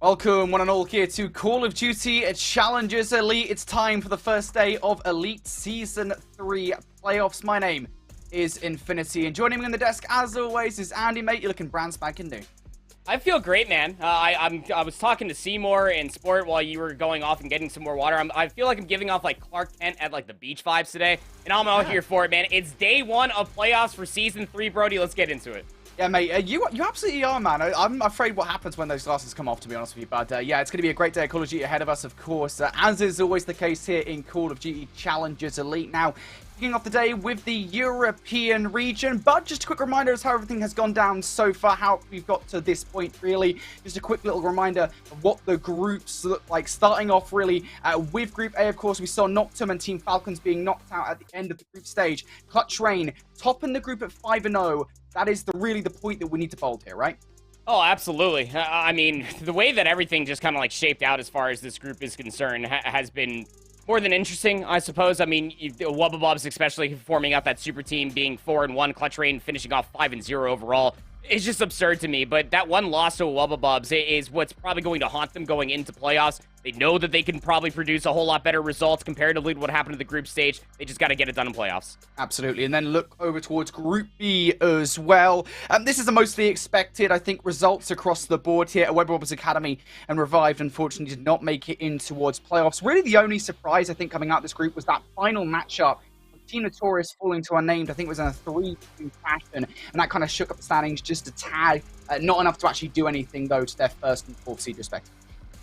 Welcome, one and all, here to Call of Duty Challengers Elite. It's time for the first day of Elite Season 3 playoffs. My name is Infinity, and joining me on the desk, as always, is Andy, mate. You're looking brand spanking new. I feel great, man. I was talking to Seymour in Sport while you were going off and getting some more water. I feel like I'm giving off, like, Clark Kent at, like, the beach vibes today, and I'm out here for it, man. It's day one of playoffs for Season 3, Brody. Let's get into it. Yeah, mate, you absolutely are, man. I'm afraid what happens when those glasses come off, to be honest with you. But, yeah, it's going to be a great day of Call of Duty ahead of us, of course, as is always the case here in Call of Duty Challengers Elite. Now, kicking off the day with the European region, but just a quick reminder as how everything has gone down so far, how we've got to this point, really. Just a quick little reminder of what the groups look like. Starting off, really, with Group A, of course, we saw Noctum and Team Falcons being knocked out at the end of the group stage. Clutch Rain, topping the group at 5-0. That is really the point that we need to bold here, right? Oh, absolutely. I mean, the way that everything just kind of, like, shaped out as far as this group is concerned has been more than interesting, I suppose. I mean, Wubbabobs especially forming out that super team, being 4-1, Clutch Rain finishing off 5-0 overall. It's just absurd to me, but that one loss to Wubbabobs is what's probably going to haunt them going into playoffs. They know that they can probably produce a whole lot better results comparatively to what happened to the group stage. They just got to get it done in playoffs. Absolutely. And then look over towards Group B as well. This is the mostly expected, I think, results across the board here. Wubbabobs Academy and Revived, unfortunately, did not make it in towards playoffs. Really, the only surprise, I think, coming out of this group was that final matchup. Team Notorious falling to unnamed, I think it was in a 3-2 fashion, and that kind of shook up the standings just a tad. Not enough to actually do anything, though, to their first and fourth seed respectively.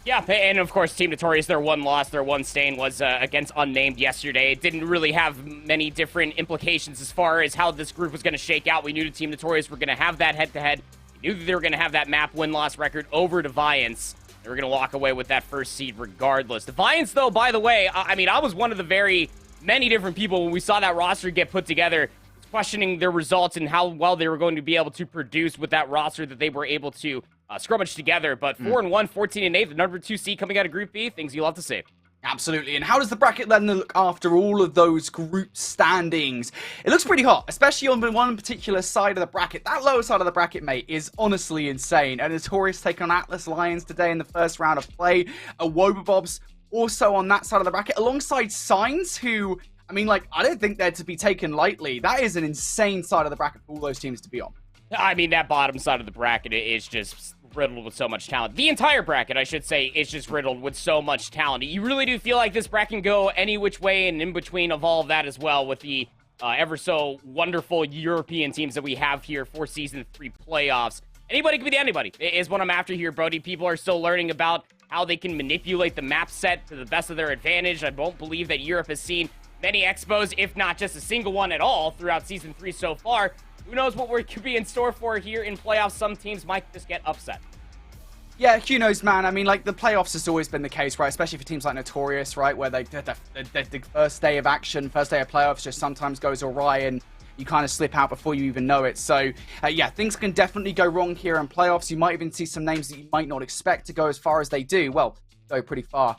Yeah, and of course, Team Notorious, their one loss, their one stain was against Unnamed yesterday. It didn't really have many different implications as far as how this group was going to shake out. We knew the Team Notorious were going to have that head-to-head. We knew that they were going to have that map win-loss record over Deviants. They were going to walk away with that first seed regardless. Deviants, though, by the way, I mean, I was one of the many different people when we saw that roster get put together, questioning their results and how well they were going to be able to produce with that roster that they were able to scrummage together. But 4-1, 14-8, the number 2 seed coming out of Group B, things you'll have to see. Absolutely. And how does the bracket then look after all of those group standings? It looks pretty hot, especially on one particular side of the bracket. That lower side of the bracket, mate, is honestly insane. A Notorious taking on Atlas Lions today in the first round of play. A Wubbabobs also on that side of the bracket, alongside Signs, who, I mean, like, I don't think they're to be taken lightly. That is an insane side of the bracket for all those teams to be on. I mean, that bottom side of the bracket is just riddled with so much talent. The entire bracket, I should say, is just riddled with so much talent. You really do feel like this bracket can go any which way, and in between of all of that as well, with the ever so wonderful European teams that we have here for Season 3 playoffs. Anybody can be anybody, is what I'm after here, Brody. People are still learning about how they can manipulate the map set to the best of their advantage. I won't believe that Europe has seen many expos, if not just a single one at all, throughout Season 3 so far. Who knows what could be in store for here in playoffs? Some teams might just get upset. Yeah, who knows, man. I mean, like, the playoffs has always been the case, right? Especially for teams like Notorious, right? Where the first day of action, first day of playoffs just sometimes goes awry and you kind of slip out before you even know it. So, yeah, things can definitely go wrong here in playoffs. You might even see some names that you might not expect to go as far as they do. Well, go pretty far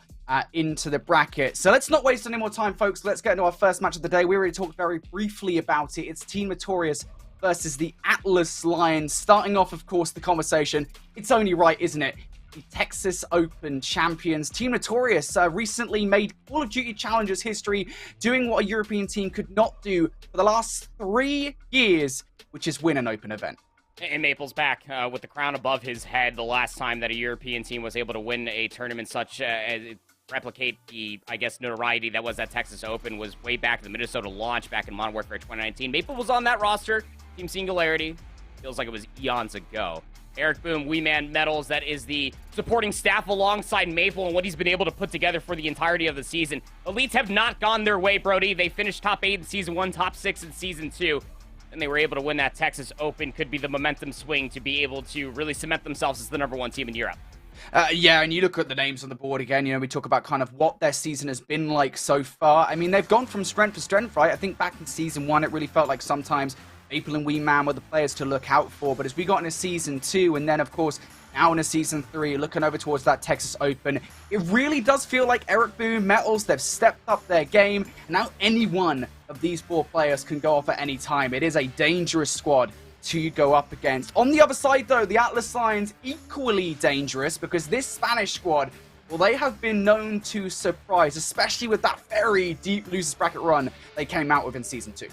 into the bracket. So let's not waste any more time, folks. Let's get into our first match of the day. We already talked very briefly about it. It's Team Notorious versus the Atlas Lions. Starting off, of course, the conversation. It's only right, isn't it? The Texas Open champions. Team Notorious recently made Call of Duty Challengers history, doing what a European team could not do for the last 3 years, which is win an open event. And Maple's back with the crown above his head. The last time that a European team was able to win a tournament such as replicate the, I guess, notoriety that was that Texas Open was way back in the Minnesota launch back in Modern Warfare 2019. Maple was on that roster. Team Singularity. Feels like it was eons ago. Eric Boom, Wee Man Metals, that is the supporting staff alongside Maple and what he's been able to put together for the entirety of the season. Elites have not gone their way, Brody. They finished top 8 in Season 1, top 6 in Season 2. And they were able to win that Texas Open. Could be the momentum swing to be able to really cement themselves as the number 1 team in Europe. Yeah, and you look at the names on the board again, you know, we talk about kind of what their season has been like so far. I mean, they've gone from strength to strength, right? I think back in Season 1, it really felt like sometimes Maple and Wee Man were the players to look out for. But as we got into Season 2, and then, of course, now into Season 3, looking over towards that Texas Open, it really does feel like Eric Boom, Metals, they've stepped up their game. And now any one of these 4 players can go off at any time. It is a dangerous squad who you go up against. On the other side, though, the Atlas Lions equally dangerous because this Spanish squad, well, they have been known to surprise, especially with that very deep losers bracket run they came out with in Season 2.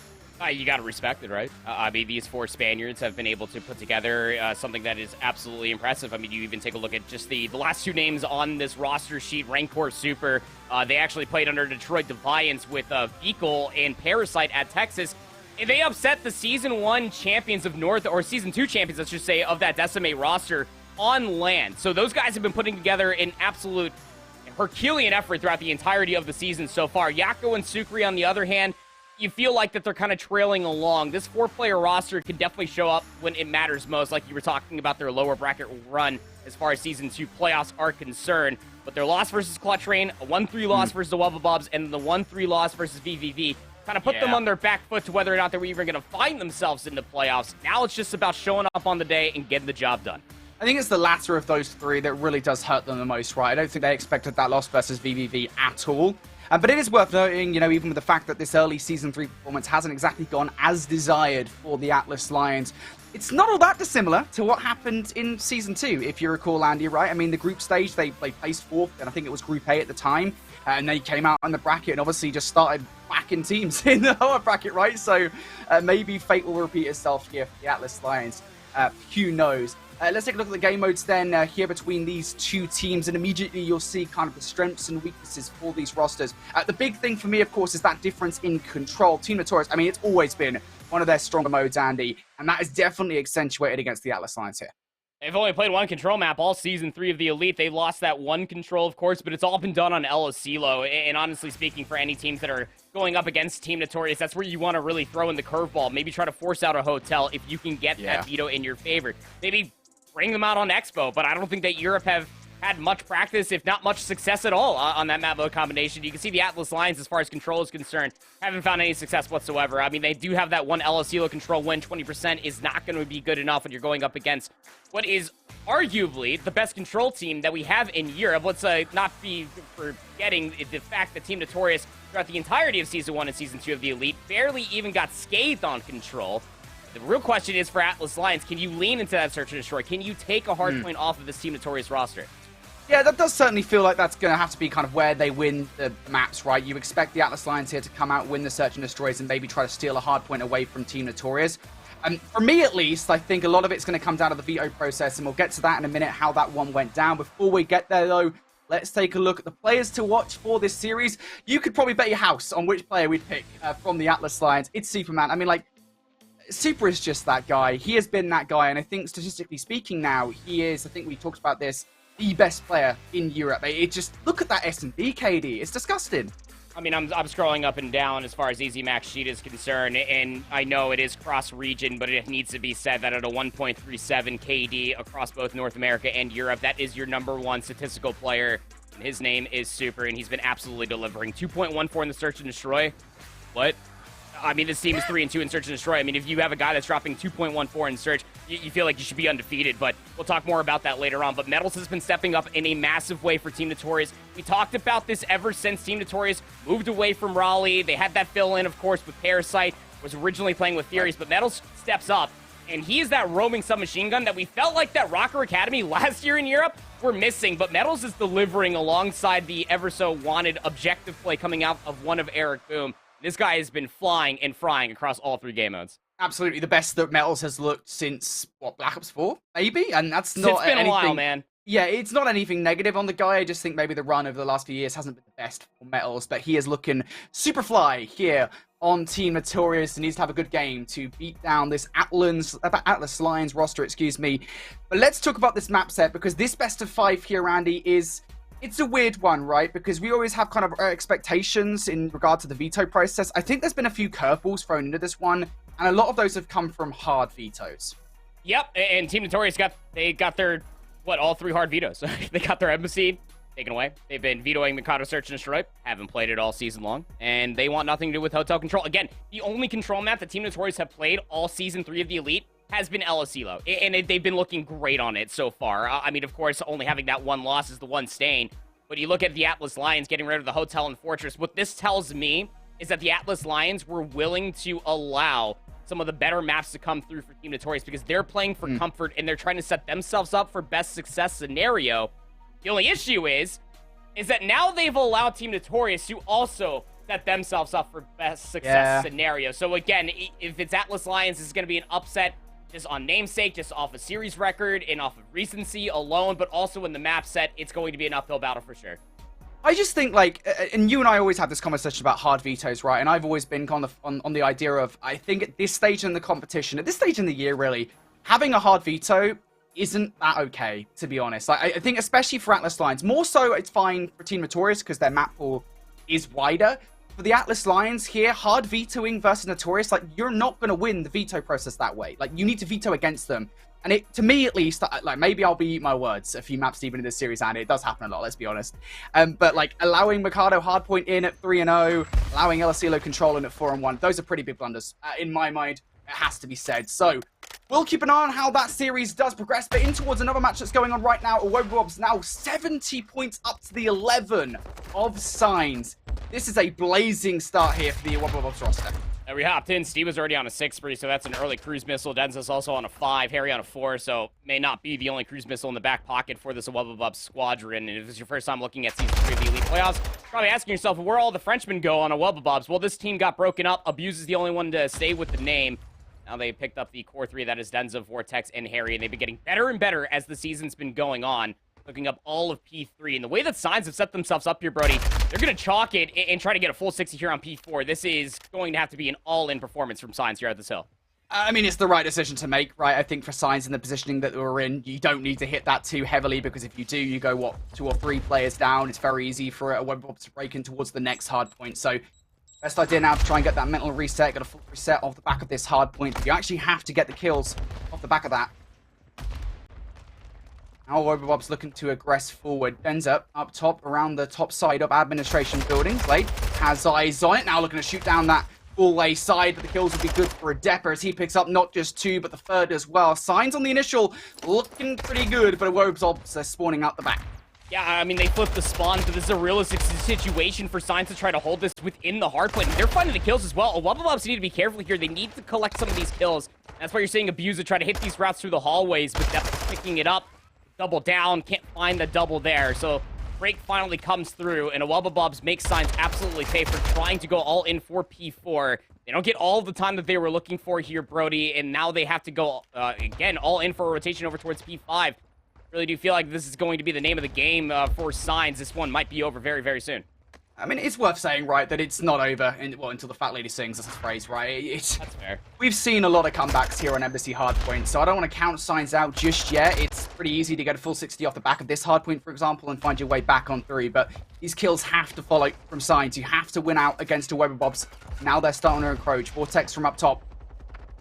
You got to respect it, right? I mean, these 4 Spaniards have been able to put together something that is absolutely impressive. I mean, you even take a look at just the last 2 names on this roster sheet, Rancor Super. They actually played under Detroit Defiance with Fecal and Parasite at Texas. And they upset the Season 1 champions of North, or Season 2 champions, I should say, of that Decimate roster on land. So those guys have been putting together an absolute Herculean effort throughout the entirety of the season so far. Yako and Sukri, on the other hand, you feel like that they're kind of trailing along. This 4-player roster can definitely show up when it matters most, like you were talking about their lower bracket run as far as Season 2 playoffs are concerned. But their loss versus Clutch Rain, a 1-3 loss versus the Wubba and the 1-3 loss versus VVV kind of put them on their back foot to whether or not they were even going to find themselves in the playoffs. Now it's just about showing up on the day and getting the job done. I think it's the latter of those 3 that really does hurt them the most, right? I don't think they expected that loss versus VVV at all. But it is worth noting, you know, even with the fact that this early Season 3 performance hasn't exactly gone as desired for the Atlas Lions, it's not all that dissimilar to what happened in Season 2, if you recall, Andy, right? I mean, the group stage, they placed 4th, and I think it was Group A at the time, and they came out on the bracket and obviously just started whacking teams in the lower bracket, right? So maybe fate will repeat itself here for the Atlas Lions. Who knows? Let's take a look at the game modes then here between these 2 teams, and immediately you'll see kind of the strengths and weaknesses for these rosters. The big thing for me, of course, is that difference in control. Team Notorious, I mean, it's always been one of their stronger modes, Andy, and that is definitely accentuated against the Atlas Lions here. They've only played 1 control map all Season 3 of the Elite. They lost that 1 control, of course, but it's all been done on El Asilo. And honestly speaking, for any teams that are going up against Team Notorious, that's where you want to really throw in the curveball. Maybe try to force out a hotel if you can get that veto in your favor. Maybe bring them out on Expo, but I don't think that Europe have had much practice, if not much success at all, on that map mode combination. You can see the Atlas Lions, as far as control is concerned, haven't found any success whatsoever. I mean, they do have that 1 El Asilo control win. 20% is not going to be good enough when you're going up against what is arguably the best control team that we have in Europe. Let's not be forgetting the fact that Team Notorious, throughout the entirety of Season 1 and Season 2 of the Elite, barely even got scathed on control. The real question is for Atlas Lions, can you lean into that search and destroy? Can you take a hard point off of this Team Notorious roster? Yeah, that does certainly feel like that's going to have to be kind of where they win the maps, right? You expect the Atlas Lions here to come out, win the search and destroys, and maybe try to steal a hard point away from Team Notorious. And for me, at least, I think a lot of it's going to come down to the veto process, and we'll get to that in a minute, how that one went down. Before we get there, though, let's take a look at the players to watch for this series. You could probably bet your house on which player we'd pick from the Atlas Lions. It's Superman. I mean, like, Super is just that guy. He has been that guy, and I think statistically speaking now, he is, I think we talked about this, the best player in Europe. It just, look at that S&D KD. It's disgusting. I mean, I'm scrolling up and down as far as Easy Max sheet is concerned, and I know it is cross-region, but it needs to be said that at a 1.37 KD across both North America and Europe, that is your #1 statistical player. And his name is Super, and he's been absolutely delivering. 2.14 in the Search and Destroy. What? I mean, this team is 3-2 in Search and Destroy. I mean, if you have a guy that's dropping 2.14 in Search, you feel like you should be undefeated, but we'll talk more about that later on. But Metals has been stepping up in a massive way for Team Notorious. We talked about this ever since Team Notorious moved away from Raleigh. They had that fill-in, of course, with Parasite, was originally playing with Furies, but Metals steps up, and he is that roaming submachine gun that we felt like that Rocker Academy last year in Europe were missing, but Metals is delivering alongside the ever-so-wanted objective play coming out of one of Eric Boom. This guy has been flying and frying across all 3 game modes. Absolutely, the best that Metals has looked since, what, Black Ops 4, maybe? And that's not It's been anything, a while, man. Yeah, it's not anything negative on the guy. I just think maybe the run over the last few years hasn't been the best for Metals, but he is looking super fly here on Team Notorious and needs to have a good game to beat down this Atlas Lions roster, excuse me. But let's talk about this map set, because this best of 5 here, Andy, it's a weird one, right? Because we always have kind of expectations in regard to the veto process. I think there's been a few curveballs thrown into this one, and a lot of those have come from hard vetoes. Yep, and Team Notorious got their, all 3 hard vetoes. They got their embassy taken away. They've been vetoing Mikado Search and Destroy. Haven't played it all season long. And they want nothing to do with hotel control. Again, the only control map that Team Notorious have played all Season 3 of the Elite has been El Asilo, and they've been looking great on it so far. I mean, of course, only having that 1 loss is the one stain, but you look at the Atlas Lions getting rid of the Hotel and Fortress. What this tells me is that the Atlas Lions were willing to allow some of the better maps to come through for Team Notorious because they're playing for comfort and they're trying to set themselves up for best success scenario. The only issue is that now they've allowed Team Notorious to also set themselves up for best success scenario. So again, if it's Atlas Lions, this is going to be an upset just on namesake, just off a series record and off of recency alone, but also in the map set, it's going to be an uphill battle for sure. I just think, like, and you and I always have this conversation about hard vetoes, right? And I've always been on the idea of, I think at this stage in the competition, at this stage in the year, really, having a hard veto isn't that okay, to be honest. Like, I think especially for Atlas Lions, more so it's fine for Team Notorious because their map pool is wider. For the Atlas Lions here, hard vetoing versus Notorious, like, you're not going to win the veto process that way. Like, you need to veto against them. And it, to me at least, like, maybe I'll be my words a few maps even in this series, and it does happen a lot, let's be honest. But like allowing Mikado hardpoint in at 3-0, allowing El Asilo control in at 4-1, those are pretty big blunders. In my mind, it has to be said. So we'll keep an eye on how that series does progress, but in towards another match that's going on right now. Awobabobs now 70 points up to the 11 of Signs. This is a blazing start here for the Awobabobs roster. And we hopped in. Steve was already on a 6 spree, so that's an early cruise missile. Denza's also on a 5, Harry on a 4, so may not be the only cruise missile in the back pocket for this Awobabobs squadron. And if it's your first time looking at Season 3 of the Elite Playoffs, probably asking yourself where all the Frenchmen go on Awobabobs. Well, this team got broken up. Abuse is the only one to stay with the name. Now they picked up the core 3, that is Denza, Vortex, and Harry, and they've been getting better and better as the season's been going on. Looking up all of P3. And the way that Signs have set themselves up here, Brody, they're going to chalk it and try to get a full 60 here on P4. This is going to have to be an all-in performance from Signs here at this hill. I mean, it's the right decision to make, right? I think for Signs in the positioning that we're in, you don't need to hit that too heavily, because if you do, you go, what, 2 or 3 players down. It's very easy for a Awobabobs to break in towards the next hard point. So best idea now to try and get that mental reset, get a full reset off the back of this hard point. You actually have to get the kills off the back of that. Now Awobabobs looking to aggress forward. Denza up top around the top side of administration building. Blade has eyes on it. Now looking to shoot down that hallway side, but the kills will be good for Adepa as he picks up not just 2, but the 3rd as well. Signs on the initial looking pretty good, but Awobabobs are spawning out the back. Yeah, I mean, they flipped the spawn, but this is a realistic situation for Signs to try to hold this within the hardpoint. And they're finding the kills as well. Awobabobs need to be careful here. They need to collect some of these kills. That's why you're seeing Abuser try to hit these routes through the hallways, but Depth picking it up. Double down, can't find the double there. So break finally comes through, and Awobabobs makes Signs absolutely pay for trying to go all in for P4. They don't get all the time that they were looking for here, Brody, and now they have to go, again, all in for a rotation over towards P5. Really do feel like this is going to be the name of the game for Signs. This one might be over very, very soon. I mean, it's worth saying, right, that it's not over until the fat lady sings, that's his phrase, right? That's fair. We've seen a lot of comebacks here on Embassy Hardpoint, so I don't want to count Signs out just yet. It's pretty easy to get a full 60 off the back of this hardpoint, for example, and find your way back on through, but these kills have to follow from Signs. You have to win out against Awobabobs. Now they're starting to encroach. Vortex from up top,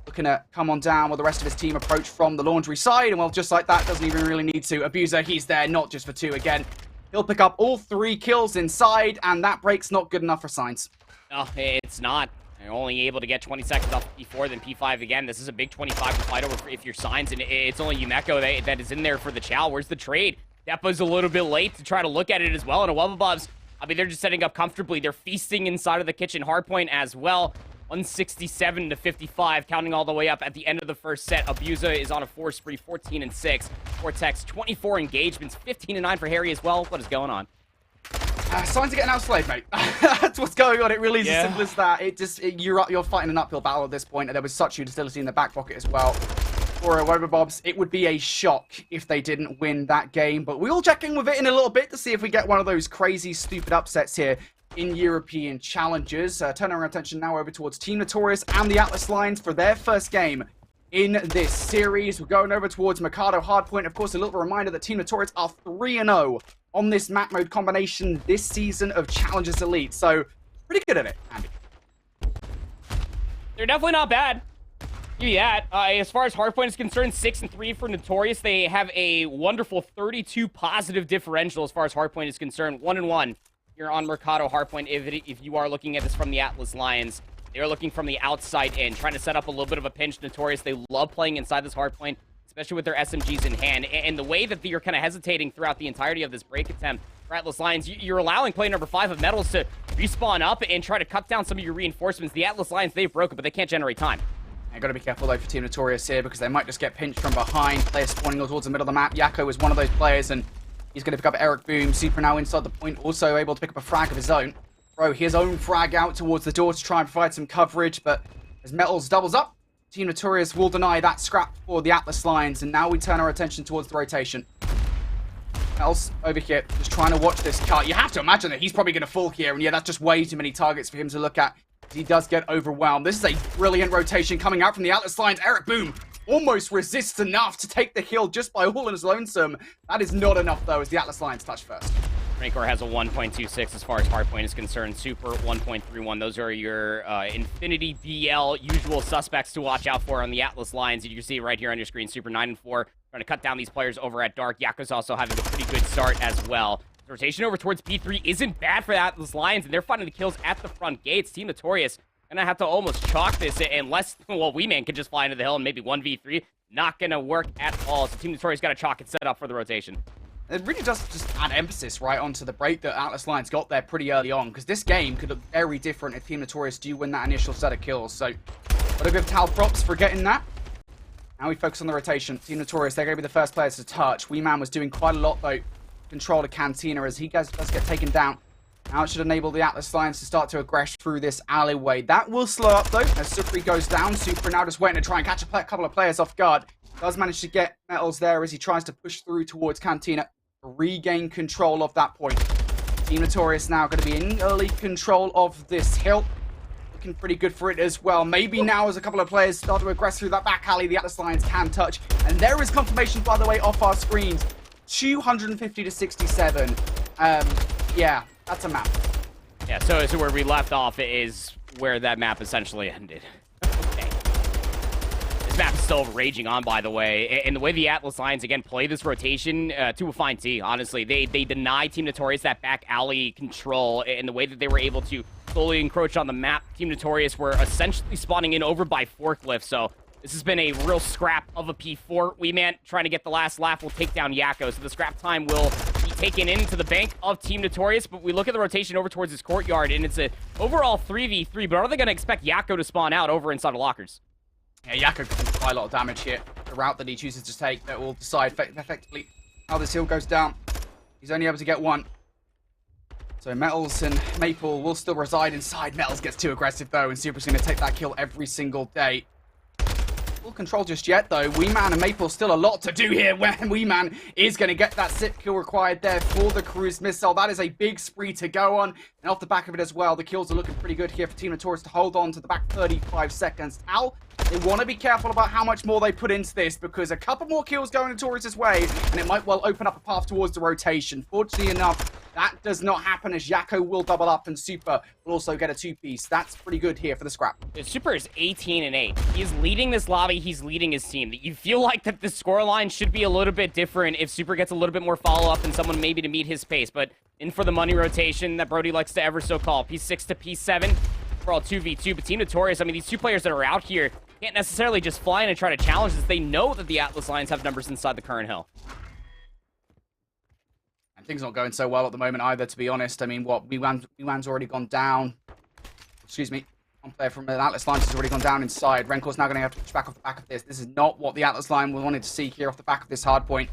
looking to come on down while the rest of his team approach from the laundry side, and well, just like that, doesn't even really need to. Abuser, he's there, not just for 2 again. He'll pick up all 3 kills inside, and that break's not good enough for Signs. No, it's not. They're only able to get 20 seconds off P4, then P5 again. This is a big 25 to fight over if you're Signs, and it's only Yumeko that is in there for the chow. Where's the trade? Depa's a little bit late to try to look at it as well, and Awobabobs, I mean, they're just setting up comfortably. They're feasting inside of the kitchen hardpoint as well. 167 to 55, counting all the way up at the end of the first set. Abusa is on a 4 spree, 14-6. Vortex, 24 engagements, 15-9 for Harry as well. What is going on? Signs are getting outslayed, mate. That's what's going on. It really is as simple as that. You're fighting an uphill battle at this point, and there was such utility in the back pocket as well. For Awobabobs, it would be a shock if they didn't win that game, but we'll check in with it in a little bit to see if we get one of those crazy, stupid upsets here in European challenges. Turning our attention now over towards Team Notorious and the Atlas Lions for their first game in this series. We're going over towards Mikado Hardpoint. Of course, a little reminder that Team Notorious are 3-0 on this map mode combination this season of Challenges Elite. So, pretty good at it, Andy. They're definitely not bad. Give you that. As far as Hardpoint is concerned, 6-3 for Notorious. They have a wonderful 32 positive differential as far as Hardpoint is concerned. 1-1 here on Mercado Hardpoint. If you are looking at this from the Atlas Lions, they are looking from the outside in, trying to set up a little bit of a pinch. Notorious, they love playing inside this hardpoint, especially with their SMGs in hand. And the way that you're kind of hesitating throughout the entirety of this break attempt for Atlas Lions, you're allowing player number 5 of Metals to respawn up and try to cut down some of your reinforcements. The Atlas Lions, they've broken, but they can't generate time. You've got to be careful, though, for Team Notorious here, because they might just get pinched from behind. Players spawning towards the middle of the map. Yakko is one of those players, and he's going to pick up Eric Boom. Super now inside the point, also able to pick up a frag of his own. Throw his own frag out towards the door to try and provide some coverage, but as Metals doubles up, Team Notorious will deny that scrap for the Atlas Lions, and now we turn our attention towards the rotation. Metals over here, just trying to watch this cut. You have to imagine that he's probably going to fall here, and yeah, that's just way too many targets for him to look at. He does get overwhelmed. This is a brilliant rotation coming out from the Atlas Lions. Eric Boom almost resists enough to take the kill just by all in his lonesome. That is not enough, though, as the Atlas Lions touch first. Rancor has a 1.26 as far as hardpoint is concerned. Super 1.31. Those are your Infinity BL usual suspects to watch out for on the Atlas Lions. You can see right here on your screen. Super 9 and 4 trying to cut down these players over at Dark. Yakko's also having a pretty good start as well. The rotation over towards P3 isn't bad for the Atlas Lions, and they're finding the kills at the front gates. Team Notorious gonna have to almost chalk this unless, well, Weeman could just fly into the hill and maybe 1v3. Not gonna work at all. So Team Notorious got to chalk it set up for the rotation. It really does just add emphasis right onto the break that Atlas Lions got there pretty early on, because this game could look very different if Team Notorious do win that initial set of kills. So, got to give Tal props for getting that. Now we focus on the rotation. Team Notorious, they're going to be the first players to touch. Weeman was doing quite a lot, though, control the Cantina as he does get taken down. Now it should enable the Atlas Lions to start to aggress through this alleyway. That will slow up, though, as Supri goes down. Supri now just waiting to try and catch a couple of players off guard. Does manage to get Metals there as he tries to push through towards Cantina. Regain control of that point. Team Notorious now going to be in early control of this hill. Looking pretty good for it as well. Maybe now as a couple of players start to aggress through that back alley, the Atlas Lions can touch. And there is confirmation, by the way, off our screens. 250 to 67. Yeah, that's a map. Yeah, so where we left off is where that map essentially ended. Okay. This map is still raging on, by the way. And the way the Atlas Lions, again, play this rotation to a fine tee, honestly. They deny Team Notorious that back alley control, and the way that they were able to slowly encroach on the map. Team Notorious were essentially spawning in over by forklift, so this has been a real scrap of a P4. Weeman trying to get the last laugh will take down Yakko, so the scrap time will be taken into the bank of Team Notorious, but we look at the rotation over towards this courtyard, and it's an overall 3v3, but are they going to expect Yakko to spawn out over inside of lockers? Yeah, Yakko can do quite a lot of damage here. The route that he chooses to take that will decide effectively how this hill goes down. He's only able to get one. So Metals and Maple will still reside inside. Metals gets too aggressive, though, and Super's going to take that kill every single day. Full control just yet, though. Weeman and Maple still a lot to do here when Weeman is going to get that SIP kill required there for the cruise missile. That is a big spree to go on. And off the back of it as well, the kills are looking pretty good here for Team Notorious to hold on to the back 35 seconds. Al, they want to be careful about how much more they put into this, because a couple more kills going Notorious' way, and it might well open up a path towards the rotation. Fortunately enough, that does not happen, as Yakko will double up and Super will also get a two-piece. That's pretty good here for the scrap. Super is 18 and 8. He's leading this lobby. He's leading his team. You feel like that the scoreline should be a little bit different if Super gets a little bit more follow-up and someone maybe to meet his pace. But in for the money rotation that Brody likes to ever so call. P6 to P7 for all 2v2. But Team Notorious, I mean, these two players that are out here can't necessarily just fly in and try to challenge this. They know that the Atlas Lions have numbers inside the current hill. And things not going so well at the moment either, to be honest. I mean, Weeman's already gone down. Excuse me. One player from the Atlas Lions has already gone down inside. Renkor's now going to have to push back off the back of this. This is not what the Atlas Lion wanted to see here off the back of this hard point.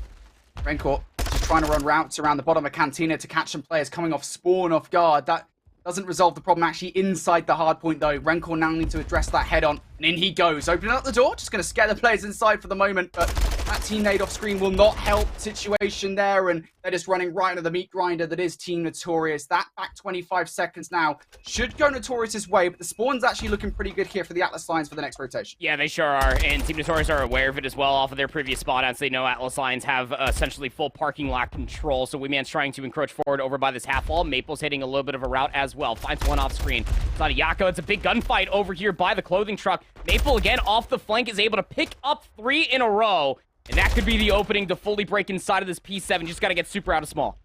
Renkor just trying to run routes around the bottom of Cantina to catch some players coming off spawn off guard. That doesn't resolve the problem actually inside the hard point, though. Renkor now needs to address that head on. And in he goes. Opening up the door. Just going to scare the players inside for the moment. But that team nade off screen will not help the situation there. And they're just running right into the meat grinder that is Team Notorious. That back 25 seconds now should go Notorious's way. But the spawn's actually looking pretty good here for the Atlas Lions for the next rotation. Yeah, they sure are. And Team Notorious are aware of it as well off of their previous spawn outs. They know Atlas Lions have essentially full parking lot control. So Weeman's trying to encroach forward over by this half wall. Maple's hitting a little bit of a route as well. Finds one off screen. It's not a Yakko. It's a big gunfight over here by the clothing truck. Maple again off the flank is able to pick up 3 in a row. And that could be the opening to fully break inside of this P7. Just got to get Super out of small.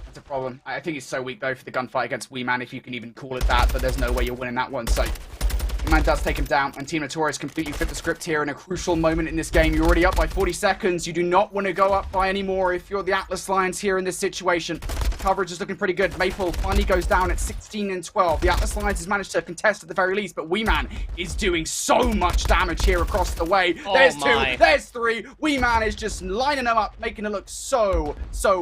That's a problem. I think it's so weak, though, for the gunfight against Weeman, if you can even call it that. But there's no way you're winning that one. So Weeman does take him down. And Team Notorious completely fit the script here in a crucial moment in this game. You're already up by 40 seconds. You do not want to go up by any more if you're the Atlas Lions here in this situation. coverage is looking pretty good. Maple finally goes down at 16 and 12. The Atlas Lions has managed to contest at the very least, but Weeman is doing so much damage here across the way. There's two, there's three. Weeman is just lining them up, making it look so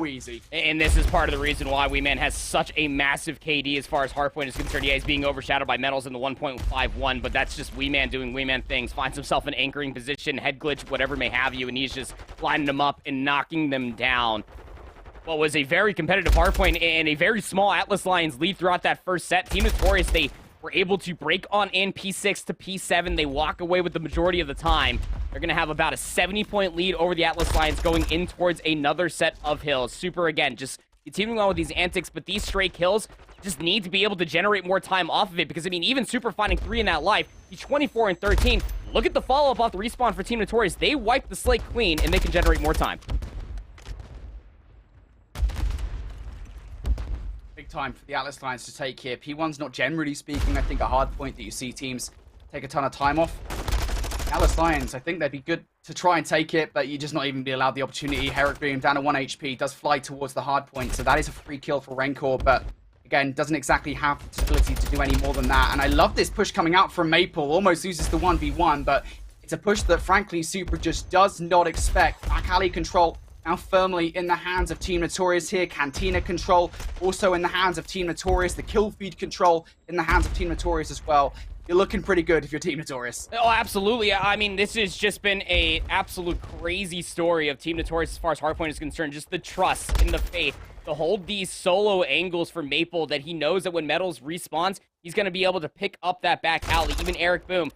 easy. And this is part of the reason why Weeman has such a massive KD as far as hardpoint is concerned. Yeah, he's being overshadowed by Metals in the 1.51, but that's just Weeman doing Weeman things. Finds himself in anchoring position, head glitch, whatever may have you, and he's just lining them up and knocking them down. What was a very competitive hardpoint and a very small Atlas Lions lead throughout that first set. Team Notorious, they were able to break on in P6 to P7. They walk away with the majority of the time. They're going to have about a 70-point lead over the Atlas Lions going in towards another set of hills. Super, again, just continuing on with these antics, but these stray kills just need to be able to generate more time off of it because, I mean, even Super finding 3 in that life, he's 24 and 13. Look at the follow-up off the respawn for Team Notorious. They wipe the slate clean, and they can generate more time. Time for the Atlas Lions to take here. P1's not generally speaking, I think, a hard point that you see teams take a ton of time off. Atlas Lions, I think they'd be good to try and take it, but you just not even be allowed the opportunity. Herrick Boom down to 1 HP, does fly towards the hard point, so that is a free kill for Rancor, but again, doesn't exactly have the ability to do any more than that. And I love this push coming out from Maple, almost loses the 1v1, but it's a push that, frankly, Super just does not expect. Back alley control now firmly in the hands of Team Notorious here. Cantina control also in the hands of Team Notorious. The kill feed control in the hands of Team Notorious as well. You're looking pretty good if you're Team Notorious. Oh, absolutely. I mean, this has just been a absolute crazy story of Team Notorious as far as hardpoint is concerned. Just the trust and the faith to hold these solo angles for Maple that he knows that when Metals respawns, he's going to be able to pick up that back alley. Even Eric Boom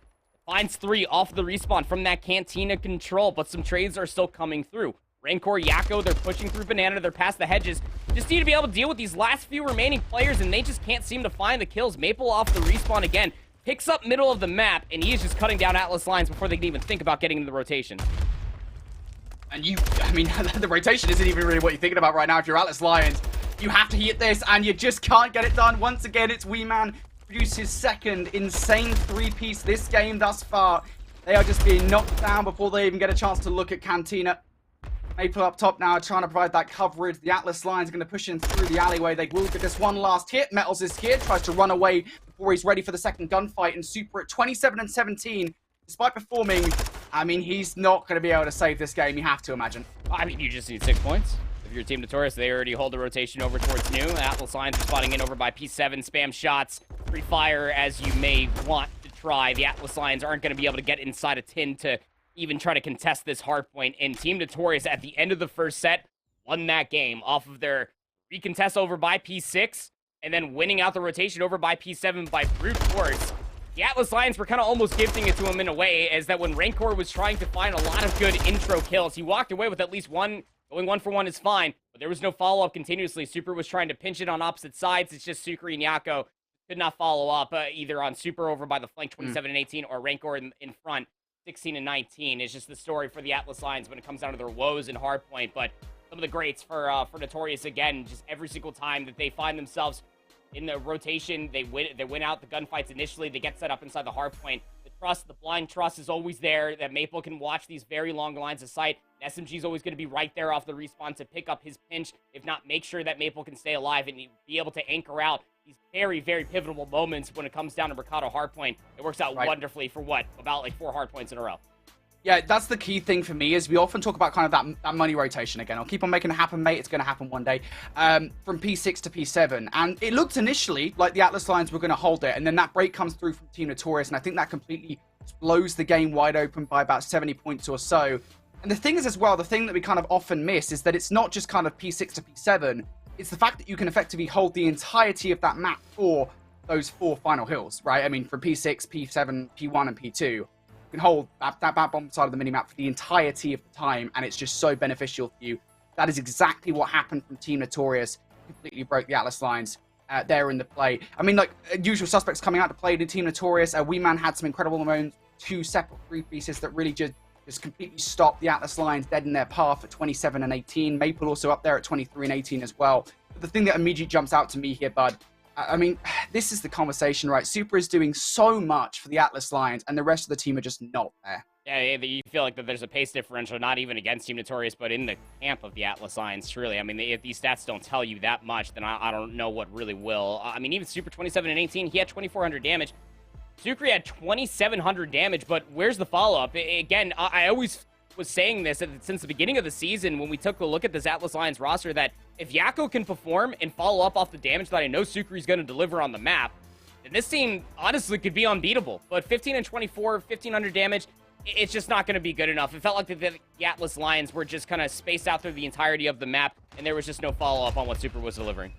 finds 3 off the respawn from that Cantina control, but some trades are still coming through. Rancor, Yakko, they're pushing through Banana, they're past the hedges. Just need to be able to deal with these last few remaining players, and they just can't seem to find the kills. Maple off the respawn again, picks up middle of the map, and he is just cutting down Atlas Lions before they can even think about getting into the rotation. And I mean, the rotation isn't even really what you're thinking about right now. If you're Atlas Lions, you have to hit this, and you just can't get it done. Once again, it's Weeman produce his second insane 3-piece this game thus far. They are just being knocked down before they even get a chance to look at Cantina. Maple up top now, trying to provide that coverage. The Atlas Lions are going to push in through the alleyway. They will get this one last hit. Metals is here, tries to run away before he's ready for the second gunfight. And Super at 27 and 17, despite performing, I mean, he's not going to be able to save this game, you have to imagine. I mean, you just need 6 points. If you're Team Notorious, they already hold the rotation over towards New. Atlas Lions are spotting in over by P7, spam shots, free fire as you may want to try. The Atlas Lions aren't going to be able to get inside a tin to even try to contest this hardpoint, and Team Notorious at the end of the first set won that game off of their recontest over by P6 and then winning out the rotation over by P7 by brute force. The Atlas Lions were kind of almost gifting it to him in a way, as that when Rancor was trying to find a lot of good intro kills, he walked away with at least one. Going 1 for 1 is fine, but there was no follow-up continuously. Super was trying to pinch it on opposite sides. It's just Sukri and Yakko could not follow up either on Super over by the flank 27 and 18 or Rancor in front 16 and 19. Is just the story for the Atlas Lions when it comes down to their woes in hardpoint. But some of the greats for Notorious, again, just every single time that they find themselves in the rotation, they win out the gunfights initially. They get set up inside the hardpoint. The trust, the blind trust is always there that Maple can watch these very long lines of sight. SMG is always going to be right there off the respawn to pick up his pinch, if not make sure that Maple can stay alive and be able to anchor out these very, very pivotal moments when it comes down to Mercado hardpoint. It works out wonderfully for about like 4 hardpoints in a row. Yeah, that's the key thing for me, is we often talk about kind of that money rotation again. I'll keep on making it happen, mate. It's going to happen one day. From P6 to P7. And it looked initially like the Atlas Lions were going to hold it. And then that break comes through from Team Notorious. And I think that completely blows the game wide open by about 70 points or so. And the thing is as well, the thing that we kind of often miss is that it's not just kind of P6 to P7. It's the fact that you can effectively hold the entirety of that map for those 4 final hills, right? I mean, from P6, P7, P1, and P2. You can hold that bottom side of the minimap for the entirety of the time, and it's just so beneficial for you. That is exactly what happened from Team Notorious. Completely broke the Atlas Lions there in the play. I mean, like, usual suspects coming out to play in Team Notorious. Weeman had some incredible moments, 2 separate 3-pieces that really just completely stopped the Atlas Lions dead in their path at 27 and 18. Maple also up there at 23 and 18 as well. But the thing that immediately jumps out to me here, bud, I mean, this is the conversation, right? Super is doing so much for the Atlas Lions, and the rest of the team are just not there. Yeah, you feel like that there's a pace differential, not even against Team Notorious, but in the camp of the Atlas Lions, truly. I mean, if these stats don't tell you that much, then I don't know what really will. I mean, even Super 27 and 18, he had 2,400 damage. Sukri had 2,700 damage, but where's the follow-up? Again, I always was saying this since the beginning of the season when we took a look at this Atlas Lions roster that if Yakko can perform and follow up off the damage that I know Sukri's going to deliver on the map, then this team honestly could be unbeatable. But 15 and 24, 1,500 damage, it's just not going to be good enough. It felt like the Atlas Lions were just kind of spaced out through the entirety of the map, and there was just no follow-up on what Super was delivering.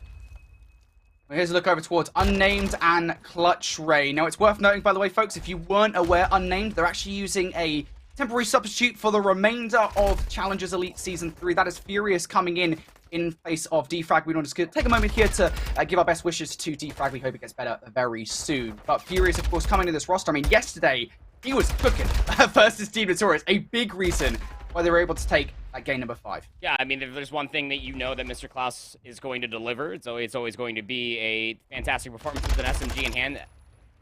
Well, here's a look over towards Unnamed and Clutch Ray. Now, it's worth noting, by the way, folks, if you weren't aware, Unnamed, they're actually using a temporary substitute for the remainder of Challengers Elite Season 3. That is Furious coming in place of Defrag. We want to take a moment here to give our best wishes to Defrag. We hope it gets better very soon. But Furious, of course, coming to this roster. I mean, yesterday, he was cooking versus Team Notorious. A big reason why they were able to take game number 5. Yeah, I mean, if there's one thing that you know that Mr. Klaus is going to deliver, it's always going to be a fantastic performance with an SMG in hand.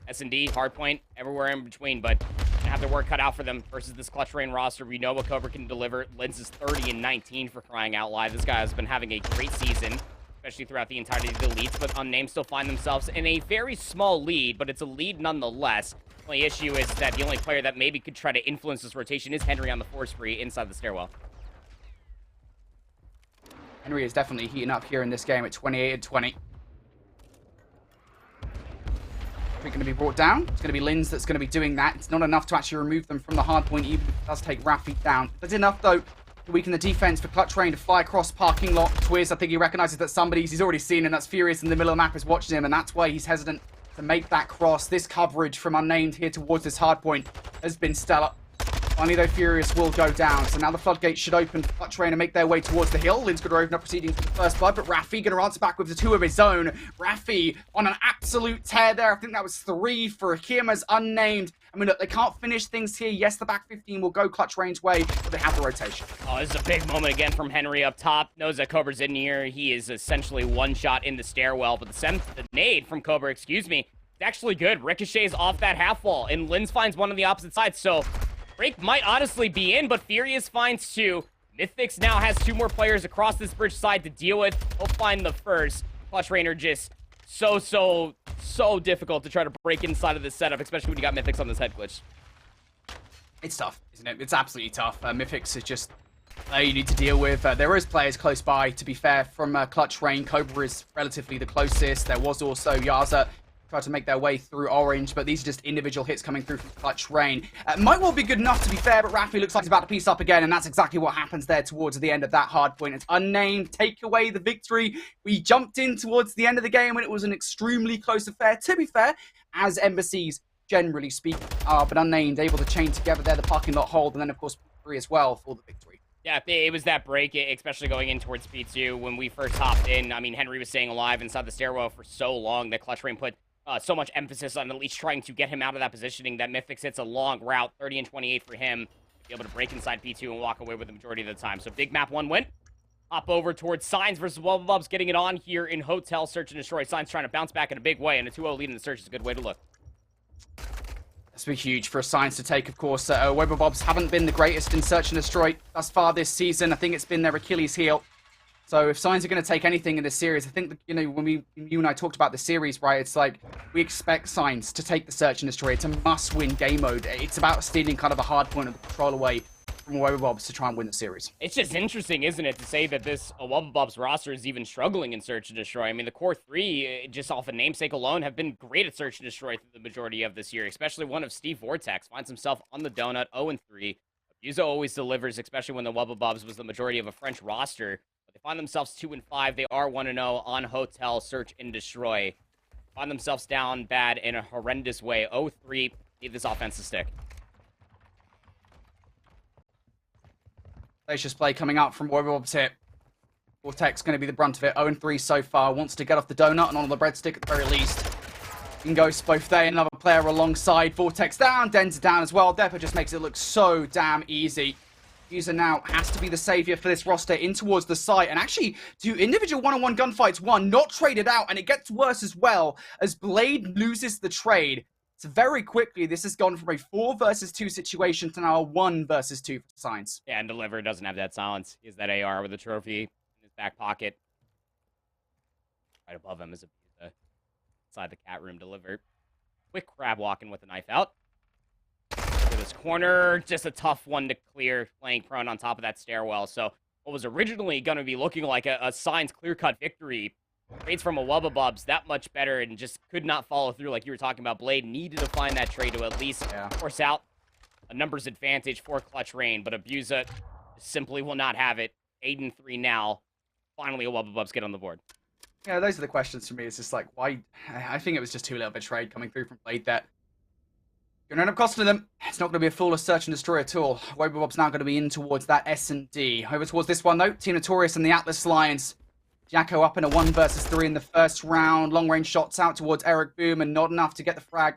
S&D, Hardpoint, everywhere in between, but they have their work cut out for them versus this Clutch Rain roster. We know what Cobra can deliver. Linz is 30 and 19 for crying out loud. This guy has been having a great season, especially throughout the entirety of the elites, but Unnamed still find themselves in a very small lead, but it's a lead nonetheless. The only issue is that the only player that maybe could try to influence this rotation is Henry on the force free inside the stairwell. Henry is definitely heating up here in this game at 28 and 20. We're going to be brought down. It's going to be Linz that's going to be doing that. It's not enough to actually remove them from the hard point, even if it does take Raffi down. That's enough, though, to weaken the defense for Clutch Rain to fly across parking lot. Twiz, I think he recognizes that he's already seen, and that's Furious in the middle of the map is watching him, and that's why he's hesitant to make that cross. This coverage from Unnamed here towards this hard point has been stellar. Finally, though, Furious will go down. So now the floodgates should open for Clutch Rain and make their way towards the hill. Lin's going to open up proceedings for the first blood, but Raffi going to answer back with the 2 of his own. Raffi on an absolute tear there. I think that was 3 for Akima's Unnamed. I mean, look, they can't finish things here. Yes, the back 15 will go Clutch Rain's way, but they have the rotation. Oh, this is a big moment again from Henry up top. Knows that Cobra's in here. He is essentially one shot in the stairwell, but the nade from Cobra, excuse me, is actually good. Ricochets off that half wall, and Linz finds one on the opposite side, so break might honestly be in, but Furious finds 2. Mythix now has 2 more players across this bridge side to deal with. He'll find the first. Clutch Rainer just so difficult to try to break inside of this setup, especially when you got Mythix on this head glitch. It's tough, isn't it? It's absolutely tough. Mythix is just you need to deal with. There is players close by, to be fair, from Clutch Rain. Cobra is relatively the closest. There was also Yaza try to make their way through Orange, but these are just individual hits coming through from Clutch Rain. Might well be good enough, to be fair, but Raffi looks like he's about to piece up again, and that's exactly what happens there towards the end of that hard point. It's Unnamed, take away the victory. We jumped in towards the end of the game when it was an extremely close affair, to be fair, as embassies generally speak are, but Unnamed able to chain together there the parking lot hold, and then, of course, P3 as well for the victory. Yeah, it was that break, especially going in towards P2 when we first hopped in. I mean, Henry was staying alive inside the stairwell for so long that Clutch Rain put so much emphasis on at least trying to get him out of that positioning that Mythix hits a long route, 30 and 28 for him, to be able to break inside P2 and walk away with the majority of the time. So big map 1 win. Hop over towards Signs versus Wubba getting it on here in Hotel Search and Destroy. Signs trying to bounce back in a big way, and a 2-0 lead in the Search is a good way to look. That's been huge for Signs to take, of course. Wubba haven't been the greatest in Search and Destroy thus far this season. I think it's been their Achilles heel. So if Signs are going to take anything in this series, I think that, you know, when you and I talked about the series, right, it's like we expect Signs to take the Search and Destroy. It's a must-win game mode. It's about stealing kind of a hard point of the control away from Wubba to try and win the series. It's just interesting, isn't it, to say that this Wubba roster is even struggling in Search and Destroy. I mean, the core 3, just off a namesake alone, have been great at Search and Destroy through the majority of this year, especially one of Steve Vortex finds himself on the donut, 0-3. Abuso always delivers, especially when the Wubba was the majority of a French roster. They find themselves 2-5. They are 1-0 on Hotel Search and Destroy. Find themselves down bad in a horrendous way. 0-3. Need this offense to stick. Spacious play coming up from Wubba's hit. Vortex going to be the brunt of it. 0-3 so far. Wants to get off the donut and on the breadstick at the very least. Ingos both there. Another player alongside. Vortex down. Denza down as well. Depa just makes it look so damn easy. User now has to be the savior for this roster in towards the site, and actually do individual one-on-one gunfights, not traded out, and it gets worse as well as Blade loses the trade. So very quickly, this has gone from a 4 versus 2 situation to now a 1 versus 2 for Science. Yeah, and Deliver doesn't have that silence. He has that AR with a trophy in his back pocket. Right above him is a inside the cat room. Deliver. Quick crab walking with the knife out. To this corner, just a tough one to clear, laying prone on top of that stairwell. So what was originally going to be looking like a Science clear-cut victory, trades from a Wubbabubs that much better and just could not follow through like you were talking about. Blade needed to find that trade to at least force out a numbers advantage for Clutch Rain, but Abusa simply will not have it. 8-3 now. Finally, a Wubbabubs get on the board. Yeah, those are the questions for me. It's just like, why? I think it was just too little of a trade coming through from Blade that going to end up costing them. It's not going to be a flawless search and destroy at all. Wubbabubs now going to be in towards that S&D. Over towards this one, though. Team Notorious and the Atlas Lions. Jacko up in a 1 versus 3 in the first round. Long-range shots out towards Eric Boom and not enough to get the frag.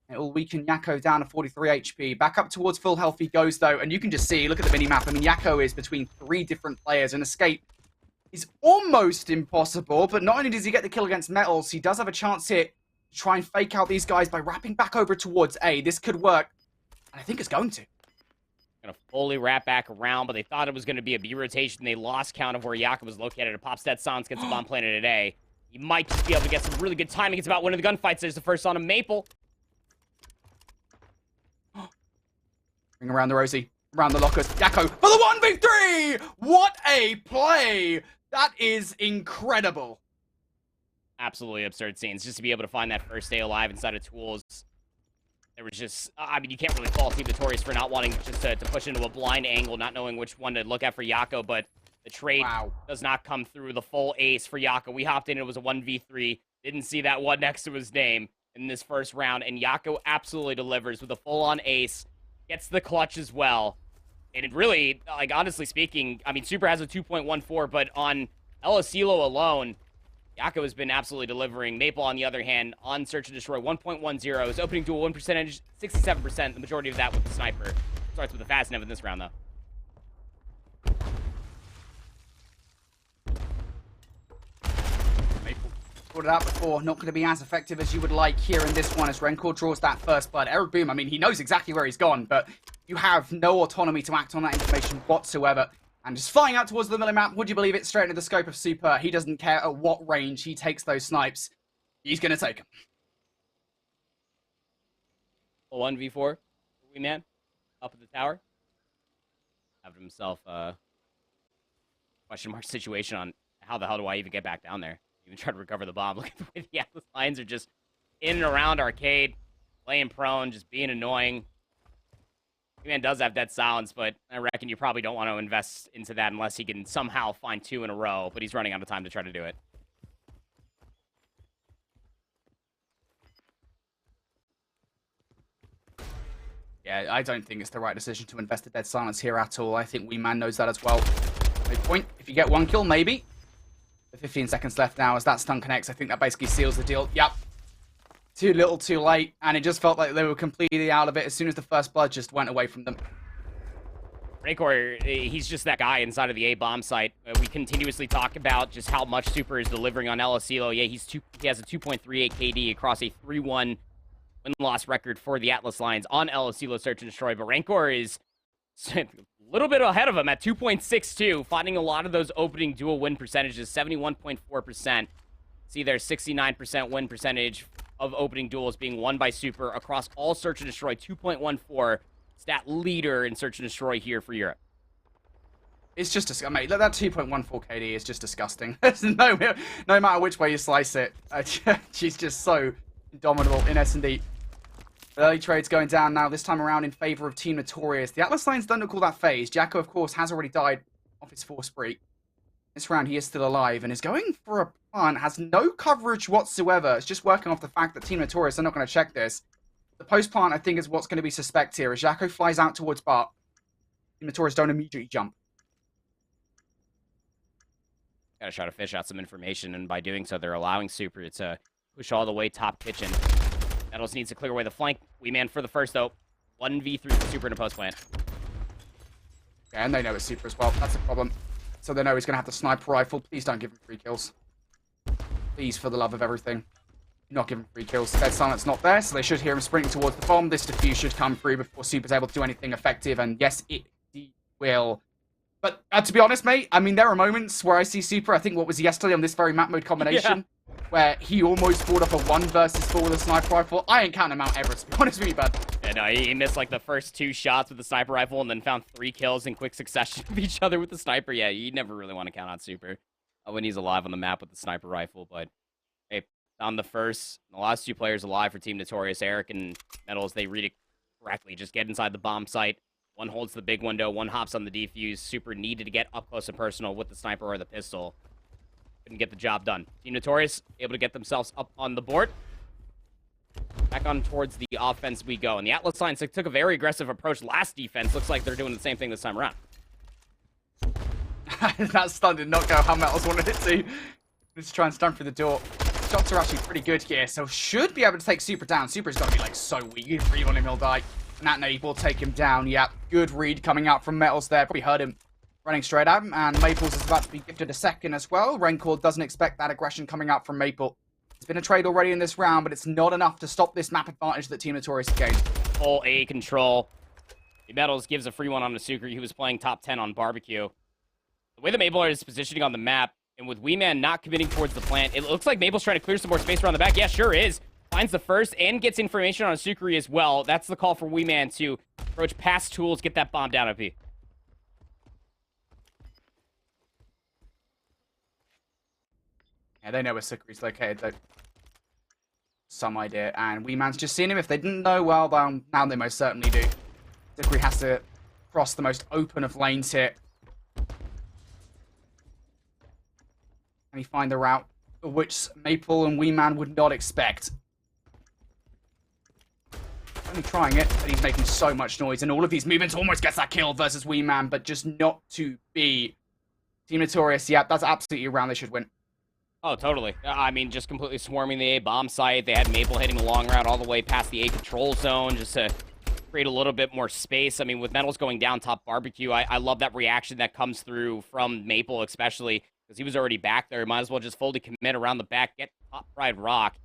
It will weaken Yakko down to 43 HP. Back up towards full health he goes, though. And you can just see, look at the mini-map. I mean, Yakko is between 3 different players. And escape is almost impossible. But not only does he get the kill against Metals, he does have a chance here to try and fake out these guys by wrapping back over towards A. This could work. And I think it's going to. Gonna fully wrap back around, but they thought it was going to be a B rotation. They lost count of where Yakko was located. It pops that silence, gets the bomb planted today. He might just be able to get some really good timing. It's about winning the gunfights. There's the first on a Maple. Ring around the Rosie, around the lockers. Yakko for the 1v3! What a play! That is incredible. Absolutely absurd scenes. Just to be able to find that first day alive inside of Tools. There was just, I mean, you can't really fault Team Notorious for not wanting just to push into a blind angle, not knowing which one to look at for Yakko, but the trade does not come through. The full ace for Yakko. We hopped in, it was a 1v3. Didn't see that one next to his name in this first round, and Yakko absolutely delivers with a full-on ace. Gets the clutch as well. And it really, like, honestly speaking, I mean, Super has a 2.14, but on El Asilo alone, Yakko has been absolutely delivering. Maple, on the other hand, on Search and Destroy, 1.10. His opening duel win percentage, 67%. The majority of that with the sniper. Starts with the fast nev in this round, though. Maple sorted out before. Not going to be as effective as you would like here in this one as Rencor draws that first blood. Eric Boom, I mean, he knows exactly where he's gone, but you have no autonomy to act on that information whatsoever. And just flying out towards the middle map, would you believe it? Straight into the scope of Super. He doesn't care at what range he takes those snipes. He's going to take them. 1v4. Wee man. Up at the tower. Having himself a question mark situation on how the hell do I even get back down there? Even try to recover the bomb. Look at the way the Atlas Lions are just in and around Arcade. Laying prone, just being annoying. Man does have that silence, but I reckon you probably don't want to invest into that unless he can somehow find 2 in a row, but he's running out of time to try to do it. Yeah, I don't think it's the right decision to invest the dead silence here at all. I think Wee Man knows that as well. Midpoint, if you get 1 kill, maybe. The 15 seconds left now as that stun connects. I think that basically seals the deal. Yep. Too little, too late, and it just felt like they were completely out of it as soon as the first blood just went away from them. Rancor, he's just that guy inside of the A-bomb site. We continuously talk about just how much Super is delivering on El Asilo. Yeah, he has a 2.38 KD across a 3-1 win-loss record for the Atlas Lions on El Asilo Search and Destroy, but Rancor is a little bit ahead of him at 2.62, finding a lot of those opening dual win percentages, 71.4%. See their 69% win percentage of opening duels being won by Super across all Search and Destroy, 2.14. Stat leader in Search and Destroy here for Europe. It's just, mate, that 2.14 KD is just disgusting. no matter which way you slice it. She's just so dominable in S&D. Early trades going down now, this time around in favor of Team Notorious. The Atlas Lions don't call that phase. Jacko, of course, has already died off his force spree. This round, he is still alive and is going for a punt. Has no coverage whatsoever. It's just working off the fact that Team Notorious are not going to check this. The post-plant, I think, is what's going to be suspect here. As Jacko flies out towards Bart, Team Notorious don't immediately jump. Gotta try to fish out some information, and by doing so, they're allowing Super to push all the way top kitchen. Metals needs to clear away the flank. Wee Man for the first, though. 1v3 for Super in a post-plant. Yeah, and they know it's Super as well. That's the problem. So they know he's going to have the sniper rifle. Please don't give him 3 kills. Please, for the love of everything. not giving free kills. Dead Silence not there, so they should hear him sprinting towards the bomb. This defuse should come through before Super's able to do anything effective, and yes, it will. But to be honest, mate, I mean, there are moments where I see Super, I think what was yesterday on this very map mode combination, where he almost pulled off a 1 versus 4 with a sniper rifle. I ain't counting him out ever, to be honest with you, bud. Yeah, no, he missed like the first 2 shots with the sniper rifle and then found 3 kills in quick succession of each other with the sniper. Yeah, you never really want to count out Super when he's alive on the map with the sniper rifle, but hey, on the last 2 players alive for Team Notorious, Eric and Metals, they read it correctly. Just get inside the bomb site. One holds the big window, one hops on the defuse. Super needed to get up close and personal with the sniper or the pistol. Couldn't get the job done. Team Notorious able to get themselves up on the board. Back on towards the offense we go. And the Atlas Lions took a very aggressive approach last defense. Looks like they're doing the same thing this time around. That stun did not go how Metals wanted it to. Let's try and stun through the door. Shots are actually pretty good here, so should be able to take Super down. Super's got to be like so weak. You breathe on him, he'll die. And that nade will take him down. Yep, good read coming out from Metals there. Probably heard him running straight at him. And Maples is about to be gifted a second as well. Raincore doesn't expect that aggression coming out from Maple. It's been a trade already in this round, but it's not enough to stop this map advantage that Team Notorious gained. Full A control. Metals gives a free one on the Sukri, who was playing top 10 on Barbecue. The way that Maple is positioning on the map, and with Weeman not committing towards the plant, it looks like Maple's trying to clear some more space around the back. Yeah, sure is. Finds the first and gets information on Sukri as well. That's the call for Weeman to approach past tools, get that bomb down at B. Yeah, they know where Sukri's located, though. Some idea. And Weeman's just seen him. If they didn't know, well, now they most certainly do. Sukri has to cross the most open of lanes here. And he find the route which Maple and Weeman would not expect. Only trying it, but he's making so much noise. And all of these movements almost gets that kill versus Weeman, but just not to be. Team Notorious, yeah, that's absolutely a round they should win. Oh, totally. I mean, just completely swarming the A bomb site. They had Maple hitting the long route all the way past the A control zone just to create a little bit more space. I mean, with Metals going down top Barbecue, I love that reaction that comes through from Maple, especially because he was already back there. Might as well just fully commit around the back, get top Pride Rock,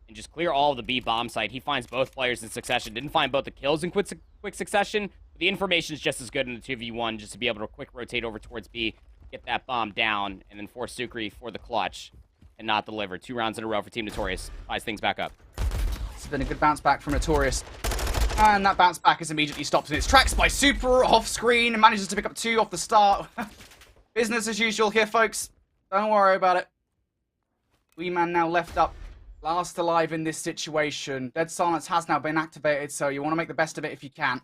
and just clear all of the B bomb site. He finds both players in succession. Didn't find both the kills in quick succession. But the information is just as good in the 2v1, just to be able to quick rotate over towards B, get that bomb down, and then force Sukri for the clutch and not deliver. 2 rounds in a row for Team Notorious. Ties things back up. It's been a good bounce back from Notorious. And that bounce back is immediately stopped in its tracks by Super off screen and manages to pick up 2 off the start. Business as usual here, folks. Don't worry about it. Weeman now left up last alive in this situation. Dead Silence has now been activated, so you want to make the best of it if you can.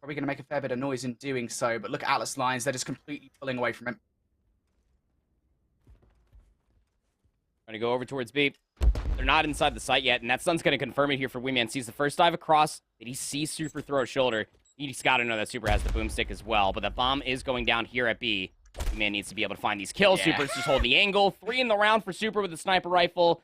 Probably going to make a fair bit of noise in doing so, but look at Atlas Lions. They're just completely pulling away from him. Trying to go over towards B. They're not inside the site yet, and that stun's going to confirm it here for Weeman. Sees the first dive across. Did he see Super throw a shoulder? He's got to know that Super has the boomstick as well, but the bomb is going down here at B. Weeman needs to be able to find these kills. Yeah. Super's just holding the angle. 3 in the round for Super with the sniper rifle.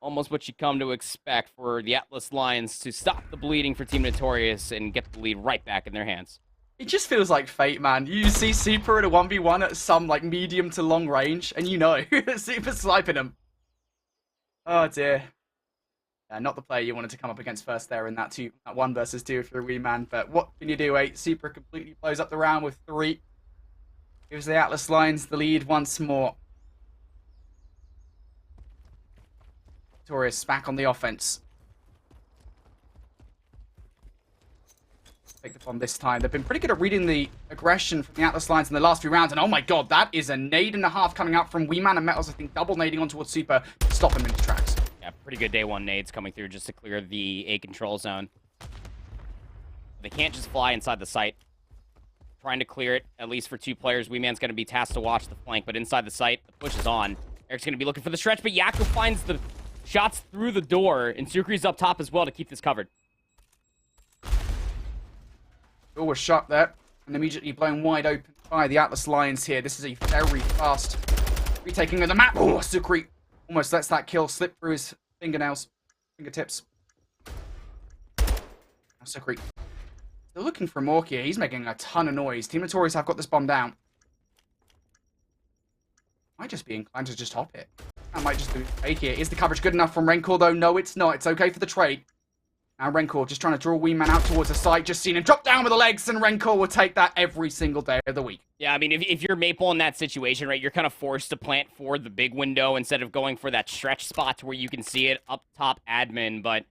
Almost what you come to expect for the Atlas Lions to stop the bleeding for Team Notorious and get the lead right back in their hands. It just feels like fate, man. You see Super at a 1v1 at some like medium to long range, and you know Super's sniping him. Oh dear. Not the player you wanted to come up against first there in that 1 versus 2 if you're a Weeman, but what can you do, 8? Super completely blows up the round with 3. Gives the Atlas Lions the lead once more. Notorious back on the offense. Take the bomb this time. They've been pretty good at reading the aggression from the Atlas Lions in the last few rounds, and oh my god, that is a nade and a half coming out from Weeman and Metals. I think double nading on towards Super to stop him in his tracks. Yeah, pretty good day 1 nades coming through just to clear the A control zone. They can't just fly inside the site. Trying to clear it, at least for 2 players. Weeman's going to be tasked to watch the flank, but inside the site, the push is on. Eric's going to be looking for the stretch, but Yakko finds the shots through the door, and Sukri's up top as well to keep this covered. Oh, was shot there, and immediately blown wide open by the Atlas Lions here. This is a very fast retaking of the map. Oh, Sukri almost lets that kill slip through his fingertips. Now Sukri. They're looking for Mork here. He's making a ton of noise. Team Notorious have got this bomb down. Might just be inclined to just hop it. That might just be fake here. Is the coverage good enough from Rencor, though? No, it's not. It's okay for the trade. Now Rencor just trying to draw Wee Man out towards the site. Just seen him drop down with the legs, and Rencor will take that every single day of the week. Yeah, I mean, if you're Maple in that situation, right, you're kind of forced to plant for the big window instead of going for that stretch spot to where you can see it up top admin. But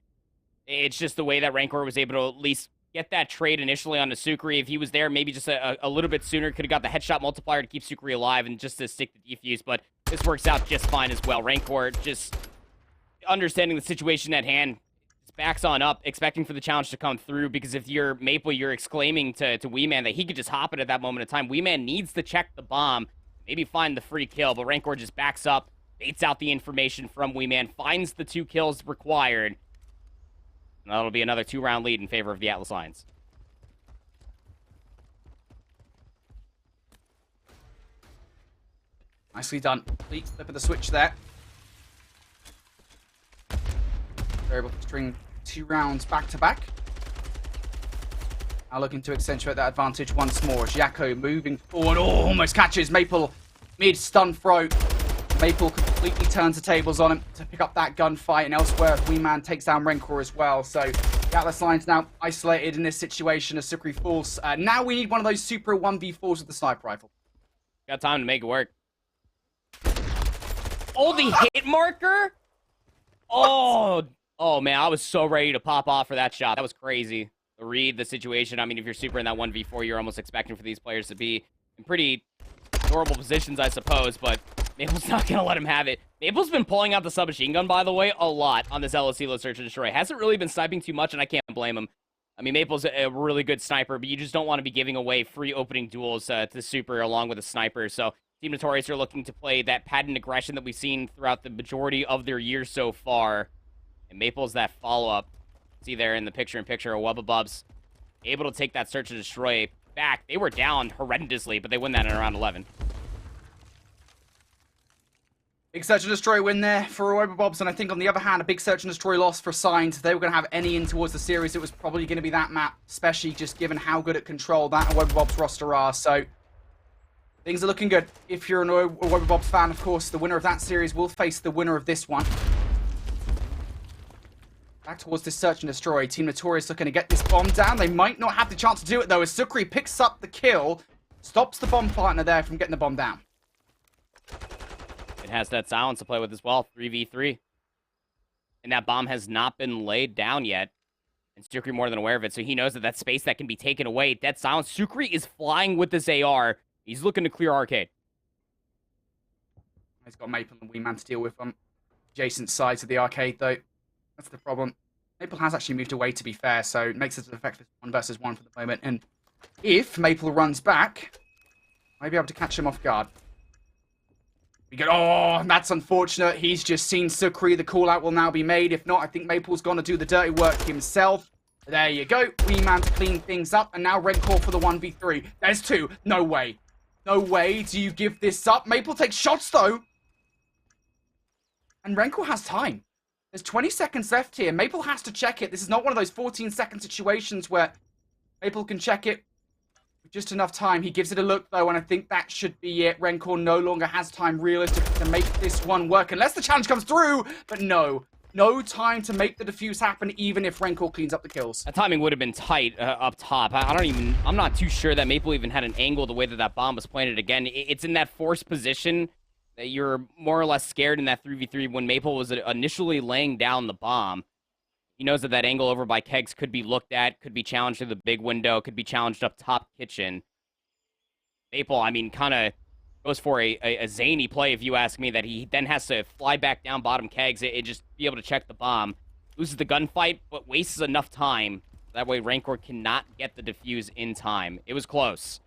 it's just the way that Rencor was able to at least get that trade initially on the Sukri. If he was there, maybe just a little bit sooner, could have got the headshot multiplier to keep Sukri alive and just to stick the defuse. But this works out just fine as well. Rencor just understanding the situation at hand, backs on up, expecting for the challenge to come through, because if you're Maple, you're exclaiming to Wee Man that he could just hop it at that moment in time. Wee Man needs to check the bomb, maybe find the free kill, but Rencor just backs up, baits out the information from Wee Man, finds the 2 kills required. And that'll be another 2-round lead in favor of the Atlas Lions. Nicely done. Complete flip of the switch there. They're able to string 2 rounds back to back. Now looking to accentuate that advantage once more. Xiako moving forward. Oh, almost catches Maple mid stun throw. Maple completely turns the tables on him to pick up that gunfight, and elsewhere Wee Man takes down Rencor as well. So the Atlas Lions now isolated in this situation as Sukri falls. Now we need one of those super 1v4s with the sniper rifle. Got time to make it work. Oh, the hit marker? Oh, man, I was so ready to pop off for that shot. That was crazy. To read the situation. I mean, if you're super in that 1v4, you're almost expecting for these players to be in pretty horrible positions, I suppose, but Maple's not going to let him have it. Maple's been pulling out the submachine gun, by the way, a lot on this LSELO Search and Destroy. Hasn't really been sniping too much, and I can't blame him. I mean, Maple's a really good sniper, but you just don't want to be giving away free opening duels to super along with a sniper. So Team Notorious are looking to play that pattern aggression that we've seen throughout the majority of their years so far. And Maple's that follow-up. See there in the picture-in-picture, Webbabubs able to take that Search and Destroy back. They were down horrendously, but they win that in around 11. Big Search and Destroy win there for Webbabubs, and I think on the other hand, a big Search and Destroy loss for Signs. If they were going to have any in towards the series, it was probably going to be that map, especially just given how good at control that and Webbabubs roster are. So things are looking good. If you're a Webbabubs fan, of course, the winner of that series will face the winner of this one. Back towards this Search and Destroy. Team Notorious looking to get this bomb down. They might not have the chance to do it, though, as Sukri picks up the kill, stops the bomb partner there from getting the bomb down. It has that silence to play with as well, 3v3. And that bomb has not been laid down yet. And Sukri more than aware of it, so he knows that that space that can be taken away. Dead silence. Sukri is flying with this AR. He's looking to clear Arcade. He's got Maple and Wee Man to deal with on adjacent sides of the Arcade, though. That's the problem. Maple has actually moved away, to be fair, so it makes it an effective 1 versus 1 for the moment. And if Maple runs back, might be able to catch him off guard. We go, oh, that's unfortunate. He's just seen Sukri. The call-out will now be made. If not, I think Maple's going to do the dirty work himself. There you go. Wee Man to clean things up, and now Rencor for the 1v3. There's 2. No way. No way do you give this up. Maple takes shots, though. And Rencor has time. There's 20 seconds left here. Maple has to check it. This is not one of those 14-second situations where Maple can check it with just enough time. He gives it a look, though, and I think that should be it. Rencor no longer has time realistically to make this one work, unless the challenge comes through. But no. No time to make the defuse happen, even if Rencor cleans up the kills. That timing would have been tight up top. I'm not too sure that Maple even had an angle the way that that bomb was planted. Again, it's in that forced position that you're more or less scared in that 3v3 when Maple was initially laying down the bomb. He knows that that angle over by Kegs could be looked at, could be challenged through the big window, could be challenged up top kitchen. Maple, I mean, kind of goes for a zany play, if you ask me, that he then has to fly back down bottom Kegs and just be able to check the bomb. Loses the gunfight, but wastes enough time. That way Rancor cannot get the defuse in time. It was close.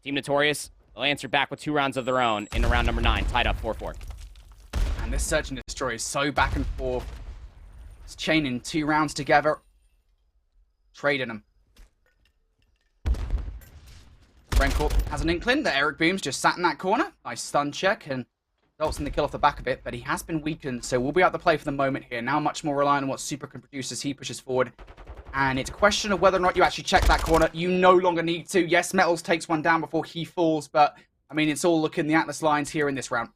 Team Notorious, they'll answer back with 2 rounds of their own in round number 9, tied up 4-4. And this Search and Destroy is so back and forth. It's chaining 2 rounds together. Trading them. Rencor has an inkling that Eric Booms just sat in that corner. Nice stun check and results in the kill off the back of it, but he has been weakened, so we'll be out to play for the moment here. Now much more reliant on what Super can produce as he pushes forward. And it's a question of whether or not you actually check that corner. You no longer need to. Yes, Metals takes one down before he falls, but, I mean, it's all looking the Atlas Lions here in this round.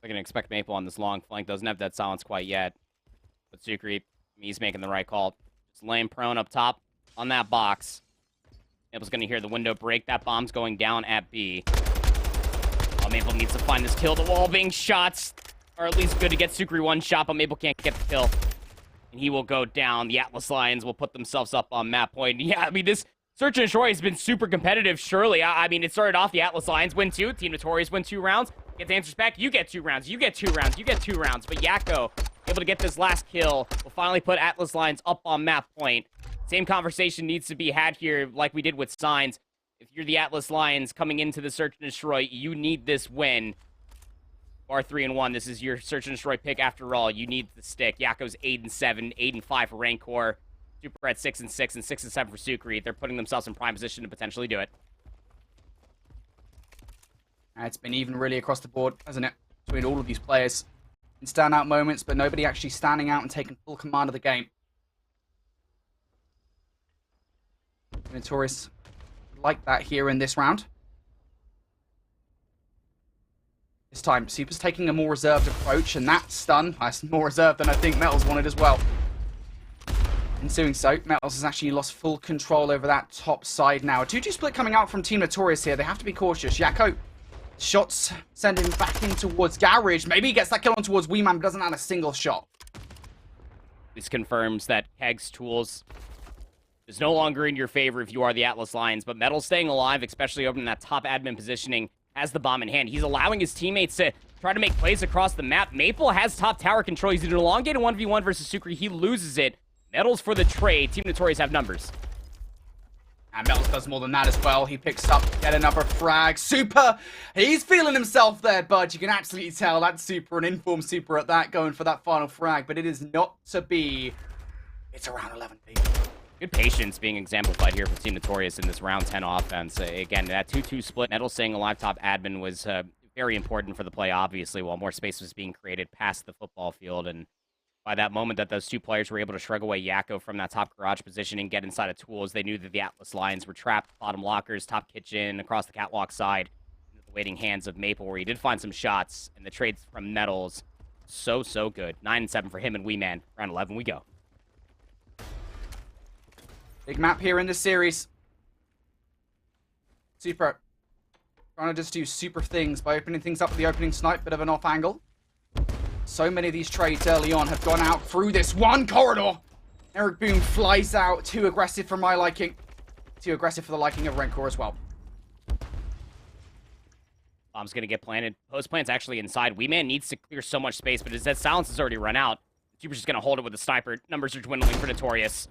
I can expect Maple on this long flank. Doesn't have that silence quite yet. But Sucre, he's making the right call. Just laying prone up top on that box. Maple's going to hear the window break. That bomb's going down at B. Oh, Maple needs to find this kill. The wall being shots are at least good to get Sucre one shot, but Maple can't get the kill. And he will go down. The Atlas Lions will put themselves up on map point. Yeah, I mean, this Search and Destroy has been super competitive, surely. I mean, it started off the Atlas Lions win 2. Team Notorious win 2 rounds. Gets answers back. You get 2 rounds. You get 2 rounds. You get 2 rounds. But Yakko, able to get this last kill, will finally put Atlas Lions up on map point. Same conversation needs to be had here like we did with Signs. If you're the Atlas Lions coming into the Search and Destroy, you need this win. Bar 3-1. This is your Search and Destroy pick after all. You need the stick. Yakko's 8-7, 8-5 for Rancor. Super at 6-6, and 6-7 for Sucre. They're putting themselves in prime position to potentially do it. It's been even really across the board, hasn't it? Between all of these players. In standout moments, but nobody actually standing out and taking full command of the game. Notorious like that here in this round. This time, Super's taking a more reserved approach, and that stun is more reserved than I think Metals wanted as well. In doing so, Metals has actually lost full control over that top side now. A 2-2 split coming out from Team Notorious here. They have to be cautious. Yakko, shots send him back in towards Garage. Maybe he gets that kill on towards Weeman, but doesn't have a single shot. This confirms that Keg's tools is no longer in your favor if you are the Atlas Lions, but Metal staying alive, especially over in that top admin positioning, has the bomb in hand. He's allowing his teammates to try to make plays across the map. Maple has top tower control. He's in an elongated 1v1 versus Sucre. He loses it. Metals for the trade. Team Notorious have numbers. And Metals does more than that as well. He picks up yet another frag. Super! He's feeling himself there, bud. You can absolutely tell that's Super, an informed Super at that, going for that final frag. But it is not to be. It's around 11 people. Good patience being exemplified here for Team Notorious in this round 10 offense. Again, that 2-2 split, Metal staying alive top admin was very important for the play, obviously, while more space was being created past the football field. And by that moment that those two players were able to shrug away Yakko from that top garage position and get inside of tools, they knew that the Atlas Lions were trapped. Bottom lockers, top kitchen, across the catwalk side, into the waiting hands of Maple, where he did find some shots, and the trades from Metals, so good. 9-7 for him and Weeman. Round 11 we go. Big map here in this series. Super. Trying to just do super things by opening things up with the opening snipe, bit of an off angle. So many of these trades early on have gone out through this one corridor. Eric Boom flies out. Too aggressive for my liking. Too aggressive for the liking of Rancor as well. Bomb's going to get planted. Post plant's actually inside. Weeman needs to clear so much space, but his that silence has already run out. Super's just going to hold it with the sniper. Numbers are dwindling for Notorious.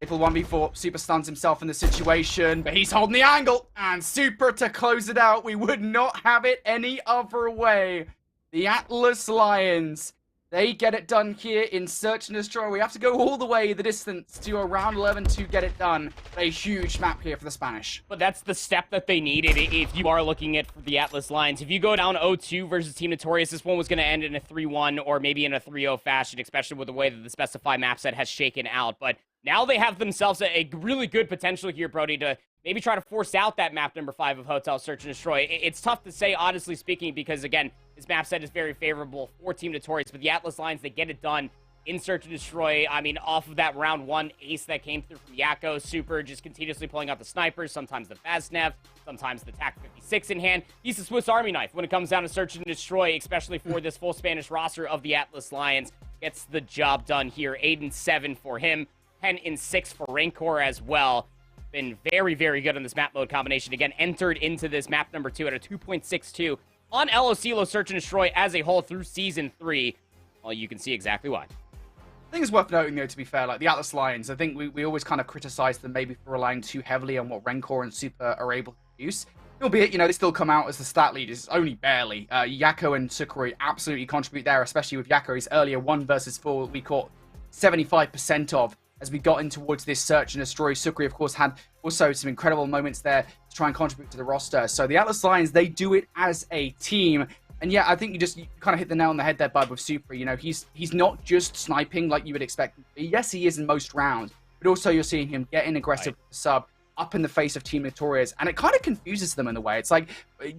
Maple 1v4. Super stuns himself in the situation, but he's holding the angle. And Super to close it out. We would not have it any other way. The Atlas Lions, they get it done here in Search and Destroy. We have to go all the way the distance to around 11 to get it done. A huge map here for the Spanish. But that's the step that they needed if you are looking at the Atlas Lions. If you go down 0-2 versus Team Notorious, this one was going to end in a 3-1 or maybe in a 3-0 fashion, especially with the way that the specified map set has shaken out. But now they have themselves a really good potential here, Brody, to maybe try to force out that map number 5 of Hotel Search and Destroy. It's tough to say, honestly speaking, because, again, this map set is very favorable for Team Notorious. But the Atlas Lions, they get it done in Search and Destroy. I mean, off of that round 1 ace that came through from Yakko, Super just continuously pulling out the snipers, sometimes the Vaznev, sometimes the TAC-56 in hand. He's a Swiss Army knife when it comes down to Search and Destroy, especially for this full Spanish roster of the Atlas Lions. Gets the job done here. 8-7 for him. 10-6 for Rancor as well. Been very good on this map mode combination. Again, entered into this map number 2 at a 2.62 on LOCLO Search and Destroy as a whole through Season 3. Well, you can see exactly why. I think it's worth noting, though, to be fair, like the Atlas Lions, I think we always kind of criticize them maybe for relying too heavily on what Rancor and Super are able to produce. Albeit, you know, they still come out as the stat leaders, only barely. Yakko and Sucre absolutely contribute there, especially with Yakko's earlier 1 versus 4 we caught 75% of. As we got in towards this Search and Destroy, Sucre, of course, had also some incredible moments there to try and contribute to the roster. So the Atlas Lions, they do it as a team. And yeah, I think you kind of hit the nail on the head there, bud, with Super. You know, he's not just sniping like you would expect him to be. Yes, he is in most rounds, but also you're seeing him getting aggressive with the sub, up in the face of Team Notorious, and it kind of confuses them in a way. It's like,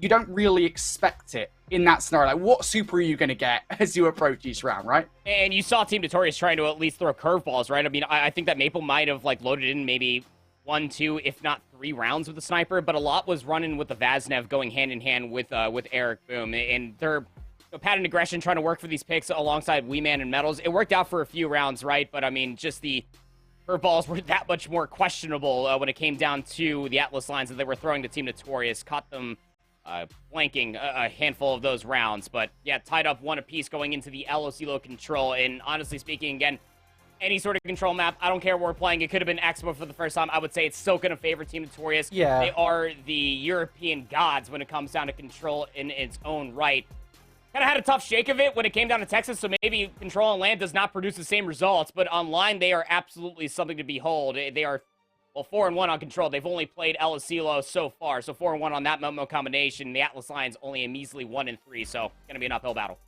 you don't really expect it in that scenario. Like, what super are you going to get as you approach each round, right? And you saw Team Notorious trying to at least throw curveballs, right? I mean, I think that Maple might have, like, loaded in maybe 1, 2, if not 3 rounds with the sniper, but a lot was running with the Vaznev going hand in hand with Eric Boom, and they're pattern aggression trying to work for these picks alongside Weeman and Metals. It worked out for a few rounds, right? But I mean, just the curveballs were that much more questionable when it came down to the Atlas lines that they were throwing to Team Notorious. Caught them flanking a handful of those rounds. But yeah, tied up 1 apiece going into the LOC control. And honestly speaking, again, any sort of control map, I don't care where we're playing. It could have been Expo for the first time. I would say it's still going to favor Team Notorious. Yeah. They are the European gods when it comes down to control in its own right. Kind of had a tough shake of it when it came down to Texas, so maybe control on land does not produce the same results, but online they are absolutely something to behold. They are, well, 4-1 on control. They've only played El Asilo so far, so 4-1 on that Momo combination. The Atlas Lions only a measly 1-3, so going to be an uphill battle.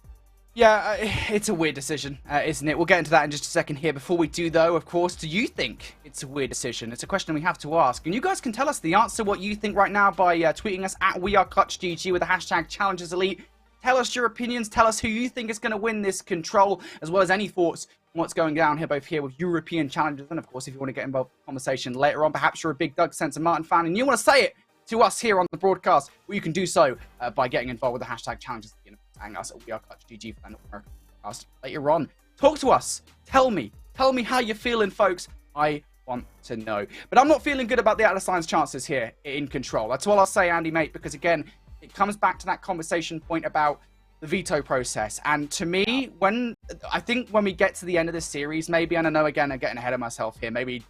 Yeah, it's a weird decision, isn't it? We'll get into that in just a second here. Before we do, though, of course, do you think it's a weird decision? It's a question we have to ask. And you guys can tell us the answer, what you think right now, by tweeting us at WeAreClutchGG with the hashtag ChallengersElite. Tell us your opinions. Tell us who you think is going to win this control, as well as any thoughts on what's going down here, both here with European challengers. And, of course, if you want to get involved in the conversation later on, perhaps you're a big Doug Sensor Martin fan and you want to say it to us here on the broadcast, well, you can do so by getting involved with the hashtag ChallengersElite. Hang us at WeAreClutchGG for the North American podcast later on. Talk to us. Tell me how you're feeling, folks. I want to know. But I'm not feeling good about the Atlas Lions' chances here in control. That's all I'll say, Andy, mate, because, again, it comes back to that conversation point about the veto process. And to me, I think when we get to the end of this series, maybe, and I know, again, I'm getting ahead of myself here, maybe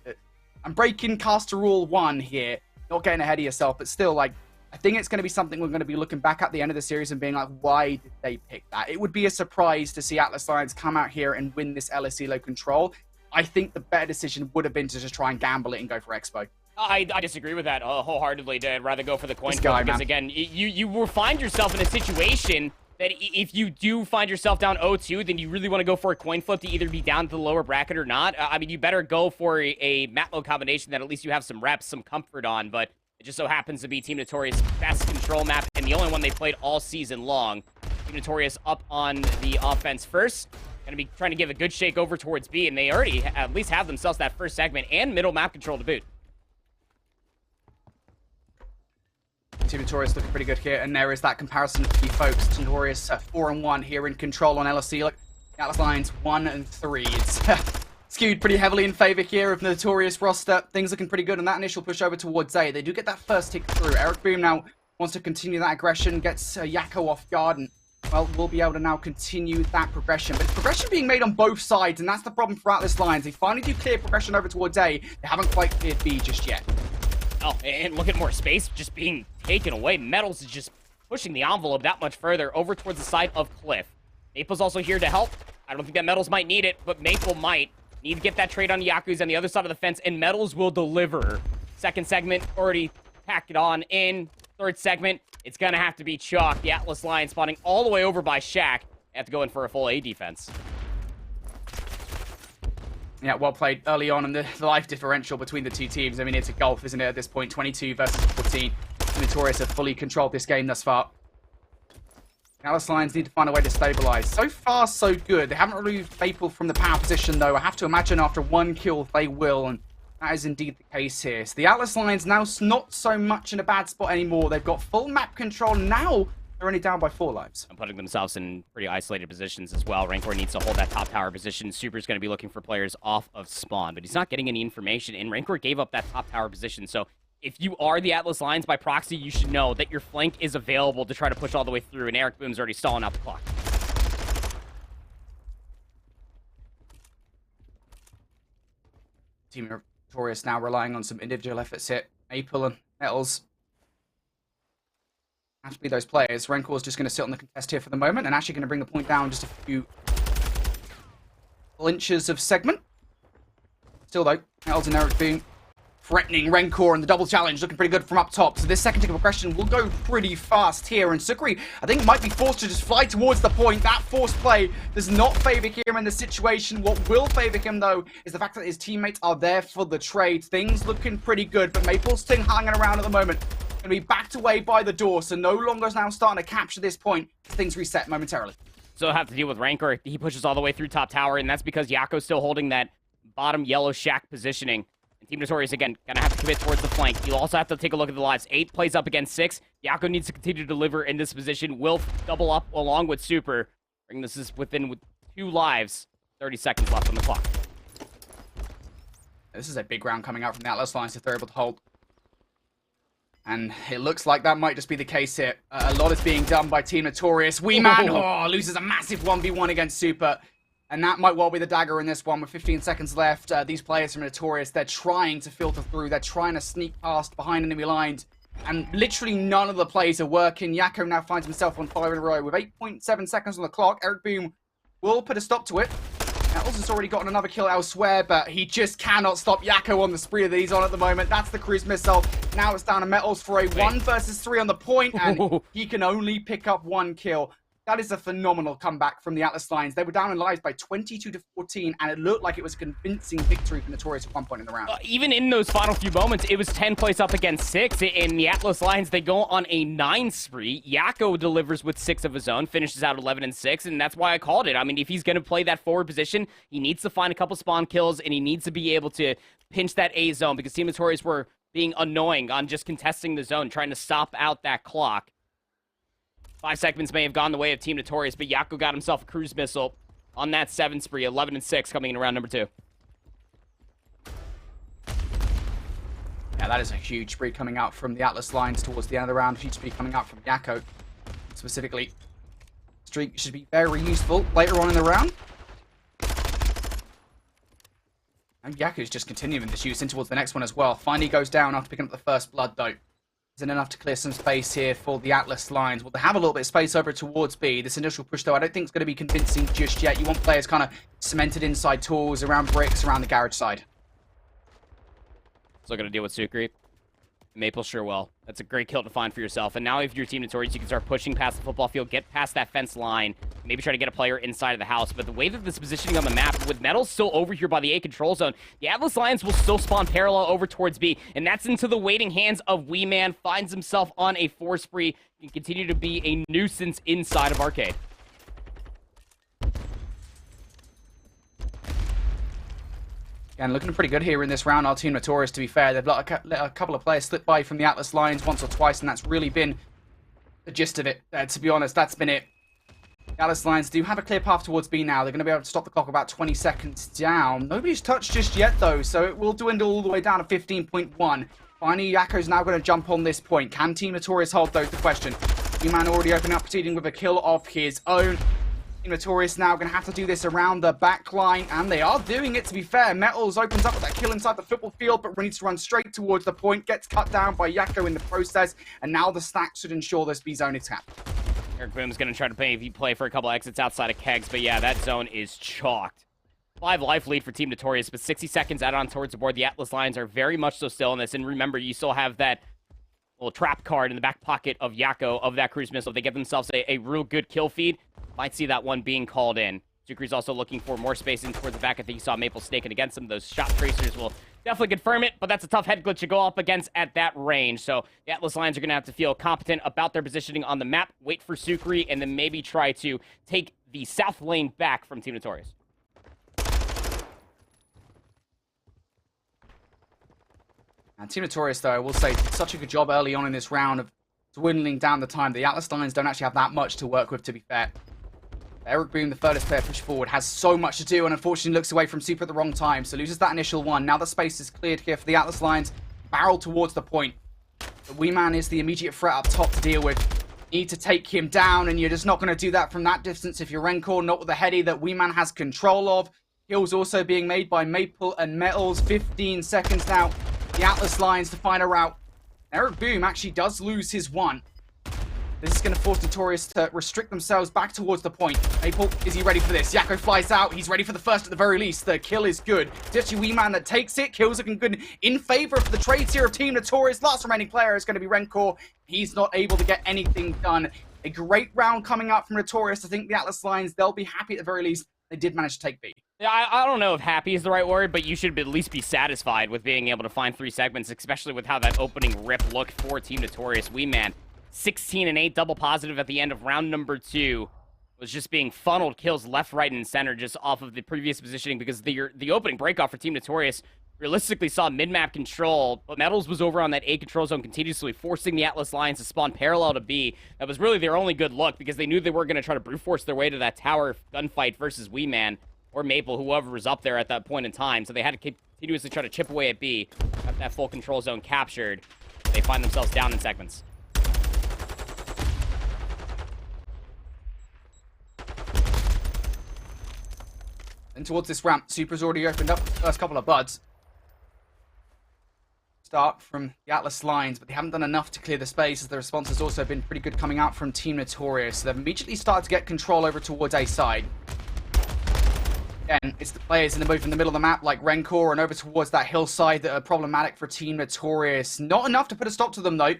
I'm breaking caster rule 1 here, not getting ahead of yourself, but still, like, I think it's going to be something we're going to be looking back at the end of the series and being like, why did they pick that? It would be a surprise to see Atlas Lions come out here and win this LSELO control. I think the better decision would have been to just try and gamble it and go for Expo. I disagree with that wholeheartedly. I'd rather go for the coin flip because, again, you will find yourself in a situation that if you do find yourself down 0-2, then you really want to go for a coin flip to either be down to the lower bracket or not. I mean, you better go for a map mode combination that at least you have some reps, some comfort on, but it just so happens to be Team Notorious' best control map and the only one they played all season long. Team Notorious up on the offense first. Going to be trying to give a good shake over towards B, and they already at least have themselves that first segment and middle map control to boot. Team Notorious looking pretty good here, and there is that comparison for you folks. Team Notorious 4-1 here in control on LSC. Look, Atlas Lions 1-3. It's skewed pretty heavily in favor here of the Notorious roster. Things looking pretty good on that initial push over towards A. They do get that first tick through. Eric Boom now wants to continue that aggression, gets Yakko off guard, and, well, we'll be able to now continue that progression. But it's progression being made on both sides, and that's the problem for Atlas Lions. They finally do clear progression over towards A. They haven't quite cleared B just yet. Oh, and look at more space just being taken away. Metals is just pushing the envelope that much further over towards the side of Cliff. Maple's also here to help. I don't think that Metals might need it, but Maple might. Need to get that trade on Yaku's on the other side of the fence, and Metals will deliver. Second segment already packed it on in. Third segment, it's going to have to be chalk. The Atlas Lions spawning all the way over by Shaq. They have to go in for a full A defense. Yeah, well played early on, and the life differential between the two teams, I mean, it's a gulf, isn't it, at this point? 22 versus 14. Notorious have fully controlled this game thus far. Atlas Lions need to find a way to stabilize. So far, so good. They haven't removed Maple from the power position, though. I have to imagine after one kill, they will, and that is indeed the case here. So the Atlas Lions now not so much in a bad spot anymore. They've got full map control. Now they're only down by 4 lives. And putting themselves in pretty isolated positions as well. Rancor needs to hold that top tower position. Super's going to be looking for players off of spawn, but he's not getting any information, and Rancor gave up that top tower position, so if you are the Atlas Lions by proxy, you should know that your flank is available to try to push all the way through, and Eric Boom's already stalling out the clock. Team Notorious now relying on some individual efforts here. Maple and Metals have to be those players. Renkor's just going to sit on the contest here for the moment, and actually going to bring the point down just a few inches of segment. Still, though, Metals and Eric Boom threatening Rencor and the double challenge looking pretty good from up top. So this second tick of progression will go pretty fast here. And Sucre, I think, might be forced to just fly towards the point. That forced play does not favor him in the situation. What will favor him, though, is the fact that his teammates are there for the trade. Things looking pretty good, but Maple still hanging around at the moment. Going to be backed away by the door, so no longer is now starting to capture this point. Things reset momentarily. So have to deal with Rancor. He pushes all the way through top tower, and that's because Yako's still holding that bottom yellow shack positioning. And Team Notorious, again, gonna have to commit towards the flank. You'll also have to take a look at the lives. 8 plays up against 6. Yako needs to continue to deliver in this position. Will double up along with Super. Bring this is within 2 lives. 30 seconds left on the clock. This is a big round coming out from the Atlas Lions if they're able to hold. And it looks like that might just be the case here. A lot is being done by Team Notorious. Weeman loses a massive 1v1 against Super. And that might well be the dagger in this one with 15 seconds left. These players from Notorious, they're trying to filter through. They're trying to sneak past behind enemy lines. And literally none of the plays are working. Yako now finds himself on 5 in a row with 8.7 seconds on the clock. Eric Boom will put a stop to it. Metals has already gotten another kill elsewhere, but he just cannot stop Yako on the spree that he's on at the moment. That's the cruise missile. Now it's down to Metals for a 1 versus 3 on the point, and he can only pick up 1 kill. That is a phenomenal comeback from the Atlas Lions. They were down in lives by 22-14, and it looked like it was a convincing victory for Notorious at one point in the round. Even in those final few moments, it was 10 plays up against 6. In the Atlas Lions, they go on a 9 spree. Yako delivers with 6 of his own, finishes out 11-6, and that's why I called it. I mean, if he's going to play that forward position, he needs to find a couple spawn kills, and he needs to be able to pinch that A zone, because Team Notorious were being annoying on just contesting the zone, trying to stop out that clock. 5 seconds may have gone the way of Team Notorious, but Yako got himself a cruise missile on that 7 spree, 11-6 coming in round number 2. Yeah, that is a huge spree coming out from the Atlas Lions towards the end of the round. Huge spree coming out from Yako. Specifically, streak should be very useful later on in the round. And Yaku's just continuing this use in towards the next one as well. Finally goes down after picking up the first blood, though. Isn't enough to clear some space here for the Atlas Lions. Well, they have a little bit of space over towards B. This initial push, though, I don't think is going to be convincing just yet. You want players kind of cemented inside tools, around bricks, around the garage side. Still going to deal with Sucre. Maple sure will. That's a great kill to find for yourself. And now if you're Team Notorious, you can start pushing past the football field, get past that fence line, maybe try to get a player inside of the house. But the way that this positioning on the map, with Metals still over here by the A control zone, the Atlas Lions will still spawn parallel over towards B. And that's into the waiting hands of Weeman. Finds himself on a 4 spree and continue to be a nuisance inside of Arcade. Again, looking pretty good here in this round, our Team Notorious, to be fair. They've let a couple of players slip by from the Atlas Lions once or twice, and that's really been the gist of it. To be honest, that's been it. The Atlas Lions do have a clear path towards B now. They're going to be able to stop the clock about 20 seconds down. Nobody's touched just yet, though, so it will dwindle all the way down to 15.1. Finally, Yako's now going to jump on this point. Can Team Notorious hold, though, is the question. E-Man already opening up, proceeding with a kill of his own. Notorious now going to have to do this around the back line, and they are doing it, to be fair. Metals opens up with that kill inside the football field, but needs to run straight towards the point, gets cut down by Yako in the process, and now the stack should ensure this B zone is tapped. Eric Boom's going to try to play for a couple exits outside of kegs, but yeah, that zone is chalked. 5 life lead for Team Notorious, but 60 seconds out on towards the board. The Atlas Lions are very much so still in this, and remember, you still have that little trap card in the back pocket of Yako of that cruise missile. If they get themselves a real good kill feed, might see that one being called in. Sucre's also looking for more space in towards the back. I think you saw Maple snaking against them. Those shot tracers will definitely confirm it, but that's a tough head glitch to go up against at that range. So the Atlas Lions are going to have to feel competent about their positioning on the map, wait for Sucre, and then maybe try to take the south lane back from Team Notorious. And Team Notorious, though, I will say, did such a good job early on in this round of dwindling down the time. The Atlas Lions don't actually have that much to work with, to be fair. Eric Boom, the furthest player push forward, has so much to do, and unfortunately looks away from Super at the wrong time, so loses that initial one. Now the space is cleared here for the Atlas Lions. Barrel towards the point. The Weeman is the immediate threat up top to deal with. Need to take him down, and you're just not going to do that from that distance if you're Rencor, not with the heady that Weeman has control of. Kills also being made by Maple and Metals. 15 seconds now. The Atlas Lions to find a route. Eric Boom actually does lose his one. This is going to force Notorious to restrict themselves back towards the point. Maple, is he ready for this? Yakko flies out. He's ready for the first at the very least. The kill is good. It's actually Wee Man that takes it. Kills looking good in favor of the trades here of Team Notorious. Last remaining player is going to be Rencor. He's not able to get anything done. A great round coming out from Notorious. I think the Atlas Lions, they'll be happy at the very least. They did manage to take B. Yeah, I don't know if happy is the right word, but you should at least be satisfied with being able to find 3 segments, especially with how that opening rip looked for Team Notorious. Wee Man, 16-8, double positive at the end of round number 2. Was just being funneled kills left, right, and center just off of the previous positioning because the opening breakoff for Team Notorious realistically saw mid-map control, but Metals was over on that A control zone continuously, forcing the Atlas Lions to spawn parallel to B. That was really their only good look because they knew they were going to try to brute force their way to that tower gunfight versus Wee Man or Maple, whoever was up there at that point in time. So they had to continuously try to chip away at B, got that full control zone captured. They find themselves down in segments. And towards this ramp, Supra's already opened up the first couple of buds. Start from the Atlas Lions, but they haven't done enough to clear the space as the response has also been pretty good coming out from Team Notorious. So they've immediately started to get control over towards A side. Again, it's the players in the move in the middle of the map like Rencor and over towards that hillside that are problematic for Team Notorious. Not enough to put a stop to them though.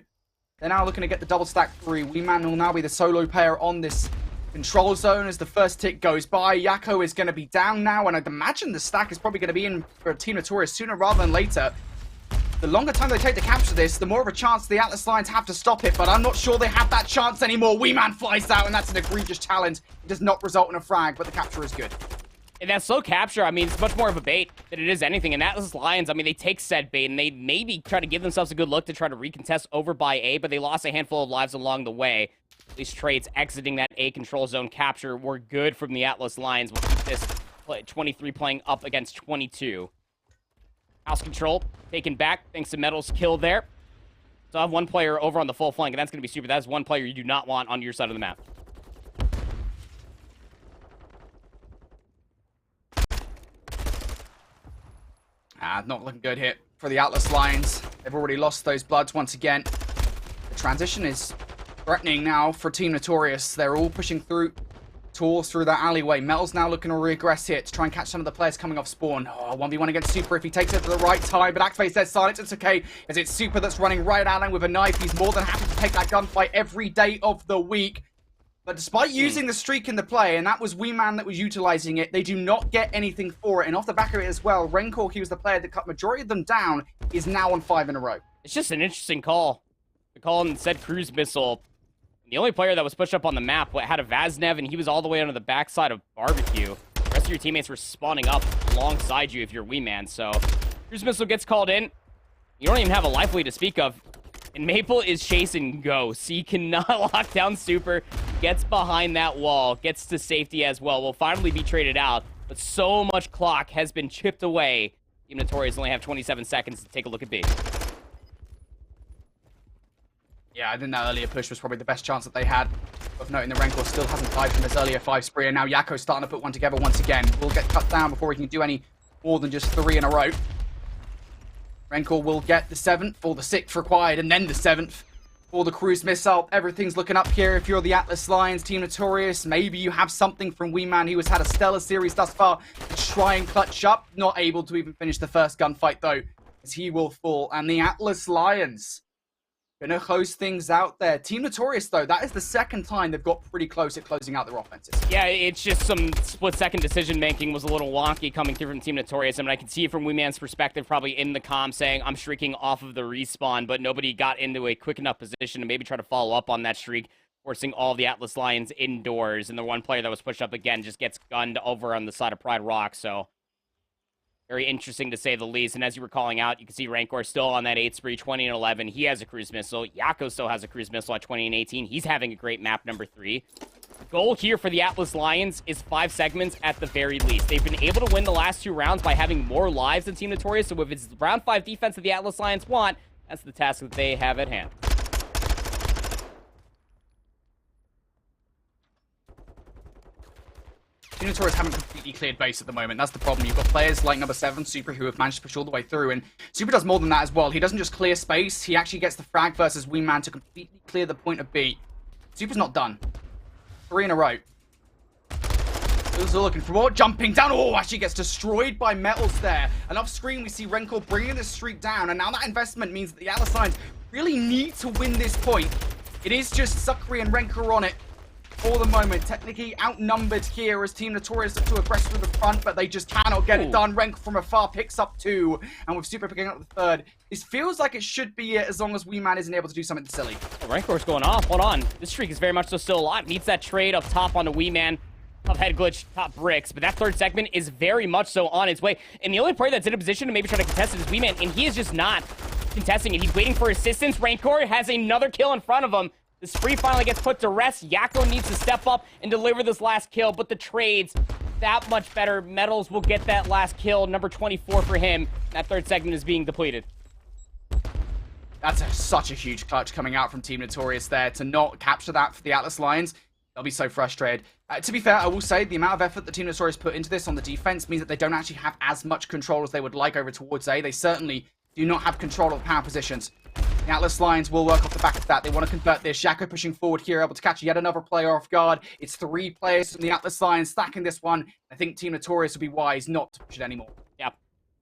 They're now looking to get the double stack free. Wee Man will now be the solo player on this control zone as the first tick goes by. Yakko is going to be down now, and I'd imagine the stack is probably going to be in for Team Notorious sooner rather than later. The longer time they take to capture this, the more of a chance the Atlas Lions have to stop it, but I'm not sure they have that chance anymore. Wee Man flies out, and that's an egregious challenge. It does not result in a frag, but the capture is good. And that slow capture, I mean, it's much more of a bait than it is anything. And Atlas Lions, I mean, they take said bait, and they maybe try to give themselves a good look to try to recontest over by A, but they lost a handful of lives along the way. These trades exiting that A control zone capture were good from the Atlas Lions. We'll keep this 23 playing up against 22. House control taken back thanks to Metal's kill there. So I have one player over on the full flank, and that's going to be super. That's one player you do not want on your side of the map. Not looking good here for the Atlas Lions. They've already lost those bloods once again. The transition is threatening now for Team Notorious. They're all pushing through that alleyway. Metal's now looking to regress here to try and catch some of the players coming off spawn. Oh, 1v1 against Super if he takes it at the right time, but Activate's dead silence. It's okay, as it's Super that's running right at him with a knife. He's more than happy to take that gunfight every day of the week. But despite using the streak in the play, and that was Wee Man that was utilizing it, they do not get anything for it. And off the back of it as well, Rencor, he was the player that cut majority of them down, is now on 5 in a row. It's just an interesting call. The call and said cruise missile. The only player that was pushed up on the map had a Vaznev, and he was all the way onto the backside of Barbecue. The rest of your teammates were spawning up alongside you if you're Wee Man. So cruise missile gets called in. You don't even have a life lead to speak of. And Maple is chasing ghosts. He cannot lock down Super. Gets behind that wall. Gets to safety as well. Will finally be traded out. But so much clock has been chipped away. Team Notorious only have 27 seconds to take a look at B. Yeah, I think that earlier push was probably the best chance that they had of noting the Rencor still hasn't died from his earlier 5 spree. And now Yakko's starting to put one together once again. Will get cut down before he can do any more than just 3 in a row. Rencor will get the 7th, or the 6th required, and then the 7th for the cruise missile. Everything's looking up here if you're the Atlas Lions, Team Notorious. Maybe you have something from Wee Man, who has had a stellar series thus far, to try and clutch up. Not able to even finish the first gunfight, though, as he will fall. And the Atlas Lions gonna close things out there. Team Notorious, though, that is the second time they've got pretty close at closing out their offenses. Yeah, it's just some split-second decision-making was a little wonky coming through from Team Notorious. I mean, I can see it from Wee Man's perspective, probably in the comm saying, I'm streaking off of the respawn, but nobody got into a quick enough position to maybe try to follow up on that streak, forcing all the Atlas Lions indoors. And the one player that was pushed up again just gets gunned over on the side of Pride Rock, so very interesting to say the least. And as you were calling out, you can see Rancor still on that 8 spree, 20 and 11. He has a cruise missile. Yakko still has a cruise missile at 20 and 18. He's having a great map number 3. The goal here for the Atlas Lions is 5 segments at the very least. They've been able to win the last 2 rounds by having more lives than Team Notorious. So if it's round 5 defense that the Atlas Lions want, that's the task that they have at hand. Team Notorious haven't completely cleared base at the moment. That's the problem. You've got players like number 7, Super, who have managed to push all the way through. And Super does more than that as well. He doesn't just clear space. He actually gets the frag versus Wee Man to completely clear the point of B. Super's not done. 3 in a row. Those are looking for more. Jumping down. Oh, actually gets destroyed by Metals there. And off screen, we see Rencor bringing this streak down. And now that investment means that the Atlas Lions really need to win this point. It is just Sucri and Rencor on it for the moment. Technically outnumbered here as Team Notorious look to aggress through the front, but they just cannot get it done. Rencor from afar picks up 2, and with Super picking up the 3rd. This feels like it should be it as long as Wee Man isn't able to do something silly. Oh, Renkor's going off. Hold on. This streak is very much so still alive. Needs that trade up top on the Wee Man. Top head glitch, top bricks, but that 3rd segment is very much so on its way. And the only player that's in a position to maybe try to contest it is Wee Man, and he is just not contesting it. He's waiting for assistance. Rencor has another kill in front of him. The spree finally gets put to rest. Yakko needs to step up and deliver this last kill, but the trades, that much better. Metals will get that last kill, number 24 for him. That 3rd segment is being depleted. That's such a huge clutch coming out from Team Notorious there to not capture that for the Atlas Lions. They'll be so frustrated. To be fair, I will say the amount of effort that Team Notorious put into this on the defense means that they don't actually have as much control as they would like over towards A. They certainly do not have control of the power positions. The Atlas Lions will work off the back of that. They want to convert this. Yakko pushing forward here, able to catch yet another player off guard. It's 3 players from the Atlas Lions stacking this one. I think Team Notorious will be wise not to push it anymore. Yep.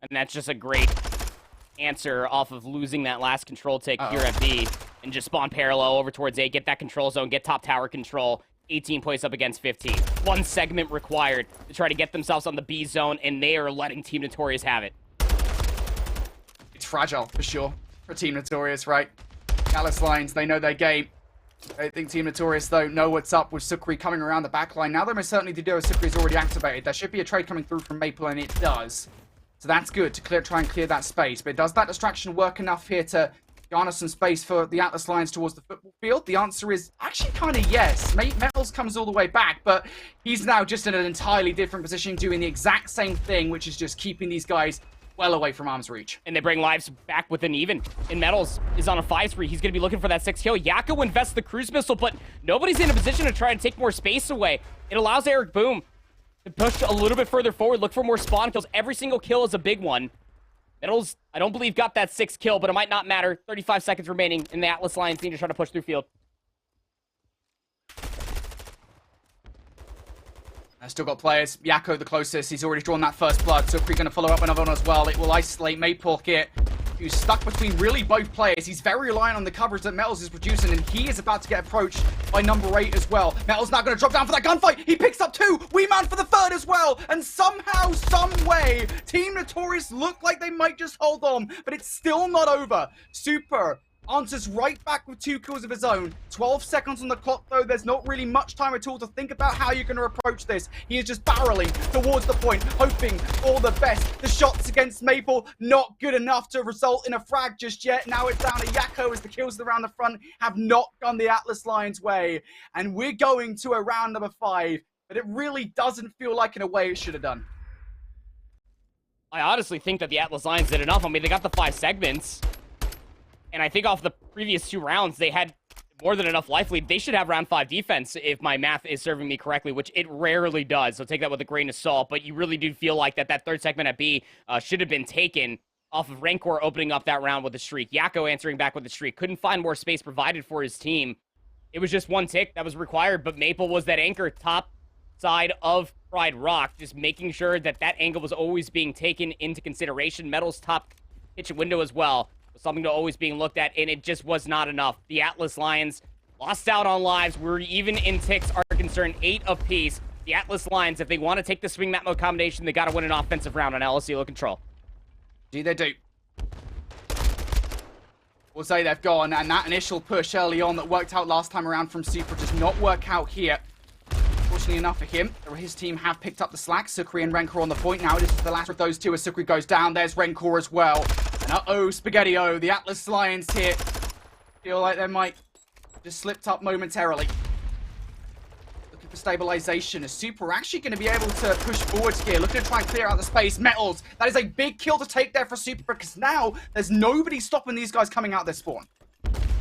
And that's just a great answer off of losing that last control take here at B. And just spawn parallel over towards A, get that control zone, get top tower control. 18 points up against 15. 1 segment required to try to get themselves on the B zone, and they are letting Team Notorious have it. It's fragile, for sure, for Team Notorious, right? Atlas Lions, they know their game. I think Team Notorious, though, know what's up with Sucri coming around the backline. Now there most certainly to do as Sucri's already activated. There should be a trade coming through from Maple, and it does. So that's good to try and clear that space. But does that distraction work enough here to garner some space for the Atlas Lions towards the football field? The answer is actually kind of yes. Metals comes all the way back, but he's now just in an entirely different position doing the exact same thing, which is just keeping these guys well away from arm's reach. And they bring lives back with an even. And Metals is on a 5 spree. He's going to be looking for that 6th kill. Yakko invests the cruise missile, but nobody's in a position to try and take more space away. It allows Eric Boom to push a little bit further forward, look for more spawn kills. Every single kill is a big one. Metals, I don't believe, got that 6th kill, but it might not matter. 35 seconds remaining, and the Atlas Lions need to try to push through field. I've still got players. Yakko the closest. He's already drawn that first blood. So Sucri going to follow up another one as well. It will isolate Maple here, who's stuck between really both players. He's very reliant on the coverage that Metals is producing, and he is about to get approached by number 8 as well. Metals now going to drop down for that gunfight. He picks up 2. Wee Man for the 3rd as well. And somehow, some way, Team Notorious look like they might just hold on, but it's still not over. Super answers right back with 2 kills of his own. 12 seconds on the clock, though. There's not really much time at all to think about how you're going to approach this. He is just barreling towards the point, hoping for the best. The shots against Maple, not good enough to result in a frag just yet. Now it's down to Yakko as the kills around the front have not gone the Atlas Lions' way. And we're going to a round number 5, but it really doesn't feel like in a way it should have done. I honestly think that the Atlas Lions did enough. I mean, they got the 5 segments. And I think off the previous 2 rounds, they had more than enough life lead. They should have round 5 defense if my math is serving me correctly, which it rarely does. So take that with a grain of salt. But you really do feel like that 3rd segment at B should have been taken off of Rencor opening up that round with a streak. Yakko answering back with a streak. Couldn't find more space provided for his team. It was just 1 tick that was required, but Maple was that anchor top side of Pride Rock, just making sure that that angle was always being taken into consideration. Metals top kitchen window as well. Something to always being looked at, and it just was not enough. The Atlas Lions lost out on lives. We're even in ticks are concerned, 8 apiece. The Atlas Lions, if they want to take the swing map mode combination, they got to win an offensive round on LSELO control. Gee, they do. We'll say they've gone, and that initial push early on that worked out last time around from Super does not work out here. Fortunately enough for him, his team have picked up the slack. Sucri and Rencor on the point now. This is the last of those 2 as Sucri goes down. There's Rencor as well. And uh-oh, Spaghetti-O. The Atlas Lions here feel like they might just slipped up momentarily. Looking for stabilization. Is Super actually going to be able to push forwards here? Looking to try and clear out the space. Metals. That is a big kill to take there for Super because now there's nobody stopping these guys coming out their spawn.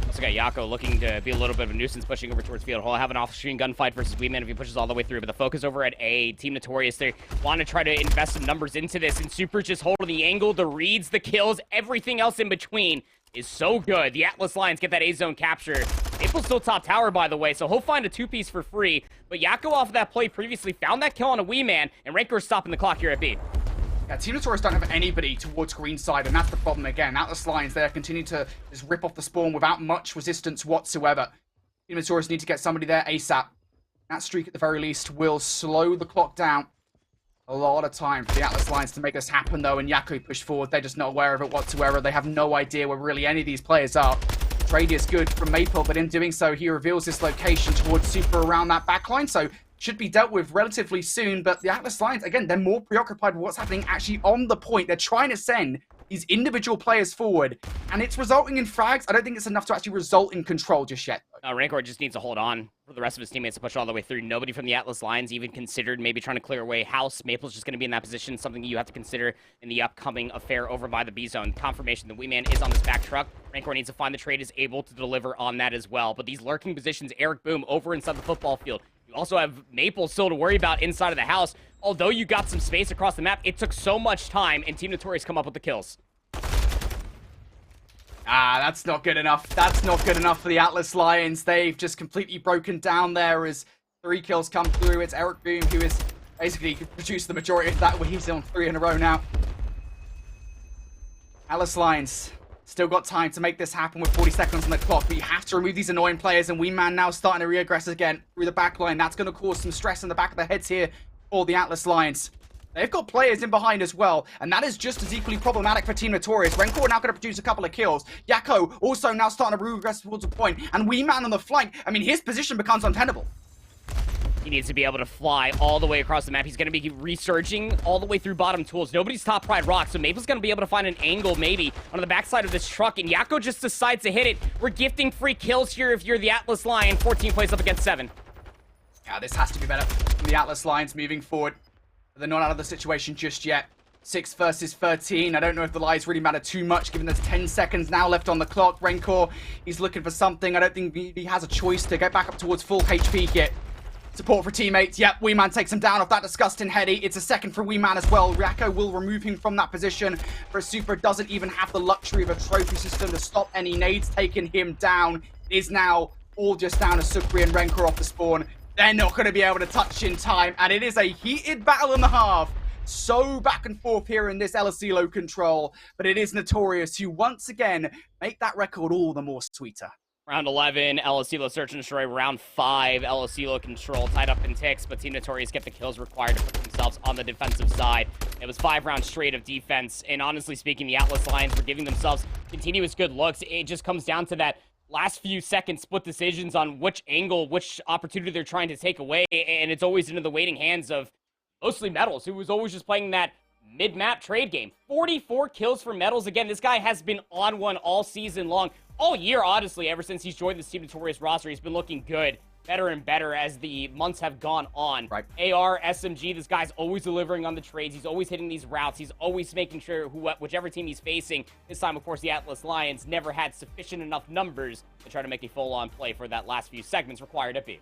Also got Yakko looking to be a little bit of a nuisance pushing over towards field. He'll have an off-screen gunfight versus Wee Man if he pushes all the way through. But the focus over at A, Team Notorious, they want to try to invest some numbers into this. And Super just holding the angle, the reads, the kills, everything else in between is so good. The Atlas Lions get that A-zone capture. Maple's still top tower, by the way, so he'll find a two-piece for free. But Yakko off of that play previously found that kill on a Wee Man, and Rancor's stopping the clock here at B. Yeah, Team Notorious don't have anybody towards green side, and that's the problem again. Atlas Lions there continue to just rip off the spawn without much resistance whatsoever. Team Notorious need to get somebody there ASAP. That streak at the very least will slow the clock down. A lot of time for the Atlas Lions to make this happen though, and Yakko push forward. They're just not aware of it whatsoever. They have no idea where really any of these players are. Trade is good from Maple, but in doing so, he reveals this location towards Super around that backline, so should be dealt with relatively soon. But the Atlas Lions, again, they're more preoccupied with what's happening actually on the point. They're trying to send these individual players forward, and it's resulting in frags. I don't think it's enough to actually result in control just yet. Rancor just needs to hold on for the rest of his teammates to push all the way through. Nobody from the Atlas Lions even considered maybe trying to clear away House. Maple's just going to be in that position, something you have to consider in the upcoming affair over by the B zone. Confirmation that Wee Man is on this back truck. Rancor needs to find the trade, is able to deliver on that as well. But these lurking positions, Eric Boom over inside the football field. You also have Maple still to worry about inside of the house. Although you got some space across the map, it took so much time, and Team Notorious come up with the kills. That's not good enough. That's not good enough for the Atlas Lions. They've just completely broken down there as 3 kills come through. It's Eric Boom who is basically produced the majority of that. He's on 3 in a row now. Atlas Lions still got time to make this happen with 40 seconds on the clock, but you have to remove these annoying players, and Wee Man now starting to re-aggress again through the back line. That's going to cause some stress in the back of the heads here for the Atlas Lions. They've got players in behind as well, and that is just as equally problematic for Team Notorious. Rancor now going to produce a couple of kills. Yakko also now starting to regress towards a point, and Wee Man on the flank. I mean, his position becomes untenable. He needs to be able to fly all the way across the map. He's going to be resurging all the way through bottom tools. Nobody's top pride rock, so Maple's going to be able to find an angle maybe on the backside of this truck, and Yakko just decides to hit it. We're gifting free kills here if you're the Atlas Lion. 14 plays up against 7. Yeah, this has to be better from the Atlas Lions moving forward. But they're not out of the situation just yet. 6 versus 13. I don't know if the lives really matter too much, given there's 10 seconds now left on the clock. Rancor, he's looking for something. I don't think he has a choice to get back up towards full HP yet. Support for teammates. Yep, Wee Man takes him down off that disgusting heady. It's a second for Wee Man as well. Yakko will remove him from that position. For Super doesn't even have the luxury of a trophy system to stop any nades taking him down. It is now all just down to Sukri and Rancor off the spawn. They're not going to be able to touch in time, and it is a heated battle in the half. So back and forth here in this LSELO control, but it is Notorious who once again make that record all the more sweeter. Round 11, LSELO Search and Destroy. Round 5, LSELO Control. Tied up in ticks, but Team Notorious get the kills required to put themselves on the defensive side. It was 5 rounds straight of defense, and honestly speaking, the Atlas Lions were giving themselves continuous good looks. It just comes down to that last few seconds split decisions on which angle, which opportunity they're trying to take away, and it's always into the waiting hands of mostly Metals, who was always just playing that mid-map trade game. 44 kills for Metals. Again, this guy has been on one all season long. All year, honestly, ever since he's joined the Team Notorious roster, he's been looking good. Better and better as the months have gone on. Right. AR, SMG, this guy's always delivering on the trades. He's always hitting these routes. He's always making sure whichever team he's facing, this time, of course, the Atlas Lions never had sufficient enough numbers to try to make a full-on play for that last few segments required at B.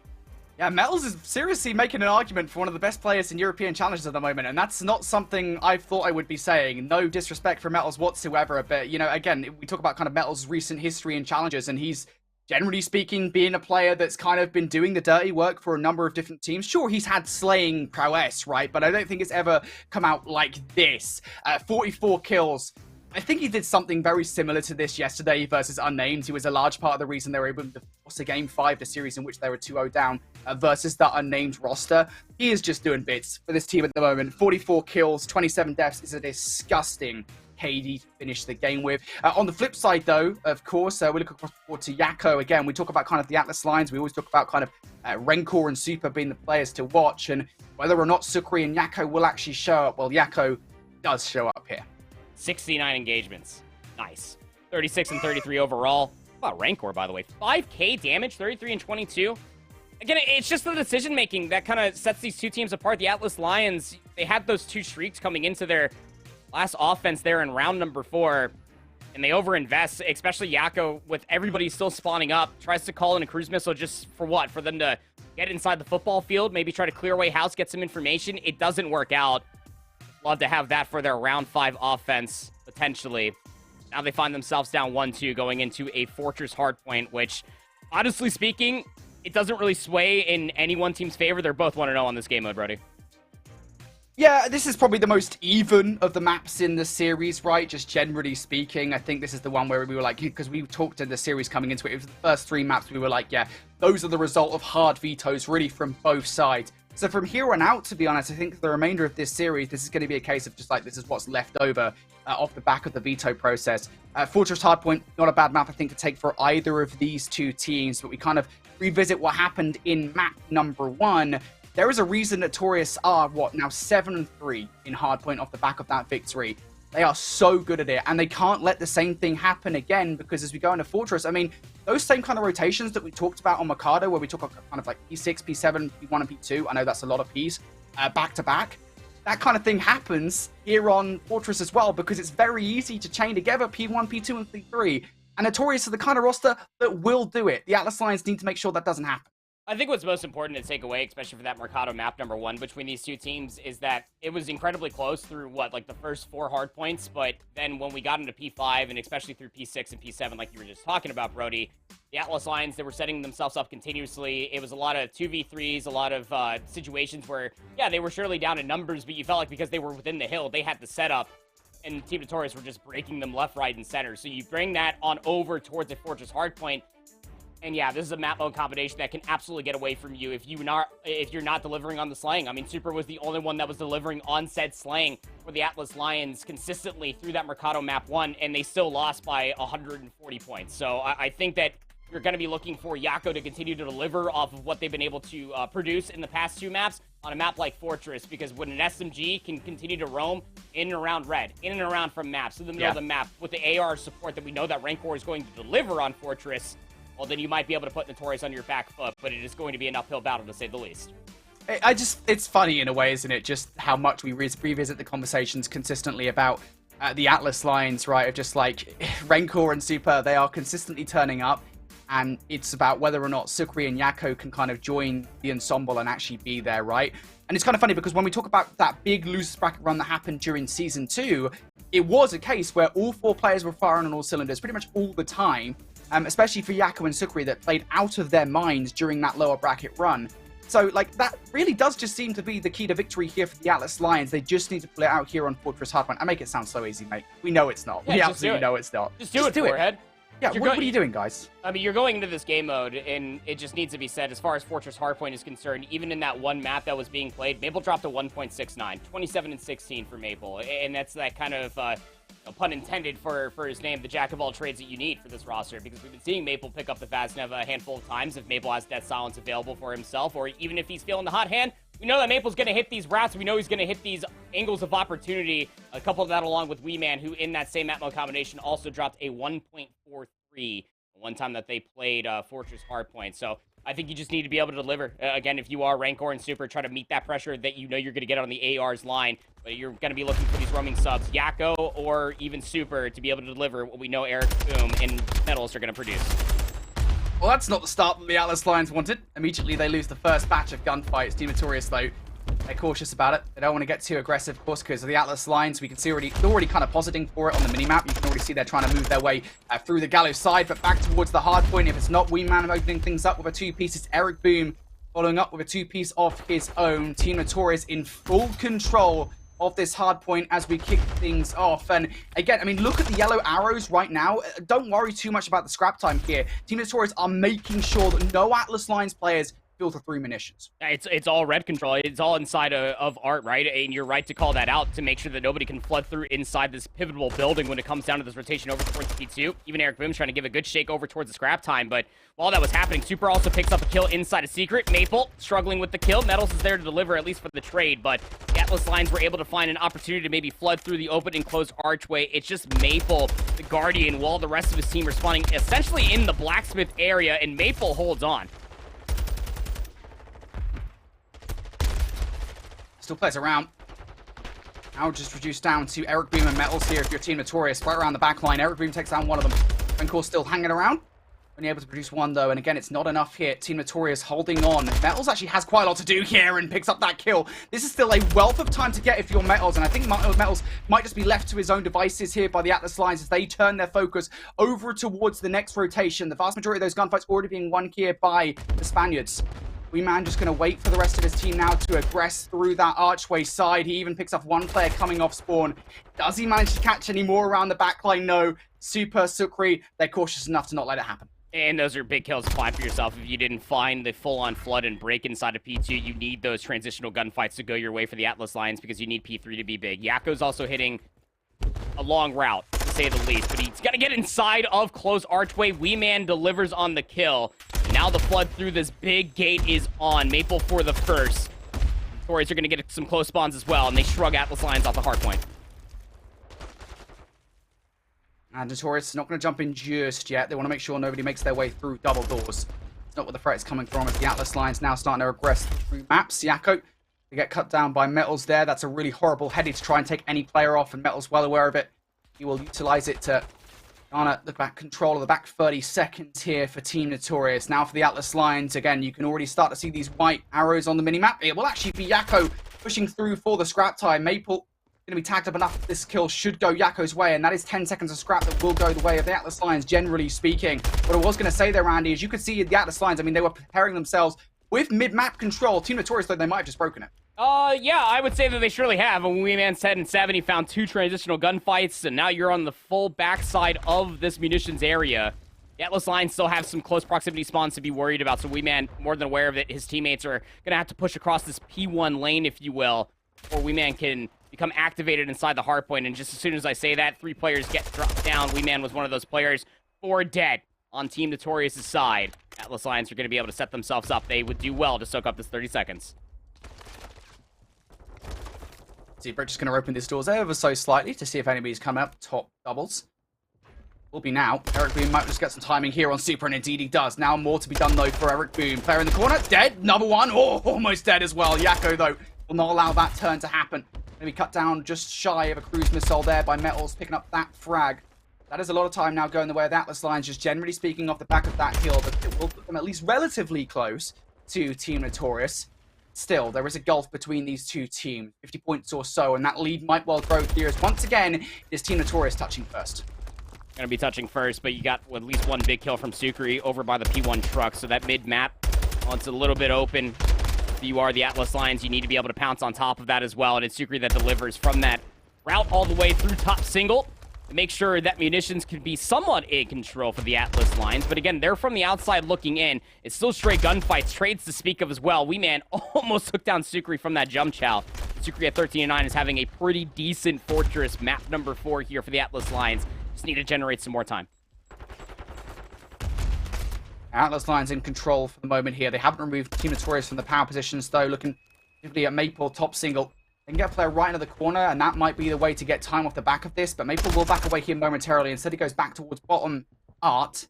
Yeah, Metals is seriously making an argument for one of the best players in European challenges at the moment, and that's not something I thought I would be saying. No disrespect for Metals whatsoever, but, you know, again, we talk about kind of Metals' recent history in challenges, and he's, generally speaking, being a player that's kind of been doing the dirty work for a number of different teams. Sure, he's had slaying prowess, right? But I don't think it's ever come out like this. 44 kills. I think he did something very similar to this yesterday versus Unnamed. He was a large part of the reason they were able to force a Game 5, the series in which they were 2-0 down, versus that Unnamed roster. He is just doing bits for this team at the moment. 44 kills, 27 deaths is a disgusting KD to finish the game with. On the flip side, though, of course, we look forward to Yakko. Again, we talk about kind of the Atlas Lions. We always talk about kind of Rancor and Super being the players to watch, and whether or not Sukri and Yakko will actually show up. Well, Yakko does show up here. 69 engagements. Nice. 36 and 33 overall. How about Rancor, by the way? 5k damage, 33 and 22. Again, it's just the decision-making that kind of sets these two teams apart. The Atlas Lions, they had those 2 streaks coming into their last offense there in round number 4, and they overinvest, especially Yakko, with everybody still spawning up. Tries to call in a cruise missile just for what? For them to get inside the football field, maybe try to clear away House, get some information. It doesn't work out. Love to have that for their round 5 offense, potentially. Now they find themselves down 1-2 going into a Fortress Hardpoint, which honestly speaking, it doesn't really sway in any one team's favor. They're both 1-0 on this game mode, Brody. Yeah, this is probably the most even of the maps in the series, right? Just generally speaking, I think this is the one where we were like, because we talked in the series coming into it, it was the first 3 maps, we were like, yeah, those are the result of hard vetoes really from both sides. So from here on out, to be honest, I think the remainder of this series, this is going to be a case of just like, this is what's left over off the back of the veto process. Fortress Hardpoint, not a bad map, I think, to take for either of these two teams, but we kind of revisit what happened in map number 1. There is a reason Notorious are, now 7-3 in Hardpoint off the back of that victory. They are so good at it, and they can't let the same thing happen again, because as we go into Fortress, I mean, those same kind of rotations that we talked about on Mikado, where we took a kind of like P6, P7, P1, and P2, I know that's a lot of Ps, back to back. That kind of thing happens here on Fortress as well, because it's very easy to chain together P1, P2, and P3, and Notorious are the kind of roster that will do it. The Atlas Lions need to make sure that doesn't happen. I think what's most important to take away, especially for that Mercado map number 1 between these two teams, is that it was incredibly close through, like the first 4 hard points, but then when we got into P5, and especially through P6 and P7, like you were just talking about, Brody, the Atlas Lions, they were setting themselves up continuously. It was a lot of 2v3s, a lot of situations where, yeah, they were surely down in numbers, but you felt like because they were within the hill, they had the setup, and Team Notorious were just breaking them left, right, and center. So you bring that on over towards a Fortress Hardpoint, and yeah, this is a map mode combination that can absolutely get away from you if you're not delivering on the slaying. I mean, Super was the only one that was delivering on said slaying for the Atlas Lions consistently through that Mercado map 1, and they still lost by 140 points. So I think that you're going to be looking for Yako to continue to deliver off of what they've been able to produce in the past 2 maps on a map like Fortress, because when an SMG can continue to roam in and around red, in and around from maps, in the middle of the map, with the AR support that we know that Rancor is going to deliver on Fortress, well, then you might be able to put Notorious on your back foot, but it is going to be an uphill battle, to say the least. It's funny in a way, isn't it? Just how much we revisit the conversations consistently about the Atlas Lions, right? Of just like Rancor and Super, they are consistently turning up, and it's about whether or not Sukri and Yako can kind of join the ensemble and actually be there, right? And it's kind of funny because when we talk about that big losers bracket run that happened during Season 2, it was a case where all 4 players were firing on all cylinders pretty much all the time. Especially for Yako and Sukri, that played out of their minds during that lower bracket run. So, like, that really does just seem to be the key to victory here for the Atlas Lions. They just need to pull it out here on Fortress Hardpoint. I make it sound so easy, mate. We know it's not. Yeah, we absolutely know it's not. Just do it, Forehead. Yeah, what are you doing, guys? I mean, you're going into this game mode, and it just needs to be said, as far as Fortress Hardpoint is concerned, even in that one map that was being played, Maple dropped a 1.69, 27-16 for Maple, and that's that kind of, no pun intended for his name, the jack of all trades that you need for this roster, because we've been seeing Maple pick up the Vaznev a handful of times if Maple has Death Silence available for himself, or even if he's feeling the hot hand. We know that Maple's going to hit these routes. We know he's going to hit these angles of opportunity. A couple of that along with Wee Man, who in that same map mode combination also dropped a 1.43 one time that they played Fortress Hardpoint. So I think you just need to be able to deliver. Again, if you are Rancor and Super, try to meet that pressure that you know you're going to get on the AR's line. But you're going to be looking for these roaming subs, Yako or even Super, to be able to deliver what we know Eric Boom and Metals are going to produce. Well, that's not the start that the Atlas Lions wanted. Immediately, they lose the first batch of gunfights. Team Notorious, though, they're cautious about it. They don't want to get too aggressive, of course, because of the Atlas Lions. We can see they're already kind of positing for it on the minimap. You can already see they're trying to move their way through the Gallows side, but back towards the hard point. If it's not Wee Man opening things up with a 2-piece, it's Eric Boom following up with a 2-piece of his own. Team Notorious in full control of this hard point as we kick things off. And again, I mean, look at the yellow arrows right now. Don't worry too much about the scrap time here. Team Notorious are making sure that no Atlas Lions players feel the 3 munitions. It's all red control. It's all inside of Art, right? And you're right to call that out to make sure that nobody can flood through inside this pivotal building when it comes down to this rotation over towards P2. Even Eric Boom's trying to give a good shake over towards the scrap time, but while that was happening, Super also picks up a kill inside a secret. Maple struggling with the kill. Metals is there to deliver, at least for the trade, but the Atlas Lions were able to find an opportunity to maybe flood through the open and closed archway. It's just Maple, the Guardian, while the rest of his team are spawning essentially in the blacksmith area, and Maple holds on. Still plays around. Now just reduced down to Eric Boom and Metals here if you're Team Notorious. Right around the back line. Eric Boom takes down one of them. Rancor still hanging around. Only able to produce one, though, and again, it's not enough here. Team Notorious holding on. Metals actually has quite a lot to do here and picks up that kill. This is still a wealth of time to get if you're Metals, and I think Metals might just be left to his own devices here by the Atlas Lions as they turn their focus over towards the next rotation. The vast majority of those gunfights already being won here by the Spaniards. Weeman just going to wait for the rest of his team now to aggress through that archway side. He even picks up one player coming off spawn. Does he manage to catch any more around the backline? No. Super Sukri, they're cautious enough to not let it happen. And those are big kills to find for yourself. If you didn't find the full-on flood and break inside of P2, you need those transitional gunfights to go your way for the Atlas Lions because you need P3 to be big. Yakko's also hitting a long route, to say the least, but he's got to get inside of close archway. Weeman delivers on the kill. Now the flood through this big gate is on. Maple for the first. Tories are going to get some close spawns as well, and they shrug Atlas Lions off the hard point. And Notorious not going to jump in just yet. They want to make sure nobody makes their way through double doors. It's not where the threat is coming from as the Atlas Lions now starting to regress through maps. Yakko, they get cut down by Metals there. That's a really horrible heady to try and take any player off, and Metals well aware of it. He will utilize it to garner the back control of the back 30 seconds here for Team Notorious. Now for the Atlas Lions, again, you can already start to see these white arrows on the minimap. It will actually be Yakko pushing through for the scrap time. Maple going to be tagged up enough. This kill should go Yakko's way, and that is 10 seconds of scrap that will go the way of the Atlas Lions, generally speaking. What I was going to say there, Randy, is you could see the Atlas Lions, I mean, they were preparing themselves with mid-map control. Team Notorious, though, they might have just broken it. Yeah, I would say that they surely have. When Weeman said in 7, he found 2 transitional gunfights, and now you're on the full backside of this munitions area. The Atlas Lions still have some close proximity spawns to be worried about, so Weeman, more than aware of it, his teammates are going to have to push across this P1 lane, if you will, or Weeman can become activated inside the hardpoint. And just as soon as I say that, 3 players get dropped down. Weeman was one of those players. 4 dead on Team Notorious' side. Atlas Lions are going to be able to set themselves up. They would do well to soak up this 30 seconds. Zebra just going to open these doors ever so slightly to see if anybody's coming up. Top doubles. Will be now. Eric Boom might just get some timing here on Super, and indeed he does. Now more to be done, though, for Eric Boom. Player in the corner, dead. Another one. Oh, almost dead as well. Yakko, though, will not allow that turn to happen. Maybe cut down just shy of a cruise missile there by Metals, picking up that frag. That is a lot of time now going the way of the Atlas Lions, just generally speaking off the back of that kill, but it will put them at least relatively close to Team Notorious. Still, there is a gulf between these two teams, 50 points or so, and that lead might well grow here as once again, it is Team Notorious touching first. Gonna be touching first, but you got at least one big kill from Sukri over by the P1 truck, so that mid-map, well, it's a little bit open. If you are the Atlas Lions, you need to be able to pounce on top of that as well, and it's Sukri that delivers from that route all the way through top single to make sure that munitions can be somewhat in control for the Atlas Lions. But again, they're from the outside looking in. It's still straight gunfights, trades to speak of as well. Weeman almost took down Sukri from that jump chow. Sukri at 13-9 is having a pretty decent fortress, map number 4 here for the Atlas Lions. Just need to generate some more time. Atlas Lions in control for the moment here. They haven't removed Team Notorious from the power positions, though. Looking particularly at Maple, top single. They can get a player right into the corner, and that might be the way to get time off the back of this, but Maple will back away here momentarily. Instead, he goes back towards bottom art.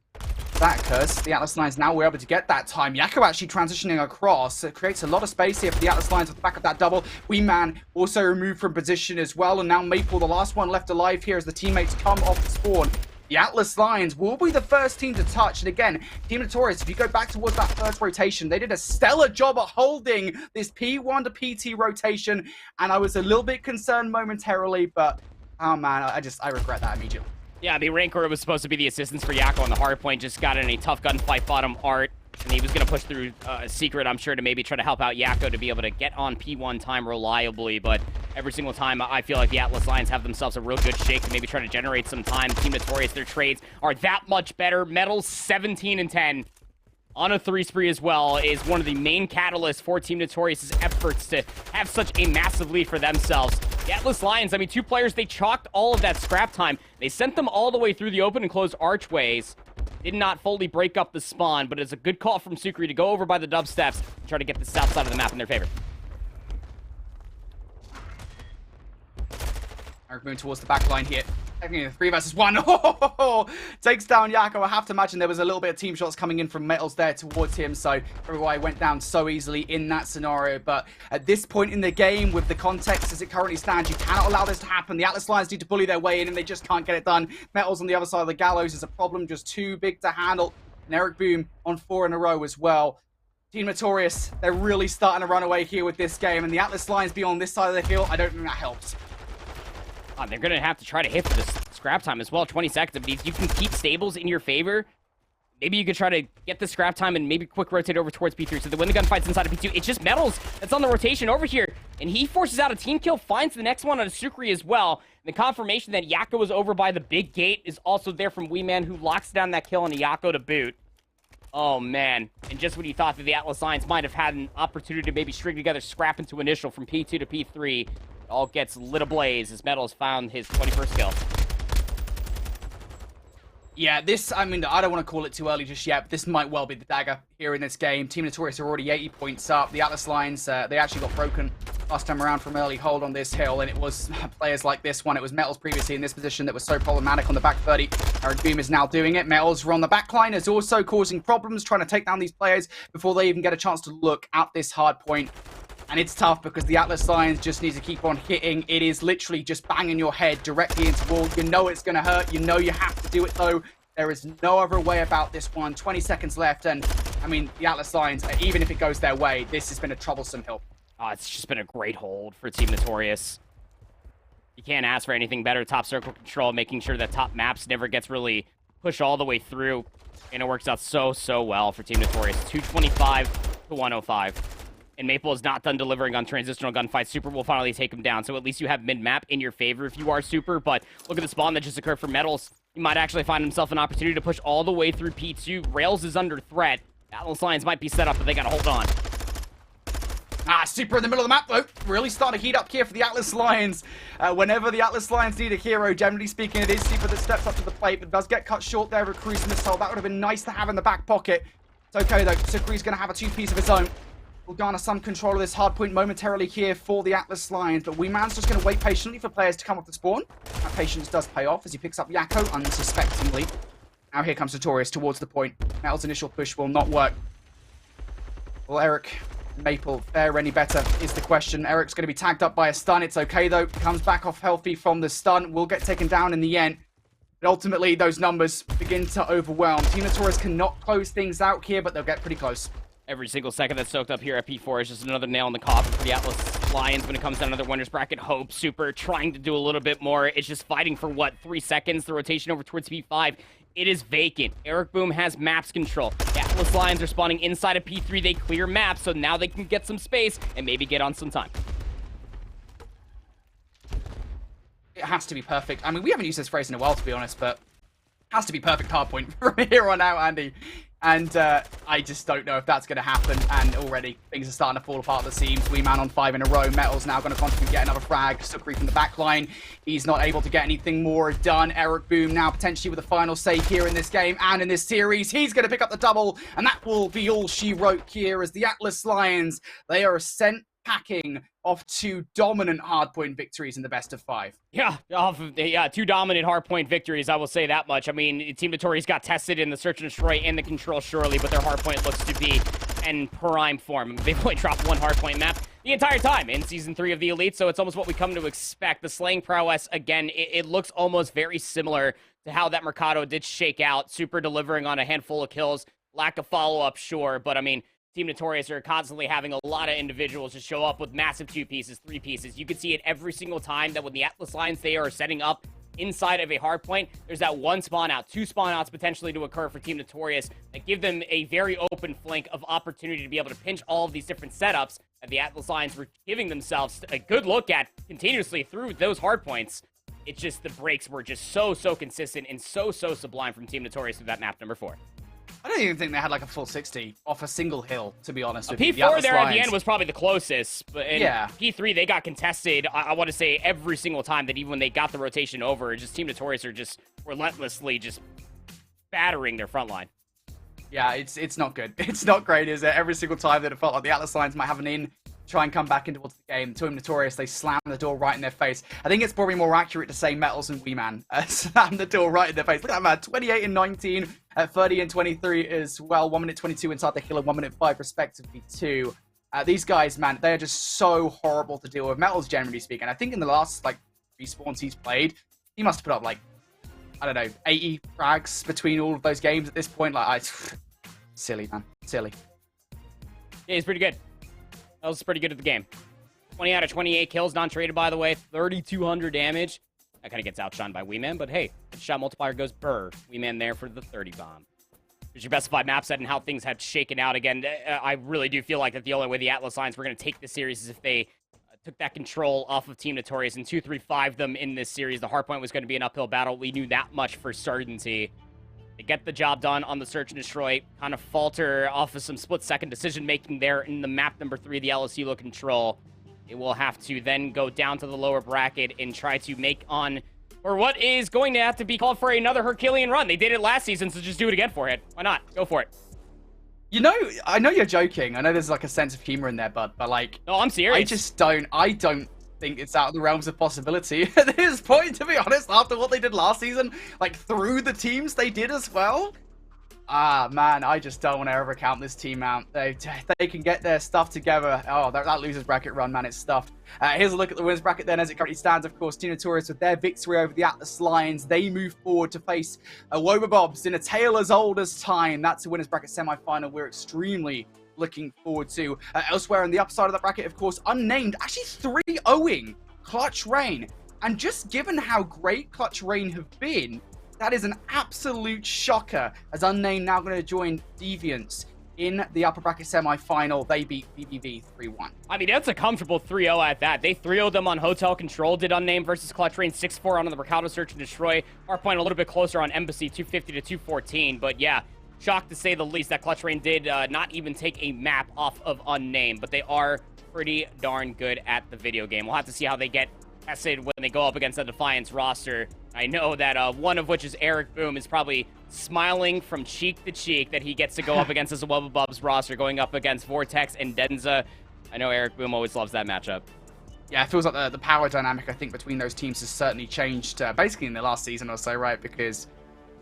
That occurs. The Atlas Lions now were able to get that time. Yakko actually transitioning across. It creates a lot of space here for the Atlas Lions off the back of that double. Weeman also removed from position as well, and now Maple, the last one left alive here as the teammates come off the spawn. The Atlas Lions will be the first team to touch. And again, Team Notorious, if you go back towards that first rotation, they did a stellar job at holding this P1 to PT rotation. And I was a little bit concerned momentarily, but oh man, I regret that immediately. Yeah, the Rancor was supposed to be the assistance for Yakko on the hard point. Just got in a tough gunfight bottom art. And he was going to push through Secret, I'm sure, to maybe try to help out Yakko to be able to get on P1 time reliably. But every single time, I feel like the Atlas Lions have themselves a real good shake to maybe try to generate some time. Team Notorious, their trades are that much better. Metals 17-10 on a 3 spree as well is one of the main catalysts for Team Notorious' efforts to have such a massive lead for themselves. The Atlas Lions, I mean, 2 players, they chalked all of that scrap time. They sent them all the way through the open and closed archways. Did not fully break up the spawn, but it's a good call from Sukri to go over by the dubsteps and try to get the south side of the map in their favor. Eric moving towards the back line here. Technically, 3 versus 1. Oh, takes down Yakko. I have to imagine there was a little bit of team shots coming in from Metals there towards him, so everybody went down so easily in that scenario. But at this point in the game, with the context as it currently stands, you cannot allow this to happen. The Atlas Lions need to bully their way in, and they just can't get it done. Metals on the other side of the gallows is a problem, just too big to handle. And Eric Boom on 4 in a row as well. Team Notorious, they're really starting to run away here with this game. And the Atlas Lions being on this side of the hill, I don't think that helps. They're going to have to try to hit for this scrap time as well. 20 seconds of these. You can keep stables in your favor. Maybe you could try to get the scrap time and maybe quick rotate over towards P3. So they win the gunfights inside of P2. It's just Metals that's on the rotation over here. And he forces out a team kill, finds the next one on a Sukri as well. And the confirmation that Yako was over by the big gate is also there from Weeman, who locks down that kill on Yako to boot. Oh, man. And just when you thought that the Atlas Lions might have had an opportunity to maybe string together scrap into initial from P2 to P3, all gets lit ablaze as Metals found his 21st kill. Yeah, this, I mean, I don't want to call it too early just yet, but this might well be the dagger here in this game. Team Notorious are already 80 points up. The Atlas Lions, they actually got broken last time around from early hold on this hill, and it was players like this one. It was Metals previously in this position that was so problematic on the back 30. Eric Boom is now doing it. Metals are on the back line, is also causing problems, trying to take down these players before they even get a chance to look at this hard point. And it's tough because the Atlas Lions just need to keep on hitting. It is literally just banging your head directly into wall. You know it's going to hurt. You know you have to do it, though. There is no other way about this one. 20 seconds left. And, I mean, the Atlas Lions, even if it goes their way, this has been a troublesome hill. It's just been a great hold for Team Notorious. You can't ask for anything better. Top circle control, making sure that top maps never gets really pushed all the way through. And it works out so well for Team Notorious. 225 to 105. And Maple is not done delivering on transitional gunfights. Super will finally take him down. So at least you have mid-map in your favor if you are Super. But look at the spawn that just occurred for Metals. He might actually find himself an opportunity to push all the way through P2. Rails is under threat. Atlas Lions might be set up, but they gotta hold on. Super in the middle of the map, though. Really starting to heat up here for the Atlas Lions. Whenever the Atlas Lions need a hero, generally speaking, it is Super that steps up to the plate, but does get cut short there with Cruise Missile. That would have been nice to have in the back pocket. It's okay, though. Sukri's going to have a two-piece of his own. We'll garner some control of this hard point momentarily here for the Atlas Lions, but Weeman's just going to wait patiently for players to come off the spawn. That patience does pay off as he picks up Yako unsuspectingly. Now here comes Notorious towards the point. Metal's initial push will not work. Will Eric Maple fare any better is the question. Eric's going to be tagged up by a stun. It's okay, though. Comes back off healthy from the stun. Will get taken down in the end. But ultimately, those numbers begin to overwhelm. Team Notorious cannot close things out here, but they'll get pretty close. Every single second that's soaked up here at P4 is just another nail in the coffin for the Atlas Lions when it comes down to their winners bracket. Hope, Super, trying to do a little bit more. It's just fighting for, what, 3 seconds? The rotation over towards P5. It is vacant. Eric Boom has maps control. The Atlas Lions are spawning inside of P3. They clear maps, so now they can get some space and maybe get on some time. It has to be perfect. I mean, we haven't used this phrase in a while, to be honest, but it has to be perfect hardpoint from here on out, Andy. And I just don't know if that's going to happen. And already things are starting to fall apart at the seams. Weeman on 5 in a row. Metal's now going to constantly get another frag. Sukri from the back line. He's not able to get anything more done. Eric Boom now potentially with a final save here in this game and in this series. He's going to pick up the double. And that will be all she wrote here as the Atlas Lions. They are sent packing off 2 dominant hardpoint victories in the best of 5. Yeah, 2 dominant hardpoint victories, I will say that much. I mean, Team Notorious got tested in the Search and Destroy and the Control, surely, but their hardpoint looks to be in prime form. They've only dropped 1 hardpoint map the entire time in Season 3 of the Elite, so it's almost what we come to expect. The slaying prowess, again, it looks almost very similar to how that Mercado did shake out. Super delivering on a handful of kills. Lack of follow-up, sure, but I mean, Team Notorious are constantly having a lot of individuals just show up with massive 2 pieces, 3 pieces. You can see it every single time that when the Atlas Lions, they are setting up inside of a hard point, there's that 1 spawn out, 2 spawn outs potentially to occur for Team Notorious that give them a very open flank of opportunity to be able to pinch all of these different setups that the Atlas Lions were giving themselves a good look at continuously through those hard points. It's just the breaks were just so consistent and so sublime from Team Notorious with that map number 4. I don't even think they had like a full 60 off a single hill, to be honest with you. P4 there at the end was probably the closest, but in P3 they got contested, I want to say, every single time that even when they got the rotation over, just Team Notorious are just relentlessly just battering their front line. Yeah, it's not good. It's not great, is it? Every single time that it felt like the Atlas Lions might have an in, try and come back in towards the game. Team Notorious, they slam the door right in their face. I think it's probably more accurate to say Metals and Weeman slam the door right in their face. Look at that, man. 28 and 19, 30 and 23 as well. 1 minute 22 inside the hill and 1 minute 5 respectively too. These guys, man, they are just so horrible to deal with. Metals, generally speaking. I think in the last, like, 3 spawns he's played, he must have put up, like, I don't know, 80 frags between all of those games at this point. Like, silly, man. Silly. Yeah, he's pretty good. That was pretty good at the game. 20 out of 28 kills, non-traded, by the way. 3,200 damage. That kind of gets outshined by Weeman, but hey, the shot multiplier goes burr. Weeman there for the 30 bomb. Here's your best-of-5 map set and how things have shaken out again. I really do feel like that the only way the Atlas Lions were going to take this series is if they took that control off of Team Notorious and 2-3-5 them in this series. The hardpoint was going to be an uphill battle. We knew that much for certainty. They get the job done on the search and destroy, kind of falter off of some split-second decision-making there in the map number 3, the LSU control. It will have to then go down to the lower bracket and try to make on, or what is going to have to be called for another Herculean run. They did it last season, so just do it again for it. Why not? Go for it. You know, I know you're joking. I know there's like a sense of humor in there, bud, but like... No, I'm serious. I don't think it's out of the realms of possibility at this point, to be honest, after what they did last season, like through the teams they did as well. Ah, man, I just don't want to ever count this team out. They can get their stuff together. Oh, that losers bracket run, man, it's stuffed. Here's a look at the winners bracket then as it currently stands. Of course, Team Notorious with their victory over the Atlas Lions. They move forward to face Wobabobs in a tale as old as time. That's the winners bracket semi-final we're extremely looking forward to. Elsewhere on the upside of that bracket, of course, unnamed, actually 3-0ing Clutch Rain. And just given how great Clutch Rain have been, that is an absolute shocker, as Unnamed now going to join Deviants in the upper bracket semi-final. They beat BBV 3-1. I mean, that's a comfortable 3-0 at that. They 3-0'd them on Hotel Control, did Unnamed versus Clutch Rain 6-4 on the Mercado Search and Destroy. Hardpoint a little bit closer on Embassy, 250 to 214. But yeah, shocked to say the least that Clutch Rain did not even take a map off of Unnamed. But they are pretty darn good at the video game. We'll have to see how they get tested when they go up against the Defiance roster. I know that one of which is Eric Boom is probably smiling from cheek to cheek that he gets to go up against this Wobabobs roster, going up against Vortex and Denza. I know Eric Boom always loves that matchup. Yeah, it feels like the power dynamic, I think, between those teams has certainly changed basically in the last season or so, right? Because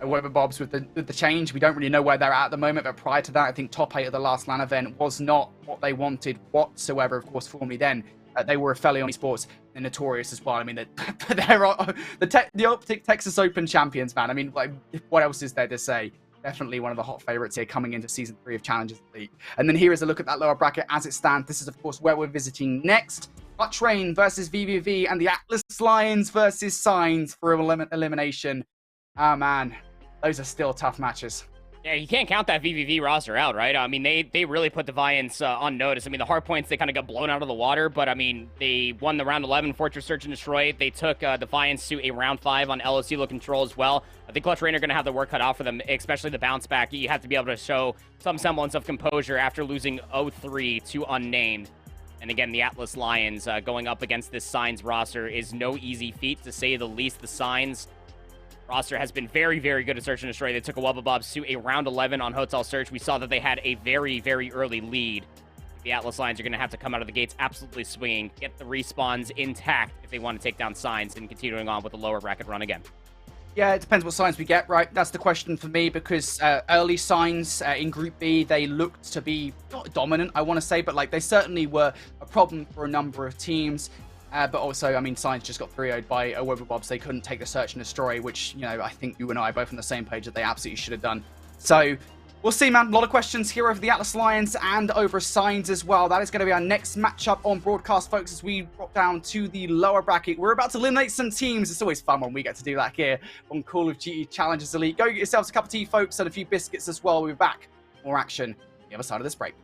Wobabobs with the change, we don't really know where they're at the moment, but prior to that, I think top 8 of the last LAN event was not what they wanted whatsoever, of course, formerly then. They were a Felion Esports and Notorious as well. I mean, they're the Optic Texas Open champions, man. I mean, like, what else is there to say? Definitely one of the hot favorites here coming into Season 3 of Challengers Elite. And then here is a look at that lower bracket as it stands. This is, of course, where we're visiting next. Clutch Rain versus VVV and the Atlas Lions versus Signs for elimination. Oh, man. Those are still tough matches. Yeah, you can't count that VVV roster out, right? I mean, they really put Defiance on notice. I mean, the hard points, they kind of got blown out of the water, but I mean, they won the round 11 Fortress Search and Destroy. They took Defiance to a round 5 on LSU Control as well. I think Clutch Rain are going to have the work cut out for them, especially the bounce back. You have to be able to show some semblance of composure after losing 0-3 to Unnamed. And again, the Atlas Lions going up against this Signs roster is no easy feat, to say the least. The Signs roster has been very, very good at Search and Destroy. They took a Wobabobs to a round 11 on Hotel Search. We saw that they had a very, very early lead. The Atlas Lions are going to have to come out of the gates absolutely swinging, get the respawns intact if they want to take down Signs, and continuing on with the lower bracket run again. Yeah, it depends what Signs we get, right? That's the question for me, because early Signs in Group B, they looked to be not dominant, I want to say, but like they certainly were a problem for a number of teams. But also, I mean, Signs just got 3-0'd by Wobabobs. They couldn't take the Search and Destroy, which, you know, I think you and I are both on the same page that they absolutely should have done. So, we'll see, man. A lot of questions here over the Atlas Lions and over Signs as well. That is going to be our next matchup on broadcast, folks, as we drop down to the lower bracket. We're about to eliminate some teams. It's always fun when we get to do that here on Call of Duty Challengers Elite. Go get yourselves a cup of tea, folks, and a few biscuits as well. We'll be back. More action on the other side of this break.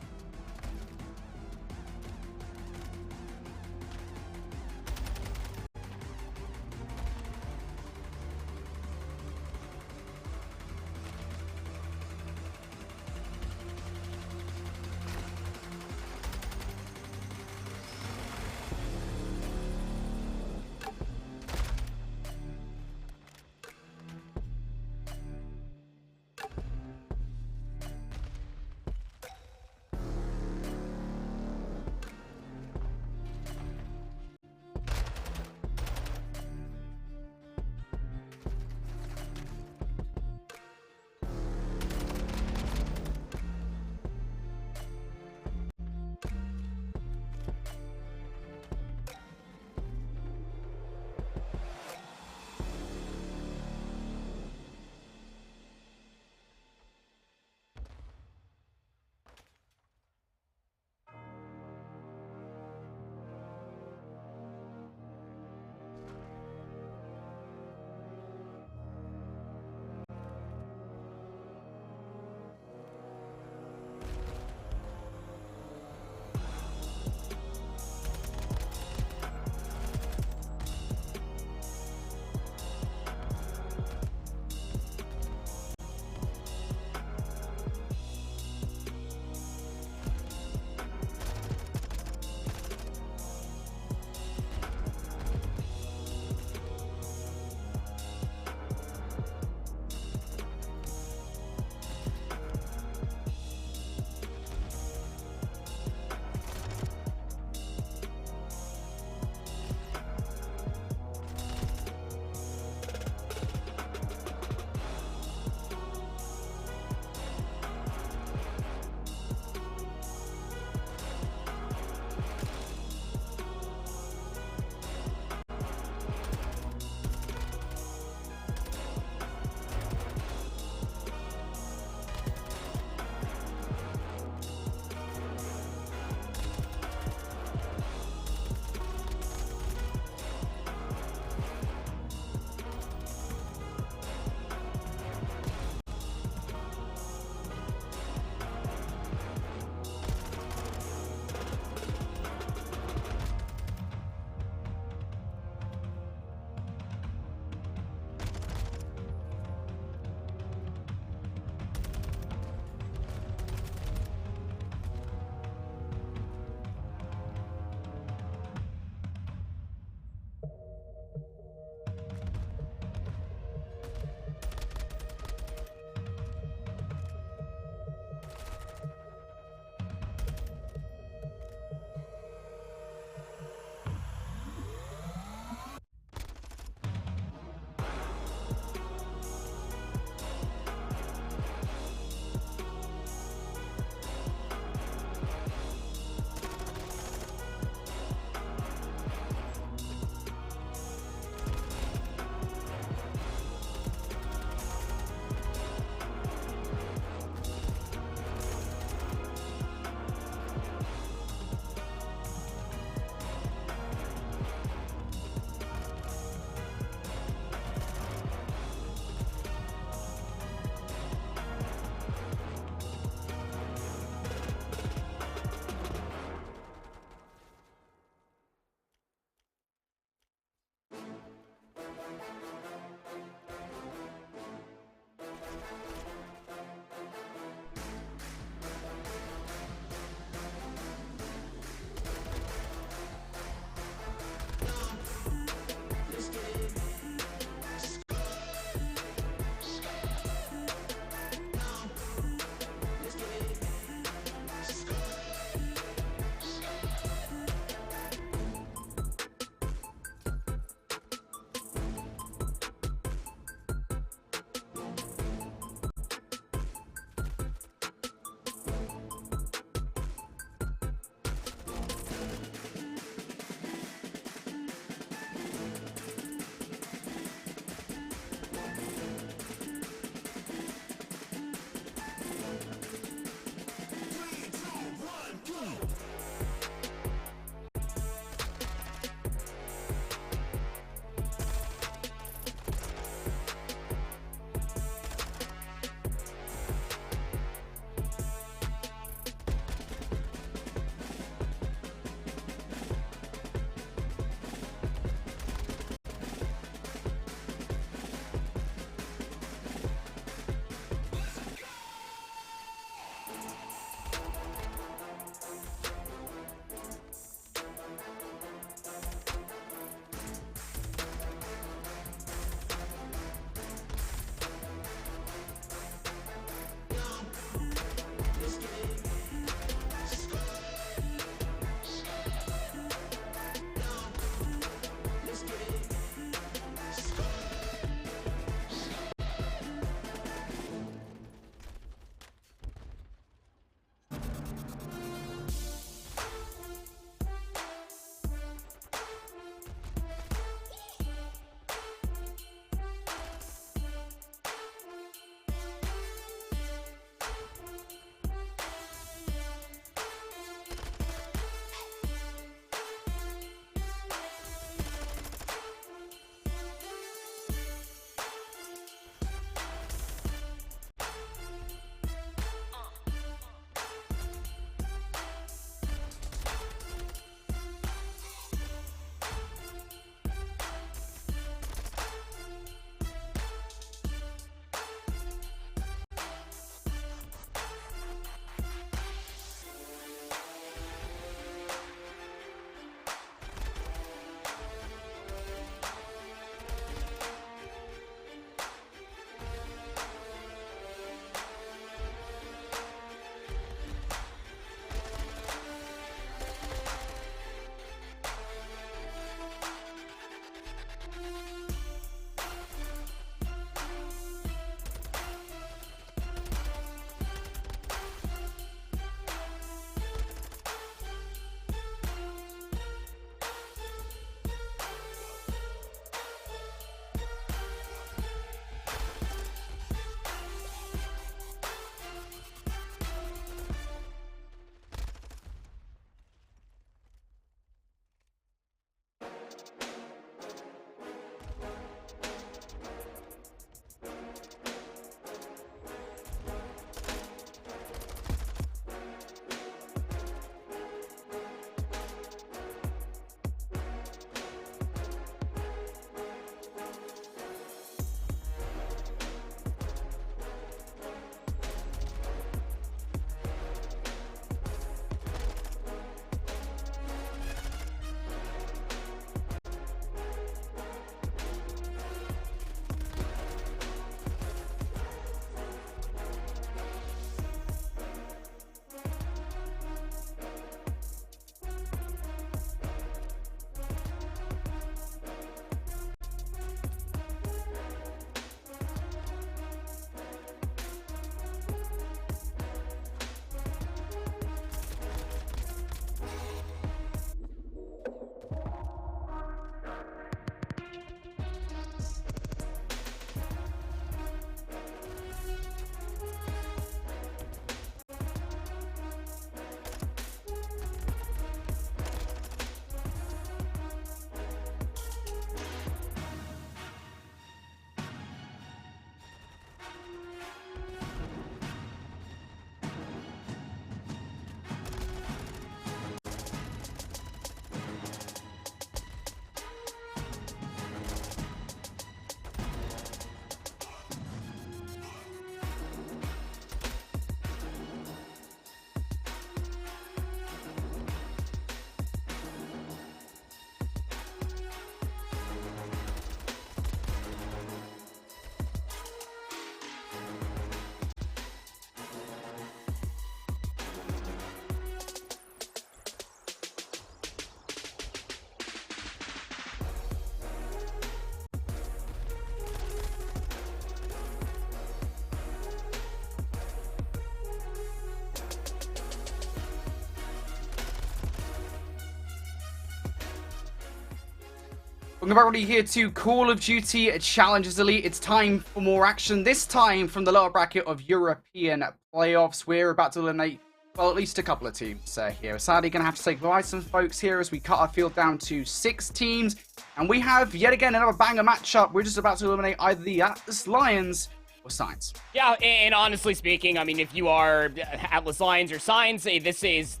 Welcome everybody here to Call of Duty Challengers Elite. It's time for more action, this time from the lower bracket of European playoffs. We're about to eliminate, well, at least a couple of teams here. We're sadly going to have to say goodbye to some folks here as we cut our field down to 6 teams. And we have, yet again, another banger matchup. We're just about to eliminate either the Atlas Lions or Signs. Yeah, and honestly speaking, I mean, if you are Atlas Lions or Signs, this is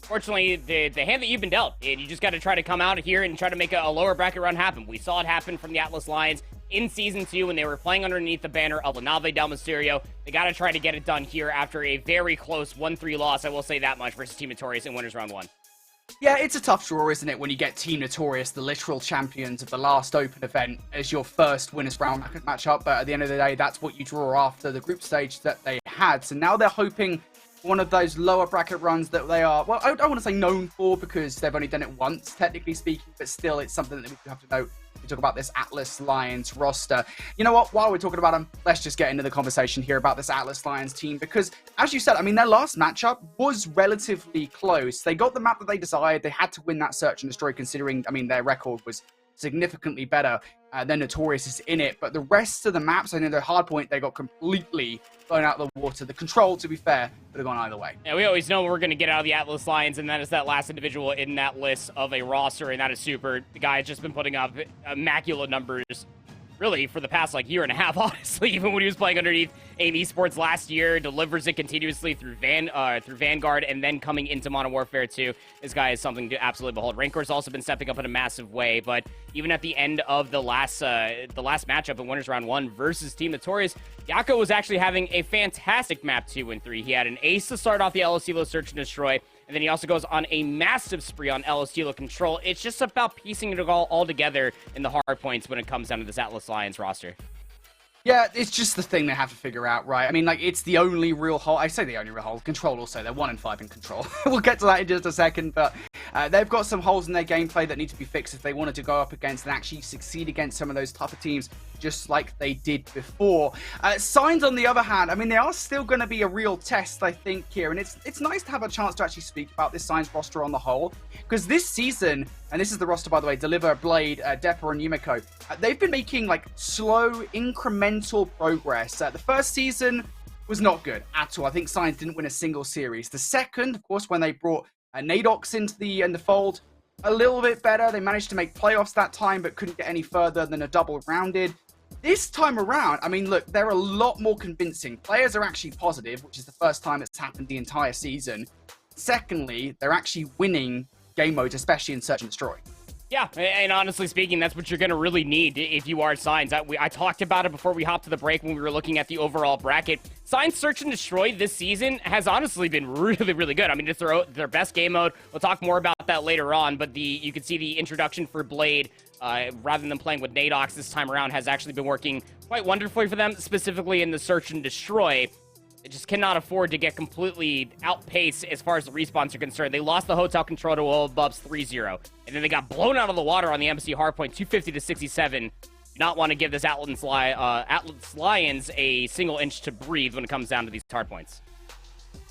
fortunately the hand that you've been dealt. And you just got to try to come out here and try to make a lower bracket run happen. We saw it happen from the Atlas Lions in Season 2 when they were playing underneath the banner of La Nave del Mysterio. They got to try to get it done here after a very close 1-3 loss, I will say that much, versus Team Notorious in Winners Round 1. Yeah, it's a tough draw, isn't it, when you get Team Notorious, the literal champions of the last open event, as your first Winners Round matchup. But at the end of the day, that's what you draw after the group stage that they had. So now they're hoping one of those lower bracket runs that they are, well, I don't want to say known for because they've only done it once, technically speaking, but still it's something that we have to note. We talk about this Atlas Lions roster. You know what? While we're talking about them, let's just get into the conversation here about this Atlas Lions team because, as you said, I mean, their last matchup was relatively close. They got the map that they desired. They had to win that search and destroy considering, I mean, their record was significantly better than Notorious is in it. But the rest of the maps, I know their hard point, they got completely blown out of the water. The control, to be fair, would have gone either way. Yeah, we always know we're going to get out of the Atlas Lions, and that is that last individual in that list of a roster, and that is Super. The guy has just been putting up immaculate numbers, really, for the past, year and a half, honestly. Even when he was playing underneath AIM Esports last year, delivers it continuously through Vanguard, and then coming into Modern Warfare 2. This guy is something to absolutely behold. Rancor's also been stepping up in a massive way, but even at the end of the last matchup in Winners Round 1 versus Team Notorious, Yako was actually having a fantastic map 2 and 3. He had an ace to start off the El Estilo Search and Destroy, and then he also goes on a massive spree on El Estilo Control. It's just about piecing it all together in the hard points when it comes down to this Atlas Lions roster. Yeah, it's just the thing they have to figure out, right? I mean, it's the only real hole. I say the only real hole. Control also. They're 1 in 5 in Control. We'll get to that in just a second, but they've got some holes in their gameplay that need to be fixed if they wanted to go up against and actually succeed against some of those tougher teams, just like they did before. Signs, on the other hand, I mean, they are still going to be a real test, I think, here, and it's nice to have a chance to actually speak about this Signs roster on the whole, because this season, and this is the roster, by the way, Deliver, Blade, Depper, and Yumiko, they've been making, slow, incremental progress. The first season was not good at all. I think Signs didn't win a single series. The second, of course, when they brought Nadox into the fold, a little bit better. They managed to make playoffs that time, but couldn't get any further than a double-rounded. This time around, I mean, look, they're a lot more convincing. Players are actually positive, which is the first time it's happened the entire season. Secondly, they're actually winning game modes, especially in Search and Destroy. Yeah, and honestly speaking, that's what you're going to really need if you are Signs. I talked about it before we hopped to the break when we were looking at the overall bracket. Signs Search and Destroy this season has honestly been really, really good. I mean, it's their best game mode. We'll talk more about that later on, but you can see the introduction for Blade, rather than playing with Nadox this time around, has actually been working quite wonderfully for them, specifically in the Search and Destroy. It just cannot afford to get completely outpaced as far as the respawns are concerned. They lost the hotel control to Old Bubs 3-0, and then they got blown out of the water on the MC hardpoint 250-67. Do not want to give this Atlas Lions a single inch to breathe when it comes down to these hardpoints.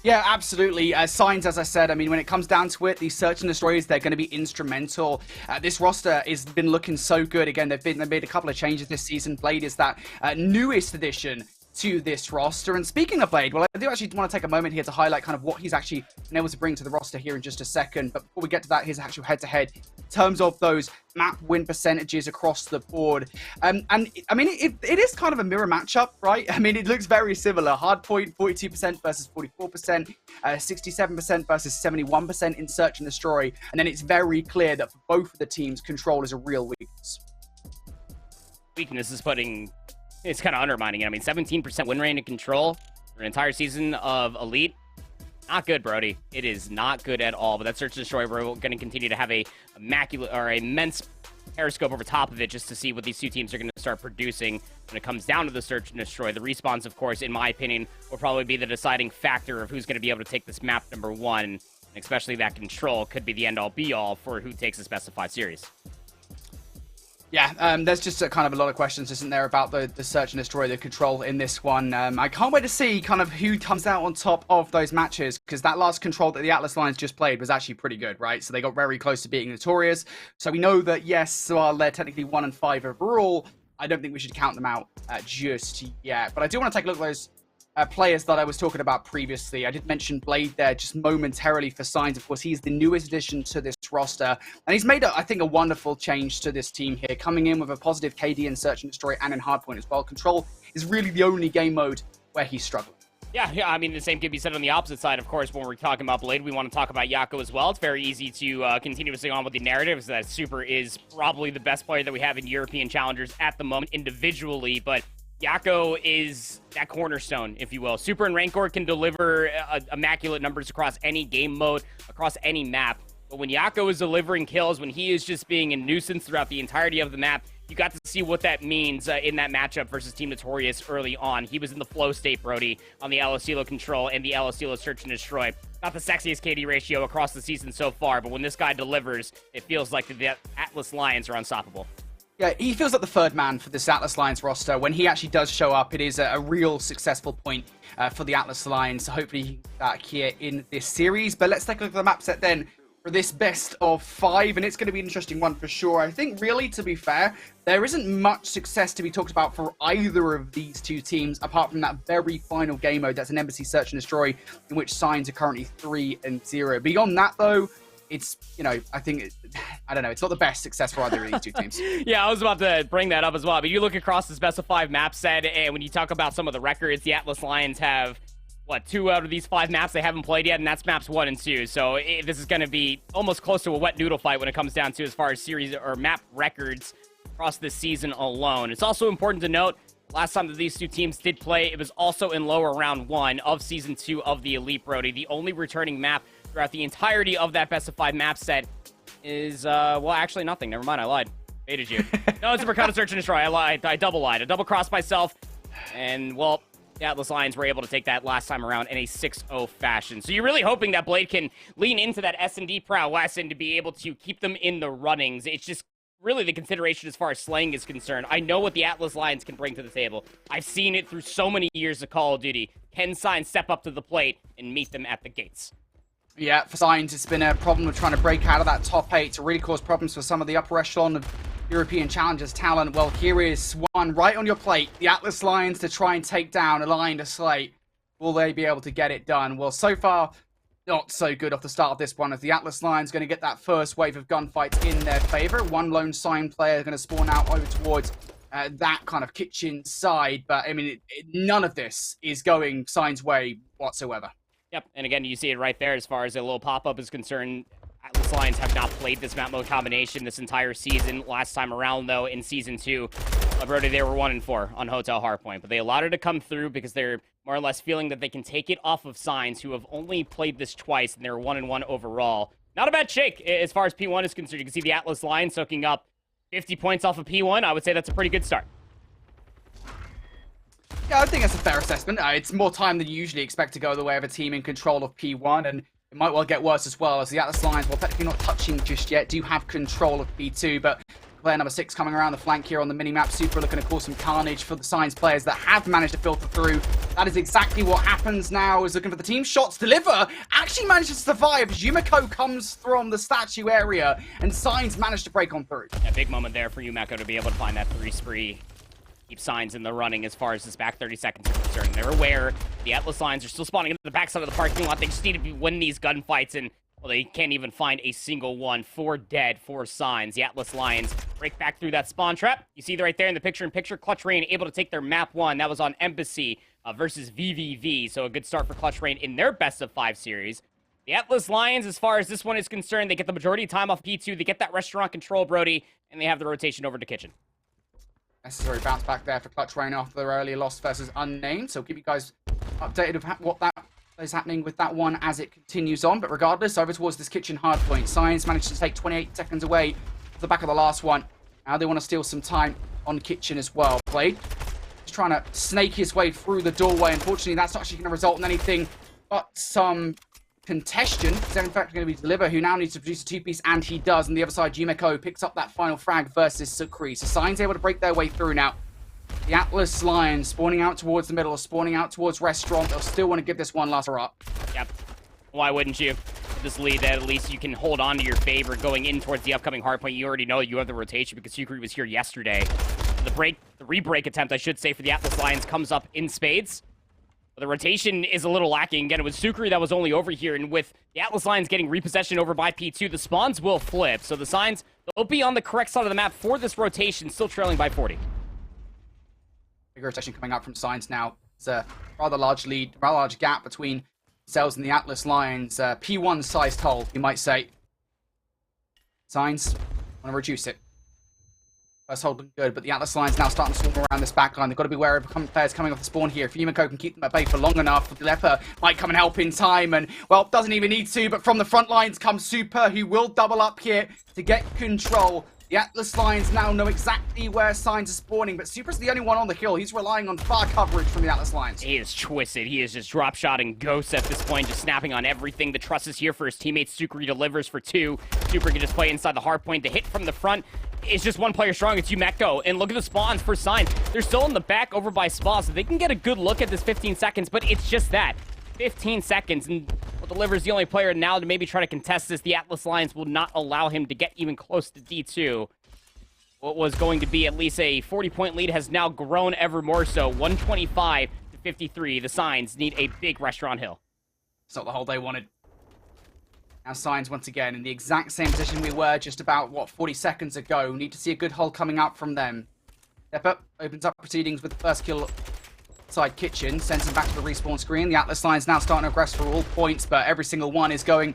Yeah, absolutely. Signs, as I said, I mean, when it comes down to it, these Search and Destroyers, they're going to be instrumental. This roster has been looking so good. Again, they've made a couple of changes this season. Blade is that newest addition to this roster. And speaking of Blade, well, I do actually want to take a moment here to highlight kind of what he's actually been able to bring to the roster here in just a second. But before we get to that, his actual head-to-head in terms of those map win percentages across the board. And I mean, it is kind of a mirror matchup, right? I mean, it looks very similar. Hardpoint, 42% versus 44%, 67% versus 71% in Search and Destroy. And then it's very clear that for both of the teams, Control is a real weakness. Weakness is it's kind of undermining it. I mean, 17% win rate in Control for an entire season of Elite. Not good, Brody. It is not good at all. But that Search and Destroy, we're going to continue to have a immense periscope over top of it just to see what these two teams are going to start producing when it comes down to the Search and Destroy. The respawns, of course, in my opinion, will probably be the deciding factor of who's going to be able to take this map number 1. And especially that Control could be the end-all, be-all for who takes this best of 5 series. Yeah, there's just a kind of a lot of questions, isn't there, about the search and destroy, the control in this one. I can't wait to see kind of who comes out on top of those matches, because that last control that the Atlas Lions just played was actually pretty good, right? So they got very close to beating Notorious. So we know that, yes, while they're technically 1-5 overall, I don't think we should count them out just yet. But I do want to take a look at those players that I was talking about previously. I did mention Blade there just momentarily for Signs. Of course, he's the newest addition to this roster, and he's made, I think, a wonderful change to this team here, coming in with a positive KD in Search and Destroy and in Hardpoint as well. Control is really the only game mode where he's struggling. Yeah, I mean, the same can be said on the opposite side, of course. When we're talking about Blade, we want to talk about Jaco as well. It's very easy to continuously on with the narratives that Super is probably the best player that we have in European Challengers at the moment individually, but Jaco is that cornerstone, if you will. Super and Rancor can deliver immaculate numbers across any game mode, across any map. But when Jaco is delivering kills, when he is just being a nuisance throughout the entirety of the map, you got to see what that means in that matchup versus Team Notorious early on. He was in the flow state, Brody, on the Alocilo control and the Alocilo search and destroy. Not the sexiest KD ratio across the season so far, but when this guy delivers, it feels like the Atlas Lions are unstoppable. Yeah, he feels like the third man for this Atlas Lions roster. When he actually does show up, it is a real successful point for the Atlas Lions. So hopefully he can get back here in this series. But let's take a look at the map set then for this best of 5. And it's going to be an interesting one for sure. I think really, to be fair, there isn't much success to be talked about for either of these two teams, apart from that very final game mode. That's an Embassy Search and Destroy, in which Signs are currently 3-0. Beyond that, though, it's, I think, I don't know, it's not the best success for either of these two teams. Yeah, I was about to bring that up as well. But you look across this best of 5 map set, and when you talk about some of the records, the Atlas Lions have, 2 out of these 5 maps they haven't played yet, and that's maps 1 and 2. So this is going to be almost close to a wet noodle fight when it comes down to as far as series or map records across this season alone. It's also important to note, last time that these two teams did play, it was also in lower round 1 of Season 2 of the Elite, Brody. The only returning map throughout the entirety of that best of 5 map set is, well, actually nothing. Never mind, I lied. Baited you. No, it's a Mercado Search and Destroy. I lied. I double lied. I double crossed myself. And, well, the Atlas Lions were able to take that last time around in a 6-0 fashion. So you're really hoping that Blade can lean into that S&D prowess and to be able to keep them in the runnings. It's just really the consideration as far as slaying is concerned. I know what the Atlas Lions can bring to the table. I've seen it through so many years of Call of Duty. Can Signs step up to the plate and meet them at the gates? Yeah, for Signs, it's been a problem of trying to break out of that top 8 to really cause problems for some of the upper echelon of European Challengers talent. Well, here is one right on your plate. The Atlas Lions to try and take down Aligned to Slate. Will they be able to get it done? Well, so far, not so good off the start of this one, as the Atlas Lions going to get that first wave of gunfights in their favor. One lone Sign player going to spawn out over towards that kind of kitchen side. But, I mean, none of this is going Sign's way whatsoever. Yep, and again, you see it right there as far as a little pop-up is concerned. Atlas Lions have not played this map mode combination this entire season. Last time around, though, in Season 2, Brody, they were 1-4 on Hotel Hardpoint, but they allowed it to come through because they're more or less feeling that they can take it off of Signs, who have only played this twice, and they're 1-1 overall. Not a bad shake as far as P1 is concerned. You can see the Atlas Lions soaking up 50 points off of P1. I would say that's a pretty good start. Yeah, I think that's a fair assessment. It's more time than you usually expect to go the way of a team in control of P1, and it might well get worse as well, as the Atlas Lions, while technically not touching just yet, do have control of P2, but player number 6 coming around the flank here on the minimap. Super looking to cause some carnage for the Signs players that have managed to filter through. That is exactly what happens now, is looking for the team shots. Deliver actually manages to survive. Yumiko comes from the statue area, and Signs managed to break on through. A big moment there for Yumiko to be able to find that 3 spree. Keep Signs in the running as far as this back 30 seconds is concerned. They're aware the Atlas Lions are still spawning into the backside of the parking lot. They just need to win these gunfights, and, well, they can't even find a single one. 4 dead, 4 Signs. The Atlas Lions break back through that spawn trap. You see right there in the picture-in-picture, Clutch Rain able to take their map 1. That was on Embassy versus VVV, so a good start for Clutch Rain in their best of 5 series. The Atlas Lions, as far as this one is concerned, they get the majority of time off P2. They get that restaurant control, Brody, and they have the rotation over to Kitchen. Necessary bounce back there for Clutch Rain after their earlier loss versus Unnamed. So keep you guys updated of what that is happening with that one as it continues on. But regardless, over towards this kitchen hardpoint. Signs managed to take 28 seconds away to the back of the last one. Now they want to steal some time on kitchen as well. Blade just trying to snake his way through the doorway. Unfortunately, that's not actually going to result in anything but some Congestion is in fact going to be Deliver, who now needs to produce a two-piece, and he does. On the other side, Yumeko picks up that final frag versus Sukri. So Signs able to break their way through now. The Atlas Lions spawning out towards the middle, or spawning out towards Restaurant. They'll still want to give this one last up. Yep. Why wouldn't you? With this lead that at least you can hold on to your favor going in towards the upcoming hardpoint. You already know you have the rotation because Sukri was here yesterday. The re-break attempt, I should say, for the Atlas Lions comes up in spades. But the rotation is a little lacking. Again, it was Sukri that was only over here, and with the Atlas Lions getting repossession over by P2, the spawns will flip. So the Signs, they'll be on the correct side of the map for this rotation, still trailing by 40. Big rotation coming out from Signs now. It's a rather large lead, rather large gap between themselves and the Atlas Lions. P1-sized hole, you might say. Signs want to reduce it. First hold looking good, but the Atlas Lions now starting to swarm around this backline. They've got to be wary of players coming off the spawn here. If Yumeko can keep them at bay for long enough, Leper might come and help in time, and, well, doesn't even need to, but from the front lines comes Super, who will double up here to get control. The Atlas Lions now know exactly where Signs are spawning, but Super's the only one on the hill. He's relying on far coverage from the Atlas Lions. He is twisted. He is just drop-shotting ghosts at this point, just snapping on everything. The trust is here for his teammates. Sukri delivers for 2. Super can just play inside the hard point. The hit from the front is just one player strong. It's Yumeko. And look at the spawns for Signs. They're still in the back over by Spa, so they can get a good look at this 15 seconds, but it's just that. 15 seconds, and Deliver's the only player now to maybe try to contest this. The Atlas Lions will not allow him to get even close to D2. What was going to be at least a 40-point lead has now grown ever more so. 125 to 53. The Signs need a big Restaurant Hill. It's not the hole they wanted. Now Signs once again in the exact same position we were just about, 40 seconds ago. Need to see a good hole coming out from them. Depper opens up proceedings with the first kill side kitchen, sends him back to the respawn screen. The Atlas Lions now starting to aggress for all points, but every single one is going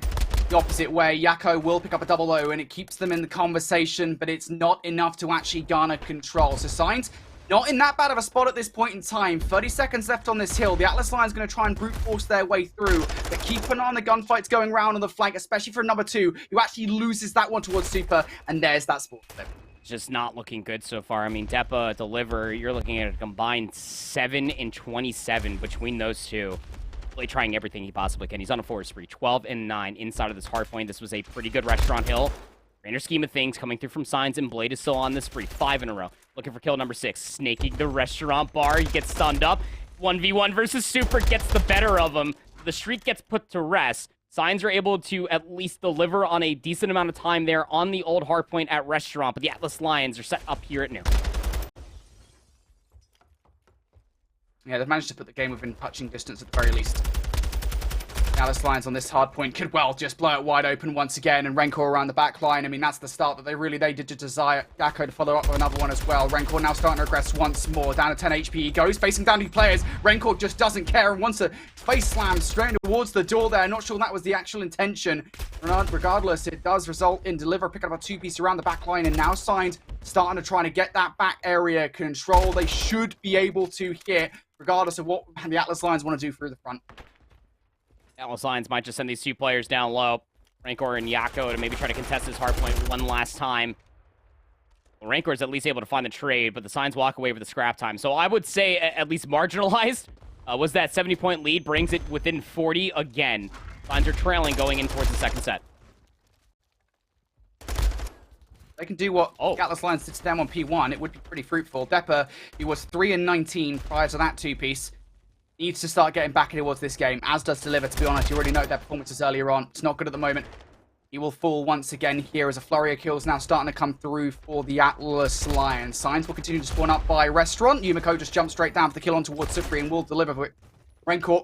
the opposite way. Yako will pick up a double O, and it keeps them in the conversation, but it's not enough to actually garner control. So Signs not in that bad of a spot at this point in time. 30 seconds left on this hill. The Atlas Lions going to try and brute force their way through, but keep an eye on the gunfights going round on the flank, especially for number 2, who actually loses that one towards Super, and there's that sport for them. Just not looking good so far. I mean, Depa, Deliver, you're looking at a combined 7 and 27 between those two. Really trying everything he possibly can. He's on a 4 spree, 12 and 9 inside of this hardpoint. This was a pretty good Restaurant Hill. Grander scheme of things coming through from Signs, and Blade is still on this spree. 5 in a row. Looking for kill number 6. Snaking the restaurant bar. He gets stunned up. 1v1 versus Super gets the better of him. The streak gets put to rest. Signs are able to at least deliver on a decent amount of time there on the old hardpoint at Restaurant, but the Atlas Lions are set up here at New. Yeah, they've managed to put the game within touching distance at the very least. Atlas Lions on this hard point could, well, just blow it wide open once again, and Rencor around the back line. I mean, that's the start that they did to desire. Yako to follow up with another one as well. Rencor now starting to aggress once more. Down to 10 HP he goes, facing down 2 players. Rencor just doesn't care and wants to face slam straight towards the door there. Not sure that was the actual intention. Regardless, it does result in Deliver picking up a 2-piece around the back line, and now Signs starting to try to get that back area control. They should be able to hit, regardless of what the Atlas Lions want to do through the front. Atlas Lions might just send these 2 players down low. Rancor and Yako to maybe try to contest this hardpoint one last time. Well, Rancor is at least able to find the trade, but the Signs walk away with the scrap time. So I would say at least marginalized was that 70-point lead, brings it within 40 again. Signs are trailing going in towards the second set. They can do what Atlas Lions did to them on P1. It would be pretty fruitful. Depper, he was 3 and 19 prior to that 2-piece. Needs to start getting back towards this game, as does Deliver, to be honest. You already know their performances earlier on. It's not good at the moment. He will fall once again here as a flurry of kills now starting to come through for the Atlas Lions. Signs will continue to spawn up by Restaurant. Yumeko just jumps straight down for the kill on towards Sukri and will deliver with Rancor.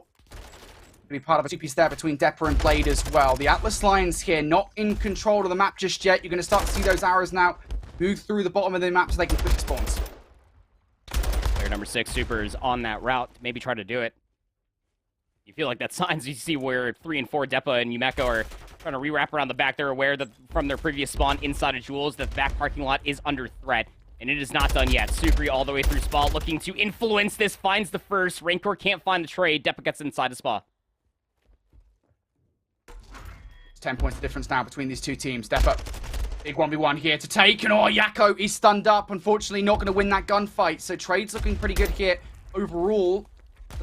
Be part of a 2-piece there between Depper and Blade as well. The Atlas Lions here not in control of the map just yet. You're going to start to see those arrows now move through the bottom of the map so they can quick spawns. Player number 6, Super, is on that route to maybe try to do it. You feel like that Signs you see where 3 and 4, Depa and Yumeko, are trying to re-wrap around the back. They're aware that from their previous spawn inside of Jules, that the back parking lot is under threat. And it is not done yet. Sukri all the way through Spa, looking to influence this, finds the first. Rancor can't find the trade. Depa gets inside the Spa. It's 10 points of difference now between these 2 teams. Depa, big 1v1 here to take. And Yako is stunned up. Unfortunately, not going to win that gunfight. So trade's looking pretty good here overall.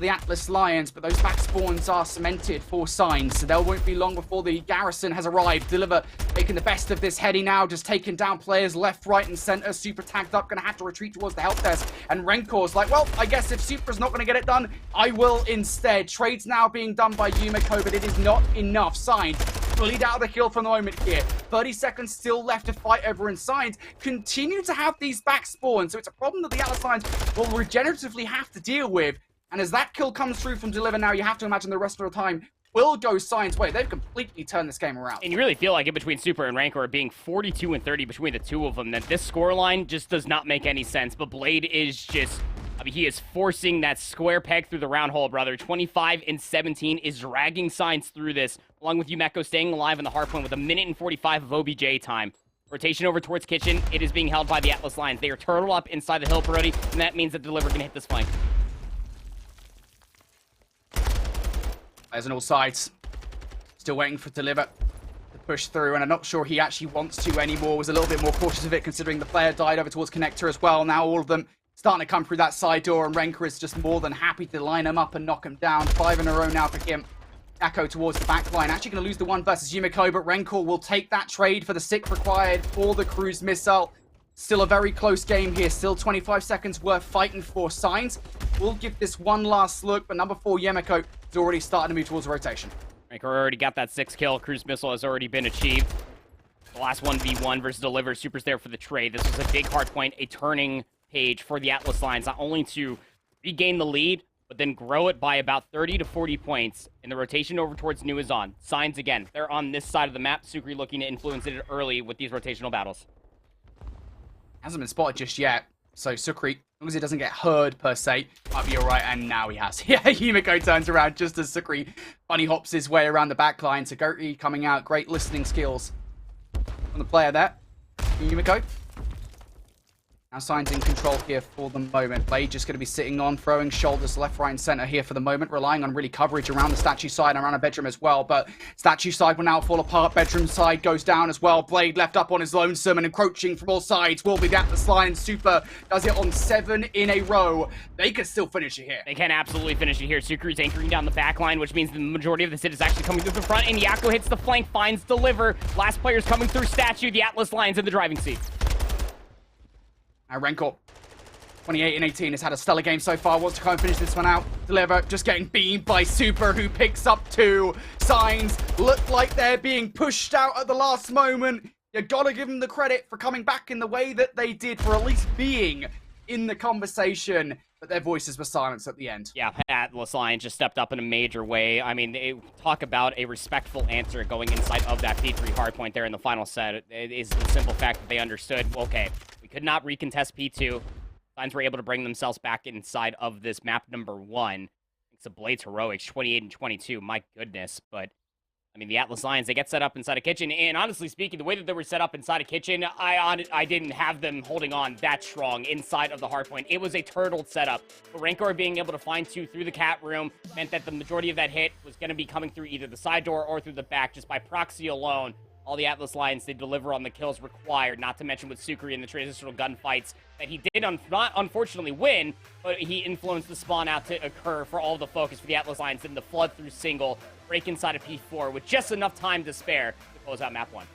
for the Atlas Lions, but those back spawns are cemented for Signs, so there won't be long before the garrison has arrived. Deliver making the best of this heady now, just taking down players left, right, and center. Super tagged up, gonna have to retreat towards the help desk, and Renkor's like, well, I guess if Supra's not gonna get it done, I will instead. Trades now being done by Yumiko, but it is not enough. Signs bullied out of the kill for the moment here. 30 seconds still left to fight over, and Signs continue to have these back spawns, so it's a problem that the Atlas Lions will regeneratively have to deal with. And as that kill comes through from Deliver now, you have to imagine the rest of the time will go Signs' way. They've completely turned this game around. And you really feel like in between Super and Rancor being 42 and 30 between the two of them, that this scoreline just does not make any sense. But Blade is just, I mean, he is forcing that square peg through the round hole, brother. 25 and 17 is dragging Signs through this, along with Yumeko staying alive in the hard point with 1:45 of OBJ time. Rotation over towards Kitchen. It is being held by the Atlas Lions. They are turtled up inside the hill already, and that means that Deliver can hit this flank. There's on all sides. Still waiting for Deliver to push through, and I'm not sure he actually wants to anymore. Was a little bit more cautious of it, considering the player died over towards Connector as well. Now all of them starting to come through that side door, and Rancor is just more than happy to line him up and knock him down. 5 in a row now for him. Echo towards the back line. Actually going to lose the one versus Yumiko, but Rancor will take that trade for the 6 required for the cruise missile. Still a very close game here. Still 25 seconds worth fighting for. Signs. We'll give this one last look, but number 4, Yumiko, is already starting to move towards the rotation. Rancor already got that 6 kill. Cruise missile has already been achieved. The last 1v1 versus Deliver. Super's there for the trade. This was a big hard point, a turning page for the Atlas Lions, not only to regain the lead, but then grow it by about 30 to 40 points. And the rotation over towards New is on. Signs again. They're on this side of the map. Sukri looking to influence it early with these rotational battles. Hasn't been spotted just yet. So Sukri, as long as he doesn't get heard per se, might be alright. And now he has. Yeah, Yumiko turns around just as Sukri bunny hops his way around the back line. So Goaty coming out. Great listening skills from the player there. Yumiko. Now Signs in control here for the moment. Blade just going to be sitting on, throwing shoulders left, right, and center here for the moment, relying on really coverage around the statue side and around a bedroom as well. But statue side will now fall apart. Bedroom side goes down as well. Blade left up on his lonesome and encroaching from all sides will be the Atlas Lions. Super does it on 7 in a row. They can still finish it here. They can absolutely finish it here. Sukri's anchoring down the back line, which means the majority of the hit is actually coming through the front. And Yako hits the flank, finds Deliver. Last player's coming through statue. The Atlas Lions in the driving seat. Now Rancor, 28 and 18, has had a stellar game so far. Wants to come and finish this one out. Deliver just getting beamed by Super, who picks up 2. Signs look like they're being pushed out at the last moment. You gotta give them the credit for coming back in the way that they did, for at least being in the conversation. But their voices were silenced at the end. Yeah, Atlas Lions just stepped up in a major way. I mean, they talk about a respectful answer going inside of that P3 hardpoint there in the final set. It is the simple fact that they understood, okay, we could not recontest P2. Signs were able to bring themselves back inside of this map number 1. It's a Blade's heroics, 28 and 22. My goodness, but I mean, the Atlas Lions, they get set up inside a kitchen, and honestly speaking, the way that they were set up inside a kitchen, I didn't have them holding on that strong inside of the hardpoint. It was a turtled setup. But Rancor being able to find 2 through the cat room meant that the majority of that hit was going to be coming through either the side door or through the back, just by proxy alone. All the Atlas Lions, they deliver on the kills required, not to mention with Sukri in the transitional gunfights that he did not unfortunately win, but he influenced the spawn out to occur for all the focus for the Atlas Lions, and the flood through single, break inside of P4 with just enough time to spare to close out map 1.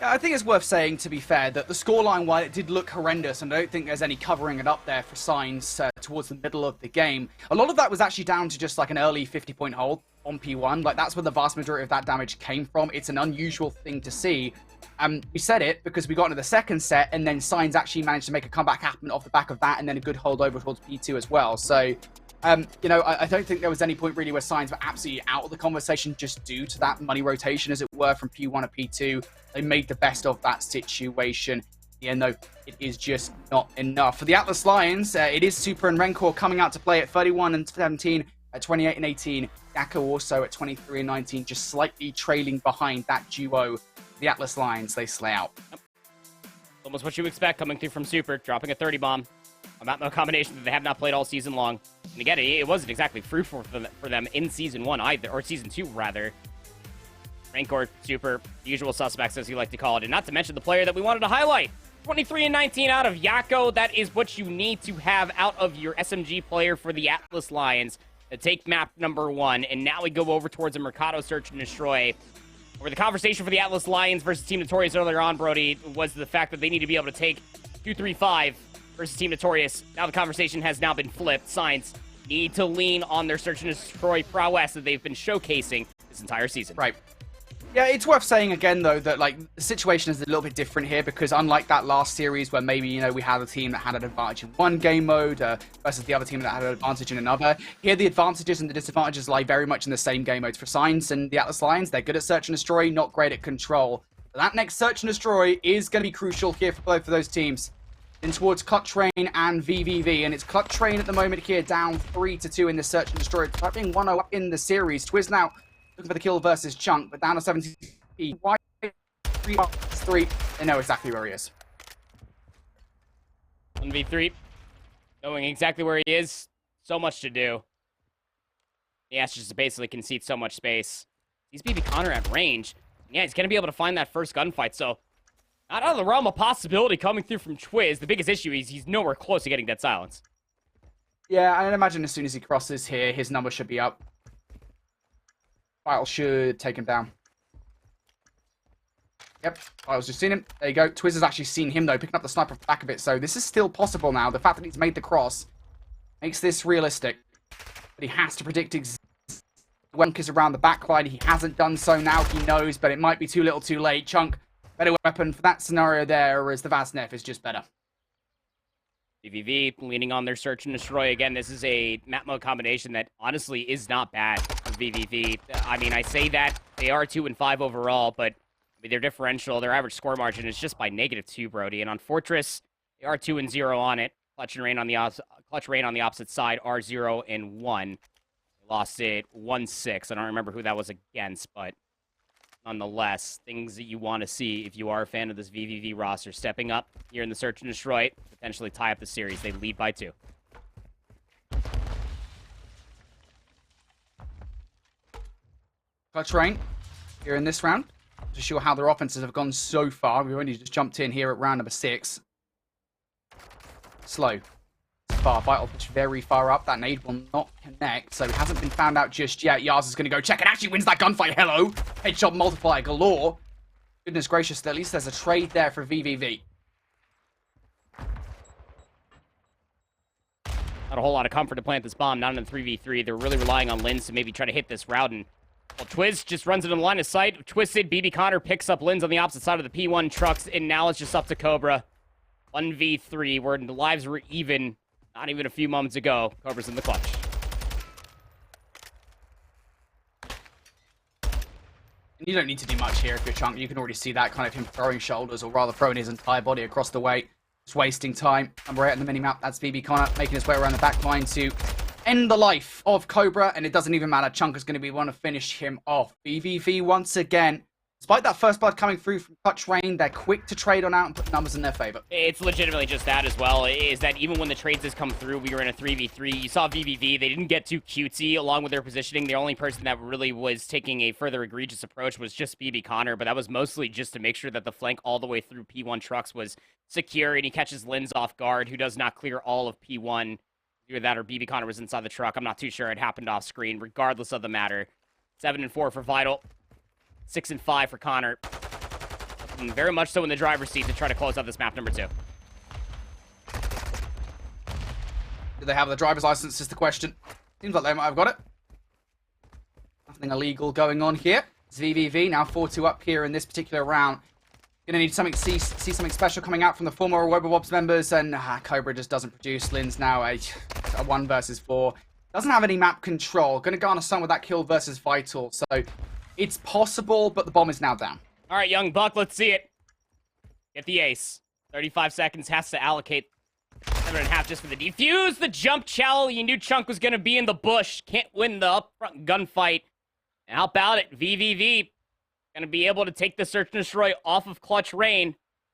Yeah, I think it's worth saying, to be fair, that the scoreline, while it did look horrendous, and I don't think there's any covering it up there for Signs towards the middle of the game, a lot of that was actually down to just like an early 50-point hold on P1. Like, that's where the vast majority of that damage came from. It's an unusual thing to see. We said it because we got into the second set, and then Signs actually managed to make a comeback happen off the back of that, and then a good hold over towards P2 as well. So, you know, I don't think there was any point really where Signs were absolutely out of the conversation just due to that money rotation, as it were, from P1 to P2. They made the best of that situation. Yeah, no, it is just not enough. For the Atlas Lions, it is Super and Rancor coming out to play at 31 and 17, at 28 and 18. Gakko also at 23 and 19, just slightly trailing behind that duo. The Atlas Lions, they slay out. Yep. Almost what you expect coming through from Super, dropping a 30 bomb. A combination that they have not played all season long. And again, it wasn't exactly fruitful for them in Season 1 either, or Season 2 rather. Rancor, Super, the usual suspects as you like to call it, and not to mention the player that we wanted to highlight. 23 and 19 out of Yako. That is what you need to have out of your SMG player for the Atlas Lions to take map number 1. And now we go over towards a Mercado Search and Destroy, where the conversation for the Atlas Lions versus Team Notorious earlier on, Brody, was the fact that they need to be able to take 2-3-5 versus Team Notorious. Now the conversation has now been flipped. Science need to lean on their Search and Destroy prowess that they've been showcasing this entire season. Right. Yeah, it's worth saying again, though, that like the situation is a little bit different here because unlike that last series where maybe, you know, we had a team that had an advantage in one game mode versus the other team that had an advantage in another, here the advantages and the disadvantages lie very much in the same game modes. For Science and the Atlas Lions, they're good at Search and Destroy, not great at Control. But that next Search and Destroy is going to be crucial here for both of those teams. In towards Clutch Rain and VVV, and it's Clutch Rain at the moment here, down 3-2 in the Search and Destroy, being 1-0 up in the series. Twiz now looking for the kill versus Chunk, but down to 70. Why 3? They know exactly where he is. 1v3, knowing exactly where he is. So much to do. He has to just basically concede so much space. He's BB Connor at range. Yeah, he's going to be able to find that first gunfight, so not out of the realm of possibility coming through from Twiz. The biggest issue is he's nowhere close to getting dead silence. Yeah, I imagine as soon as he crosses here, his number should be up. Vital should take him down. Yep, Vital's just seen him. There you go. Twiz has actually seen him, though, picking up the sniper off the back of it. So this is still possible now. The fact that he's made the cross makes this realistic. But he has to predict exactly when Chunk is around the backline. He hasn't done so now. He knows, but it might be too little too late. Chunk, better weapon for that scenario there, whereas the Vaznev is just better. VVV leaning on their Search and Destroy. Again, this is a map mode combination that honestly is not bad for VVV. I mean, I say that they are 2-5 overall, but I mean, their differential, their average score margin is just by -2, Brody. And on Fortress, they are 2-0 on it. Clutch Rain on the opposite side are 0-1. They lost it 1-6. I don't remember who that was against, but nonetheless, things that you want to see if you are a fan of this VVV roster. Stepping up here in the Search and Destroy, potentially tie up the series. They lead by 2. Clutch Rain here in this round. To show how their offenses have gone so far. We've only just jumped in here at round number 6. Slow. Far. Vital push very far up. That nade will not connect, so it hasn't been found out just yet. Yaz is going to go check and actually wins that gunfight. Hello. Headshot multiplier galore. Goodness gracious, at least there's a trade there for VVV. Not a whole lot of comfort to plant this bomb. Not in a 3v3. They're really relying on Linz to maybe try to hit this route. And well, Twiz just runs it in the line of sight. Twisted, BB Connor picks up Linz on the opposite side of the P1 trucks. And now it's just up to Cobra. 1v3, where the lives were even, not even a few moments ago. Cobra's in the clutch. You don't need to do much here if you're Chunk. You can already see that kind of him throwing shoulders, or rather throwing his entire body across the way. Just wasting time. Number 8 on the minimap, that's BB Connor making his way around the back line to end the life of Cobra, and it doesn't even matter. Chunk is going to be one to finish him off. VVV once again. Despite that first blood coming through from Clutch Rain, they're quick to trade on out and put numbers in their favor. It's legitimately just that as well, is that even when the trades has come through, we were in a 3v3. You saw VVV, they didn't get too cutesy along with their positioning. The only person that really was taking a further egregious approach was just BB Connor, but that was mostly just to make sure that the flank all the way through P1 trucks was secure, and he catches Linz off guard, who does not clear all of P1. Either that or BB Connor was inside the truck. I'm not too sure. It happened off screen. Regardless of the matter, 7-4 for Vital, 6-5 for Connor. And very much so in the driver's seat to try to close out this map number 2. Do they have the driver's license is the question. Seems like they might have got it. Nothing illegal going on here. It's VVV now 4-2 up here in this particular round. Gonna need something, see something special coming out from the former Wobs members, and Cobra just doesn't produce. Linz now a 1 versus 4. Doesn't have any map control. Gonna garner some with that kill versus Vital. So it's possible, but the bomb is now down. All right, young buck, let's see it. Get the ace. 35 seconds, has to allocate 7.5 just for the defuse. The jump chow, you knew Chunk was gonna be in the bush. Can't win the upfront gunfight. And how about it? VVV gonna be able to take the Search and Destroy off of Clutch Rain.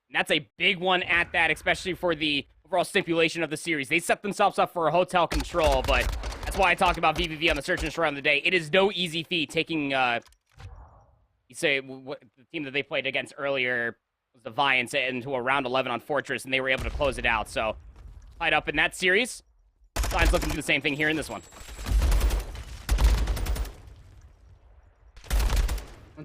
And that's a big one at that, especially for the overall stipulation of the series. They set themselves up for a hotel control, but that's why I talked about VVV on the Search and Destroy on the day. It is no easy feat taking, you say, what, the team that they played against earlier, was Defiance into a round 11 on Fortress, and they were able to close it out. So, tied up in that series. Signs looking to do the same thing here in this one.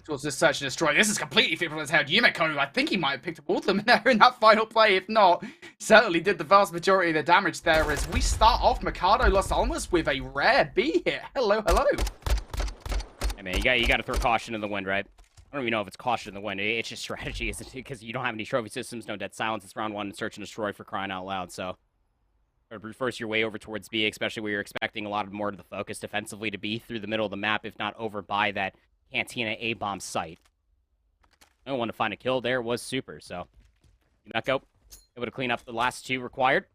Towards this search and destroy. This is completely fit from his head. Yumeko, I think he might have picked up all of them in that final play. If not, certainly did the vast majority of the damage there. As we start off Mikado Los Alamos with a rare B hit. Hello, hello. I mean, you got to throw caution in the wind, right? I don't even know if it's caution in the wind. It's just strategy, isn't it? Because you don't have any trophy systems, no dead silence. It's round 1, search and destroy for crying out loud. So, reverse your way over towards B, especially where you're expecting a lot more of the focus defensively to be through the middle of the map, if not over by that Cantina A-bomb site. No one to find a kill there was Super, so Yumeko able to clean up the last 2 required.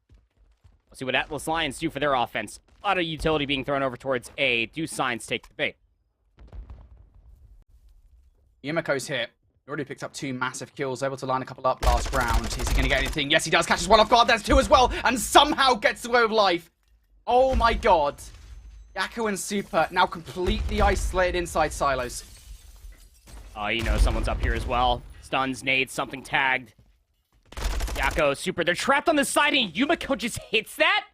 Let's see what Atlas Lions do for their offense. A lot of utility being thrown over towards A. Do Signs take the bait? Yumeko's hit. He already picked up 2 massive kills, able to line a couple up last round. Is he going to get anything? Yes, he does. Catches one off guard. There's 2 as well, and somehow gets away with life. Oh my god. Yakko and Super now completely isolated inside silos. Oh, you know someone's up here as well. Stuns, nades, something tagged. Yakko, Super, they're trapped on the side and Yumeko just hits that?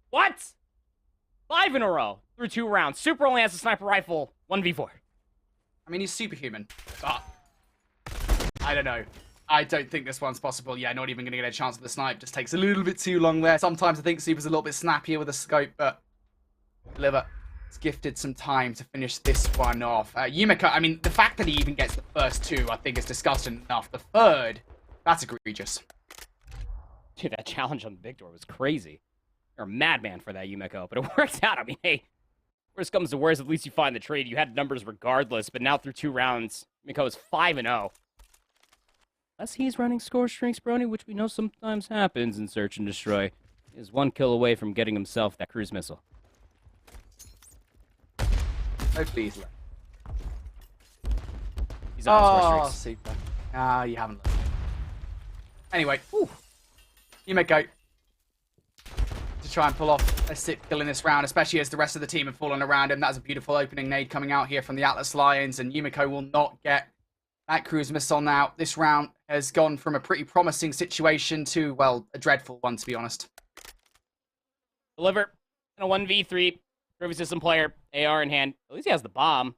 What? 5 in a row through 2 rounds. Super only has a sniper rifle, 1v4. I mean, he's superhuman, but I don't know. I don't think this one's possible. Yeah, not even going to get a chance with the snipe. Just takes a little bit too long there. Sometimes I think Super's a little bit snappier with a scope, but Deliver is gifted some time to finish this one off. Yumeko, I mean, the fact that he even gets the first 2, I think is disgusting enough. The third, that's egregious. Dude, that challenge on the big door was crazy. You're a madman for that, Yumeko, but it works out. I mean, hey, worst comes to worst, at least you find the trade. You had numbers regardless, but now through 2 rounds, Yumeko is 5-0. Unless he's running score streaks, Brony, which we know sometimes happens in Search and Destroy, is 1 kill away from getting himself that cruise missile. Hopefully he's left. He's on score streaks. Super. Ah, you haven't left. Anyway, Yumeko to try and pull off a 6th kill in this round, especially as the rest of the team have fallen around him. That's a beautiful opening nade coming out here from the Atlas Lions, and Yumeko will not get that cruise missile now. This round has gone from a pretty promising situation to, well, a dreadful one, to be honest. Deliver in a 1v3. Trophy system player, AR in hand. At least he has the bomb.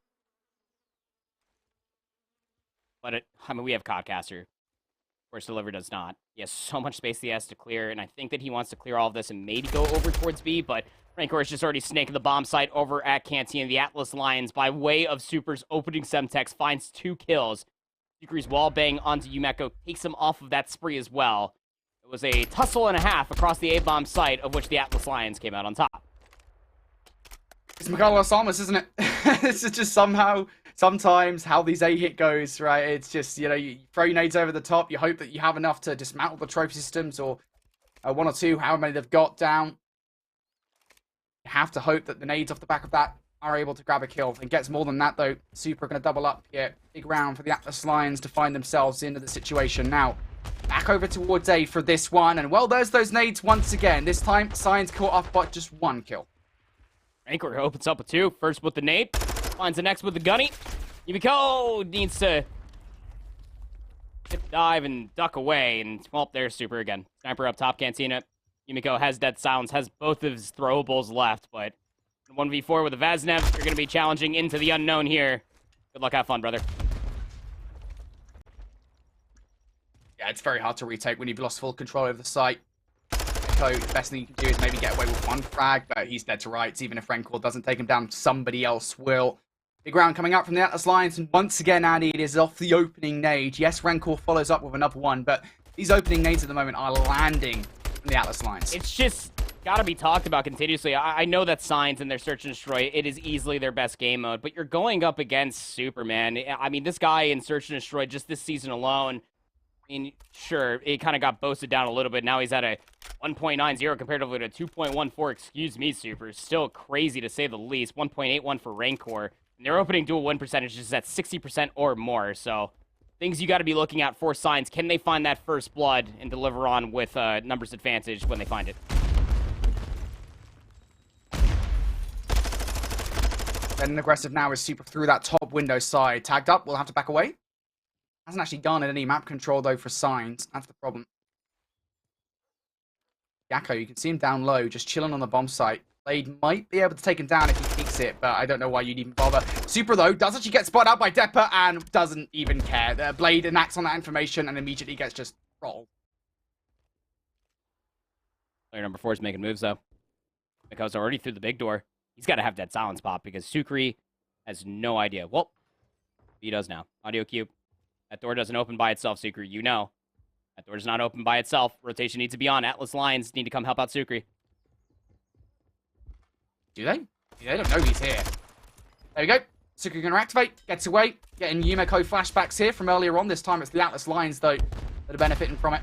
But I mean, we have Codcaster. Of course, Deliver does not. He has so much space he has to clear, and I think that he wants to clear all of this and maybe go over towards B, but Rancor is just already snaking the bomb site over at Cantina. The Atlas Lions, by way of Super's opening Semtex, finds 2 kills. Degrees wall bang onto Yumeko, takes him off of that spree as well. It was a tussle and a half across the A-bomb site, of which the Atlas Lions came out on top. It's Mikado Los Alamos, isn't it? It's just sometimes how these A-hit goes, right? It's just, you know, you throw your nades over the top, you hope that you have enough to dismantle the trophy systems, or 1 or 2, however many they've got down. You have to hope that the nades off the back of that are able to grab a kill. If it gets more than that, though, Super are going to double up here. Big round for the Atlas Lions to find themselves into the situation. Now, back over towards A for this one, and well, there's those nades once again. This time, Signs caught up, but just 1 kill. Rancor opens up with 2. First with the nade. Finds the next with the gunny. Yumeko needs to dive and duck away. And, well, there's Super again. Sniper up top, Cantina. Yumeko has dead silence, has both of his throwables left, but 1v4 with a Vaznev, you're going to be challenging into the unknown here. Good luck, have fun, brother. Yeah, it's very hard to retake when you've lost full control over the site. The best thing you can do is maybe get away with 1 frag, but he's dead to rights. Even if Rancor doesn't take him down, somebody else will. Big round coming up from the Atlas Lions, and once again, Andy, it is off the opening nade. Yes, Rancor follows up with another one, but these opening nades at the moment are landing from the Atlas Lions. It's just got to be talked about continuously. I know that Signs and their Search and Destroy, it is easily their best game mode, but you're going up against Superman. I mean, this guy in Search and Destroy just this season alone, I mean, sure, it kind of got boasted down a little bit. Now he's at a 1.90 comparatively to 2.14. Excuse me, Super. Still crazy to say the least. 1.81 for Rancor. And their opening dual win percentage is at 60% or more. So things you got to be looking at for Signs. Can they find that first blood and deliver on with numbers advantage when they find it? Then aggressive now is Super through that top window side. Tagged up, we'll have to back away. Hasn't actually garnered any map control, though, for Signs. That's the problem. Yakko, you can see him down low, just chilling on the bomb site. Blade might be able to take him down if he peeks it, but I don't know why you'd even bother. Super, though, does actually get spotted out by Depper and doesn't even care. Blade enacts on that information and immediately gets just rolled. Player number 4 is making moves, though. Miko's already through the big door. He's got to have Dead Silence pop because Sukri has no idea. Well, he does now. Audio cube. That door doesn't open by itself, Sukri. You know. That door does not open by itself. Rotation needs to be on. Atlas Lions need to come help out Sukri. Do they? They don't know he's here. There we go. Sukri going to activate. Gets away. Getting Yumeko flashbacks here from earlier on. This time it's the Atlas Lions, though, that are benefiting from it.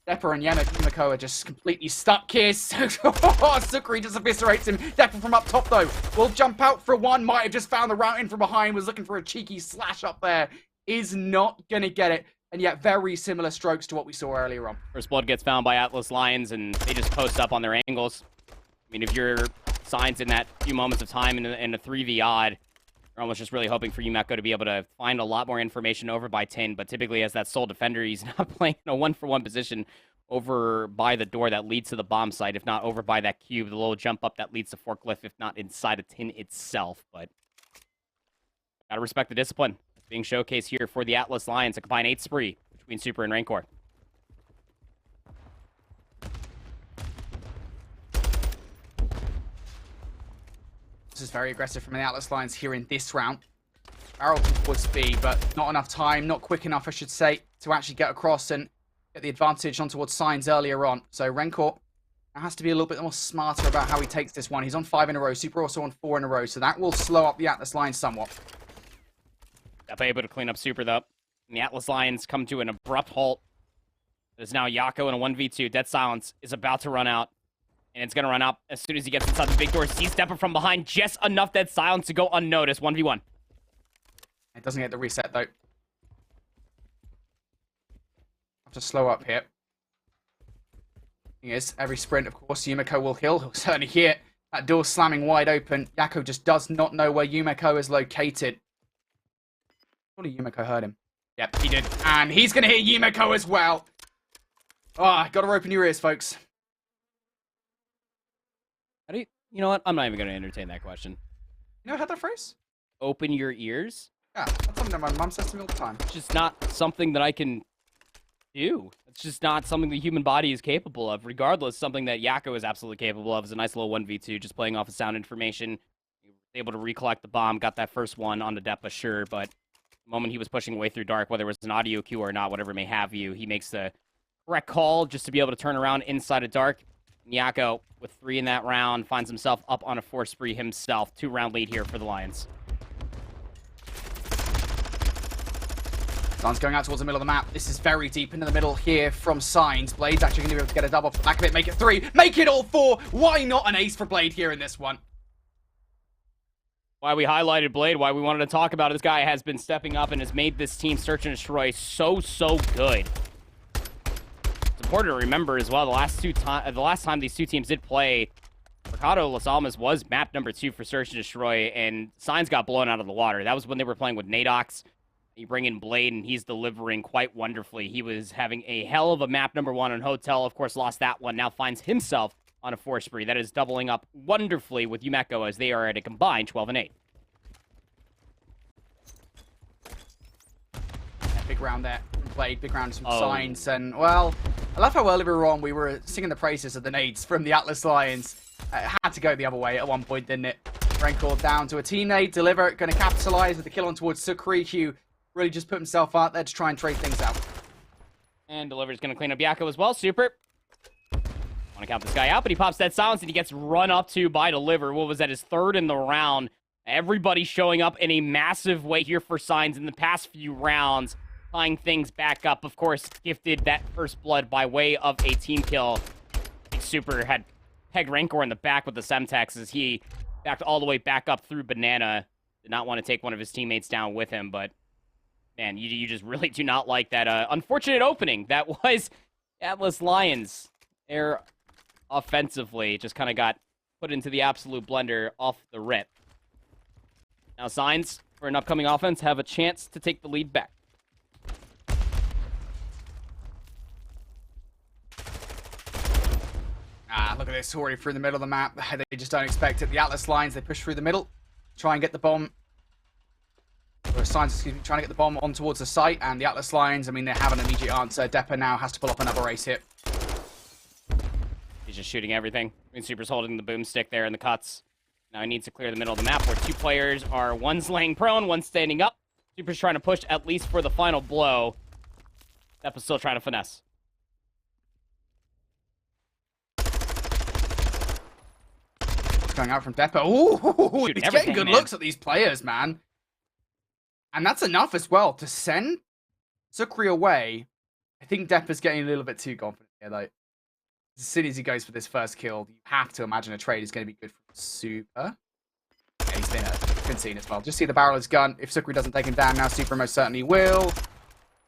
Depper and Yumeko are just completely stuck here. Sukri just eviscerates him. Depper from up top, though, will jump out for one. Might have just found the route in from behind. Was looking for a cheeky slash up there. Is not going to get it. And yet very similar strokes to what we saw earlier on. First blood gets found by Atlas Lions, and they just post up on their angles. I mean, if you're Signs in that few moments of time in a 3v odd, you're almost just really hoping for Yumeko to be able to find a lot more information over by Tin, but typically as that sole defender, he's not playing in a 1-for-1 position over by the door that leads to the bomb site, if not over by that cube, the little jump up that leads to Forklift, if not inside of Tin itself. But gotta respect the discipline that's being showcased here for the Atlas Lions, a combined 8 spree between Super and Rancor. This is very aggressive from the Atlas Lions here in this round. Barrel towards B, but not enough time, not quick enough, I should say, to actually get across and get the advantage on towards Signs earlier on. So Rancor has to be a little bit more smarter about how he takes this one. He's on 5 in a row, Super also on 4 in a row, so that will slow up the Atlas Lions somewhat. Definitely able to clean up Super, though. And the Atlas Lions come to an abrupt halt. There's now Yakko in a 1v2. Dead Silence is about to run out. And it's going to run up as soon as he gets inside the big door. Sees Depper from behind. Just enough Dead Silence to go unnoticed. 1v1. It doesn't get the reset, though. Have to slow up here. Thing is, every sprint, of course, Yumeko will heal. He'll certainly hear that door slamming wide open. Yakko just does not know where Yumeko is located. Surely Yumeko heard him. Yep, he did. And he's going to hit Yumeko as well. Ah, gotta open your ears, folks. How do you know what? I'm not even going to entertain that question. You never heard that phrase? Open your ears? Yeah, that's something that my mum says to me all the time. It's just not something that I can do. It's just not something the human body is capable of. Regardless, something that Yakko is absolutely capable of is a nice little 1v2, just playing off of sound information. He was able to recollect the bomb, got that first one on the Depa, sure, but the moment he was pushing away through dark, whether it was an audio cue or not, whatever may have you, he makes the correct call just to be able to turn around inside of dark. Yakko, with 3 in that round, finds himself up on a 4 spree himself. 2-round lead here for the Lions. Sun's going out towards the middle of the map. This is very deep into the middle here from Signs. Blade's actually going to be able to get a double off the back of it, make it 3, make it all 4. Why not an ace for Blade here in this one? Why we highlighted Blade, why we wanted to talk about it. This guy has been stepping up and has made this team Search and Destroy so good. It's important to remember as well, the last time these two teams did play, Mercado Las Almas was map number 2 for Search and Destroy, and Signs got blown out of the water. That was when they were playing with Nadox. You bring in Blade, and he's delivering quite wonderfully. He was having a hell of a map number 1 on Hotel. Of course, lost that one. Now finds himself on a 4 spree. That is doubling up wonderfully with Yumeko as they are at a combined 12 and 8. Big round there from Blade, big round from Signs, and, well, I love how earlier on we were singing the praises of the nades from the Atlas Lions. It had to go the other way at one point, didn't it? Rancor down to a team nade, Deliver, going to capitalize with the kill on towards Sukri, who really just put himself out there to try and trade things out. And Deliver's going to clean up Yakko as well. Super. Want to count this guy out, but he pops Dead Silence and he gets run up to by Deliver. What was that, his 3rd in the round? Everybody showing up in a massive way here for Signs in the past few rounds, tying things back up. Of course, gifted that first blood by way of a team kill. Super had pegged Rancor in the back with the Semtex as he backed all the way back up through Banana. Did not want to take one of his teammates down with him, but man, you just really do not like that unfortunate opening. That was Atlas Lions. They're offensively just kind of got put into the absolute blender off the rip. Now Signs, for an upcoming offense, have a chance to take the lead back. at this, already through the middle of the map. They just don't expect it. The Atlas Lions, they push through the middle, try and get the bomb. Or Signs, excuse me, trying to get the bomb on towards the site, and the Atlas Lions, I mean, they have an immediate answer. Depper now has to pull up another race hit. He's just shooting everything. I mean, Super's holding the boomstick there in the cuts. Now he needs to clear the middle of the map where two players are, one's laying prone, one's standing up. Super's trying to push at least for the final blow. Depper's still trying to finesse. Going out from Depper. Ooh, he's getting good looks at these players, man. And that's enough as well to send Sukri away. I think Depper's getting a little bit too confident here, though. As soon as he goes for this first kill, you have to imagine a trade is going to be good for Super. Yeah, he's been seen as well. Just see the barrel of his gun. If Sukri doesn't take him down now, Super most certainly will.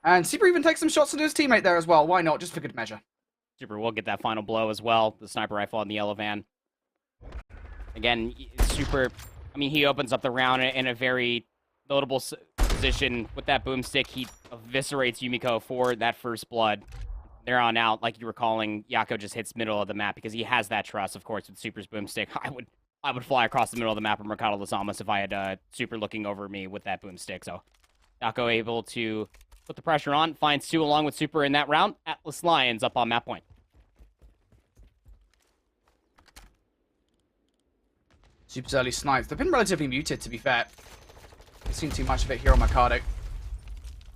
And Super even takes some shots into his teammate there as well. Why not? Just for good measure. Super will get that final blow as well. The sniper rifle on the yellow van. Again, Super, I mean, he opens up the round in a very notable position. With that boomstick, he eviscerates Yumiko for that first blood. There on out, like you were calling, Yako just hits middle of the map because he has that trust, of course, with Super's boomstick. I would fly across the middle of the map of Mercado Las Almas if I had Super looking over me with that boomstick. So Yako able to put the pressure on, finds two along with Super in that round. Atlas Lions up on map point. Super's early snipes. They've been relatively muted, to be fair. I've seen too much of it here on Mercado.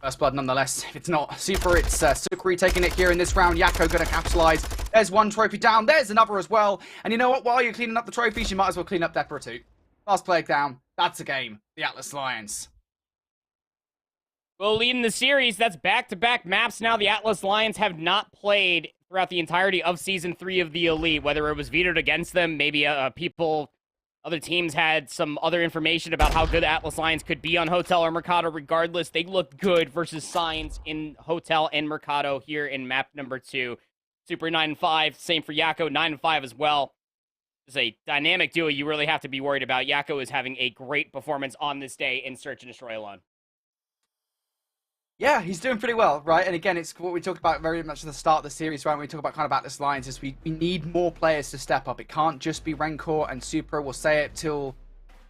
First blood nonetheless. If it's not Super, it's Sukri taking it here in this round. Yako going to capitalize. There's one trophy down. There's another as well. And you know what? While you're cleaning up the trophies, you might as well clean up Depper too. Last player down. That's a game. The Atlas Lions. Well, leading the series, that's back-to-back maps now. The Atlas Lions have not played throughout the entirety of Season 3 of the Elite. Whether it was vetoed against them, maybe other teams had some other information about how good Atlas Lions could be on Hotel or Mercado. Regardless, they looked good versus Signs in Hotel and Mercado here in map number 2. Super 9-5, same for Yako, 9-5 as well. It's a dynamic duo you really have to be worried about. Yako is having a great performance on this day in Search and Destroy alone. Yeah, he's doing pretty well, right? And again, it's what we talked about very much at the start of the series, right? When we talk about kind of Atlas Lions, is we need more players to step up. It can't just be Rancor and Super. We'll say it till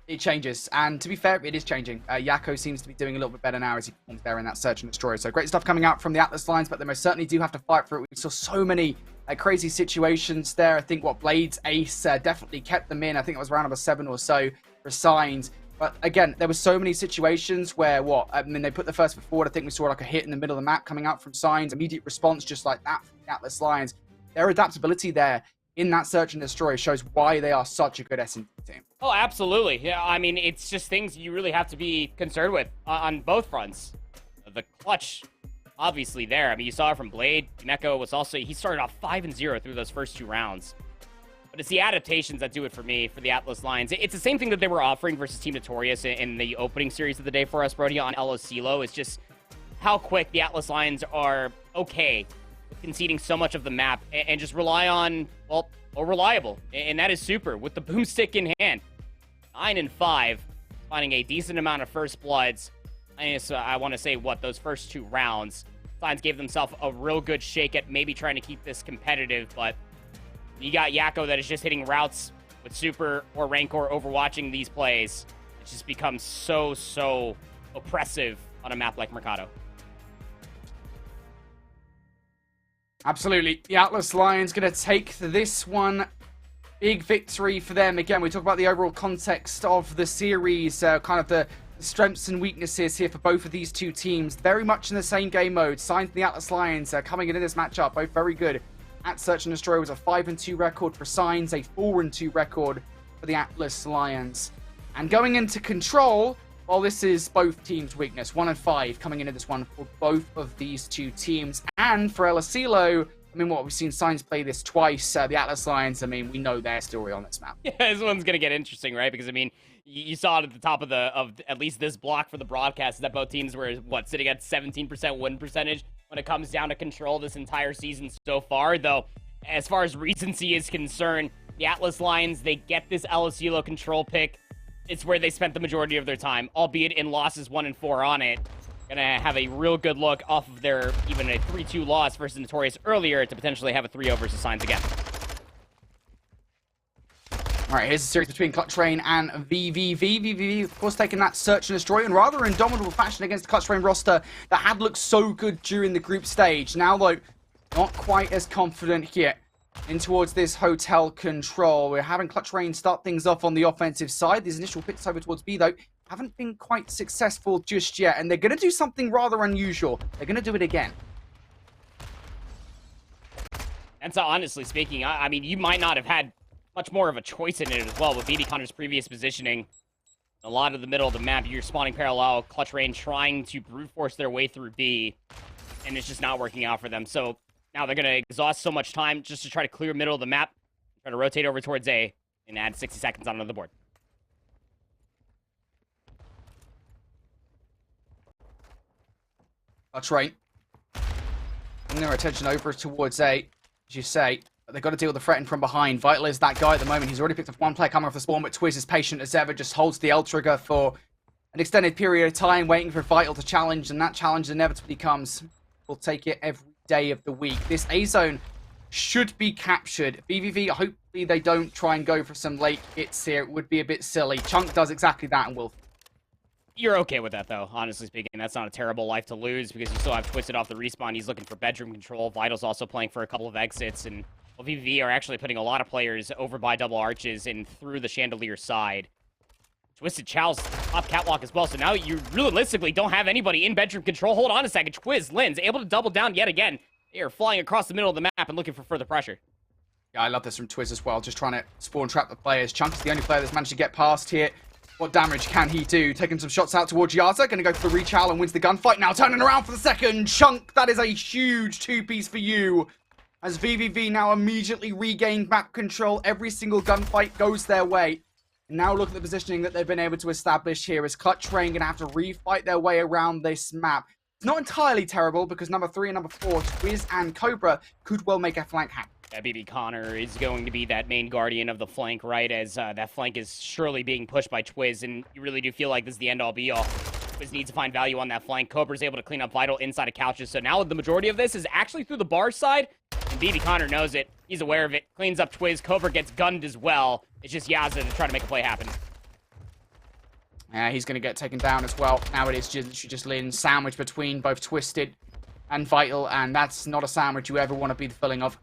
it changes. And to be fair, it is changing. Yako seems to be doing a little bit better now as he performs there in that Search and Destroy. So great stuff coming out from the Atlas Lions, but they most certainly do have to fight for it. We saw so many crazy situations there. I think Blade's ace definitely kept them in. I think it was round number 7 or so for Signs. But again, there were so many situations where they put the first foot forward. I think we saw like a hit in the middle of the map coming out from Signs. Immediate response just like that from the Atlas Lions. Their adaptability there in that Search and Destroy shows why they are such a good S&D team. Oh, absolutely. Yeah, I mean, it's just things you really have to be concerned with on both fronts. The clutch, obviously there. I mean, you saw it from Blade. Neko was also, he started off 5-0 through those first 2 rounds. But it's the adaptations that do it for me, for the Atlas Lions. It's the same thing that they were offering versus Team Notorious in the opening series of the day for us, Brody, on El Asilo. It's just how quick the Atlas Lions are okay with conceding so much of the map and just rely on, well, reliable. And that is Super with the boomstick in hand. 9-5, finding a decent amount of first bloods. I want to say, those first 2 rounds. Signs gave themselves a real good shake at maybe trying to keep this competitive, but you got Yako that is just hitting routes with Super or Rancor overwatching these plays. It just becomes so oppressive on a map like Mercado. Absolutely. The Atlas Lions going to take this one. Big victory for them. Again, we talk about the overall context of the series, kind of the strengths and weaknesses here for both of these two teams. Very much in the same game mode. Signs and the Atlas Lions coming into this matchup, both very good. At Search and Destroy was a 5-2 record for Signs, a 4-2 record for the Atlas Lions. And going into Control, well, this is both teams' weakness. 1-5 coming into this one for both of these two teams. And for El Asilo, I mean, we've seen Signs play this twice. The Atlas Lions, I mean, we know their story on this map. Yeah, this one's going to get interesting, right? Because, I mean, you saw it at the top of at least this block for the broadcast that both teams were, sitting at 17% win percentage when it comes down to Control this entire season so far. Though, as far as recency is concerned, the Atlas Lions, they get this El Asilo Control pick. It's where they spent the majority of their time, albeit in losses 1-4 on it. Gonna have a real good look off of their even a 3-2 loss versus Notorious earlier to potentially have a 3-0 versus Signs again. All right, here's a series between Clutch Rain and VVV. VVV, of course, taking that search and destroy in rather indomitable fashion against the Clutch Rain roster that had looked so good during the group stage. Now, though, not quite as confident here in towards this hotel control. We're having Clutch Rain start things off on the offensive side. These initial picks over towards B, though, haven't been quite successful just yet. And they're going to do something rather unusual. They're going to do it again. And so, honestly speaking, I mean, you might not have had much more of a choice in it as well with BB Connor's previous positioning. A lot of the middle of the map, you're spawning parallel. Clutch Rain trying to brute force their way through B, and it's just not working out for them. So now they're going to exhaust so much time just to try to clear middle of the map, try to rotate over towards A, and add 60 seconds onto the board. Clutch Rain bring their attention over towards A, as you say. But they've got to deal with the threat from behind. Vital is that guy at the moment. He's already picked up one player coming off the spawn, but Twiz is patient as ever, just holds the L trigger for an extended period of time, waiting for Vital to challenge, and that challenge inevitably comes. We'll take it every day of the week. This A zone should be captured. VVV, hopefully they don't try and go for some late hits here. It would be a bit silly. Chunk does exactly that and will. You're okay with that, though, honestly speaking. That's not a terrible life to lose because you still have Twisted off the respawn. He's looking for bedroom control. Vital's also playing for a couple of exits, and well, VVV are actually putting a lot of players over by double arches and through the chandelier side. Twisted Chow's top catwalk as well, so now you realistically don't have anybody in bedroom control. Hold on a second. Twiz, Linz, able to double down yet again. They are flying across the middle of the map and looking for further pressure. Yeah, I love this from Twiz as well, just trying to spawn trap the players. Chunk is the only player that's managed to get past here. What damage can he do? Taking some shots out towards Yaza. Going to go for the reach-out and wins the gunfight. Now turning around for the second. Chunk, that is a huge two-piece for you. As VVV now immediately regained map control. Every single gunfight goes their way. And now look at the positioning that they've been able to establish here. As Clutch Rain going to have to refight their way around this map. It's not entirely terrible because number 3 and number 4, Twiz and Cobra, could well make a flank happen. Yeah, BB Connor is going to be that main guardian of the flank, right? As that flank is surely being pushed by Twiz, and you really do feel like this is the end-all be-all. Twiz needs to find value on that flank. Cobra's able to clean up Vital inside of couches, so now the majority of this is actually through the bar side, and BB Connor knows it. He's aware of it. Cleans up Twiz. Cobra gets gunned as well. It's just Yaza to try to make a play happen. Yeah, he's going to get taken down as well. Now it is just Lin, sandwiched between both Twisted and Vital, and that's not a sandwich you ever want to be the filling of.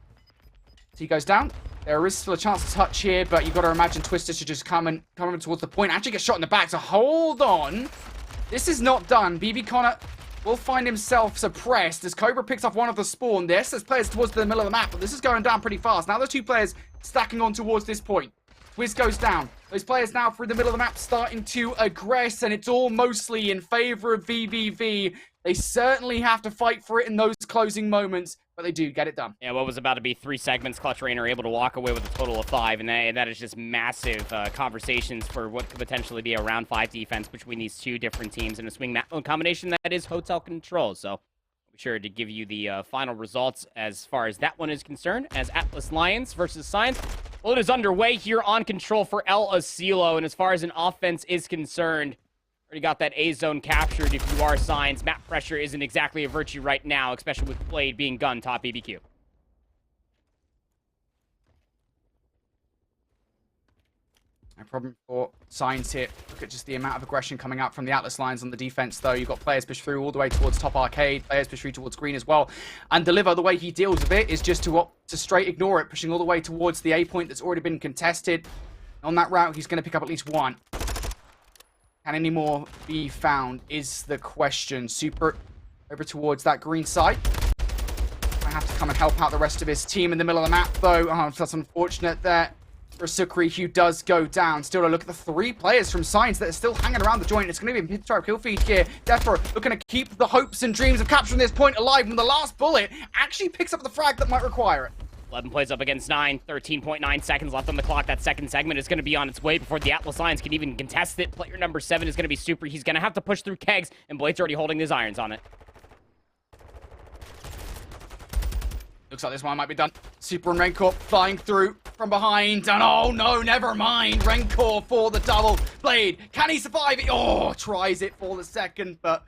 So he goes down. There is still a chance to touch here, but you've got to imagine Twisted should just come towards the point. Actually get shot in the back, so hold on. This is not done. BB Connor will find himself suppressed as Cobra picks up one of the spawn. There's players towards the middle of the map, but this is going down pretty fast. Now there's 2 players stacking on towards this point. Twiz goes down. Those players now through the middle of the map starting to aggress, and it's all mostly in favor of VVV. They certainly have to fight for it in those closing moments, but they do get it done. Yeah, what was about to be 3 segments, Clutch Rain are able to walk away with a total of 5, and that is just massive conversations for what could potentially be a round 5 defense between these 2 different teams in a swing map combination that is hotel control. So I'll be sure to give you the final results as far as that one is concerned, as Atlas Lions versus Science. Well, it is underway here on control for El Asilo, and as far as an offense is concerned, already got that A zone captured if you are Science. Map pressure isn't exactly a virtue right now, especially with Blade being gunned top BBQ. No problem for Science here. Look at just the amount of aggression coming out from the Atlas Lions on the defense, though. You've got players push through all the way towards top arcade, players push through towards green as well. And Deliver, the way he deals with it is just to straight ignore it, pushing all the way towards the A point that's already been contested. On that route, he's going to pick up at least 1. Can any more be found is the question. Super over towards that green side. I have to come and help out the rest of his team in the middle of the map, though. Oh, that's unfortunate there for Sukri, who does go down. Still a look at the 3 players from Science that are still hanging around the joint. It's going to be a pinstripe kill feed here. Defra looking to keep the hopes and dreams of capturing this point alive, and the last bullet actually picks up the frag that might require it. 11 plays up against 9, 13.9 seconds left on the clock. That second segment is going to be on its way before the Atlas Lions can even contest it. Player number 7 is going to be Super. He's going to have to push through kegs, and Blade's already holding his irons on it. Looks like this one might be done. Super and Rencore flying through from behind. And oh no, never mind. Rencore for the double. Blade, can he survive it? Oh, tries it for the second, but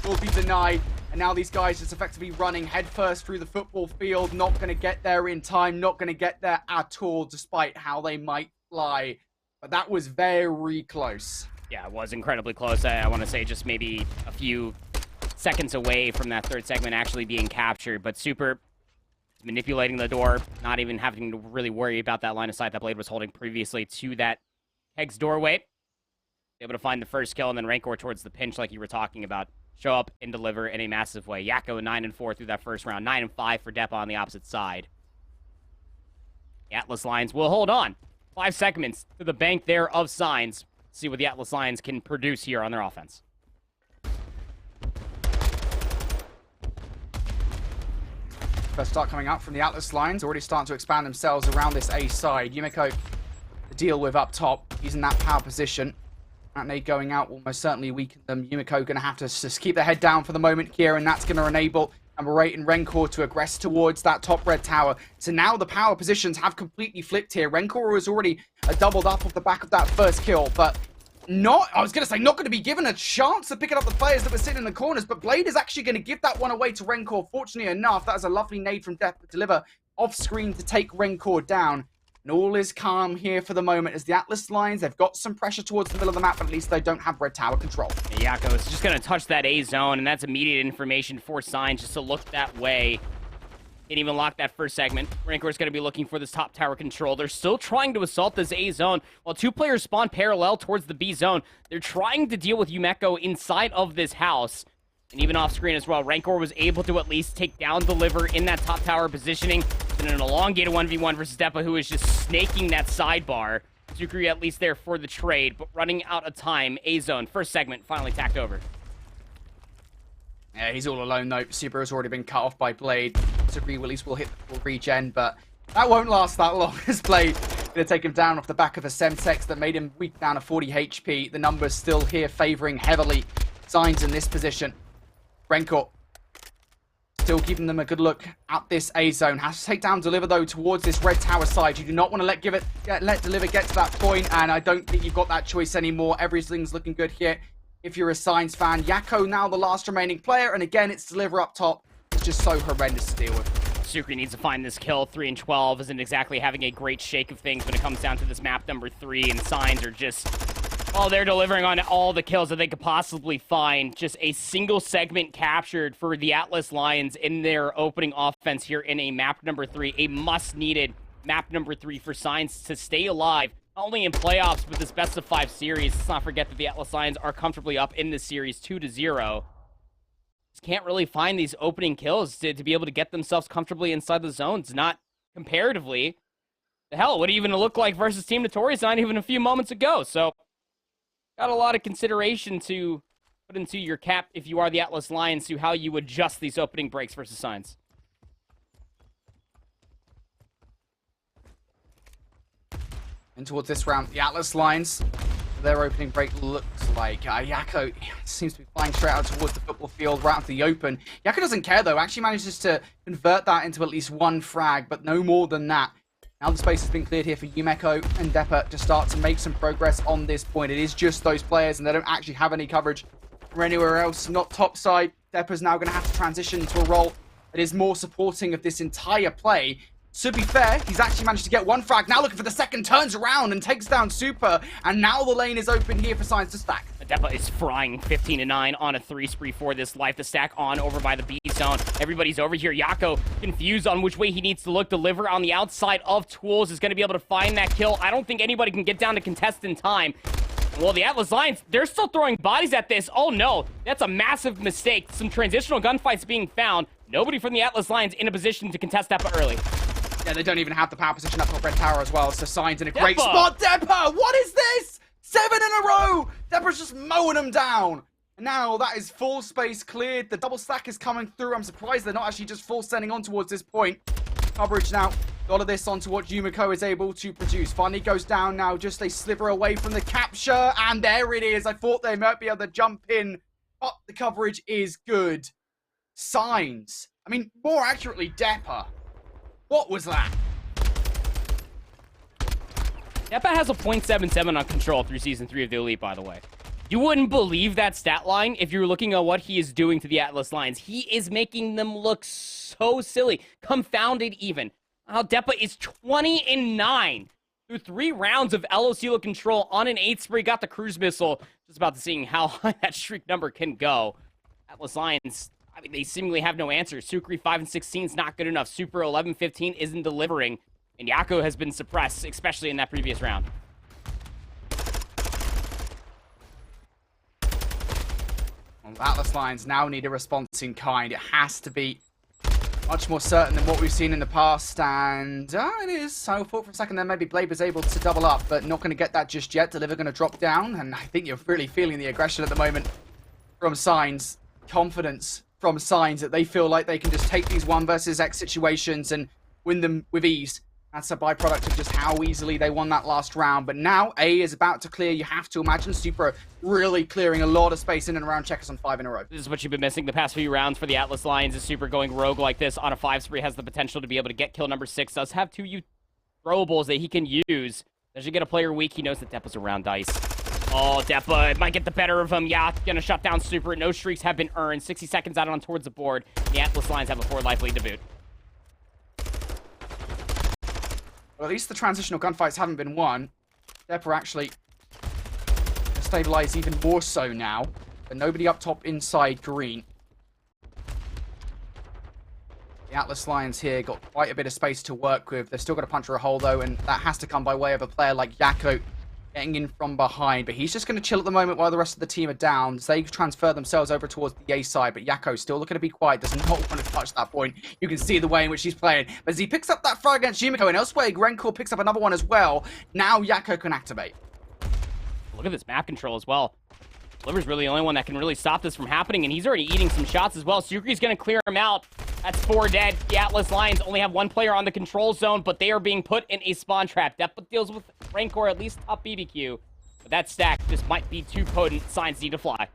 will be denied. And now these guys just effectively running headfirst through the football field. Not going to get there in time. Not going to get there at all, despite how they might lie, but that was very close. Yeah, it was incredibly close. I want to say just maybe a few seconds away from that third segment actually being captured, but Super manipulating the door, not even having to really worry about that line of sight that Blade was holding previously to that Keg's doorway. Able to find the first kill, and then Rancor towards the pinch like you were talking about. Show up and deliver in a massive way. Yakko 9-4 through that first round. 9-5 for Depa on the opposite side. The Atlas Lions will hold on. 5 segments to the bank there of Signs. See what the Atlas Lions can produce here on their offense. First start coming up from the Atlas Lions. Already starting to expand themselves around this A side. Yumeko to deal with up top. He's in that power position. That nade going out will most certainly weaken them. Yumeko going to have to just keep their head down for the moment here, and that's going to enable number 8 and Rencor to aggress towards that top red tower. So now the power positions have completely flipped here. Rencor was already doubled up off the back of that first kill, but not going to be given a chance to pick up the players that were sitting in the corners, but Blade is actually going to give that one away to Rencor. Fortunately enough, that was a lovely nade from Depa to deliver off screen to take Rencor down. And all is calm here for the moment as the Atlas Lions, they've got some pressure towards the middle of the map, but at least they don't have red tower control. Yakko is just going to touch that A zone, and that's immediate information for Signs just to look that way. Didn't even lock that first segment. Rancor is going to be looking for this top tower control. They're still trying to assault this A zone. While 2 players spawn parallel towards the B zone, they're trying to deal with Yumeko inside of this house. And even off screen as well, Rancor was able to at least take down Deliver in that top tower positioning. And an elongated 1v1 versus Depa, who is just snaking that sidebar. Zukri at least there for the trade, but running out of time. A zone, first segment, finally tacked over. Yeah, he's all alone though. Super has already been cut off by Blade. Zukri at least will hit the full regen, but that won't last that long as Blade going to take him down off the back of a Semtex that made him weak down to 40 HP. The numbers still here favoring heavily Signs in this position. Rencor still giving them a good look at this A zone. Has to take down Deliver though towards this red tower side. You do not want to let Deliver get to that point, and I don't think you've got that choice anymore. Everything's looking good here if you're a Signs fan. Yakko now the last remaining player, and again it's Deliver up top. It's just so horrendous to deal with. Sukri needs to find this kill. 3-12 isn't exactly having a great shake of things when it comes down to this map number 3, and Signs are just, well, they're delivering on all the kills that they could possibly find. Just a single segment captured for the Atlas Lions in their opening offense here in a map number 3. A must-needed map number 3 for Signs to stay alive, not only in playoffs, but this best-of-5 series. Let's not forget that the Atlas Lions are comfortably up in this series 2-0. Just can't really find these opening kills to be able to get themselves comfortably inside the zones. Not comparatively. The hell, what it even look like versus Team Notorious not even a few moments ago. So got a lot of consideration to put into your cap if you are the Atlas Lions to how you adjust these opening breaks versus Signs. And towards this round, the Atlas Lions, their opening break looks like Yakko seems to be flying straight out towards the football field, right out the open. Yakko doesn't care though, actually manages to convert that into at least 1 frag, but no more than that. Now the space has been cleared here for Yumeko and Depa to start to make some progress on this point. It is just those players, and they don't actually have any coverage from anywhere else, not top side. Depa's now going to have to transition into a role that is more supporting of this entire play. To be fair, he's actually managed to get 1 frag. Now looking for the second, turns around and takes down Super. And now the lane is open here for Signs to stack. Depa is frying 15-9 on a 3 spree for this life. The stack on over by the B zone. Everybody's over here. Yakko confused on which way he needs to look. Deliver on the outside of Tools is going to be able to find that kill. I don't think anybody can get down to contest in time. Well, the Atlas Lions, they're still throwing bodies at this. Oh no, that's a massive mistake. Some transitional gunfights being found. Nobody from the Atlas Lions in a position to contest Depa early. Yeah, they don't even have the power position up top red tower as well, so Signs in a great spot. Depa, what is this? 7 in a row! Depa's just mowing them down. And now that is full space cleared. The double stack is coming through. I'm surprised they're not actually just full sending on towards this point. Coverage now. All of this onto what Yumeko is able to produce. Finally goes down now, just a sliver away from the capture. And there it is. I thought they might be able to jump in, but the coverage is good. Signs. I mean, more accurately, Depa. What was that? Depa has a .77 on control through Season 3 of the Elite, by the way. You wouldn't believe that stat line if you were looking at what he is doing to the Atlas Lions. He is making them look so silly. Confounded even. Depa is 20-9 through 3 rounds of LOC control on an 8 spree, got the cruise missile. Just about to seeing how high that streak number can go. Atlas Lions, I mean, they seemingly have no answers. Sucre 5 and 16 is not good enough. Super 11-15 isn't delivering. And Yako has been suppressed, especially in that previous round. Well, Atlas Lions now need a response in kind. It has to be much more certain than what we've seen in the past, and it is. So I thought for a second then maybe Blade was able to double up, but not going to get that just yet. Deliver going to drop down, and I think you're really feeling the aggression at the moment from Signs. Confidence from Signs that they feel like they can just take these 1 versus X situations and win them with ease. That's a byproduct of just how easily they won that last round. But now A is about to clear. You have to imagine Super really clearing a lot of space in and around Checkers on 5 in a row. This is what you've been missing the past few rounds for the Atlas Lions. Is Super going rogue like this on a 5 spree has the potential to be able to get kill number 6. Does have 2 throwables that he can use. As you get a player weak, he knows that Depa's around dice. Oh, Depa, it might get the better of him. Yeah, gonna shut down Super. No streaks have been earned. 60 seconds out on towards the board. The Atlas Lions have a 4 life lead to boot. Well, at least the transitional gunfights haven't been won. Depa actually stabilize even more so now. But nobody up top inside green. The Atlas Lions here got quite a bit of space to work with. They've still got to punch her a hole though, and that has to come by way of a player like Yako getting in from behind. But he's just going to chill at the moment while the rest of the team are down. So they transfer themselves over towards the A side, but Yako still looking to be quiet, does not want to touch that point. You can see the way in which he's playing. But as he picks up that frag against Yumiko, and elsewhere, Grencore picks up another one as well. Now Yako can activate. Look at this map control as well. Deliver's really the only one that can really stop this from happening, and he's already eating some shots as well. Sucre's going to clear him out. That's 4 dead. The Atlas Lions only have 1 player on the control zone, but they are being put in a spawn trap. Depa deals with Rancor, at least top BBQ. But that stack just might be too potent. Signs need to fly.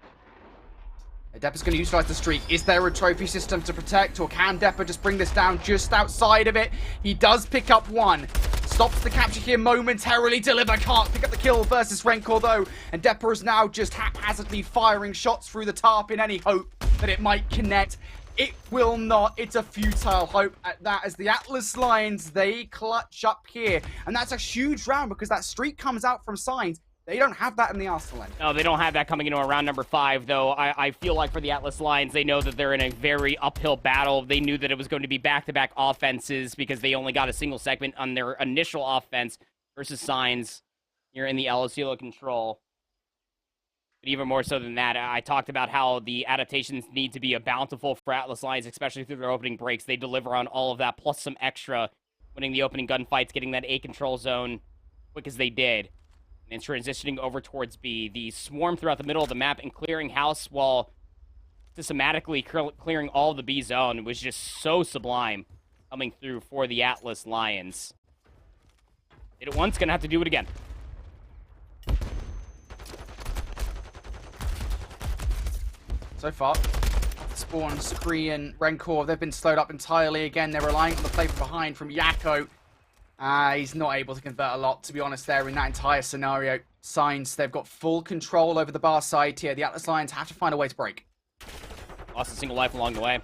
Depa's going to utilize the streak. Is there a trophy system to protect, or can Depa just bring this down just outside of it? He does pick up 1. Stops the capture here momentarily. Deliver can't pick up the kill versus Rancor though. And Depa is now just haphazardly firing shots through the tarp in any hope that it might connect. It will not. It's a futile hope at that, as the Atlas Lions, they clutch up here. And that's a huge round because that streak comes out from Signs. They don't have that in the Arsenal end. No, they don't have that coming into round number 5, though. I feel like for the Atlas Lions, they know that they're in a very uphill battle. They knew that it was going to be back-to-back offenses because they only got a single segment on their initial offense versus Signs here in the LOC control. But even more so than that, I talked about how the adaptations need to be bountiful for Atlas Lions, especially through their opening breaks. They deliver on all of that, plus some extra, winning the opening gunfights, getting that A control zone quick as they did. And transitioning over towards B. The swarm throughout the middle of the map and clearing house while systematically clearing all of the B zone was just so sublime coming through for the Atlas Lions. Did it once, gonna have to do it again. So far, Spawn, Sucre, and Rancor, they've been slowed up entirely again. They're relying on the play from behind from Yako. He's not able to convert a lot, to be honest, there in that entire scenario. Signs, they've got full control over the bar side here. The Atlas Lions have to find a way to break. Lost a single life along the way.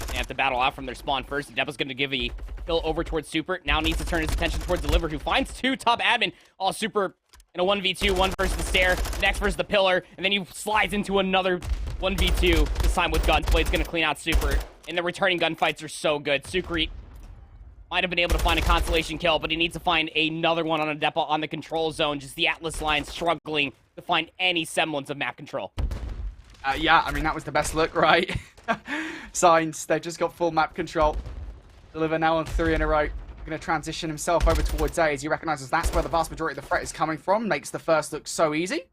They have to battle out from their spawn first. Depa's going to give a kill over towards Super. Now needs to turn his attention towards Deliver, who finds 2 top admin. Oh, Super in a 1v2, 1 versus the stair, next versus the pillar, and then he slides into another 1v2, this time with guns. Blade's going to clean out Super. And the returning gunfights are so good. Sucre might have been able to find a consolation kill, but he needs to find another one on a Depa on the control zone. Just the Atlas Lions struggling to find any semblance of map control. Yeah, I mean, that was the best look, right? Signs, they've just got full map control. Deliver now on 3 in a row. Going to transition himself over towards A as he recognizes that's where the vast majority of the threat is coming from. Makes the first look so easy.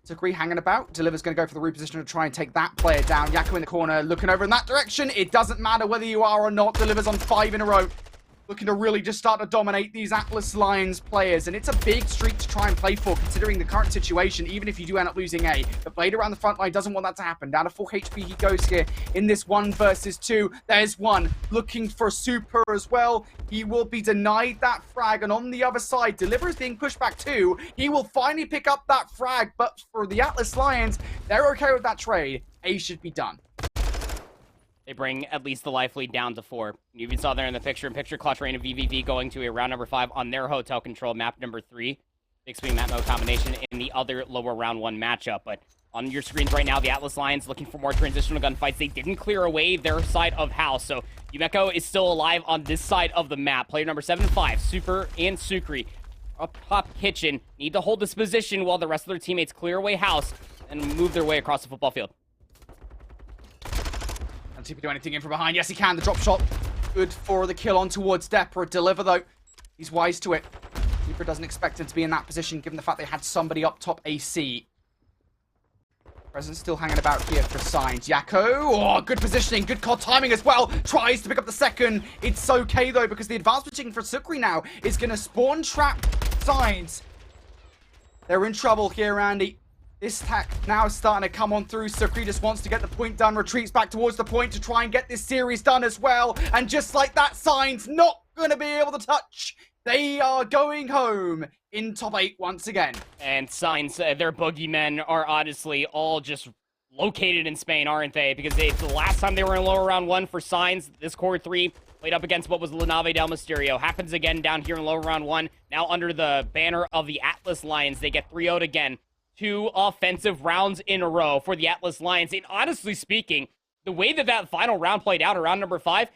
Sucre hanging about. Deliver's going to go for the reposition to try and take that player down. Yako in the corner looking over in that direction. It doesn't matter whether you are or not. Delivers on 5 in a row. Looking to really just start to dominate these Atlas Lions players. And it's a big streak to try and play for, considering the current situation, even if you do end up losing A. But Blade around the front line doesn't want that to happen. Down to 4 HP he goes here in this 1 versus 2. There's 1 looking for Super as well. He will be denied that frag. And on the other side, Deliver is being pushed back too. He will finally pick up that frag. But for the Atlas Lions, they're okay with that trade. A should be done. they bring at least the life lead down to 4. You even saw there in the picture-in-picture clutch rain of VVV going to a round number 5 on their hotel control map number 3. Big swing map mode combination in the other lower round 1 matchup. But on your screens right now, the Atlas Lions looking for more transitional gunfights. They didn't clear away their side of house, so Umeko is still alive on this side of the map. Player number 7-5, Super and Sukri up top kitchen need to hold this position while the rest of their teammates clear away house and move their way across the football field. Can TP do anything in from behind? Yes, he can. The drop shot, good for the kill on towards Depra. Deliver, though. He's wise to it. Depra doesn't expect him to be in that position, given the fact they had somebody up top AC. Presence still hanging about here for Signs. Yakko, oh, good positioning, good call timing as well. Tries to pick up the second. It's okay, though, because the advanced switching for Sukri now is going to spawn trap Signs. They're in trouble here, Andy. This attack now is starting to come on through. Sukri just wants to get the point done, retreats back towards the point to try and get this series done as well. And just like that, Signs not going to be able to touch. They are going home in top 8 once again. And Signs, their boogeymen are honestly all just located in Spain, aren't they? Because the last time they were in lower round 1 for Signs, this core 3 played up against what was La Nave del Mysterio. Happens again down here in lower round 1. Now under the banner of the Atlas Lions, they get 3-0'd again. 2 offensive rounds in a row for the Atlas Lions. And honestly speaking, the way that final round played out around number 5,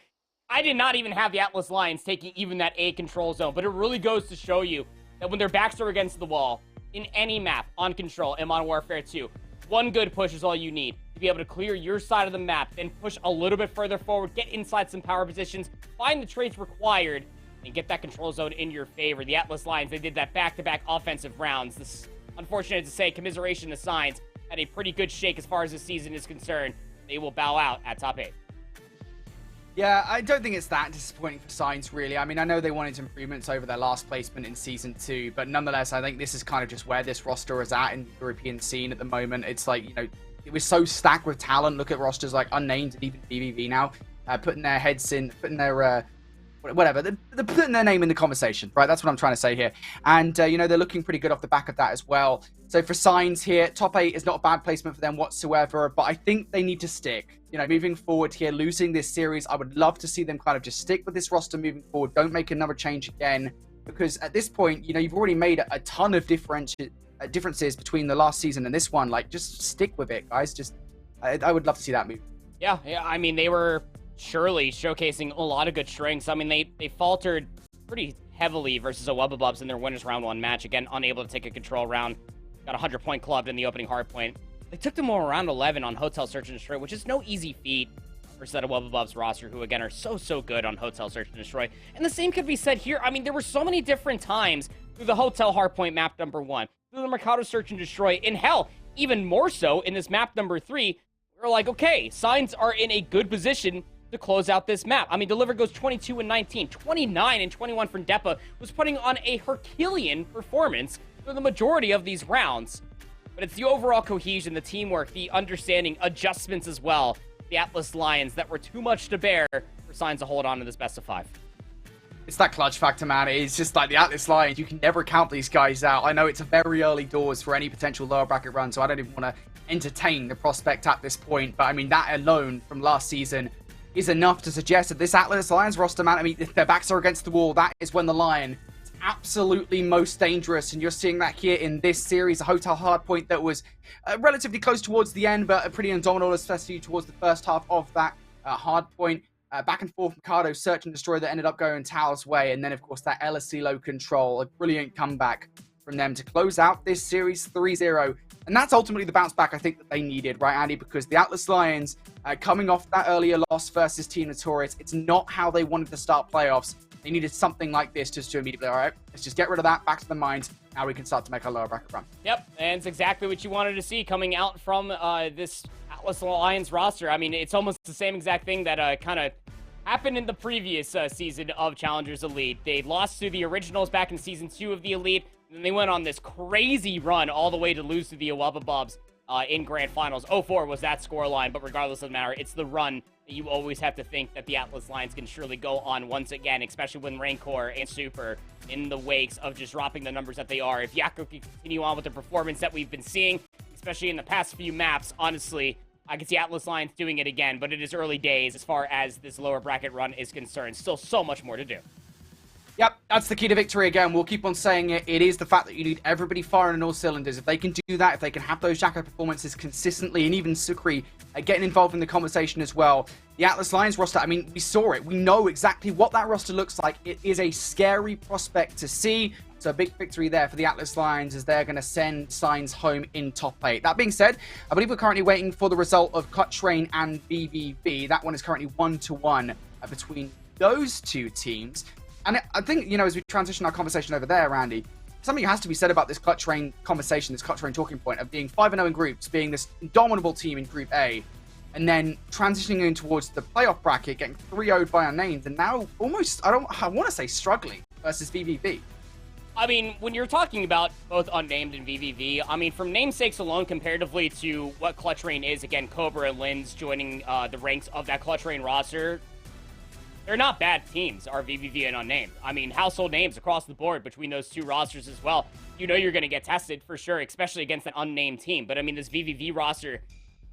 I did not even have the Atlas Lions taking even that A control zone. But it really goes to show you that when their backs are against the wall, in any map, on Control, in Modern Warfare 2, one good push is all you need to be able to clear your side of the map, then push a little bit further forward, get inside some power positions, find the traits required, and get that control zone in your favor. The Atlas Lions, they did that back-to-back offensive rounds. This, unfortunate to say, commiseration to Signs, had a pretty good shake as far as the season is concerned. They will bow out at top 8. Yeah, I don't think it's that disappointing for Signs, really. I mean, I know they wanted improvements over their last placement in Season 2, but nonetheless, I think this is kind of just where this roster is at in the European scene at the moment. It's like, you know, it was so stacked with talent. Look at rosters like Unnamed and even BBV now, putting their heads in, putting their, whatever, they're putting their name in the conversation, right? That's what I'm trying to say here. And, you know, they're looking pretty good off the back of that as well. So for Signs here, top 8 is not a bad placement for them whatsoever, but I think they need to stick. You know, moving forward here, losing this series, I would love to see them kind of just stick with this roster moving forward. Don't make another change again, because at this point, you know, you've already made a ton of differences between the last season and this one. Like, just stick with it, guys. Just, I would love to see that move. Yeah, I mean, they were surely showcasing a lot of good strengths. I mean, they faltered pretty heavily versus a Webbabubs in their winners round 1 match. Again, unable to take a control round. Got a 100-point clubbed in the opening hard point. They took them over around 11 on Hotel Search and Destroy, which is no easy feat versus that Webbabubs roster, who again are so good on Hotel Search and Destroy. And the same could be said here. I mean, there were so many different times through the Hotel Hardpoint map number 1, through the Mercado Search and Destroy, and hell, even more so in this map number 3, we're like, okay, Signs are in a good position to close out this map. I mean, Deliver goes 22 and 19, 29 and 21 from Depa, was putting on a Herculean performance for the majority of these rounds. But it's the overall cohesion, the teamwork, the understanding, adjustments as well, the Atlas Lions, that were too much to bear for Signs to hold on to this best of 5. It's that clutch factor, man. It's just like the Atlas Lions. You can never count these guys out. I know it's a very early doors for any potential lower bracket run, so I don't even want to entertain the prospect at this point. But I mean, that alone from last season is enough to suggest that this Atlas Lions roster, man, I mean, if their backs are against the wall, that is when the Lion is absolutely most dangerous. And you're seeing that here in this series, a Hotel Hardpoint that was relatively close towards the end, but pretty indomitable, especially towards the first half of that Hardpoint. Back and forth, Mikado, Search and Destroy that ended up going Tao's way. And then, of course, that LSC low control. A brilliant comeback from them to close out this series 3-0. And that's ultimately the bounce back I think that they needed, right, Andy? Because the Atlas Lions, coming off that earlier loss versus Team Notorious, it's not how they wanted to start playoffs. They needed something like this just to immediately, all right, let's just get rid of that, back to the mines. Now we can start to make our lower bracket run. Yep, and it's exactly what you wanted to see coming out from this Atlas Lions roster. I mean, it's almost the same exact thing that kind of happened in the previous season of Challengers Elite. They lost to the Originals back in Season 2 of the Elite, and then they went on this crazy run all the way to lose to the Webbabubs in Grand Finals. 0-4 was that scoreline, but regardless of the matter, it's the run that you always have to think that the Atlas Lions can surely go on once again, especially when Rancor and Super in the wakes of just dropping the numbers that they are. If Yakko can continue on with the performance that we've been seeing, especially in the past few maps, honestly, I can see Atlas Lions doing it again, but it is early days as far as this lower bracket run is concerned. Still so much more to do. Yep, that's the key to victory again. We'll keep on saying it. It is the fact that you need everybody firing on all cylinders. If they can do that, if they can have those Jacko performances consistently, and even Sucre getting involved in the conversation as well. The Atlas Lions roster, I mean, we saw it. We know exactly what that roster looks like. It is a scary prospect to see. So a big victory there for the Atlas Lions as they're going to send Signs home in top 8. That being said, I believe we're currently waiting for the result of Cut Train and BVB. That one is currently 1-1 between those two teams. And I think, you know, as we transition our conversation over there, Randy, something has to be said about this Cut Train conversation, this Cut Train talking point of being 5-0 in groups, being this indomitable team in Group A, and then transitioning in towards the playoff bracket, getting 3-0'd by Unnamed, and now almost, I want to say struggling versus VVV. I mean, when you're talking about both Unnamed and VVV, I mean, from namesakes alone, comparatively to what Clutch Rain is, again, Cobra and Lins joining the ranks of that Clutch Rain roster, they're not bad teams, are VVV and Unnamed. I mean, household names across the board between those two rosters as well. You know you're going to get tested for sure, especially against an unnamed team. But I mean, this VVV roster,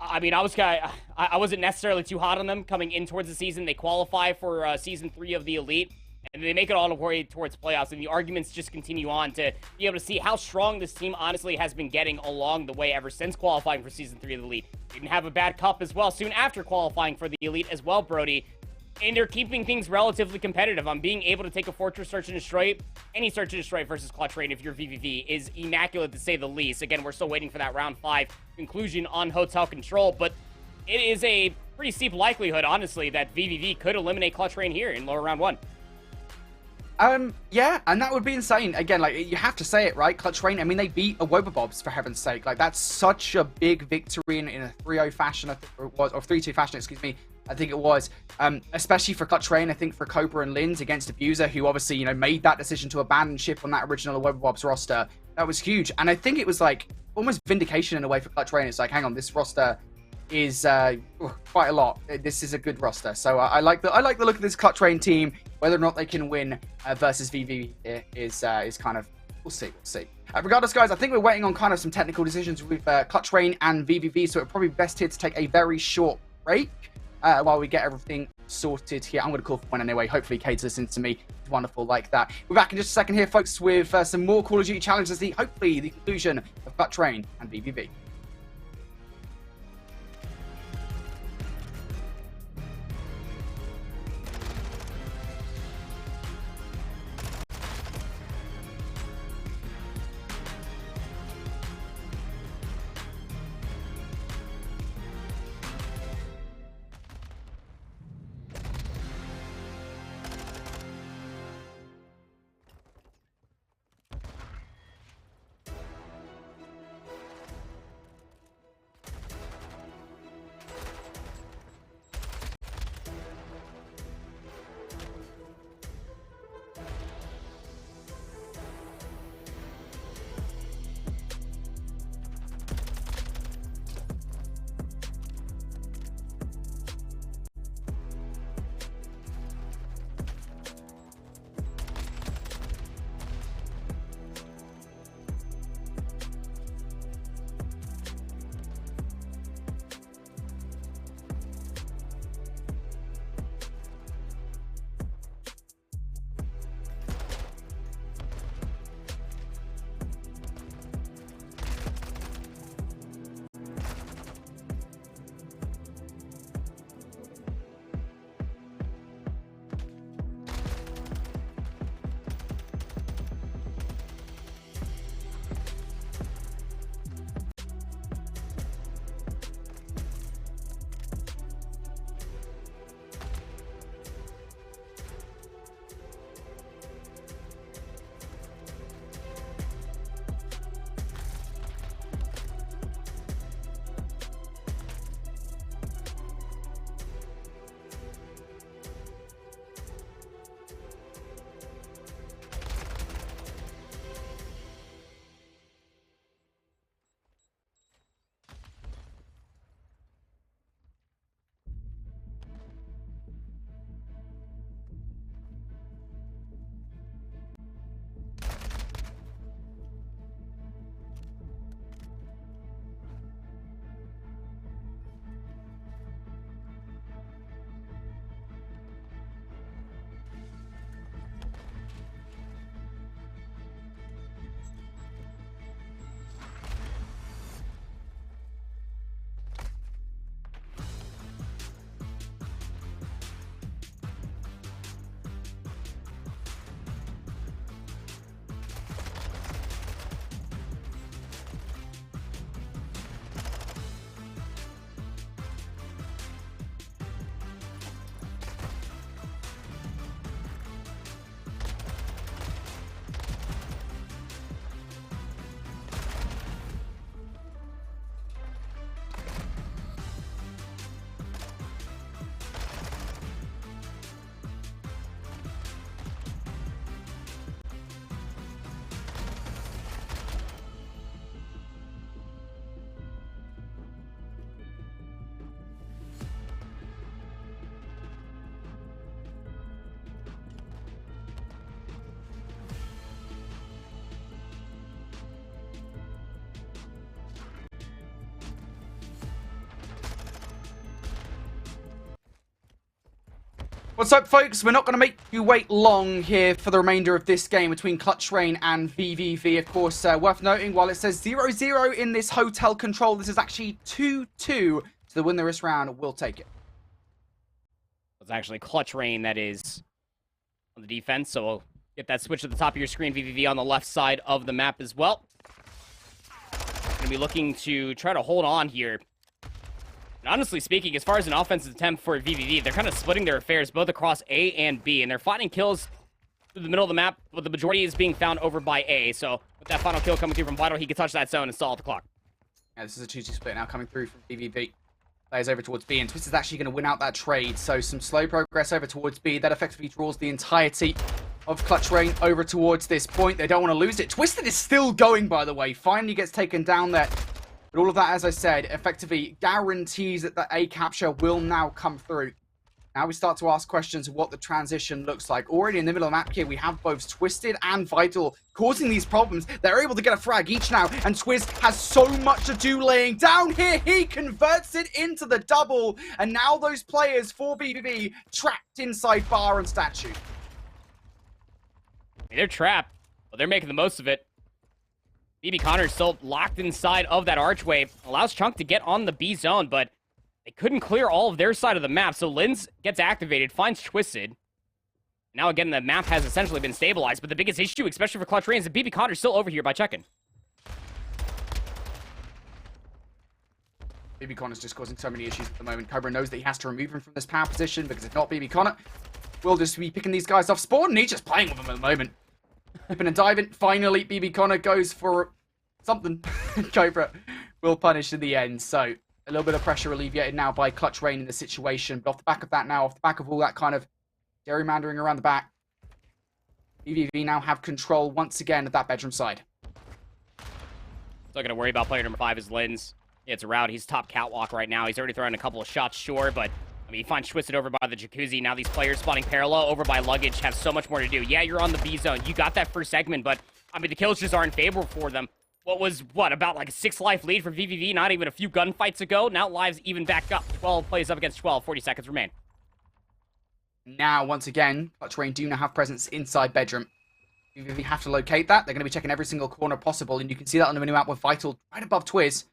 I mean, I wasn't necessarily too hot on them coming in towards the season. They qualify for Season 3 of the Elite, and they make it all the way towards playoffs. And the arguments just continue on to be able to see how strong this team honestly has been getting along the way ever since qualifying for Season 3 of the Elite. Didn't have a bad cup as well soon after qualifying for the Elite as well, Brody. And they're keeping things relatively competitive. On being able to take a Fortress Search and Destroy, any Search and Destroy versus Clutch Rain if you're VVV is immaculate to say the least. Again, we're still waiting for that round 5 conclusion on Hotel Control, but it is a pretty steep likelihood, honestly, that VVV could eliminate Clutch Rain here in lower round 1. Yeah, and that would be insane. Again, like, you have to say it, right? Clutch Rain, I mean, they beat Awobabobs, for heaven's sake. Like, that's such a big victory in a 3-0 fashion, I think it was, or 3-2 fashion, excuse me. I think it was, especially for Clutch Rain, I think for Cobra and Lins against Abuser, who obviously, you know, made that decision to abandon ship on that original Awobabobs roster. That was huge. And I think it was, like, almost vindication in a way for Clutch Rain. It's like, hang on, this roster is quite a lot. This is a good roster. So I like the look of this Clutch Rain team. Whether or not they can win versus VV is kind of, we'll see. Regardless, guys, I think we're waiting on kind of some technical decisions with Clutch Rain and VVV, so it's probably best here to take a very short break while we get everything sorted here. I'm going to call for one anyway. Hopefully, Cade's listening to me. It's wonderful like that. We're back in just a second here, folks, with some more Call of Duty challenges. Hopefully, the conclusion of Clutch Rain and VVV. What's up, folks? We're not going to make you wait long here for the remainder of this game between Clutch Rain and VVV. Of course, worth noting, while it says 0-0 in this hotel control, this is actually 2-2. So the winner this round will take it. It's actually Clutch Rain that is on the defense, so we'll get that switch at the top of your screen. VVV on the left side of the map as well. Going to be looking to try to hold on here. And honestly speaking, as far as an offensive attempt for VVV, they're kind of splitting their affairs both across A and B, and they're finding kills through the middle of the map, but the majority is being found over by A. So with that final kill coming through from Vital, he can touch that zone and stall at the clock. Yeah, this is a 2-2 split now coming through from VVV. Players over towards B, and Twist is actually going to win out that trade. So some slow progress over towards B. That effectively draws the entirety of Clutch Rain over towards this point. They don't want to lose it. Twisted is still going, by the way. Finally gets taken down there. But all of that, as I said, effectively guarantees that the A capture will now come through. Now we start to ask questions of what the transition looks like. Already in the middle of the map here, we have both Twisted and Vital causing these problems. They're able to get a frag each now, and Twist has so much to do laying down here. He converts it into the double, and now those players for VVV trapped inside bar and statue. They're trapped, but they're making the most of it. BB Connor still locked inside of that archway. Allows Chunk to get on the B zone, but they couldn't clear all of their side of the map. So Linz gets activated, finds Twisted. Now again, the map has essentially been stabilized, but the biggest issue, especially for Clutch Rain, is that BB Connor's still over here by checking. BB Connor's just causing so many issues at the moment. Cobra knows that he has to remove him from this power position, because if not, BB Connor will just be picking these guys off spawn, and he's just playing with them at the moment. Flipping and diving. Finally, BB Connor goes for something. Cobra will punish in the end. So a little bit of pressure alleviated now by Clutch Rain in the situation. But off the back of that now, off the back of all that kind of gerrymandering around the back, VVV now have control once again of that bedroom side. Still going to worry about player number 5 is Linz. It's a route. He's top catwalk right now. He's already throwing a couple of shots, sure, but I mean, he finds Twisted over by the jacuzzi. Now these players spawning parallel over by luggage have so much more to do. Yeah, you're on the B zone. You got that first segment, but I mean, the kills just aren't favorable for them. What, about like a 6-life lead for VVV not even a few gunfights ago? Now lives even back up. 12 plays up against 12. 40 seconds remain. Now, once again, Clutch Rain do now have presence inside bedroom. VVV have to locate that. They're going to be checking every single corner possible, and you can see that on the minimap with Vital right above Twiz,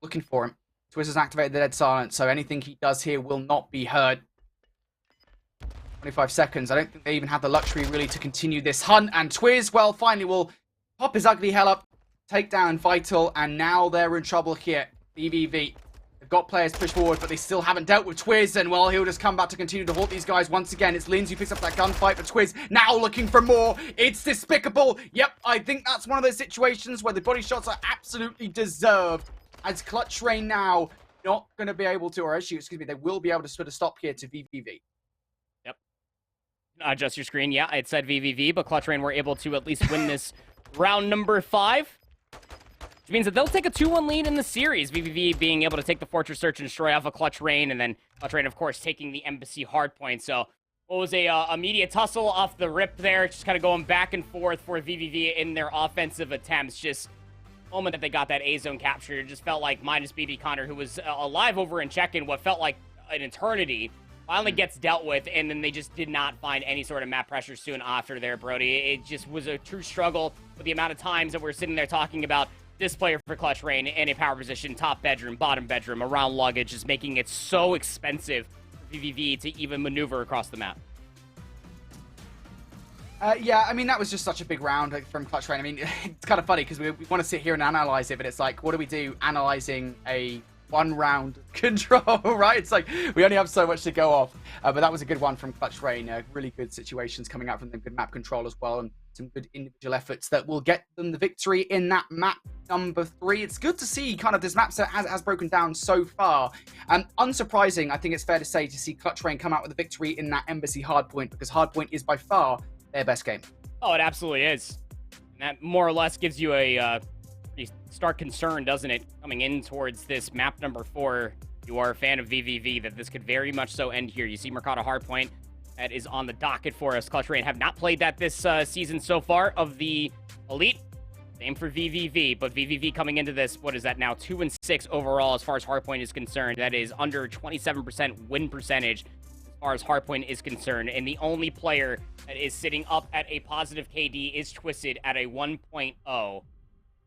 looking for him. Twiz has activated the dead silence, so anything he does here will not be heard. 25 seconds. I don't think they even have the luxury really to continue this hunt. And Twiz, well, finally will pop his ugly hell up, take down Vital, and now they're in trouble here. VVV. They've got players pushed forward, but they still haven't dealt with Twiz, and well, he'll just come back to continue to halt these guys once again. It's Linz who picks up that gunfight, but Twiz now looking for more. It's despicable. Yep, I think that's one of those situations where the body shots are absolutely deserved. As Clutch Rain now not going to be able to, or actually, excuse me, they will be able to put a stop here to VVV. Yep. Adjust your screen. Yeah, it said VVV, but Clutch Rain were able to at least win this round number 5. Which means that they'll take a 2-1 lead in the series. VVV being able to take the Fortress Search and Destroy off of Clutch Rain, and then Clutch Rain, of course, taking the Embassy Hardpoint. So what was a immediate tussle off the rip there, just kind of going back and forth for VVV in their offensive attempts. Just moment that they got that A-zone capture, it just felt like minus BB Connor, who was alive over in check-in what felt like an eternity, finally gets dealt with, and then they just did not find any sort of map pressure soon after there, Brody. It just was a true struggle with the amount of times that we're sitting there talking about this player for Clutch Rain in a power position, top bedroom, bottom bedroom, around luggage, is making it so expensive for VVV to even maneuver across the map. Yeah, I mean, that was just such a big round from Clutch Rain. I mean, it's kind of funny because we want to sit here and analyze it, but it's like, what do we do analyzing a one-round control, right? It's like, we only have so much to go off. But that was a good one from Clutch Rain. Really good situations coming out from them, good map control as well, and some good individual efforts that will get them the victory in that map number 3. It's good to see kind of this map set has broken down so far. Unsurprising, I think it's fair to say, to see Clutch Rain come out with a victory in that Embassy Hardpoint, because Hardpoint is by far their best game. Oh, it absolutely is. And that more or less gives you a pretty stark concern, doesn't it, coming in towards this map number 4. You are a fan of VVV, that this could very much so end here. You see Mercado Hardpoint, that is on the docket for us. Clutch Rain have not played that this season so far of the Elite. Same for VVV, but VVV coming into this, what is that now, 2-6 overall as far as Hardpoint is concerned. That is under 27% win percentage. far as Hardpoint is concerned, and the only player that is sitting up at a positive KD is Twisted at a 1.0.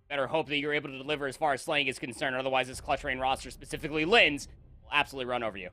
Better hope that you're able to deliver as far as slaying is concerned, otherwise this Clutch Rain roster, specifically Linz, will absolutely run over you.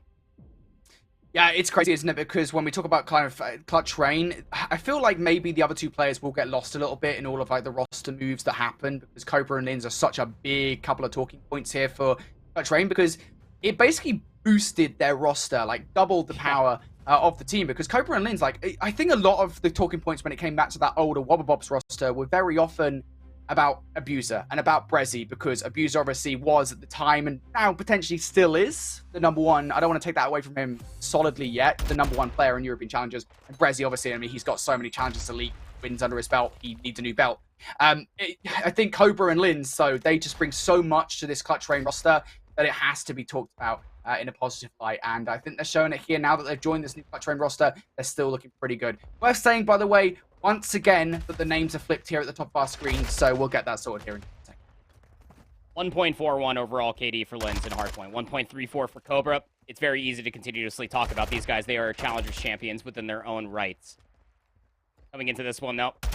Yeah, it's crazy, isn't it? Because when we talk about kind of Clutch Rain, I feel like maybe the other two players will get lost a little bit in all of like the roster moves that happen, because Cobra and Linz are such a big couple of talking points here for Clutch Rain, because it basically boosted their roster, like doubled the power of the team. Because Cobra and Linz, like, I think a lot of the talking points when it came back to that older Wobbabobs roster were very often about Abuser and about Brezzy, because Abuser obviously was at the time and now potentially still is the number one. I don't want to take that away from him solidly yet, the number one player in European Challengers. And Brezzy, obviously, I mean, he's got so many Challengers Elite wins under his belt. He needs a new belt. I think Cobra and Linz, so they just bring so much to this Clutch Rain roster that it has to be talked about in a positive light. And I think they're showing it here now that they've joined this new Clutch Rain roster. They're still looking pretty good. Worth saying, by the way, once again, that the names are flipped here at the top of our screen, so we'll get that sorted here in a second. 1.41 overall KD for Linz and Hardpoint. 1.34 for Cobra. It's very easy to continuously talk about these guys. They are Challengers champions within their own rights. Coming into this one, though, going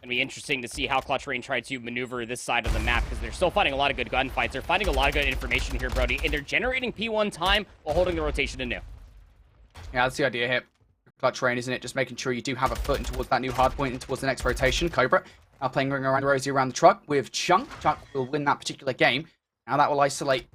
to be interesting to see how Clutch Rain try to maneuver this side of the map, because they're still fighting a lot of good gunfights. They're finding a lot of good information here, Brody, and they're generating P1 time while holding the rotation anew. Yeah, that's the idea here. Clutch Rain, isn't it? Just making sure you do have a foot in towards that new hard point and towards the next rotation. Cobra now playing Ring Around Rosie around the truck with Chunk. Chunk will win that particular game. Now that will isolate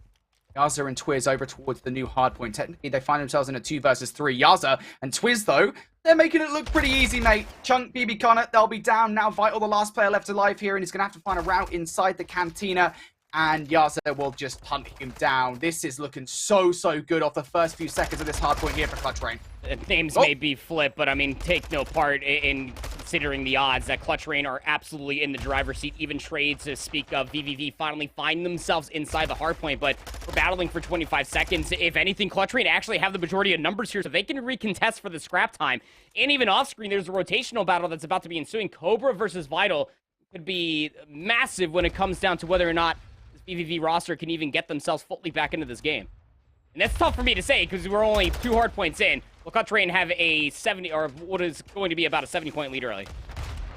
Yaza and Twiz over towards the new hard point. Technically, they find themselves in a 2 versus 3. Yaza and Twiz, though, they're making it look pretty easy, mate. Chunk, BB Connor, they'll be down. Now Vital, the last player left alive here, and he's going to have to find a route inside the cantina. And Yaza will just hunt him down. This is looking so good off the first few seconds of this hard point here for Clutch Rain. Names may be flipped, but I mean, take no part in considering the odds that Clutch Rain are absolutely in the driver's seat. Even trades to speak of, VVV finally find themselves inside the hard point, but we're battling for 25 seconds. If anything, Clutch Rain actually have the majority of numbers here, so they can recontest for the scrap time. And even off screen, there's a rotational battle that's about to be ensuing. Cobra versus Vital could be massive when it comes down to whether or not VVV roster can even get themselves fully back into this game. And that's tough for me to say because we're only 2 hard points in. Will Clutch Rain have a 70, or what is going to be about a 70-point lead early?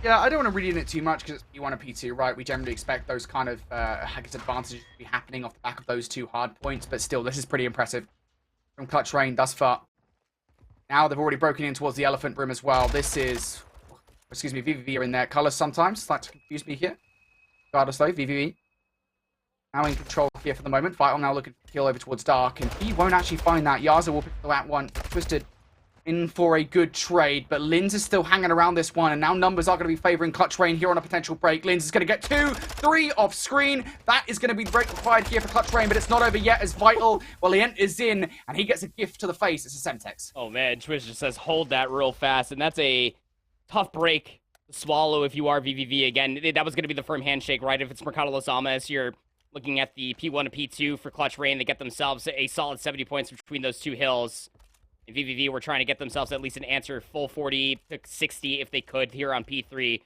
Yeah, I don't want to read in it too much because it's P1 and P2, right? We generally expect those kind of, I guess, advantages to be happening off the back of those 2 hard points, but still, this is pretty impressive from Clutch Rain thus far. Now they've already broken in towards the Elephant Room as well. This is, excuse me, VVV are in their colors sometimes. Like to confuse me here. Regardless though, VVV now in control here for the moment. Vital now looking to kill over towards Dark, and he won't actually find that. Yaza will pick that one. Twisted in for a good trade, but Linz is still hanging around this one, and now numbers are going to be favoring Clutch Rain here on a potential break. Linz is going to get 2, 3 off screen. That is going to be the break required here for Clutch Rain, but it's not over yet as Vital, well, he enters in, and he gets a gift to the face. It's a Semtex. Oh, man, Twitch just says hold that real fast, and that's a tough break to swallow if you are VVV. Again, that was going to be the firm handshake, right? If it's Mercado Los Almas, you're looking at the P1 and P2 for Clutch Rain. They get themselves a solid 70 points between those 2 hills. And VVV were trying to get themselves at least an answer, full 40 to 60 if they could here on P3.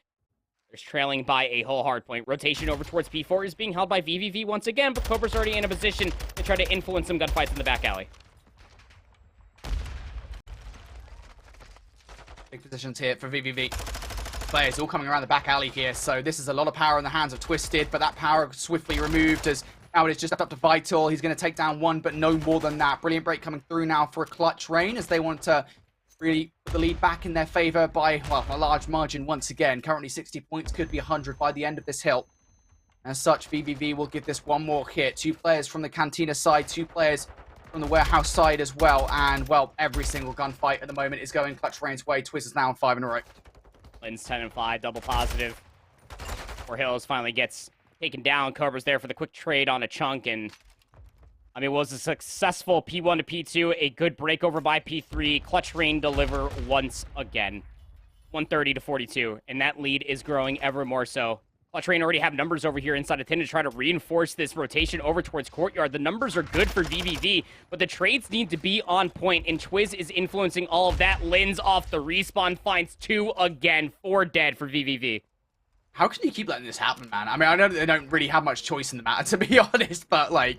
There's trailing by a whole hard point. Rotation over towards P4 is being held by VVV once again, but Cobra's already in a position to try to influence some gunfights in the back alley. Big positions here for VVV. Players all coming around the back alley here, so this is a lot of power in the hands of Twisted, but that power swiftly removed as now it is just up to Vital. He's going to take down 1, but no more than that. Brilliant break coming through now for a Clutch Rain as they want to really put the lead back in their favor by, well, a large margin once again. Currently 60 points, could be 100 by the end of this hill. As such, VVV will give this one more hit. 2 players from the Cantina side, 2 players from the Warehouse side as well, and, well, every single gunfight at the moment is going Clutch Rain's way. Twiz is now on 5 in a row. Linz 10 and 5, double positive. 4 Hills finally gets taken down. Cobra's there for the quick trade on a Chunk, and I mean, it was a successful P1 to P2, a good breakover by P3. Clutch Rain deliver once again. 130 to 42, and that lead is growing ever more so. Clutch Rain already have numbers over here inside of 10 to try to reinforce this rotation over towards Courtyard. The numbers are good for VVV, but the trades need to be on point, and Twiz is influencing all of that. Linz off the respawn, finds 2 again. 4 dead for VVV. How can you keep letting this happen, man? I mean, I know that they don't really have much choice in the matter, to be honest, but, like,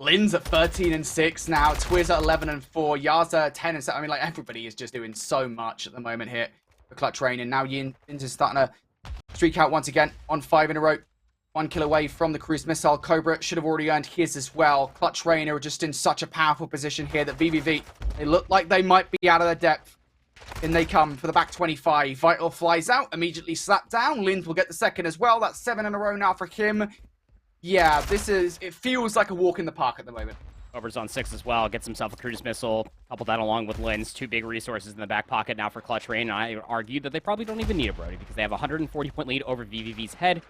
Lin's at 13-6 now. Twiz at 11-4. Yaza 10-7. I mean, like, everybody is just doing so much at the moment here for Clutch Rain. And now Yins is starting to streak out once again on 5 in a row. 1 kill away from the cruise missile. Cobra should have already earned his as well. Clutch Rain are just in such a powerful position here that VVV, they look like they might be out of their depth. In they come for the back 25. Vital flies out, immediately slapped down. Linz will get the second as well. That's 7 in a row now for him. Yeah, it feels like a walk in the park at the moment. Cobra's on 6 as well. Gets himself a cruise missile. Couple that along with Linz. 2 big resources in the back pocket now for Clutch Rain. I argue that they probably don't even need a Brody because they have a 140-point lead over VVV's head.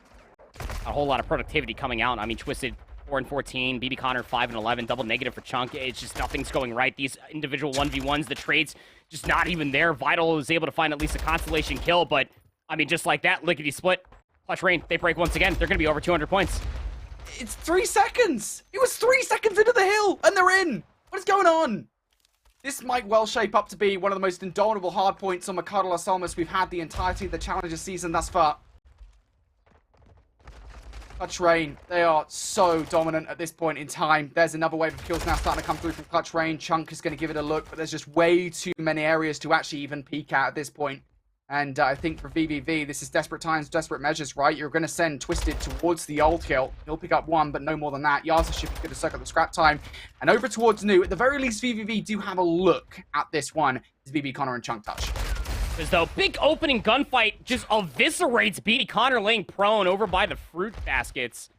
A whole lot of productivity coming out. I mean, Twisted 4-14, BB Connor 5-11, double negative for Chunk. It's just nothing's going right. These individual 1v1s, the trades, just not even there. Vital was able to find at least a constellation kill, but I mean, just like that, lickety split. Clutch Rain, they break once again. They're going to be over 200 points. It's 3 seconds. It was 3 seconds into the hill, and they're in. What is going on? This might well shape up to be one of the most indomitable hard points on Mercado Las Almas we've had the entirety of the Challenger season thus far. Clutch Rain, they are so dominant at this point in time. There's another wave of kills now starting to come through from Clutch Rain. Chunk is going to give it a look, but there's just way too many areas to actually even peek at this point. And I think for VVV, this is desperate times, desperate measures, right? You're going to send Twisted towards the old hill. He'll pick up 1, but no more than that. Yaza should be good to suck up the scrap time. And over towards New. At the very least, VVV do have a look at this one. It's BB Connor and Chunk Touch. As though big opening gunfight just eviscerates BB Connor laying prone over by the fruit baskets.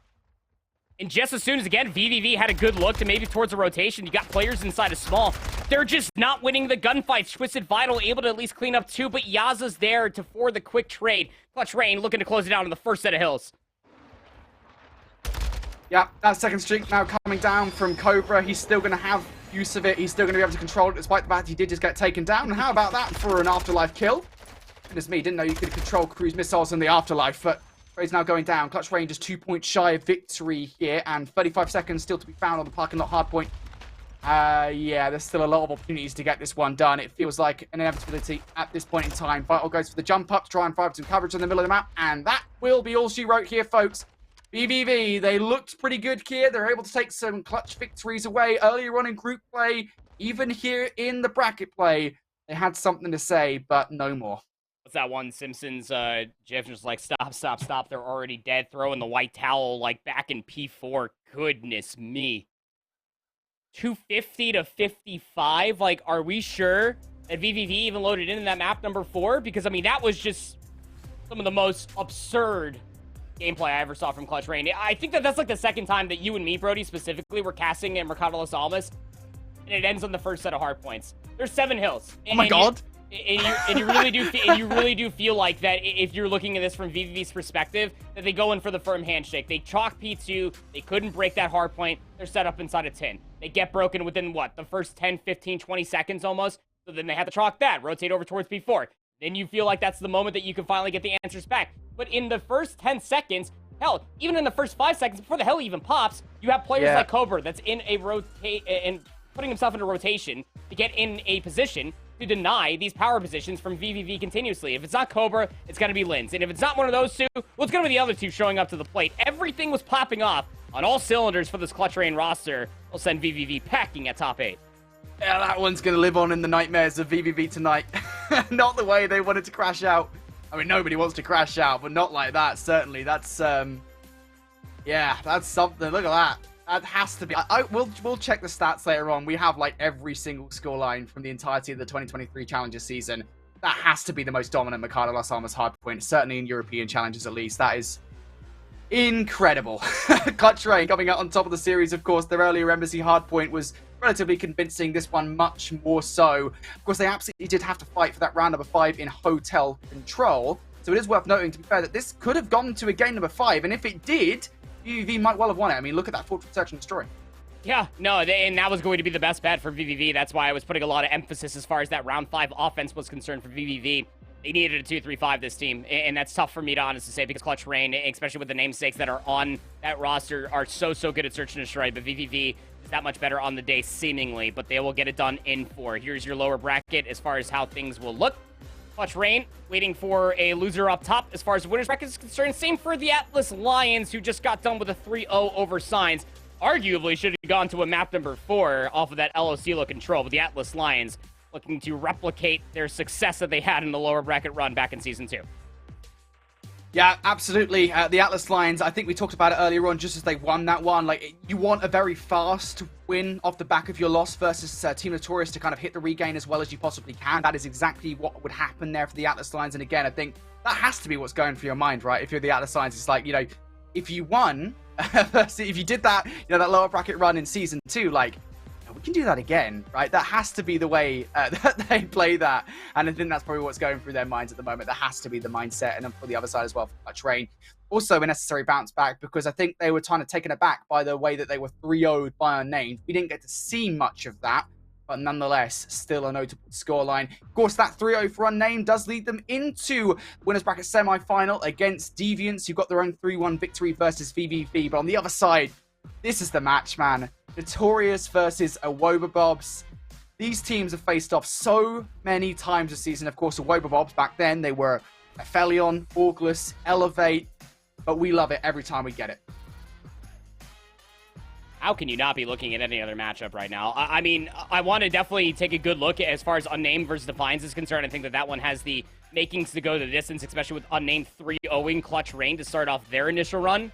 And just as soon as, again, VVV had a good look to maybe towards a rotation, you got players inside of small. They're just not winning the gunfights. Twisted Vital able to at least clean up 2, but Yaza's there to for the quick trade. Clutch Rain looking to close it out on the first set of hills. Yeah, that second streak now coming down from Cobra. He's still going to have use of it. He's still going to be able to control it despite the fact he did just get taken down. And how about that for an Afterlife kill? Goodness me, didn't know you could control cruise missiles in the Afterlife, but Raid's now going down. Clutch Rain just 2 points shy of victory here, and 35 seconds still to be found on the parking lot hardpoint. Yeah, there's still a lot of opportunities to get this one done. It feels like an inevitability at this point in time. Vital goes for the jump up to try and find some coverage in the middle of the map, and that will be all she wrote here, folks. BVV, they looked pretty good here. They're able to take some clutch victories away earlier on in group play. Even here in the bracket play, they had something to say, but no more. What's that one? Simpsons, Jeff just like, stop, stop, stop. They're already dead. Throwing the white towel like back in P4. Goodness me. 250 to 55. Like, are we sure that VVV even loaded into that map number 4? Because, I mean, that was just some of the most absurd gameplay I ever saw from Clutch Rain. I think that that's like the second time that you and me, Brody, specifically, were casting in Mercado Las Almas, and it ends on the first set of hard points. There's 7 hills. Oh my god. And you really do feel like that if you're looking at this from VVV's perspective, that they go in for the firm handshake. They chalk P2. They couldn't break that hard point. They're set up inside of 10. They get broken within, what, the first 10, 15, 20 seconds almost? So then they have to chalk that, rotate over towards P4. Then you feel like that's the moment that you can finally get the answers back. But in the first 10 seconds, hell, even in the first 5 seconds, before the hell even pops, you have players like Cobra that's in a rotate and putting himself into rotation to get in a position to deny these power positions from VVV continuously. If it's not Cobra, it's going to be Linz. And if it's not one of those two, well, it's going to be the other two showing up to the plate. Everything was popping off on all cylinders for this Clutch Rain roster. We'll send VVV packing at top 8. Yeah, that one's going to live on in the nightmares of VVV tonight. Not the way they wanted to crash out. I mean, nobody wants to crash out, but not like that, certainly. That's, yeah, that's something. Look at that. That has to be. We'll check the stats later on. We have, like, every single scoreline from the entirety of the 2023 Challenger season. That has to be the most dominant Mercado Las Almas hardpoint, certainly in European challenges at least. That is incredible. Clutch Rain coming out on top of the series, of course. Their earlier Embassy hardpoint was relatively convincing. This one much more so. Of course, they absolutely did have to fight for that round number 5 in Hotel Control. So it is worth noting, to be fair, that this could have gone to a game number 5. And if it did, VVV might well have won it. I mean, look at that Fortress Search and Destroy. Yeah, no, and that was going to be the best bet for VVV. That's why I was putting a lot of emphasis as far as that round 5 offense was concerned for VVV. They needed a 2-3-5 this team, and that's tough for me to honestly say because Clutch Rain, especially with the namesakes that are on that roster, are so good at Search and Destroy, but VVV is that much better on the day, seemingly, but they will get it done in 4. Here's your lower bracket as far as how things will look. Clutch Rain waiting for a loser up top as far as the winner's bracket is concerned. Same for the Atlas Lions, who just got done with a 3-0 over Signs. arguably should have gone to a map number 4 off of that LOC control, with the Atlas Lions looking to replicate their success that they had in the lower bracket run back in Season 2. Yeah, absolutely. The Atlas Lions, I think we talked about it earlier on, just as they won that one. Like, you want a very fast win off the back of your loss versus Team Notorious to kind of hit the regain as well as you possibly can. That is exactly what would happen there for the Atlas Lions. And again, I think that has to be what's going through your mind, right? If you're the Atlas Lions, it's like, you know, if you won, if you did that, you know, that lower bracket run in Season 2, like, we can do that again, right? That has to be the way that they play that. And I think that's probably what's going through their minds at the moment. That has to be the mindset. And then for the other side as well, for Train. Also a necessary bounce back, because I think they were kind of taken aback by the way that they were 3-0'd by Unnamed. We didn't get to see much of that, but nonetheless, still a notable scoreline. Of course, that 3-0 for Unnamed does lead them into winners bracket semi-final against Deviants, who got their own 3-1 victory versus VVV. But on the other side, this is the match, man. Notorious versus Awobabobs. These teams have faced off so many times this season. Of course, Awobabobs back then, they were Aphelion, August, Elevate, but we love it every time we get it. How can you not be looking at any other matchup right now? I mean, I want to definitely take a good look as far as Unnamed versus Defiance is concerned. I think that one has the makings to go the distance, especially with Unnamed 3-0ing Clutch Rain to start off their initial run.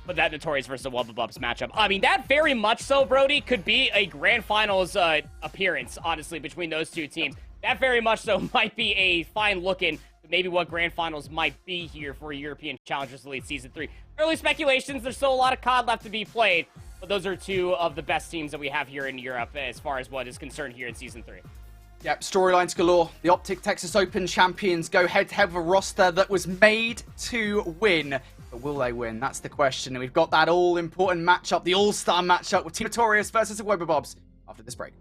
But that Notorious versus Awobabobs matchup, I mean, that very much so, Brody, could be a Grand Finals appearance, honestly, between those two teams. That very much so might be a fine looking, maybe what Grand Finals might be here for European Challengers Elite Season 3. Early speculations, there's still a lot of COD left to be played, but those are two of the best teams that we have here in Europe as far as what is concerned here in Season 3. Yep, storylines galore. The Optic Texas Open champions go head-to-head with a roster that was made to win. But will they win? That's the question. And we've got that all-important matchup, the all-star matchup with Team Notorious versus Awobabobs after this break.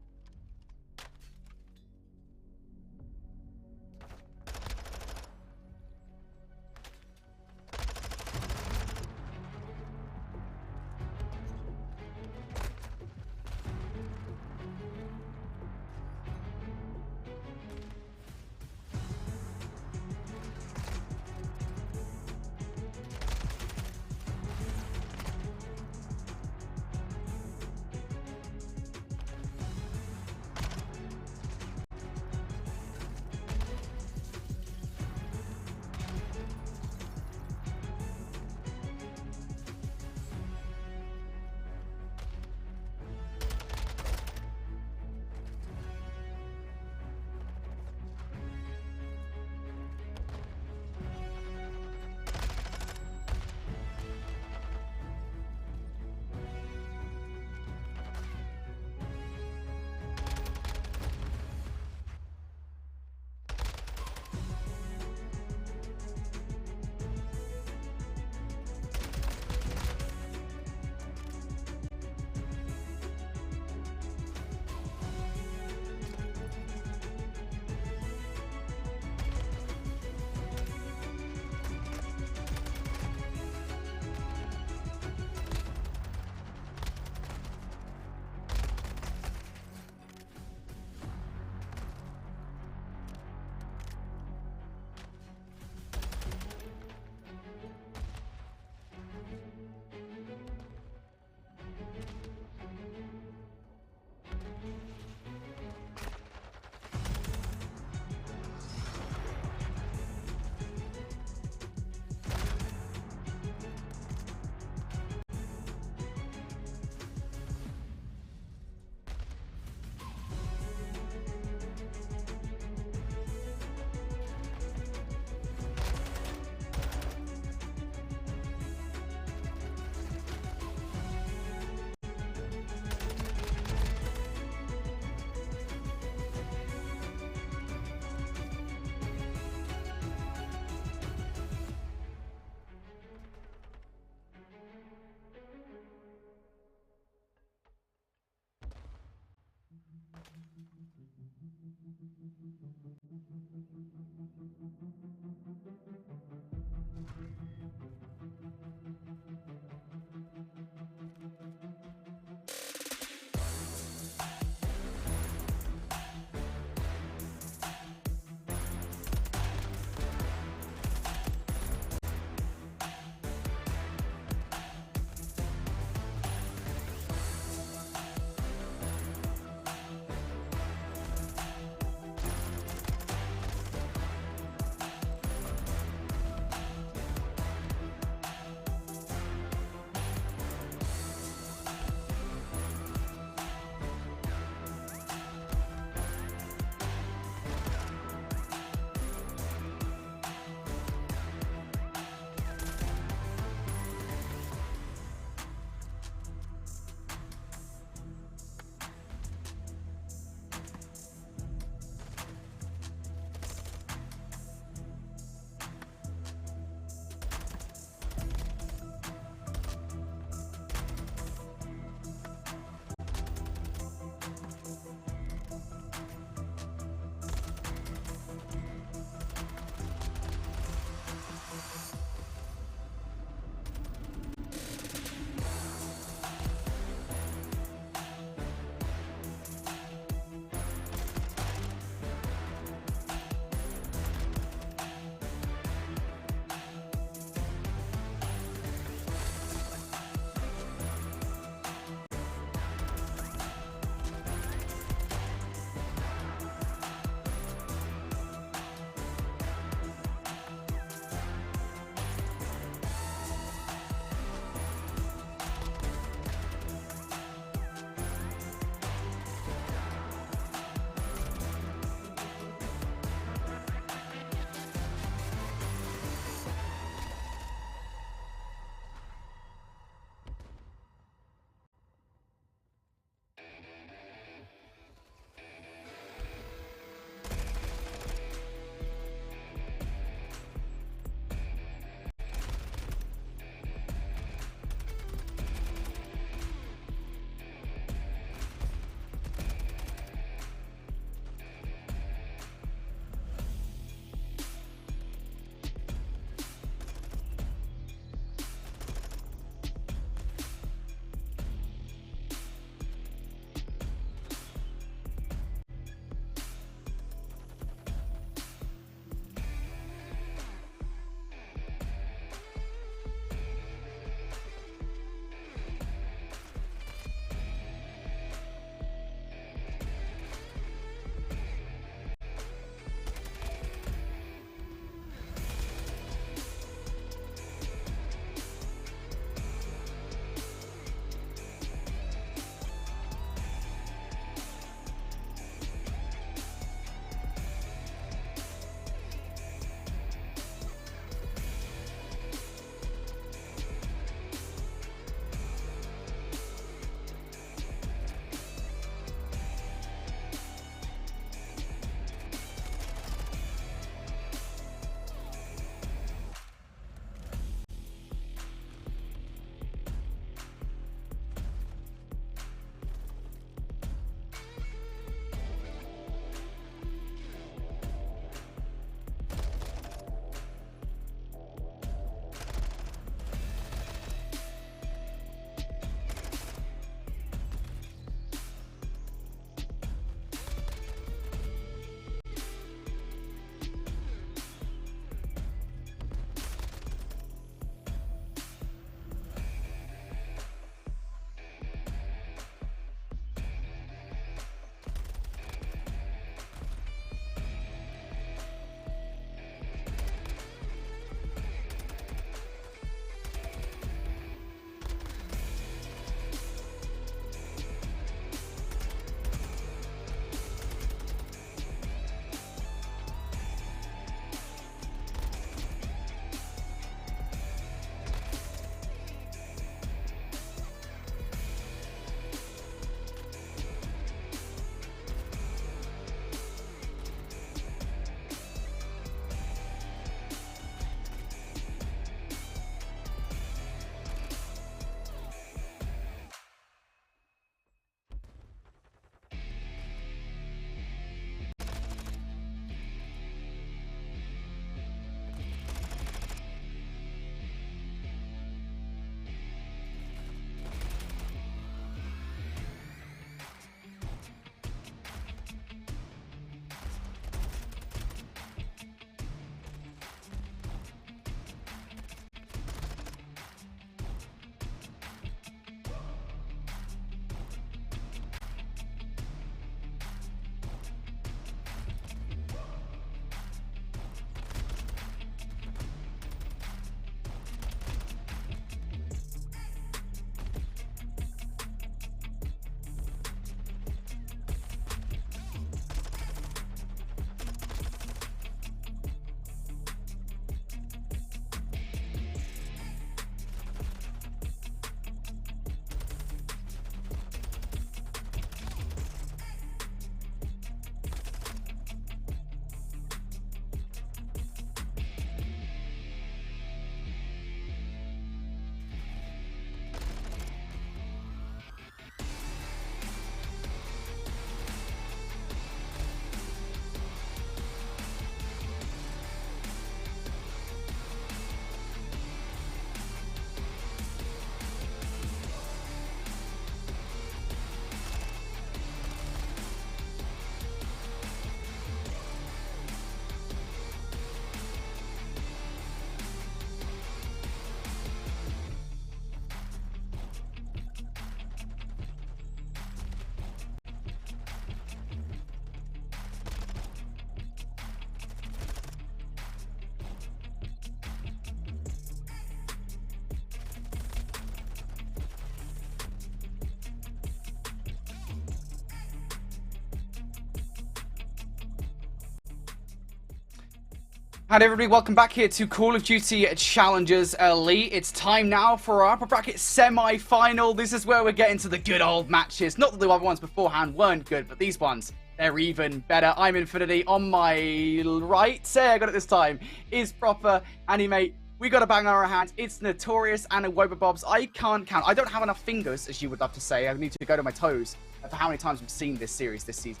Hi everybody, welcome back here to Call of Duty Challengers Elite. It's time now for our upper bracket semi-final. This is where we're getting to the good old matches. Not that the other ones beforehand weren't good, but these ones, they're even better. I'm Infinity. On my right, say I got it this time, is Proper Animate. We got a bang on our hands. It's Notorious and Awobabobs. I can't count. I don't have enough fingers, as you would love to say. I need to go to my toes for how many times we've seen this series this season.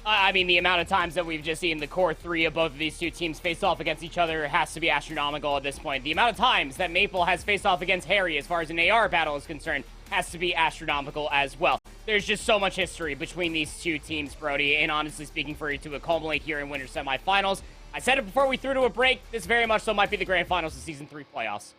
I mean, the amount of times that we've just seen the core three of both of these two teams face off against each other has to be astronomical at this point. The amount of times that Maple has faced off against Harry as far as an AR battle is concerned has to be astronomical as well. There's just so much history between these two teams, Brody, and honestly speaking, for it to accumulate here in winter semifinals. I said it before we threw to a break, this very much so might be the grand finals of Season 3 playoffs.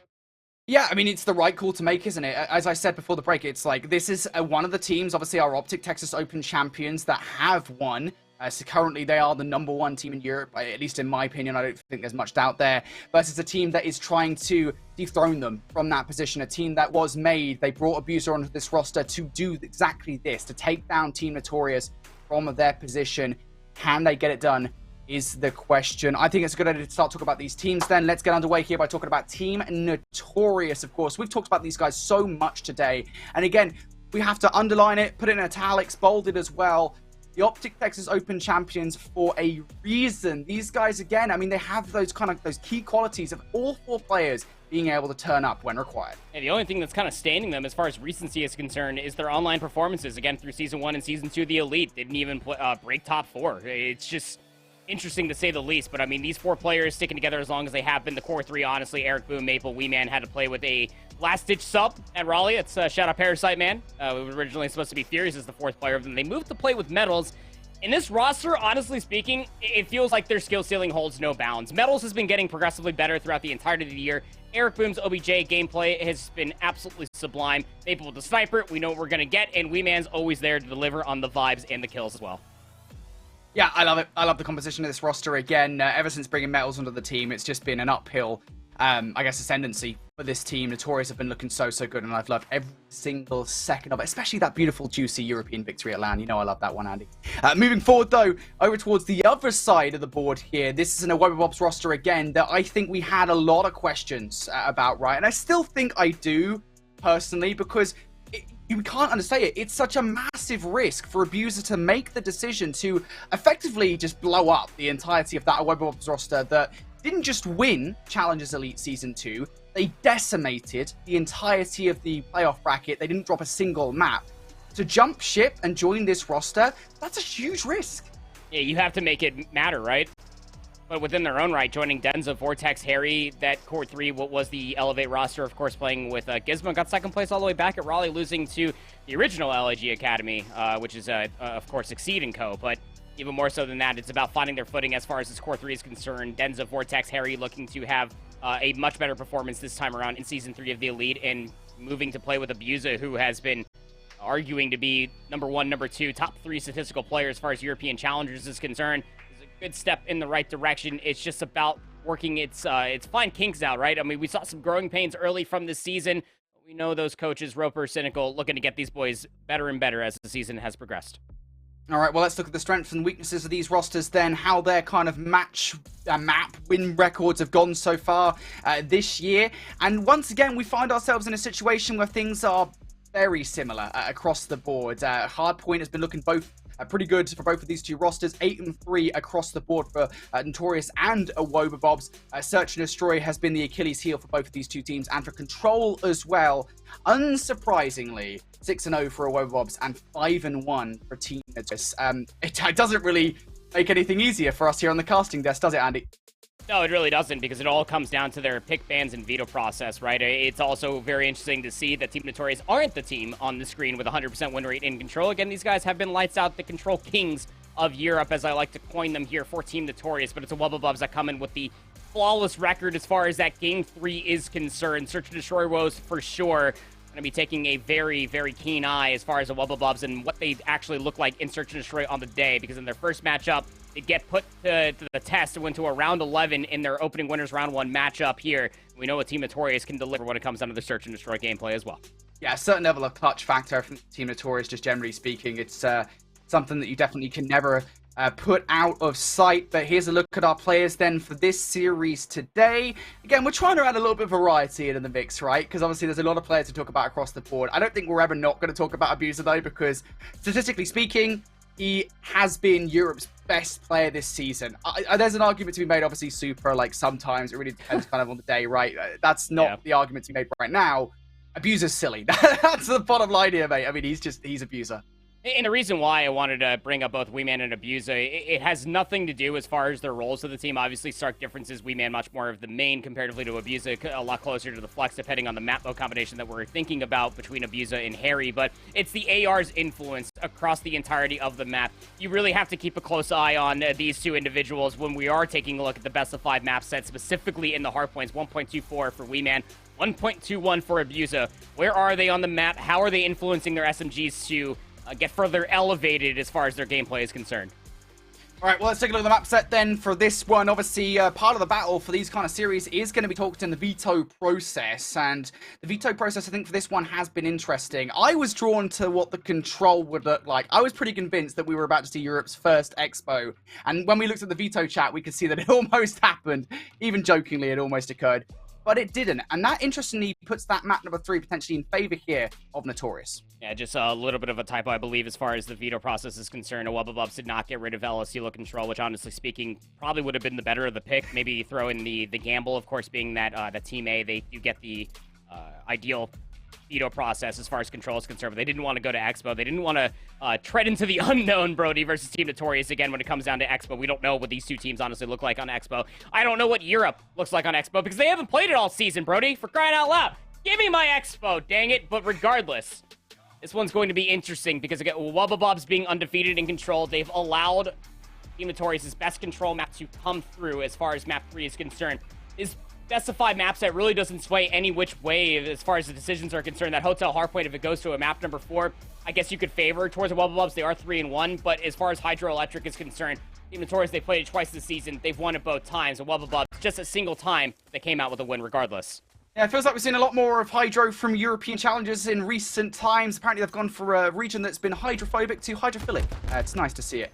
Yeah, I mean, it's the right call to make, isn't it? As I said before the break, it's like, this is one of the teams, obviously our Optic Texas Open champions, that have won. So currently they are the #1 team in Europe, at least in my opinion. I don't think there's much doubt there. Versus a team that is trying to dethrone them from that position. A team that was made. They brought Abuser onto this roster to do exactly this, to take down Team Notorious from their position. Can they get it done? Is the question. I think it's a good idea to start talking about these teams then. Let's get underway here by talking about Team Notorious, of course. We've talked about these guys so much today. And again, we have to underline it, put it in italics, bolded as well. The Optic Texas Open champions for a reason. These guys, again, I mean, they have those key qualities of all 4 players being able to turn up when required. And the only thing that's kind of standing them as far as recency is concerned is their online performances. Again, through Season 1 and Season 2 of the Elite, they didn't even break top 4. It's just interesting to say the least, but I mean, these 4 players sticking together as long as they have been. The core 3, honestly, Eric Boom, Maple, Wee Man had to play with a last-ditch sub at Raleigh. It's shout out Parasite Man. It was originally supposed to be Furious as the 4th player of them. They moved to play with Metals. In this roster, honestly speaking, it feels like their skill ceiling holds no bounds. Metals has been getting progressively better throughout the entirety of the year. Eric Boom's OBJ gameplay has been absolutely sublime. Maple with the sniper, we know what we're going to get, and Wee Man's always there to deliver on the vibes and the kills as well. Yeah, I love it. I love the composition of this roster again. Ever since bringing Metals onto the team, it's just been an uphill, I guess, ascendancy for this team. Notorious have been looking so good, and I've loved every single second of it, especially that beautiful, juicy European victory at LAN. You know I love that one, Andy. Moving forward, though, over towards the other side of the board here, this is an Awobabobs roster again that I think we had a lot of questions about, right? And I still think I do, personally, because you can't understate it. It's such a massive risk for Abuser to make the decision to effectively just blow up the entirety of that Awobabobs roster that didn't just win Challengers Elite Season 2, they decimated the entirety of the playoff bracket. They didn't drop a single map. To jump ship and join this roster, that's a huge risk. Yeah, you have to make it matter, right? But within their own right, joining Denza, Vortex, Harry, that core 3, what was the Elevate roster, of course, playing with Gizmo, got 2nd place all the way back at Raleigh, losing to the original LIG Academy, which is, of course, Exceed & Co., but even more so than that, it's about finding their footing as far as this core 3 is concerned. Denza, Vortex, Harry looking to have a much better performance this time around in Season 3 of the Elite, and moving to play with Abuser, who has been arguing to be #1, #2, top 3 statistical player as far as European Challengers is concerned. It's a good step in the right direction. It's just about working its fine kinks out, right? I mean, we saw some growing pains early from this season. We know those coaches, Roper, Cynical, looking to get these boys better and better as the season has progressed. All right, well, let's look at the strengths and weaknesses of these rosters then, how their kind of map win records have gone so far this year. And once again, we find ourselves in a situation where things are very similar across the board. Hardpoint has been looking pretty good for both of these two rosters, 8-3 across the board for Notorious and Awobabobs. Search and Destroy has been the Achilles heel for both of these two teams, and for Control as well. Unsurprisingly, 6-0 for Awobabobs and 5-1 for Team Notorious. It doesn't really make anything easier for us here on the casting desk, does it, Andy? No, it really doesn't, because it all comes down to their pick bans and veto process, right? It's also very interesting to see that Team Notorious aren't the team on the screen with 100% win rate in Control. Again, these guys have been lights out, the Control kings of Europe, as I like to coin them here for Team Notorious, but it's Awobabobs that come in with the flawless record as far as that Game 3 is concerned. Search and Destroy woes for sure. Going to be taking a very, very keen eye as far as Awobabobs and what they actually look like in Search and Destroy on the day, because in their first matchup, they get put to the test and went to a round 11 in their opening winners round 1 matchup here. We know what Team Notorious can deliver when it comes down to the Search and Destroy gameplay as well. Yeah, a certain level of clutch factor from Team Notorious, just generally speaking. It's something that you definitely can never put out of sight. But here's a look at our players then for this series today. Again, we're trying to add a little bit of variety in the mix, right? Because obviously there's a lot of players to talk about across the board. I don't think we're ever not going to talk about Abuser though, because statistically speaking, he has been Europe's best player this season. There's an argument to be made, obviously, Super, like sometimes it really depends kind of on the day, right? That's not the argument to be made right now. Abuser's silly. That's the bottom line here, mate. I mean, he's Abuser. And the reason why I wanted to bring up both Weeman and Abuser, it has nothing to do as far as their roles of the team. Obviously, stark differences. Weeman much more of the main comparatively to Abuser, a lot closer to the flex, depending on the map mode combination that we're thinking about between Abuser and Harry. But it's the AR's influence across the entirety of the map. You really have to keep a close eye on these two individuals when we are taking a look at the best of 5 map sets, specifically in the hardpoints. 1.24 for Weeman, 1.21 for Abuser. Where are they on the map? How are they influencing their SMGs to get further elevated as far as their gameplay is concerned? All right, well, let's take a look at the map set then for this one. Obviously, part of the battle for these kind of series is going to be talked in the veto process. And the veto process, I think, for this one has been interesting. I was drawn to what the control would look like. I was pretty convinced that we were about to see Europe's first Expo. And when we looked at the veto chat, we could see that it almost happened. Even jokingly, it almost occurred. But it didn't. And that, interestingly, puts that map number 3 potentially in favor here of Notorious. Yeah, just a little bit of a typo, I believe, as far as the veto process is concerned. Wubba did not get rid of LSULA control, which, honestly speaking, probably would have been the better of the pick. Maybe throw in the gamble, of course, being that that Team A, they do get the ideal veto process as far as control is concerned, but they didn't want to go to Expo. They didn't want to tread into the unknown, Brody, versus Team Notorious. Again, when it comes down to Expo, we don't know what these two teams honestly look like on Expo. I don't know what Europe looks like on Expo because they haven't played it all season, Brody, for crying out loud. Give me my Expo, dang it. But regardless, this one's going to be interesting because, again, Wubba being undefeated in control, they've allowed Team Notorious' best control map to come through as far as map 3 is concerned. Is best of 5 map set really doesn't sway any which way as far as the decisions are concerned. That Hotel Hardpoint, if it goes to a map number 4, I guess you could favor towards the Wubba. They are 3-1, but as far as Hydroelectric is concerned, Team Notorious, they played it twice this season. They've won it both times. And Wubba, just a single time, they came out with a win regardless. Yeah, it feels like we've seen a lot more of Hydro from European challenges in recent times. Apparently, they've gone for a region that's been hydrophobic to hydrophilic. It's nice to see it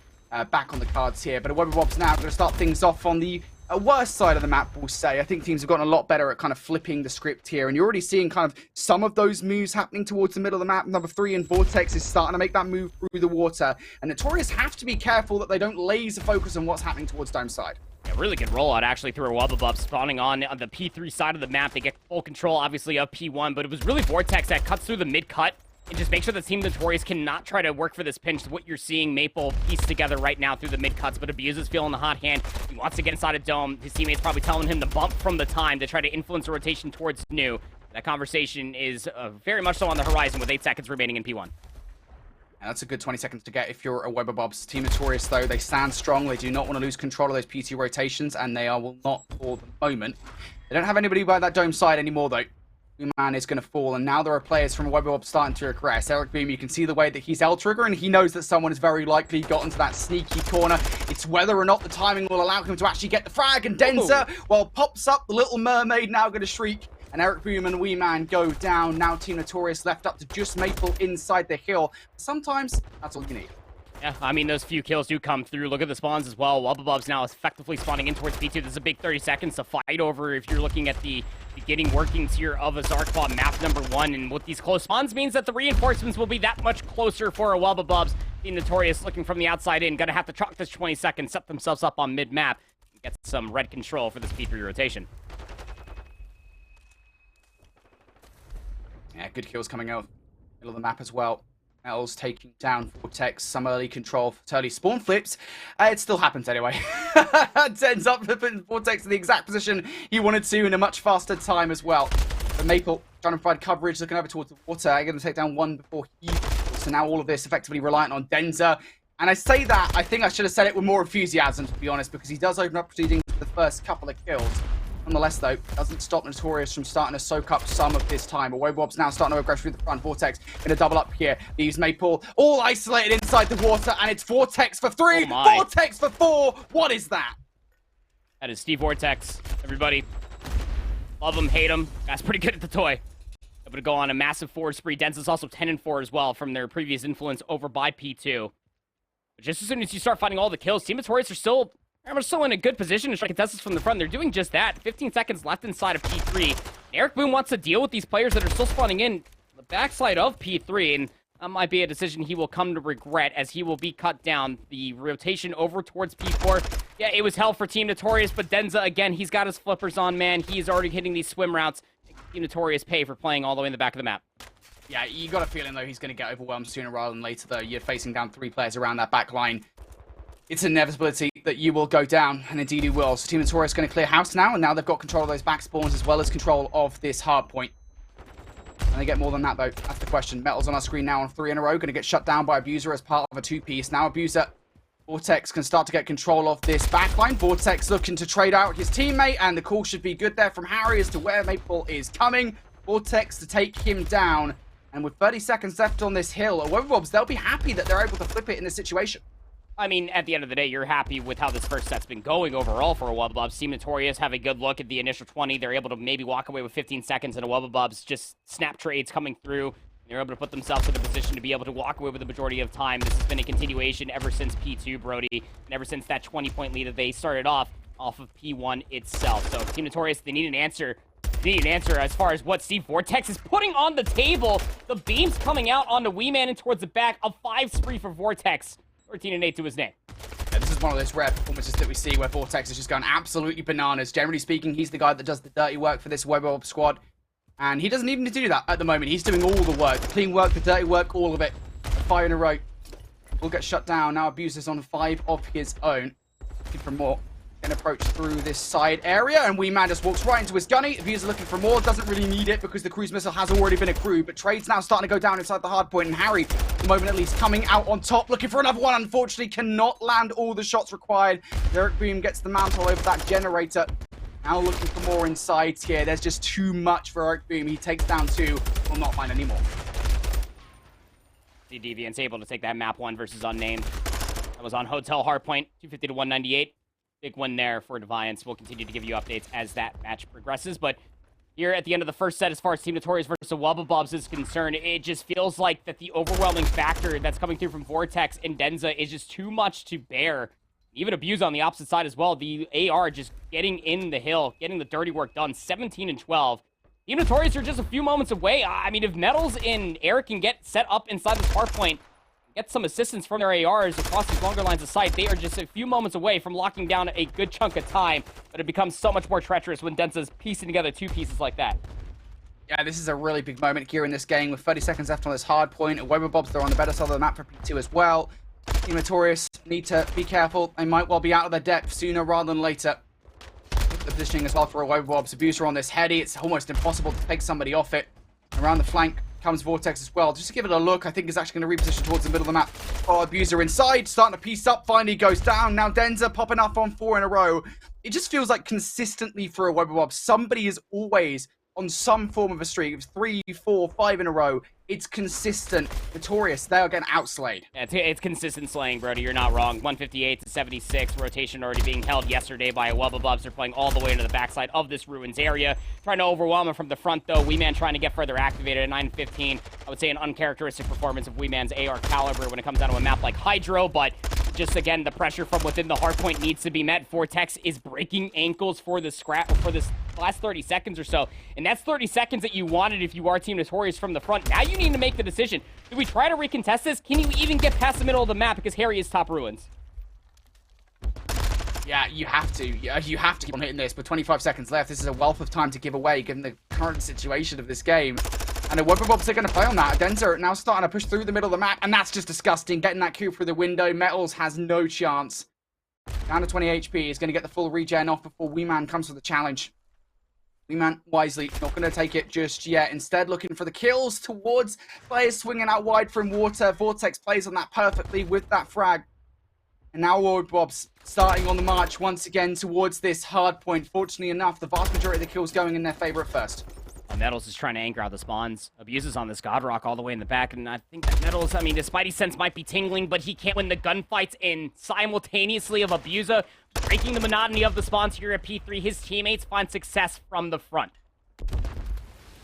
back on the cards here. But Wubba now going to start things off on the worst side of the map, we'll say. I think teams have gotten a lot better at kind of flipping the script here. And you're already seeing kind of some of those moves happening towards the middle of the map. Number 3 and Vortex is starting to make that move through the water. And Notorious have to be careful that they don't laser focus on what's happening towards Dome side. Yeah, really good rollout, actually, through a Wubba spawning on the P3 side of the map. They get full control, obviously, of P1, but it was really Vortex that cuts through the mid-cut and just make sure the Team Notorious cannot try to work for this pinch. What you're seeing Maple piece together right now through the mid-cuts, but Abuser's feeling the hot hand. He wants to get inside a Dome. His teammates probably telling him to bump from the time to try to influence the rotation towards New. That conversation is very much so on the horizon with 8 seconds remaining in P1. And that's a good 20 seconds to get if you're a Wubba. Team Notorious, though, they stand strong. They do not want to lose control of those PT rotations, and they will not for the moment. They don't have anybody by that Dome side anymore, though. Man is going to fall, and now there are players from Wubba starting to regress. Eric Boom, you can see the way that he's L-trigger, and he knows that someone has very likely gotten to that sneaky corner. It's whether or not the timing will allow him to actually get the frag, and Denza, well, pops up, the Little Mermaid now going to shriek. And Eric Boom and Weeman go down. Now Team Notorious left up to just Maple inside the hill. Sometimes that's all you need. Yeah, I mean, those few kills do come through. Look at the spawns as well. Wubba now effectively spawning in towards P2. This is a big 30 seconds to fight over if you're looking at the beginning workings here of a Zarkbot map number 1. And with these close spawns means that the reinforcements will be that much closer for a Wubba. Team Notorious looking from the outside in. Gonna have to chalk this 20 seconds, set themselves up on mid-map, and get some red control for this P3 rotation. Yeah, good kills coming out middle of the map as well. L's taking down Vortex, some early control for early spawn flips. It still happens anyway. It ends up flipping Vortex in the exact position he wanted to in a much faster time as well. But Maple trying to provide coverage, looking over towards the water. Going to take down one before he... So now all of this effectively reliant on Denza. And I say that, I think I should have said it with more enthusiasm, to be honest, because he does open up proceedings for the first couple of kills. Nonetheless, though, doesn't stop Notorious from starting to soak up some of this time. But Wubba's now starting to aggress through the front. Vortex going to double up here. Leaves Maple all isolated inside the water, and it's Vortex for 3, Vortex for 4. What is that? That is Steve Vortex, everybody. Love him, hate him. Guy's pretty good at the toy. Able to go on a massive forward spree. Denza's also 10-4 as well from their previous influence over by P2. But just as soon as you start finding all the kills, Team Notorious are still in a good position to try to contest this from the front. They're doing just that. 15 seconds left inside of P3. Eric Boom wants to deal with these players that are still spawning in the backside of P3, and that might be a decision he will come to regret as he will be cut down. The rotation over towards P4. Yeah, it was hell for Team Notorious, but Denza, again, he's got his flippers on, man. He's already hitting these swim routes. Team Notorious pay for playing all the way in the back of the map. Yeah, you got a feeling, though, he's going to get overwhelmed sooner rather than later, though. You're facing down 3 players around that back line. It's an inevitability that you will go down, and indeed you will. So Team Notorious going to clear house now, and now they've got control of those back spawns as well as control of this hard point. And they get more than that, though. That's the question. Metal's on our screen now on 3 in a row. Going to get shut down by Abuser as part of a 2-piece. Now Abuser, Vortex can start to get control of this backline. Vortex looking to trade out his teammate, and the call should be good there from Harry as to where Maple is coming. Vortex to take him down. And with 30 seconds left on this hill, Webwobs, they'll be happy that they're able to flip it in this situation. I mean, at the end of the day, you're happy with how this first set's been going overall for a Wubba Team Notorious have a good look at the initial 20. They're able to maybe walk away with 15 seconds, and a Wubba just snap trades coming through. They're able to put themselves in a position to be able to walk away with the majority of time. This has been a continuation ever since P2, Brody, and ever since that 20-point lead that they started off of P1 itself. So Team Notorious, they need an answer. They need an answer as far as what Steve Vortex is putting on the table. The beams coming out onto Wee Man and towards the back. A 5 spree for Vortex. 13-8 to his name. Yeah, this is one of those rare performances that we see where Vortex is just going absolutely bananas. Generally speaking, he's the guy that does the dirty work for this Webwob squad. And he doesn't even need to do that at the moment. He's doing all the work. The clean work, the dirty work, all of it. 5 in a row. Will get shut down. Now Abuser's on 5 of his own. Looking for more. Can approach through this side area, and Wee Man just walks right into his gunny. Abuser looking for more, doesn't really need it because the cruise missile has already been accrued, but Trade's now starting to go down inside the hard point, and Harry, at the moment at least, coming out on top, looking for another one. Unfortunately, cannot land all the shots required. Derek Boom gets the mantle over that generator. Now looking for more inside here. There's just too much for Eric Boom. He takes down 2, will not find any more. The Deviant's able to take that map 1 versus unnamed. That was on Hotel Hardpoint, 250 to 198. Big win there for Deviants. We'll continue to give you updates as that match progresses. But here at the end of the first set, as far as Team Notorious versus Wubbabobs is concerned, it just feels like that the overwhelming factor that's coming through from Vortex and Denza is just too much to bear. Even Abuse on the opposite side as well. The AR just getting in the hill, getting the dirty work done. 17 and 12. Team Notorious are just a few moments away. I mean, if Metals and Eric can get set up inside this hard point, get some assistance from their ARs across these longer lines of sight, they are just a few moments away from locking down a good chunk of time, but it becomes so much more treacherous when Denza's piecing together 2 pieces like that. Yeah, this is a really big moment here in this game with 30 seconds left on this hard point. And Webwobs, they're on the better side of the map for P2 as well. Team Notorious need to be careful. They might well be out of their depth sooner rather than later. The positioning as well for a Webwobs. Abuser on this heady. It's almost impossible to take somebody off it. Around the flank comes Vortex as well. Just to give it a look, I think it's actually going to reposition towards the middle of the map. Oh, Abuser inside, starting to piece up, finally goes down. Now Denza popping up on 4 in a row. It just feels like consistently for a Webwob, somebody is always on some form of a streak. 3, 4, 5 in a row. It's consistent. Notorious, they are getting outslayed. Yeah, it's consistent slaying, Brody. You're not wrong. 158 to 76. Rotation already being held yesterday by a Wubbabobs. They're playing all the way into the backside of this Ruins area. Trying to overwhelm him from the front, though. Wee Man trying to get further activated at 9:15. I would say an uncharacteristic performance of Wee Man's AR caliber when it comes down to a map like Hydro, but just again, the pressure from within the hardpoint needs to be met. Vortex is breaking ankles for the scrap for this last 30 seconds or so, and that's 30 seconds that you wanted if you are Team Notorious from the front. Now you need to make the decision. Do we try to recontest this? Can you even get past the middle of the map because Harry is top Ruins? Yeah, you have to. Yeah, you have to keep on hitting this. With 25 seconds left, this is a wealth of time to give away, given the current situation of this game. And the Webwobs are going to play on that. Denza are now starting to push through the middle of the map, and that's just disgusting. Getting that Q through the window. Metals has no chance. Down to 20 HP. Is going to get the full regen off before Wee Man comes for the challenge. Wee Man wisely not going to take it just yet. Instead, looking for the kills towards players swinging out wide from water. Vortex plays on that perfectly with that frag. And now Webwobs starting on the march once again towards this hard point. Fortunately enough, the vast majority of the kills going in their favor at first. Metals is trying to anchor out the spawns. Abuses on this God Rock all the way in the back, and I think that Metals, I mean, his Spidey sense might be tingling, but he can't win the gunfights, and simultaneously of Abuser breaking the monotony of the spawns here at P3. His teammates find success from the front.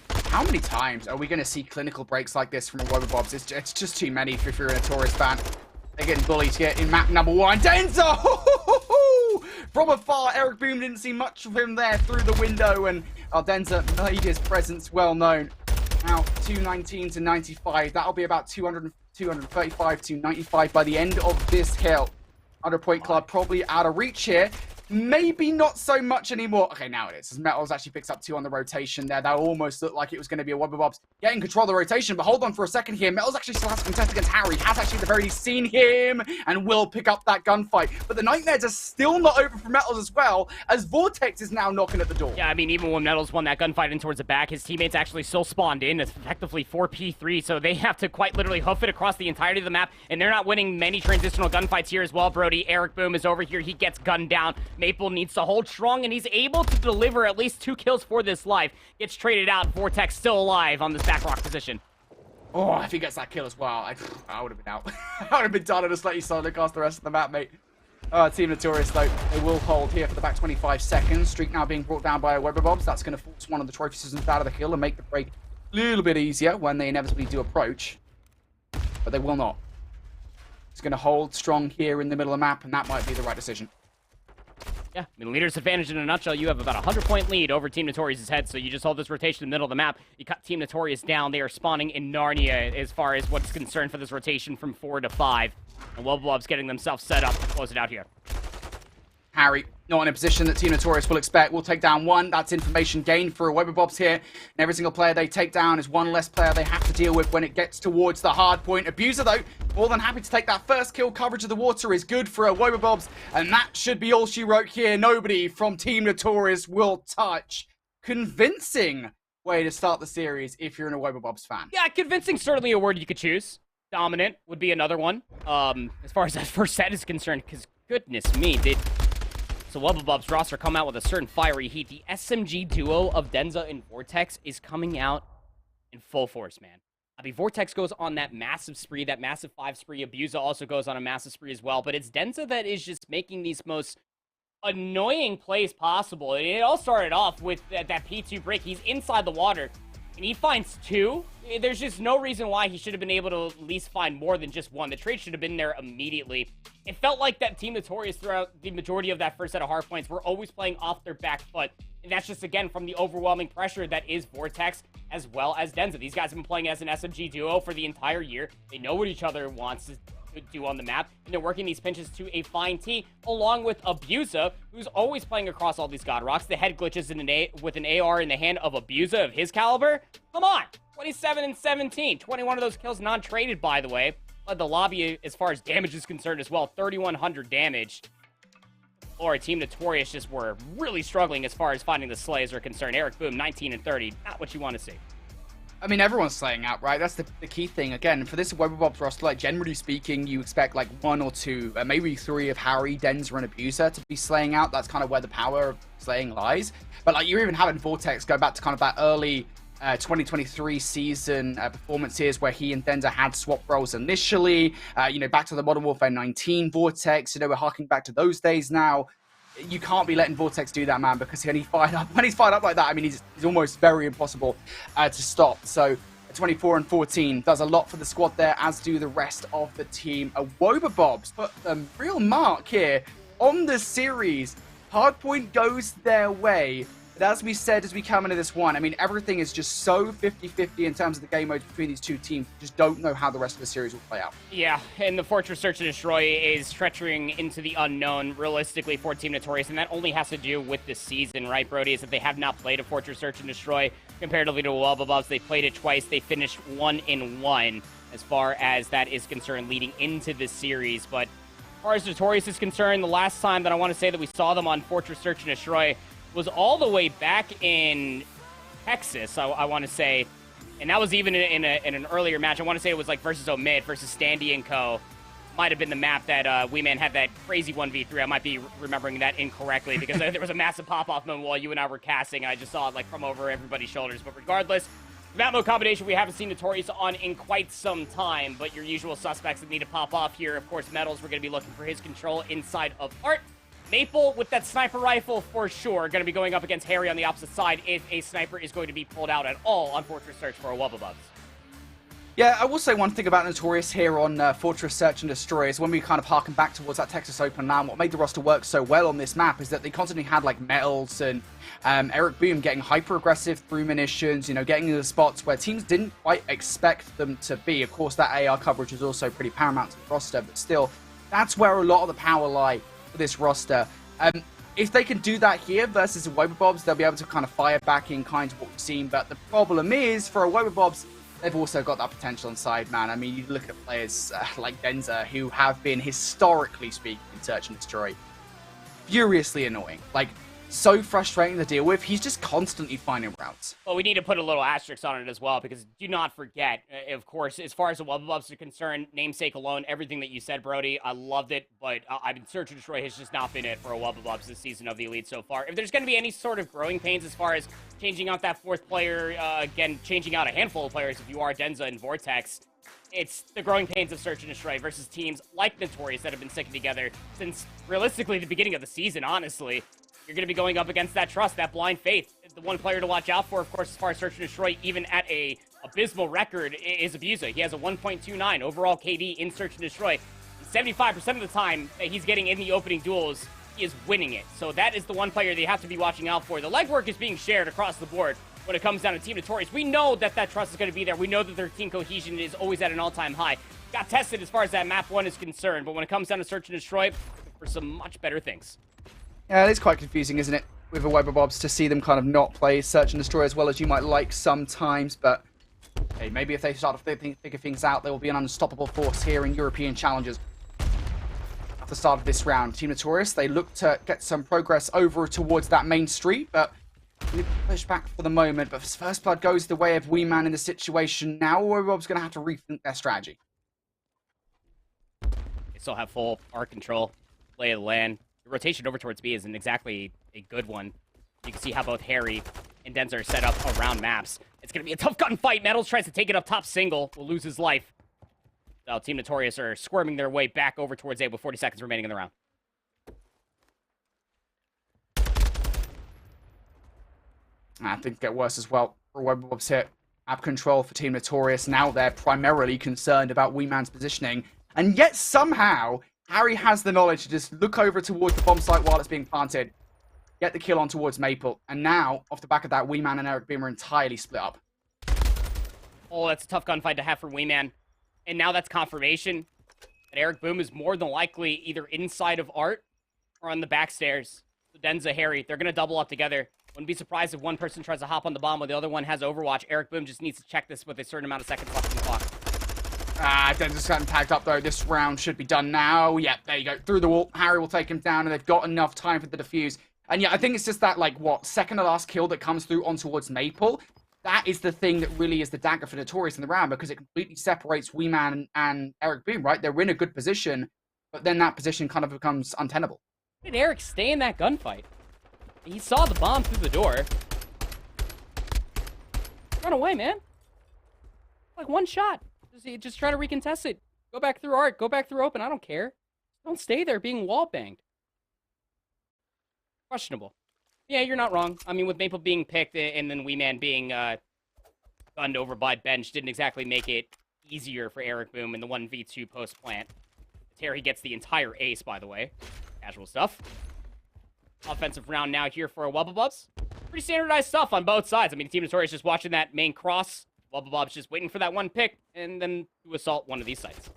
How many times are we going to see clinical breaks like this from a Webwobs? It's just too many if you're a Notorious fan. They're getting bullied here in map number 1. Denza! From afar, Eric Boom didn't see much of him there through the window, and Denza made his presence well known. Now, 219 to 95. That'll be about 235 to 95 by the end of this kill. 100-point club probably out of reach here. Maybe not so much anymore. Okay, now it is. As Metals actually picks up 2 on the rotation there. That almost looked like it was going to be a Wobblebobs getting control of the rotation. But hold on for a second here. Metals actually still has to contest against Harry. Has actually at the very least seen him and will pick up that gunfight. But the Nightmares are still not over for Metals as well, as Vortex is now knocking at the door. Yeah, I mean, even when Metals won that gunfight in towards the back, his teammates actually still spawned in. It's effectively 4p3, so they have to quite literally hoof it across the entirety of the map, and they're not winning many transitional gunfights here as well, Brody. Eric Boom is over here. He gets gunned down. Maple needs to hold strong, and he's able to deliver at least 2 kills for this life. Gets traded out. Vortex still alive on this back rock position. Oh, if he gets that kill as well, I would have been out. I would have been done and just let you solo cast the rest of the map, mate. Team Notorious, though, they will hold here for the back 25 seconds. Streak now being brought down by a Wobblebobs. That's going to force one of the trophy systems out of the kill and make the break a little bit easier when they inevitably do approach. But they will not. It's going to hold strong here in the middle of the map, and that might be the right decision. Yeah, I mean, leader's advantage in a nutshell. You have about a 100-point lead over Team Notorious's head, so you just hold this rotation in the middle of the map. You cut Team Notorious down. They are spawning in Narnia as far as what's concerned for this rotation from 4 to 5. And Wobblebobs getting themselves set up to close it out here. Harry, not in a position that Team Notorious will expect. We'll take down 1. That's information gained for a Wobblebobs here. And every single player they take down is 1 less player they have to deal with when it gets towards the hard point. Abuser, though, more than happy to take that first kill. Coverage of the water is good for a Wobblebobs. And that should be all she wrote here. Nobody from Team Notorious will touch. Convincing way to start the series if you're an Wobblebobs fan. Yeah, convincing certainly a word you could choose. Dominant would be another one. As far as that first set is concerned, because goodness me, So Wobblebobs roster come out with a certain fiery heat. The SMG duo of Denza and Vortex is coming out in full force, man. I mean, Vortex goes on that massive spree, that massive 5 spree. Abusa also goes on a massive spree as well. But it's Denza that is just making these most annoying plays possible. And it all started off with that P2 break. He's inside the water, and he finds 2. There's just no reason why he should have been able to at least find more than just 1. The trade should have been there immediately. It felt like that Team Notorious throughout the majority of that first set of hard points were always playing off their back foot. And that's just, again, from the overwhelming pressure that is Vortex as well as Denza. These guys have been playing as an SMG duo for the entire year. They know what each other wants to do on the map, and they're working these pinches to a fine tee, along with Abusa, who's always playing across all these God Rocks. The head glitches with an AR in the hand of Abusa of his caliber. Come on! 27 and 17. 21 of those kills non-traded, by the way. Led the lobby as far as damage is concerned as well. 3,100 damage. Or Team Notorious just were really struggling as far as finding the slays are concerned. Eric Boom, 19 and 30. Not what you want to see. I mean, everyone's slaying out, right? That's the key thing. Again, for this Wobblebobs roster, like, generally speaking, you expect, like, 1 or 2, maybe 3 of Harry, Denza, and Abuser to be slaying out. That's kind of where the power of slaying lies. But, like, you're even having Vortex go back to kind of that early 2023 season performances where he and Denza had swap roles initially. You know, back to the Modern Warfare 19 Vortex. You know, we're harking back to those days now. You can't be letting Vortex do that, man, because when he's fired up like that, I mean, he's almost very impossible to stop. So 24 and 14 does a lot for the squad there, as do the rest of the team. Wobblebobs put a real mark here on the series. Hardpoint goes their way. But as we said, as we come into this one, I mean, everything is just so 50-50 in terms of the game modes between these two teams. We just don't know how the rest of the series will play out. Yeah, and the Fortress Search and Destroy is treacherying into the unknown, realistically, for Team Notorious, and that only has to do with this season, right, Brody? Is that they have not played a Fortress Search and Destroy comparatively to Wobblebobs. They played it twice. They finished 1-1 as far as that is concerned leading into this series. But as far as Notorious is concerned, the last time that I want to say that we saw them on Fortress Search and Destroy was all the way back in Texas, I want to say. And that was even in an earlier match. I want to say it was like versus Omid, versus Standy and Co. Might have been the map that Weeman had that crazy 1v3. I might be remembering that incorrectly because there was a massive pop-off moment while you and I were casting, and I just saw it like from over everybody's shoulders. But regardless, the map mode combination we haven't seen Notorious on in quite some time, but your usual suspects that need to pop off here. Of course, Metals, we're going to be looking for his control inside of Art. Maple with that sniper rifle for sure, going to be going up against Harry on the opposite side if a sniper is going to be pulled out at all on Fortress Search for a Wobblebobs. Yeah, I will say one thing about Notorious here on Fortress Search and Destroy is when we kind of harken back towards that Texas Open LAN, what made the roster work so well on this map is that they constantly had like Metals and Eric Boom getting hyper-aggressive through munitions, you know, getting into the spots where teams didn't quite expect them to be. Of course, that AR coverage is also pretty paramount to the roster, but still, that's where a lot of the power lie for this roster. If they can do that here versus Awobabobs, they'll be able to kind of fire back in kind of what we've seen, but the problem is, for Awobabobs, they've also got that potential inside, man. I mean, you look at players like Denza, who have been, historically speaking, in Search and Destroy, furiously annoying. Like, so frustrating to deal with. He's just constantly finding routes. Well, we need to put a little asterisk on it as well, because do not forget, of course, as far as the Awobabobs are concerned, namesake alone, everything that you said, Brody, I loved it, but I mean, Search and Destroy has just not been it for Awobabobs this season of the Elite so far. If there's going to be any sort of growing pains as far as changing out that fourth player, again, changing out a handful of players if you are Denza and Vortex, it's the growing pains of Search and Destroy versus teams like Notorious that have been sticking together since, realistically, the beginning of the season, honestly. You're going to be going up against that trust, that blind faith. The one player to watch out for, of course, as far as Search and Destroy, even at a abysmal record, is Abuza. He has a 1.29 overall KD in Search and Destroy. And 75% of the time that he's getting in the opening duels, he is winning it. So that is the one player that you have to be watching out for. The legwork is being shared across the board when it comes down to Team Notorious. We know that that trust is going to be there. We know that their team cohesion is always at an all-time high. Got tested as far as that map 1 is concerned, but when it comes down to Search and Destroy, for some much better things. Yeah, it is quite confusing, isn't it, with Awobabobs to see them kind of not play Search and Destroy as well as you might like sometimes, but hey, maybe if they start to figure things out, they will be an unstoppable force here in European Challenges. At the start of this round, Team Notorious, they look to get some progress over towards that main street, but we push back for the moment. But First Blood goes the way of Wee Man in the situation. Now Awobabobs going to have to rethink their strategy. They still have full arc control, lay of the land. The rotation over towards B isn't exactly a good one. You can see how both Harry and Denza are set up around maps. It's going to be a tough gunfight. Metals tries to take it up top single. Will lose his life. So Team Notorious are squirming their way back over towards A with 40 seconds remaining in the round. Things get worse as well for Awobabobs here. Map control for Team Notorious. Now they're primarily concerned about Wee Man's positioning. And yet somehow Harry has the knowledge to just look over towards the bomb site while it's being planted, get the kill on towards Maple, and now, off the back of that, Wee Man and Eric Boom are entirely split up. Oh, that's a tough gunfight to have for Wee Man. And now that's confirmation that Eric Boom is more than likely either inside of Art or on the back stairs. So Denza, Harry, they're going to double up together. Wouldn't be surprised if one person tries to hop on the bomb while the other one has Overwatch. Eric Boom just needs to check this with a certain amount of seconds left on the clock. Denza's gotten tagged up, though. This round should be done now. Yep, there you go. Through the wall. Harry will take him down, and they've got enough time for the defuse. And yeah, I think it's just that, like, second to last kill that comes through on towards Maple. That is the thing that really is the dagger for Notorious in the round, because it completely separates Wee Man and Eric Boom, right? They're in a good position, but then that position kind of becomes untenable. How did Eric stay in that gunfight? He saw the bomb through the door. Run away, man. Like one shot. Just try to recontest it. Go back through Art. Go back through Open. I don't care. Don't stay there being wall banged. Questionable. Yeah, you're not wrong. I mean, with Maple being picked and then Wee Man being gunned over by Bench didn't exactly make it easier for Eric Boom in the 1v2 post-plant. Terry gets the entire ace, by the way. Casual stuff. Offensive round now here for Awobabobs. Pretty standardized stuff on both sides. I mean, Team Notorious just watching that main cross. Awobabobs just waiting for that one pick and then to assault one of these sites.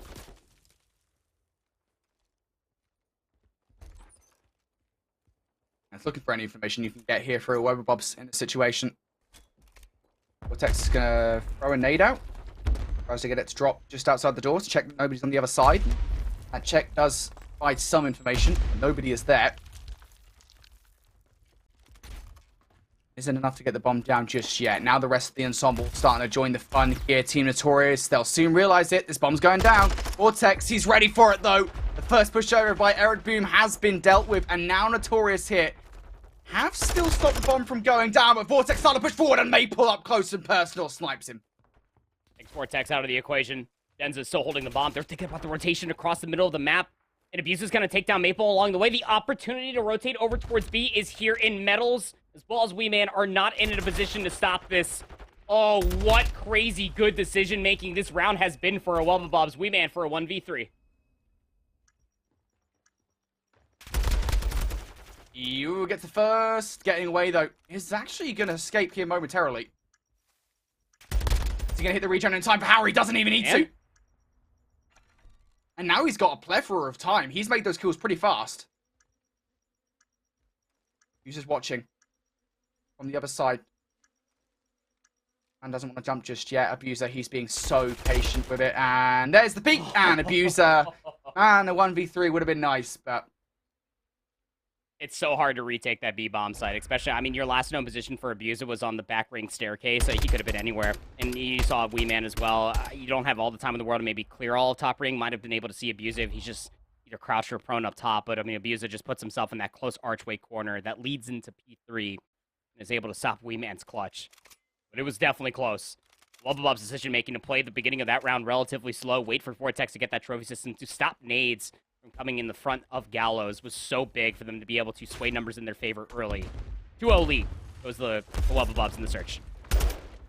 It's looking for any information you can get here for Awobabobs in the situation. Vortex is going to throw a nade out. Tries to get it to drop just outside the door to check that nobody's on the other side. That check does provide some information. Nobody is there. Isn't enough to get the bomb down just yet. Now the rest of the ensemble starting to join the fun here. Team Notorious, they'll soon realize it. This bomb's going down. Vortex, he's ready for it though. The first pushover by Eric Boom has been dealt with, and now Notorious here have still stopped the bomb from going down, but Vortex starting to push forward and Maple up close and personal snipes him. Takes Vortex out of the equation. Denza's still holding the bomb. They're thinking about the rotation across the middle of the map. And Abusa's going to take down Maple along the way. The opportunity to rotate over towards B is here in Metals. As well as Wee Man are not in a position to stop this. Oh, what crazy good decision-making this round has been for a Wubba Wee Man for a 1v3. You get the first. Getting away, though, is actually going to escape here momentarily. Is he going to hit the regen in time for Harry? Doesn't even need to. And now he's got a plethora of time. He's made those kills pretty fast. He's just watching from the other side. And doesn't want to jump just yet. Abuser, he's being so patient with it. And there's the peak. And Abuser. And the 1v3 would have been nice, but... It's so hard to retake that B-bomb site, especially, I mean, your last known position for Abuser was on the back ring staircase, so he could have been anywhere. And you saw Wee Man as well. You don't have all the time in the world to maybe clear all of top ring. Might have been able to see Abuser if he's just either crouched or prone up top, but I mean, Abuser just puts himself in that close archway corner that leads into P3 and is able to stop Wee Man's clutch. But it was definitely close. Wubba decision-making to play the beginning of that round relatively slow, wait for Vortex to get that trophy system to stop nades from coming in the front of Gallows was so big for them to be able to sway numbers in their favor early. 2-0 lead goes the Wubba in the search.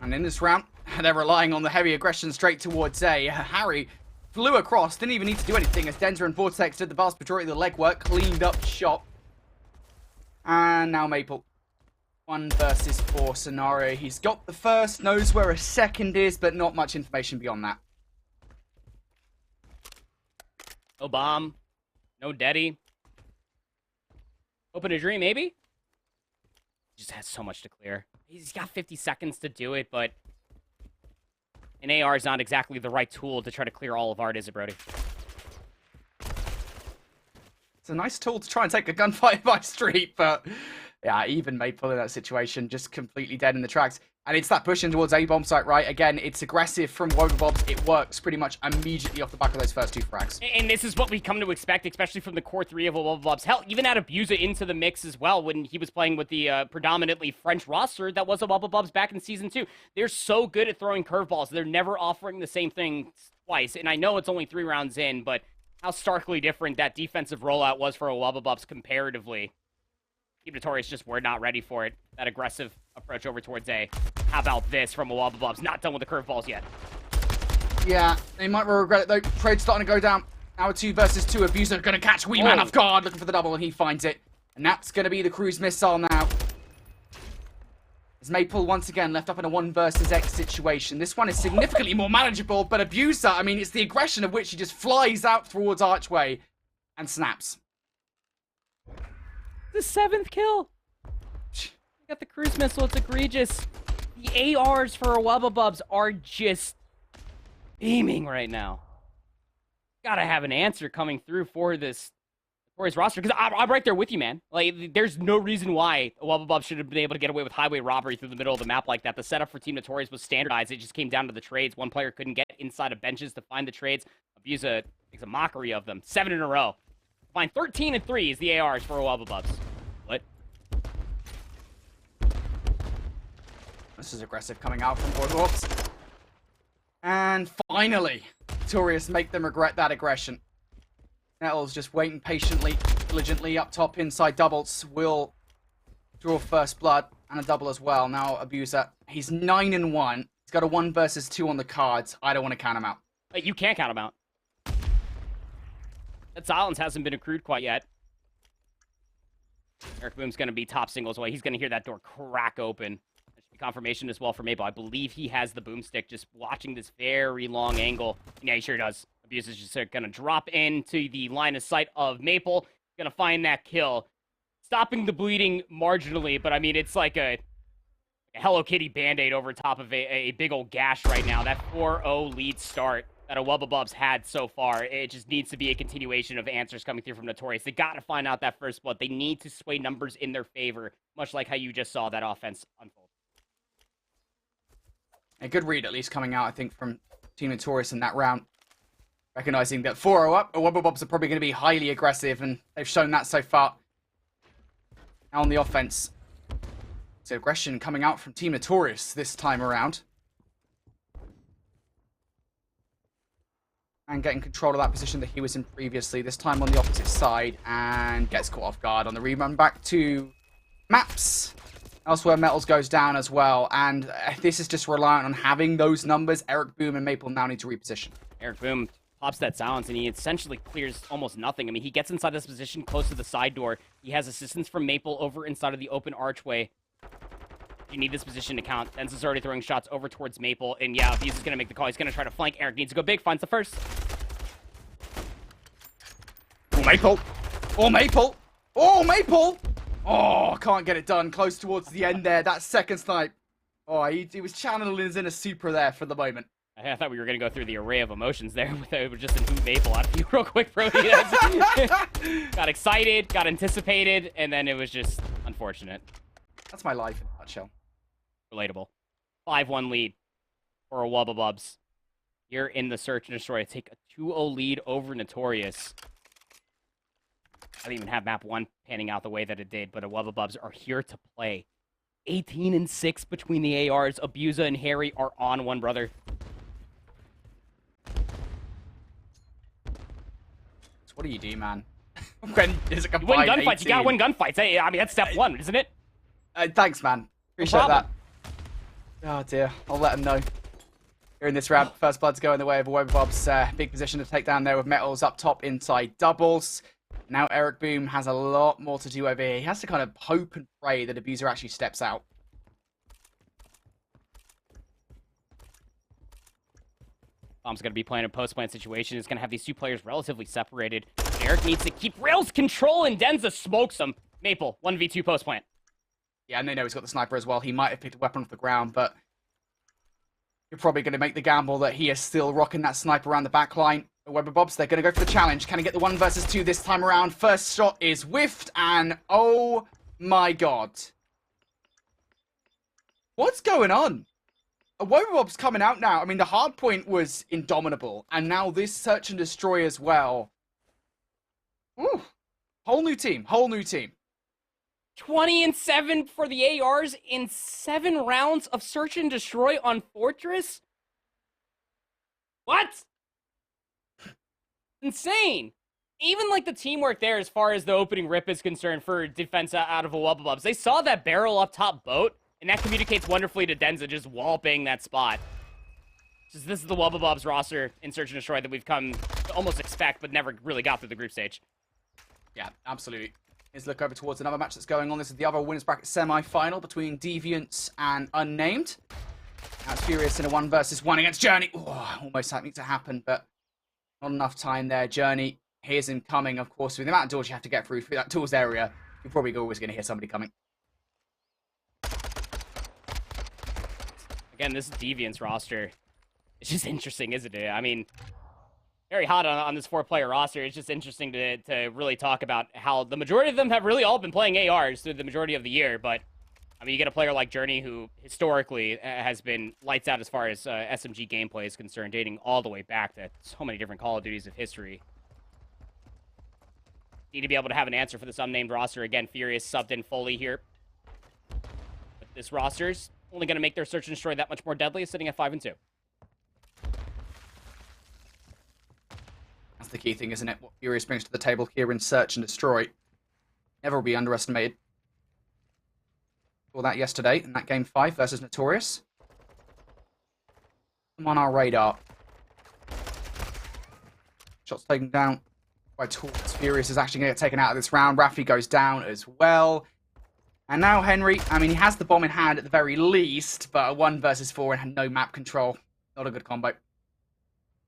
And in this round, they're relying on the heavy aggression straight towards A. Harry flew across, didn't even need to do anything as Denzer and Vortex did the vast majority of the legwork, cleaned up shop. And now Maple. 1 versus 4 scenario. He's got the first, knows where a second is, but not much information beyond that. No bomb. No Deddy. Open a dream, maybe? He just has so much to clear. He's got 50 seconds to do it, but an AR is not exactly the right tool to try to clear all of art, is it, Brody? It's a nice tool to try and take a gunfight by street, but yeah, even Maple in that situation, just completely dead in the tracks. And it's that pushing towards A-bomb site, right? Again, it's aggressive from Wubba. It works pretty much immediately off the back of those first 2 frags. And this is what we come to expect, especially from the core 3 of Wubba. Hell, even add Abuser into the mix as well when he was playing with the predominantly French roster that was Wubba back in Season 2. They're so good at throwing curveballs. They're never offering the same thing twice. And I know it's only 3 rounds in, but how starkly different that defensive rollout was for Wubba comparatively. Team Notorious just were not ready for it. That aggressive approach over towards A. How about this from Wubba? Not done with the curveballs yet. Yeah, they might regret it though. Trade's starting to go down. Now a 2 versus 2. Abuser going to catch Wee Man off guard, looking for the double, and he finds it. And that's going to be the cruise missile now. As Maple once again left up in a 1 versus X situation. This one is significantly more manageable, but Abuser, I mean, it's the aggression of which he just flies out towards Archway and snaps. The 7th kill. Got the cruise missile. It's egregious. The ARs for Wubba are just beaming right now. Gotta have an answer coming through for his roster, because I'm right there with you, man. Like, there's no reason why Wubba should have been able to get away with highway robbery through the middle of the map like that. The setup for Team Notorious was standardized. It just came down to the trades. One player couldn't get inside of benches to find the trades. Abuser makes a mockery of them. 7 in a row. Find 13 and 3 is the ARs for Wubba. What? This is aggressive coming out from Boardwalks. And finally, Notorious make them regret that aggression. Nettles just waiting patiently, diligently up top inside doubles. Will draw first blood and a double as well. Now Abuser, he's 9 and 1. He's got a 1 versus 2 on the cards. I don't want to count him out. You can't count him out. That silence hasn't been accrued quite yet. Eric Boom's going to be top singles away. He's going to hear that door crack open. That should be confirmation as well for Maple. I believe he has the boomstick, just watching this very long angle. Yeah, he sure does. Abuse is just going to drop into the line of sight of Maple. Going to find that kill. Stopping the bleeding marginally, but I mean, it's like a Hello Kitty Band-Aid over top of a big old gash right now. That 4-0 lead start that Wubba had so far, it just needs to be a continuation of answers coming through from Notorious. They got to find out that first blood. They need to sway numbers in their favor, much like how you just saw that offense unfold. A good read, at least, coming out, I think, from Team Notorious in that round. Recognizing that 4-0 up, Wubba are probably going to be highly aggressive, and they've shown that so far. Now on the offense. So aggression coming out from Team Notorious this time around. And getting control of that position that he was in previously, this time on the opposite side, and gets caught off guard on the rerun back to Maps. Elsewhere, Metals goes down as well, and this is just reliant on having those numbers. Eric Boom and Maple now need to reposition. Eric Boom pops that silence, and he essentially clears almost nothing. I mean, he gets inside this position close to the side door. He has assistance from Maple over inside of the open archway. You need this position to count. Denza's already throwing shots over towards Maple, and yeah, Abuse is going to make the call. He's going to try to flank. Eric needs to go big, finds the first. Oh, Maple! Oh, Maple! Oh, Maple! Oh, can't get it done. Close towards the end there. That second snipe. Oh, he was channeling his inner super there for the moment. I thought we were going to go through the array of emotions there with just an ooh Maple out of you real quick, bro. Got excited, got anticipated, and then it was just unfortunate. That's my life in a nutshell. Relatable. 5-1 lead for a Wubba Bubs. Here in the Search and Destroy. Take a 2-0 lead over Notorious. I didn't even have map 1 panning out the way that it did, but Wubba Bubs are here to play. 18-6 between the ARs. Abusa and Harry are on one, brother. So what do you do, man? When is it you win gunfights, 18? You gotta win gunfights. Hey, I mean, that's step 1, isn't it? Thanks, man. Appreciate that. Oh, dear. I'll let him know. Here in this round, first blood to go in the way of Wubba Bob's big position to take down there with Metals up top inside doubles. Now Eric Boom has a lot more to do over here. He has to kind of hope and pray that Abuser actually steps out. Bomb's going to be playing a post-plant situation. He's going to have these two players relatively separated. Eric needs to keep Rails control, and Denza smokes him. Maple, 1v2 post-plant. Yeah, and they know he's got the sniper as well. He might have picked a weapon off the ground, but you're probably going to make the gamble that he is still rocking that sniper around the back line. The Wubba Bobs, they're going to go for the challenge. Can he get the 1 versus 2 this time around? First shot is whiffed, and oh my god. What's going on? Wubba Bob's coming out now. I mean, the hard point was indomitable, and now this Search and Destroy as well. Ooh. Whole new team. 20-7 for the ARs in 7 rounds of Search and Destroy on Fortress? What? Insane. Even like the teamwork there as far as the opening rip is concerned for defense out of a Wubba Bubs. They saw that barrel up top boat, and that communicates wonderfully to Denza just walloping that spot. This is the Wubba Bubs roster in Search and Destroy that we've come to almost expect, but never really got through the group stage. Yeah, absolutely. Here's a look over towards another match that's going on. This is the other winners bracket semi-final between Deviants and Unnamed. Now it's Furious in a 1 versus 1 against Journey. Oh, almost something to happen, but not enough time there. Journey, here's him coming, of course. With the amount of doors you have to get through that tools area, you're probably always going to hear somebody coming. Again, this Deviants roster. It's just interesting, isn't it? I mean, very hot on this 4-player roster. It's just interesting to really talk about how the majority of them have really all been playing ARs through the majority of the year. But, I mean, you get a player like Journey who historically has been lights out as far as SMG gameplay is concerned, dating all the way back to so many different Call of Duties of history. Need to be able to have an answer for this unnamed roster. Again, Furious subbed in fully here. But this roster's only going to make their Search and Destroy that much more deadly, sitting at 5-2. That's the key thing, isn't it? What Furious brings to the table here in Search and Destroy. Never will be underestimated. Saw that yesterday in that game 5 versus Notorious. I'm on our radar. Shots taken down by Torts. Furious is actually going to get taken out of this round. Rafi goes down as well. And now Henry, I mean, he has the bomb in hand at the very least, but a 1 versus 4 and had no map control. Not a good combo.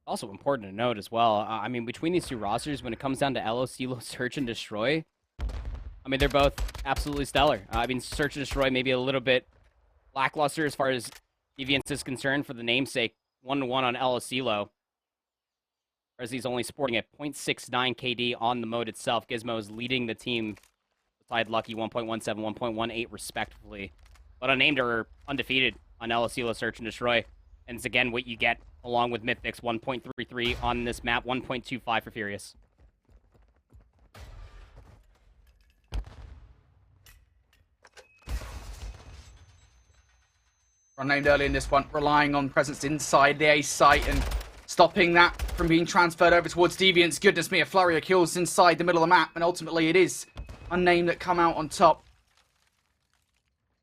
Also important to note as well, I mean, between these two rosters, when it comes down to LOCelo, Search and Destroy, I mean, they're both absolutely stellar. I mean, Search and Destroy maybe a little bit lackluster as far as Deviants is concerned for the namesake, 1-1 on LOCelo. Whereas he's only sporting a 0.69 KD on the mode itself. Gizmo is leading the team beside Lucky 1.17, 1.18 respectively. But Unnamed are undefeated on LOCelo, Search and Destroy. And it's again what you get along with Mythix, 1.33 on this map, 1.25 for Furious. Unnamed early in this one, relying on presence inside the A site and stopping that from being transferred over towards Deviants. Goodness me, a flurry of kills inside the middle of the map, and ultimately it is Unnamed that come out on top.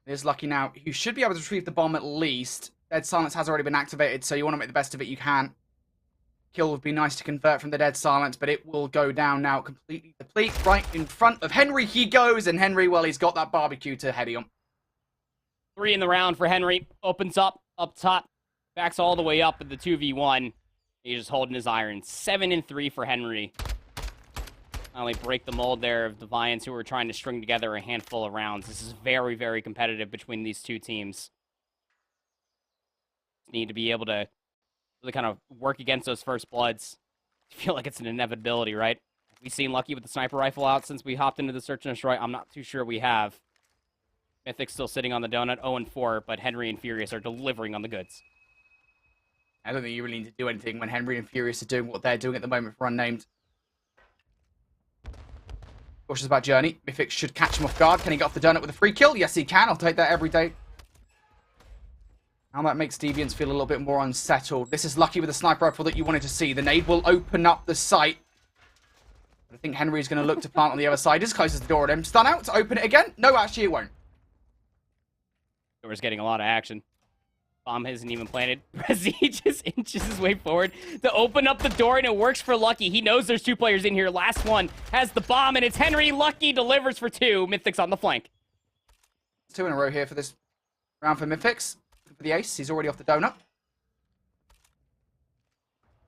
It is Lucky now, who should be able to retrieve the bomb at least. Dead Silence has already been activated, so you want to make the best of it you can. Kill would be nice to convert from the Dead Silence, but it will go down now, completely deplete. Right in front of Henry he goes, and Henry, well, he's got that barbecue to heady on. 3 in the round for Henry. Opens up top. Backs all the way up at the 2v1. He's just holding his iron. 7-3 for Henry. Finally break the mold there of the Viants, who are trying to string together a handful of rounds. This is very, very competitive between these two teams. Need to be able to really kind of work against those first bloods. I feel like it's an inevitability, right? Have we seen Lucky with the sniper rifle out since we hopped into the search and destroy? I'm not too sure we have. Mythic's still sitting on the donut, 0-4, but Henry and Furious are delivering on the goods. I don't think you really need to do anything when Henry and Furious are doing what they're doing at the moment for Unnamed. Cautious about Journey. Mythic should catch him off guard. Can he get off the donut with a free kill? Yes, he can. I'll take that every day. Now that makes Deviants feel a little bit more unsettled. This is Lucky with the sniper rifle that you wanted to see. The nade will open up the site. I think Henry's going to look to plant on the other side. Just closes the door at him. Stun out to open it again? No, actually it won't. Door's getting a lot of action. Bomb hasn't even planted. Brezzy just inches his way forward to open up the door, and it works for Lucky. He knows there's 2 players in here. Last one has the bomb, and it's Henry. Lucky delivers for 2. Mythic's on the flank. 2 in a row here for this round for Mythics. For the ace, he's already off the donut.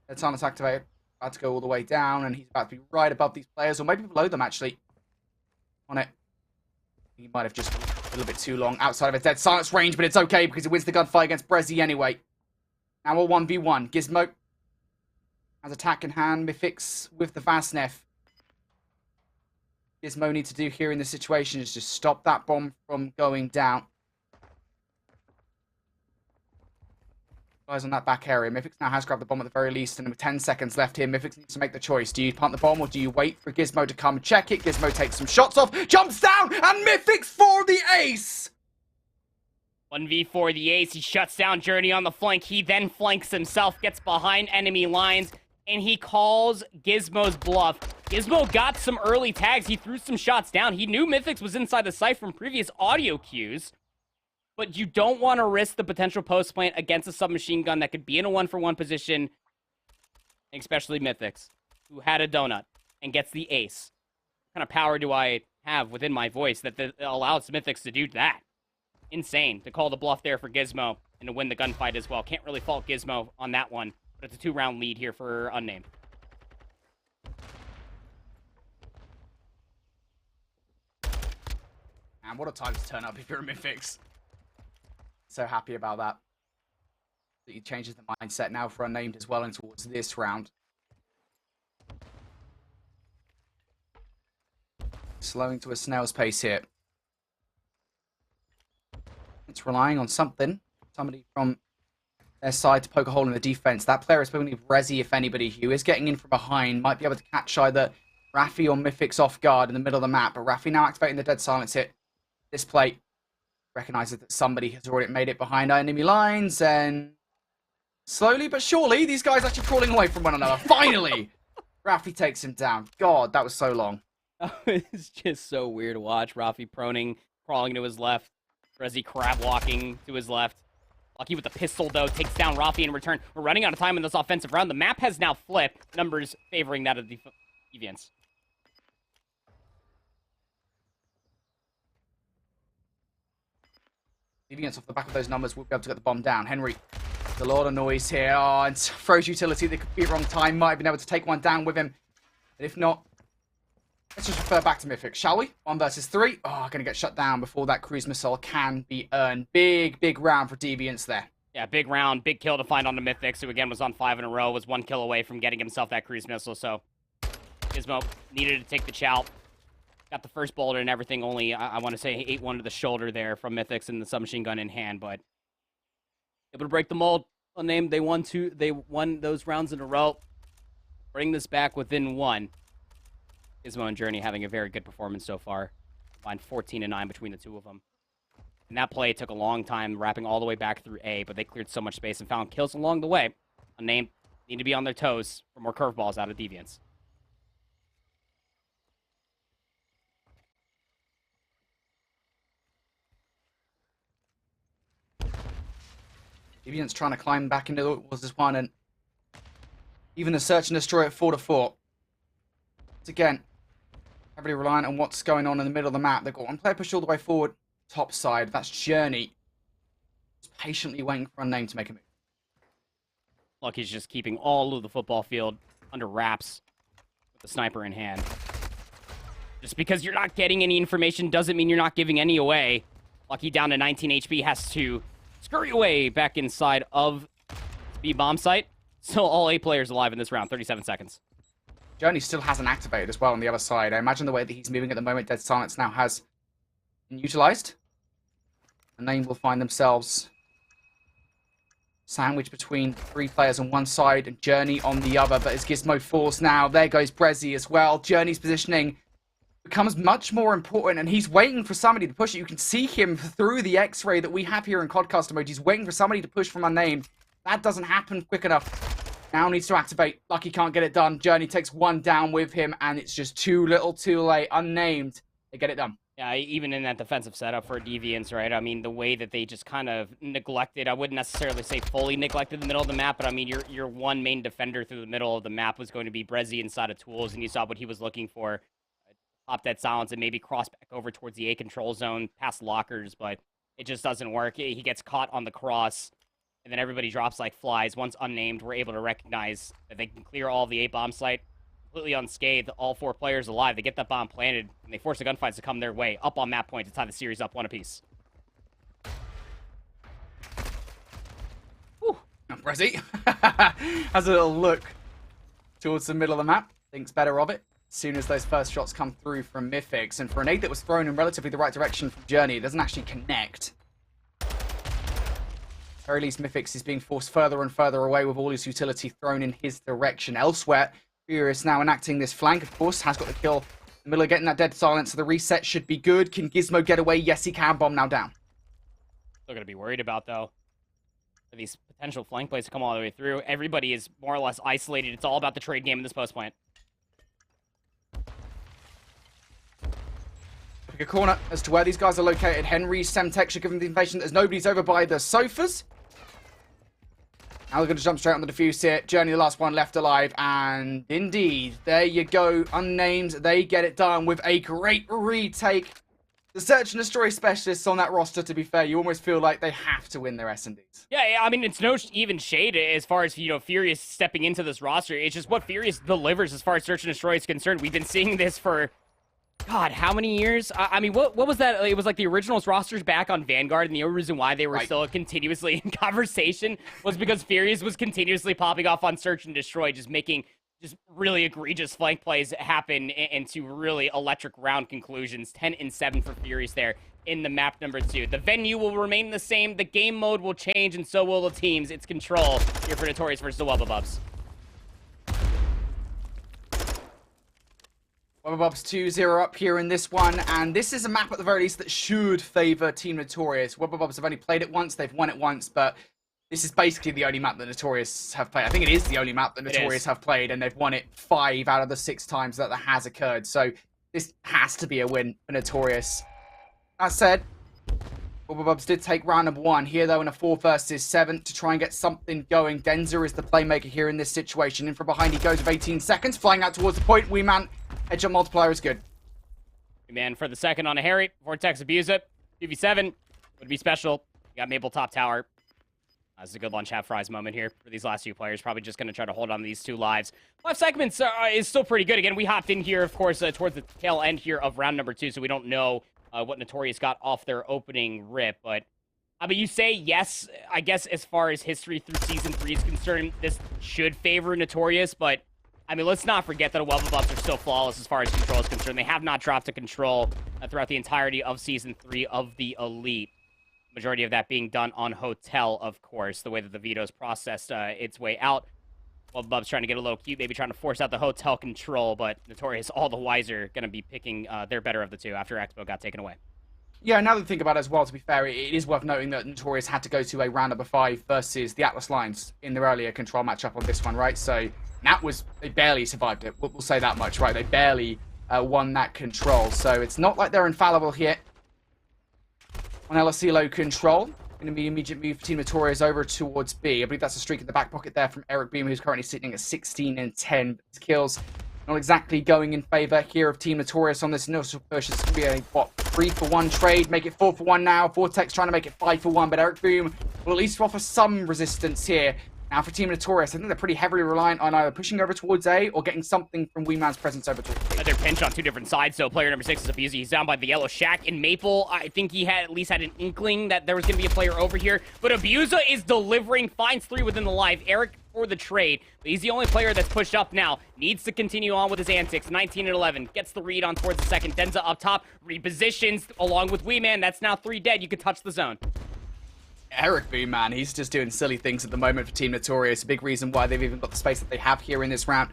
Dead Silence activated. About to go all the way down, and he's about to be right above these players, or maybe below them, actually. On it. He might have just been a little bit too long outside of his Dead Silence range, but it's okay because he wins the gunfight against Brezzy anyway. Now a 1v1. Gizmo has attack in hand. Mythics with the Vasnef. Gizmo needs to do here in this situation is just stop that bomb from going down. Guys on that back area. Mythics now has grabbed the bomb at the very least, and with 10 seconds left here, Mythics needs to make the choice. Do you plant the bomb, or do you wait for Gizmo to come check it? Gizmo takes some shots off, jumps down, and Mythics for the ace! 1v4 the ace. He shuts down Journey on the flank. He then flanks himself, gets behind enemy lines, and he calls Gizmo's bluff. Gizmo got some early tags. He threw some shots down. He knew Mythics was inside the site from previous audio cues. But you don't want to risk the potential post plant against a submachine gun that could be in a 1-for-1 position, especially Mythics, who had a donut and gets the ace. What kind of power do I have within my voice that allows Mythics to do that? Insane to call the bluff there for Gizmo and to win the gunfight as well. Can't really fault Gizmo on that one, but it's a 2-round lead here for Unnamed. And what a time to turn up if you're a Mythics. So happy about that. He changes the mindset now for Unnamed as well and towards this round. Slowing to a snail's pace here. It's relying on somebody from their side to poke a hole in the defense. That player is probably Brezzy, if anybody, who is getting in from behind. Might be able to catch either Raffi or Mythics off guard in the middle of the map. But Raffi now activating the Dead Silence hit. This plate recognizes that somebody has already made it behind our enemy lines, and slowly but surely, these guys are actually crawling away from one another. Finally! Raffi takes him down. God, that was so long. It's just so weird to watch. Raffi proning, crawling to his left. Brezzy crab walking to his left. Lucky with the pistol, though, takes down Raffi in return. We're running out of time in this offensive round. The map has now flipped. Numbers favoring that of the Deviants. Deviants off the back of those numbers will be able to get the bomb down. Henry, a lot of noise here. Oh, and throws utility at the complete wrong time. Might have been able to take one down with him. But if not, let's just refer back to Mythic, shall we? 1 versus 3. Oh, going to get shut down before that cruise missile can be earned. Big round for Deviants there. Yeah, big round, big kill to find on the Mythics, who again was on 5 in a row, was 1 kill away from getting himself that cruise missile, so Gizmo needed to take the chow. Got the first boulder and everything, only, I want to say, 8-1 to the shoulder there from Mythics and the submachine gun in hand, but able to break the mold. Unnamed, they won those rounds in a row. Bring this back within 1. Gizmo and Journey having a very good performance so far. Combined 14-9 between the two of them. And that play took a long time, wrapping all the way back through A, but they cleared so much space and found kills along the way. Unnamed need to be on their toes for more curveballs out of Deviants. Deviant's trying to climb back into towards this one, and even the search and destroy at 4-4. It's again heavily reliant on what's going on in the middle of the map. They've got one player pushed all the way forward, top side. That's Journey. Just patiently waiting for Unnamed to make a move. Lucky's just keeping all of the football field under wraps with the sniper in hand. Just because you're not getting any information doesn't mean you're not giving any away. Lucky down to 19 HP has to scurry away back inside of the bomb site. Still all 8 players alive in this round, 37 seconds. Journey still hasn't activated as well on the other side. I imagine the way that he's moving at the moment, Dead Silence now has been utilized. Unnamed will find themselves sandwiched between 3 players on one side and Journey on the other. But as Gizmo falls now, there goes Brezzy as well. Journey's positioning becomes much more important, and he's waiting for somebody to push it. You can see him through the X-ray that we have here in COD Custom Mode. He's waiting for somebody to push from Unnamed. That doesn't happen quick enough. Now needs to activate. Lucky can't get it done. Journey takes one down with him, and it's just too little too late. Unnamed, they get it done. Yeah, even in that defensive setup for Deviants, right? I mean, the way that they just kind of neglected, I wouldn't necessarily say fully neglected the middle of the map, but I mean, your one main defender through the middle of the map was going to be Brezzy inside of Tools, and you saw what he was looking for. Pop Dead Silence and maybe cross back over towards the A control zone, past lockers, but it just doesn't work. He gets caught on the cross, and then everybody drops like flies. Once Unnamed, we're able to recognize that they can clear all of the A bomb site completely unscathed, all 4 players alive. They get that bomb planted, and they force the gunfights to come their way, up on map point to tie the series up 1 apiece. Whew. Brezzy has a little look towards the middle of the map, thinks better of it. As soon as those first shots come through from Mythics, and for a nade that was thrown in relatively the right direction from Journey, it doesn't actually connect. At the very least, Mythics is being forced further and further away with all his utility thrown in his direction. Elsewhere, Furious now enacting this flank, of course, has got the kill in the middle of getting that Dead Silence, so the reset should be good. Can Gizmo get away? Yes, he can. Bomb now down. Still going to be worried about, though, for these potential flank plays to come all the way through. Everybody is more or less isolated. It's all about the trade game in this post plant. Pick a corner as to where these guys are located. Henry, Semtex should give them the information that nobody's over by the sofas. Now they're going to jump straight on the defuse here. Journey, the last one left alive. And indeed, there you go. Unnamed, they get it done with a great retake. The search and destroy specialists on that roster, to be fair, you almost feel like they have to win their S&Ds. Yeah, I mean, it's no even shade as far as, Furious stepping into this roster. It's just what Furious delivers as far as search and destroy is concerned. We've been seeing this for, God, how many years? I mean, what was that? It was like the originals rosters back on Vanguard, and the only reason why they were still continuously in conversation was because Furious was continuously popping off on search and destroy, just making really egregious flank plays happen into really electric round conclusions. 10-7 for Furious there in the map number 2. The venue will remain the same. The game mode will change, and so will the teams. It's Control here for Notorious versus the Wubba-Bubs. Wubba-Bubs 2-0 up here in this one, and this is a map at the very least that should favor Team Notorious. Wubba-Bubs have only played it once, they've won it once, but this is basically the only map that Notorious have played. I think it is the only map that Notorious have played, and they've won it 5 out of the 6 times that has occurred. So this has to be a win for Notorious. That said, Wubba-Bubs did take round number 1 here, though, in a 4 versus 7 to try and get something going. Denzer is the playmaker here in this situation. In from behind he goes with 18 seconds, flying out towards the point. Wee Man, headshot multiplier is good. Man, for the second on a Harry, Vortex abuse it. 2v7 would be special. You got Maple top tower. This is a good lunch have fries moment here for these last 2 players. Probably just going to try to hold on to these 2 lives. 5 segments is still pretty good. Again, we hopped in here, of course, towards the tail end here of round number 2, so we don't know what Notorious got off their opening rip. But you say yes, I guess, as far as history through Season 3 is concerned, this should favor Notorious, but I mean, let's not forget that Wubba-Bubs are still flawless as far as Control is concerned. They have not dropped to Control throughout the entirety of Season 3 of the Elite. Majority of that being done on Hotel, of course, the way that the veto's processed its way out. Wubba-Bubs trying to get a little cute, maybe trying to force out the Hotel Control, but Notorious all the wiser going to be picking their better of the 2 after Expo got taken away. Yeah, now that I think about it as well, to be fair, it is worth noting that Notorious had to go to a round number 5 versus the Atlas Lions in their earlier Control matchup on this one, right? So they barely survived it. We'll say that much, right? They barely won that Control. So it's not like they're infallible here on El Asilo Control. Going to be an immediate move for Team Notorious over towards B. I believe that's a streak in the back pocket there from Eric Boom, who's currently sitting at 16 and 10. His kills not exactly going in favor here of Team Notorious on this initial push. It's going to be a, 3-for-1 trade. Make it 4-for-1 now. Vortex trying to make it 5-for-1, but Eric Boom will at least offer some resistance here. Now for Team Notorious, I think they're pretty heavily reliant on either pushing over towards A or getting something from Weeman's presence over towards B. They're pinched on two different sides, so player number 6 is Abuser. He's down by the yellow shack. In Maple, I think he had at least had an inkling that there was going to be a player over here, but Abuser is delivering, finds 3 within the life. Eric for the trade, but he's the only player that's pushed up now. Needs to continue on with his antics. 19 and 11, gets the read on towards the second. Denza up top, repositions along with Weeman. That's now 3 dead. You could touch the zone. Eric Boom, man, he's just doing silly things at the moment for Team Notorious. A big reason why they've even got the space that they have here in this round.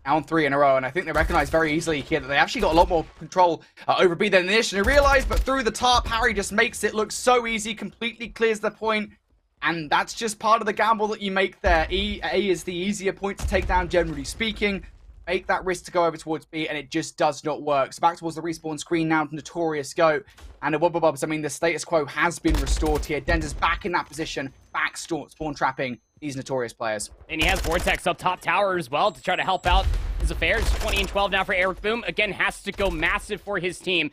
Now on 3 in a row, and I think they recognize very easily here that they actually got a lot more control over B than they initially realized, but through the top, Harry just makes it look so easy, completely clears the point, and that's just part of the gamble that you make there. A is the easier point to take down, generally speaking. Make that risk to go over towards B, and it just does not work. So back towards the respawn screen now, Notorious go. And the Wubbabubs, I mean, the status quo has been restored here. Denza's back in that position, back spawn trapping these Notorious players. And he has Vortex up top tower as well to try to help out his affairs. 20 and 12 now for Eric Boom. Again, has to go massive for his team.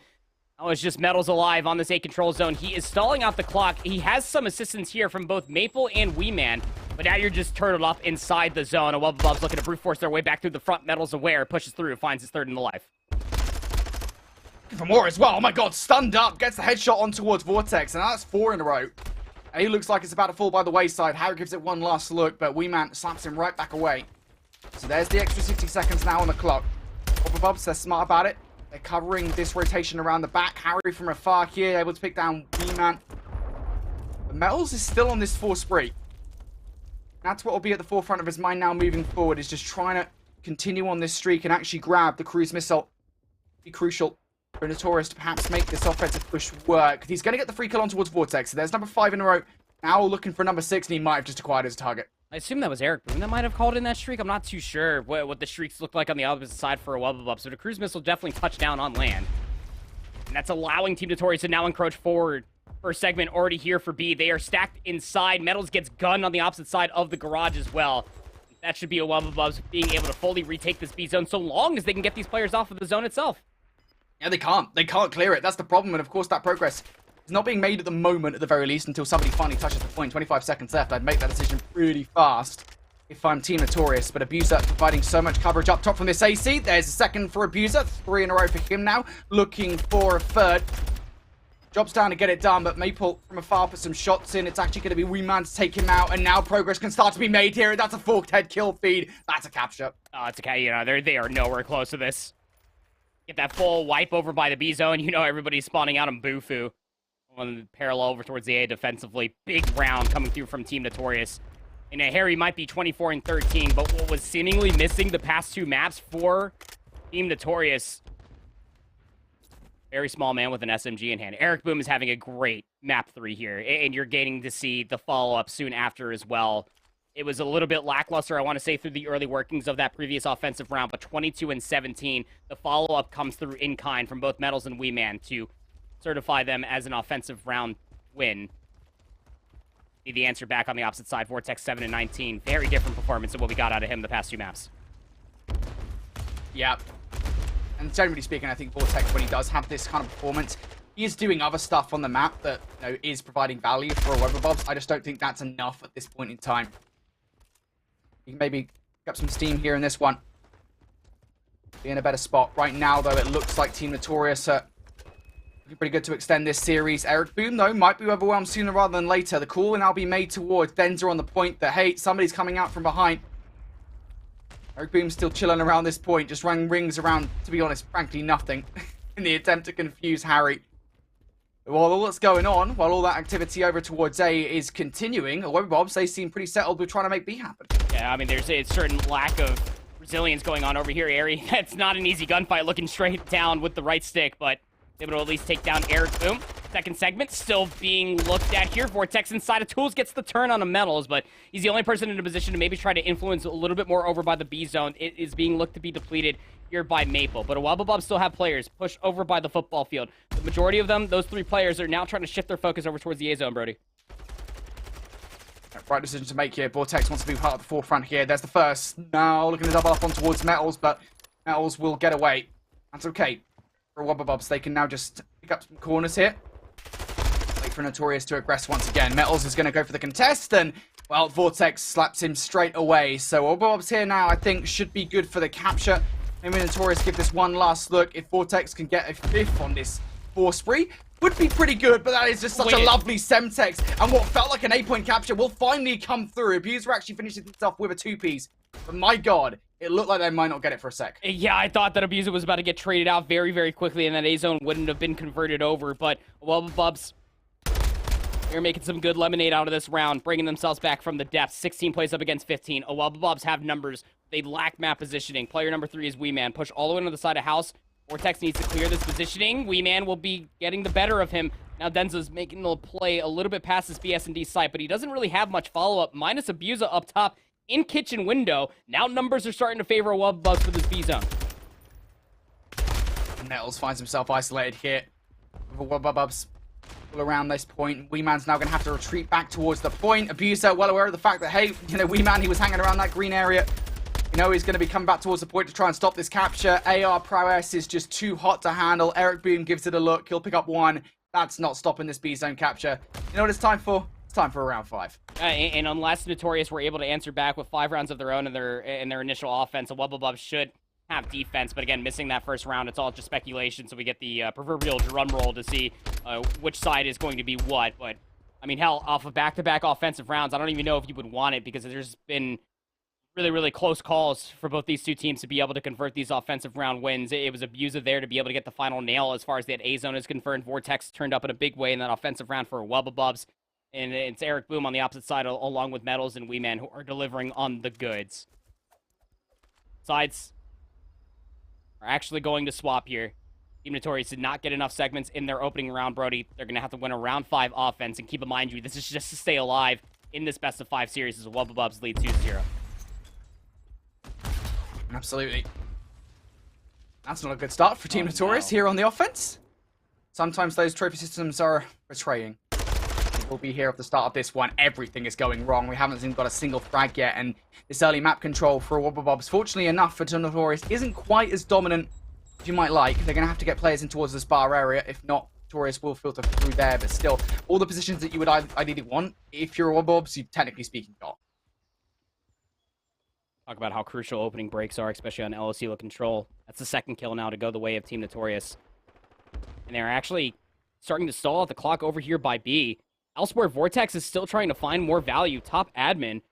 Oh, it's just Metals alive on this A control zone. He is stalling out the clock. He has some assistance here from both Maple and Weeman. But now you're just turtled up inside the zone. Wubbabubs looking to brute force their way back through the front. Metals aware, pushes through, finds his 3rd in the life. For more as well. Oh my god, stunned up. Gets the headshot on towards Vortex. And that's 4 in a row. And he looks like it's about to fall by the wayside. Harry gives it one last look, but Weeman slaps him right back away. So there's the extra 60 seconds now on the clock. Wubbabubs, they're smart about it. They're covering this rotation around the back. Harry from afar here, able to pick down Weeman. But Metals is still on this 4 spree. That's what will be at the forefront of his mind now moving forward, is just trying to continue on this streak and actually grab the cruise missile. Be crucial for Notorious to perhaps make this offensive push work. He's going to get the free kill on towards Vortex. So there's number 5 in a row. Now looking for number 6, and he might have just acquired his target. I assume that was Eric Boom that might have called in that streak. I'm not too sure what the streaks look like on the opposite side for a Wubbabub. So the cruise missile definitely touched down on land. And that's allowing Team Notorious to now encroach forward. First segment already here for B. They are stacked inside. Metals gets gunned on the opposite side of the garage as well. That should be a Wubbabubs being able to fully retake this B zone so long as they can get these players off of the zone itself. Yeah, they can't. They can't clear it. That's the problem. And of course, that progress is not being made at the moment, at the very least, until somebody finally touches the point. 25 seconds left. I'd make that decision really fast if I'm Team Notorious. But Abuser providing so much coverage up top from this AC. There's a second for Abuser. 3 in a row for him now. Looking for a 3rd. Drops down to get it done, but Maple from afar put some shots in. It's actually going to be Weeman to take him out, and now progress can start to be made here. That's a forked head kill feed. That's a capture. Oh, it's okay. You know, they are nowhere close to this. Get that full wipe over by the B zone. You know everybody's spawning out on Bufu. On parallel over towards the A defensively. Big round coming through from Team Notorious. And Harry might be 24 and 13, but what was seemingly missing the past 2 maps for Team Notorious, very small man with an SMG in hand. Eric Boom is having a great map 3 here, and you're getting to see the follow-up soon after as well. It was a little bit lackluster, I want to say, through the early workings of that previous offensive round, but 22 and 17, the follow-up comes through in kind from both Metals and Weeman to certify them as an offensive round win. Be the answer back on the opposite side. Vortex 7 and 19. Very different performance than what we got out of him the past 2 maps. Yeah. And generally speaking, I think Vortex, when he does have this kind of performance, he is doing other stuff on the map that, you know, is providing value for a Wubbabubs. I just don't think that's enough at this point in time. You can maybe pick up some steam here in this one. Be in a better spot. Right now, though, it looks like Team Notorious are pretty good to extend this series. Eric Boom, though, might be overwhelmed sooner rather than later. The call will now be made towards Denza on the point that, hey, somebody's coming out from behind. Eric Boom's still chilling around this point, just running rings around, to be honest, frankly, nothing in the attempt to confuse Harry. While all that's going on, while all that activity over towards A is continuing, Wubbabubs, they seem pretty settled with trying to make B happen. Yeah, I mean, there's a certain lack of resilience going on over here, Ari. That's not an easy gunfight, looking straight down with the right stick, but able to at least take down Eric Boom. Second segment still being looked at here. Vortex inside of Tools gets the turn on the Metals, but he's the only person in a position to maybe try to influence a little bit more over by the B zone. It is being looked to be depleted here by Maple, but Wubbabubs still have players pushed over by the football field. The majority of them, those 3 players, are now trying to shift their focus over towards the A zone, Brody. Right decision to make here. Vortex wants to be part of the forefront here. There's the first. Now looking to double up on towards Metals, but Metals will get away. That's okay. For Wobbabobs, they can now just pick up some corners here. Wait for Notorious to aggress once again. Metals is going to go for the contest, and, well, Vortex slaps him straight away. So Wobbabobs here now, I think, should be good for the capture. Maybe Notorious give this one last look. If Vortex can get a 5th on this 4 spree, would be pretty good, but that is just such a lovely Semtex. And what felt like an 8-point capture will finally come through. Abuser actually finishes himself with a 2-piece. But my god, it looked like they might not get it for a sec. Yeah, I thought that Abuser was about to get traded out very, very quickly, and that A-Zone wouldn't have been converted over. But Wobbabobs, they're making some good lemonade out of this round, bringing themselves back from the depths. 16 plays up against 15. Wobbabobs have numbers. They lack map positioning. Player number 3 is Weeman. Push all the way to the side of house. Vortex needs to clear this positioning. Weeman will be getting the better of him. Now Denza's making the play a little bit past his BS&D site, but he doesn't really have much follow-up. Minus Abuser up top in kitchen window. Now numbers are starting to favor Wobbabobs for this B-zone. Nettles finds himself isolated here. Wobbabobs all around this point. Weeman's now going to have to retreat back towards the point. Abuser well aware of the fact that, hey, you know, Weeman, he was hanging around that green area. You know he's going to be coming back towards the point to try and stop this capture. AR prowess is just too hot to handle. Eric Boom gives it a look. He'll pick up 1. That's not stopping this B-zone capture. You know what it's time for? It's time for a round 5. And unless Notorious were able to answer back with 5 rounds of their own in their initial offense, the Wobbabobs should have defense. But again, missing that first round, it's all just speculation. So we get the proverbial drum roll to see which side is going to be what. But, I mean, hell, off of back-to-back offensive rounds, I don't even know if you would want it because there's been really, really close calls for both these two teams to be able to convert these offensive round wins. It was Abuser there to be able to get the final nail as far as that A-zone is concerned. Vortex turned up in a big way in that offensive round for Wobbabobs. And it's Eric Boom on the opposite side along with Metals and Weeman who are delivering on the goods. Sides are actually going to swap here. Team Notorious did not get enough segments in their opening round, Brody. They're going to have to win a round 5 offense. And keep in mind, this is just to stay alive in this best-of-5 series as Wobbabobs lead 2-0. Absolutely. That's not a good start for Team Notorious here on the offense. Sometimes those trophy systems are betraying. We'll be here at the start of this one. Everything is going wrong. We haven't even got a single frag yet, and this early map control for Wobbabobs, fortunately enough for Team Notorious, isn't quite as dominant as you might like. They're going to have to get players in towards this bar area. If not, Notorious will filter through there, but still, all the positions that you would ideally want, if you're a Wobbabobs, you technically speaking got. Talk about how crucial opening breaks are, especially on LSELA control. That's the second kill now to go the way of Team Notorious. And they're actually starting to stall out the clock over here by B. Elsewhere, Vortex is still trying to find more value, top admin.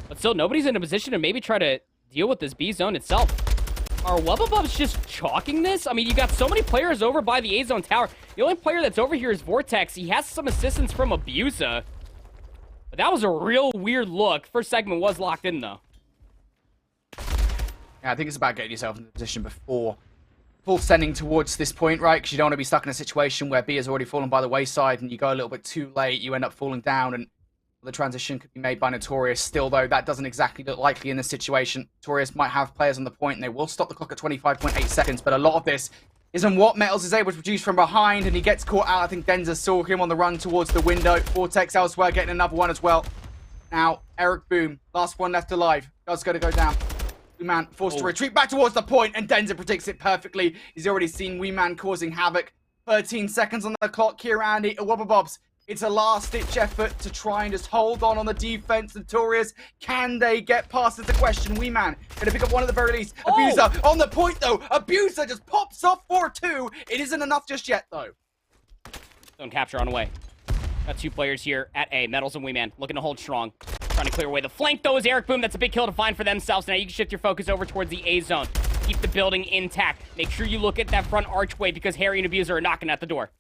But still, nobody's in a position to maybe try to deal with this B zone itself. Are Wobbabobs just chalking this? I mean, you got so many players over by the A zone tower. The only player that's over here is Vortex. He has some assistance from Abuser. But that was a real weird look. First segment was locked in, though. Yeah, I think it's about getting yourself in the position before full sending towards this point, right? Because you don't want to be stuck in a situation where B has already fallen by the wayside and you go a little bit too late, you end up falling down, and the transition could be made by Notorious. Still, though, that doesn't exactly look likely in this situation. Notorious might have players on the point, and they will stop the clock at 25.8 seconds, but a lot of this isn't what Metals is able to produce from behind, and he gets caught out. I think Denza saw him on the run towards the window. Vortex elsewhere getting another one as well. Now, Eric Boom, last one left alive. Does going to go down. Weeman forced to retreat back towards the point, and Denza predicts it perfectly. He's already seen Weeman causing havoc. 13 seconds on the clock here, Andy. Wobbabobs, it's a last-ditch effort to try and just hold on the defense. Notorious, can they get past? It's a question. Weeman gonna pick up one at the very least. Abuser on the point, though. Abuser just pops off for 2. It isn't enough just yet, though. Zone capture on the way. Got 2 players here at A. Metals and Weeman looking to hold strong. Trying to clear away the flank, though, is Eric Boom. That's a big kill to find for themselves. Now you can shift your focus over towards the A zone. Keep the building intact. Make sure you look at that front archway because Harry and Abuser are knocking at the door.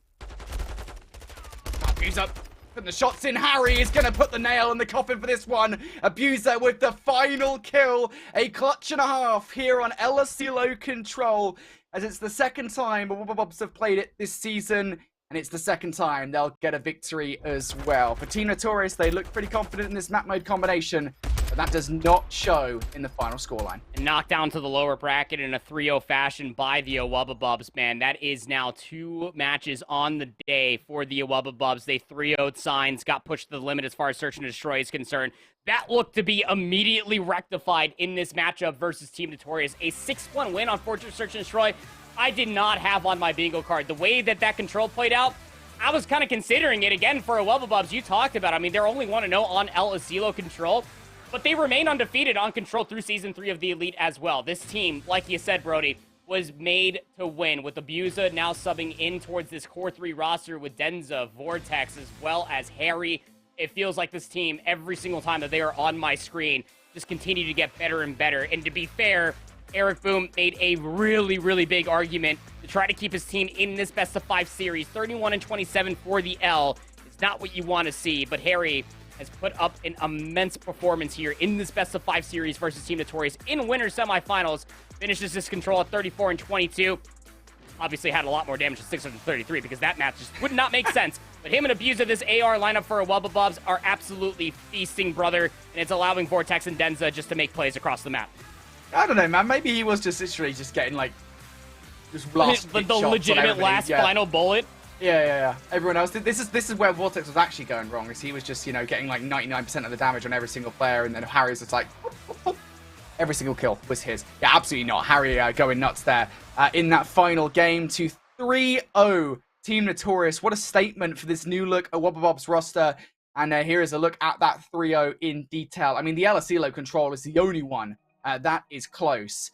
Abuser putting the shots in. Harry is going to put the nail in the coffin for this one. Abuser with the final kill. A clutch and a half here on LSELO control, as it's the second time Wobbabobs have played it this season. And it's the second time they'll get a victory as well. For Team Notorious, they look pretty confident in this map mode combination. But but that does not show in the final scoreline. And knocked down to the lower bracket in a 3-0 fashion by the Awubabubs, man. That is now 2 matches on the day for the Awubabubs. They 3-0'd Signs, got pushed to the limit as far as Search and Destroy is concerned. That looked to be immediately rectified in this matchup versus Team Notorious. A 6-1 win on Fortress Search and Destroy, I did not have on my bingo card. The way that control played out, I was kind of considering it again for Awubabubs. You talked about, I mean, they're only 1-0 on El Asilo control, but they remain undefeated on control through Season 3 of the Elite as well. This team, like you said, Brody, was made to win, with Abuza now subbing in towards this Core 3 roster with Denza, Vortex, as well as Harry. It feels like this team, every single time that they are on my screen, just continue to get better and better. And to be fair, Eric Boom made a really, really big argument to try to keep his team in this best-of-5 series. 31-27 for the L. It's not what you want to see, but Harry has put up an immense performance here in this best-of-5 series versus Team Notorious in winter semifinals. Finishes this control at 34-22. Obviously had a lot more damage than 633 because that match just would not make sense. But him and Abuza, this AR lineup for Awubabubs, are absolutely feasting, brother. And it's allowing Vortex and Denza just to make plays across the map. I don't know, man. Maybe he was just literally just getting, like, just last the legitimate last final bullet. Yeah. Everyone else did. This is where Vortex was actually going wrong, is he was just, you know, getting like 99% of the damage on every single player, and then Harry's just like, whoop, whoop, whoop. Every single kill was his. Yeah, absolutely not. Harry going nuts there in that final game to 3-0 Team Notorious. What a statement for this new look Awubabubs roster. And here is a look at that 3-0 in detail. I mean, the El Asilo control is the only one that is close.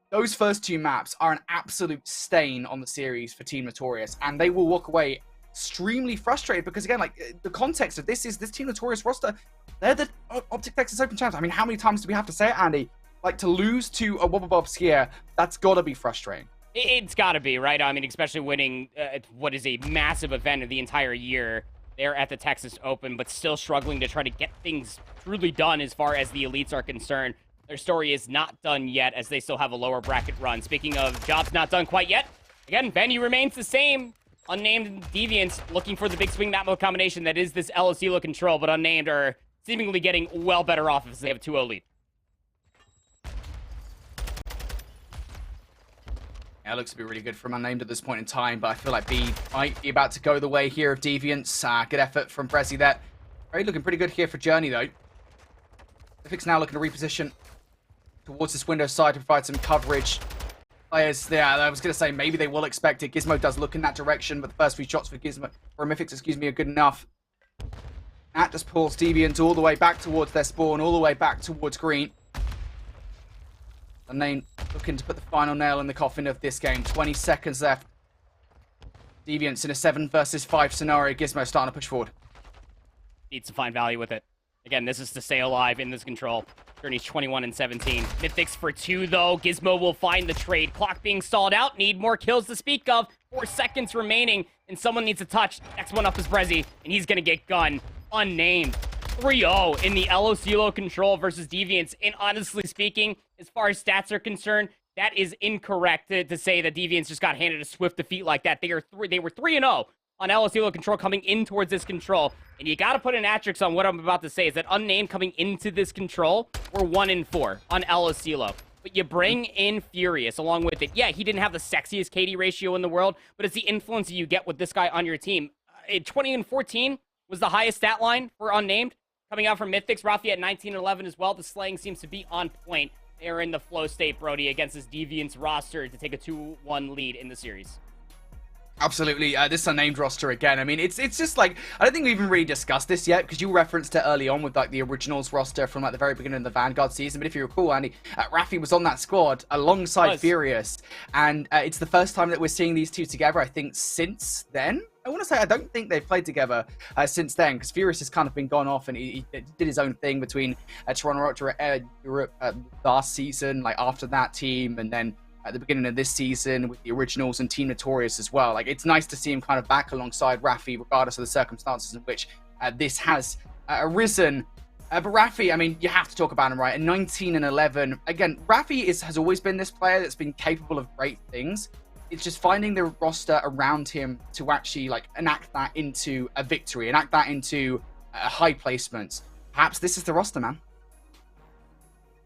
Those first 2 maps are an absolute stain on the series for Team Notorious, and they will walk away extremely frustrated because, again, like, the context of this is this Team Notorious roster, they're the Optic Texas Open champs. I mean, how many times do we have to say it, Andy? Like, to lose to Awubabubs here, that's got to be frustrating. It's got to be, right? I mean, especially winning what is a massive event of the entire year there at the Texas Open, but still struggling to try to get things truly done as far as the elites are concerned. Their story is not done yet, as they still have a lower bracket run. Speaking of jobs not done quite yet, again, venue remains the same. Unnamed Deviants looking for the big swing map mode combination that is this El Asilo control, but Unnamed are seemingly getting well better off as they have a 2-0 lead. Yeah, it looks to be really good from Unnamed at this point in time, but I feel like B might be about to go the way here of Deviants. Good effort from Brezzy there. Very looking pretty good here for Journey, though. Mythic's now looking to reposition towards this window side to provide some coverage. Players there, I was going to say maybe they will expect it. Gizmo does look in that direction, but the first 3 shots for Mythics, are good enough. That just pulls Deviant all the way back towards their spawn, all the way back towards green. Unnamed looking to put the final nail in the coffin of this game. 20 seconds left. Deviants in a 7 versus 5 scenario. Gizmo starting to push forward. Needs to find value with it. Again, this is to stay alive in this control. Journey's 21-17. Mythics for 2, though. Gizmo will find the trade. Clock being stalled out. Need more kills to speak of. 4 seconds remaining, and someone needs a touch. Next one up is Brezzy, and he's going to get gunned. Unnamed. 3-0 in the El Asilo control versus Deviants. And honestly speaking, as far as stats are concerned, that is incorrect to say that Deviants just got handed a swift defeat like that. They were 3-0 on El Asilo control coming in towards this control. And you got to put an asterisk on what I'm about to say, is that Unnamed coming into this control were 1-4 on El Asilo. But you bring in Furious along with it. Yeah, he didn't have the sexiest KD ratio in the world, but it's the influence you get with this guy on your team. 20-14 was the highest stat line for Unnamed. Coming out from Mythics, Rafi at 19-11 as well. The slaying seems to be on point. They're in the flow state, Brody, against this Deviants roster to take a 2-1 lead in the series. Absolutely. This Unnamed roster again. I mean, it's just like, I don't think we even really discussed this yet, because you referenced it early on with like the Originals roster from like the very beginning of the Vanguard season. But if you recall, Andy, Rafi was on that squad alongside Furious, and it's the first time that we're seeing these two together, I think, since then. I want to say I don't think they've played together since then, because Furious has kind of been gone off and he did his own thing between Toronto Raptor Europe last season, like after that team, and then at the beginning of this season with the Originals and Team Notorious as well. Like, it's nice to see him kind of back alongside Rafi, regardless of the circumstances in which this has arisen. But Rafi, I mean, you have to talk about him, right? At 19-11, again, Rafi has always been this player that's been capable of great things. It's just finding the roster around him to actually like enact that into a victory, enact that into high placements. Perhaps this is the roster, man.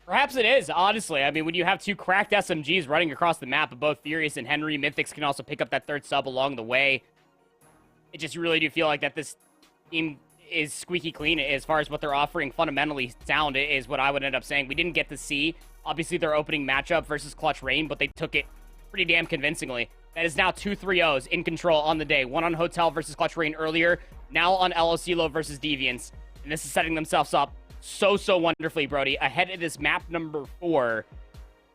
Perhaps it is, honestly. I mean, when you have two cracked SMGs running across the map of both Furious and Henry, Mythics can also pick up that third sub along the way. It just really do feel like that this team is squeaky clean as far as what they're offering. Fundamentally sound is what I would end up saying. We didn't get to see, obviously, their opening matchup versus Clutch Rain, but they took it pretty damn convincingly. That is now 2 3-0s in control on the day. One on Hotel versus Clutch Rain earlier, now on LOCelo versus Deviants. And this is setting themselves up so wonderfully, Brody. Ahead of this map number 4,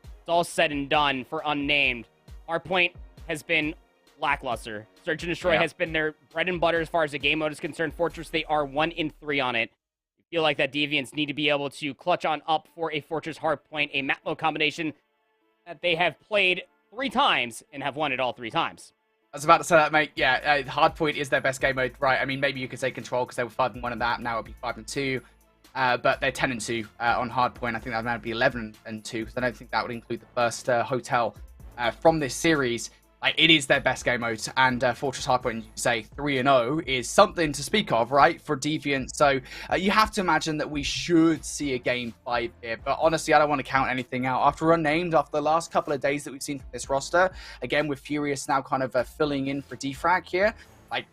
it's all said and done for Unnamed. Hardpoint has been lackluster. Search and Destroy has been their bread and butter as far as the game mode is concerned. Fortress, they are 1-3 on it. I feel like that Deviants need to be able to clutch on up for a Fortress Hardpoint, a map mode combination that they have played 3 times and have won it all 3 times. I was about to say that, mate. Yeah, Hardpoint is their best game mode, right? I mean, maybe you could say Control because they were 5-1 at that. Now it'll be 5-2. But they're 10-2 on Hardpoint. I think that might be 11-2 because I don't think that would include the first Hotel from this series. Like, it is their best game mode, and Fortress Hardpoint, you say 3-0 is something to speak of, right, for Deviant. So you have to imagine that we should see a game 5 here. But honestly, I don't want to count anything out. After Unnamed, after the last couple of days that we've seen from this roster, again with Furious now kind of filling in for Defrag here. Like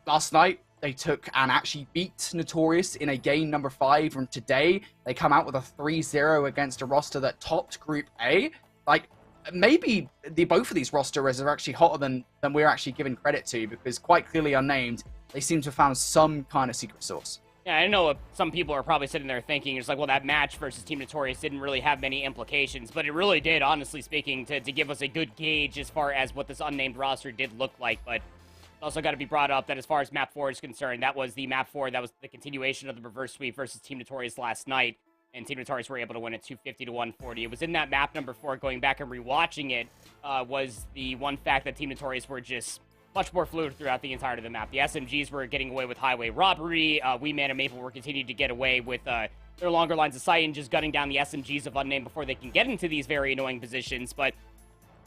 last night, they took and actually beat Notorious in a game number 5, and today they come out with a 3-0 against a roster that topped Group A. Like, maybe both of these rosters are actually hotter than we're actually giving credit to, because quite clearly Unnamed, they seem to have found some kind of secret sauce. Yeah, I know some people are probably sitting there thinking, it's like, well, that match versus Team Notorious didn't really have many implications, but it really did, honestly speaking, to give us a good gauge as far as what this Unnamed roster did look like. But it's also got to be brought up that as far as Map 4 is concerned, that was the Map 4, that was the continuation of the reverse sweep versus Team Notorious last night. And Team Notorious were able to win at 250 to 140. It was in that map number 4, going back and rewatching it, was the one fact that Team Notorious were just much more fluid throughout the entirety of the map. The SMGs were getting away with highway robbery. We Man and Maple were continuing to get away with their longer lines of sight and just gunning down the SMGs of Unnamed before they can get into these very annoying positions. But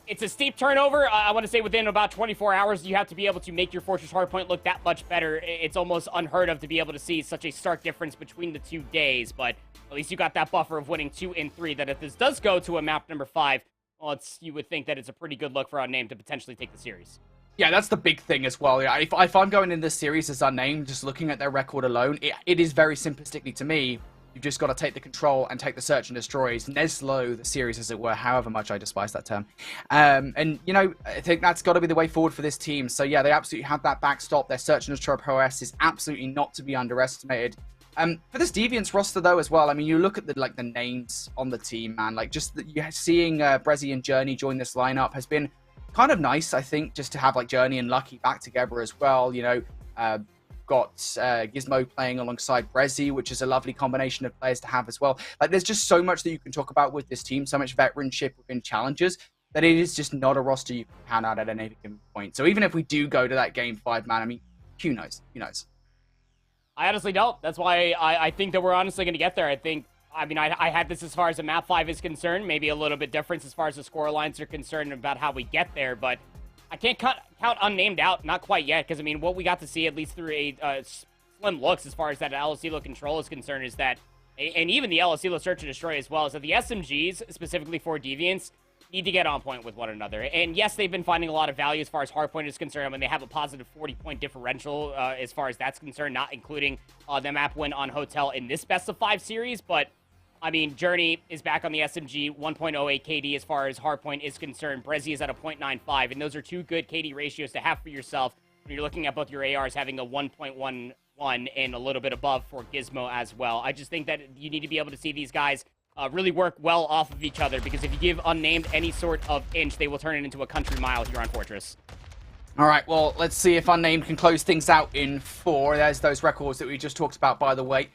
it's a steep turnover. I want to say within about 24 hours, you have to be able to make your Fortress Hardpoint look that much better. It's almost unheard of to be able to see such a stark difference between the 2 days, but at least you got that buffer of winning 2 in 3, that if this does go to a map number 5, well, you would think that it's a pretty good look for Unnamed to potentially take the series. Yeah, that's the big thing as well. Yeah, if I'm going in this series as Unnamed, just looking at their record alone, it is very simplistically to me. You've just got to take the Control and take the Search and Destroys, Neslo the series, as it were, however much I despise that term. And, you know, I think that's got to be the way forward for this team. So, yeah, they absolutely have that backstop. Their Search and Destroy prowess is absolutely not to be underestimated. For this Deviants roster, though, as well, I mean, you look at the names on the team, man. Like, just seeing Brezzy and Journey join this lineup has been kind of nice, I think, just to have, like, Journey and Lucky back together as well, you know. Got Gizmo playing alongside Brezzy, which is a lovely combination of players to have as well. Like, there's just so much that you can talk about with this team, so much veteranship within challenges, that it is just not a roster you can count out at any given point. So even if we do go to that game 5, man, I mean, who knows? Who knows? I honestly don't. That's why I think that we're honestly going to get there. I had this as far as the map 5 is concerned, maybe a little bit different as far as the score lines are concerned about how we get there, but I can't count Unnamed out, not quite yet, because, I mean, what we got to see, at least through a slim looks as far as that LOCelo Control is concerned, is that, and even the LOCelo Search and Destroy as well, is that the SMGs, specifically for Deviants, need to get on point with one another. And yes, they've been finding a lot of value as far as Hardpoint is concerned. I mean, they have a positive 40-point differential as far as that's concerned, not including the map win on Hotel in this best of 5 series, but I mean, Journey is back on the SMG, 1.08 KD as far as Hardpoint is concerned. Brezzy is at a 0.95, and those are 2 good KD ratios to have for yourself when you're looking at both your ARs having a 1.11 and a little bit above for Gizmo as well. I just think that you need to be able to see these guys really work well off of each other, because if you give Unnamed any sort of inch, they will turn it into a country mile here on Fortress. All right, well, let's see if Unnamed can close things out in 4. There's those records that we just talked about, by the way.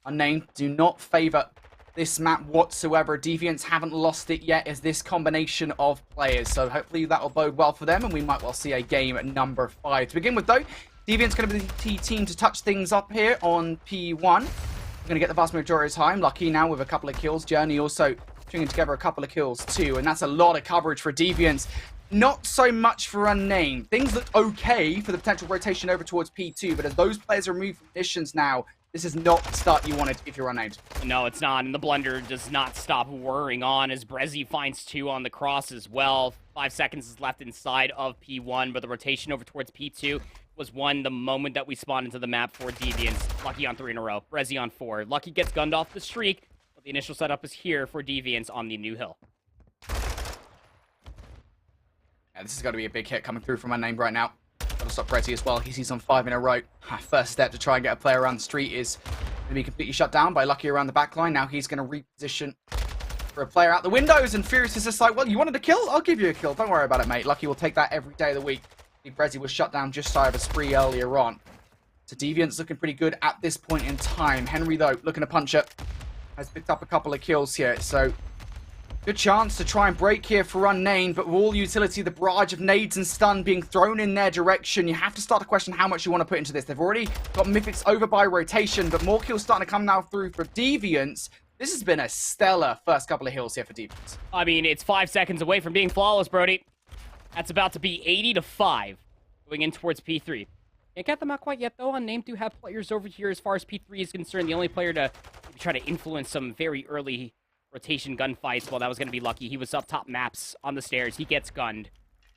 Unnamed do not favor this map whatsoever. Deviants haven't lost it yet as this combination of players, so hopefully that will bode well for them, and we might well see a game at number 5. To begin with, though, Deviants going to be the team to touch things up here on P1. We're going to get the vast majority of time. Lucky now with a couple of kills. Journey also stringing together a couple of kills too, and that's a lot of coverage for Deviants. Not so much for Unnamed. Things look okay for the potential rotation over towards P2, but as those players are removed from missions now, This is not the start you wanted if you're unnamed. No, it's not, and the blunder does not stop whirring on as Brezzy finds 2 on the cross as well. 5 seconds is left inside of P1, but the rotation over towards P2 was won the moment that we spawned into the map for Deviants. Lucky on 3 in a row, Brezzy on 4. Lucky gets gunned off the streak, but the initial setup is here for Deviants on the new hill. Yeah, this is going to be a big hit coming through from Unnamed right now. Got to stop Brezzy as well. He's on 5 in a row. First step to try and get a player around the street is going to be completely shut down by Lucky around the back line. Now he's going to reposition for a player out the windows, and Furious is just like, well, you wanted a kill? I'll give you a kill. Don't worry about it, mate. Lucky will take that every day of the week. Brezzy was shut down just shy of a spree earlier on. So Deviant's looking pretty good at this point in time. Henry, though, looking to punch it. Has picked up a couple of kills here, so good chance to try and break here for Unnamed, but with all utility, the barrage of nades and stun being thrown in their direction, you have to start to question how much you want to put into this. They've already got Mythics over by rotation, but more kills starting to come now through for Deviants. This has been a stellar first couple of hills here for Deviants. I mean, it's 5 seconds away from being flawless, Brody. That's about to be 80-5 going in towards P3. Can't get them out quite yet, though. Unnamed do have players over here as far as P3 is concerned. The only player to maybe try to influence some very early rotation gunfights. Well, that was going to be Lucky. He was up top maps on the stairs. He gets gunned.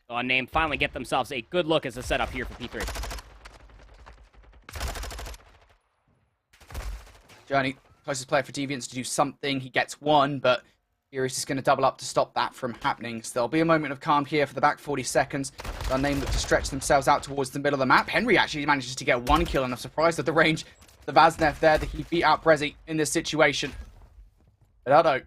So Unnamed finally get themselves a good look as a setup here for P3. Journey, closest player for Deviants to do something. He gets 1, but Furious is going to double up to stop that from happening. So there'll be a moment of calm here for the back 40 seconds. Unnamed look to stretch themselves out towards the middle of the map. Henry actually manages to get 1 kill, and I'm surprised at the range. The Vaznev there that he beat out Brezzy in this situation. But Udo,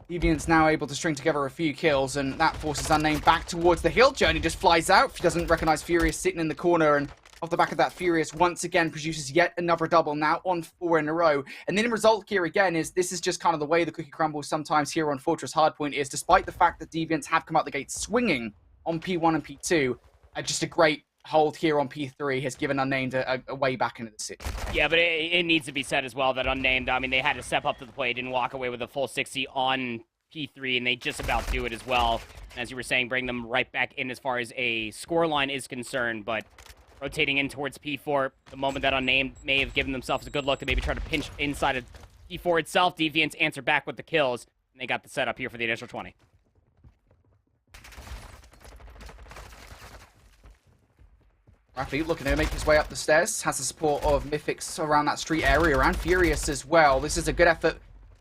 Deviant's now able to string together a few kills, and that forces Unnamed back towards the hill. Journey just flies out. He doesn't recognize Furious sitting in the corner, and off the back of that, Furious once again produces yet another double, now on 4 in a row. And then the result here again is, this is just kind of the way the cookie crumbles sometimes here on Fortress Hardpoint, is despite the fact that Deviants have come out the gate swinging on P1 and P2, just a great hold here on P3 has given Unnamed a way back into the city. Yeah, but it needs to be said as well that Unnamed, I mean, they had to step up to the plate, didn't walk away with a full 60 on P3, and they just about do it as well. And as you were saying, bring them right back in as far as a scoreline is concerned, but rotating in towards P4, the moment that Unnamed may have given themselves a good look to maybe try to pinch inside of P4 itself, Deviants answer back with the kills, and they got the setup here for the initial 20. Rafi looking to make his way up the stairs, has the support of Mythics around that street area, and Furious as well. This is a good effort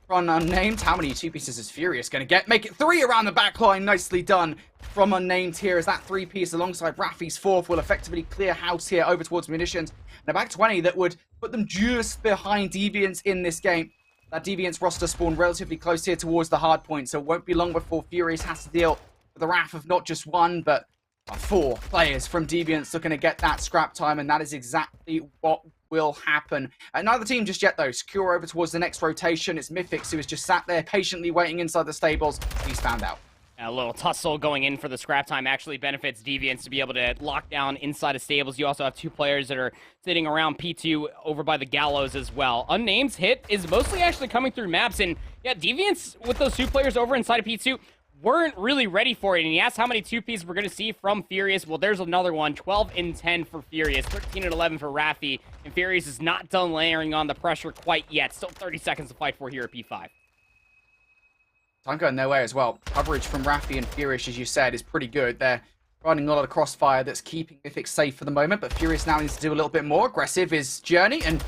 from Unnamed. How many 2 pieces is Furious going to get? Make it 3 around the back line. Nicely done from Unnamed here, as that 3-piece alongside Rafi's 4th will effectively clear house here over towards Munitions. And a back 20 that would put them just behind Deviants in this game. That Deviants roster spawned relatively close here towards the hard point, so it won't be long before Furious has to deal with the wrath of not just 1, but 4 players from Deviants looking to get that scrap time, and that is exactly what will happen. Neither team just yet, though. Secure over towards the next rotation. It's Mythics who has just sat there patiently waiting inside the stables. He's found out. A little tussle going in for the scrap time actually benefits Deviants to be able to lock down inside of stables. You also have 2 players that are sitting around P2 over by the gallows as well. Unnamed's hit is mostly actually coming through maps, and yeah, Deviants with those 2 players over inside of P2 weren't really ready for it. And he asked how many 2-pieces we're going to see from Furious. Well, there's another one. 12 and 10 for Furious. 13 and 11 for Rafi. And Furious is not done layering on the pressure quite yet. Still 30 seconds to fight for here at P5. Time going their way as well. Coverage from Rafi and Furious, as you said, is pretty good. They're running a lot of crossfire that's keeping Mythic safe for the moment, but Furious now needs to do a little bit more. Aggressive is Journey, and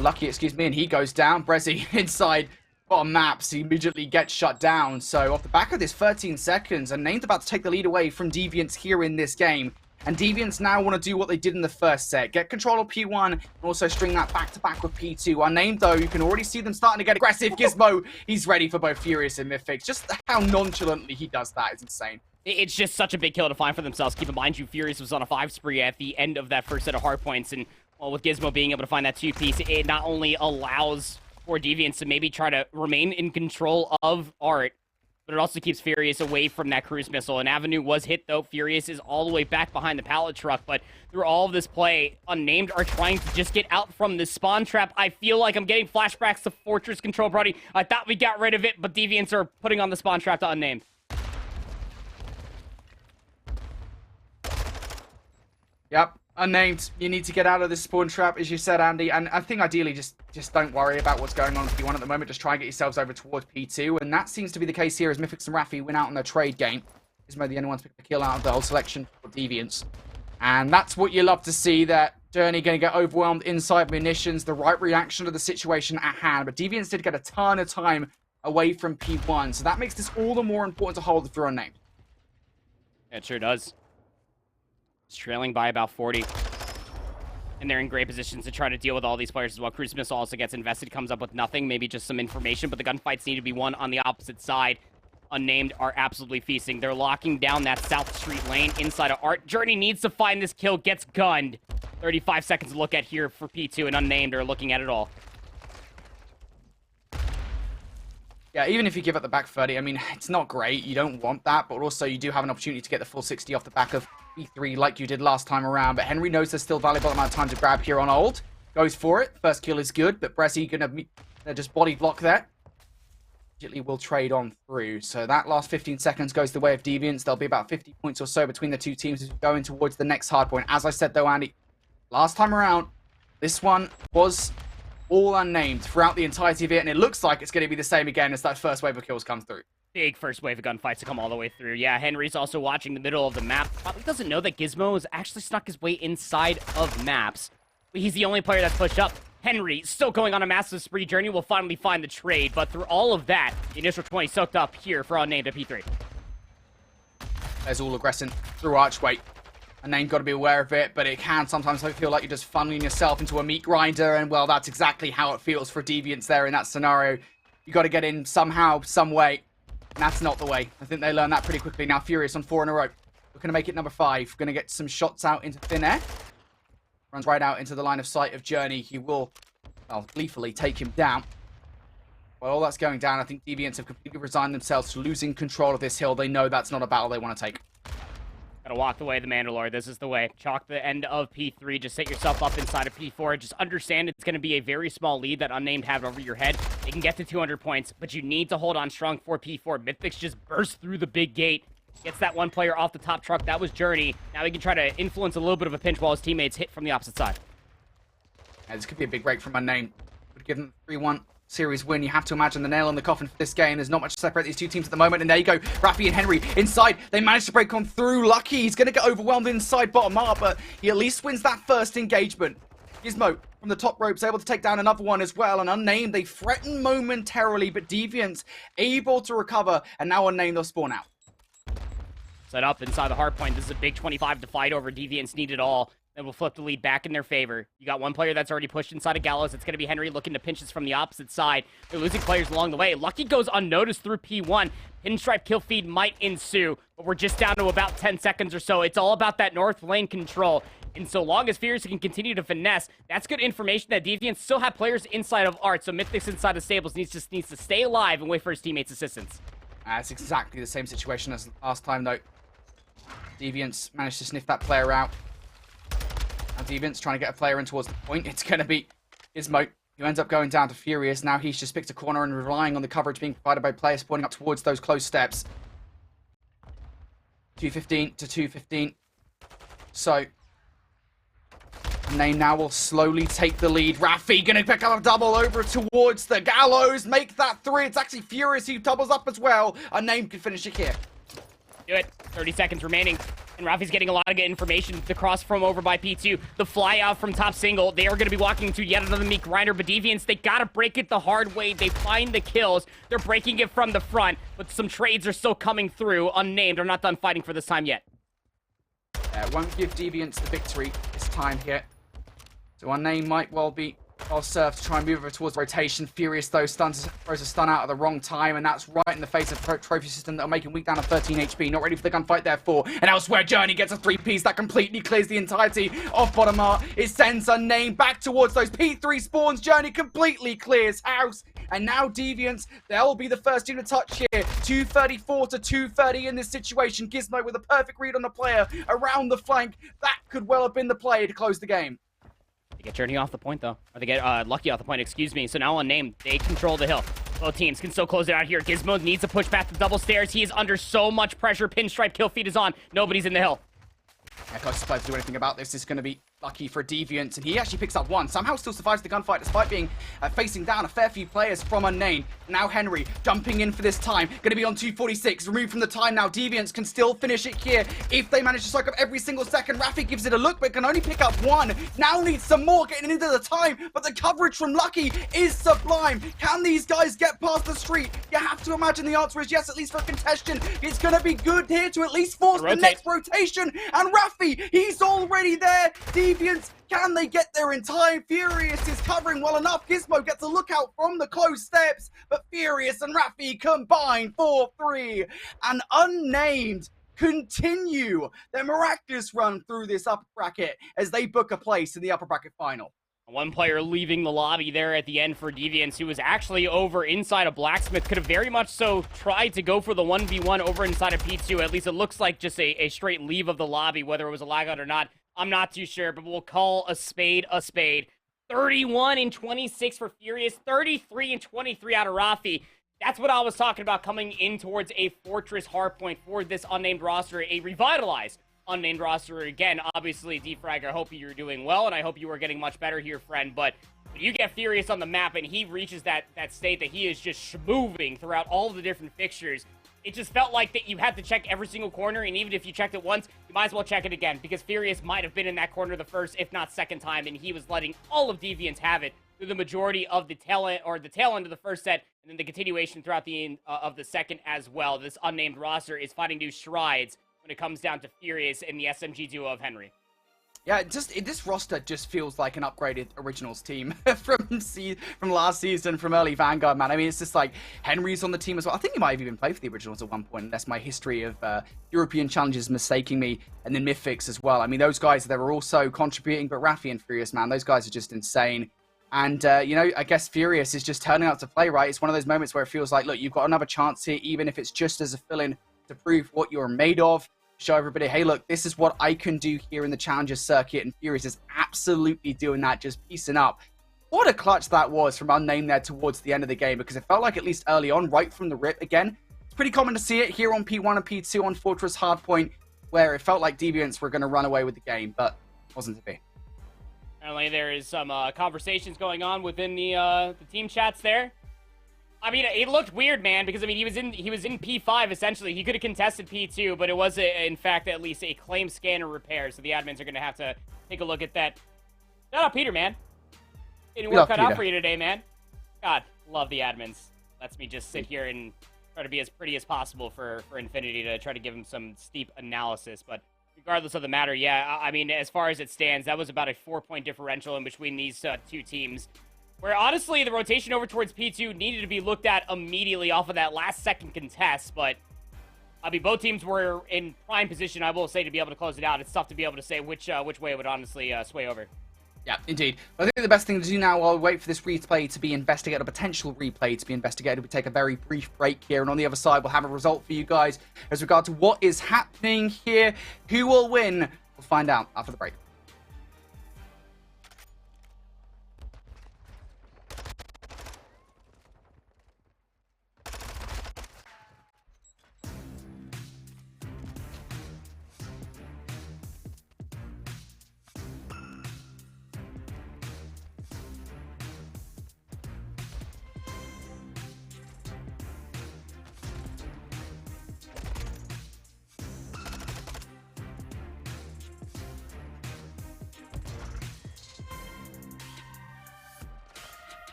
Lucky, and he goes down. Brezzy inside bottom maps, he immediately gets shut down. So off the back of this 13 seconds, Unnamed about to take the lead away from Deviants here in this game. And Deviants now want to do what they did in the first set. Get control of P1 and also string that back-to-back with P2. Unnamed, though, you can already see them starting to get aggressive. Gizmo, he's ready for both Furious and Mythics. Just how nonchalantly he does that is insane. It's just such a big kill to find for themselves. Keep in mind, Furious was on a 5 spree at the end of that first set of hard points. And well, with Gizmo being able to find that 2-piece, it not only allows for Deviants to maybe try to remain in control of Art, but it also keeps Furious away from that cruise missile. An Avenue was hit, though. Furious is all the way back behind the pallet truck, but through all of this play, Unnamed are trying to just get out from this spawn trap. I feel like I'm getting flashbacks to Fortress Control, Brody. I thought we got rid of it, but Deviants are putting on the spawn trap to Unnamed. Yep. Unnamed, you need to get out of this spawn trap, as you said, Andy. And I think ideally just don't worry about what's going on with P1 at the moment. Just try and get yourselves over towards P2. And that seems to be the case here as Mythics and Raffi win out on their trade game. Gizmo the only ones picking the kill out of the whole selection for Deviants. And that's what you love to see, that Journey going to get overwhelmed inside munitions. The right reaction to the situation at hand. But Deviants did get a ton of time away from P1. So that makes this all the more important to hold through Unnamed. It sure does. It's trailing by about 40. And they're in great positions to try to deal with all these players as well. Cruise Missile also gets invested, comes up with nothing, maybe just some information, but the gunfights need to be won on the opposite side. Unnamed are absolutely feasting. They're locking down that South Street lane inside of Art. Journey needs to find this kill, gets gunned. 35 seconds to look at here for P2, and Unnamed are looking at it all. Yeah, even if you give up the back 30, I mean, it's not great. You don't want that, but also you do have an opportunity to get the full 60 off the back of P3 like you did last time around. But Henry knows there's still valuable amount of time to grab here on Old. Goes for it. First kill is good, but Brezzy gonna just body block there. Immediately will trade on through. So that last 15 seconds goes the way of Deviants. There'll be about 50 points or so between the two teams as we go in towards the next hard point. As I said though, Andy, last time around, this one was all Unnamed throughout the entirety of it, and it looks like it's going to be the same again as that first wave of kills comes through. Big first wave of gunfights to come all the way through. Yeah, Henry's also watching the middle of the map. Probably doesn't know that Gizmo has actually snuck his way inside of maps. But he's the only player that's pushed up. Henry still going on a massive spree. Journey will finally find the trade, but through all of that, the initial 20 soaked up here for Unnamed at P3. There's all aggressing through Archway. Unnamed got to be aware of it, but it can sometimes feel like you're just funneling yourself into a meat grinder, and well, that's exactly how it feels for Deviants there in that scenario. You got to get in somehow, some way, and that's not the way. I think they learned that pretty quickly. Now Furious on 4 in a row. We're going to make it number 5. Going to get some shots out into thin air. Runs right out into the line of sight of Journey. He will, well, gleefully take him down. While all that's going down, I think Deviants have completely resigned themselves to losing control of this hill. They know that's not a battle they want to take. Gotta walk the way of the Mandalore. This is the way. Chalk the end of P3. Just set yourself up inside of P4. Just understand it's going to be a very small lead that Unnamed have over your head. They can get to 200 points, but you need to hold on strong for P4. Mythics just burst through the big gate. Gets that one player off the top truck. That was Journey. Now he can try to influence a little bit of a pinch while his teammates hit from the opposite side. Yeah, this could be a big break from Unnamed. Would give them 3-1 series win. You have to imagine the nail in the coffin for this game. There's not much to separate these two teams at the moment, and there you go. Raffi and Henry inside. They managed to break on through. Lucky, he's going to get overwhelmed inside bottom up, but he at least wins that first engagement. Gizmo from the top ropes able to take down another one as well, and Unnamed, they threaten momentarily, but Deviants able to recover, and now Unnamed they'll spawn out. Set up inside the hard point. This is a big 25 to fight over. Deviants need it all. Then we'll flip the lead back in their favor. You got one player that's already pushed inside of Gallows. It's going to be Henry looking to pinch this from the opposite side. They're losing players along the way. Lucky goes unnoticed through P1. Pinstripe kill feed might ensue, but we're just down to about 10 seconds or so. It's all about that north lane control. And so long as Furious can continue to finesse, that's good information that Deviants still have players inside of Art. So Mythics inside of Stables needs to stay alive and wait for his teammates' assistance. It's exactly the same situation as last time, though. Deviants managed to sniff that player out. Now Deviants trying to get a player in towards the point. It's going to be Gizmo, who ends up going down to Furious. Now he's just picked a corner and relying on the coverage being provided by players spawning up towards those close steps. 215 to 215. So, Unnamed now will slowly take the lead. Raffi going to pick up a double over towards the Gallows. Make that 3. It's actually Furious who doubles up as well. Unnamed can finish it here. Do it. 30 seconds remaining. And Raffi's getting a lot of good information. The cross from over by P2. The fly out from top single. They are going to be walking into yet another meat grinder. But Deviants, they got to break it the hard way. They find the kills. They're breaking it from the front. But some trades are still coming through. Unnamed are not done fighting for this time yet. Won't give Deviants the victory this time here. So Unnamed might well be well served to try and move over towards rotation. Furious, though, throws a stun out at the wrong time, and that's right in the face of the trophy system that'll make him weak down to 13 HP. Not ready for the gunfight, therefore. And elsewhere, Journey gets a 3-piece that completely clears the entirety of bottom art. It sends Unnamed back towards those P3 spawns. Journey completely clears house. And now Deviants, they'll be the first team to touch here. 234 to 230 in this situation. Gizmo with a perfect read on the player around the flank. That could well have been the play to close the game. They get Journey off the point, though. Or they get Lucky off the point, excuse me. So now Unnamed, they control the hill. Both teams can still close it out here. Gizmo needs to push back the double stairs. He is under so much pressure. Pinstripe kill feed is on. Nobody's in the hill. Yeah, closest player to do anything about this is going to be lucky for Deviant, and he actually picks up one. Somehow still survives the gunfight despite being facing down a fair few players from Unnamed. Now Henry jumping in for this time. Going to be on 246. Removed from the time now. Deviants can still finish it here if they manage to strike up every single second. Raffi gives it a look but can only pick up one. Now needs some more getting into the time, but the coverage from Lucky is sublime. Can these guys get past the street? You have to imagine the answer is yes, at least for contention. It's going to be good here to at least force the next rotation. And Raffi, he's already there. Deviants, can they get there in time? Furious is covering well enough. Gizmo gets a lookout from the close steps, but Furious and Raffi combine 4-3. And Unnamed continue their miraculous run through this upper bracket as they book a place in the upper bracket final. One player leaving the lobby there at the end for Deviants, who was actually over inside of Blacksmith, could have very much so tried to go for the 1v1 over inside of P2. At least it looks like just a straight leave of the lobby, whether it was a lag out or not. I'm not too sure, but we'll call a spade a spade. 31 and 26 for Furious, 33 and 23 out of Raffi. That's what I was talking about coming in towards a Fortress hardpoint for this Unnamed roster, a revitalized Unnamed roster. Again, obviously, Defrag, I hope you're doing well, and I hope you are getting much better here, friend. But when you get Furious on the map and he reaches that state that he is just moving throughout all the different fixtures, it just felt like that you had to check every single corner, and even if you checked it once, you might as well check it again, because Furious might have been in that corner the first, if not second time, and he was letting all of Deviants have it through the majority of the tail end, or the tail end of the first set, and then the continuation throughout the end of the second as well. This Unnamed roster is finding new strides when it comes down to Furious and the SMG duo of Henry. Yeah, this roster just feels like an upgraded Originals team from last season, from early Vanguard, man. I mean, it's just like Henry's on the team as well. I think he might have even played for the Originals at one point, unless my history of European challenges is mistaking me, and then Mythics as well. I mean, those guys, they were also contributing, but Raffi and Furious, man, those guys are just insane. And, you know, I guess Furious is just turning out to play, right? It's one of those moments where it feels like, look, you've got another chance here, even if it's just as a fill-in to prove what you're made of. Show everybody, hey, look, this is what I can do here in the Challenger circuit, and Furious is absolutely doing that, just piecing up. What a clutch that was from Unnamed there towards the end of the game, because it felt like at least early on, right from the rip, again, it's pretty common to see it here on P1 and P2 on Fortress Hardpoint, where it felt like Deviants were going to run away with the game, but it wasn't to be. Apparently there is some conversations going on within the team chats there. I mean, it looked weird, man, because, I mean, he was in P5, essentially. He could have contested P2, but it was, in fact, at least a claim scanner repair, so the admins are going to have to take a look at that. Shout out, Peter, man. Didn't work cut out for you today, man. God, love the admins. Lets me just sit here and try to be as pretty as possible for Infinity to try to give him some steep analysis, but regardless of the matter, yeah, I mean, as far as it stands, that was about a 4-point differential in between these two teams. Where, honestly, the rotation over towards P2 needed to be looked at immediately off of that last-second contest, but, I mean, both teams were in prime position, I will say, to be able to close it out. It's tough to be able to say which way it would honestly sway over. Yeah, indeed. I think the best thing to do now, while we wait for this replay to be investigated, a potential replay to be investigated, we take a very brief break here, and on the other side, we'll have a result for you guys as regard to what is happening here. Who will win? We'll find out after the break.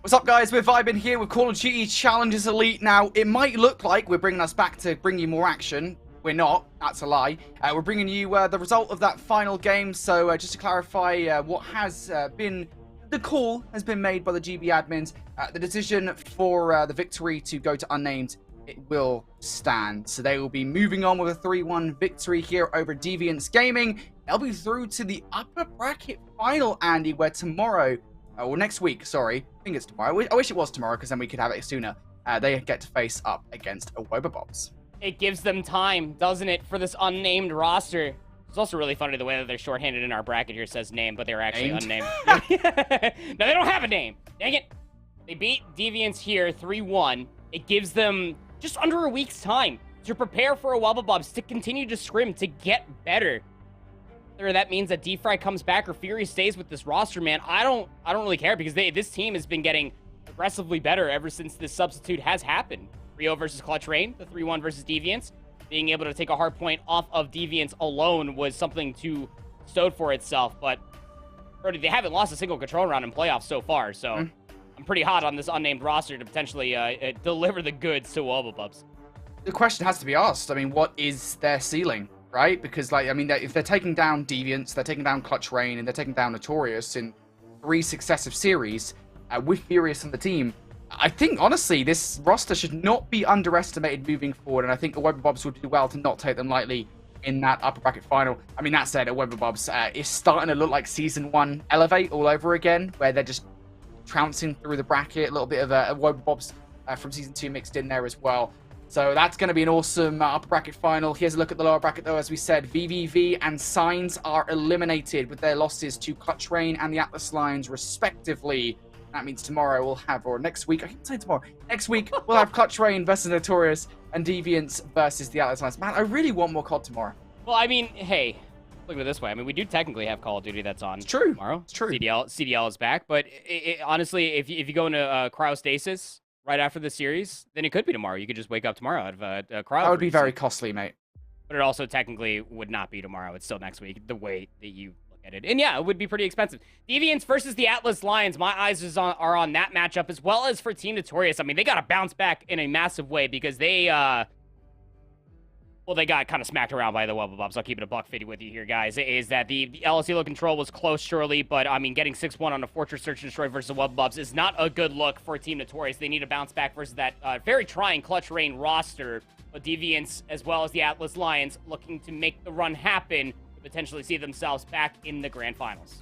What's up, guys? We're vibing here with Call of Duty Challengers Elite. Now, it might look like we're bringing us back to bring you more action. We're not. That's a lie. We're bringing you the result of that final game. So, just to clarify, what has been... The call has been made by the GB admins. The decision for the victory to go to unnamed, it will stand. So, they will be moving on with a 3-1 victory here over Deviants Gaming. They'll be through to the upper bracket final, Andy, where tomorrow... or next week, sorry. I think it's tomorrow. I wish it was tomorrow, because then we could have it sooner. They get to face up against Awobabobs. It gives them time, doesn't it, for this unnamed roster? It's also really funny the way that they're shorthanded in our bracket here says name, but they're actually unnamed. No, they don't have a name. Dang it. They beat Deviants here 3-1. It gives them just under a week's time to prepare for Awobabobs, to continue to scrim, to get better. Whether that means that D-Fry comes back or Fury stays with this roster, man, I don't really care, because this team has been getting progressively better ever since this substitute has happened. Rio versus Clutch Rain, the 3-1 versus Deviants. Being able to take a hard point off of Deviants alone was something to stowed for itself, but Brody, they haven't lost a single control round in playoffs so far, so I'm pretty hot on this unnamed roster to potentially deliver the goods to Awobabobs. The question has to be asked. I mean, what is their ceiling? Right? Because, like, I mean, if they're taking down Deviants, they're taking down Clutch Rain, and they're taking down Notorious in 3 successive series with Furious on the team, I think, honestly, this roster should not be underestimated moving forward, and I think Awobabobs would do well to not take them lightly in that upper bracket final. I mean, that said, Awobabobs is starting to look like Season 1 Elevate all over again, where they're just trouncing through the bracket, a little bit of Awobabobs from Season 2 mixed in there as well. So that's going to be an awesome upper bracket final. Here's a look at the lower bracket, though. As we said, VVV and Signs are eliminated with their losses to Clutch Rain and the Atlas Lions, respectively. That means tomorrow we'll have, or next week, I can't say tomorrow. Next week, we'll have Clutch Rain versus Notorious and Deviants versus the Atlas Lions. Man, I really want more COD tomorrow. Well, I mean, hey, look at it this way. I mean, we do technically have Call of Duty that's on tomorrow. It's true. CDL is back, but honestly, if you go into cryostasis right after the series, then it could be tomorrow. You could just wake up tomorrow out of a cryo. That would be very costly, mate. But it also technically would not be tomorrow. It's still next week, the way that you look at it. And yeah, it would be pretty expensive. Deviants versus the Atlas Lions. My eyes are on that matchup, as well as for Team Notorious. I mean, they got to bounce back in a massive way, because they, well, they got kind of smacked around by the Awobabobs. I'll keep it a $150 with you here, guys. Is that the LSE control was close, surely, but I mean, getting 6-1 on a Fortress Search and Destroy versus the Awobabobs is not a good look for Team Notorious. They need to bounce back versus that very trying Clutch Rain roster. But Deviants, as well as the Atlas Lions, looking to make the run happen to potentially see themselves back in the grand finals.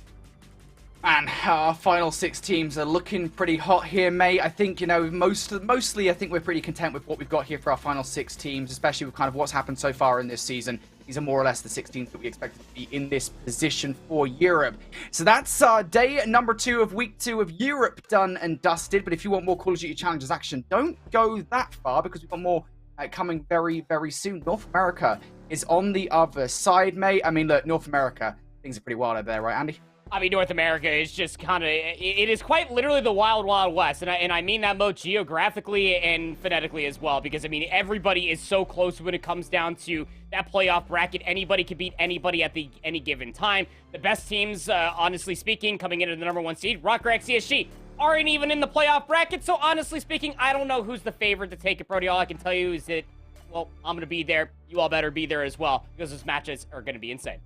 And our final 6 teams are looking pretty hot here, mate. I think, you know, mostly I think we're pretty content with what we've got here for our final 6 teams, especially with kind of what's happened so far in this season. These are more or less the 6 teams that we expect to be in this position for Europe. So that's day number 2 of week 2 of Europe done and dusted. But if you want more Call of Duty Challengers action, don't go that far, because we've got more coming very, very soon. North America is on the other side, mate. I mean, look, North America, things are pretty wild over there, right, Andy? I mean, North America is just kind of, it is quite literally the wild, wild west. And I mean that both geographically and phonetically as well, because, I mean, everybody is so close when it comes down to that playoff bracket. Anybody can beat anybody at any given time. The best teams, honestly speaking, coming into the number 1 seed, ROKKR CSG, aren't even in the playoff bracket. So, honestly speaking, I don't know who's the favorite to take it, Brody. All I can tell you is that, well, I'm going to be there. You all better be there as well, because those matches are going to be insane.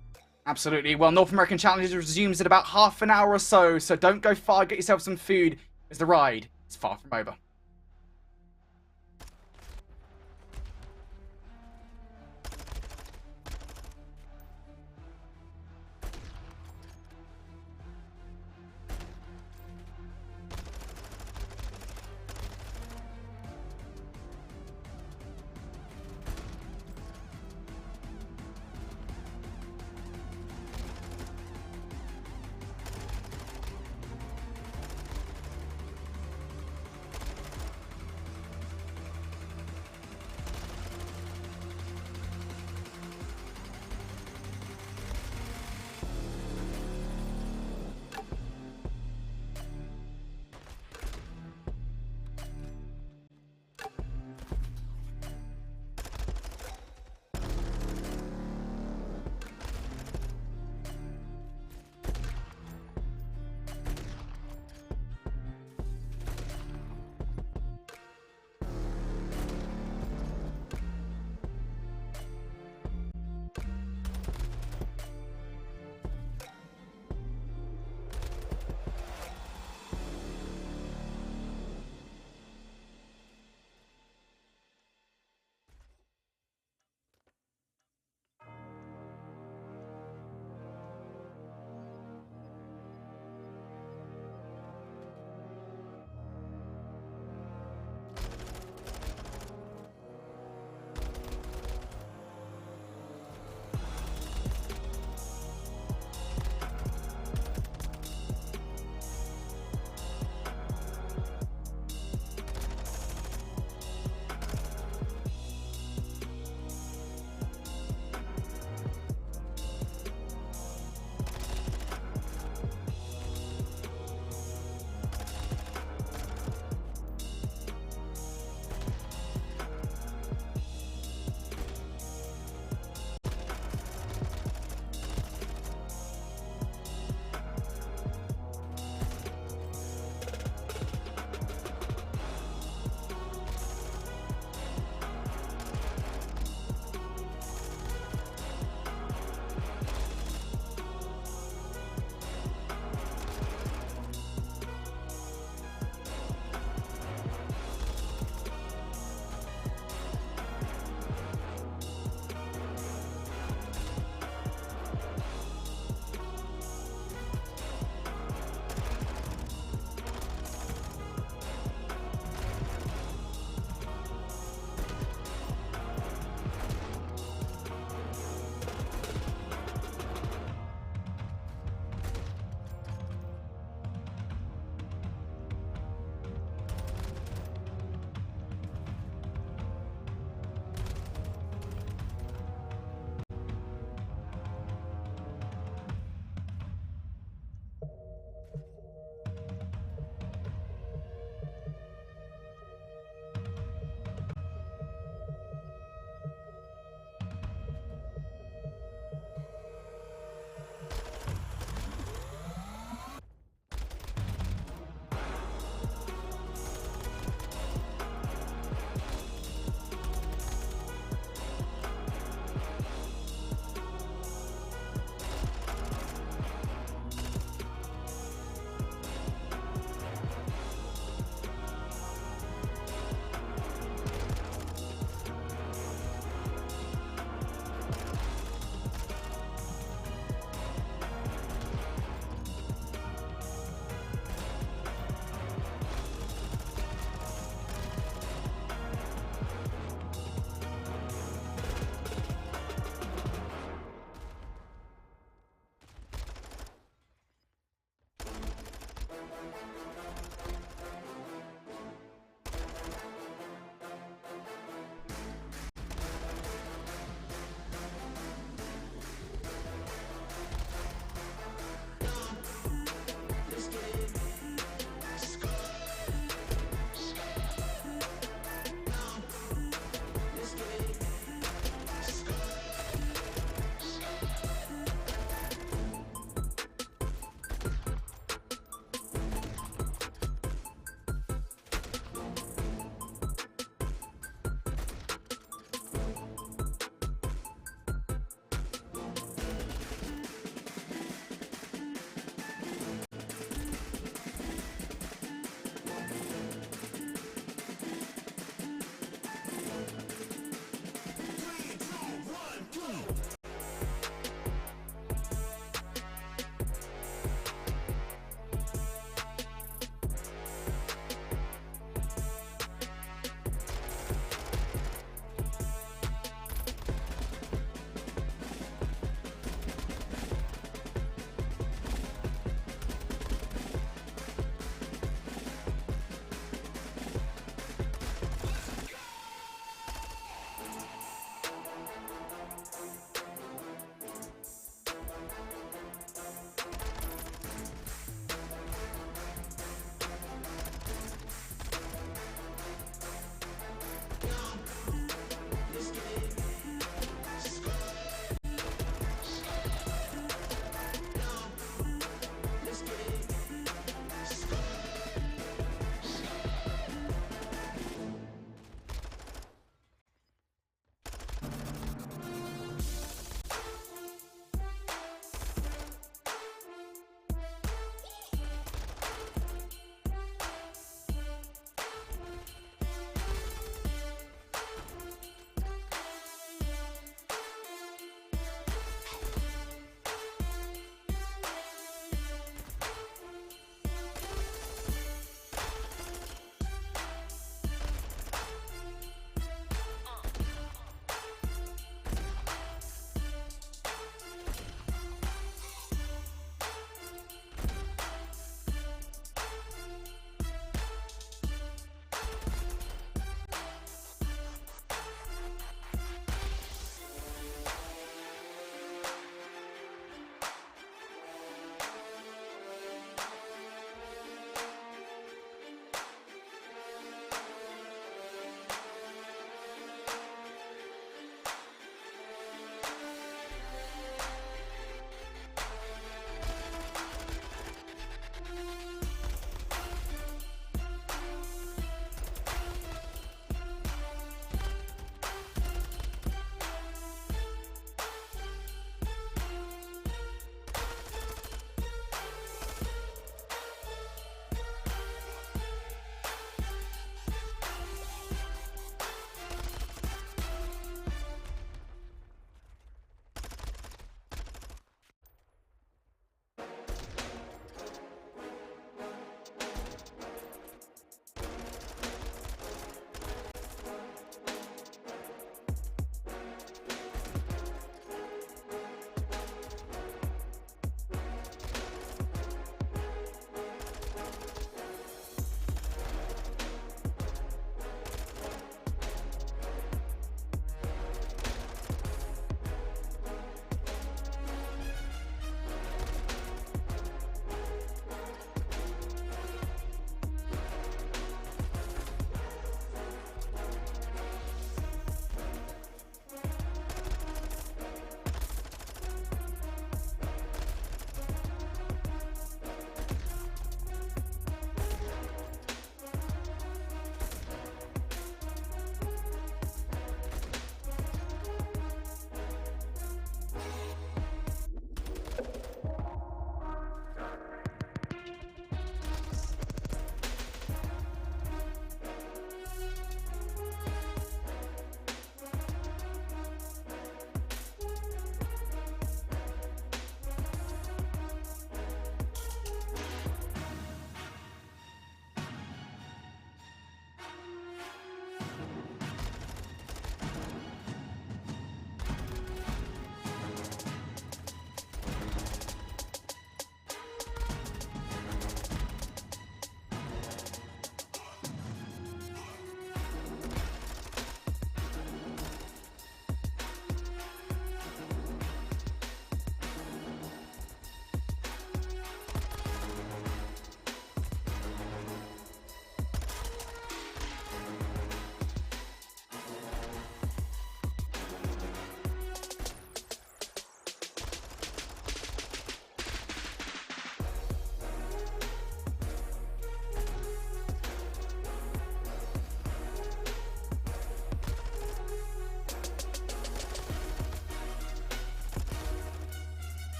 Absolutely. Well, North American Challengers resumes in about half an hour or so don't go far. Get yourself some food, as the ride is far from over.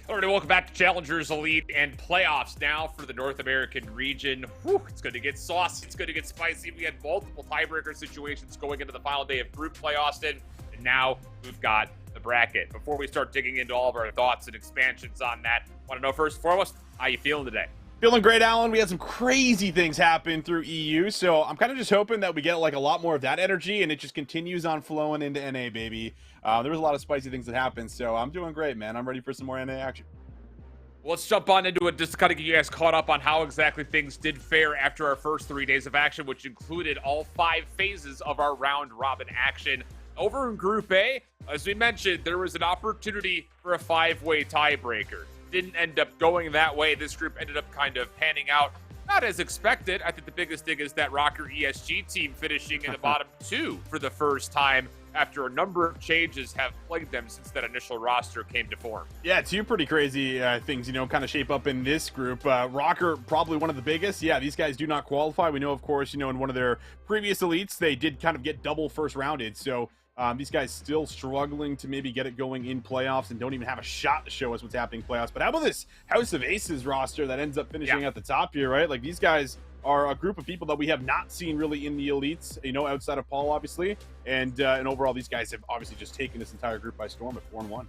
All right, welcome back to Challengers Elite and playoffs now for the North American region. Whew, it's going to get saucy. It's going to get spicy. We had multiple tiebreaker situations going into the final day of group play, Austin, and now we've got the bracket. Before we start digging into all of our thoughts and expansions on that, want to know first and foremost, how you feeling today? Feeling great, Alan. We had some crazy things happen through EU, so I'm kind of just hoping that we get like a lot more of that energy and it just continues on flowing into NA, baby. There was a lot of spicy things that happened, so I'm doing great, man. I'm ready for some more NA action. Well, let's jump on into it just to kind of get you guys caught up on how exactly things did fare after our first 3 days of action, which included all 5 phases of our round robin action. Over in Group A, as we mentioned, there was an opportunity for a 5-way tiebreaker. Didn't end up going that way. This group ended up kind of panning out, not as expected. I think the biggest thing is that Rocker ESG team finishing in the bottom 2 for the first time after a number of changes have plagued them since that initial roster came to form. Yeah, 2 pretty crazy things, kind of shape up in this group. Rocker, probably one of the biggest. Yeah, these guys do not qualify. We know, of course, in one of their previous elites, they did kind of get double first rounded. So these guys still struggling to maybe get it going in playoffs and don't even have a shot to show us what's happening in playoffs. But how about this House of Aces roster that ends up finishing at the top here, right? Like, these guys are a group of people that we have not seen really in the elites, outside of Paul, obviously. And overall, these guys have obviously just taken this entire group by storm at 4-1.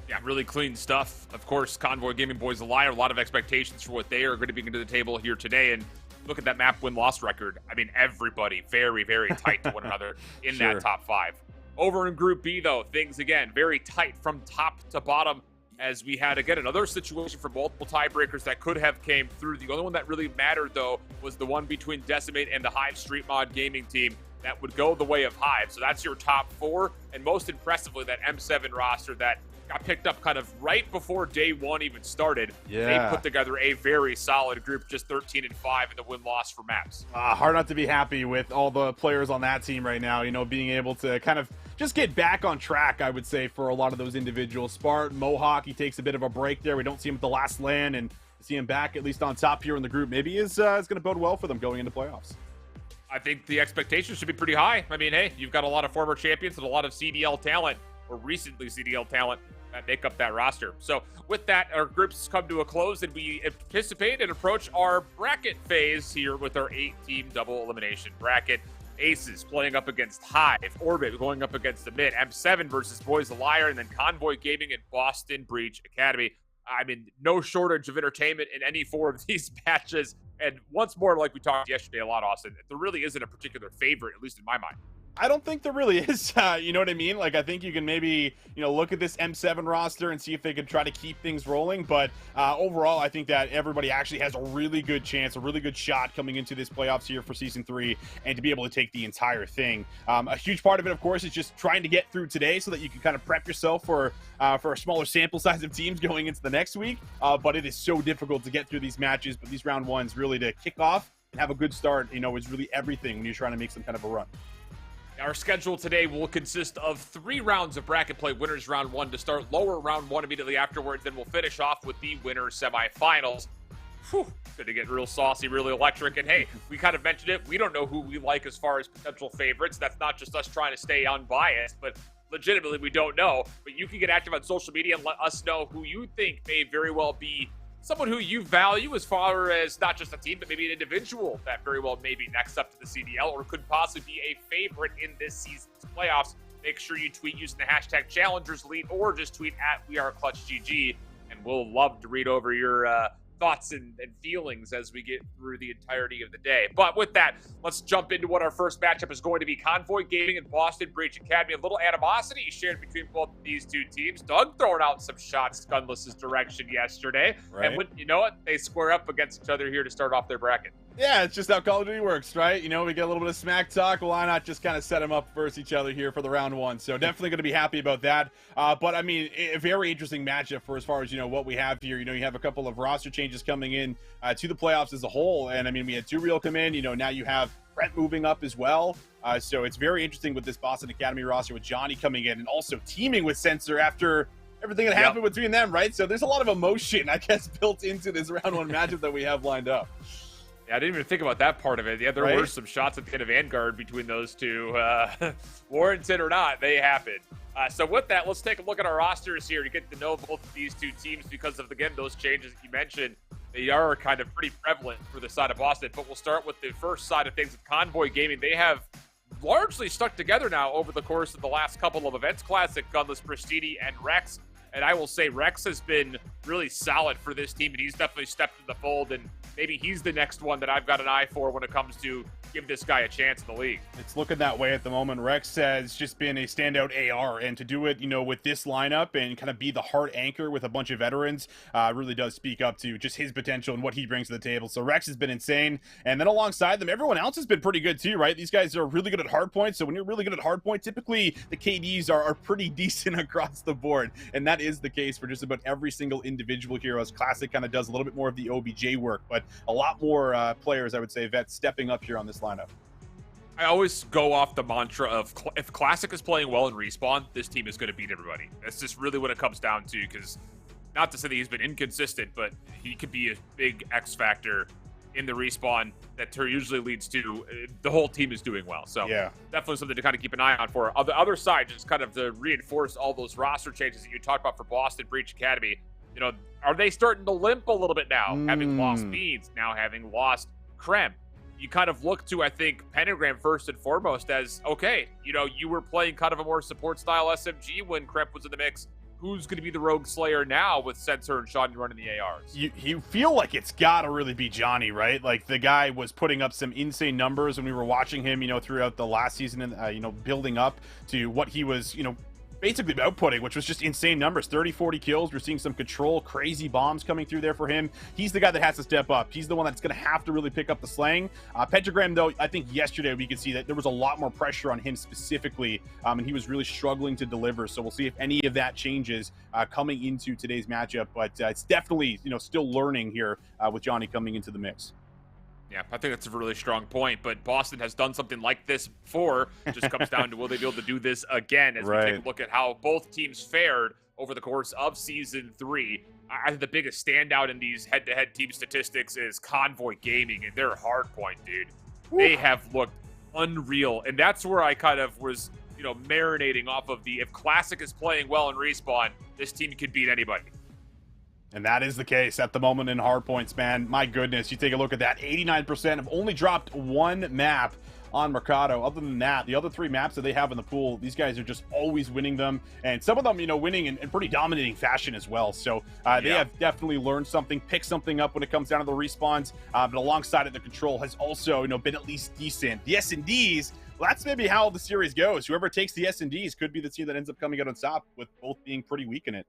Yeah, really clean stuff. Of course, Convoy Gaming Boys a Liar, a lot of expectations for what they are going to bring to the table here today. And look at that map win-loss record. I mean, everybody very, very tight to one another in that top 5. Over in Group B, though, things, again, very tight from top to bottom, as we had, again, another situation for multiple tiebreakers that could have came through. The only one that really mattered, though, was the one between Decimate and the Hive Street Mod Gaming team that would go the way of Hive. So that's your top 4, and most impressively, that M7 roster that got picked up kind of right before day 1 even started. Yeah. They put together a very solid group, just 13-5 in the win-loss for maps. Hard not to be happy with all the players on that team right now, being able to kind of just get back on track, I would say, for a lot of those individuals. Spartan, Mohawk, he takes a bit of a break there. We don't see him at the last LAN, and see him back at least on top here in the group maybe is going to bode well for them going into playoffs. I think the expectations should be pretty high. I mean, hey, you've got a lot of former champions and a lot of CDL talent, or recently CDL talent, that make up that roster. So with that, our groups come to a close, and we anticipate and approach our bracket phase here with our 8-team double elimination bracket. Aces playing up against Hive, Orbit going up against the Mid, M7 versus Boys a Liar, and then Convoy Gaming and Boston Breach Academy. I mean, no shortage of entertainment in any 4 of these matches. And once more, like we talked yesterday a lot, Austin, there really isn't a particular favorite, at least in my mind. I don't think there really is. You know what I mean? Like, I think you can maybe, look at this M7 roster and see if they can try to keep things rolling. But overall, I think that everybody actually has a really good chance, a really good shot coming into this playoffs here for Season 3 and to be able to take the entire thing. A huge part of it, of course, is just trying to get through today so that you can kind of prep yourself for a smaller sample size of teams going into the next week. But it is so difficult to get through these matches. But these round ones really to kick off and have a good start, is really everything when you're trying to make some kind of a run. Our schedule today will consist of 3 rounds of bracket play. Winners round 1 to start, lower round 1 immediately afterwards. Then we'll finish off with the winner semifinals. Whew, it's going to get real saucy, really electric. And hey, we kind of mentioned it. We don't know who we like as far as potential favorites. That's not just us trying to stay unbiased, but legitimately we don't know. But you can get active on social media and let us know who you think may very well be someone who you value as far as not just a team, but maybe an individual that very well may be next up to the CDL or could possibly be a favorite in this season's playoffs. Make sure you tweet using the hashtag ChallengersElite or just tweet at WeAreClutchGG, and we'll love to read over your thoughts and feelings as we get through the entirety of the day. But with that, let's jump into what our first matchup is going to be. Convoy Gaming and Boston Breach Academy. A little animosity shared between both of these 2 teams. Doug throwing out some shots Gunless's direction yesterday. Right. And you know what? They square up against each other here to start off their bracket. Yeah, it's just how Call of Duty works, right? We get a little bit of smack talk. Well, why not just kind of set them up versus each other here for the round 1? So definitely going to be happy about that. But I mean, a very interesting matchup for as far as, what we have here. You have a couple of roster changes coming in to the playoffs as a whole. And I mean, we had 2 Real come in. Now you have Brent moving up as well. So it's very interesting with this Boston Academy roster with Johnny coming in and also teaming with Sensor after everything that happened between them, right? So there's a lot of emotion, I guess, built into this round 1 matchup that we have lined up. Yeah, I didn't even think about that part of it. Yeah, there were some shots at the end of Vanguard between those 2. Warranted or not, they happened. So with that, let's take a look at our rosters here to get to know both of these two teams because of, again, those changes that you mentioned. They are kind of pretty prevalent for the side of Boston. But we'll start with the first side of things with Convoy Gaming. They have largely stuck together now over the course of the last couple of events. Classic, Gunless, Pristini, and Rex. And I will say Rex has been really solid for this team, and he's definitely stepped in the fold, and maybe he's the next one that I've got an eye for when it comes to give this guy a chance in the league. It's looking that way at the moment. Rex has just been a standout AR, and to do it, with this lineup and kind of be the hard anchor with a bunch of veterans really does speak up to just his potential and what he brings to the table. So Rex has been insane, and then alongside them, everyone else has been pretty good too, right? These guys are really good at hardpoint, so when you're really good at hardpoint, typically the KDs are pretty decent across the board, and that is the case for just about every single individual here, as Classic kind of does a little bit more of the OBJ work, but a lot more players, I would say, vets stepping up here on this lineup. I always go off the mantra of if Classic is playing well in Respawn, this team is going to beat everybody. That's just really what it comes down to, because not to say that he's been inconsistent, but he could be a big X factor in the Respawn that usually leads to the whole team is doing well. So yeah, definitely something to kind of keep an eye on for. On the other side, just kind of to reinforce all those roster changes that you talked about for Boston Breach Academy, are they starting to limp a little bit now? Having lost Beans, now having lost Krem. You kind of look to, I think, Pentagram first and foremost as, okay, you were playing kind of a more support style SMG when Kremp was in the mix. Who's going to be the Rogue Slayer now with Sensor and Shawnee running the ARs? You feel like it's got to really be Johnny, right? Like, the guy was putting up some insane numbers when we were watching him, throughout the last season and, building up to what he was, basically outputting, which was just insane numbers. 30-40 kills. We're seeing some control, crazy bombs coming through there for him. He's the guy that has to step up. He's the one that's going to have to really pick up the slaying. Pentagram, though, I think yesterday we could see that there was a lot more pressure on him specifically, and he was really struggling to deliver. So we'll see if any of that changes coming into today's matchup. But it's definitely, still learning here with Johnny coming into the mix. Yeah, I think that's a really strong point, but Boston has done something like this before. It just comes down to will they be able to do this again as we take a look at how both teams fared over the course of Season 3. I think the biggest standout in these head-to-head team statistics is Convoy Gaming and their hardpoint, dude. Woo. They have looked unreal, and that's where I kind of was, marinating off of if Classic is playing well in Respawn, this team could beat anybody. And that is the case at the moment in hardpoints, man. My goodness, you take a look at that. 89% have only dropped one map on Mercado. Other than that, the other three maps that they have in the pool, these guys are just always winning them. And some of them, winning in pretty dominating fashion as well. So they have definitely learned something, picked something up when it comes down to the respawns. But alongside it, the control has also, been at least decent. The S&Ds, well, that's maybe how the series goes. Whoever takes the S&Ds could be the team that ends up coming out on top, with both being pretty weak in it.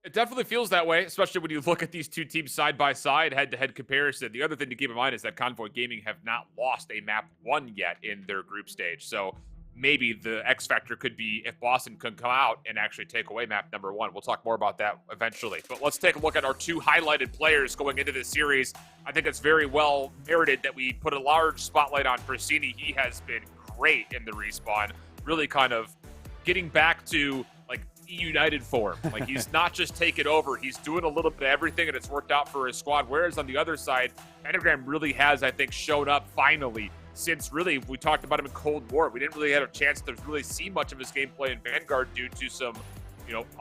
It definitely feels that way, especially when you look at these two teams side by side, head-to-head comparison. The other thing to keep in mind is that Convoy Gaming have not lost a map 1 yet in their group stage. So maybe the X factor could be if Boston can come out and actually take away map number 1. We'll talk more about that eventually. But let's take a look at our two highlighted players going into this series. I think it's very well merited that we put a large spotlight on Pristini. He has been great in the Respawn, really kind of getting back to United form. Like, he's not just taking over, he's doing a little bit of everything, and it's worked out for his squad. Whereas on the other side, Pentagram really has, I think, shown up finally since really we talked about him in Cold War. We didn't really have a chance to really see much of his gameplay in Vanguard due to some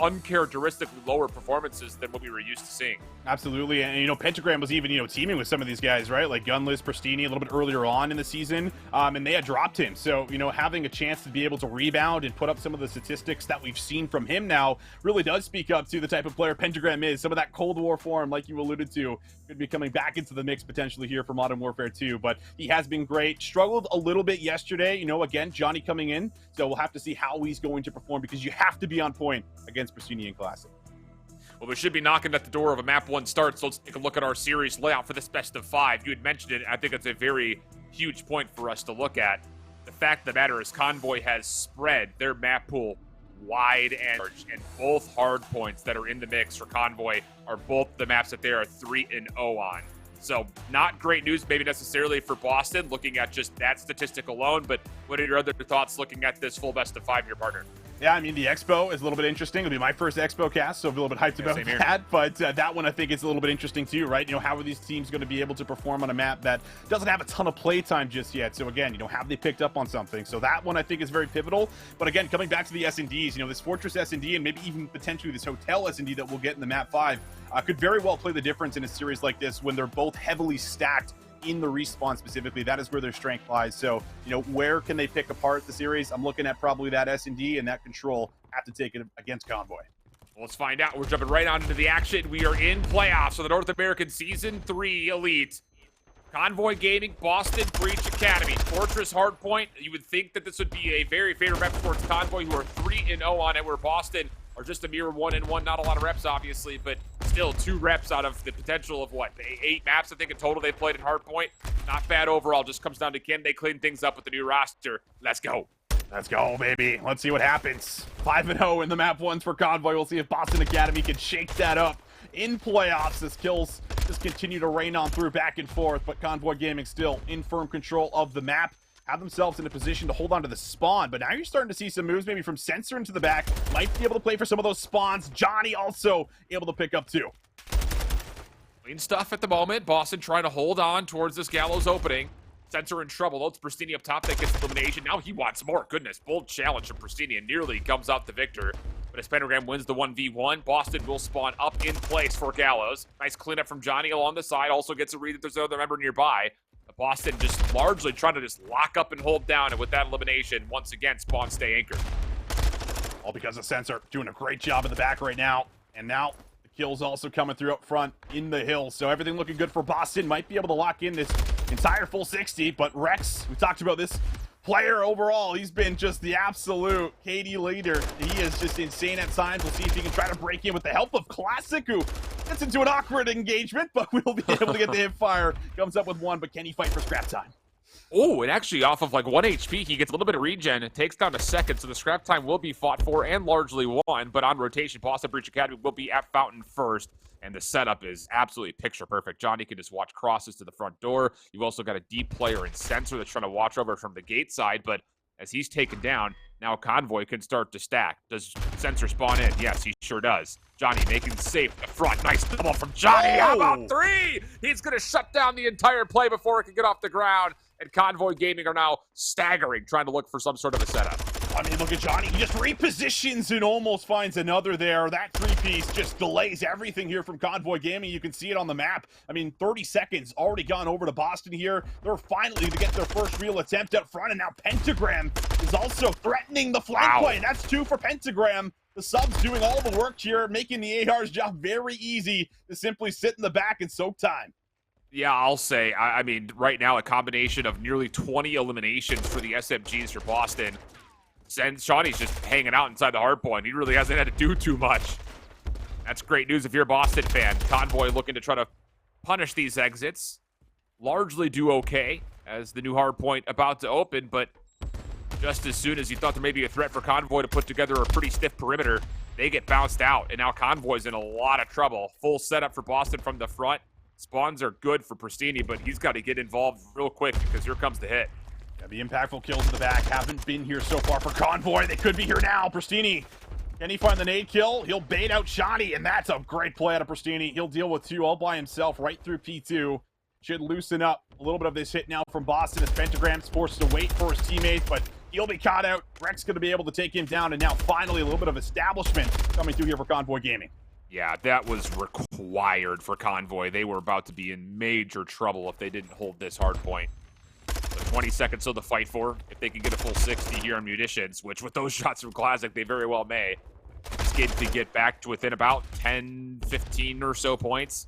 uncharacteristically lower performances than what we were used to seeing. Absolutely. And, Pentagram was even, teaming with some of these guys, right? Like Gunless, Pristini, a little bit earlier on in the season. And they had dropped him. So, having a chance to be able to rebound and put up some of the statistics that we've seen from him now really does speak up to the type of player Pentagram is. Some of that Cold War form, like you alluded to, could be coming back into the mix potentially here for Modern Warfare 2. But he has been great. Struggled a little bit yesterday. Again, Johnny coming in. So we'll have to see how he's going to perform, because you have to be on point against Pristini and Classic. Well, we should be knocking at the door of a map 1 start, so let's take a look at our series layout for this best of 5. You had mentioned it. I think it's a very huge point for us to look at. The fact of the matter is Convoy has spread their map pool wide and large, and both hard points that are in the mix for Convoy are both the maps that they are 3-0 on. So not great news maybe necessarily for Boston looking at just that statistic alone, but what are your other thoughts looking at this full best of 5 year partner? Yeah, I mean, the Expo is a little bit interesting. It'll be my first Expo cast, so I'll be a little bit hyped about same here. that. But that one, I think, is a little bit interesting too, right? You know, how are these teams going to be able to perform on a map that doesn't have a ton of play time just yet? So again, you know, have they picked up on something? So that one, I think, is very pivotal. But again, coming back to the S&Ds, you know, this Fortress S&D and maybe even potentially this Hotel S&D that we'll get in the map 5 could very well play the difference in a series like this when they're both heavily stacked in the respawn specifically. That is where their strength lies. So, you know, where can they pick apart the series? I'm looking at probably that S&D and that Control have to take it against Convoy. Well, let's find out. We're jumping right on into the action. We are in playoffs for the North American Season 3 Elite. Convoy Gaming, Boston Breach Academy, Fortress Hardpoint. You would think that this would be a very favorable rep towards Convoy, who are 3-0 on it, where Boston are just a mere 1-1. Not a lot of reps, obviously, but still 2 reps out of the potential of, what, 8 maps, I think, in total they played in Hardpoint. Not bad overall. Just comes down to can they clean things up with the new roster. Let's go. Let's go, baby. Let's see what happens. 5-0 in the map 1s for Convoy. We'll see if Boston Academy can shake that up in playoffs as kills just continue to rain on through back and forth, but Convoy Gaming still in firm control of the map, have themselves in a position to hold on to the spawn. But now you're starting to see some moves maybe from Sensor into the back, might be able to play for some of those spawns. Johnny also able to pick up 2. Clean stuff at the moment. Boston trying to hold on towards this Gallows opening. Sensor in trouble. It's Pristini up top that gets elimination. Now he wants more. Goodness, bold challenge from Pristini and nearly comes out the victor. But as Pentagram wins the 1v1, Boston will spawn up in place for Gallows. Nice cleanup from Johnny along the side. Also gets a read that there's another member nearby. But Boston just largely trying to just lock up and hold down. And with that elimination, once again, spawn stay anchored. All because of Sensor doing a great job in the back right now. And now the kills also coming through up front in the hills. So everything looking good for Boston. Might be able to lock in this entire full 60. But Rex, we talked about this player overall, he's been just the absolute KD leader. He is just insane at times. We'll see if he can try to break in with the help of Classic, who gets into an awkward engagement, but we'll be able to get the hip fire. Comes up with 1, but can he fight for scrap time? Oh, and actually off of like 1 HP, he gets a little bit of regen. It takes down a second, so the scrap time will be fought for and largely won. But on rotation, Boston Breach Academy will be at Fountain first. And the setup is absolutely picture perfect. Johnny can just watch crosses to the front door. You've also got a deep player in Sensor that's trying to watch over from the gate side. But as he's taken down, now Convoy can start to stack. Does Sensor spawn in? Yes, he sure does. Johnny making safe the front. Nice double from Johnny. How about 3? He's going to shut down the entire play before it can get off the ground. And Convoy Gaming are now staggering, trying to look for some sort of a setup. I mean, look at Johnny. He just repositions and almost finds another there. That 3-piece just delays everything here from Convoy Gaming. You can see it on the map. I mean, 30 seconds already gone over to Boston here. They're finally to get their first real attempt up front. And now Pentagram is also threatening the flank play. That's 2 for Pentagram. The subs doing all the work here, making the AR's job very easy to simply sit in the back and soak time. Yeah, I'll say, I mean, right now, a combination of nearly 20 eliminations for the SMGs for Boston. And Shawnee's just hanging out inside the hard point. He really hasn't had to do too much. That's great news if you're a Boston fan. Convoy looking to try to punish these exits. Largely do okay as the new hard point about to open, but just as soon as you thought there may be a threat for Convoy to put together a pretty stiff perimeter, they get bounced out. And now Convoy's in a lot of trouble. Full setup for Boston from the front. Spawns are good for Pristini, but he's got to get involved real quick because here comes the hit. Yeah, the impactful kills in the back haven't been here so far for Convoy. They could be here now. Pristini, can he find the nade kill? He'll bait out Shani, and that's a great play out of Pristini. He'll deal with 2 all by himself right through P2. Should loosen up a little bit of this hit now from Boston as Pentagram's forced to wait for his teammates, but he'll be caught out. Rex going to be able to take him down, and now finally a little bit of establishment coming through here for Convoy Gaming. Yeah, that was required for Convoy. They were about to be in major trouble if they didn't hold this hard point. So 20 seconds still to fight for. If they can get a full 60 here on munitions, which with those shots from Classic, they very well may. Skid to get back to within about 10, 15 or so points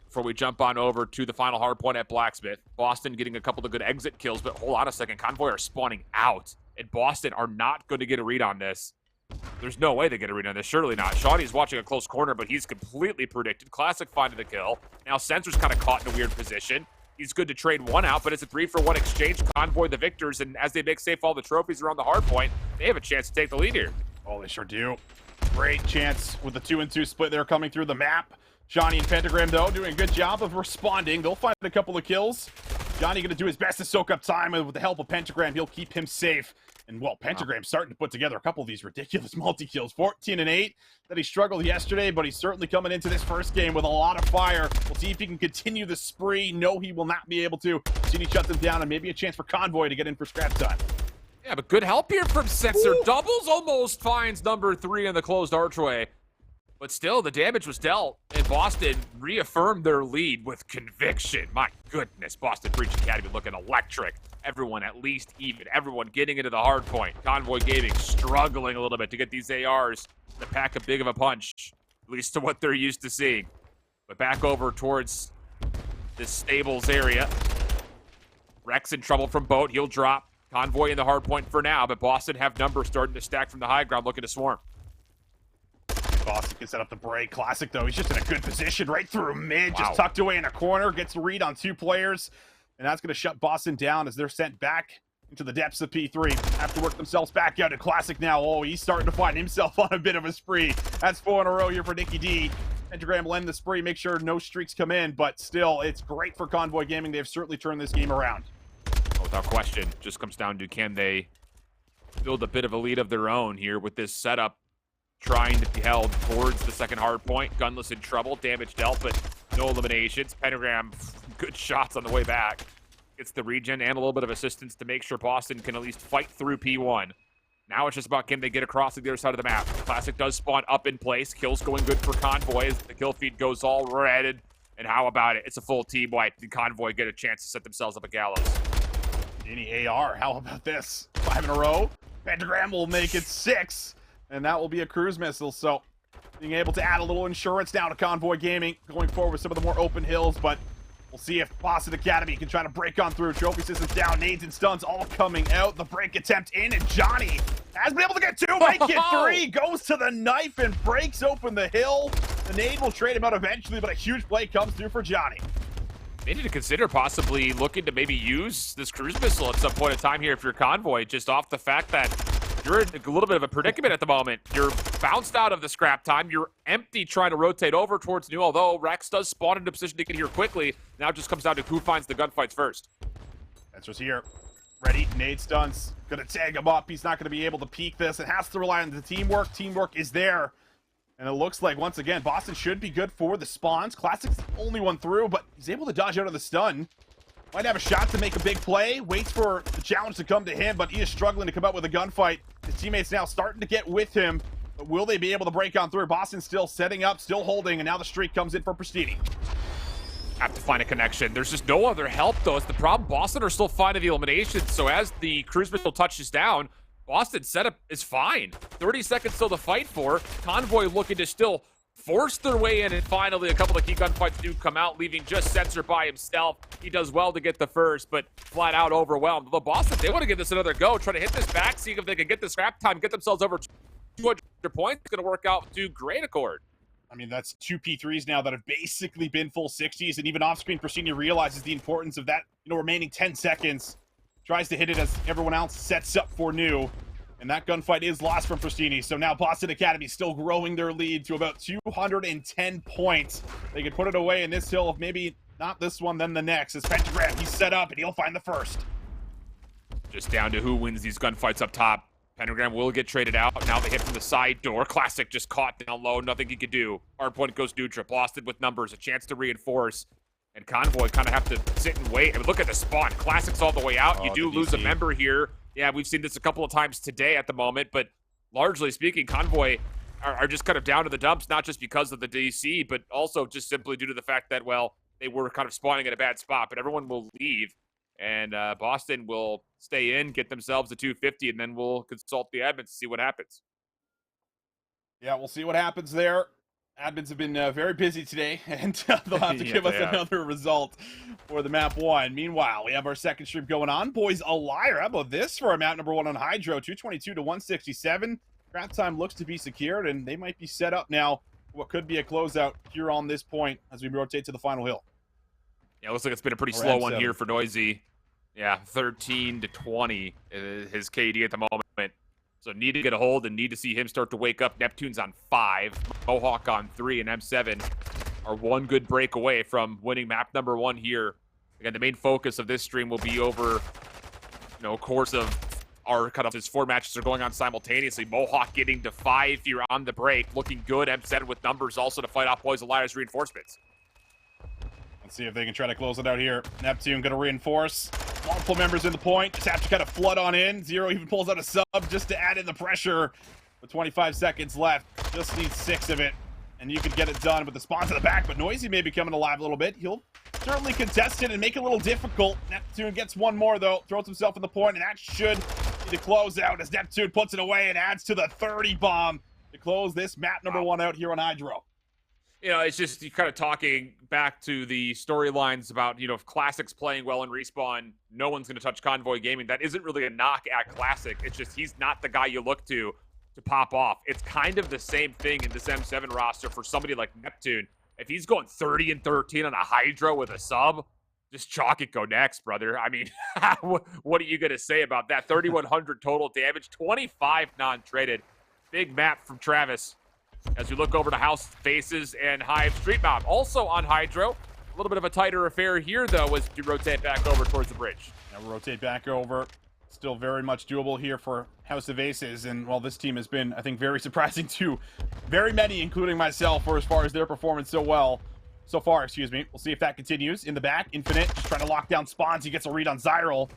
before we jump on over to the final hard point at Blacksmith. Boston getting a couple of good exit kills, but hold on a second. Convoy are spawning out, and Boston are not going to get a read on this. There's no way they get a read on this. Surely not. Shawnee's watching a close corner, but he's completely predicted. Classic finding the kill. Now Sensor's kind of caught in a weird position. He's good to trade 1 out, but it's a 3-for-1 exchange. Convoy the victors, and as they make safe all the trophies around the hard point, they have a chance to take the lead here. Oh, they sure do. Great chance with the 2-and-2 split there coming through the map. Johnny and Pentagram, though, doing a good job of responding. They'll find a couple of kills. Johnny going to do his best to soak up time, and with the help of Pentagram, he'll keep him safe. And, well, Pentagram's starting to put together a couple of these ridiculous multi-kills. 14-8. That he struggled yesterday, but he's certainly coming into this first game with a lot of fire. We'll see if he can continue the spree. No, he will not be able to. See, he shut them down, and maybe a chance for Convoy to get in for scrap time. Yeah, but good help here from Sensor. Doubles almost finds number 3 in the closed archway. But still, the damage was dealt, and Boston reaffirmed their lead with conviction. My goodness, Boston Breach Academy looking electric. Everyone at least even. Everyone getting into the hard point. Convoy Gaming struggling a little bit to get these ARs to pack a big of a punch, at least to what they're used to seeing. But back over towards this stables area. Rex in trouble from Boat. He'll drop. Convoy in the hard point for now, but Boston have numbers starting to stack from the high ground, looking to swarm. Boston can set up the break. Classic, though, he's just in a good position right through mid, just tucked away in a corner, gets the read on 2 players, and that's going to shut Boston down as they're sent back into the depths of P3. Have to work themselves back out to Classic now. Oh, he's starting to find himself on a bit of a spree. That's 4 in a row here for Nicky D. Pentagram lend the spree, make sure no streaks come in, but still, it's great for Convoy Gaming. They've certainly turned this game around. Without question, just comes down to can they build a bit of a lead of their own here with this setup, trying to be held towards the second hard point. Gunless in trouble, damage dealt, but no eliminations. Pentagram, good shots on the way back. Gets the regen and a little bit of assistance to make sure Boston can at least fight through P1. Now it's just about can they get across to the other side of the map. Classic does spawn up in place. Kills going good for Convoy as the kill feed goes all red. And how about it? It's a full team wipe. Did Convoy get a chance to set themselves up a gallows? Any AR, how about this? 5 in a row. Pentagram will make it 6. And that will be a cruise missile, so being able to add a little insurance now to Convoy Gaming, going forward with some of the more open hills, but we'll see if Boston Academy can try to break on through. Trophy systems down, nades and stuns all coming out. The break attempt in, and Johnny has been able to get 2, make it 3, goes to the knife and breaks open the hill. The nade will trade him out eventually, but a huge play comes through for Johnny. They need to consider possibly looking to maybe use this cruise missile at some point in time here if you're Convoy, just off the fact that you're in a little bit of a predicament at the moment. You're bounced out of the scrap time. You're empty trying to rotate over towards new, although Rex does spawn into position to get here quickly. Now it just comes down to who finds the gunfights first. Spencer's here. Ready, nade stuns. Gonna tag him up. He's not gonna be able to peek this. It has to rely on the teamwork. Teamwork is there. And it looks like, once again, Boston should be good for the spawns. Classic's the only one through, but he's able to dodge out of the stun. Might have a shot to make a big play. Waits for the challenge to come to him, but he is struggling to come out with a gunfight. His teammates now starting to get with him. But will they be able to break on through? Boston still setting up, still holding, and now the streak comes in for Pristini. Have to find a connection. There's just no other help, though. It's the problem. Boston are still finding the elimination, so as the cruise missile touches down, Boston's setup is fine. 30 seconds still to fight for. Convoy looking to still force their way in, and finally a couple of key gunfights do come out, leaving just Sensor by himself. He does well to get the first, but flat out overwhelmed. The Boston, they want to give this another go, try to hit this back, see if they can get the scrap time, get themselves over 200 points. It's going to work out to great accord. I mean, that's 2 P3s now that have basically been full 60s, and even off-screen, Pristini realizes the importance of that, remaining 10 seconds. Tries to hit it as everyone else sets up for new. And that gunfight is lost from Pristini. So now Boston Academy still growing their lead to about 210 points. They can put it away in this hill, if maybe not this one, then the next. As Pentagram, he's set up, and he'll find the first. Just down to who wins these gunfights up top. Pentagram will get traded out. Now they hit from the side door. Classic just caught down low. Nothing he could do. Hard point goes Dutra. Boston with numbers. A chance to reinforce. And Convoy kind of have to sit and wait. I mean, look at the spawn. Classic's all the way out. You do lose a member here. Yeah, we've seen this a couple of times today at the moment, but largely speaking, Convoy are just kind of down to the dumps, not just because of the DC, but also just simply due to the fact that, well, they were kind of spawning at a bad spot, but everyone will leave, and Boston will stay in, get themselves a 250, and then we'll consult the admins to see what happens. Yeah, we'll see what happens there. Admins have been very busy today, and they'll have to give us another result for the map 1. Meanwhile, we have our second stream going on. Boys, a liar. How about this for our map number 1 on Hydro? 222 to 167. Scrap time looks to be secured, and they might be set up now for what could be a closeout here on this point as we rotate to the final hill. Yeah, it looks like it's been a pretty slow one here for Noisy. Yeah, 13 to 20 is his KD at the moment. So need to get a hold and need to see him start to wake up. Neptune's on 5, Mohawk on 3, and M7 are one good break away from winning map number 1 here. Again, the main focus of this stream will be over, a course of are kind of his 4 matches are going on simultaneously. Mohawk getting to 5 here on the break. Looking good. M7 with numbers also to fight off Poison Liars reinforcements. Let's see if they can try to close it out here. Neptune going to reinforce. Multiple members in the point. Just have to kind of flood on in. Zero even pulls out a sub just to add in the pressure. With 25 seconds left. Just needs 6 of it. And you can get it done with the spawns in the back. But Noisy may be coming alive a little bit. He'll certainly contest it and make it a little difficult. Neptune gets one more, though. Throws himself in the point, and that should be the closeout as Neptune puts it away and adds to the 30 bomb to close this map number 1 out here on Hydro. You know, it's just you kind of talking back to the storylines about, you know, if Classic's playing well in Respawn, no one's going to touch Convoy Gaming. That isn't really a knock at Classic. It's just he's not the guy you look to pop off. It's kind of the same thing in this M7 roster for somebody like Neptune. If he's going 30 and 13 on a Hydro with a sub, just chalk it, go next, brother. I mean, what are you going to say about that? 3,100 total damage, 25 non-traded. Big map from Travis. As we look over to House Faces and Hive Street Mob. Also on Hydro. A little bit of a tighter affair here, though, as you rotate back over towards the bridge. Now we'll rotate back over. Still very much doable here for House of Aces. And, well, this team has been, I think, very surprising to very many, including myself, for as far as their performance so far, excuse me. We'll see if that continues. In the back, Infinite just trying to lock down spawns. He gets a read on Zyral.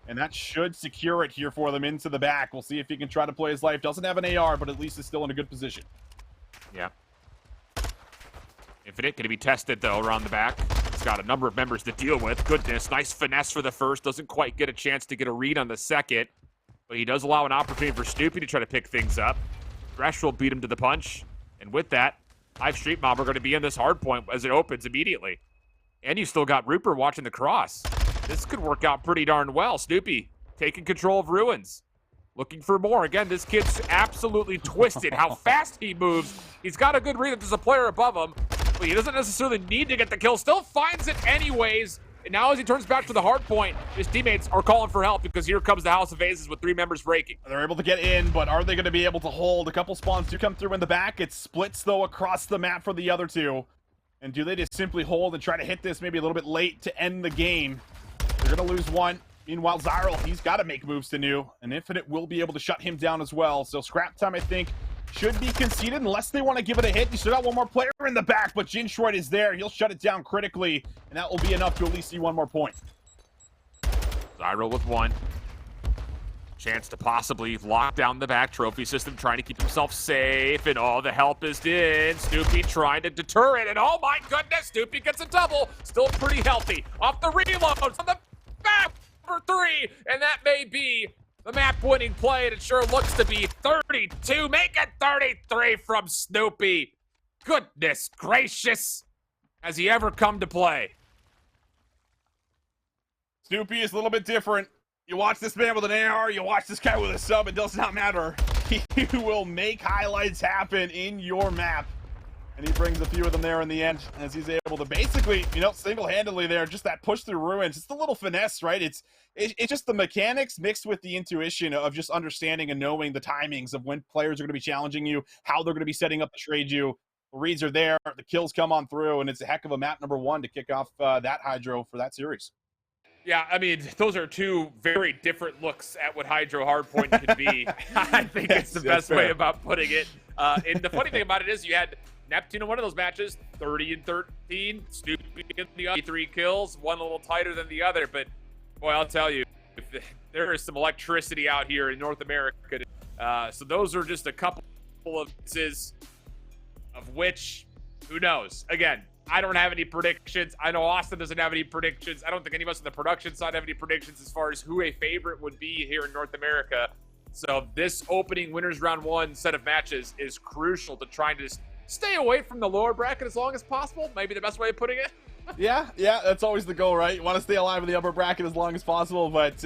And that should secure it here for them into the back. We'll see if he can try to play his life. Doesn't have an AR, but at least is still in a good position. Yeah. Infinite going to be tested, though, around the back. He's got a number of members to deal with. Goodness, nice finesse for the first. Doesn't quite get a chance to get a read on the second. But he does allow an opportunity for Snoopy to try to pick things up. Thresh will beat him to the punch. And with that, Hive Street Mob are going to be in this hard point as it opens immediately. And you still got Rupert watching the cross. This could work out pretty darn well. Snoopy taking control of Ruins. Looking for more. Again, this kid's absolutely twisted. How fast he moves. He's got a good read that there's a player above him, but he doesn't necessarily need to get the kill. Still finds it anyways. And now as he turns back to the hard point, his teammates are calling for help because here comes the House of Aces with 3 members breaking. They're able to get in, but are they going to be able to hold? A couple spawns do come through in the back. It splits, though, across the map for the other 2. And do they just simply hold and try to hit this maybe a little bit late to end the game? They're going to lose 1. Meanwhile, Zyral, he's got to make moves to New, and Infinite will be able to shut him down as well. So scrap time, I think, should be conceded unless they want to give it a hit. You still got 1 more player in the back, but Jinshroid is there. He'll shut it down critically, and that will be enough to at least see 1 more point. Zyral with 1. Chance to possibly lock down the back trophy system, trying to keep himself safe, and all the help is in. Snoopy trying to deter it, and oh my goodness, Snoopy gets a double. Still pretty healthy. Off the reloads on the back. For 3, and that may be the map-winning play, and it sure looks to be 32. Make it 33 from Snoopy. Goodness gracious. Has he ever come to play? Snoopy is a little bit different. You watch this man with an AR, you watch this guy with a sub, it does not matter. He will make highlights happen in your map. And he brings a few of them there in the end as he's able to basically, you know, single-handedly there, just that push through Ruins. It's the little finesse, right? It's just the mechanics mixed with the intuition of just understanding and knowing the timings of when players are going to be challenging you, how they're going to be setting up to trade you. The reads are there, the kills come on through, and it's a heck of a map number 1 to kick off that Hydro for that series. Yeah, I mean, those are 2 very different looks at what Hydro Hardpoint can be. I think it's the best way about putting it. And the funny thing about it is you had Neptune in one of those matches, 30 and 13. Snoopy in the other 3 kills, one a little tighter than the other. But boy, I'll tell you, there is some electricity out here in North America. So those are just a couple of instances of which, who knows? Again, I don't have any predictions. I know Austin doesn't have any predictions. I don't think any of us on the production side have any predictions as far as who a favorite would be here in North America. So this opening winners round 1 set of matches is crucial to trying to just stay away from the lower bracket as long as possible. Maybe the best way of putting it. Yeah, that's always the goal, right? You want to stay alive in the upper bracket as long as possible, but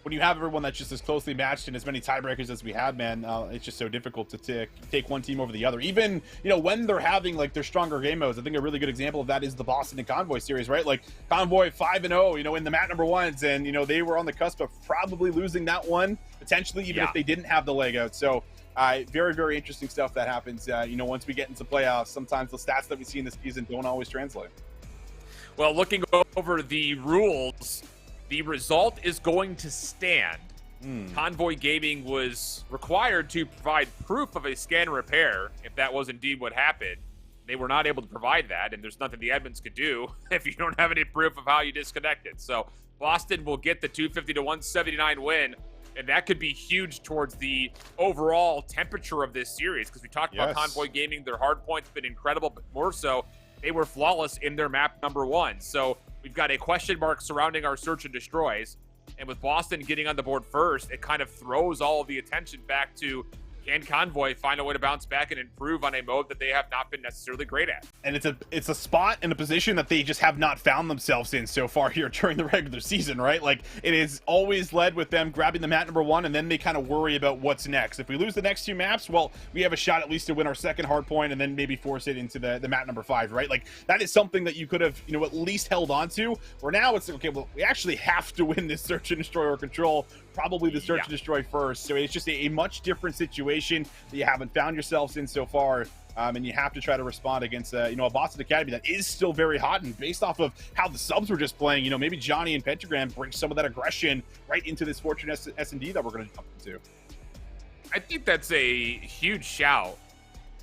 when you have everyone that's just as closely matched and as many tiebreakers as we have, man, it's just so difficult to take one team over the other. Even, you know, when they're having, like, their stronger game modes, I think a really good example of that is the Boston and Convoy series, right? Like, Convoy 5-0, you know, in the mat number 1s, and, you know, they were on the cusp of probably losing that one, potentially, even if they didn't have the leg out. So, very, very interesting stuff that happens, you know, once we get into playoffs. Sometimes the stats that we see in this season don't always translate. Well, looking over the rules, the result is going to stand Convoy Gaming was required to provide proof of a scan repair if that was indeed what happened. They were not able to provide that, and there's nothing the admins could do if you don't have any proof of how you disconnected. So Boston will get the 250 to 179 win, and that could be huge towards the overall temperature of this series, because we talked about Convoy Gaming. Their hard point's been incredible, but more so, they were flawless in their map number 1. So we've got a question mark surrounding our search and destroys. And with Boston getting on the board first, it kind of throws all of the attention back to, can Convoy find a way to bounce back and improve on a mode that they have not been necessarily great at? And it's a spot and a position that they just have not found themselves in so far here during the regular season, right? Like, it is always led with them grabbing the map number 1, and then they kind of worry about what's next. If we lose the next 2 maps, well, we have a shot at least to win our second hard point and then maybe force it into the map number 5, right? Like, that is something that you could have, at least held on to. Where now it's, okay, well, we actually have to win this search and destroy or control. Probably the search and destroy first. So it's just a much different situation that you haven't found yourselves in so far. And you have to try to respond against, a Boston Academy that is still very hot. And based off of how the subs were just playing, maybe Johnny and Pentagram bring some of that aggression right into this Fortune S&D that we're going to jump into. I think that's a huge shout.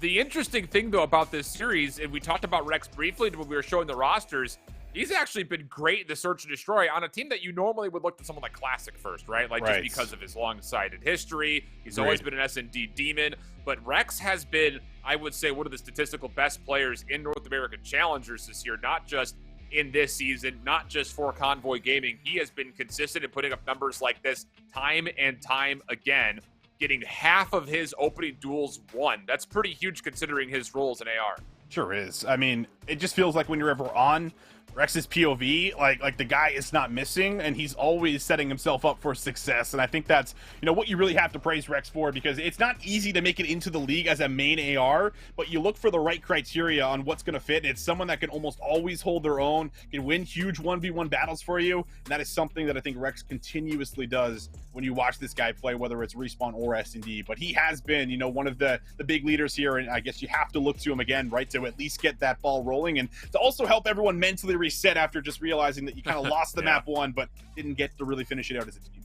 The interesting thing, though, about this series, and we talked about Rex briefly when we were showing the rosters, he's actually been great in the search and destroy on a team that you normally would look to someone like Classic first, right? Like, just because of his long-sided history. He's always been an S&D demon. But Rex has been, I would say, one of the statistical best players in North American Challengers this year, not just in this season, not just for Convoy Gaming. He has been consistent in putting up numbers like this time and time again, getting half of his opening duels won. That's pretty huge considering his roles in AR. Sure is. I mean, it just feels like when you're ever on Rex's POV, like the guy is not missing, and he's always setting himself up for success. And I think that's, what you really have to praise Rex for, because it's not easy to make it into the league as a main AR, but you look for the right criteria on what's going to fit. And it's someone that can almost always hold their own, can win huge 1v1 battles for you. And that is something that I think Rex continuously does when you watch this guy play, whether it's Respawn or S&D. But he has been, one of the big leaders here, and I guess you have to look to him again, right, to at least get that ball rolling and to also help everyone mentally reset after just realizing that you kind of lost the map 1 but didn't get to really finish it out as a team.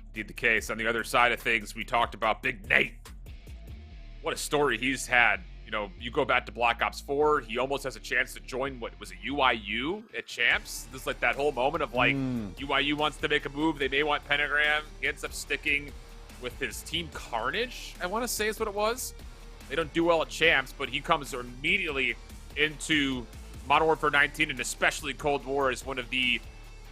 Indeed the case. On the other side of things, we talked about Big Nate. What a story he's had. You go back to Black Ops 4, he almost has a chance to join, what was it, UIU at Champs? This is like that whole moment of like, UIU wants to make a move, they may want Pentagram. He ends up sticking with his team Carnage, I want to say is what it was. They don't do well at Champs, but he comes immediately into Modern Warfare 19 and especially Cold War as one of the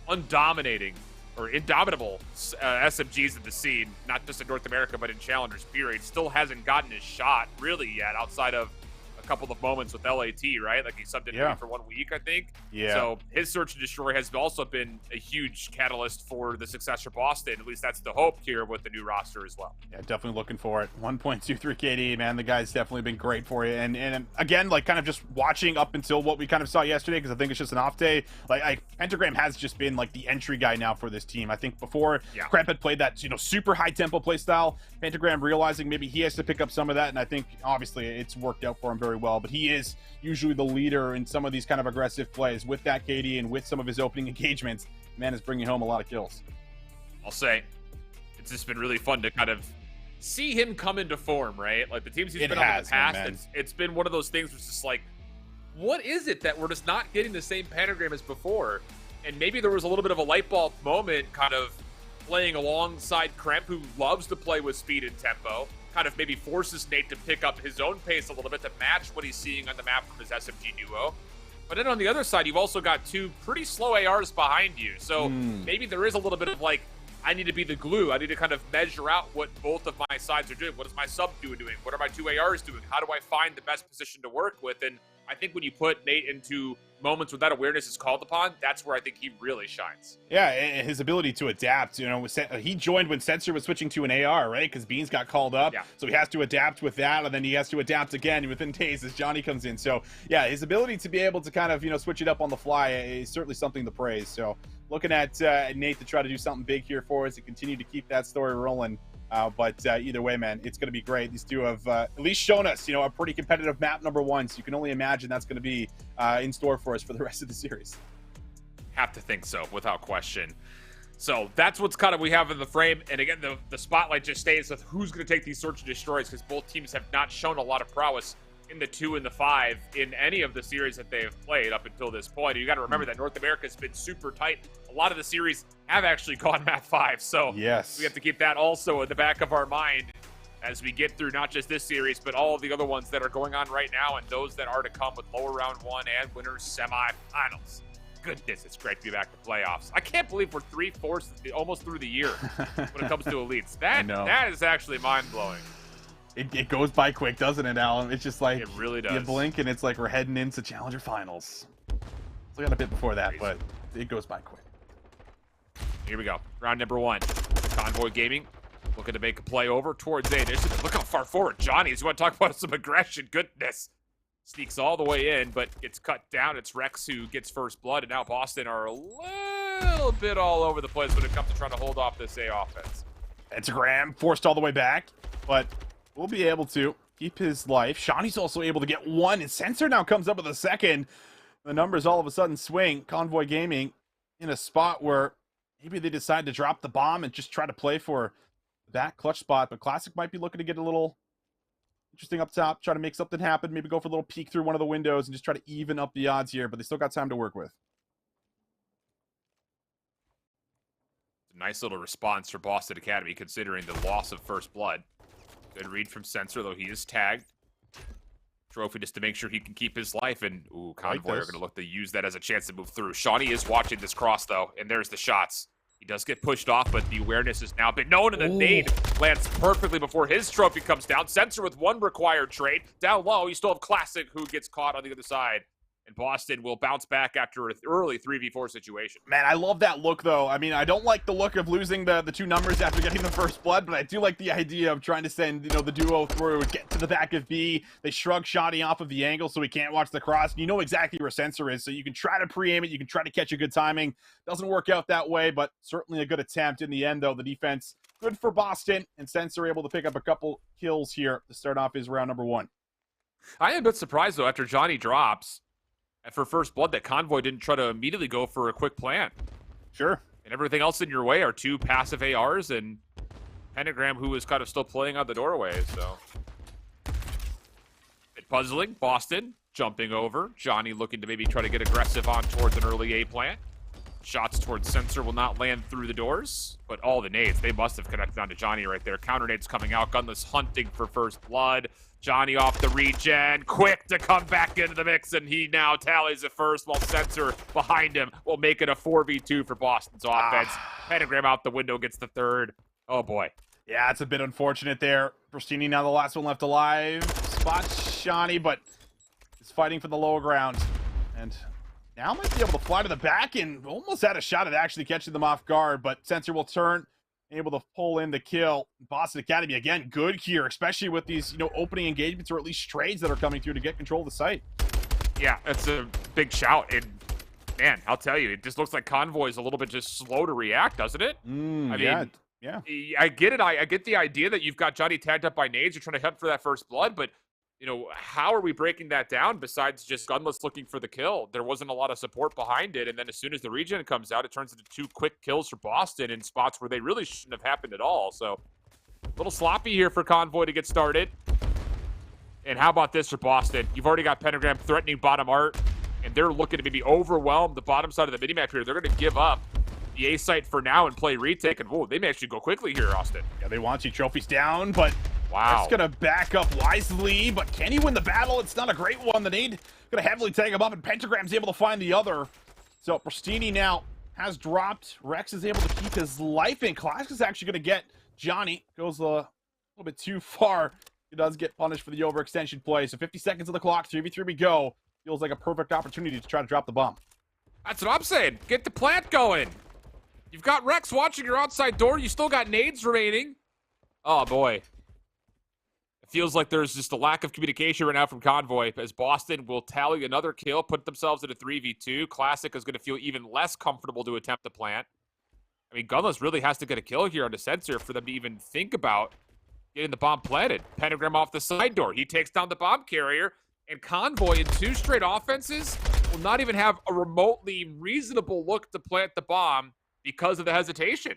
indomitable SMGs in the scene, not just in North America, but in Challengers, period. Still hasn't gotten his shot really yet outside of a couple of moments with LAT, right? Like he subbed in for 1 week, I think. Yeah. So his search and destroy has also been a huge catalyst for the success for Boston. At least that's the hope here with the new roster as well. Yeah, definitely looking for it. 1.23 KD, man. The guy's definitely been great for you. And again, like kind of just watching up until what we kind of saw yesterday, because I think it's just an off day. Like Pentagram has just been like the entry guy now for this team. I think before Kremp had played that, super high tempo play style. Pentagram realizing maybe he has to pick up some of that, and I think obviously it's worked out for him very well. But he is usually the leader in some of these kind of aggressive plays with that KD and with some of his opening engagements. Man is bringing home a lot of kills. I'll say it's just been really fun to kind of see him come into form, right? Like the teams he's been on in the past, it's been one of those things where it's just like, what is it that we're just not getting the same Pentagram as before? And maybe there was a little bit of a light bulb moment kind of playing alongside Kremp, who loves to play with speed and tempo, kind of maybe forces Nate to pick up his own pace a little bit to match what he's seeing on the map from his SMG duo. But then on the other side, you've also got 2 pretty slow ARs behind you. So maybe there is a little bit of like, I need to be the glue. I need to kind of measure out what both of my sides are doing. What is my sub duo doing? What are my 2 ARs doing? How do I find the best position to work with? And I think when you put Nate into moments where that awareness is called upon, that's where I think he really shines. Yeah, and his ability to adapt. He joined when Sensor was switching to an AR, right? Because Beans got called up. Yeah. So he has to adapt with that, and then he has to adapt again within days as Johnny comes in. So, yeah, his ability to be able to kind of, switch it up on the fly is certainly something to praise. So, looking at Nate to try to do something big here for us and continue to keep that story rolling. But either way, man, it's going to be great. These two have at least shown us, a pretty competitive map number 1. So you can only imagine that's going to be in store for us for the rest of the series. Have to think so, without question. So that's what's kind of we have in the frame. And again, the spotlight just stays with who's going to take these search and destroys, because both teams have not shown a lot of prowess in the 2 and the 5 in any of the series that they have played up until this point. And you got to remember that North America has been super tight. A lot of the series have actually gone Mat 5. So yes, we have to keep that also in the back of our mind as we get through not just this series, but all of the other ones that are going on right now and those that are to come with lower round 1 and winners semifinals. Goodness, it's great to be back to playoffs. I can't believe we're 3/4 almost through the year when it comes to elites. That is actually mind-blowing. It goes by quick, doesn't it, Alan? It's just like it really does. You blink and it's like we're heading into Challenger Finals. Still got a bit before that, but it goes by quick. Here we go. Round number 1. Convoy Gaming looking to make a play over towards A initiative. Look how far forward Johnny is. You want to talk about some aggression? Goodness. Sneaks all the way in, but gets cut down. It's Rex who gets first blood, and now Boston are a little bit all over the place when it comes to trying to hold off this A offense. Pentagram forced all the way back, but we'll be able to keep his life. Shawnee's also able to get 1, and Sensor now comes up with a 2nd. The numbers all of a sudden swing. Convoy Gaming in a spot where maybe they decide to drop the bomb and just try to play for that clutch spot, but Classic might be looking to get a little interesting up top, try to make something happen, maybe go for a little peek through one of the windows and just try to even up the odds here, but they still got time to work with. Nice little response for Boston Academy considering the loss of first blood. Good read from Sensor, though he is tagged. Trophy just to make sure he can keep his life, and Convoy are going to look to use that as a chance to move through. Shawnee is watching this cross, though, and there's the shots. He does get pushed off, but the awareness has now been known, and the nade lands perfectly before his trophy comes down. Sensor with 1 required trade. Down low, you still have Classic, who gets caught on the other side. And Boston will bounce back after an early 3v4 situation. Man, I love that look, though. I mean, I don't like the look of losing the 2 numbers after getting the first blood, but I do like the idea of trying to send, the duo through, get to the back of B. They shrug Shawnee off of the angle so he can't watch the cross. And you know exactly where Sensor is, so you can try to pre-aim it. You can try to catch a good timing. Doesn't work out that way, but certainly a good attempt. In the end, though, the defense good for Boston, and Sensor able to pick up a couple kills here to start off his round number 1. I am a bit surprised, though, after Johnny drops for first blood, that Convoy didn't try to immediately go for a quick plant. Sure. And everything else in your way are 2 passive ARs and Pentagram, who is kind of still playing out the doorway, so. Bit puzzling. Boston jumping over. Johnny looking to maybe try to get aggressive on towards an early A plant. Shots towards Sensor will not land through the doors, but all the nades, they must have connected onto Johnny right there. Counter nades coming out. Gunless hunting for first blood. Johnny off the regen, quick to come back into the mix, and he now tallies the first while Sensor behind him will make it a 4v2 for Boston's offense. Pentagram out the window gets the 3rd. Oh, boy. Yeah, it's a bit unfortunate there. Pristini now the last one left alive. Spots Shawnee, but is fighting for the lower ground. And now might be able to fly to the back and almost had a shot at actually catching them off guard, but Sensor will turn, able to pull in the kill. Boston Academy, again, good here, especially with these, opening engagements or at least trades that are coming through to get control of the site. Yeah, that's a big shout. And, man, I'll tell you, it just looks like Convoy is a little bit just slow to react, doesn't it? I mean, yeah. I get it. I get the idea that you've got Johnny tagged up by nades. You're trying to hunt for that first blood, but how are we breaking that down besides just Gunless looking for the kill? There wasn't a lot of support behind it, and then as soon as the regen comes out, it turns into 2 quick kills for Boston in spots where they really shouldn't have happened at all. So a little sloppy here for Convoy to get started. And how about this for Boston? You've already got Pentagram threatening bottom art, and they're looking to maybe overwhelm the bottom side of the minimap here. They're going to give up the A site for now and play retake, and whoa, they may actually go quickly here, Austin. Yeah, they want you trophies down, but wow, it's gonna back up wisely. But can he win the battle? It's not a great one. The nade gonna heavily tag him up, and Pentagram's able to find the other. So Pristini now has dropped. Rex is able to keep his life in. Classic is actually gonna get Johnny. Goes a little bit too far. He does get punished for the overextension play. So 50 seconds of the clock, 3v3 we go. Feels like a perfect opportunity to try to drop the bomb. That's what I'm saying. Get the plant going. You've got Rex watching your outside door. You still got nades remaining. Oh, boy. It feels like there's just a lack of communication right now from Convoy, as Boston will tally another kill, put themselves in a 3v2. Classic is going to feel even less comfortable to attempt the plant. I mean, Gunless really has to get a kill here on the Sensor for them to even think about getting the bomb planted. Pentagram off the side door. He takes down the bomb carrier, and Convoy in 2 straight offenses will not even have a remotely reasonable look to plant the bomb because of the hesitation.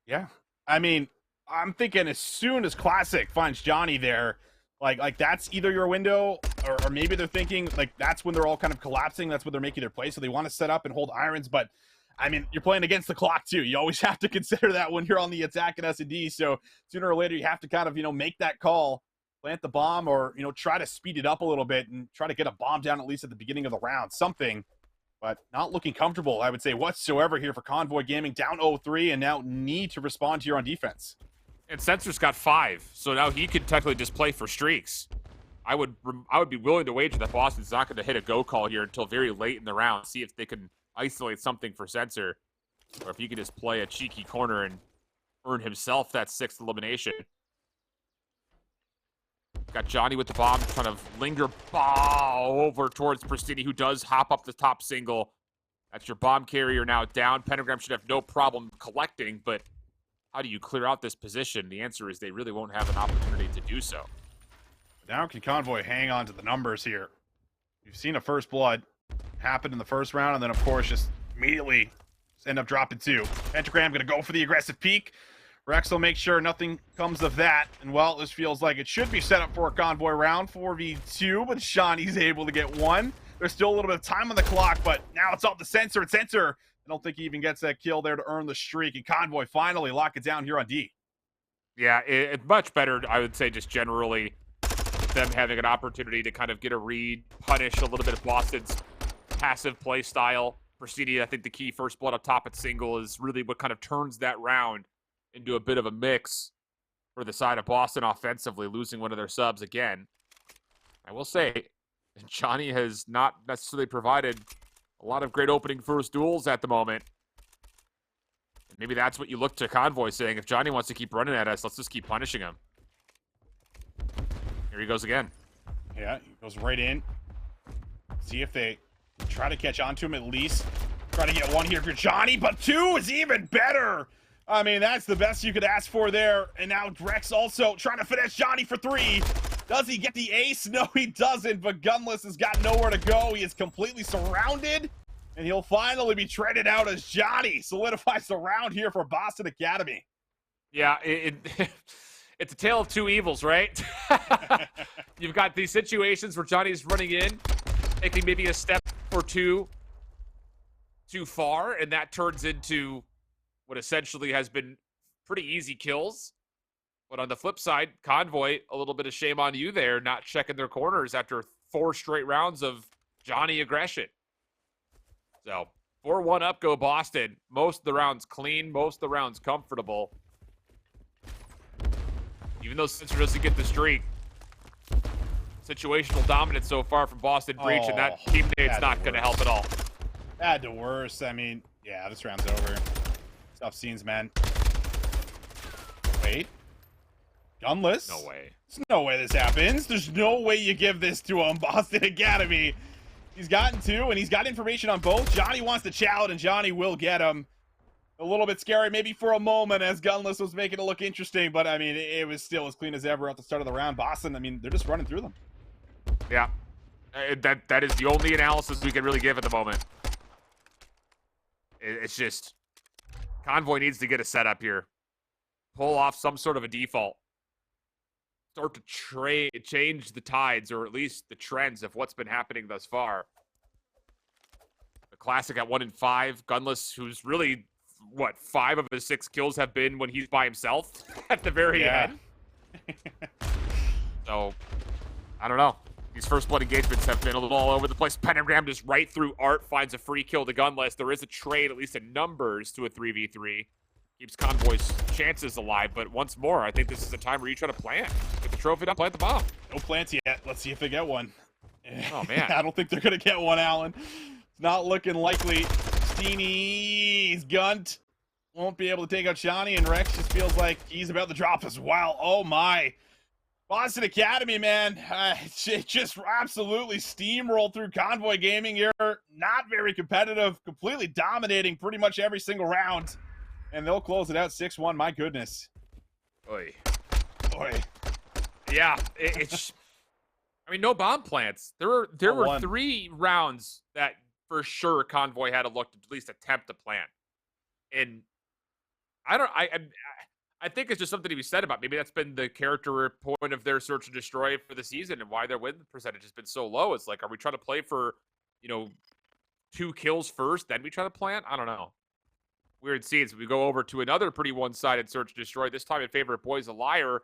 Yeah. I mean, I'm thinking as soon as Classic finds Johnny there, like that's either your window, or maybe they're thinking like that's when they're all kind of collapsing. That's when they're making their play. So they want to set up and hold irons. But I mean, you're playing against the clock too. You always have to consider that when you're on the attack at S&D. So sooner or later, you have to kind of, make that call, plant the bomb, or, try to speed it up a little bit and try to get a bomb down at least at the beginning of the round. Something, but not looking comfortable, I would say, whatsoever here for Convoy Gaming, down 0-3 and now need to respond here on defense. And Censor's got 5, so now he could technically just play for streaks. I would be willing to wager that Boston's not going to hit a go call here until very late in the round. See if they can isolate something for Censor, or if he could just play a cheeky corner and earn himself that 6th elimination. Got Johnny with the bomb, trying to linger over towards Pristini, who does hop up the top single. That's your bomb carrier now down. Pentagram should have no problem collecting, but how do you clear out this position? The answer is they really won't have an opportunity to do so. Now can Convoy hang on to the numbers here? You've seen a first blood happen in the first round, and then, of course, just immediately end up dropping 2. Pentagram going to go for the aggressive peek. Rex will make sure nothing comes of that. And, well, this feels like it should be set up for a Convoy round, 4v2, but Shawnee's able to get 1. There's still a little bit of time on the clock, but now it's off the Censor. And Censor, I don't think he even gets that kill there to earn the streak. And Convoy finally lock it down here on D. Yeah, it's much better, I would say, just generally, them having an opportunity to kind of get a read, punish a little bit of Boston's passive play style. Pristini, I think the key first blood up top at single is really what kind of turns that round into a bit of a mix for the side of Boston offensively, losing one of their subs again. I will say, Johnny has not necessarily provided a lot of great opening first duels at the moment. And maybe that's what you look to Convoy saying, if Johnny wants to keep running at us, let's just keep punishing him. Here he goes again. Yeah, he goes right in. See if they try to catch on to him at least. Try to get 1 here for Johnny, but 2 is even better. I mean, that's the best you could ask for there. And now Drex also trying to finish Johnny for 3. Does he get the ace? No, he doesn't, but Gunless has got nowhere to go. He is completely surrounded, and he'll finally be traded out as Johnny solidifies the round here for Boston Academy. Yeah, it's a tale of 2 evils, right? You've got these situations where Johnny's running in, taking maybe a step or 2 too far, and that turns into what essentially has been pretty easy kills. But on the flip side, Convoy, a little bit of shame on you there, not checking their corners after 4 straight rounds of Johnny aggression. So, 4-1 up go Boston. Most of the rounds clean, most of the rounds comfortable. Even though Censor doesn't get the streak, situational dominance so far from Boston Breach, and that teammate's not going to help at all. Bad to worse. I mean, yeah, this round's over. Tough scenes, man. Wait. Gunless? No way. There's no way this happens. There's no way you give this to him, Boston Academy. He's gotten 2, and he's got information on both. Johnny wants to chow it, and Johnny will get him. A little bit scary, maybe for a moment, as Gunless was making it look interesting, but, I mean, it was still as clean as ever at the start of the round. Boston, I mean, they're just running through them. Yeah. That is the only analysis we can really give at the moment. It's just, Convoy needs to get a setup here. Pull off some sort of a default. Start to change the tides, or at least the trends of what's been happening thus far. The Classic at 1-5. Gunless, who's really, 5 of his 6 kills have been when he's by himself at the very end. So, I don't know. These first blood engagements have been a little all over the place. Pentagram just right through Art, finds a free kill to Gunless. There is a trade, at least in numbers, to a 3v3. Keeps Convoy's chances alive, but once more, I think this is the time where you try to plant. Get the trophy down, plant the bomb. No plants yet. Let's see if they get one. Oh, man. I don't think they're going to get one, Alan. It's not looking likely. Steenie's gunt. Won't be able to take out Johnny, and Rex just feels like he's about to drop as well. Oh, my. Boston Academy, man. It just absolutely steamrolled through Convoy Gaming here. Not very competitive. Completely dominating pretty much every single round. And they'll close it out 6-1. My goodness. Oy. Boy. Yeah, it's... I mean, no bomb plants. There were 3 rounds that for sure Convoy had to look to at least attempt to plant. And I think it's just something to be said about. Maybe that's been the character point of their search and destroy for the season and why their win percentage has been so low. It's like, are we trying to play for, 2 kills first, then we try to plant? I don't know. Weird scenes. We go over to another pretty one-sided search and destroy, this time in favor of Boys a Liar.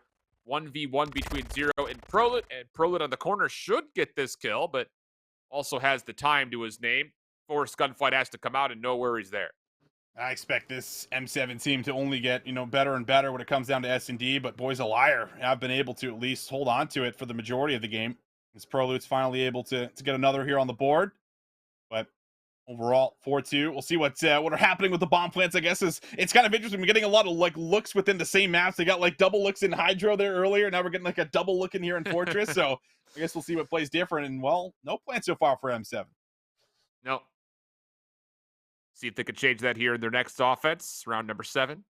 1v1 between Zero and Prolut. And Prolut on the corner should get this kill, but also has the time to his name. Forced gunfight has to come out and know where he's there. I expect this M7 team to only get, better and better when it comes down to S&D, but Boys a Liar have been able to at least hold on to it for the majority of the game. As Prolut's finally able to get another here on the board. But overall, 4-2. We'll see what are happening with the bomb plants, I guess. It's kind of interesting. We're getting a lot of, looks within the same maps. They got, double looks in Hydro there earlier. Now we're getting, a double look in here in Fortress. So I guess we'll see what plays different. And, well, no plan so far for M7. No. See if they can change that here in their next offense, round number 7.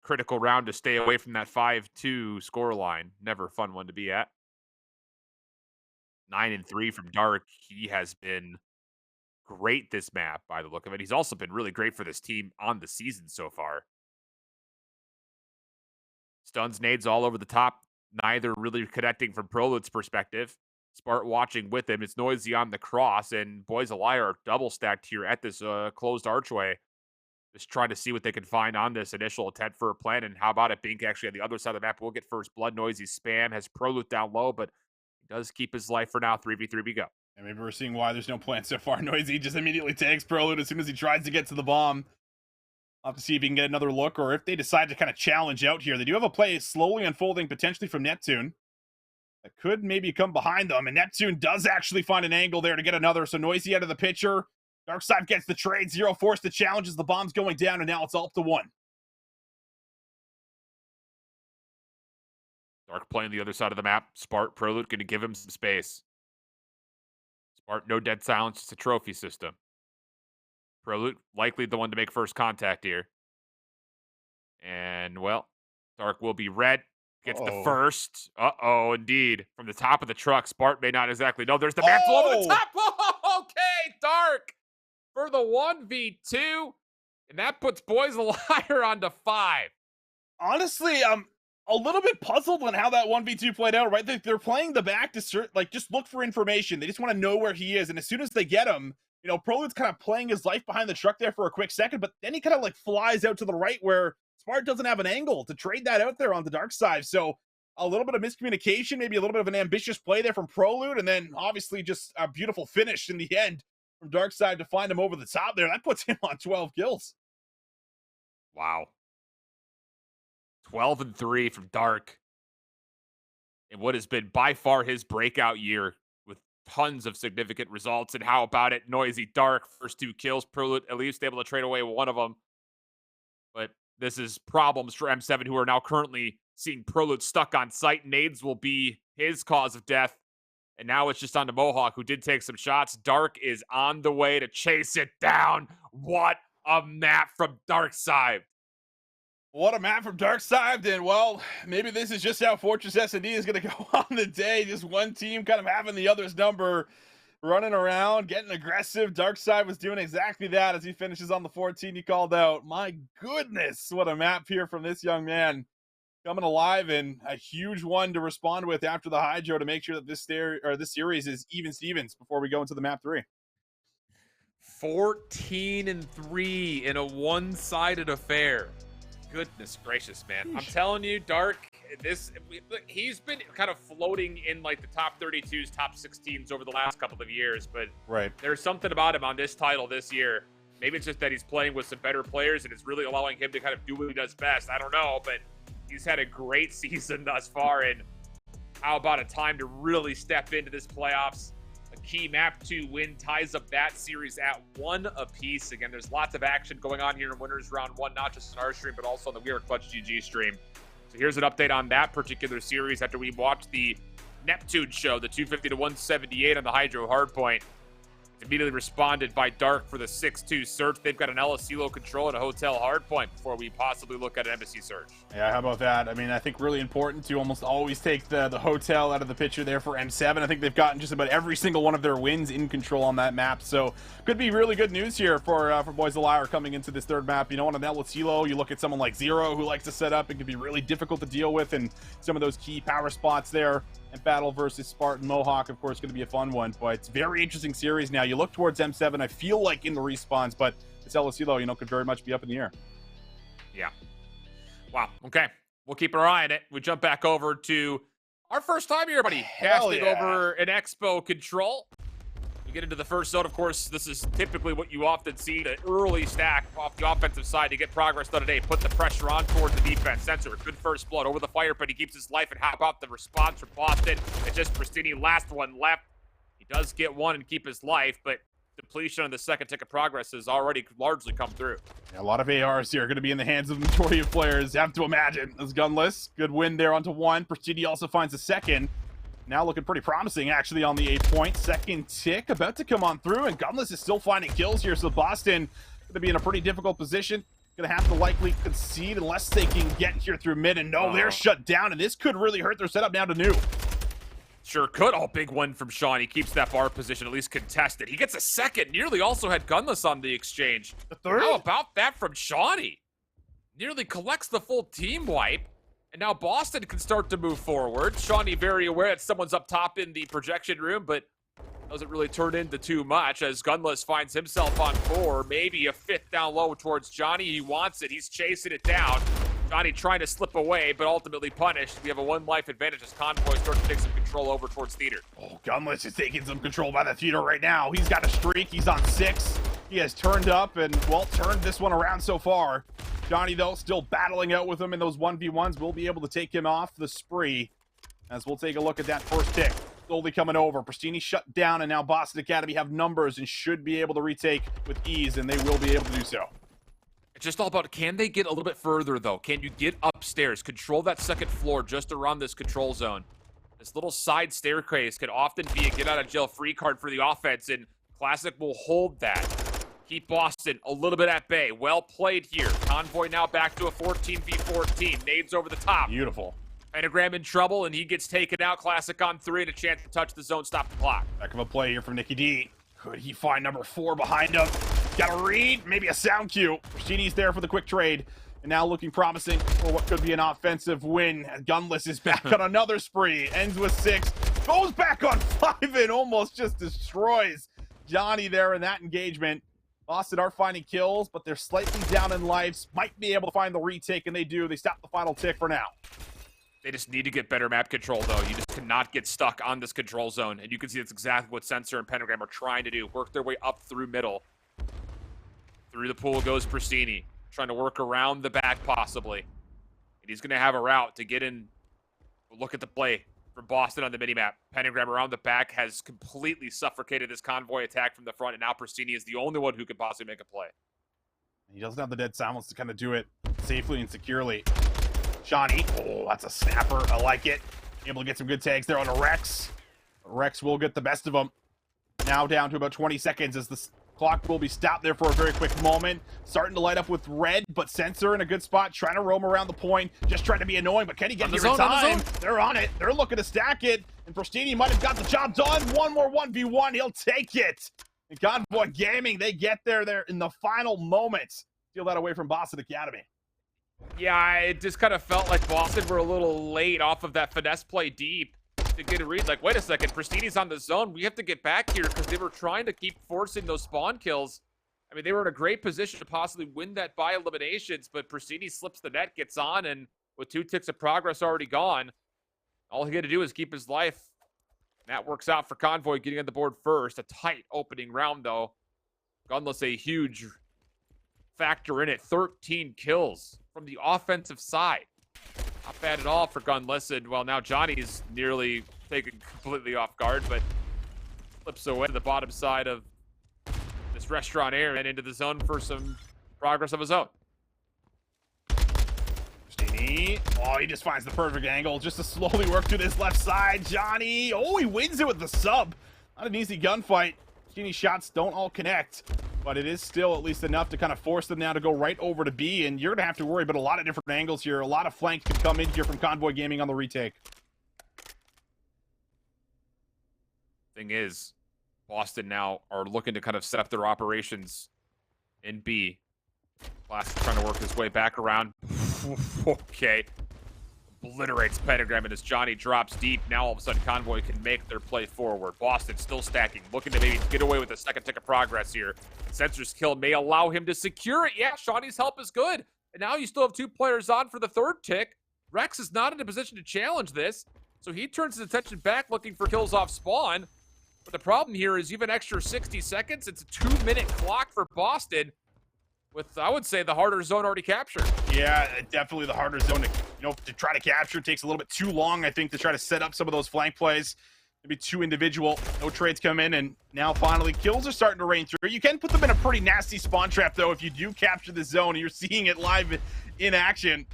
Critical round to stay away from that 5-2 scoreline. Never a fun one to be at. 9-3 from Dark. He has been great this map by the look of it. He's also been really great for this team on the season so far. Stuns, nades all over the top. Neither really connecting from Prolut's perspective. Spart watching with him. It's Noisy on the cross, and Boys a Liar are double stacked here at this closed archway. Just trying to see what they can find on this initial attempt for a plan. And how about it? Bink actually on the other side of the map will get first blood. Noisy spam has Prolut down low, but he does keep his life for now. 3v3 we go. And maybe we're seeing why there's no plan so far. Noisy just immediately tags Prolut as soon as he tries to get to the bomb. I'll have to see if he can get another look, or if they decide to kind of challenge out here. They do have a play slowly unfolding, potentially from Neptune. That could maybe come behind them, and Neptune does actually find an angle there to get another. So Noisy out of the picture. Darkside gets the trade. Zero forced the challenge as the bomb's going down, and now it's all up to 1. Dark playing the other side of the map. Spart, Prolut going to give him some space. Spart, no dead silence, just a trophy system. Prolut likely the one to make first contact here. And, well, Dark will be red. Gets the first. Uh-oh, indeed. From the top of the truck, Spart may not exactly know. There's the mantle over the top. Oh, okay, Dark for the 1v2. And that puts Boys a Liar on to 5. Honestly, I'm a little bit puzzled on how that 1v2 played out, right? They're playing the back to just look for information. They just want to know where he is. And as soon as they get him, Prolut's kind of playing his life behind the truck there for a quick second, but then he kind of flies out to the right where Spart doesn't have an angle to trade that out there on the dark side. So a little bit of miscommunication, maybe a little bit of an ambitious play there from Prolut, and then obviously just a beautiful finish in the end from Darkside to find him over the top there. That puts him on 12 kills. Wow. 12-3 from Dark. In what has been by far his breakout year with tons of significant results. And how about it? Noisy Dark, first 2 kills. Prolut at least able to trade away one of them. But this is problems for M7, who are now currently seeing Prolut stuck on site. Nades will be his cause of death. And now it's just on to Mohawk, who did take some shots. Dark is on the way to chase it down. What a map from Darkside. What a map from Darkside. And, well, maybe this is just how Fortress S&D is going to go on the day. Just one team kind of having the other's number, running around, getting aggressive. Darkside was doing exactly that as he finishes on the 14 he called out. My goodness, what a map here from this young man. Coming alive, and a huge one to respond with after the Hydro to make sure that this series is even Stevens before we go into the map 3. 14-3 in a one-sided affair. Goodness gracious, man. I'm telling you, Dark, he's been kind of floating in the top 32s, top 16s over the last couple of years, but there's something about him on this title this year. Maybe it's just that he's playing with some better players and it's really allowing him to kind of do what he does best. I don't know, but he's had a great season thus far, and how about a time to really step into this playoffs? A key map 2 win ties up that series at 1 apiece. Again, there's lots of action going on here in Winners Round 1, not just in our stream, but also on the We Are Clutch GG stream. So here's an update on that particular series after we watched the Neptune show, the 250-178 on the Hydro Hardpoint. Immediately responded by Dark for the 6-2 search. They've got an El Asilo control and a hotel hardpoint before we possibly look at an embassy search. Yeah, how about that? I mean, I think really important to almost always take the hotel out of the picture there for M7. I think they've gotten just about every single one of their wins in control on that map. So could be really good news here for Boys of Liar coming into this third map. You know, on an El Asilo, you look at someone like Zero who likes to set up. It can be really difficult to deal with, and some of those key power spots there. And battle versus Spartan Mohawk, of course, going to be a fun one. But it's a very interesting series now. You look towards M7, I feel like in the respawns, but this El Asilo, you know, could very much be up in the air. Yeah. Wow. Okay. We'll keep our eye on it. We jump back over to our first time here, buddy. Casting over an Expo control. We get into the first zone. Of course, this is typically what you often see, the early stack off the offensive side to get progress done today. Put the pressure on towards the defense. Sensor, good first blood over the fire pit. He keeps his life, and how about the response from Boston? It's just Pristini, last one left. He does get one and keep his life, but depletion on the second tick of progress has already largely come through. Yeah, a lot of ARs here going to be in the hands of the majority of players. You have to imagine. As Gunless, good win there onto one. Pristini also finds a second. Now looking pretty promising, actually, on the 8 point. Second tick about to come on through, and Gunless is still finding kills here. So Boston going to be in a pretty difficult position. Going to have to likely concede unless they can get here through mid. And no, they're shut down, and this could really hurt their setup down to new. Sure could. Oh, big one from Sean. He keeps that bar position at least contested. He gets a second. Nearly also had Gunless on the exchange. The third? How about that from Shawnee? Nearly collects the full team wipe. And now Boston can start to move forward. Shawnee very aware that someone's up top in the projection room, but doesn't really turn into too much as Gunless finds himself on 4. Maybe a 5th down low towards Johnny. He wants it. He's chasing it down. Johnny trying to slip away, but ultimately punished. We have a 1 life advantage as Convoy starts to take some control over towards Theater. Oh, Gunless is taking some control by the Theater right now. He's got a streak. He's on 6. He has turned up and, well, turned this one around so far. Johnny, though, still battling out with him in those 1v1s. We'll be able to take him off the spree as we'll take a look at that first tick. Slowly coming over. Pristini shut down, and now Boston Academy have numbers and should be able to retake with ease, and they will be able to do so. It's just all about, can they get a little bit further, though? Can you get upstairs? Control that second floor just around this control zone. This little side staircase could often be a get-out-of-jail-free card for the offense, and Classic will hold that. Keep Boston a little bit at bay. Well played here. Convoy now back to a 14v14. Nades over the top. Beautiful. Pentagram in trouble, and he gets taken out. Classic on 3 and a chance to touch the zone, stop the clock. Heck of a play here from Nicky D. Could he find number 4 behind him? Got a read, maybe a sound cue. Pristini's there for the quick trade. And now looking promising for what could be an offensive win. Gunless is back on another spree. Ends with 6. Goes back on 5 and almost just destroys Johnny there in that engagement. Boston are finding kills, but they're slightly down in lives. Might be able to find the retake, and they do. They stop the final tick for now. They just need to get better map control, though. You just cannot get stuck on this control zone. And you can see that's exactly what Sensor and Pentagram are trying to do. Work their way up through middle. Through the pool goes Pristini. Trying to work around the back, possibly. And he's going to have a route to get in. Look at the play from Boston on the minimap. Pentagram around the back has completely suffocated this Convoy attack from the front. And now Pristini is the only one who could possibly make a play. He doesn't have the dead silence to kind of do it safely and securely. Shawnee, oh, that's a snapper. I like it. Able to get some good tags there on a Rex. Rex will get the best of them. Now down to about 20 seconds as the clock will be stopped there for a very quick moment. Starting to light up with red, but Sensor in a good spot. Trying to roam around the point. Just trying to be annoying, but can he get here in time? They're on it. They're looking to stack it. And Pristini might have got the job done. One more 1v1. He'll take it. And Convoy Gaming, they get there in the final moments. Steal that away from Boston Academy. Yeah, it just kind of felt like Boston were a little late off of that finesse play deep to get a read. Like, wait a second, Pristini's on the zone. We have to get back here because they were trying to keep forcing those spawn kills. I mean, they were in a great position to possibly win that by eliminations, but Pristini slips the net, gets on, and with 2 ticks of progress already gone, all he had to do is keep his life. And that works out for Convoy getting on the board first. A tight opening round, though. Gunless a huge factor in it. 13 kills from the offensive side. Not bad at all for Gunless. And, well, now Johnny's nearly taken completely off guard, but flips away to the bottom side of this restaurant area and into the zone for some progress of his own. Pristini. Oh, he just finds the perfect angle just to slowly work through this left side. Johnny. Oh, he wins it with the sub. Not an easy gunfight. Genie shots don't all connect, but it is still at least enough to kind of force them now to go right over to B, and you're going to have to worry about a lot of different angles here. A lot of flanks can come in here from Convoy Gaming on the retake. Thing is, Boston now are looking to kind of set up their operations in B. Classic trying to work his way back around. Okay. Obliterates Pentagram, and as Johnny drops deep, now all of a sudden Convoy can make their play forward. Boston still stacking, looking to maybe get away with a second tick of progress here. Censor's kill may allow him to secure it. Yeah, Shawnee's help is good. And now you still have 2 players on for the 3rd tick. Rex is not in a position to challenge this, so he turns his attention back looking for kills off spawn. But the problem here is you have an extra 60 seconds. It's a 2-minute clock for Boston with, I would say, the harder zone already captured. Yeah, definitely the harder zone to try to capture. It takes a little bit too long, I think, to try to set up some of those flank plays. Maybe 2 individual, no trades come in, and now finally kills are starting to rain through. You can put them in a pretty nasty spawn trap, though, if you do capture the zone and you're seeing it live in action.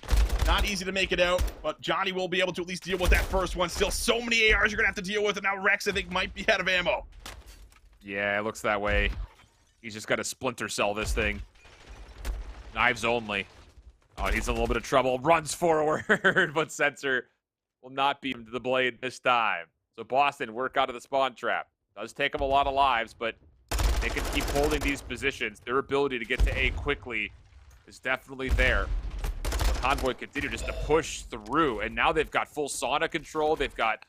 Not easy to make it out, but Johnny will be able to at least deal with that first one. Still so many ARs you're going to have to deal with, and now Rex, I think, might be out of ammo. Yeah, it looks that way. He's just got to splinter cell this thing. Knives only. Oh, he's in a little bit of trouble. Runs forward, but Censor will not beat him to the blade this time. So Boston work out of the spawn trap. Does take them a lot of lives, but they can keep holding these positions. Their ability to get to A quickly is definitely there. Convoy continue just to push through, and now they've got full sauna control. They've got,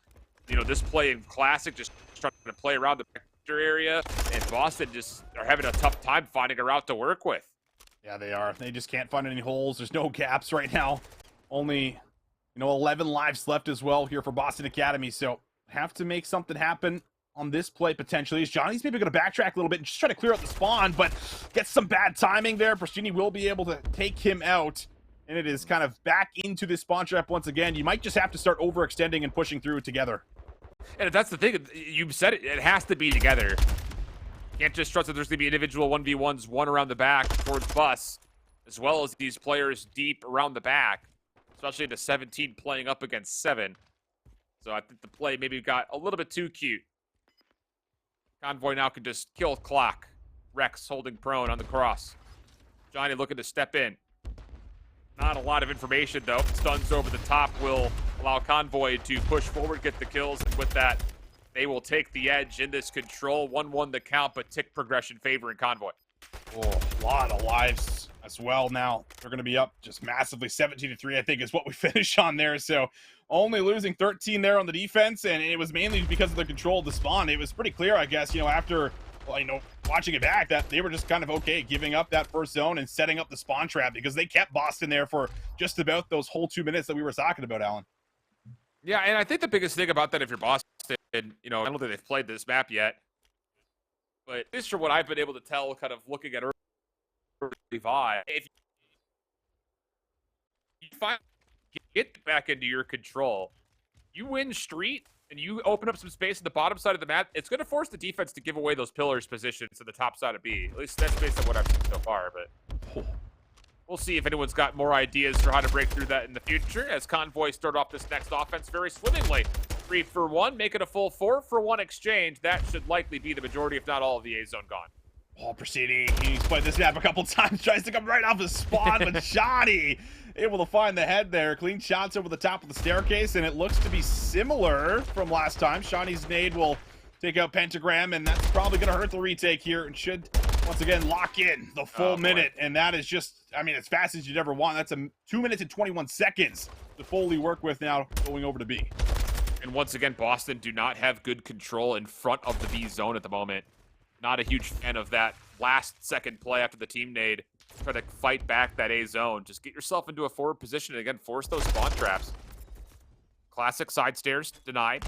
this play in Classic, just trying to play around the vector area, and Boston just are having a tough time finding a route to work with. Yeah, they are. They just can't find any holes. There's no gaps right now. Only, 11 lives left as well here for Boston Academy, so have to make something happen on this play potentially. Johnny's maybe going to backtrack a little bit and just try to clear out the spawn, but gets some bad timing there. Pristini will be able to take him out. And it is kind of back into this spawn trap once again. You might just have to start overextending and pushing through together. And if that's the thing, you said it, it has to be together. Can't just trust that there's going to be individual 1v1s, one around the back towards Bus, as well as these players deep around the back, especially the 17 playing up against 7. So I think the play maybe got a little bit too cute. Convoy now can just kill clock. Rex holding prone on the cross. Johnny looking to step in. Not a lot of information, though. Stuns over the top will allow Convoy to push forward, get the kills, and with that, they will take the edge in this control. 1-1 the count, but tick progression favoring Convoy. Oh, a lot of lives as well now. They're going to be up just massively. 17-3, I think, is what we finish on there. So only losing 13 there on the defense, and it was mainly because of the control of the spawn. It was pretty clear, I guess, after... watching it back, that they were just kind of okay giving up that first zone and setting up the spawn trap because they kept Boston there for just about those whole 2 minutes that we were talking about, Alan. Yeah, and I think the biggest thing about that, if you're Boston, I don't think they've played this map yet, but at least from what I've been able to tell, kind of looking at early vibe, if you get back into your control, you win street, and you open up some space at the bottom side of the map, it's going to force the defense to give away those pillars positions to the top side of B. At least that's based on what I've seen so far, but we'll see if anyone's got more ideas for how to break through that in the future as Convoy start off this next offense very swimmingly. 3 for 1, make it a full 4 for 1 exchange. That should likely be the majority, if not all, of the A zone gone. Oh, Pristini, he's played this map a couple times, tries to come right off his spawn, but Johnny able to find the head there. Clean shots over the top of the staircase, and it looks to be similar from last time. Shawnee's nade will take out Pentagram, and that's probably going to hurt the retake here and should, once again, lock in the full minute. And that is just, as fast as you'd ever want. That's 2 minutes and 21 seconds to fully work with now going over to B. And once again, Boston do not have good control in front of the B zone at the moment. Not a huge fan of that last second play after the team nade. Try to fight back that A zone. Just get yourself into a forward position and again, force those spawn traps. Classic side stairs denied.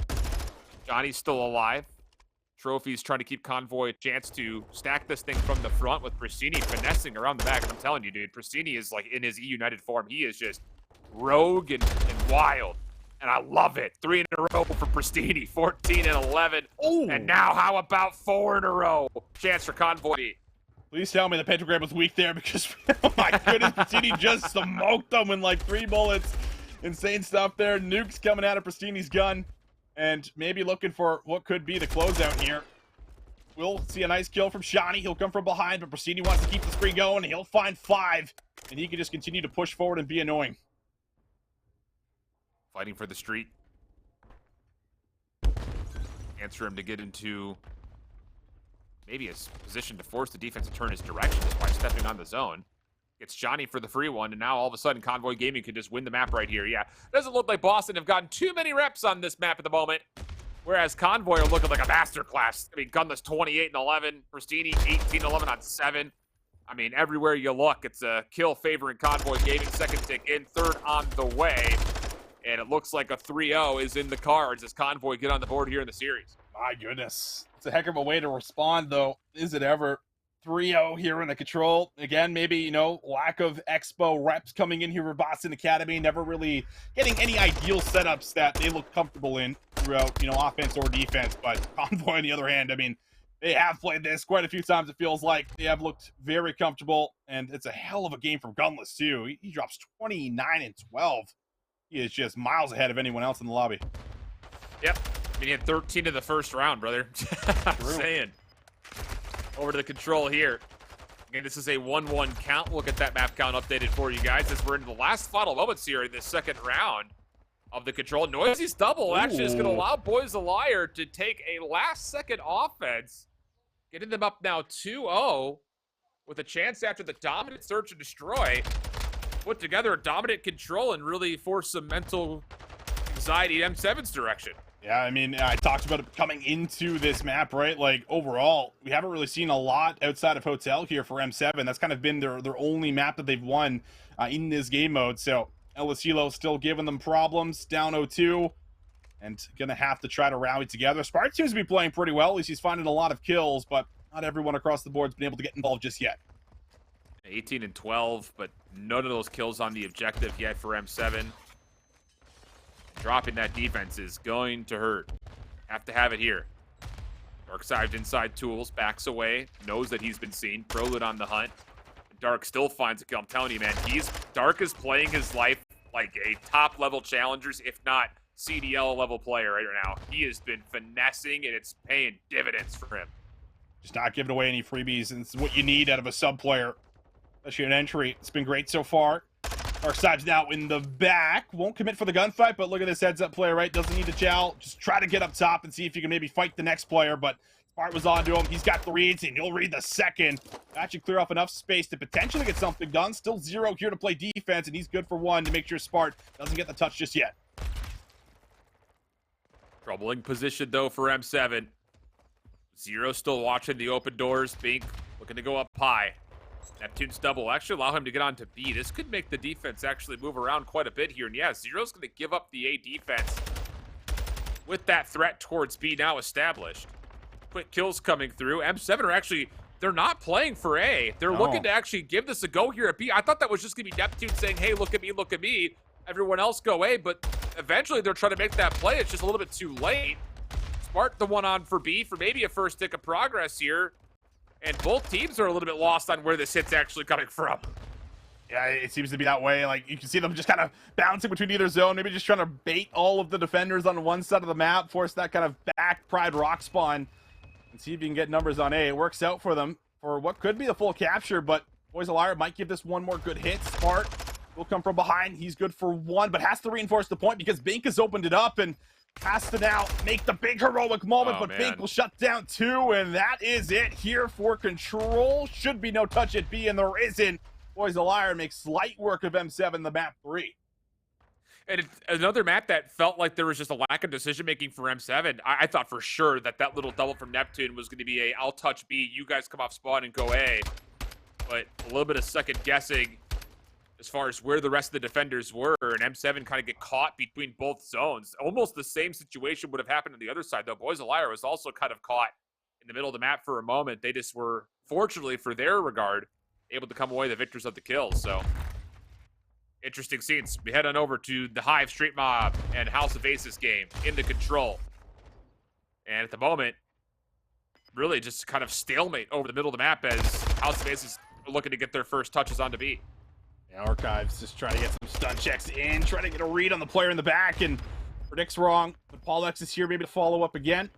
Johnny's still alive. Trophy's trying to keep Convoy a chance to stack this thing from the front with Pristini finessing around the back. And I'm telling you, dude, Pristini is like in his E United form. He is just rogue and wild. And I love it. 3 in a row for Pristini. 14 and 11. Ooh. And now how about 4 in a row? Chance for Convoy. Please tell me the Pentagram was weak there because, oh my goodness, Pristini just smoked them in like 3 bullets. Insane stuff there. Nukes coming out of Pristini's gun. And maybe looking for what could be the closeout here. We'll see a nice kill from Shani. He'll come from behind, but Brasini wants to keep the spree going. He'll find 5, and he can just continue to push forward and be annoying. Fighting for the street. Answer him to get into maybe a position to force the defense to turn his direction just by stepping on the zone. Gets Johnny for the free one, and now all of a sudden Convoy Gaming could just win the map right here. Yeah, doesn't look like Boston have gotten too many reps on this map at the moment, whereas Convoy are looking like a masterclass. I mean, Gunless 28-11, Pristini 18-11 on 7. I mean, everywhere you look, it's a kill favoring Convoy Gaming. Second tick in, third on the way. And it looks like a 3-0 is in the cards as Convoy get on the board here in the series. My goodness. It's a heck of a way to respond, though. Is it ever? 3-0 here in the control. Again, maybe, you know, lack of Expo reps coming in here for Boston Academy. Never really getting any ideal setups that they look comfortable in throughout, you know, offense or defense. But Convoy, on the other hand, I mean, they have played this quite a few times, it feels like. They have looked very comfortable, and it's a hell of a game from Gunless, too. He drops 29-12. He is just miles ahead of anyone else in the lobby. Yep. I mean, he had 13 in the first round, brother. I'm saying. Over to the control here. Again, this is a 1-1 count. We'll get that map count updated for you guys as we're into the last final moments here in this second round of the control. Noisy's double actually is going to allow Boys a Liar to take a last-second offense, getting them up now 2-0 with a chance after the dominant search and destroy. Put together a dominant control and really force some mental anxiety in M7's direction. Yeah, I mean, I talked about it coming into this map, right? Like, overall, we haven't really seen a lot outside of Hotel here for M7. That's kind of been their only map that they've won in this game mode. So, El Asilo still giving them problems, down 0-2, and gonna have to try to rally together. Spark seems to be playing pretty well. At least he's finding a lot of kills, but not everyone across the board's been able to get involved just yet. 18-12, but none of those kills on the objective yet for M7. Dropping that defense is going to hurt. Have to have it here. Darkside inside tools, backs away, knows that he's been seen. Prolud on the hunt. Dark still finds a kill. I'm telling you, man, Dark is playing his life like a top-level challengers, if not CDL-level player right now. He has been finessing, and it's paying dividends for him. Just not giving away any freebies, and it's what you need out of a sub-player. Especially an entry. It's been great so far. Darkside's now in the back. Won't commit for the gunfight, but look at this heads-up player, right? Doesn't need to chow. Just try to get up top and see if you can maybe fight the next player, but Smart was onto him. He's got the reads, and he'll read the second. That should clear off enough space to potentially get something done. Still 0 here to play defense, and he's good for 1 to make sure Smart doesn't get the touch just yet. Troubling position, though, for M7. 0 still watching the open doors. Bink looking to go up high. Neptune's double actually allow him to get on to B. This could make the defense actually move around quite a bit here. And yeah, Zero's going to give up the A defense with that threat towards B now established. Quick kills coming through. M7 are actually, they're not playing for A. They're looking to actually give this a go here at B. I thought that was just going to be Neptune saying, hey, look at me, look at me. Everyone else go A, but eventually they're trying to make that play. It's just a little bit too late. Smart the one on for B for maybe a first tick of progress here. And both teams are a little bit lost on where this hit's actually coming from. Yeah, it seems to be that way. Like, you can see them just kind of bouncing between either zone, maybe just trying to bait all of the defenders on one side of the map, force that kind of back Pride rock spawn, and see if you can get numbers on A. It works out for them for what could be the full capture, but Boys a Liar might give this one more good hit. Smart will come from behind. He's good for 1, but has to reinforce the point because Bink has opened it up and has to now make the big heroic moment, but Bink will shut down 2, and that is it here for control. Should be no touch at B, and there isn't. Boys a Liar makes light work of M7, the map 3. And it's another map that felt like there was just a lack of decision-making for M7. I thought for sure that little double from Neptune was going to be a, I'll touch B, you guys come off spawn and go A. But a little bit of second guessing as far as where the rest of the defenders were, and M7 kind of get caught between both zones. Almost the same situation would have happened on the other side, though. Boys a Liar was also kind of caught in the middle of the map for a moment. They just were, fortunately for their regard, able to come away the victors of the kills. So, interesting scenes. We head on over to the Hive Street Mob and House of Aces game in the control. And at the moment, really just kind of stalemate over the middle of the map as House of Aces are looking to get their first touches onto B. Yeah, Archives just trying to get some stun checks in, trying to get a read on the player in the back, and predicts wrong. But Paul X is here maybe to follow up again,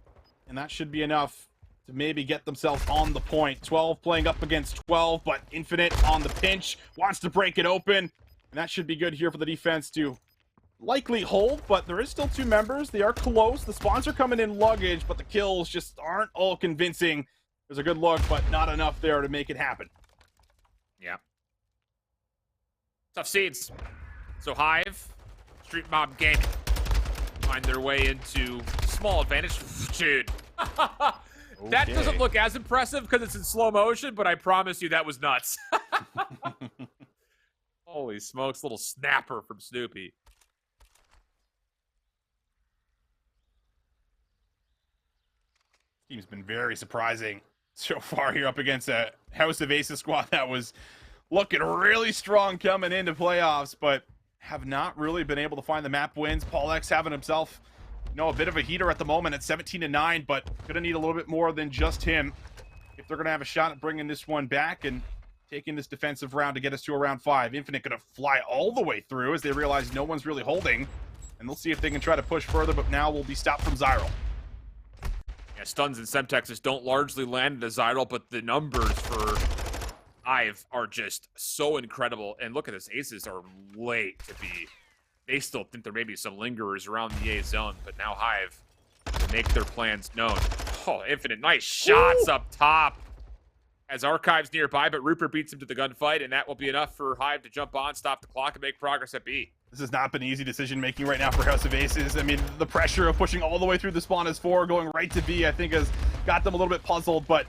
and that should be enough. to maybe get themselves on the point. 12 playing up against 12, but Infinite on the pinch, wants to break it open. And that should be good here for the defense to likely hold, but there is still 2 members. They are close. The spawns are coming in luggage, but the kills just aren't all convincing. There's a good look, but not enough there to make it happen. Yeah. Tough seeds. So Hive, Street Mob Gaming find their way into small advantage. Dude. That doesn't look as impressive because it's in slow motion, but I promise you that was nuts. Holy smokes, little snapper from Snoopy. Team's been very surprising so far here up against a House of Aces squad that was looking really strong coming into playoffs, but have not really been able to find the map wins. Paulex having himself, a bit of a heater at the moment at 17-9, but gonna need a little bit more than just him if they're gonna have a shot at bringing this one back and taking this defensive round to get us to a round 5. Infinite gonna fly all the way through as they realize no one's really holding, and they'll see if they can try to push further, but now we'll be stopped from Zyral. Yeah, stuns and Semtexes don't largely land into Zyral, but the numbers for Hive are just so incredible. And look at this, Aces are late to be. They still think there may be some lingerers around the A zone, but now Hive make their plans known. Oh, Infinite, nice shots up top. As Archives nearby, but Rupert beats him to the gunfight, and that will be enough for Hive to jump on, stop the clock, and make progress at B. This has not been easy decision-making right now for House of Aces. I mean, the pressure of pushing all the way through the spawn as 4, going right to B, I think has got them a little bit puzzled, but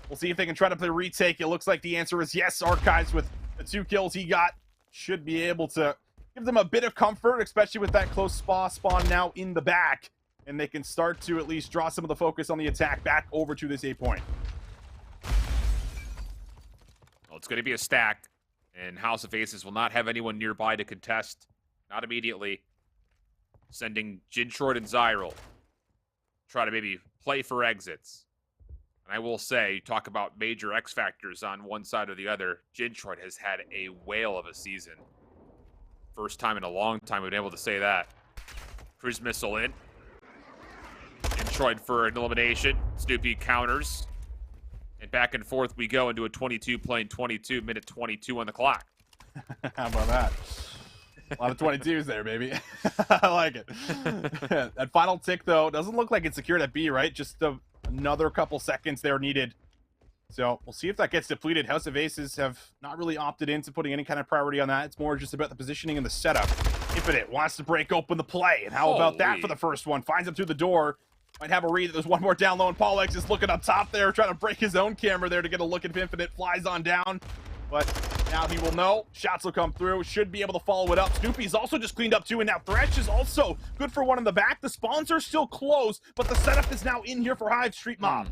we'll see if they can try to play retake. It looks like the answer is yes. Archives, with the 2 kills he got, should be able to give them a bit of comfort, especially with that close spawn now in the back, and they can start to at least draw some of the focus on the attack back over to this A point. Well, it's going to be a stack, and House of Aces will not have anyone nearby to contest. Not immediately. Sending Jintroid and Zyral. Try to maybe play for exits. And I will say, you talk about major X factors on one side or the other. Jintroid has had a whale of a season. First time in a long time we've been able to say that. Cruise missile in. Jintroid for an elimination. Snoopy counters. And back and forth we go into a 22 playing 22, minute 22 on the clock. How about that? A lot of 22s there, baby. I like it. That final tick, though, doesn't look like it's secured at B, right? Just another couple seconds there needed. So we'll see if that gets depleted. House of Aces have not really opted into putting any kind of priority on that. It's more just about the positioning and the setup. Infinite wants to break open the play. And how about that for the first one? Finds him through the door. Might have a read that there's one more down low, and Paulex is looking up top there, trying to break his own camera there to get a look at Infinite. Flies on down. But now he will know. Shots will come through. Should be able to follow it up. Snoopy's also just cleaned up too, and now Thresh is also good for one in the back. The spawns are still close, but the setup is now in here for Hive. Street Mob.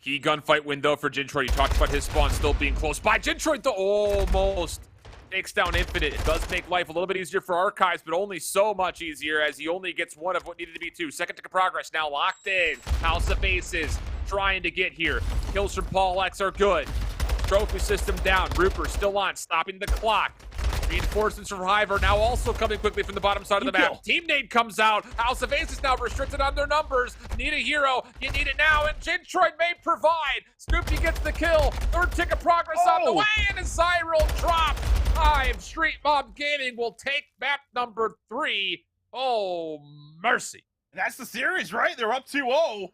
Key gunfight window for Jintroid. You talked about his spawn still being close by. Jintroid, though, almost takes down Infinite. It does make life a little bit easier for Archives, but only so much easier as he only gets one of what needed to be 2. Second to progress now locked in. House of Aces trying to get here. Kills from Paulex are good. Trophy system down. Rupert still on, stopping the clock. Reinforcements from Hive are now also coming quickly from the bottom side of the map. Team Nade comes out. House of Aces now restricted on their numbers. Need a hero. You need it now, and Jintroid may provide. Snoopy gets the kill. Third tick of progress on the way, and a Zyral drop. Hive Street Mob Gaming will take map number 3. Oh, mercy. And that's the series, right? They're up 2-0.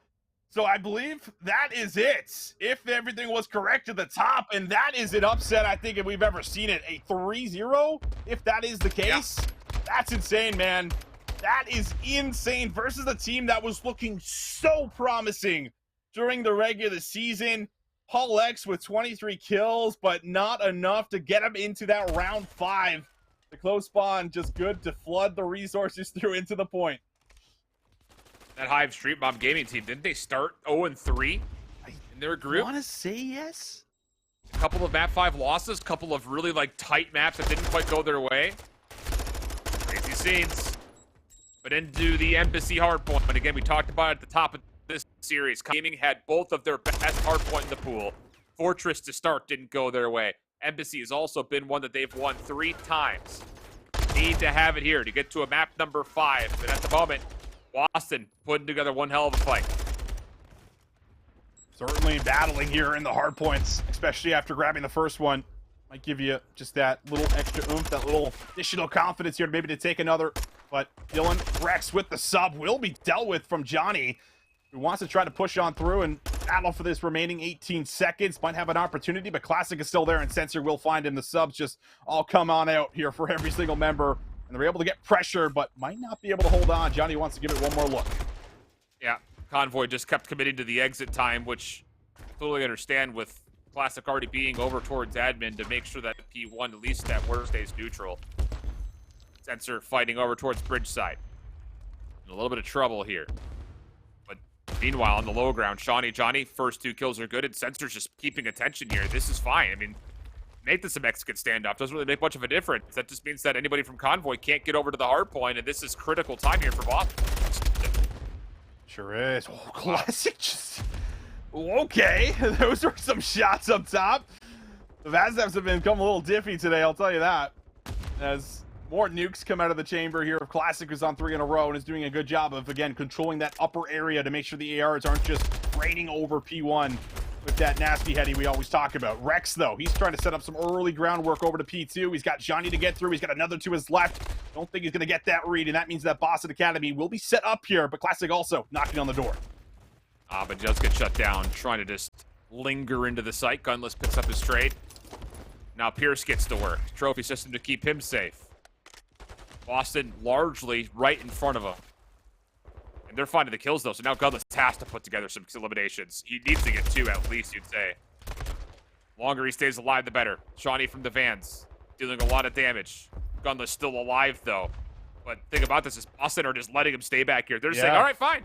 So I believe that is it. If everything was correct at the top, and that is an upset, I think, if we've ever seen it. A 3-0, if that is the case. Yeah. That's insane, man. That is insane versus a team that was looking so promising during the regular season. Paulex with 23 kills, but not enough to get him into that round 5. The close spawn just good to flood the resources through into the point. That Hive Street Mob Gaming team, didn't they start 0-3 in their group? I want to say yes. A couple of map 5 losses, couple of really tight maps that didn't quite go their way. Crazy scenes. But into the Embassy hardpoint. And again, we talked about it at the top of this series. Gaming had both of their best hardpoint in the pool. Fortress to start didn't go their way. Embassy has also been one that they've won 3 times. Need to have it here to get to a map number 5. And at the moment, Boston putting together one hell of a fight. Certainly battling here in the hard points, especially after grabbing the first one. Might give you just that little extra oomph, that little additional confidence here maybe to take another. But Dylan Rex with the sub will be dealt with from Johnny, who wants to try to push on through and battle for this remaining 18 seconds. Might have an opportunity, but Classic is still there, and Sensor will find him. The subs just all come on out here for every single member, and they're able to get pressure, but might not be able to hold on. Johnny wants to give it one more look. Yeah, Convoy just kept committing to the exit time, which I totally understand with Classic already being over towards admin to make sure that P1, at least at worst, stays neutral. Sensor fighting over towards bridge side. In a little bit of trouble here. But meanwhile, on the low ground, Johnny, first 2 kills are good, and Sensor's just keeping attention here. This is fine. I mean, make this a Mexican standoff. Doesn't really make much of a difference. That just means that anybody from Convoy can't get over to the hard point, and this is critical time here for Boston. Sure is. Oh, Classic just... Okay, those were some shots up top. The Vaznevs have become a little diffy today, I'll tell you that. As more nukes come out of the chamber here, Classic is on 3 in a row and is doing a good job of, again, controlling that upper area to make sure the ARs aren't just raining over P1 with that nasty heady we always talk about. Rex, though, he's trying to set up some early groundwork over to P2. He's got Johnny to get through. He's got another to his left. Don't think he's going to get that read, and that means that Boston Academy will be set up here, but Classic also knocking on the door. But does get shut down, trying to just linger into the site. Gunless picks up his trade. Now Pierce gets to work. Trophy system to keep him safe. Boston largely right in front of him. And they're finding the kills, though, so now Gunless has to put together some eliminations. He needs to get 2 at least, you'd say. Longer he stays alive, the better. Shawnee from the Vans, dealing a lot of damage. Gunless still alive, though. But the thing about this is Boston are just letting him stay back here. They're just saying, all right, fine.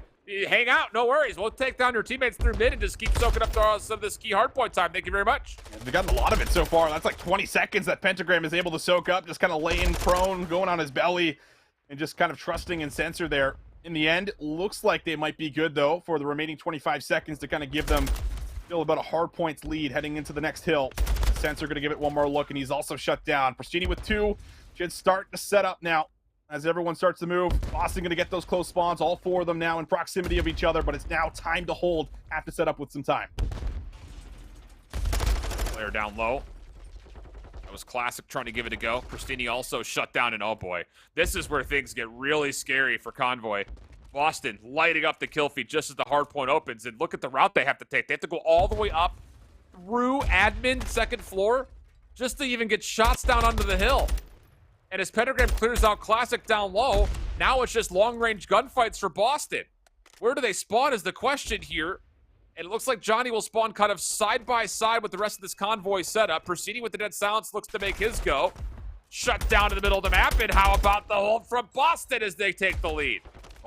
Hang out, no worries. We'll take down your teammates through mid and just keep soaking up some of this key hardpoint time. Thank you very much. They've gotten a lot of it so far. That's like 20 seconds that Pentagram is able to soak up, just kind of laying prone, going on his belly, and just kind of trusting in Sensor there. In the end, looks like they might be good, though, for the remaining 25 seconds to kind of give them still about a hard points lead heading into the next hill. Sensor going to give it one more look, and he's also shut down. Pristini with 2 should start to set up now. As everyone starts to move, Boston going to get those close spawns, all 4 of them now in proximity of each other, but it's now time to hold. Have to set up with some time. Player down low. That was Classic trying to give it a go. Pristini also shut down, and oh boy. This is where things get really scary for Convoy. Boston lighting up the kill feed just as the hard point opens, and look at the route they have to take. They have to go all the way up through admin, 2nd floor, just to even get shots down onto the hill. And as Pentagram clears out Classic down low, now it's just long-range gunfights for Boston. Where do they spawn is the question here. And it looks like Johnny will spawn kind of side by side with the rest of this Convoy setup. Proceeding with the Dead Silence looks to make his go. Shut down in the middle of the map. And how about the hold from Boston as they take the lead?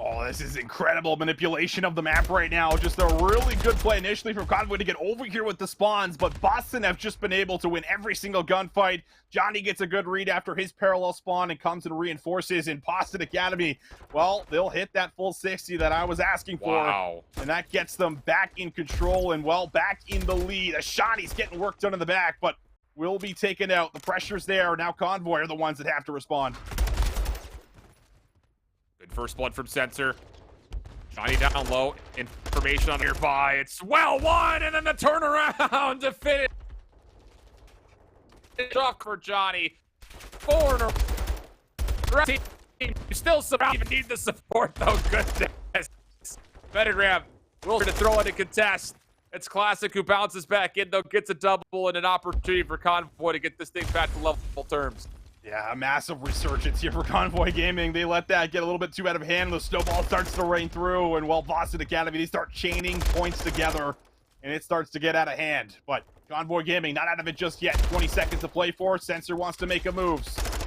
Oh, this is incredible manipulation of the map right now. Just a really good play initially from Convoy to get over here with the spawns, but Boston have just been able to win every single gunfight. Johnny gets a good read after his parallel spawn and comes and reinforces in Boston Academy. Well, they'll hit that full 60 that I was asking for. Wow. And that gets them back in control and, well, back in the lead. Ashani's getting work done in the back, but will be taken out. The pressure's there. Now Convoy are the ones that have to respond. Good first blood from Sensor. Johnny down low. Information on nearby. It's well won, and then the turnaround to finish it off for Johnny. 4 in a row. Team still even need the support, though. Goodness. Pentagram will to throw it and contest. It's Classic who bounces back in, though, gets a double and an opportunity for Convoy to get this thing back to level terms. Yeah, a massive resurgence here for Convoy Gaming. They let that get a little bit too out of hand. The snowball starts to rain through, and well, Boston Academy, they start chaining points together, and it starts to get out of hand. But Convoy Gaming, not out of it just yet. 20 seconds to play for. Sensor wants to make a move.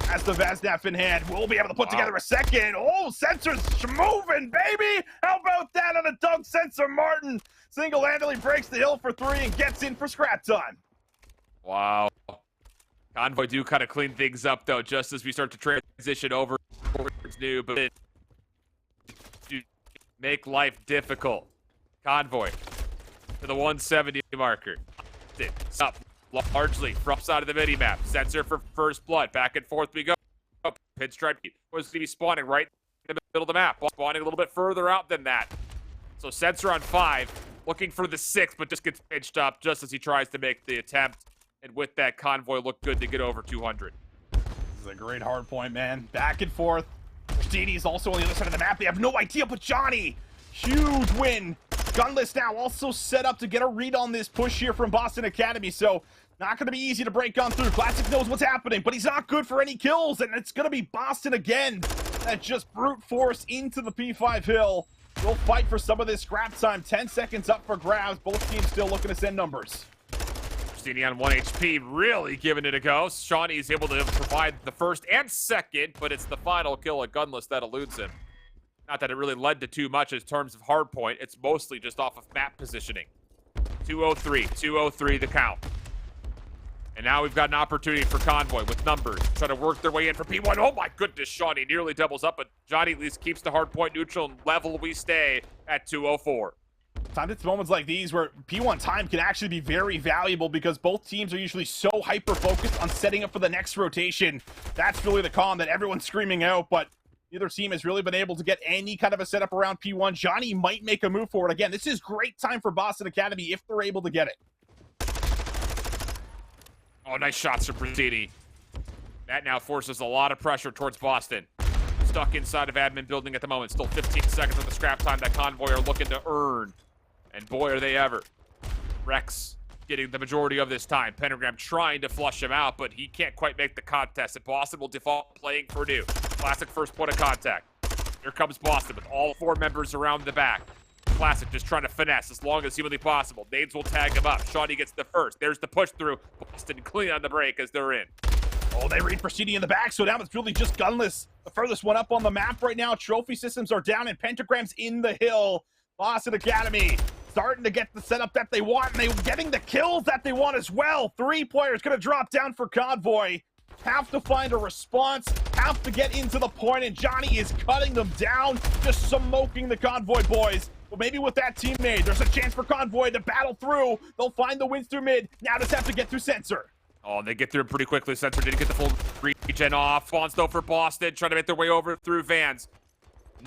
Has the Vaznaf in hand. We'll be able to put together a second. Oh, Sensor's moving, baby! How about that on a dunk? Sensor Martin single-handedly breaks the hill for 3 and gets in for scrap time. Wow. Convoy do kind of clean things up, though, just as we start to transition over towards new, but to make life difficult. Convoy to the 170 marker. It's up largely from side of the mini-map. Sensor for first blood. Back and forth we go. Pinstripe was going to be spawning right in the middle of the map. Spawning a little bit further out than that. So Sensor on 5. looking for the 6th, but just gets pitched up just as he tries to make the attempt. And with that, Convoy looked good to get over 200. This is a great hard point, man. Back and forth. Stady is also on the other side of the map. They have no idea, but Johnny, huge win. Gunless now also set up to get a read on this push here from Boston Academy, so not going to be easy to break on through. Classic knows what's happening, but he's not good for any kills, and it's going to be Boston again that just brute force into the P5 hill. We'll fight for some of this scrap time. 10 seconds up for grabs. Both teams still looking to send numbers. Stady on 1 HP, really giving it a go. Shawnee is able to provide the first and second, but it's the final kill at Gunless that eludes him. Not that it really led to too much in terms of hardpoint. It's mostly just off of map positioning. 203 the count. And now we've got an opportunity for Convoy with numbers. Try to work their way in for P1. Oh my goodness, Shawnee nearly doubles up, but Johnny at least keeps the hardpoint neutral, and level we stay at 204. Sometimes it's moments like these where P1 time can actually be very valuable because both teams are usually so hyper-focused on setting up for the next rotation. That's really the calm that everyone's screaming out, but neither team has really been able to get any kind of a setup around P1. Johnny might make a move forward. Again, this is great time for Boston Academy if they're able to get it. Oh, nice shots from Brasini. That now forces a lot of pressure towards Boston. Stuck inside of admin building at the moment. Still 15 seconds on the scrap time that Convoy are looking to earn. And boy, are they ever. Rex getting the majority of this time. Pentagram trying to flush him out, but he can't quite make the contest. And Boston will default playing Purdue. Classic first point of contact. Here comes Boston with all 4 members around the back. Classic just trying to finesse as long as humanly possible. Nades will tag him up. Shawnee gets the first. There's the push through. Boston clean on the break as they're in. Oh, they read Prasidi in the back, so now it's really just Gunless. The furthest one up on the map right now. Trophy systems are down and Pentagram's in the hill. Boston Academy starting to get the setup that they want, and they're getting the kills that they want as well. 3 players going to drop down for Convoy. Have to find a response, have to get into the point, and Johnny is cutting them down, just smoking the Convoy boys. But maybe with that teammate, there's a chance for Convoy to battle through. They'll find the wins through mid. Now just have to get through Sensor. Oh, they get through pretty quickly. Sensor didn't get the full regen off. Spawns though for Boston, trying to make their way over through Vans.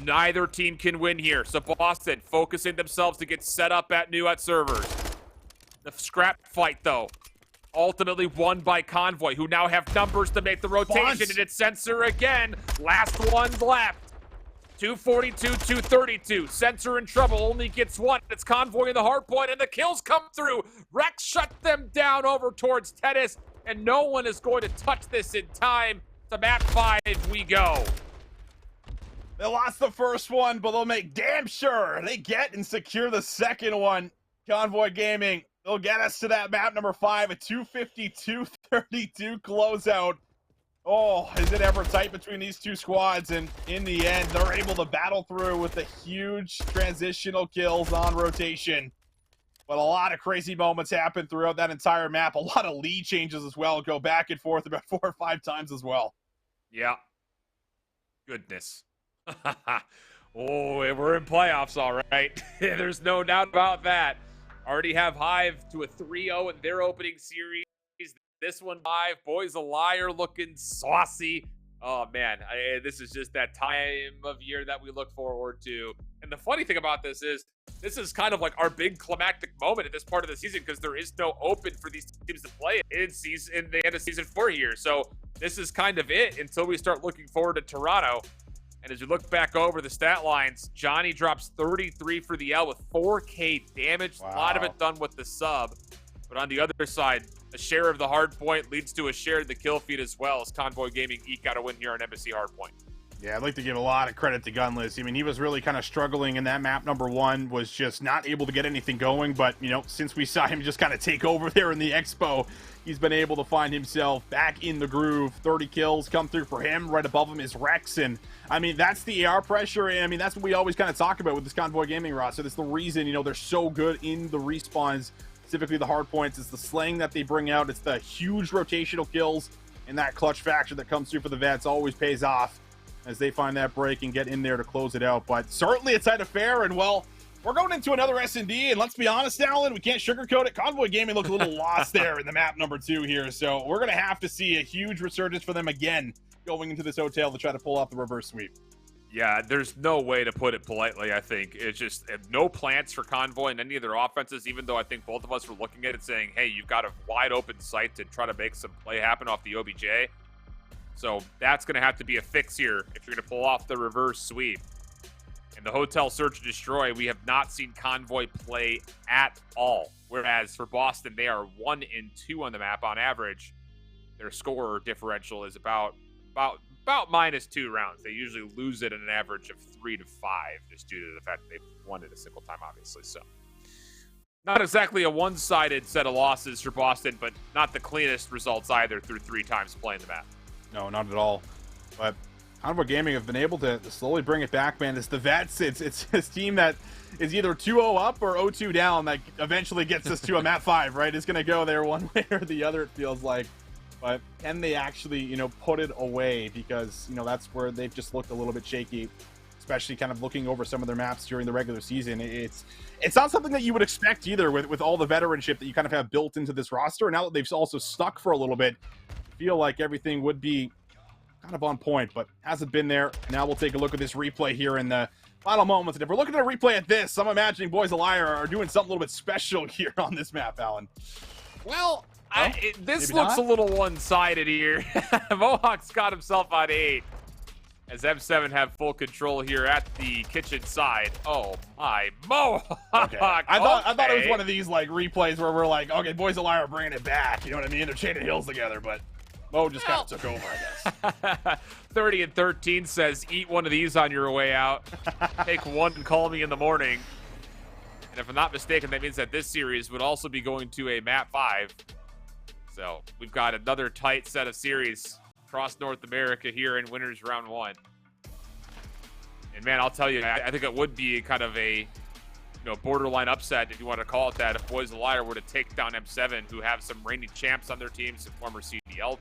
Neither team can win here, so Boston focusing themselves to get set up at new at servers. The scrap fight, though, ultimately won by Convoy, who now have numbers to make the rotation, and it's Sensor again. Last one's left. 242, 232. Sensor in trouble, only gets 1. It's Convoy in the hard point, and the kills come through. Rex shut them down over towards Tennis, and no one is going to touch this in time. To map 5 we go. They lost the first one, but they'll make damn sure they get and secure the second one. Convoy Gaming, they'll get us to that map number 5, a 252-32 closeout. Oh, is it ever tight between these two squads? And in the end, they're able to battle through with the huge transitional kills on rotation. But a lot of crazy moments happen throughout that entire map. A lot of lead changes as well. Go back and forth about 4 or 5 times as well. Yeah. Goodness. Oh, we're in playoffs, all right. There's no doubt about that. Already have Hive to a 3-0 in their opening series. This one, Hive, Boys a Liar looking saucy. Oh, man, this is just that time of year that we look forward to. And the funny thing about this is kind of like our big climactic moment at this part of the season because there is no open for these teams to play in the end of season 4 here. So this is kind of it until we start looking forward to Toronto. And as you look back over the stat lines, Johnny drops 33 for the L with 4K damage. Wow. A lot of it done with the sub. But on the other side, a share of the hard point leads to a share of the kill feed as well as Convoy Gaming eke out a win here on Embassy Hardpoint. Yeah, I'd like to give a lot of credit to Gunless. I mean, he was really kind of struggling in that map number 1, was just not able to get anything going. But, you know, since we saw him just kind of take over there in the Expo, he's been able to find himself back in the groove. 30 kills come through for him. Right above him is Rex. And, I mean, that's the AR pressure. And, I mean, that's what we always kind of talk about with this Convoy Gaming roster. That's the reason, you know, they're so good in the respawns, specifically the hard points. It's the slang that they bring out. It's the huge rotational kills. And that clutch factor that comes through for the Vets always pays off as they find that break and get in there to close it out. But certainly a tight affair, and well, we're going into another S&D, and let's be honest, Alan, we can't sugarcoat it. Convoy Gaming looked a little lost there in the map number 2 here, so we're going to have to see a huge resurgence for them again going into this hotel to try to pull off the reverse sweep. Yeah, there's no way to put it politely, I think. It's just no plans for Convoy in any of their offenses, even though I think both of us were looking at it saying, hey, you've got a wide open site to try to make some play happen off the OBJ. So that's going to have to be a fix here if you're going to pull off the reverse sweep. In the Hotel Search and Destroy, we have not seen Convoy play at all. Whereas for Boston, they are 1-2 on the map on average. Their score differential is about -2 rounds. They usually lose it at an average of 3 to 5, just due to the fact that they've won it a single time, obviously. So, not exactly a one-sided set of losses for Boston, but not the cleanest results either through 3 times playing the map. No, not at all. But Convoy Gaming have been able to slowly bring it back, man. It's the vets. It's this team that is either 2-0 up or 0-2 down that eventually gets us to a map 5, right? It's going to go there one way or the other, it feels like. But can they actually, put it away? Because, that's where they've just looked a little bit shaky, especially kind of looking over some of their maps during the regular season. It's not something that you would expect either with all the veteranship that you kind of have built into this roster. And now that they've also stuck for a little bit, I feel like everything would be kind of on point, but hasn't been there. Now we'll take a look at this replay here in the final moments. And if we're looking at a replay at this, I'm imagining Boys of Liar are doing something a little bit special here on this map, Alan. Well, this maybe looks not. a little one-sided here. Mohawk's got himself on 8 as M7 have full control here at the kitchen side. Oh my, Mohawk! Okay. I thought it was Okay. one of these like replays where we're like, okay, Boys of Liar are bringing it back. You know what I mean? They're chaining hills together, but Mo just kind of took over, I guess. 30 and 13 says, eat one of these on your way out. Take one and call me in the morning. And if I'm not mistaken, that means that this series would also be going to a map 5. So we've got another tight set of series across North America here in Winners Round 1. And man, I'll tell you, I think it would be kind of a borderline upset, if you want to call it that, if Boys of Liar were to take down M7, who have some reigning champs on their team, some former CDL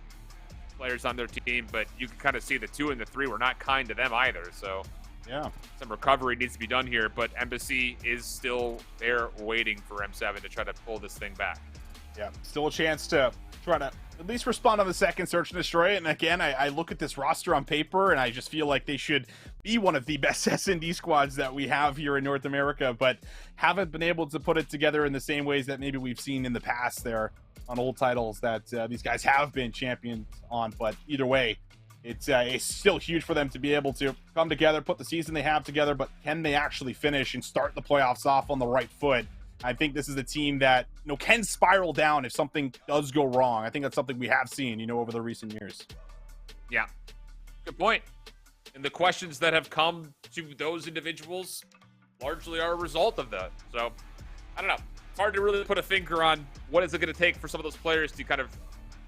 players on their team, but you can kind of see the 2 and the 3 were not kind to them either. So Yeah. some recovery needs to be done here, but Embassy is still there waiting for M7 to try to pull this thing back. Yeah, still a chance to try to at least respond on the second search and destroy it. And again, I look at this roster on paper and I just feel like they should be one of the best S&D squads that we have here in North America, but haven't been able to put it together in the same ways that maybe we've seen in the past there on old titles that these guys have been champions on. But either way, it's still huge for them to be able to come together, put the season they have together, but can they actually finish and start the playoffs off on the right foot? I think this is a team that can spiral down if something does go wrong. I think that's something we have seen, over the recent years. Yeah, good point. And the questions that have come to those individuals largely are a result of that. So, I don't know. It's hard to really put a finger on what is it going to take for some of those players to kind of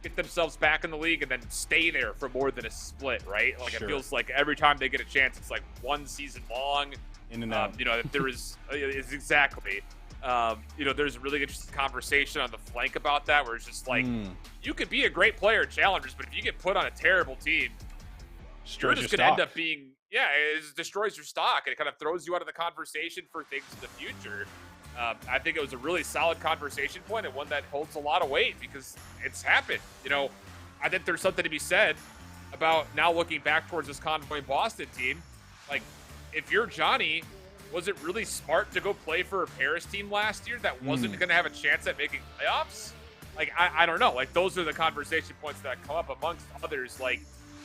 get themselves back in the league and then stay there for more than a split, right? Like, Sure. It feels like every time they get a chance, it's like one season long. In and out. If there is, it's exactly. There's a really interesting conversation on the flank about that, where it's just like, you could be a great player at Challengers, but if you get put on a terrible team, you're just going to end up being, it destroys your stock, and it kind of throws you out of the conversation for things in the future. I think it was a really solid conversation point, and one that holds a lot of weight because it's happened. I think there's something to be said about now looking back towards this Convoy Boston team. Like, if you're Johnny, was it really smart to go play for a Paris team last year that wasn't going to have a chance at making playoffs? Like, I don't know. Like, those are the conversation points that come up amongst others, like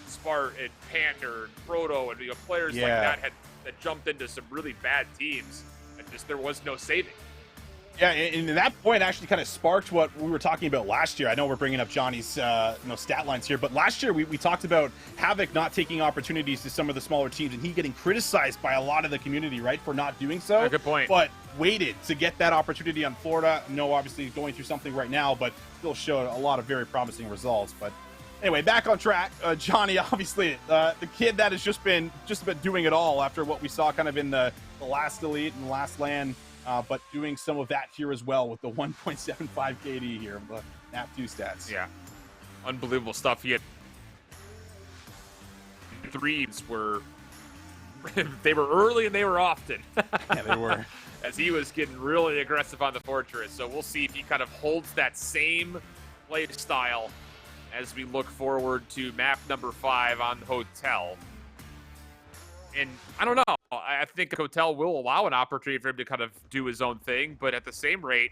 Spart and Panther and Proto and players like that that jumped into some really bad teams, and just there was no saving. Yeah, and that point actually kind of sparked what we were talking about last year. I know we're bringing up Johnny's stat lines here, but last year we talked about Havoc not taking opportunities to some of the smaller teams, and he getting criticized by a lot of the community, right, for not doing so. Yeah, good point. But waited to get that opportunity on Florida. No, obviously going through something right now, but still showed a lot of very promising results. But anyway, back on track. Johnny, obviously, the kid that has just been doing it all after what we saw kind of in the last Elite and last LAN. But doing some of that here as well with the 1.75 KD here, but NAP 2 stats. Yeah, unbelievable stuff. He had threes were they were early and they were often. Yeah, they were. As he was getting really aggressive on the Fortress. So we'll see if he kind of holds that same play style as we look forward to map number 5 on Hotel. And I don't know. I think Hotel will allow an opportunity for him to kind of do his own thing, but at the same rate,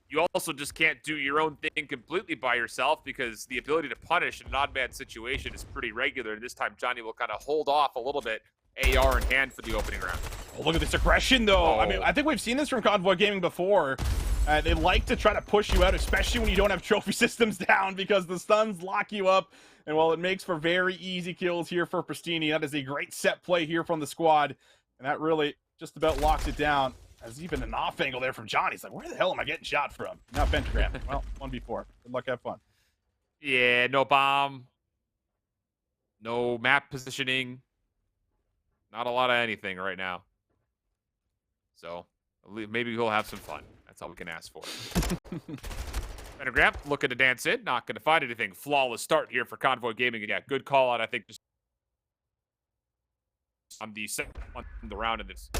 you also just can't do your own thing completely by yourself because the ability to punish in an odd man situation is pretty regular. And this time, Johnny will kind of hold off a little bit, AR in hand for the opening round. Oh, look at this aggression, though. Oh. I mean, I think we've seen this from Convoy Gaming before. They like to try to push you out, especially when you don't have trophy systems down, because the stuns lock you up. And while it makes for very easy kills here for Pristini, that is a great set play here from the squad. And that really just about locks it down. There's even an off angle there from Johnny. He's like, where the hell am I getting shot from? Now Pentagram. Well, 1v4. Good luck, have fun. Yeah, no bomb. No map positioning. Not a lot of anything right now. So, maybe he'll have some fun. That's all we can ask for. Pentagram looking to dance in. Not going to find anything. Flawless start here for Convoy Gaming. Yeah, good call out, I think. Just on the second one in the round of this.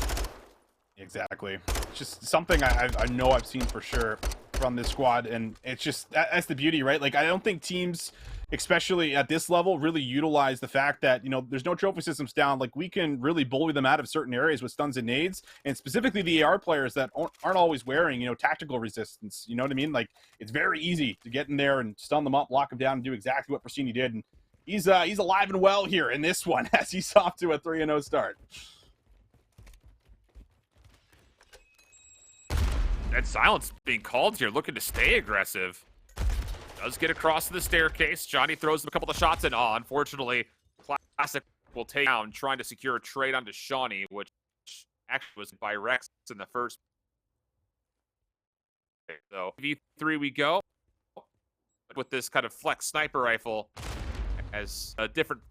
Exactly. It's just something I know I've seen for sure from this squad, and it's just that's the beauty, right? Like, I don't think teams, especially at this level, really utilize the fact that, you know, there's no trophy systems down. Like, we can really bully them out of certain areas with stuns and nades, and specifically the AR players that aren't always wearing, you know, tactical resistance. You know what I mean? Like, it's very easy to get in there and stun them up, lock them down, and do exactly what Pristini did. And he's alive and well here in this one as he's off to a 3-0 start. That silence being called here, looking to stay aggressive. Does get across to the staircase. Johnny throws him a couple of shots in. Oh, unfortunately, Classic will take down, trying to secure a trade onto Shawnee, which actually was by Rex in the first. So, V3 we go. With this kind of flex sniper rifle as a different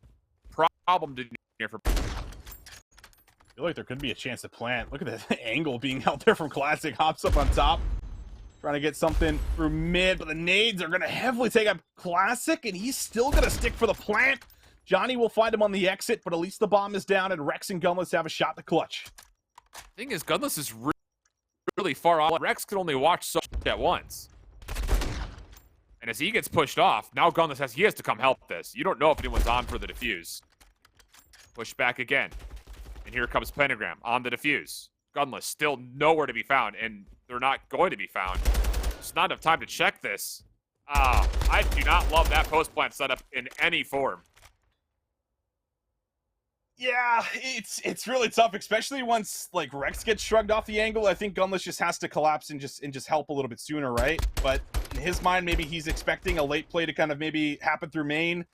problem to here for. I feel like there could be a chance to plant. Look at the angle being out there from Classic. Hops up on top, trying to get something through mid, but the nades are going to heavily take up Classic, and he's still going to stick for the plant. Johnny will find him on the exit, but at least the bomb is down, and Rex and Gunless have a shot to clutch. Thing is, Gunless is really far off. Rex could only watch so much at once. And as he gets pushed off, now Gunless has to come help this. You don't know if anyone's on for the defuse. Push back again. And here comes Pentagram on the defuse. Gunless still nowhere to be found, and they're not going to be found. It's not enough time to check this. I do not love that post plant setup in any form. Yeah, it's really tough, especially once like Rex gets shrugged off the angle. I think Gunless just has to collapse and just help a little bit sooner, right? But in his mind, maybe he's expecting a late play to kind of maybe happen through main.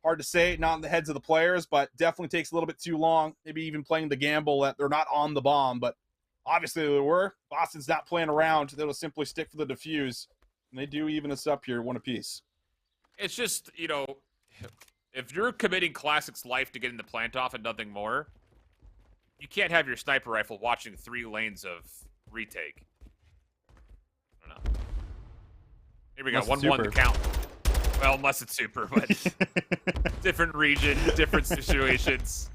Hard to say, not in the heads of the players, but definitely takes a little bit too long. Maybe even playing the gamble that they're not on the bomb, but obviously they were. Boston's not playing around. They'll simply stick for the defuse, and they do even us up here, one apiece. It's just, you know, if you're committing Classic's life to getting the plant off and nothing more, you can't have your sniper rifle watching 3 lanes of retake. I don't know. Here we go, 1-1 to count. Well, unless it's super, but different region, different situations.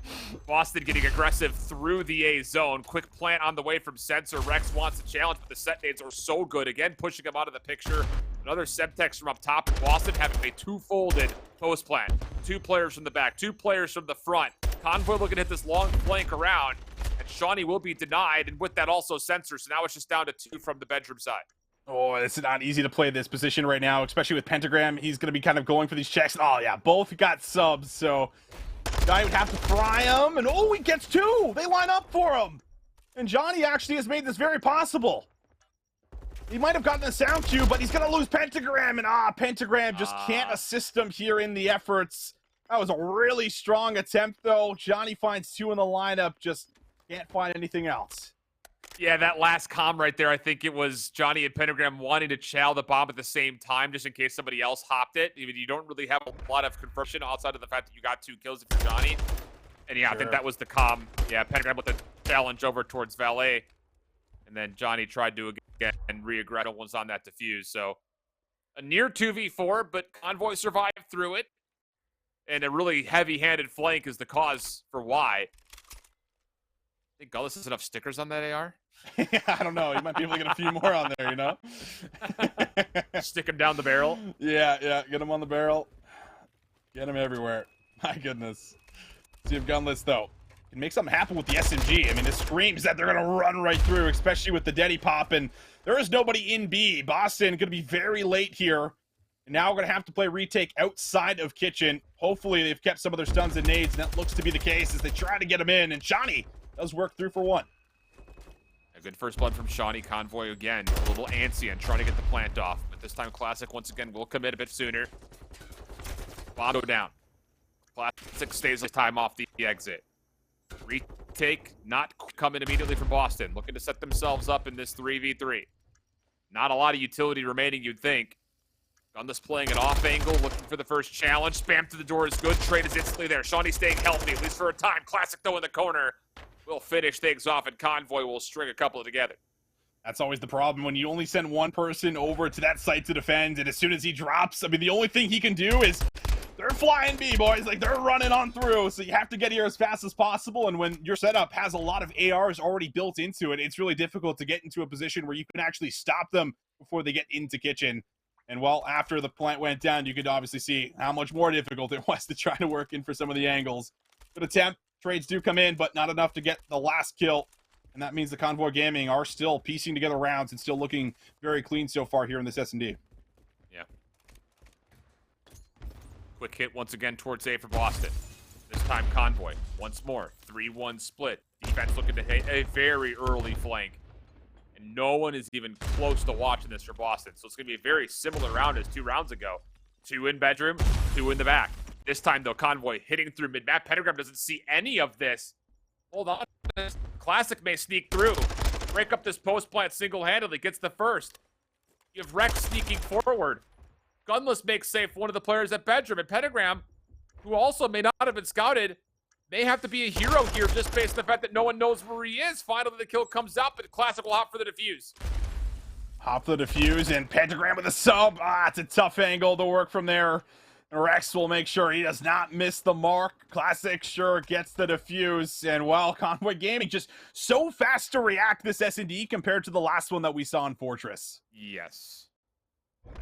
Boston getting aggressive through the A zone. Quick plant on the way from Sensor. Rex wants to challenge, but the set nades are so good. Again, pushing him out of the picture. Another Semtex from up top. Boston having a 2-folded post plant. 2 players from the back, 2 players from the front. Convoy looking to hit this long flank around, and Shawnee will be denied, and with that also Sensor. So now it's just down to 2 from the bedroom side. Oh, it's not easy to play this position right now, especially with Pentagram. He's going to be kind of going for these checks. Oh, yeah, both got subs, so Guy would have to fry him, and oh, he gets 2! They line up for him! And Johnny actually has made this very possible. He might have gotten a sound cue, but he's going to lose Pentagram, and Pentagram just can't assist him here in the efforts. That was a really strong attempt, though. Johnny finds 2 in the lineup, just can't find anything else. Yeah, that last comm right there, I think it was Johnny and Pentagram wanting to chow the bomb at the same time just in case somebody else hopped it. Even you don't really have a lot of confirmation outside of the fact that you got 2 kills if you're Johnny. And yeah, I think that was the comm. Yeah, Pentagram with the challenge over towards Valet. And then Johnny tried to again and re-aggress was on that defuse. So a near 2v4, but Convoy survived through it. And a really heavy-handed flank is the cause for why. I think Gullis has enough stickers on that AR. Yeah, I don't know. You might be able to get a few more on there, you know? Stick him down the barrel. Yeah, get him on the barrel. Get him everywhere. My goodness. See if Gunless, though, can make something happen with the SMG. I mean, this screams that they're going to run right through, especially with the Deddy pop, and there is nobody in B. Boston going to be very late here. And now we're going to have to play retake outside of Kitchen. Hopefully they've kept some of their stuns and nades, and that looks to be the case as they try to get them in. And Shawnee does work through for one. A good first blood from Shawnee. Convoy again, a little antsy and trying to get the plant off. But this time Classic once again will commit a bit sooner. Bomb go down. Classic stays his time off the exit. Retake not coming immediately from Boston. Looking to set themselves up in this 3v3. Not a lot of utility remaining, you'd think. Gunless playing an off angle, looking for the first challenge. Spam to the door is good. Trade is instantly there. Shawnee staying healthy, at least for a time. Classic, though, in the corner. Will finish things off, and Convoy will string a couple together. That's always the problem when you only send one person over to that site to defend, and as soon as he drops, I mean, the only thing he can do is they're flying B, boys. Like, they're running on through, so you have to get here as fast as possible, and when your setup has a lot of ARs already built into it, it's really difficult to get into a position where you can actually stop them before they get into Kitchen. And well, after the plant went down, you could obviously see how much more difficult it was to try to work in for some of the angles. Good attempt. Trades do come in, but not enough to get the last kill. And that means the Convoy Gaming are still piecing together rounds and still looking very clean so far here in this S&D. Yeah. Quick hit once again towards A for Boston. This time Convoy. Once more. 3-1 split. Defense looking to hit a very early flank. And no one is even close to watching this for Boston. So it's going to be a very similar round as 2 rounds ago. 2 in bedroom, 2 in the back. This time, though, Convoy hitting through mid-map. Pentagram doesn't see any of this. Hold on. Classic may sneak through. Break up this post plant single-handedly. Gets the first. You have Rex sneaking forward. Gunless makes safe one of the players at bedroom. And Pentagram, who also may not have been scouted, may have to be a hero here just based on the fact that no one knows where he is. Finally, the kill comes up, but Classic will hop for the defuse. Hop for the defuse, and Pentagram with a sub. It's a tough angle to work from there. And Rex will make sure he does not miss the mark. Classic sure gets the defuse. And well, Convoy Gaming just so fast to react this S&D compared to the last one that we saw in Fortress. Yes.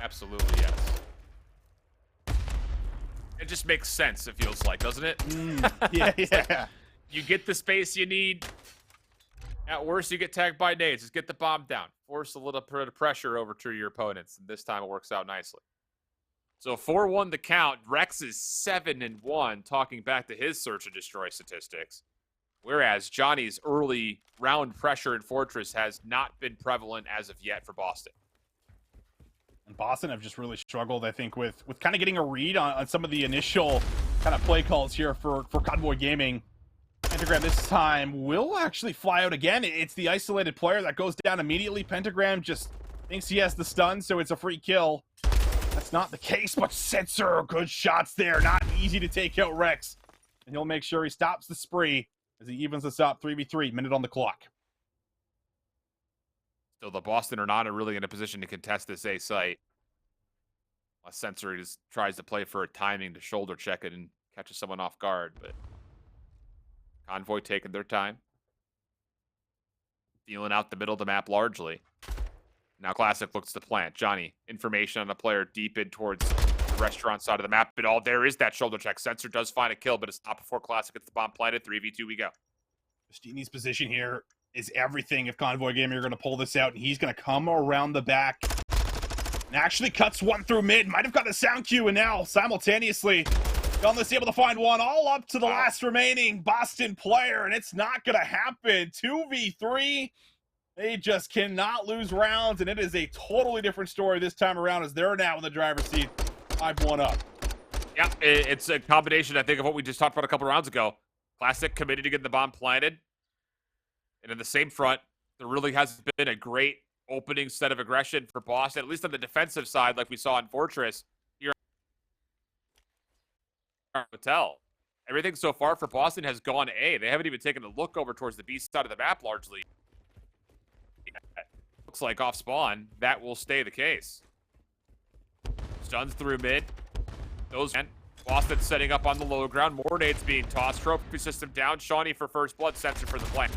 Absolutely, yes. It just makes sense, it feels like, doesn't it? Yeah. You get the space you need. At worst, you get tagged by nades. Just get the bomb down. Force a little bit of pressure over to your opponents. And this time it works out nicely. So 4-1 the count. Rex is 7-1, talking back to his search and destroy statistics. Whereas Johnny's early round pressure in Fortress has not been prevalent as of yet for Boston. And Boston have just really struggled, I think, with kind of getting a read on some of the initial kind of play calls here for Convoy Gaming. Pentagram this time will actually fly out again. It's the isolated player that goes down immediately. Pentagram just thinks he has the stun, so it's a free kill. That's not the case, but Sensor, good shots there. Not easy to take out Rex. And he'll make sure he stops the spree as he evens us up. 3v3, minute on the clock. Still, the Boston are not really in a position to contest this A site. Unless Sensor just tries to play for a timing to shoulder check it and catches someone off guard. But Convoy taking their time. Feeling out the middle of the map largely. Now Classic looks to plant. Johnny, information on a player deep in towards the restaurant side of the map. But all there is that shoulder check. Sensor does find a kill, but it's not before Classic gets the bomb planted. 3v2 we go. Steeny's position here is everything if Convoy Gaming are going to pull this out. And he's going to come around the back. And actually cuts one through mid. Might have got the sound cue, and now simultaneously Gunless able to find one all up to the last remaining Boston player. And it's not going to happen. 2v3. They just cannot lose rounds, and it is a totally different story this time around as they're now in the driver's seat, 5-1 up. Yeah, it's a combination, I think, of what we just talked about a couple rounds ago. Classic committed to getting the bomb planted. And in the same front, there really hasn't been a great opening set of aggression for Boston, at least on the defensive side, like we saw in Fortress here at Hotel. Everything so far for Boston has gone A. They haven't even taken a look over towards the B side of the map largely. Looks like off spawn, that will stay the case. Stuns through mid. Those and Boston setting up on the low ground. More nades being tossed. Trophy system down. Shawnee for first blood. Sensor for the plant.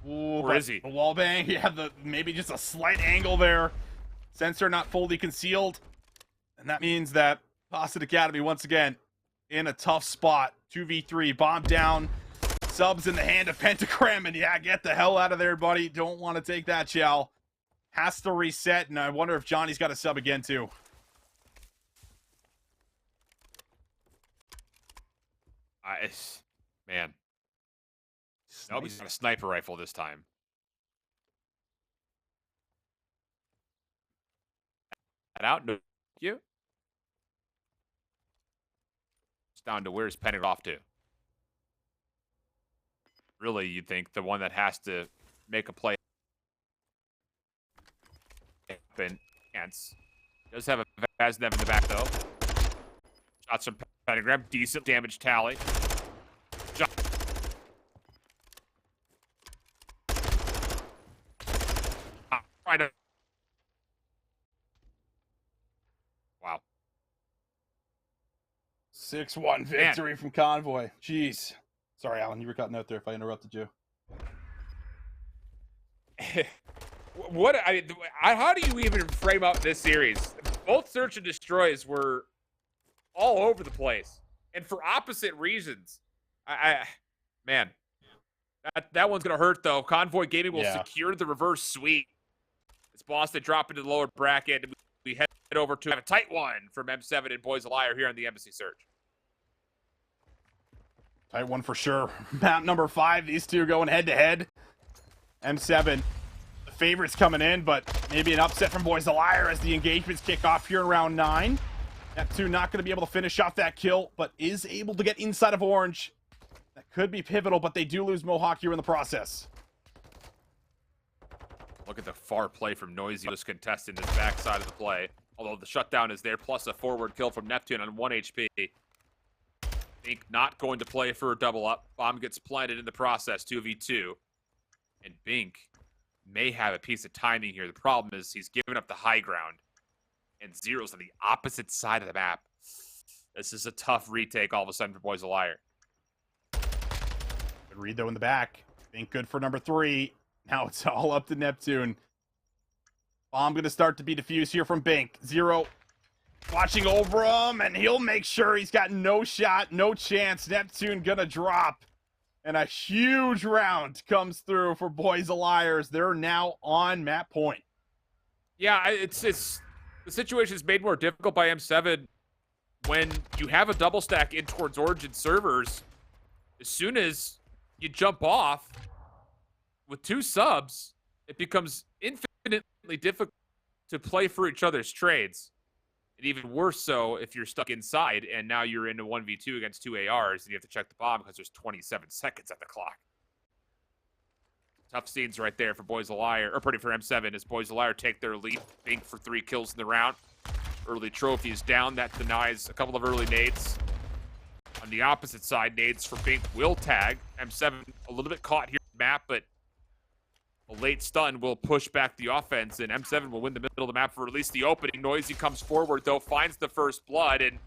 Ooh, where is he? The wall bang. Yeah, maybe just a slight angle there. Sensor not fully concealed. And that means that Boston Academy once again in a tough spot. 2v3. Bomb down. Subs in the hand of Pentagram, and yeah, get the hell out of there, buddy. Don't want to take that shell. Has to reset, and I wonder if Johnny's got a sub again, too. Man. Nope, he's got a sniper rifle this time. That out, no, you. It's down to where's Penning off to. Really, you'd think the one that has to make a play. Ants does have a Vaznev in the back though. Shots from Pentagram, decent damage tally. Wow. 6-1 victory from Convoy. Jeez. Sorry, Alan, you were cutting out there if I interrupted you. How do you even frame up this series? Both search and destroys were all over the place, and for opposite reasons. Man, that one's gonna hurt though. Convoy Gaming will secure the reverse sweep. It's Boston drop into the lower bracket, and we head over to have a tight one from M7 and Boys of Liar here on the Embassy Search. Tight one for sure. Map number 5, these two going head to head. M7. Favorites coming in, but maybe an upset from Boys of Liar as the engagements kick off here in round 9. Neptune not going to be able to finish off that kill, but is able to get inside of Orange. That could be pivotal, but they do lose Mohawk here in the process. Look at the far play from Noisy, this contestant in this backside of the play. Although the shutdown is there, plus a forward kill from Neptune on 1 HP. Bink not going to play for a double up. Bomb gets planted in the process, 2v2. And Bink may have a piece of timing here. The problem is he's giving up the high ground, and Zero's on the opposite side of the map. This is a tough retake all of a sudden for Boys of Liar. Good read though in the back. Bink good for number 3. Now it's all up to Neptune. Bomb gonna start to be defused here from Bink. Zero watching over him, and he'll make sure he's got no shot, no chance. Neptune gonna drop. And a huge round comes through for Boys of Liars. They're now on map point. Yeah, it's the situation is made more difficult by M7 when you have a double stack in towards Origin servers. As soon as you jump off with 2 subs, it becomes infinitely difficult to play for each other's trades. And even worse so if you're stuck inside and now you're in a 1v2 against 2 ARs and you have to check the bomb because there's 27 seconds at the clock. Tough scenes right there for Boys of Liar, or pretty for M7 as Boys of Liar take their lead. Bink for 3 kills in the round. Early trophy is down. That denies a couple of early nades. On the opposite side, nades for Bink will tag. M7 a little bit caught here in the map, but a late stun will push back the offense, and M7 will win the middle of the map for at least the opening. Noisy comes forward, though, finds the first blood, and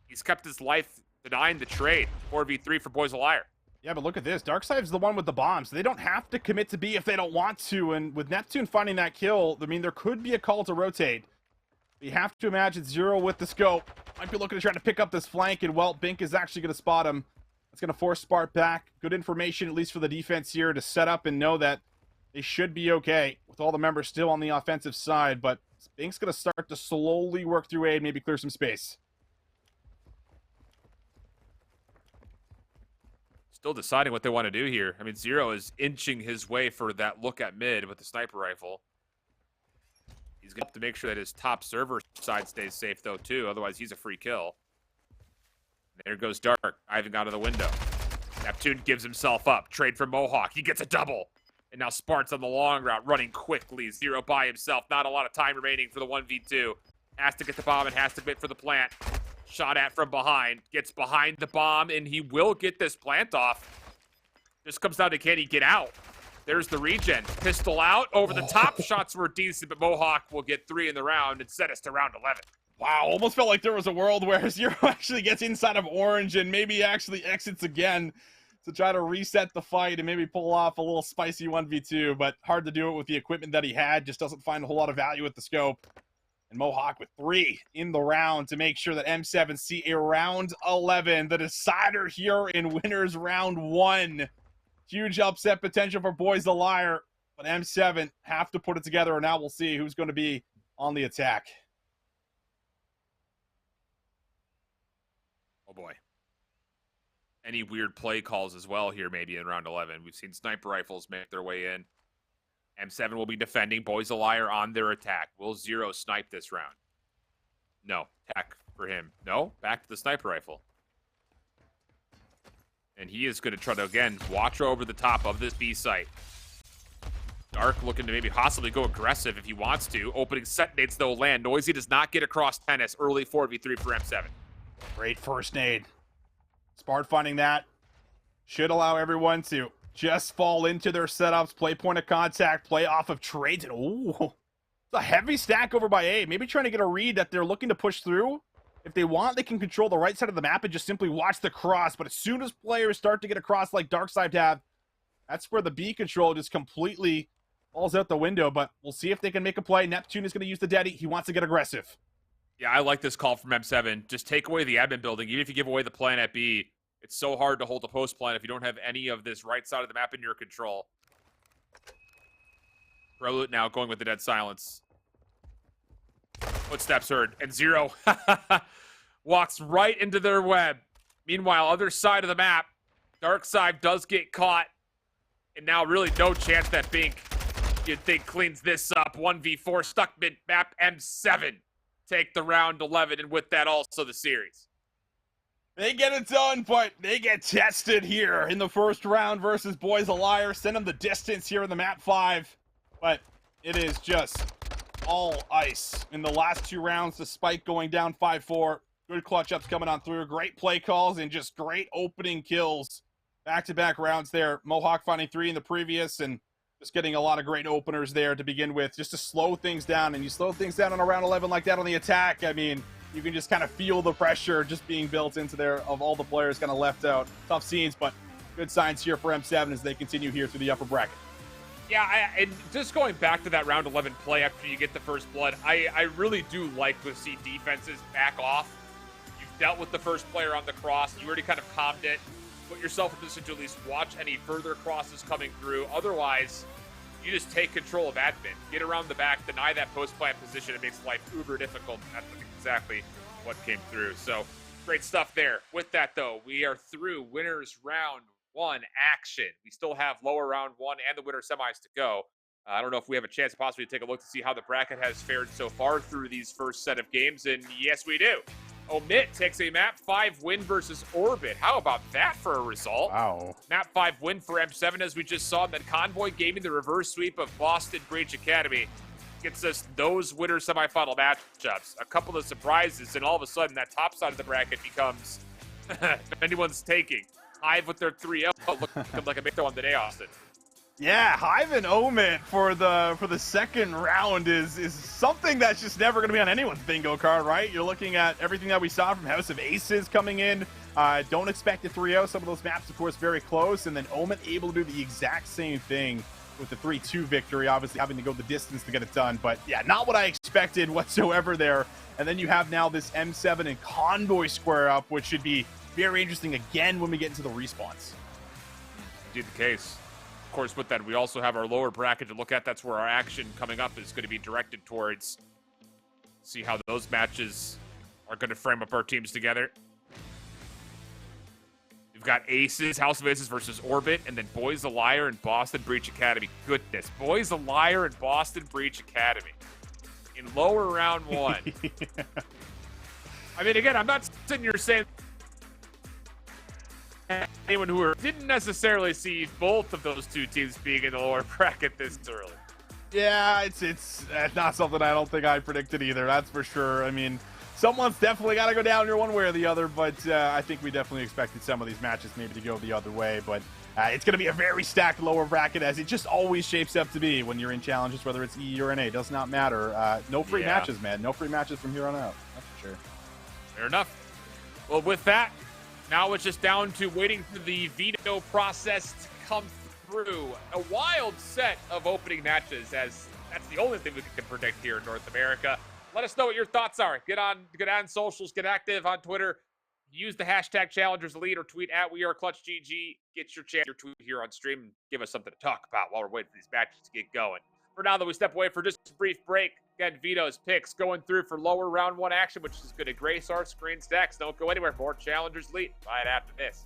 he's kept his life denying the trade. 4v3 for Boys of Liar. Yeah, but look at this. Darkside's the one with the bombs. They don't have to commit to B if they don't want to, and with Neptune finding that kill, I mean, there could be a call to rotate. You have to imagine Zero with the scope. Might be looking to try to pick up this flank, and, well, Bink is actually going to spot him. That's going to force Spark back. Good information, at least for the defense here, to set up and know that they should be okay with all the members still on the offensive side, but Bink's going to start to slowly work through A and maybe clear some space. Still deciding what they want to do here. I mean, Zero is inching his way for that look at mid with the sniper rifle. He's going to have to make sure that his top server side stays safe, though, too. Otherwise, he's a free kill. There goes Dark, diving out of the window. Neptune gives himself up. Trade for Mohawk. He gets a double. And now Spart's on the long route, running quickly. Zero by himself. Not a lot of time remaining for the 1v2. Has to get the bomb and has to wait for the plant. Shot at from behind. Gets behind the bomb, and he will get this plant off. Just comes down to can he get out. There's the regen. Pistol out. Over the top. Shots were decent, but Mohawk will get 3 in the round and set us to round 11. Wow, almost felt like there was a world where Zero actually gets inside of Orange and maybe actually exits again to try to reset the fight and maybe pull off a little spicy 1v2, but hard to do it with the equipment that he had. Just doesn't find a whole lot of value with the scope. And Mohawk with 3 in the round to make sure that M7 see a round 11, the decider here in winners round 1. Huge upset potential for Boys the Liar, but M7 have to put it together, and now we'll see who's going to be on the attack. Oh boy. Any weird play calls as well here maybe in round 11. We've seen sniper rifles make their way in. M7 will be defending. Boys a Liar on their attack. Will Zero snipe this round? No. Attack for him. No. Back to the sniper rifle. And he is going to try to, again, watch over the top of this B site. Dark looking to maybe possibly go aggressive if he wants to. Opening set nades, though, land. Noisy does not get across tennis. Early 4v3 for M7. Great first nade. Spart finding that. Should allow everyone to just fall into their setups, play point of contact, play off of trades. And ooh, it's a heavy stack over by A. Maybe trying to get a read that they're looking to push through. If they want, they can control the right side of the map and just simply watch the cross. But as soon as players start to get across like Darkside have, that's where the B control just completely falls out the window. But we'll see if they can make a play. Neptune is going to use the Daddy. He wants to get aggressive. Yeah, I like this call from M7. Just take away the admin building. Even if you give away the plan at B, it's so hard to hold a post plan if you don't have any of this right side of the map in your control. Resolute now going with the dead silence. Footsteps heard, and Zero walks right into their web. Meanwhile, other side of the map, Darkside does get caught, and now really no chance that Bink, you'd think, cleans this up. 1v4 stuck mid-map. M7 take the round 11, and with that also the series. They get it done, but they get tested here in the first round versus Boys a Liar. Send them the distance here in the map 5, but it is just all ice in the last 2 rounds, despite going down 5-4. Good clutch ups coming on through. Great play calls and just great opening kills. Back-to-back rounds there. Mohawk finding 3 in the previous and just getting a lot of great openers there to begin with, just to slow things down. And you slow things down on a round 11 like that on the attack, I mean, you can just kind of feel the pressure just being built into there of all the players kind of left out. Tough scenes, but good signs here for M7 as they continue here through the upper bracket. Yeah, and just going back to that round 11 play after you get the first blood, I really do like to see defenses back off. You've dealt with the first player on the cross. You already kind of calmed it. Put yourself in a position to at least watch any further crosses coming through. Otherwise, you just take control of admin. Get around the back, deny that post-plant position. It makes life uber difficult. That's exactly what came through. So, great stuff there. With that, though, we are through winners round 1 action. We still have lower round 1 and the winner semis to go. I don't know if we have a chance to possibly take a look to see how the bracket has fared so far through these first set of games, and yes, we do. Omit takes a map 5 win versus Orbit. How about that for a result? Wow. Map 5 win for M7, as we just saw. And then Convoy Gaming, the reverse sweep of Boston Breach Academy, gets us those winner semifinal matchups. A couple of surprises, and all of a sudden that top side of the bracket becomes, if anyone's taking, Hive with their 3-0 looking like a big throw on the day, Austin. Yeah, Hive and Omit for the second round is something that's just never going to be on anyone's bingo card, right? You're looking at everything that we saw from House of Aces coming in. Don't expect a 3-0. Some of those maps, of course, very close. And then Omit able to do the exact same thing with the 3-2 victory, obviously having to go the distance to get it done. But yeah, not what I expected whatsoever there. And then you have now this M7 and Convoy square up, which should be very interesting again when we get into the respawns. Indeed the case. Of course, with that, we also have our lower bracket to look at. That's where our action coming up is going to be directed towards. See how those matches are going to frame up our teams together. We've got Aces, House of Aces versus Orbit, and then Boys a Liar and Boston Breach Academy. Goodness, Boys a Liar and Boston Breach Academy in lower round 1. I mean, again, I'm not sitting here saying anyone who didn't necessarily see both of those two teams being in the lower bracket this early. Yeah, it's not something I don't think I predicted either, that's for sure. I mean, someone's definitely got to go down here one way or the other, but I think we definitely expected some of these matches maybe to go the other way. But it's going to be a very stacked lower bracket, as it just always shapes up to be when you're in challenges, whether it's E or an A. It does not matter. No free matches, man. No free matches from here on out. That's for sure. Fair enough. Well, with that, now it's just down to waiting for the veto process to come through. A wild set of opening matches, as that's the only thing we can predict here in North America. Let us know what your thoughts are. Get on socials, get active on Twitter. use the hashtag Challengers Elite or tweet at WeAreClutchGG. Get your chance, your tweet here on stream, and give us something to talk about while we're waiting for these matches to get going. For now, though, we step away for just a brief break. Again, Vito's picks going through for lower round 1 action, which is going to grace our screens next. Don't go anywhere. More Challengers Elite right after this.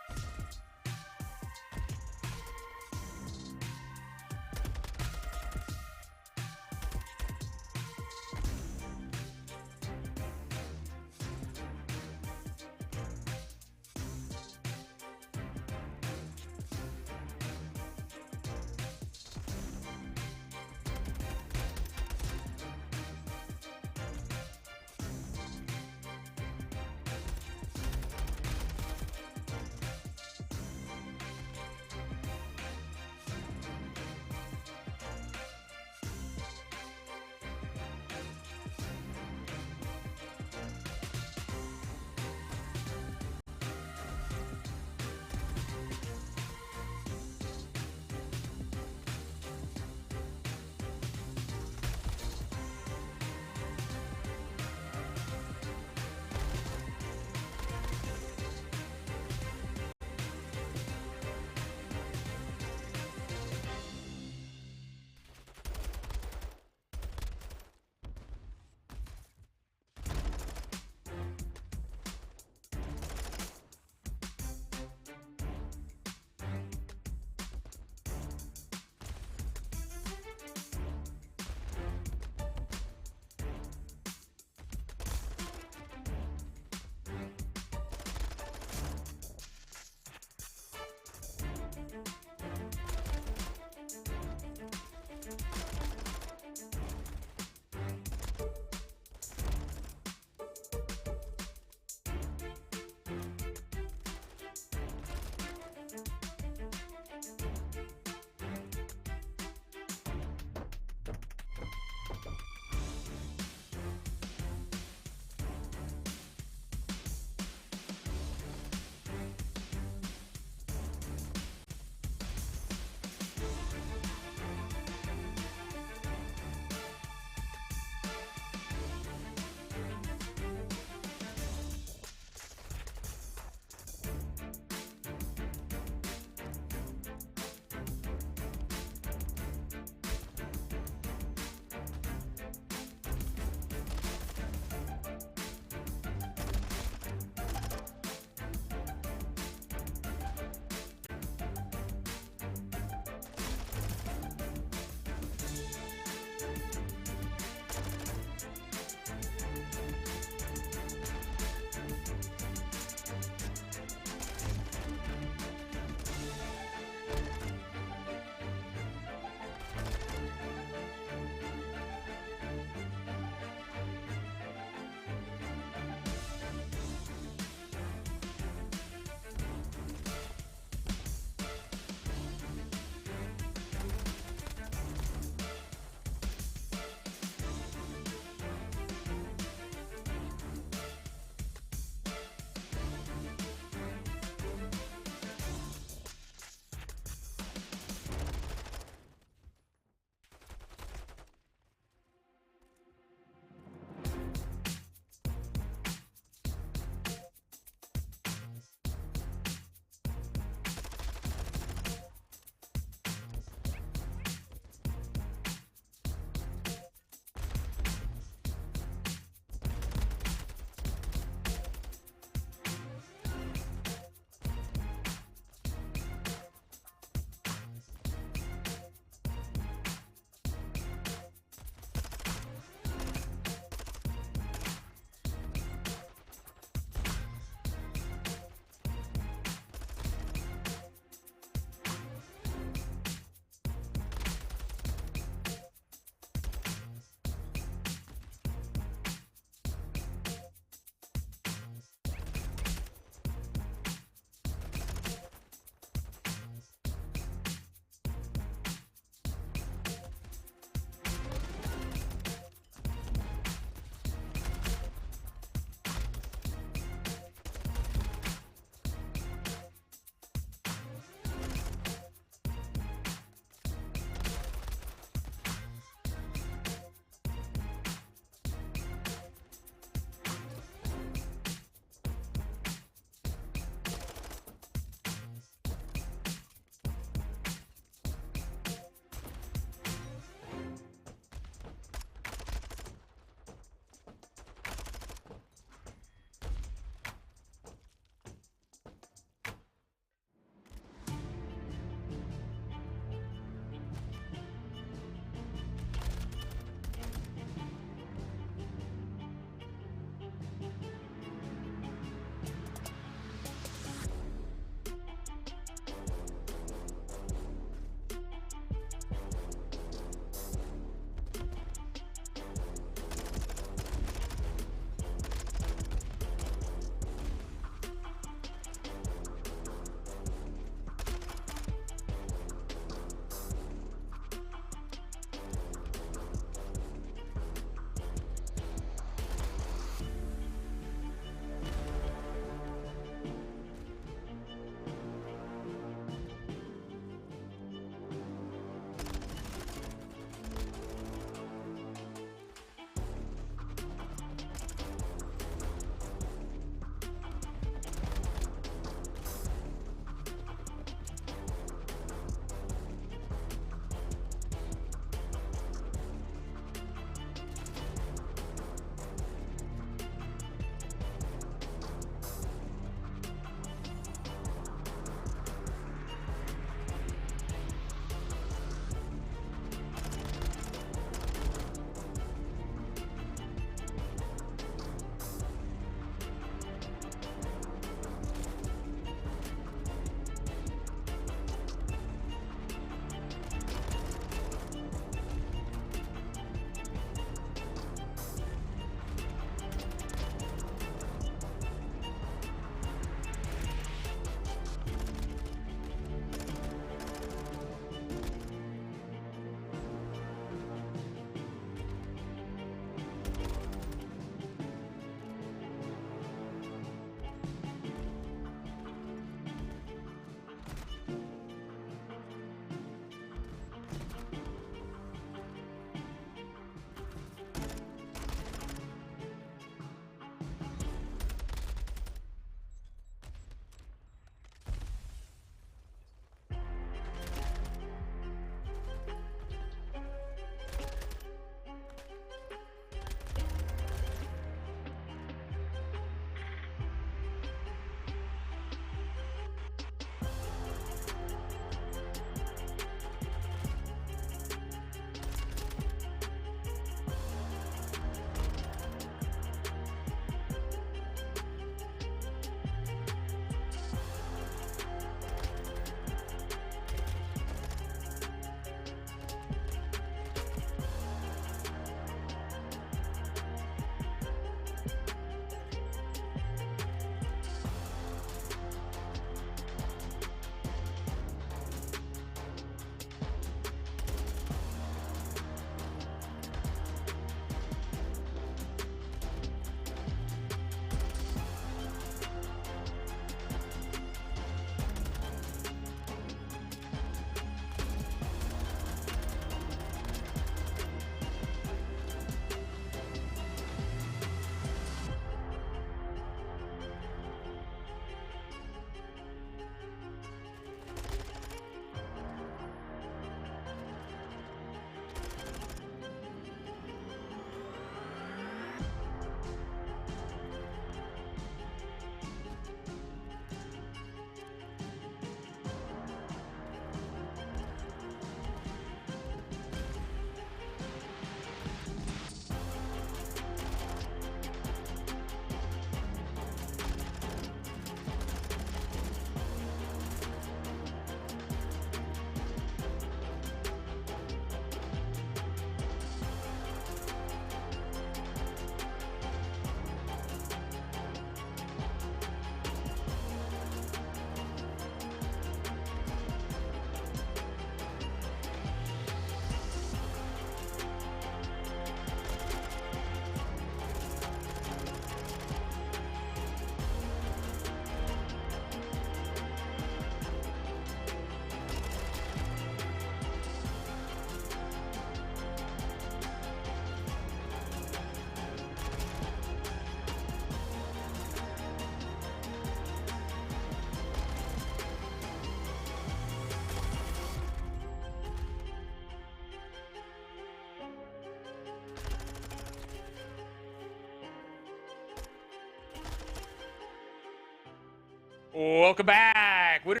Welcome back. Winner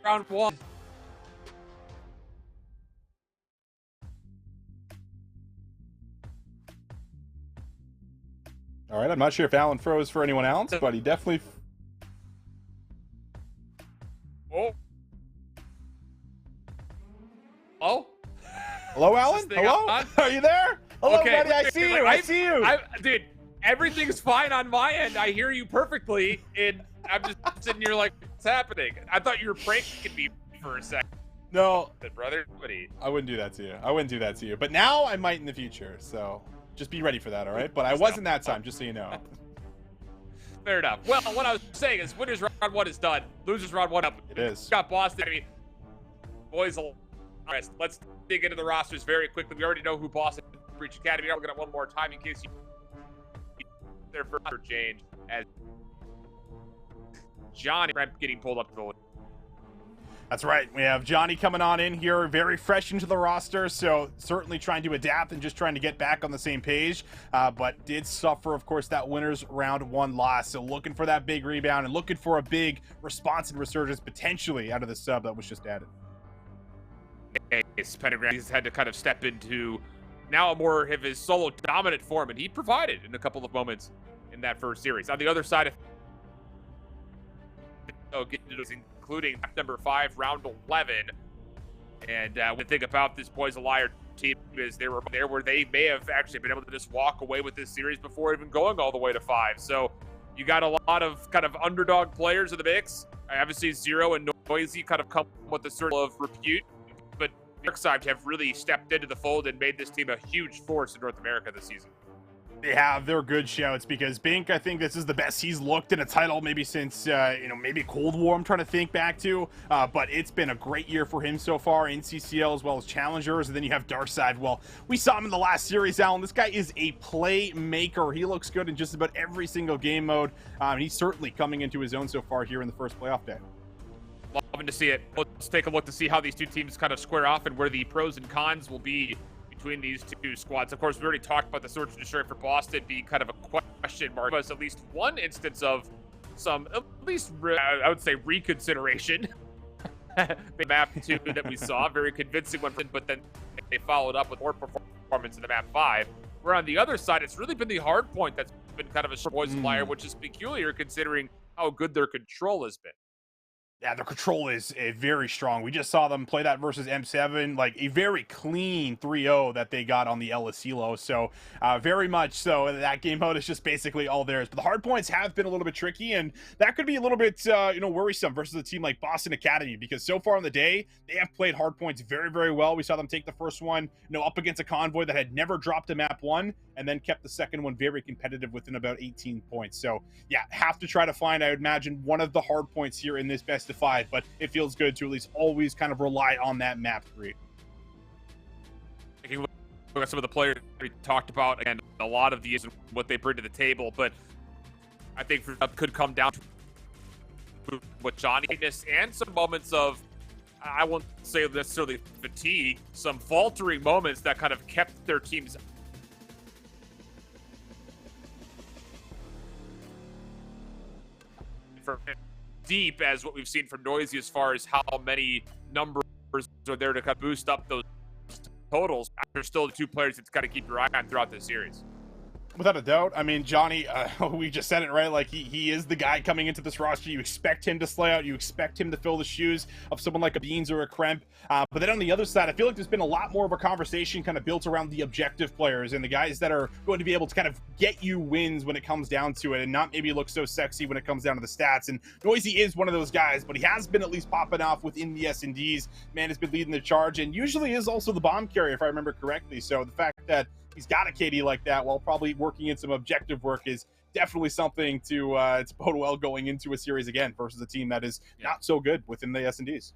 round one. All right, I'm not sure if Alan froze for anyone else, but he definitely... Oh. Oh. Hello, Alan? Hello? Are you there? Hello, Okay. buddy. I see you. I see you. Dude, everything's fine on my end. I hear you perfectly, and I'm just sitting here like, what's happening? I thought you were pranking me for a second. No, Brother, buddy. I wouldn't do that to you. I wouldn't do that to you. But now I might in the future, so just be ready for that, all right? But I wasn't that time, just so you know. Fair enough. Well, what I was saying is winners round one is done. Losers round one up. It is. Got Boston. I mean, boys, let's dig into the rosters very quickly. We already know who Boston Breach Academy are. We're going to one more time in case you their first change as Johnny getting pulled up to the list. That's right. We have Johnny coming on in here, very fresh into the roster, so certainly trying to adapt and just trying to get back on the same page, but did suffer, of course, that winners round one loss. So looking for that big rebound and looking for a big response and resurgence potentially out of the sub that was just added. Pentagram has had to kind of step into now more of his solo dominant form, and he provided in a couple of moments in that first series. On the other side of including number 5, round 11. And when you think about this Boys of Liar team is they were there where they may have actually been able to just walk away with this series before even going all the way to 5. So you got a lot of kind of underdog players in the mix. Obviously, Zero and Noisy kind of come with a sort of repute, but Darkside have really stepped into the fold and made this team a huge force in North America this season. They have. They're good shouts because Bink, I think this is the best he's looked in a title maybe since, maybe Cold War I'm trying to think back to. But it's been a great year for him so far in CCL as well as Challengers. And then you have Darkside. Well, we saw him in the last series, Alan. This guy is a playmaker. He looks good in just about every single game mode. And he's certainly coming into his own so far here in the first playoff day. Loving to see it. Let's take a look to see how these two teams kind of square off and where the pros and cons will be between these two squads. Of course, we already talked about the Search and Destroy for Boston being kind of a question mark. There was at least one instance of some, at least, I would say, reconsideration. Map 2 that we saw, very convincing one, but then they followed up with more performance in the map 5. Where on the other side, it's really been the hard point that's been kind of a Boys of Liar, which is peculiar considering how good their control has been. Yeah, their control is very strong. We just saw them play that versus M7, like a very clean 3-0 that they got on the El Asilo. So very much so that game mode is just basically all theirs. But the hard points have been a little bit tricky, and that could be a little bit worrisome versus a team like Boston Academy, because so far in the day, they have played hard points very, very well. We saw them take the first one, up against a convoy that had never dropped a map 1, and then kept the second one very competitive within about 18 points. So yeah, have to try to find, I would imagine, one of the hard points here in this best of 5, but it feels good to at least always kind of rely on that map 3. Taking a look at some of the players we talked about, and a lot of these and what they bring to the table, but I think that could come down to what Johnny-ness and some moments of, I won't say necessarily fatigue, some faltering moments that kind of kept their teams from deep as what we've seen from Noisy as far as how many numbers are there to kind of boost up those totals. There's still the two players that's got to keep your eye on throughout this series. Without a doubt. I mean, Johnny, we just said it, right? Like, he is the guy coming into this roster. You expect him to slay out. You expect him to fill the shoes of someone like a Beans or a Kremp. But then on the other side, I feel like there's been a lot more of a conversation kind of built around the objective players and the guys that are going to be able to kind of get you wins when it comes down to it and not maybe look so sexy when it comes down to the stats. And Noisy is one of those guys, but he has been at least popping off within the S&Ds. Man has been leading the charge and usually is also the bomb carrier, if I remember correctly. So the fact that he's got a KD like that while probably working in some objective work is definitely something to bode well going into a series again versus a team that is not so good within the S&Ds.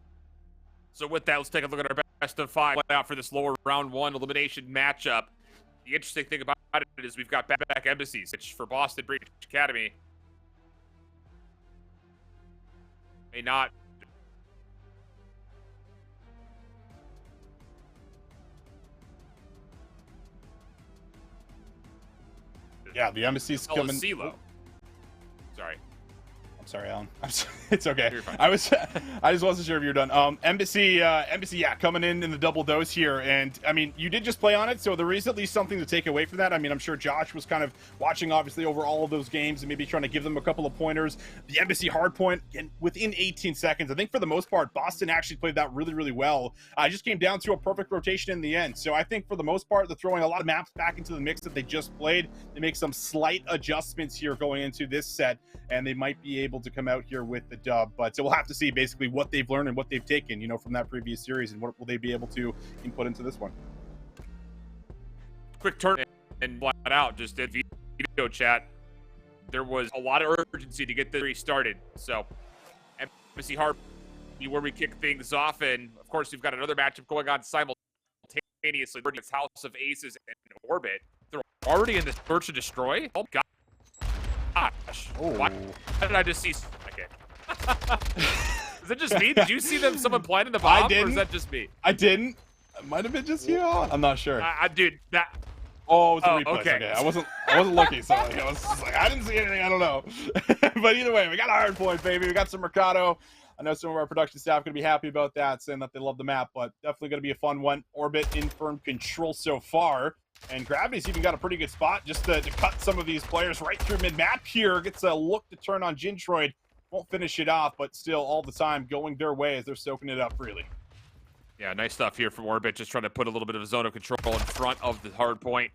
So with that, let's take a look at our best of 5 playoff for this lower round 1 elimination matchup. The interesting thing about it is we've got back-to-back embassies, which for Boston Breach Academy may not. Yeah, the embassy's coming. Sorry. Sorry, Alan. It's okay. You're fine. I just wasn't sure if you were done. Embassy, yeah, coming in the double dose here, and I mean, you did just play on it, so there is at least something to take away from that. I mean, I'm sure Josh was kind of watching, obviously, over all of those games and maybe trying to give them a couple of pointers. The Embassy hardpoint, and within 18 seconds, I think for the most part, Boston actually played that really, really well. I just came down to a perfect rotation in the end. So I think for the most part, they're throwing a lot of maps back into the mix that they just played. They make some slight adjustments here going into this set, and they might be able to come out here with the dub. But so we'll have to see basically what they've learned and what they've taken, from that previous series, and what will they be able to input into this one. Quick turn and flat out, just did video chat. There was a lot of urgency to get this restarted. So, Embassy Hard, where we kick things off, and of course we've got another matchup going on simultaneously. It's House of Aces and Orbit. They're already in the Search and Destroy. Oh gosh! Why did I just see? Okay. Is it just me? Did you see them? Someone planting the bomb, I didn't. Or is that just me? I didn't. It might have been just you. I'm not sure. Dude, that. Oh, it was a replay. Okay. I wasn't looking, so I was just like, I didn't see anything. I don't know. But either way, we got a hard point, baby. We got some Mercado. I know some of our production staff going to be happy about that, saying that they love the map, but definitely going to be a fun one. Orbit in firm control so far, and Gravity's even got a pretty good spot just to cut some of these players right through mid-map here. Gets a look to turn on Jintroid. Won't finish it off, but still all the time going their way as they're soaking it up freely. Yeah, nice stuff here from Orbit, just trying to put a little bit of a zone of control in front of the hard point.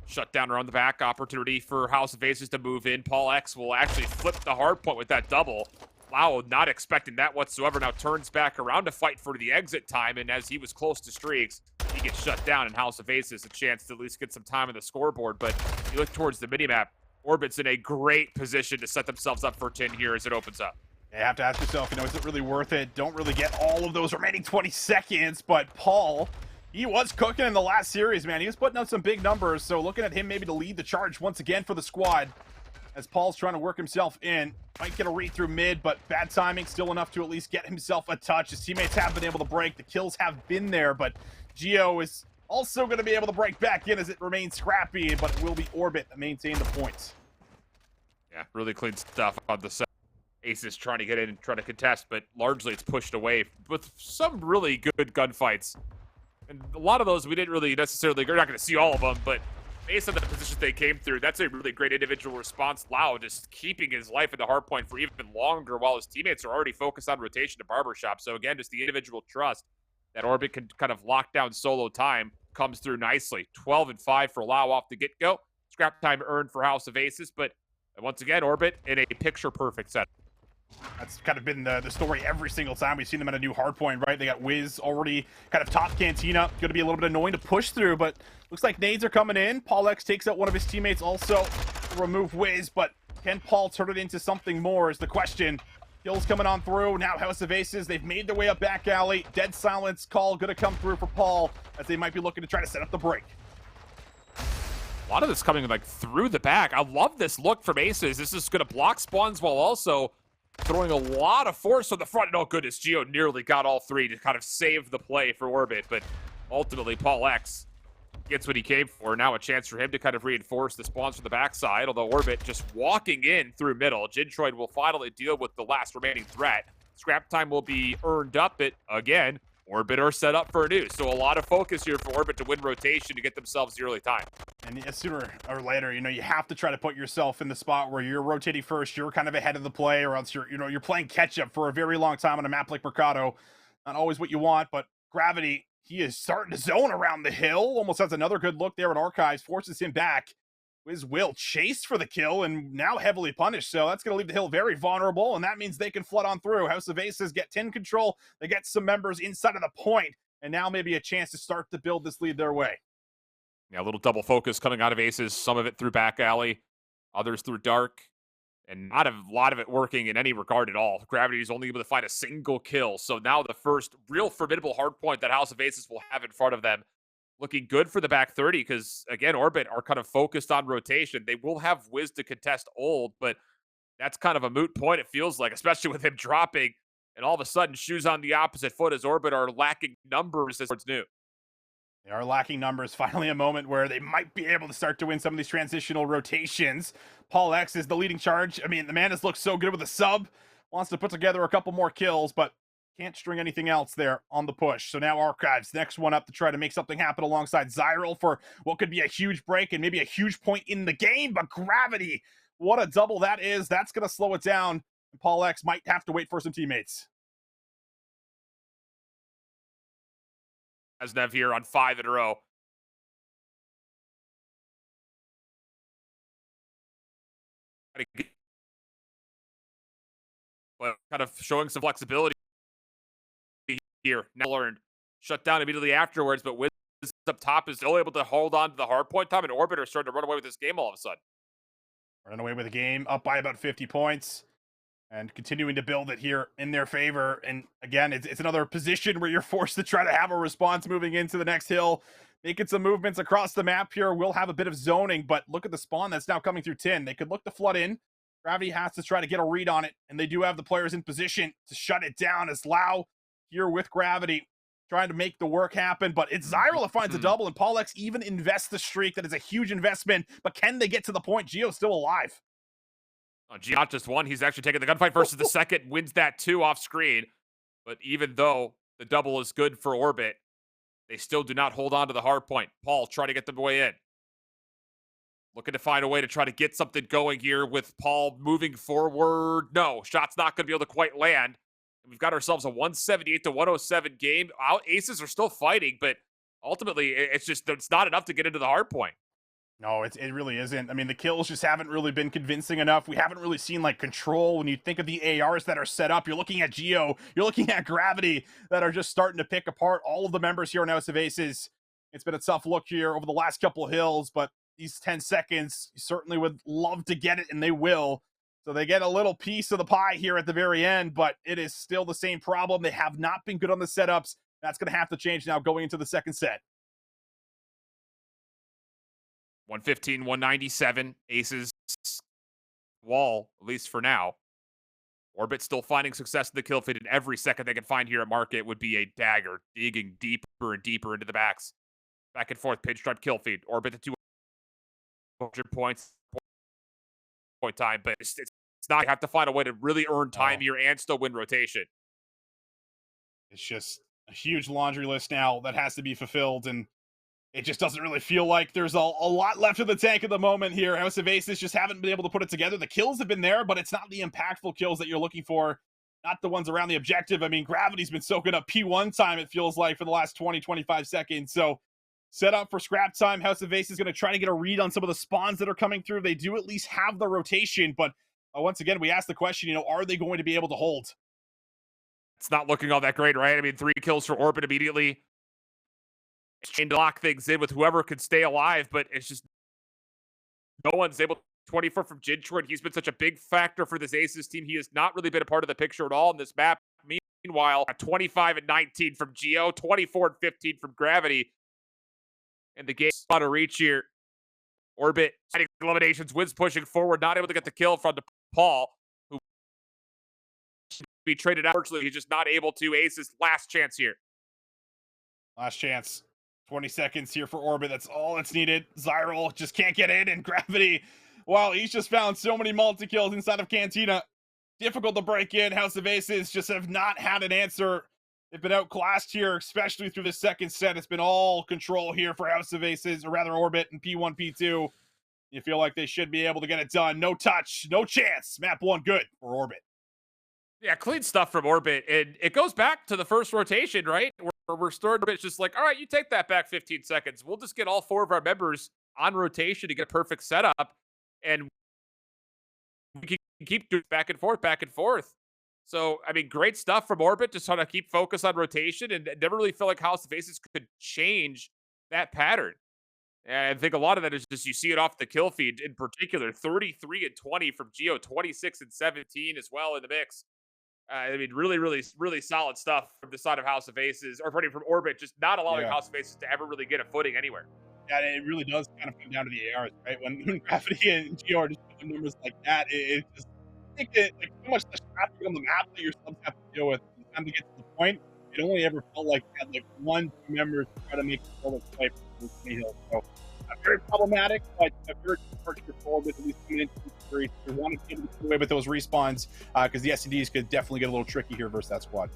Shut down around the back, opportunity for House of Aces to move in. Paul X will actually flip the hard point with that double. Wow, not expecting that whatsoever. Now turns back around to fight for the exit time, and as he was close to streaks, he gets shut down, and House of Aces a chance to at least get some time on the scoreboard. But you look towards the minimap, Orbit's in a great position to set themselves up for 10 here as it opens up. You have to ask yourself, is it really worth it? Don't really get all of those remaining 20 seconds, but Paul, he was cooking in the last series, man. He was putting up some big numbers, so looking at him maybe to lead the charge once again for the squad as Paul's trying to work himself in. Might get a read through mid, but bad timing, still enough to at least get himself a touch. His teammates have been able to break. The kills have been there, but Geo is also going to be able to break back in as it remains scrappy, but it will be Orbit that maintain the points. Yeah, really clean stuff on the set. Aces trying to get in and trying to contest, but largely it's pushed away with some really good gunfights. And a lot of those we didn't really necessarily, you're not going to see all of them, but based on the positions they came through, that's a really great individual response. Lau just keeping his life at the hard point for even longer while his teammates are already focused on rotation to barbershop. So again, just the individual trust that Orbit can kind of lock down solo time comes through nicely. 12 and 5 for Lau off the get-go. Scrap time earned for House of Aces, but once again, Orbit in a picture-perfect set. That's kind of been the story every single time we've seen them at a new hardpoint, right? They got Wiz already kind of top Cantina. Going to be a little bit annoying to push through, but looks like nades are coming in. Paul X takes out one of his teammates also to remove Wiz, but can Paul turn it into something more is the question. Kills coming on through. Now House of Aces, they've made their way up back alley. Dead silence call going to come through for Paul as they might be looking to try to set up the break. A lot of this coming like through the back. I love this look from Aces. This is going to block spawns while also throwing a lot of force on the front. And oh goodness, Geo nearly got all three to kind of save the play for Orbit, but ultimately Paul X gets what he came for. Now a chance for him to kind of reinforce the spawns from the backside, although Orbit just walking in through middle. Jintroid will finally deal with the last remaining threat. Scrap time will be earned up, but again, Orbit are set up for a new. So a lot of focus here for Orbit to win rotation to get themselves the early time. And sooner or later, you have to try to put yourself in the spot where you're rotating first, you're kind of ahead of the play, or else you're playing catch up for a very long time on a map like Mercado. Not always what you want, but Gravity, he is starting to zone around the hill. Almost has another good look there at Archives, forces him back. Wiz will chase for the kill and now heavily punished, so that's going to leave the hill very vulnerable, and that means they can flood on through. House of Aces get 10 control. They get some members inside of the point, and now maybe a chance to start to build this lead their way. Yeah, a little double focus coming out of Aces, some of it through back alley, others through dark, and not a lot of it working in any regard at all. Gravity is only able to find a single kill, so now the first real formidable hard point that House of Aces will have in front of them. Looking good for the back 30 because, again, Orbit are kind of focused on rotation. They will have Wiz to contest Old, but that's kind of a moot point, it feels like, especially with him dropping. And all of a sudden, shoes on the opposite foot as Orbit are lacking numbers as towards new. They are lacking numbers. Finally, a moment where they might be able to start to win some of these transitional rotations. Paul X is the leading charge. I mean, the man has looked so good with a sub. Wants to put together a couple more kills, but can't string anything else there on the push. So now Archives, next one up to try to make something happen alongside Zyril for what could be a huge break and maybe a huge point in the game. But Gravity, what a double that is. That's going to slow it down. And Paul X might have to wait for some teammates. Asnev here on 5 in a row. But kind of showing some flexibility here. Now learned. Shut down immediately afterwards, but Wiz up top is still able to hold on to the hard point time, and Orbit are starting to run away with this game all of a sudden. Run away with the game, up by about 50 points. And continuing to build it here in their favor. And again, it's another position where you're forced to try to have a response moving into the next hill. Making some movements across the map here. We'll have a bit of zoning, but look at the spawn that's now coming through Tin. They could look to flood in. Gravity has to try to get a read on it, and they do have the players in position to shut it down as Lau here with Gravity trying to make the work happen. But it's Zyril that finds a double, and Paul X even invests the streak. That is a huge investment, but can they get to the point? Gio's still alive. Giot just won. He's actually taking the gunfight versus the second, wins that 2 off screen. But even though the double is good for Orbit, they still do not hold on to the hard point. Paul trying to get them way in. Looking to find a way to try to get something going here with Paul moving forward. No, shot's not going to be able to quite land. And we've got ourselves a 178-107 game. Aces are still fighting, but ultimately it's not enough to get into the hard point. No, it really isn't. I mean, the kills just haven't really been convincing enough. We haven't really seen, like, control. When you think of the ARs that are set up, you're looking at Gio, you're looking at Gravity that are just starting to pick apart all of the members here in House of Aces. It's been a tough look here over the last couple of hills, but these 10 seconds, you certainly would love to get it, and they will. So they get a little piece of the pie here at the very end, but it is still the same problem. They have not been good on the setups. That's going to have to change now going into the second set. 115, 197. Aces wall, at least for now. Orbit still finding success in the kill feed, and every second they can find here at Market would be a dagger, digging deeper and deeper into the backs. Back and forth, pinstripe kill feed. Orbit to 200 points. Point time, but it's not. You have to find a way to really earn time here and still win rotation. It's just a huge laundry list now that has to be fulfilled, and it just doesn't really feel like there's a lot left in the tank at the moment here. House of Aces just haven't been able to put it together. The kills have been there, but it's not the impactful kills that you're looking for. Not the ones around the objective. I mean, Gravity's been soaking up P1 time, it feels like, for the last 20, 25 seconds. So set up for scrap time. House of Aces is going to try to get a read on some of the spawns that are coming through. They do at least have the rotation, but once again, we ask the question, are they going to be able to hold? It's not looking all that great, right? I mean, 3 kills for Orbit immediately. Trying to lock things in with whoever could stay alive, but it's just no one's able. 24 from Jintroid. He's been such a big factor for this Aces team. He has not really been a part of the picture at all in this map. Meanwhile, 25 and 19 from Gio, 24 and 15 from Gravity. And the game's on a reach here. Orbit, eliminations, Wiz pushing forward, not able to get the kill from Paul, who be traded out. Unfortunately, he's just not able to. Aces last chance here. Last chance. 20 seconds here for Orbit. That's all that's needed. Zyril just can't get in, and Gravity, wow, he's just found so many multi-kills inside of Cantina. Difficult to break in. House of Aces just have not had an answer. They've been outclassed here, especially through the second set. It's been all control here for House of Aces, or rather Orbit and P1, P2. You feel like they should be able to get it done. No touch, no chance. Map 1 good for Orbit. Yeah, clean stuff from Orbit. And it goes back to the first rotation, right? We're starting, it's just like, all right, you take that back 15 seconds. We'll just get all 4 of our members on rotation to get a perfect setup. And we can keep doing back and forth, back and forth. So, I mean, great stuff from Orbit to sort of keep focus on rotation, and never really feel like House of Aces could change that pattern. And I think a lot of that is just you see it off the kill feed in particular. 33 and 20 from Gio, 26 and 17 as well in the mix. I mean, really, really, really solid stuff from the side of House of Aces, or from Orbit, just not allowing House of Aces to ever really get a footing anywhere. Yeah, it really does kind of come down to the ARs, right? When Gravity and Gio are just putting numbers like that, it just, I think that, like, so much the traffic on the map that your subs have to deal with, time to get to the point, it only ever felt like we had like 1-2 members try to make a solid play for Hill. So very problematic, but a very hard to control with at least coming into the series. We wanted to get away with those respawns because the SCDs could definitely get a little tricky here versus that squad.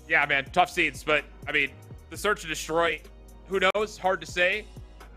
Yeah, man, tough scenes, but I mean, the search and destroy, who knows? Hard to say.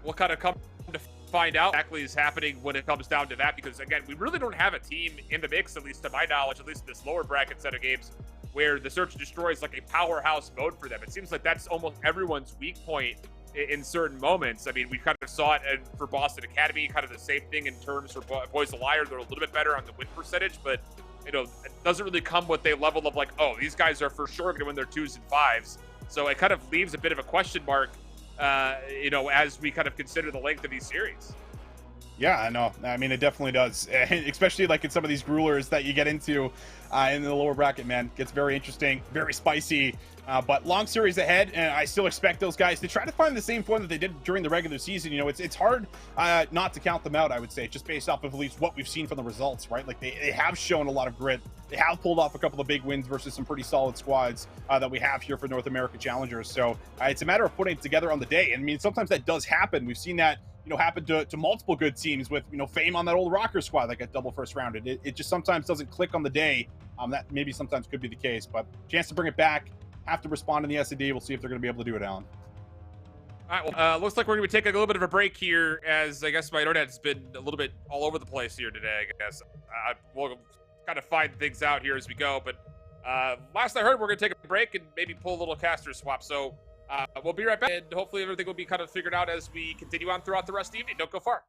We'll kind of come to find out exactly is happening when it comes down to that, because again, we really don't have a team in the mix, at least to my knowledge, at least in this lower bracket set of games, where the search and destroy is like a powerhouse mode for them. It seems like that's almost everyone's weak point in certain moments. I mean, we kind of saw it for Boston Academy, kind of the same thing in terms for Boys of Liar. They're a little bit better on the win percentage, but you know, it doesn't really come with a level of like, oh, these guys are for sure going to win their 2s and 5s. So it kind of leaves a bit of a question mark, you know, as we kind of consider the length of these series. Yeah, I know. I mean, it definitely does, especially like in some of these gruelers that you get into in the lower bracket, man. Gets very interesting, very spicy, but long series ahead, and I still expect those guys to try to find the same form that they did during the regular season. You know, it's hard not to count them out, I would say, just based off of at least what we've seen from the results, right? Like, they have shown a lot of grit. They have pulled off a couple of big wins versus some pretty solid squads that we have here for North America Challengers. So it's a matter of putting it together on the day. And I mean, sometimes that does happen. We've seen that, you know, happen to multiple good teams with, you know, Fame on that old Rocker squad that got double first rounded. It just sometimes doesn't click on the day. That maybe sometimes could be the case, but chance to bring it back, have to respond in the S&D. We'll see if they're going to be able to do it, Alan. All right, well, looks like we're going to be taking a little bit of a break here, as I guess my internet's been a little bit all over the place here today, I guess. We'll kind of find things out here as we go, but last I heard, we're going to take a break and maybe pull a little caster swap. So we'll be right back, and hopefully everything will be kind of figured out as we continue on throughout the rest of the evening. Don't go far.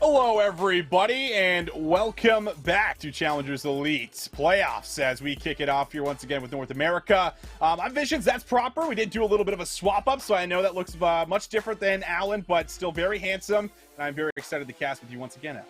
Hello, everybody, and welcome back to Challengers Elite Playoffs as we kick it off here once again with North America. I'm Visions, that's proper. We did do a little bit of a swap up, so I know that looks much different than Alan, but still very handsome, and I'm very excited to cast with you once again, Alan.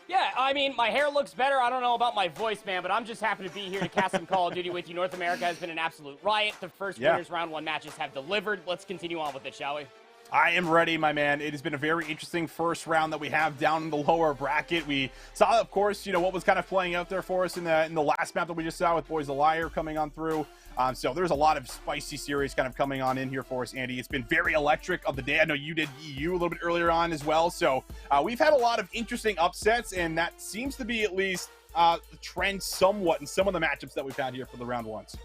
Yeah, I mean, my hair looks better. I don't know about my voice, man, but I'm just happy to be here to cast some Call of Duty with you. North America has been an absolute riot. The first winners round 1 matches have delivered. Let's continue on with it, shall we? I am ready, my man. It has been a very interesting first round that we have down in the lower bracket. We saw, of course, what was kind of playing out there for us in the last map that we just saw with Boys a Liar coming on through. So there's a lot of spicy series kind of coming on in here for us, Andy. It's been very electric of the day. I know you did EU a little bit earlier on as well. So we've had a lot of interesting upsets, and that seems to be at least the trend somewhat in some of the matchups that we've had here for the round ones.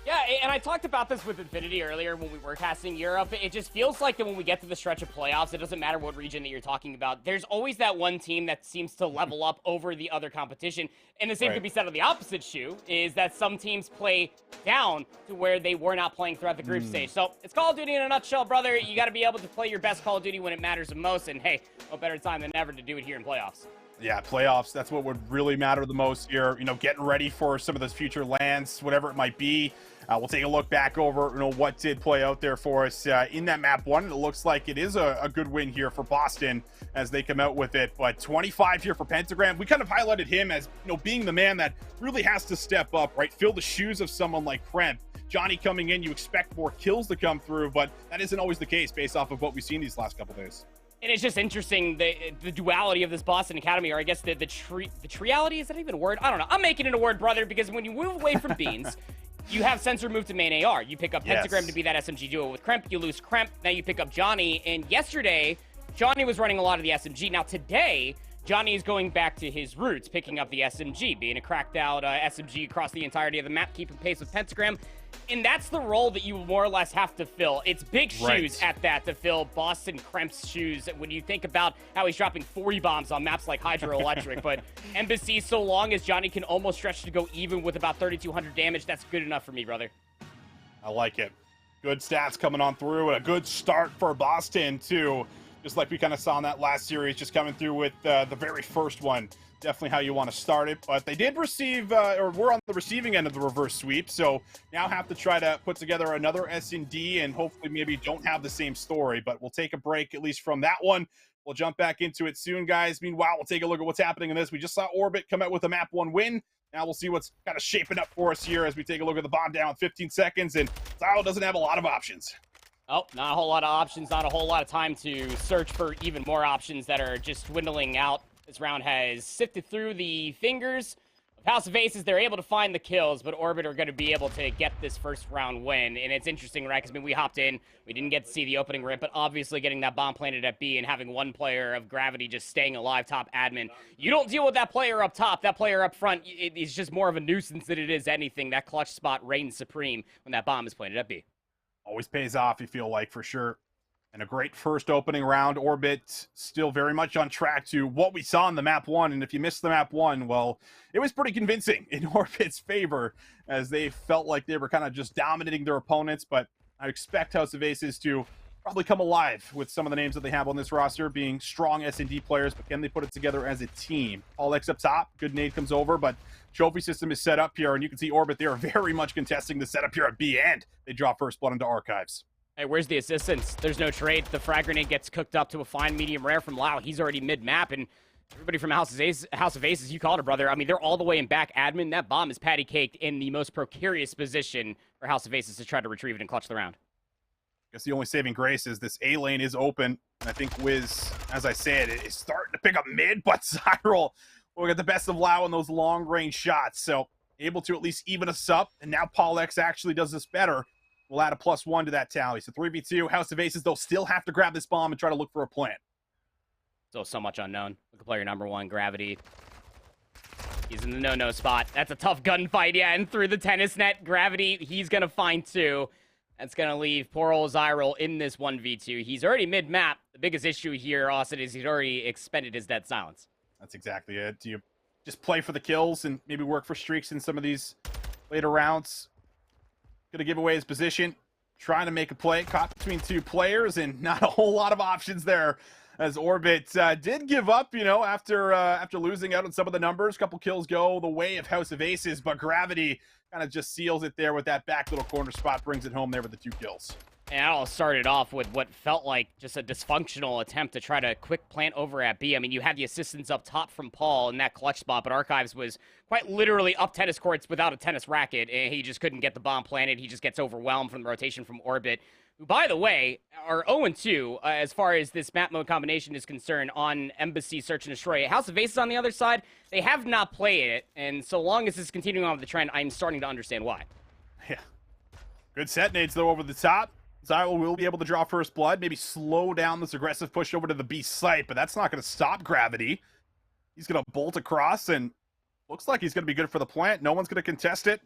Yeah, and I talked about this with Infinity earlier when we were casting Europe. It just feels like that when we get to the stretch of playoffs, it doesn't matter what region that you're talking about. There's always that one team that seems to level up over the other competition. And the same could be said on the opposite shoe, is that some teams play down to where they were not playing throughout the group stage. So it's Call of Duty in a nutshell, brother. You got to be able to play your best Call of Duty when it matters the most. And hey, no better time than ever to do it here in playoffs. Yeah, playoffs, that's what would really matter the most here. Getting ready for some of those future lands, whatever it might be. We'll take a look back over, what did play out there for us in that map 1. It looks like it is a good win here for Boston as they come out with it. But 25 here for Pentagram. We kind of highlighted him as, being the man that really has to step up, right? Fill the shoes of someone like Kremp. Johnny coming in, you expect more kills to come through, but that isn't always the case based off of what we've seen these last couple days. And it's just interesting, the duality of this Boston Academy, or I guess the triality, is that even a word? I don't know. I'm making it a word, brother, because when you move away from Beans, you have Sensor move to main AR. You pick up Pentagram to be that SMG duo with Kremp. You lose Kremp. Now you pick up Johnny. And yesterday, Johnny was running a lot of the SMG. Now today, Johnny is going back to his roots, picking up the SMG, being a cracked out SMG across the entirety of the map, keeping pace with Pentagram. And that's the role that you more or less have to fill. It's big shoes at that to fill Boston Kremp's shoes when you think about how he's dropping 40 bombs on maps like Hydroelectric. But Embassy, so long as Johnny can almost stretch to go even with about 3,200 damage, that's good enough for me, brother. I like it. Good stats coming on through, and a good start for Boston, too. Just like we kind of saw in that last series, just coming through with the very first one. Definitely how you want to start it. But they did receive, or we're on the receiving end of the reverse sweep, so now have to try to put together another S&D and hopefully maybe don't have the same story. But we'll take a break, at least from that one. We'll jump back into it soon, guys. Meanwhile, we'll take a look at what's happening in this. We just saw Orbit come out with a map 1 win. Now we'll see what's kind of shaping up for us here as we take a look at the bomb down 15 seconds. And Zyle doesn't have a lot of options. Oh, not a whole lot of options, not a whole lot of time to search for even more options that are just dwindling out. This round has sifted through the fingers of House of Aces. They're able to find the kills, but Orbit are going to be able to get this first round win. And it's interesting, right? Because we hopped in, we didn't get to see the opening rip, but obviously getting that bomb planted at B and having one player of Gravity just staying alive top admin. You don't deal with that player up top. That player up front is just more of a nuisance than it is anything. That clutch spot reigns supreme when that bomb is planted at B. Always pays off, you feel like, for sure. And a great first opening round. Orbit still very much on track to what we saw in the map 1. And if you missed the map 1, well, it was pretty convincing in Orbit's favor as they felt like they were kind of just dominating their opponents. But I expect House of Aces to probably come alive with some of the names that they have on this roster being strong S&D players. But can they put it together as a team? All X up top. Good nade comes over, but trophy system is set up here. And you can see Orbit, they are very much contesting the setup here at B, and they drop first blood into Archives. Hey, where's the assistance? There's no trade. The frag grenade gets cooked up to a fine medium rare from Lau. He's already mid-map, and everybody from House of Aces, you called it, brother. I mean, they're all the way in back admin. That bomb is patty-caked in the most precarious position for House of Aces to try to retrieve it and clutch the round. I guess the only saving grace is this A lane is open. And I think Wiz, as I said, is starting to pick up mid, but Cyril will get the best of Lau in those long-range shots. So able to at least even us up, and now Paul X actually does this better. We'll add a +1 to that tally. So 3v2, House of Aces, they'll still have to grab this bomb and try to look for a plant. So much unknown. Look at player number 1, Gravity. He's in the no-no spot. That's a tough gunfight, yeah, and through the tennis net, Gravity, he's going to find 2. That's going to leave poor old Zyril in this 1v2. He's already mid-map. The biggest issue here, Austin, is he's already expended his dead silence. That's exactly it. Do you just play for the kills and maybe work for streaks in some of these later rounds? Gonna give away his position, trying to make a play, caught between 2 players, and not a whole lot of options there as Orbit did give up, after losing out on some of the numbers. A couple kills go the way of House of Aces, but Gravity kind of just seals it there with that back little corner spot, brings it home there with the 2 kills. And it all started off with what felt like just a dysfunctional attempt to try to quick plant over at B. I mean, you had the assistance up top from Paul in that clutch spot, but Archives was quite literally up tennis courts without a tennis racket, and he just couldn't get the bomb planted. He just gets overwhelmed from the rotation from Orbit, who, by the way, are 0-2 as far as this map mode combination is concerned on Embassy Search and Destroy. House of Aces on the other side, they have not played it, and so long as it's continuing on with the trend, I'm starting to understand why. Yeah. Good set nades, though, over the top. Zyro will be able to draw first blood, maybe slow down this aggressive push over to the B site, but that's not going to stop Gravity. He's going to bolt across, and looks like he's going to be good for the plant. No one's going to contest it.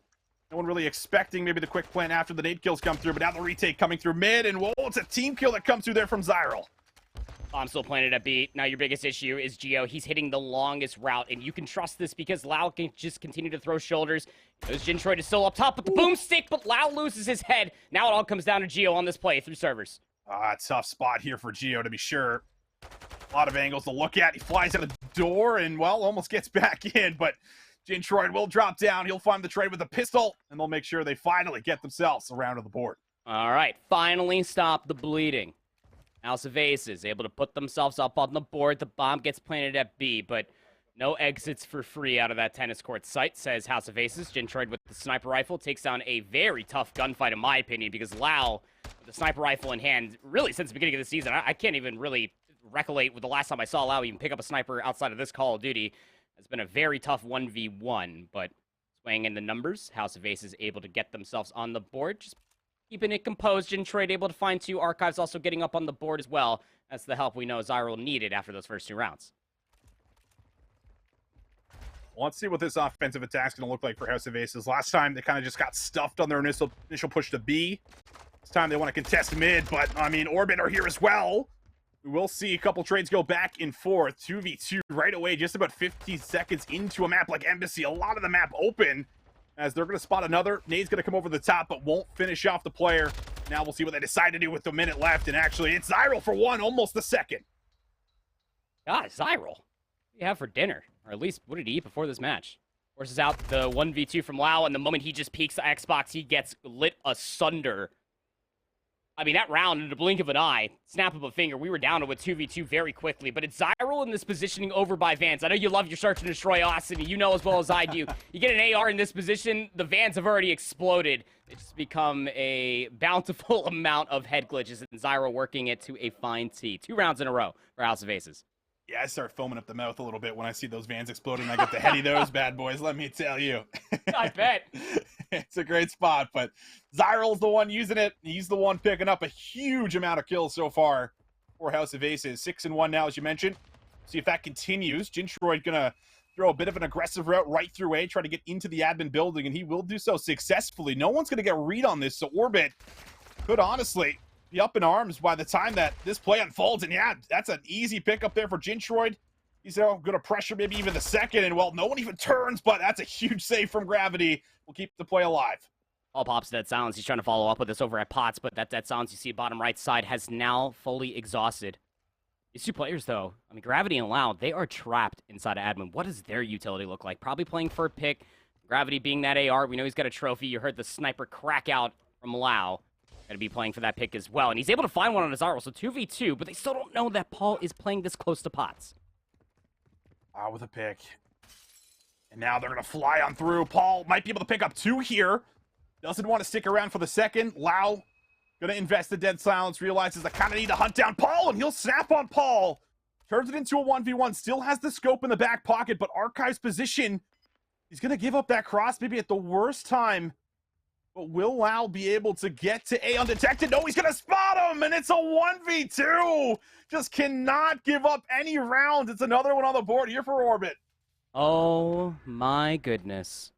No one really expecting maybe the quick plant after the nade kills come through, but now the retake coming through mid, and whoa, it's a team kill that comes through there from Zyro. I'm still planted at B. Now your biggest issue is Geo. He's hitting the longest route, and you can trust this because Lau can just continue to throw shoulders. Those Jintroid is still up top, but the boomstick, but Lau loses his head. Now it all comes down to Geo on this play through servers. Tough spot here for Geo, to be sure. A lot of angles to look at. He flies out of the door and, well, almost gets back in, but Jintroid will drop down. He'll find the trade with a pistol, and they'll make sure they finally get themselves around to the board. All right, finally stop the bleeding. House of Aces able to put themselves up on the board. The bomb gets planted at B, but no exits for free out of that tennis court site, says House of Aces. Jintroid with the sniper rifle takes down a very tough gunfight, in my opinion, because Lau, with the sniper rifle in hand, really since the beginning of the season, I can't even really recollect with the last time I saw Lau even pick up a sniper outside of this Call of Duty. It's been a very tough 1v1, but swaying in the numbers, House of Aces able to get themselves on the board. Just keeping it composed. Jintroid able to find 2. Archives also getting up on the board as well. That's the help we know Zyro needed after those first 2 rounds. Well, let's see what this offensive attack's going to look like for House of Aces. Last time, they kind of just got stuffed on their initial push to B. This time, they want to contest mid, but, I mean, Orbit are here as well. We will see a couple trades go back and forth. 2v2 right away, just about 50 seconds into a map like Embassy. A lot of the map open, as they're going to spot another. Nade's going to come over the top, but won't finish off the player. Now we'll see what they decide to do with the minute left. And actually, it's Zyro for 1, almost the second. God, Zyro. What do you have for dinner? Or at least, what did he eat before this match? Forces out the 1v2 from Lau, and the moment he just peeks the Xbox, he gets lit asunder. I mean, that round, in the blink of an eye, snap of a finger, we were down to a 2v2 very quickly. But it's Zyro in this positioning over by Vance. I know you love your search and destroy, Austin. You know as well as I do. You get an AR in this position, the Vans have already exploded. It's just become a bountiful amount of head glitches, and Zyro working it to a fine tee. 2 rounds in a row for House of Aces. Yeah, I start foaming up the mouth a little bit when I see those Vans exploding. I get the head of those bad boys, let me tell you. I bet. It's a great spot, but Zyro's the one using it. He's the one picking up a huge amount of kills so far for House of Aces. 6-1 now, as you mentioned. See if that continues. Jintroid gonna throw a bit of an aggressive route right through A, try to get into the admin building, and he will do so successfully. No one's gonna get a read on this, so Orbit could honestly be up in arms by the time that this play unfolds. And yeah, that's an easy pick up there for Jintroid. He's going to pressure maybe even the second, and well, no one even turns, but that's a huge save from Gravity. Will keep the play alive. All pops dead silence. He's trying to follow up with this over at Potts, but that dead silence you see bottom right side has now fully exhausted. These 2 players, though, I mean, Gravity and Lau, they are trapped inside of admin. What does their utility look like? Probably playing for a pick. Gravity being that AR, we know he's got a trophy. You heard the sniper crack out from Lau. Going to be playing for that pick as well. And he's able to find one on his Zyro, so 2v2, but they still don't know that Paul is playing this close to Potts. With a pick. And now they're going to fly on through. Paul might be able to pick up 2 here. Doesn't want to stick around for the second. Lau going to invest the dead silence. Realizes I kind of need to hunt down Paul, and he'll snap on Paul. Turns it into a 1v1. Still has the scope in the back pocket, but Archive's position. He's going to give up that cross maybe at the worst time. But will Lau be able to get to A undetected? No, he's going to spot him, and it's a 1v2. Just cannot give up any rounds. It's another one on the board here for Orbit. Oh, my goodness.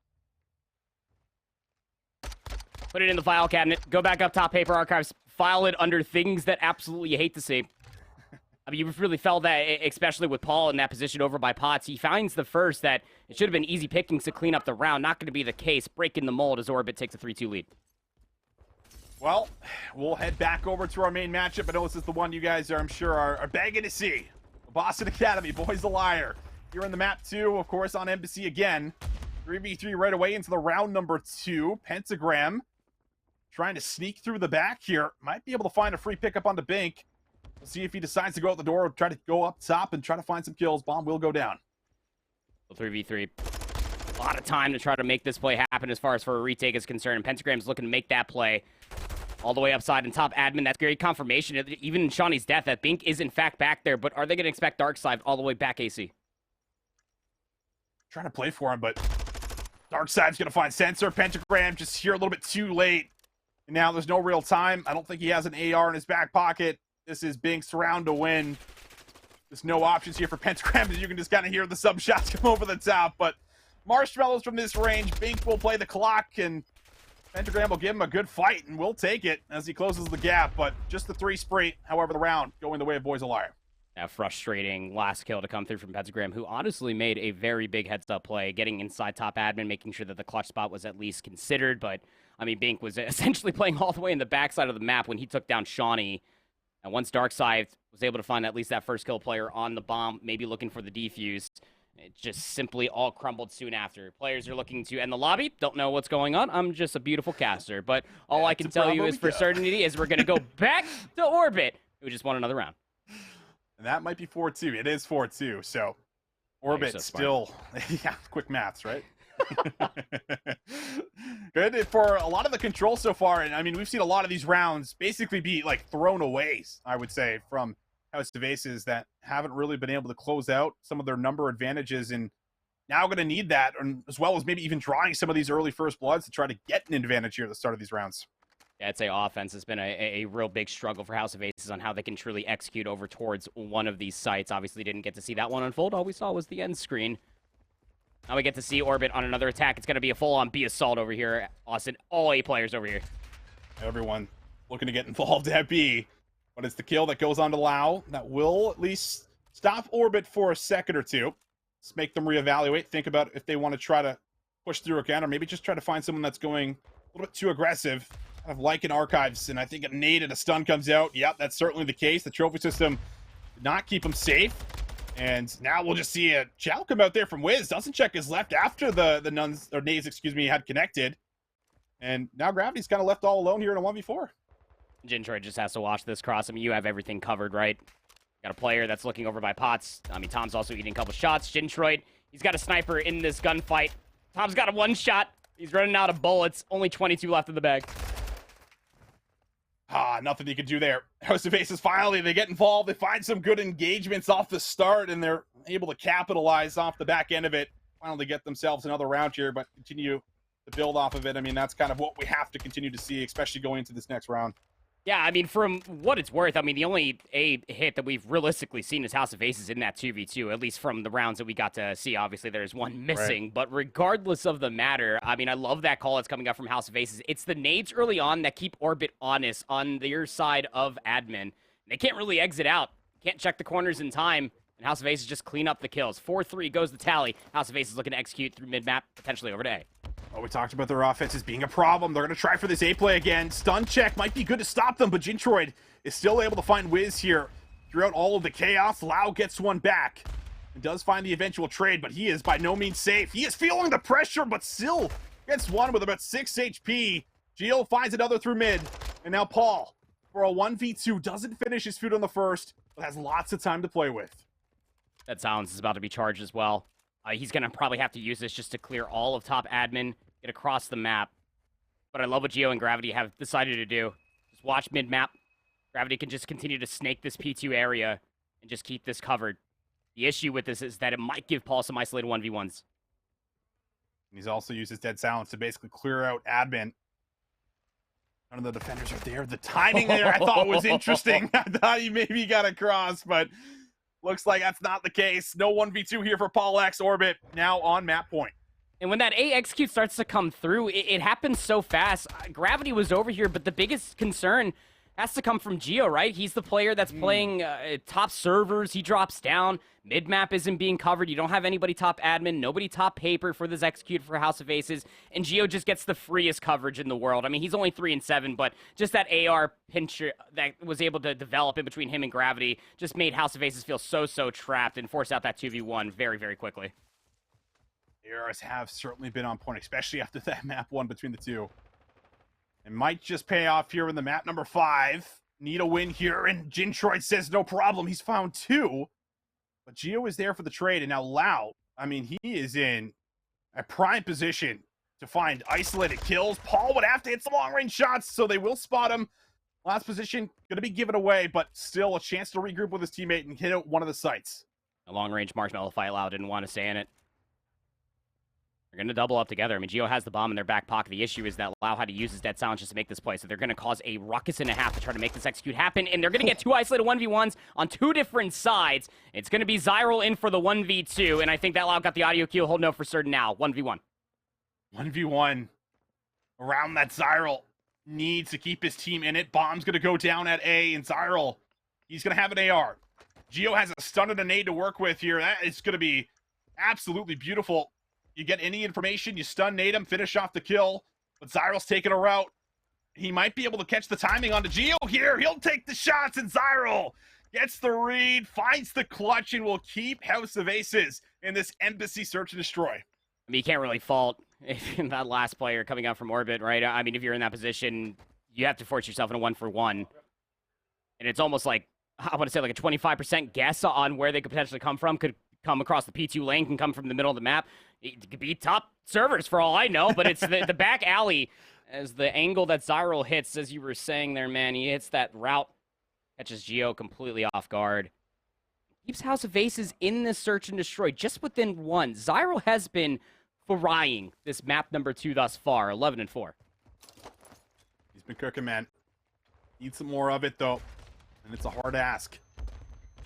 Put it in the file cabinet. Go back up top, Paper Archives. File it under things that absolutely you hate to see. I mean, you really felt that, especially with Paul in that position over by Potts. He finds the first that it should have been easy pickings to clean up the round. Not going to be the case. Breaking the mold as Orbit takes a 3-2 lead. Well, we'll head back over to our main matchup. I know this is the one you guys are, I'm sure, are begging to see. Boston Academy, Boys a Liar. Here in the map 2, of course, on Embassy again. 3v3 right away into the round number 2. Pentagram trying to sneak through the back here. Might be able to find a free pickup onto Bink. We'll see if he decides to go out the door, try to go up top and try to find some kills. Bomb will go down. 3v3. A lot of time to try to make this play happen as far as for a retake is concerned. And Pentagram's looking to make that play all the way upside and top admin. That's great confirmation, even in Shawnee's death, that Bink is in fact back there. But are they going to expect Darkside all the way back AC? Trying to play for him, but Darkside's going to find Sensor. Pentagram just here a little bit too late. And now there's no real time. I don't think he has an AR in his back pocket. This is Bink's round to win. There's no options here for Pentagram, as you can just kind of hear the sub shots come over the top. But marshmallows from this range. Bink will play the clock, and Pentagram will give him a good fight, and we'll take it as he closes the gap. But just the 3 spree, however, the round going the way of Boys a Liar. A frustrating last kill to come through from Pentagram, who honestly made a very big heads-up play, getting inside top admin, making sure that the clutch spot was at least considered. But, I mean, Bink was essentially playing all the way in the backside of the map when he took down Shawnee. And once Darkside was able to find at least that first kill player on the bomb, maybe looking for the defuse, it just simply all crumbled soon after. Players are looking to end the lobby. Don't know what's going on. I'm just a beautiful caster. But all I can tell you is for certainty is we're going to go back to Orbit, who just won another round. And that might be 4-2. It is 4-2. So Orbit so still, yeah, quick maths, right? Good for a lot of the control so far. And I mean, we've seen a lot of these rounds basically be like thrown away, I would say, from House of Aces that haven't really been able to close out some of their number advantages, and now going to need that, and as well as maybe even drawing some of these early first bloods to try to get an advantage here at the start of these rounds. Yeah, I'd say offense has been a real big struggle for House of Aces on how they can truly execute over towards one of these sites. Obviously didn't get to see that one unfold. All we saw was the end screen. Now we get to see Orbit on another attack. It's going to be a full-on B assault over here. Austin, all 8 players over here. Everyone looking to get involved at B. But it's the kill that goes on to Lau that will at least stop Orbit for a second or two. Let's make them reevaluate, think about if they want to try to push through again, or maybe just try to find someone that's going a little bit too aggressive. Kind of like in Archives, and I think a nade and a stun comes out. Yep, that's certainly the case. The trophy system did not keep him safe. And now we'll just see a Chow come out there from Wiz. Doesn't check his left after the nuns, or nades, excuse me, had connected. And now Gravity's kind of left all alone here in a 1v4. Jintroid just has to watch this cross. I mean, you have everything covered, right? Got a player that's looking over by Pots. I mean, Tom's also eating a couple shots. Jintroid, he's got a sniper in this gunfight. Tom's got a 1 shot. He's running out of bullets. Only 22 left in the bag. Nothing you can do there. House of Aces, finally, they get involved. They find some good engagements off the start, and they're able to capitalize off the back end of it. Finally get themselves another round here, but continue to build off of it. I mean, that's kind of what we have to continue to see, especially going into this next round. Yeah, I mean, from what it's worth, I mean, the only A hit that we've realistically seen is House of Aces in that 2v2, at least from the rounds that we got to see. Obviously, there's one missing, right. But regardless of the matter, I mean, I love that call that's coming up from House of Aces. It's the nades early on that keep Orbit honest on their side of admin. They can't really exit out, can't check the corners in time, and House of Aces just clean up the kills. 4-3 goes the tally. House of Aces looking to execute through mid-map, potentially over to A. Well, we talked about their offenses being a problem. They're going to try for this A play again. Stun check might be good to stop them, but Jintroid is still able to find Wiz here throughout all of the chaos. Lau gets one back and does find the eventual trade, but he is by no means safe. He is feeling the pressure, but still gets one with about 6 HP. Geo finds another through mid, and now Paul, for a 1v2, doesn't finish his food on the first, but has lots of time to play with. That Silence is about to be charged as well. He's going to probably have to use this just to clear all of top admin, get across the map. But I love what Geo and Gravity have decided to do. Just watch mid-map. Gravity can just continue to snake this P2 area and just keep this covered. The issue with this is that it might give Paul some isolated 1v1s. He's also used his Dead Silence to basically clear out admin. None of the defenders are there. The timing there I thought was interesting. I thought he maybe got across, but looks like that's not the case. No 1v2 here for Paul X. Orbit now on map point. And when that A execute starts to come through, it happens so fast. Gravity was over here, but the biggest concern has to come from Gio, right? He's the player that's playing top servers. He drops down. Mid-map isn't being covered. You don't have anybody top admin, nobody top paper for this execute for House of Aces, and Gio just gets the freest coverage in the world. I mean, he's only 3 and 7, but just that AR pincher that was able to develop in between him and Gravity just made House of Aces feel so trapped and force out that 2v1 very, very quickly. ARs have certainly been on point, especially after that map 1 between the two. It might just pay off here in the map number 5. Need a win here, and Jintroid says no problem. He's found 2. But Gio is there for the trade, and now Lau, I mean, he is in a prime position to find isolated kills. Paul would have to hit some long-range shots, so they will spot him. Last position, going to be given away, but still a chance to regroup with his teammate and hit out one of the sites. A long-range Marshmallow fight. Lau didn't want to stay in it. They're going to double up together. I mean, Gio has the bomb in their back pocket. The issue is that Lau had to use his dead silence just to make this play, so they're going to cause a ruckus and a half to try to make this execute happen, and they're going to get 2 isolated 1v1s on 2 different sides. It's going to be Zyral in for the 1v2, and I think that Lau got the audio cue. He'll know for certain now. 1v1. 1v1 around that Zyral. Needs to keep his team in it. Bomb's going to go down at A, and Zyral, he's going to have an AR. Gio has a stun and a nade to work with here. That is going to be absolutely beautiful. You get any information, you stun nade him, finish off the kill. But Zyral's taking a route. He might be able to catch the timing onto Gio here. He'll take the shots, and Zyral gets the read, finds the clutch, and will keep House of Aces in this Embassy search and destroy. I mean, you can't really fault that last player coming out from Orbit, right? I mean, if you're in that position, you have to force yourself in a 1-for-1. And it's almost like, I want to say like a 25% guess on where they could potentially come from. Could come across the P2 lane, can come from the middle of the map. It could be top servers for all I know, but it's the back alley as the angle that Zyral hits, as you were saying there, man. He hits that route, catches Gio completely off guard. Keeps House of Aces in this search and destroy, just within 1. Zyral has been frying this map number 2 thus far, 11-4. He's been cooking, man. Need some more of it, though, and it's a hard ask.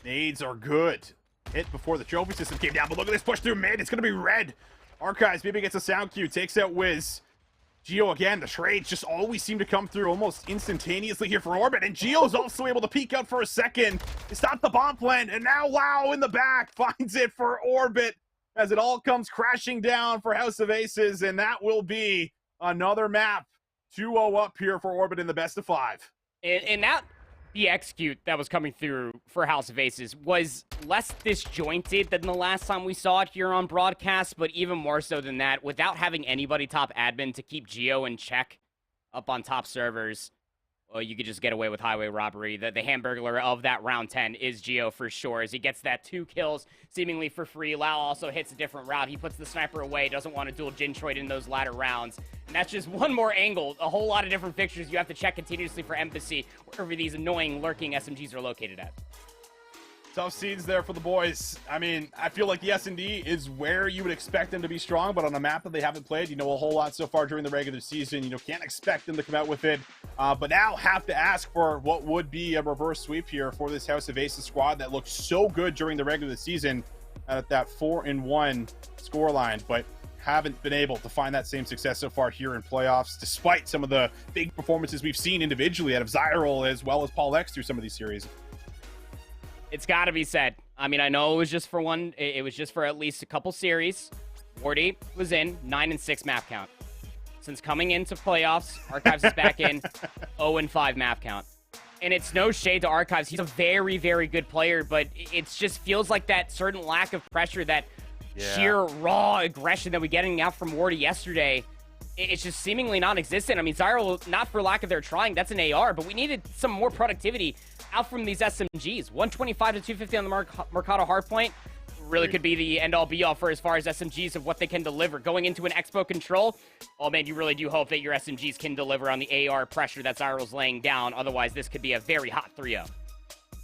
Nades are good. Hit before the trophy system came down, but look at this push through mid. It's going to be red. Archives maybe gets a sound cue, takes out Wiz. Gio again, the trades just always seem to come through almost instantaneously here for Orbit, and Gio's also able to peek out for a second. He stopped the bomb plan, and now Lau in the back finds it for Orbit as it all comes crashing down for House of Aces, and that will be another map. 2-0 up here for Orbit in the best of 5. And that the execute that was coming through for House of Aces was less disjointed than the last time we saw it here on broadcast, but even more so than that, without having anybody top admin to keep Gio in check up on top servers, well, you could just get away with highway robbery. The Hamburglar of that round 10 is Gio for sure, as he gets that 2 kills seemingly for free. Lau also hits a different route. He puts the sniper away, doesn't want to duel Jintroid in those latter rounds. And that's just one more angle, a whole lot of different fixtures you have to check continuously for Embassy, wherever these annoying lurking SMGs are located at. Tough scenes there for the boys. I mean, I feel like the S&D is where you would expect them to be strong, but on a map that they haven't played, a whole lot so far during the regular season. Can't expect them to come out with it. But now have to ask for what would be a reverse sweep here for this House of Aces squad that looked so good during the regular season at that 4-1 scoreline, but haven't been able to find that same success so far here in playoffs, despite some of the big performances we've seen individually out of Zyral as well as Paul X through some of these series. It's got to be said. I mean, I know it was just for one. It was just for at least a couple series. Wardy was in 9-6 map count. Since coming into playoffs, Archives is back in 0-5 map count. And it's no shade to Archives. He's a very, very good player, but it just feels like that certain lack of pressure, that sheer raw aggression that we're getting out from Wardy yesterday, it's just seemingly non-existent. I mean, Zyral, not for lack of their trying, that's an AR, but we needed some more productivity out from these SMGs. 125 to 250 on the Mercado hardpoint really could be the end-all be-all for as far as SMGs of what they can deliver. Going into an Expo control, oh man, you really do hope that your SMGs can deliver on the AR pressure that Zyral's laying down. Otherwise, this could be a very hot 3-0.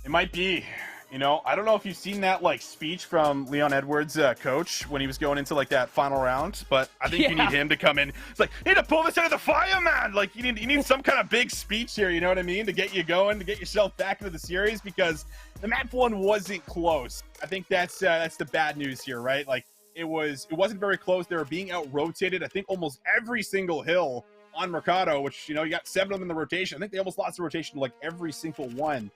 It might be. I don't know if you've seen that speech from Leon Edwards' coach when he was going into that final round, but I think you need him to come in. It's like, you need to pull this out of the fire, man. You need some kind of big speech here, you know what I mean, to get you going, to get yourself back into the series, because the map 1 wasn't close. I think that's the bad news here, right? It wasn't very close. They were being out rotated. I think almost every single hill on Mercado, which, you know, you got 7 of them in the rotation. I think they almost lost the rotation to like every single one,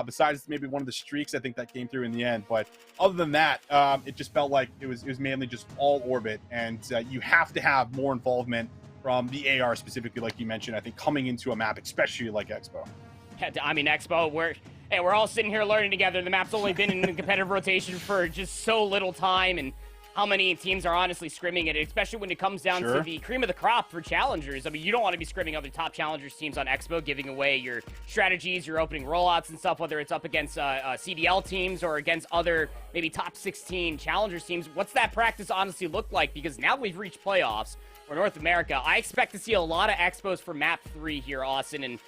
besides maybe one of the streaks I think that came through in the end. But other than that, it just felt like it was mainly just all Orbit, and you have to have more involvement from the AR specifically, like you mentioned, I think, coming into a map, especially like Expo. Yeah, I mean, Expo, we're all sitting here learning together. The map's only been in the competitive rotation for just so little time, and how many teams are honestly scrimming it, especially when it comes down to the cream of the crop for challengers. I mean, you don't want to be scrimming other top challengers teams on Expo, giving away your strategies, your opening rollouts and stuff, whether it's up against CDL teams or against other maybe top 16 challengers teams. What's that practice honestly look like? Because now we've reached playoffs for North America. I expect to see a lot of Expos for map 3 here, Austin, and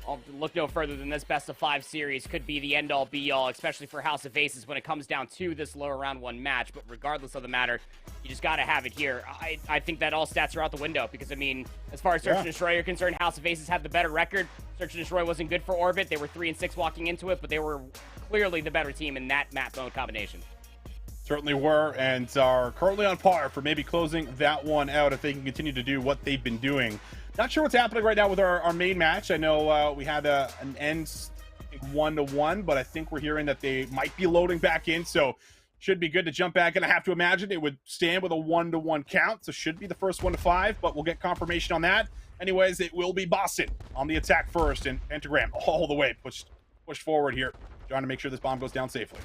I'll look no further than this best-of-5 series could be the end-all, be-all, especially for House of Aces when it comes down to this lower round 1 match. But regardless of the matter, you just got to have it here. I think that all stats are out the window because, I mean, as far as Search and Destroy are concerned, House of Aces had the better record. Search and Destroy wasn't good for Orbit. They were 3-6 walking into it, but they were clearly the better team in that map mode combination. Certainly were, and are currently on par for maybe closing that one out if they can continue to do what they've been doing. Not sure what's happening right now with our main match. I know we had an end 1-1, but I think we're hearing that they might be loading back in, so should be good to jump back in. I have to imagine it would stand with a 1-1 count, so should be the first 1-5, but we'll get confirmation on that. Anyways, it will be Boston on the attack first, and Pentagram all the way pushed forward here, trying to make sure this bomb goes down safely.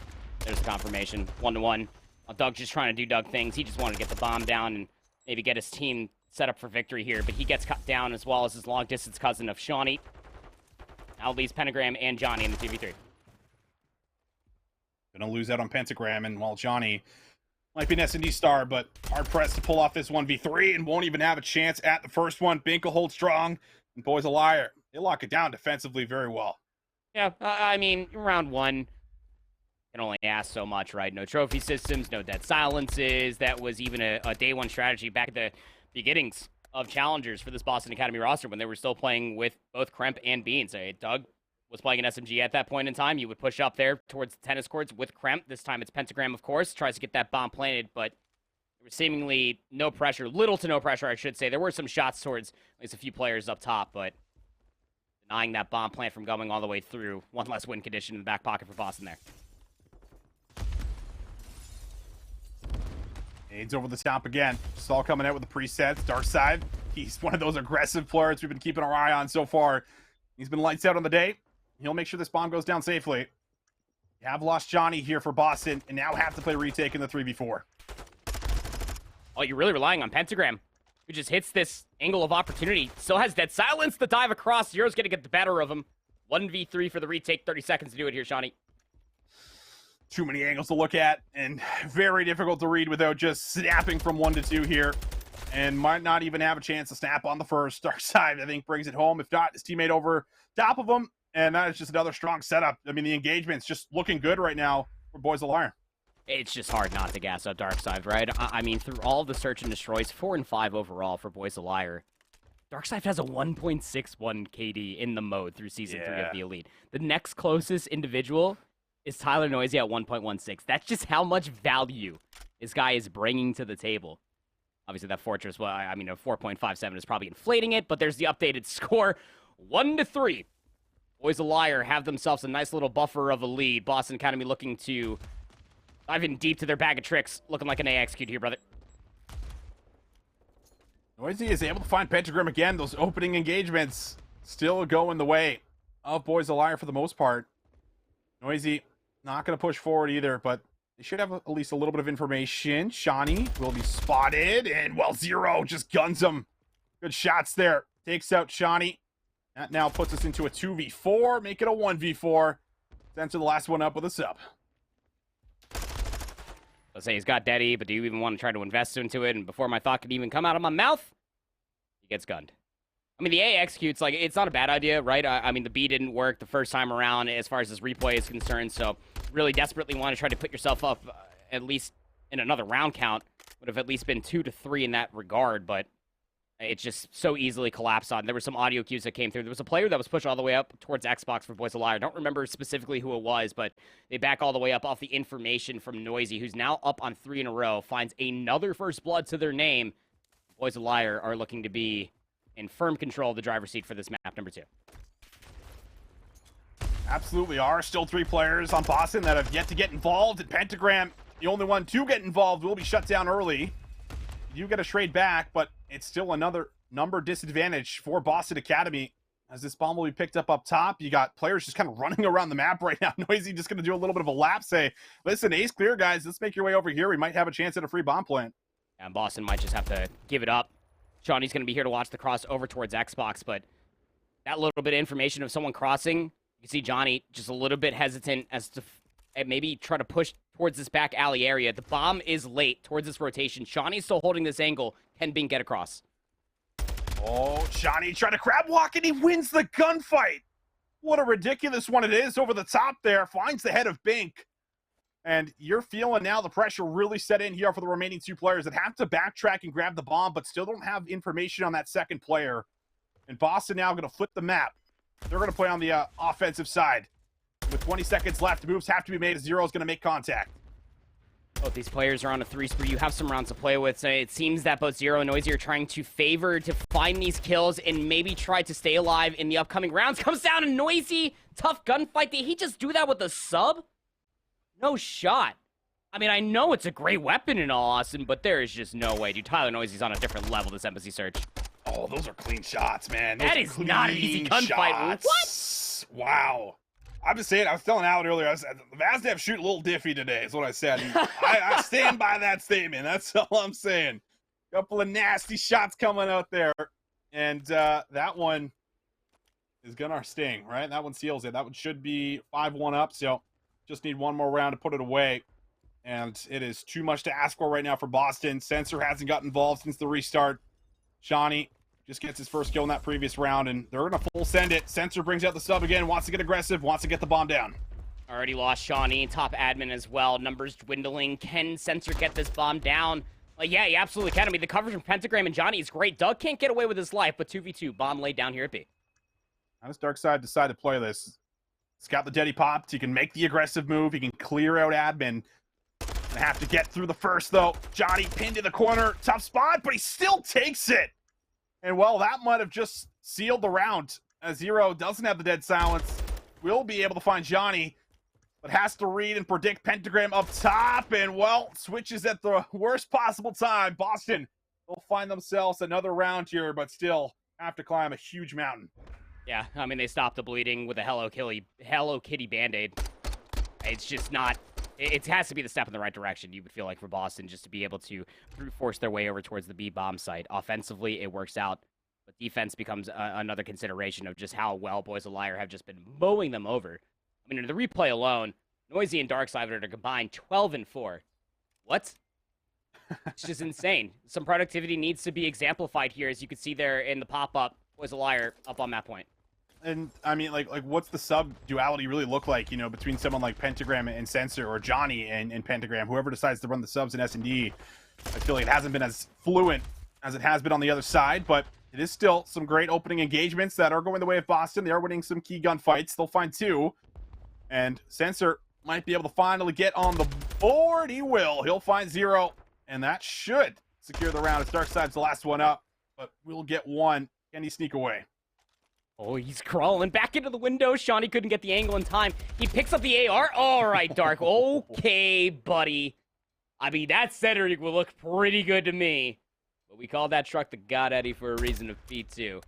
There's the confirmation, 1-1. Doug just trying to do Doug things. He just wanted to get the bomb down and maybe get his team set up for victory here, but he gets cut down as well as his long-distance cousin of Shawnee. Now leaves Pentagram and Johnny in the 2v3. Gonna lose out on Pentagram, and while Johnny might be an S&D star, but hard-pressed to pull off this 1v3 and won't even have a chance at the first one. Bink will hold strong, and Boys a Liar, they lock it down defensively very well. Yeah, I mean, round 1 can only ask so much, right? No trophy systems, no dead silences. That was even a day 1 strategy back at the beginnings of challengers for this Boston Academy roster when they were still playing with both Kremp and Bean. So Doug was playing an SMG at that point in time. You would push up there towards the tennis courts with Kremp. This time it's Pentagram, of course, tries to get that bomb planted, but there was seemingly no pressure, little to no pressure, I should say. There were some shots towards at least a few players up top, but denying that bomb plant from going all the way through. One less win condition in the back pocket for Boston there. Aids over the top again. Just all coming out with the presets. Darkside, he's one of those aggressive players we've been keeping our eye on so far. He's been lights out on the day. He'll make sure this bomb goes down safely. You have lost Johnny here for Boston, and now have to play retake in the 3v4. Oh, you're really relying on Pentagram, who just hits this angle of opportunity. Still has dead silence. The dive across. Zero's going to get the better of him. 1v3 for the retake. 30 seconds to do it here, Shawnee. Too many angles to look at, and very difficult to read without just snapping from 1 to 2 here. And might not even have a chance to snap on the first. Darkside, I think, brings it home. If not, his teammate over top of him. And that is just another strong setup. I mean, the engagement's just looking good right now for Boys of Liar. It's just hard not to gas up Darkside, right? I mean, through all the search and destroys, 4 and 5 overall for Boys of Liar. Darkside has a 1.61 KD in the mode through Season 3 of the Elite. The next closest individual is Tyler Noisy at 1.16. That's just how much value this guy is bringing to the table. Obviously, that Fortress, well, I mean, a 4.57 is probably inflating it, but there's the updated score. 1-3. Boys of Liar have themselves a nice little buffer of a lead. Boston Academy looking to dive in deep to their bag of tricks. Looking like an A execute here, brother. Noisy is able to find Pentagram again. Those opening engagements still going the way of Boys of Liar for the most part. Noisy not going to push forward either, but they should have at least a little bit of information. Shawnee will be spotted, and, well, Zero just guns him. Good shots there. Takes out Shawnee. That now puts us into a 2v4. Make it a 1v4. Censor the last one up with a sub. Let's say he's got Daddy, but do you even want to try to invest into it? And before my thought could even come out of my mouth, he gets gunned. I mean, the A executes, like, it's not a bad idea, right? I mean, the B didn't work the first time around as far as this replay is concerned, so really desperately want to try to put yourself up at least in another round count. Would have at least been 2-3 in that regard, but it just so easily collapsed on. There were some audio cues that came through. There was a player that was pushed all the way up towards Xbox for Boys of Liar. I don't remember specifically who it was, but they back all the way up off the information from Noisy, who's now up on 3 in a row, finds another first blood to their name. Boys of Liar are looking to be in firm control of the driver's seat for this map number 2. Absolutely are. Still 3 players on Boston that have yet to get involved. And Pentagram, the only one to get involved, will be shut down early. You get a trade back, but it's still another number disadvantage for Boston Academy. As this bomb will be picked up top, you got players just kind of running around the map right now. Noisy just going to do a little bit of a lap, say, listen, ace clear, guys. Let's make your way over here. We might have a chance at a free bomb plant. And Boston might just have to give it up. Shawnee's going to be here to watch the cross over towards Xbox, but that little bit of information of someone crossing, you can see Johnny just a little bit hesitant as to maybe try to push towards this back alley area. The bomb is late towards this rotation. Shawnee's still holding this angle. Can Bing get across? Oh, Shawnee trying to crab walk, and he wins the gunfight. What a ridiculous one it is over the top there. Finds the head of Bink. And you're feeling now the pressure really set in here for the remaining 2 players that have to backtrack and grab the bomb, but still don't have information on that second player. And Boston now going to flip the map. They're going to play on the offensive side. With 20 seconds left, moves have to be made. Zero is going to make contact. Both these players are on a 3 spree. You have some rounds to play with, so it seems that both Zero and Noisy are trying to favor to find these kills and maybe try to stay alive in the upcoming rounds. Comes down to Noisy. Tough gunfight. Did he just do that with a sub? No shot. I mean, I know it's a great weapon and all, Austin, but there is just no way. Dude, Tyler Noisy's on a different level this Embassy Search. Oh, those are clean shots, man. Those That are is not an easy gunfight. What? Wow. I'm just saying, I was telling Alan earlier, I said, Vazdev shoot a little diffy today, is what I said. I stand by that statement. That's all I'm saying. Couple of nasty shots coming out there. And that one is gonna sting, right? That one seals it. That one should be 5-1 up, so just need one more round to put it away. And it is too much to ask for right now for Boston. Sensor hasn't got involved since the restart. Shawnee just gets his first kill in that previous round, and they're going to full send it. Sensor brings out the sub again, wants to get aggressive, wants to get the bomb down. Already lost Shawnee, top admin as well. Numbers dwindling. Can Sensor get this bomb down? Yeah, he absolutely can. I mean, the coverage from Pentagram and Johnny is great. Doug can't get away with his life, but 2v2, bomb laid down here at B. How does Darkside decide to play this? He's got the Deddy popped. He can make the aggressive move. He can clear out admin. Gonna have to get through the first, though. Johnny pinned in the corner. Tough spot, but he still takes it. And, well, that might have just sealed the round. As Zero doesn't have the dead silence. Will be able to find Johnny, but has to read and predict Pentagram up top. And, well, switches at the worst possible time. Boston will find themselves another round here, but still have to climb a huge mountain. Yeah, I mean, they stopped the bleeding with a Hello Kitty Band-Aid. It's just not... It has to be the step in the right direction, you would feel like, for Boston, just to be able to brute force their way over towards the B bomb site. Offensively, it works out, but defense becomes another consideration of just how well Boys of Liar have just been mowing them over. I mean, in the replay alone, Noisy and Darkside are combined 12-4. What? It's just insane. Some productivity needs to be exemplified here, as you can see there in the pop-up. Boys of Liar up on that point. And, I mean, like what's the sub-duality really look like, you know, between someone like Pentagram and Sensor, or Johnny and Pentagram, whoever decides to run the subs in S&D? I feel like it hasn't been as fluent as it has been on the other side, but it is still some great opening engagements that are going the way of Boston. They are winning some key gunfights. They'll find 2. And Sensor might be able to finally get on the board. He will. He'll find 0, and that should secure the round. It's Darkside's the last one up, but we'll get 1. Can he sneak away? Oh, he's crawling back into the window. Shawnee couldn't get the angle in time. He picks up the AR. All right, Dark. Okay, buddy. I mean, that centering will look pretty good to me. But we called that truck the God Eddie for a reason of P2.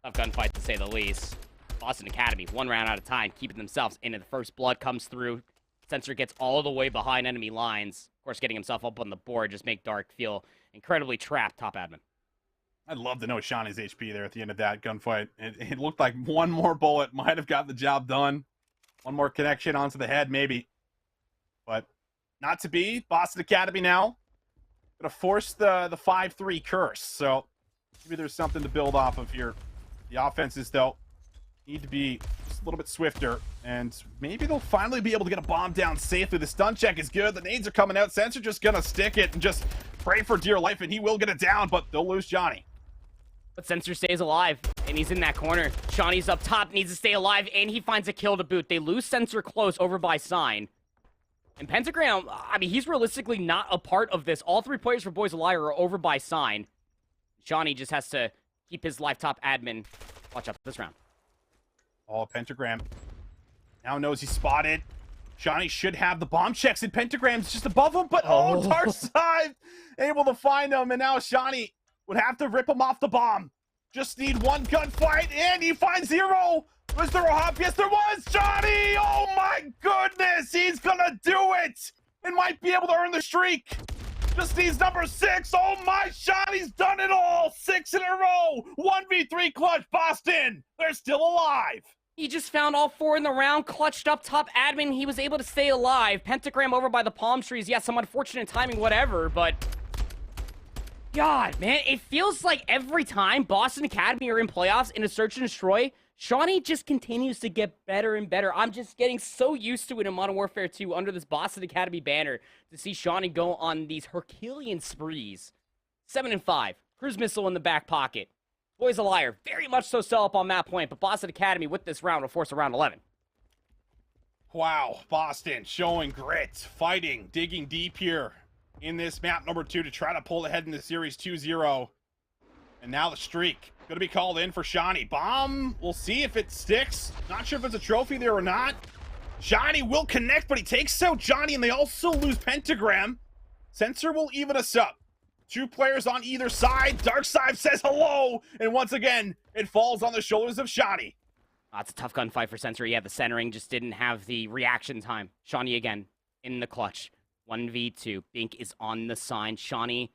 Tough gunfight, to say the least. Boston Academy, 1 round at a time, keeping themselves in it. The first blood comes through. Sensor gets all the way behind enemy lines. Of course, getting himself up on the board just make Dark feel incredibly trapped, top admin. I'd love to know Shawnee's HP there at the end of that gunfight. It looked like one more bullet might have got the job done. One more connection onto the head, maybe. But not to be. Boston Academy now going to force the 5-3 curse. So maybe there's something to build off of here. The offenses, though, need to be just a little bit swifter. And maybe they'll finally be able to get a bomb down safely. The stun check is good. The nades are coming out. Sensor just going to stick it and just pray for dear life, and he will get it down, but they'll lose Johnny. But Sensor stays alive, and he's in that corner. Shawnee's up top, needs to stay alive, and he finds a kill to boot. They lose Sensor close over by Sign. And Pentagram, I mean, he's realistically not a part of this. All 3 players for Boys of Liar are over by Sign. Shawnee just has to keep his life top admin. Watch out this round. Oh, Pentagram now knows he's spotted. Johnny should have the bomb checks, and Pentagram's just above him, but Darkside able to find him, and now Shani would have to rip him off the bomb. Just need one gunfight, and he finds Zero. Was there a hop? Yes, there was. Johnny, oh my goodness, he's gonna do it, and might be able to earn the streak. Just needs number 6. Oh my, Shani's done it all. 6 in a row. 1v3 clutch, Boston. They're still alive. He just found all 4 in the round, clutched up top admin. He was able to stay alive. Pentagram over by the palm trees. Yeah, some unfortunate timing, whatever, but God, man, it feels like every time Boston Academy are in playoffs in a search and destroy, Shawnee just continues to get better and better. I'm just getting so used to it in Modern Warfare 2 under this Boston Academy banner to see Shawnee go on these Herculean sprees. 7-5, cruise missile in the back pocket. Boy's a liar. Very much so still up on that point, but Boston Academy with this round will force a round 11. Wow, Boston showing grit, fighting, digging deep here in this map number 2 to try to pull ahead in the series 2-0. And now the streak going to be called in for Shawnee. Bomb, we'll see if it sticks. Not sure if it's a trophy there or not. Johnny will connect, but he takes out Johnny, and they also lose Pentagram. Sensor will even us up. 2 players on either side. Darkside says hello, and once again, it falls on the shoulders of Shawnee. It's a tough gunfight for Sensor. Yeah, the centering just didn't have the reaction time. Shawnee again in the clutch. 1v2. Bink is on the sign. Shawnee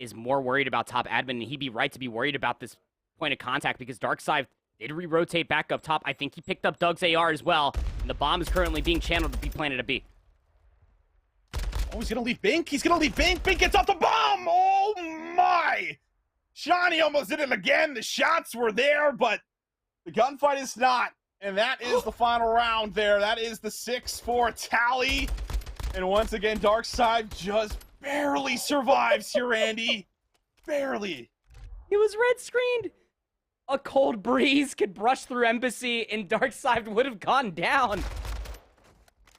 is more worried about top admin, and he'd be right to be worried about this point of contact because Darkside did re-rotate back up top. I think he picked up Doug's AR as well, and the bomb is currently being channeled to be planted at B. Oh, he's going to leave Bink. He's going to leave Bink. Bink gets off the bomb. Oh, my. Shawnee almost did it again. The shots were there, but the gunfight is not. And that is the final round there. That is the 6-4 tally. And once again, Darkside just barely survives here, Andy. Barely. He was red screened. A cold breeze could brush through Embassy, and Darkside would have gone down.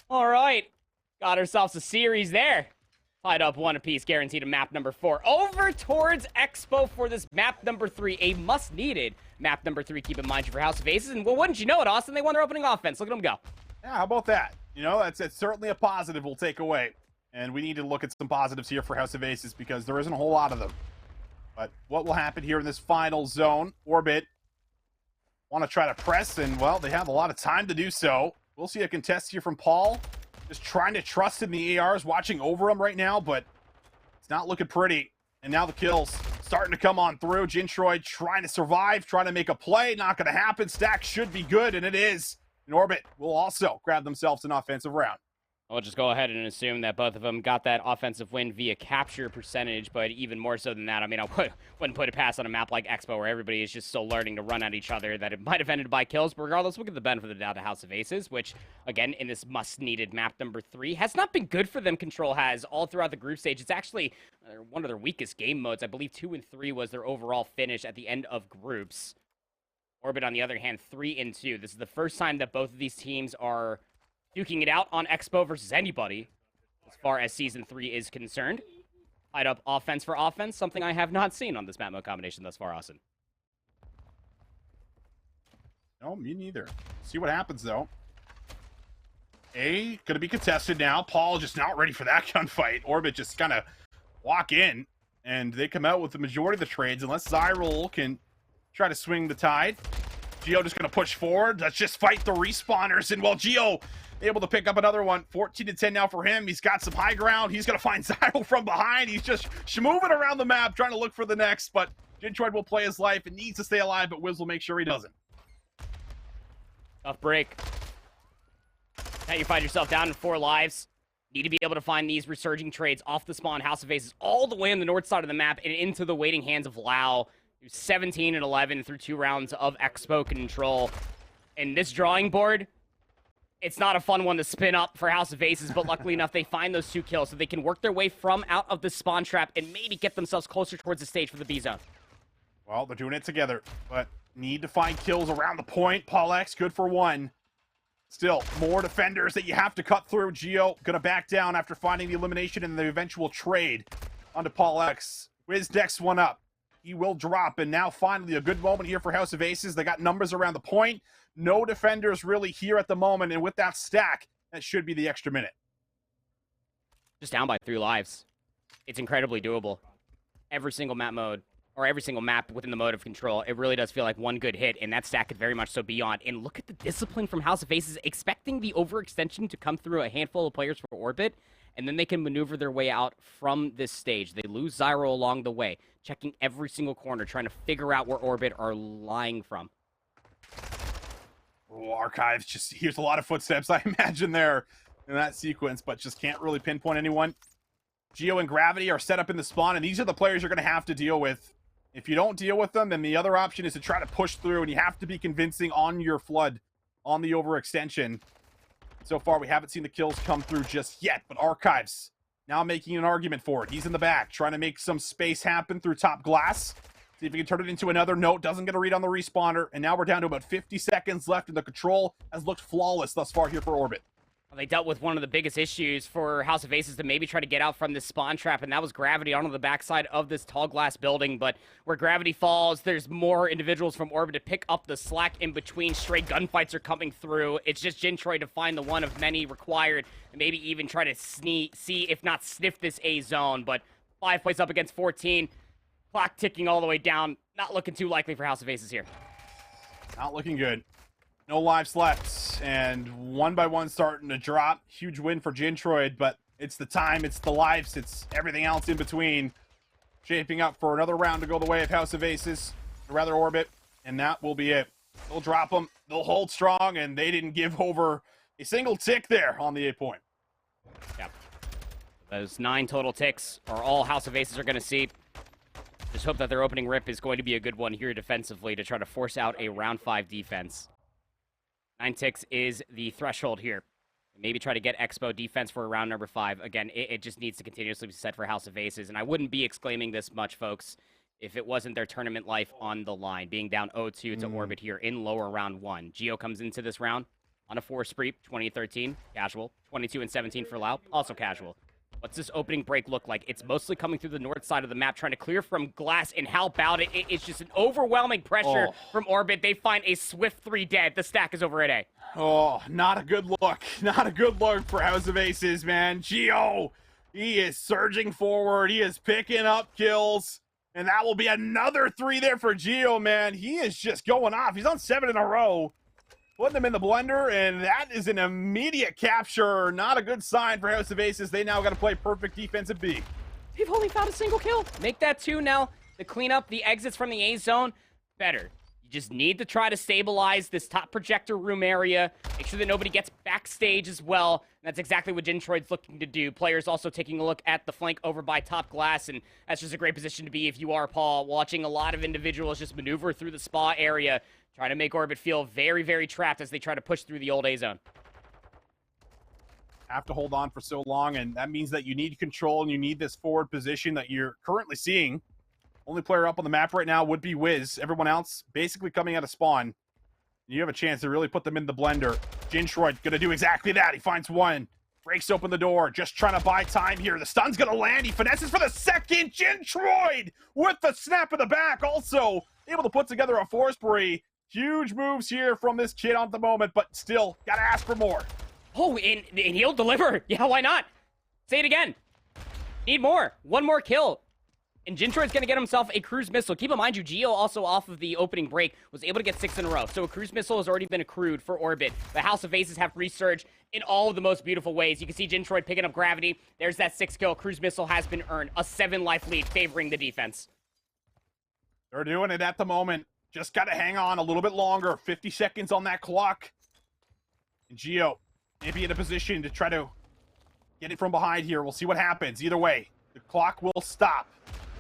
All right. Got ourselves a series there. Tied up 1 apiece, guaranteed to map number 4. Over towards Expo for this map number 3, a must-needed map number 3. Keep in mind for House of Aces, and well, wouldn't you know it, Austin? They won their opening offense. Look at them go. Yeah, how about that? You know, that's certainly a positive we'll take away. And we need to look at some positives here for House of Aces because there isn't a whole lot of them. But what will happen here in this final zone? Orbit want to try to press, and, well, they have a lot of time to do so. We'll see a contest here from Paul. Just trying to trust in the ARs, watching over him right now, but it's not looking pretty. And now the kills starting to come on through. Jintroid trying to survive, trying to make a play. Not going to happen. Stack should be good, and it is. And Orbit will also grab themselves an offensive round. I'll just go ahead and assume that both of them got that offensive win via capture percentage, but even more so than that, I mean, I wouldn't put it past on a map like Expo where everybody is just still learning to run at each other that it might have ended by kills, but regardless, we'll give the benefit of the doubt to House of Aces, which, again, in this must-needed map number 3, has not been good for them. Control has all throughout the group stage. It's actually one of their weakest game modes. I believe 2 and 3 was their overall finish at the end of groups. Orbit, on the other hand, 3 and 2. This is the first time that both of these teams are duking it out on Expo versus anybody, as far as Season 3 is concerned. Tied up offense for offense, something I have not seen on this map mode combination thus far, Austin. No, me neither. See what happens, though. A, going to be contested now. Paul just not ready for that gunfight. Orbit just kind of walk in, and they come out with the majority of the trades, unless Zyril can try to swing the tide. Geo just going to push forward. Let's just fight the respawners, and well, Geo able to pick up another one. 14-10 now for him. He's got some high ground. He's going to find Zyril from behind. He's just moving around the map, trying to look for the next, but Jintroid will play his life and needs to stay alive, but Wiz will make sure he doesn't. Tough break. Now you find yourself down in 4 lives. Need to be able to find these resurging trades off the spawn. House of Aces all the way on the north side of the map and into the waiting hands of Lau. 17 and 11 through 2 rounds of Expo control. And this drawing board, it's not a fun one to spin up for House of Aces, but luckily enough, they find those 2 kills so they can work their way from out of the spawn trap and maybe get themselves closer towards the stage for the B zone. Well, they're doing it together, but need to find kills around the point. Paul X, good for 1. Still, more defenders that you have to cut through. Geo gonna back down after finding the elimination and the eventual trade onto Paul X. Wiz decks one up. He will drop, and now finally a good moment here for House of Aces. They got numbers around the point. No defenders really here at the moment, and with that stack, that should be the extra minute. Just down by 3 lives. It's incredibly doable. Every single map mode, or every single map within the mode of control, it really does feel like one good hit, and that stack could very much so be on. And look at the discipline from House of Aces, expecting the overextension to come through a handful of players for Orbit, and then they can maneuver their way out from this stage. They lose Zyro along the way, checking every single corner, trying to figure out where Orbit are lying from. Oh, Archives just hears a lot of footsteps, I imagine, there in that sequence, but just can't really pinpoint anyone. Geo and Gravity are set up in the spawn, and these are the players you're going to have to deal with. If you don't deal with them, then the other option is to try to push through, and you have to be convincing on your flood, on the overextension. So far, we haven't seen the kills come through just yet, but Archives now making an argument for it. He's in the back, trying to make some space happen through top glass. See if he can turn it into another. No, doesn't get a read on the respawner, and now we're down to about 50 seconds left, and the control has looked flawless thus far here for Orbit. Well, they dealt with one of the biggest issues for House of Aces to maybe try to get out from this spawn trap, and that was Gravity onto the backside of this tall glass building. But where Gravity falls, there's more individuals from Orbit to pick up the slack in between. Stray gunfights are coming through. It's just Jintroid to find the one of many required, and maybe even try to see, if not sniff, this A zone. But 5 plays up against 14. Clock ticking all the way down. Not looking too likely for House of Aces here. Not looking good. No lives left, and one by one starting to drop. Huge win for Jintroid, but it's the time, it's the lives, it's everything else in between. Shaping up for another round to go the way of House of Aces, or rather Orbit, and that will be it. They'll drop them, they'll hold strong, and they didn't give over a single tick there on the 8 point. Yeah. Those 9 total ticks are all House of Aces are going to see. Just hope that their opening rip is going to be a good one here defensively to try to force out a round 5 defense. 9 ticks is the threshold here. Maybe try to get Expo defense for round number 5. Again, it just needs to continuously be set for House of Aces, and I wouldn't be exclaiming this much, folks, if it wasn't their tournament life on the line, being down 0-2 to Orbit here in lower round 1. Geo comes into this round on a 4 Spreep, 20-13, casual. 22-17 for Lau, also casual. What's this opening break look like? It's mostly coming through the north side of the map, trying to clear from glass, and how about it? It's just an overwhelming pressure from Orbit. They find a swift 3 dead. The stack is over at A. Oh, not a good look. Not a good look for House of Aces, man. Geo, he is surging forward. He is picking up kills, and that will be another 3 there for Geo, man. He is just going off. He's on 7 in a row. Putting them in the blender, and that is an immediate capture. Not a good sign for House of Aces. They now got to play perfect defense at B. They've only found a single kill. Make that 2 now. The cleanup, the exits from the A zone, better. You just need to try to stabilize this top projector room area. Make sure that nobody gets backstage as well. And that's exactly what Jintroid's looking to do. Players also taking a look at the flank over by top glass, and that's just a great position to be if you are Paul. Watching a lot of individuals just maneuver through the spa area, trying to make Orbit feel very, very trapped as they try to push through the old A zone. Have to hold on for so long, and that means that you need control and you need this forward position that you're currently seeing. Only player up on the map right now would be Wiz. Everyone else basically coming out of spawn. You have a chance to really put them in the blender. Jintroid gonna do exactly that. He finds one. Breaks open the door. Just trying to buy time here. The stun's gonna land. He finesses for the second. Jintroid with the snap of the back. Also able to put together a force spree. Huge moves here from this kid on the moment, but still gotta ask for more. Oh, and he'll deliver. Yeah, why not? Say it again. Need more. One more kill. And Jintroid's going to get himself a cruise missile. Keep in mind, Geo also off of the opening break was able to get 6 in a row. So a cruise missile has already been accrued for Orbit. The House of Aces have resurged in all of the most beautiful ways. You can see Jintroid picking up Gravity. There's that 6 kill. Cruise missile has been earned. A 7 life lead favoring the defense. They're doing it at the moment. Just got to hang on a little bit longer. 50 seconds on that clock. And Geo maybe in a position to try to get it from behind here. We'll see what happens. Either way, the clock will stop.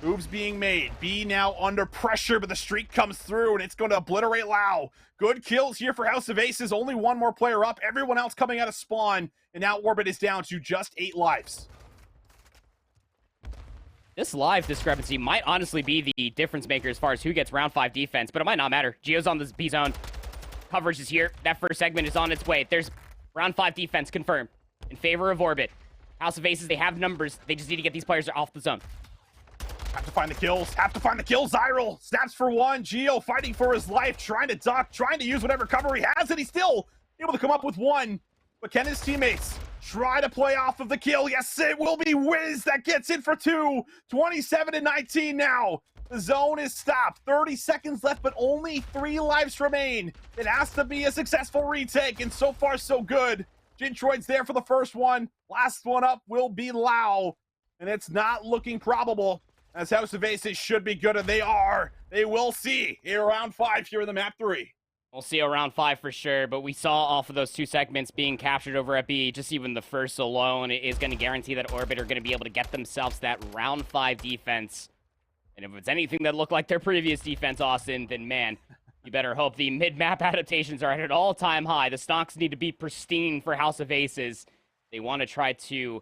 Moves being made. B now under pressure, but the streak comes through, and it's going to obliterate Lau. Good kills here for House of Aces. Only one more player up. Everyone else coming out of spawn, and now Orbit is down to just 8 lives. This live discrepancy might honestly be the difference maker as far as who gets round 5 defense, but it might not matter. Geo's on this B zone. Coverage is here. That first segment is on its way. There's round 5 defense confirmed in favor of Orbit. House of Aces, they have numbers. They just need to get these players off the zone. Have to find the kills. Have to find the kills. Zyral snaps for one. Geo fighting for his life, trying to duck, trying to use whatever cover he has, and he's still able to come up with one. But can his teammates try to play off of the kill? Yes, it will be Wiz that gets in for two. 27-19 now. The zone is stopped. 30 seconds left, but only 3 lives remain. It has to be a successful retake, and so far so good. Jintroid's there for the first one. Last one up will be Lau, and it's not looking probable, as House of Aces should be good, and they are. They will see in round 5 here in the map 3. We'll see around 5 for sure, but we saw off of those 2 segments being captured over at B, just even the first alone is going to guarantee that Orbit are going to be able to get themselves that round 5 defense. And if it's anything that looked like their previous defense, Austin, then man, you better hope the mid-map adaptations are at an all-time high. The stocks need to be pristine for House of Aces. They want to try to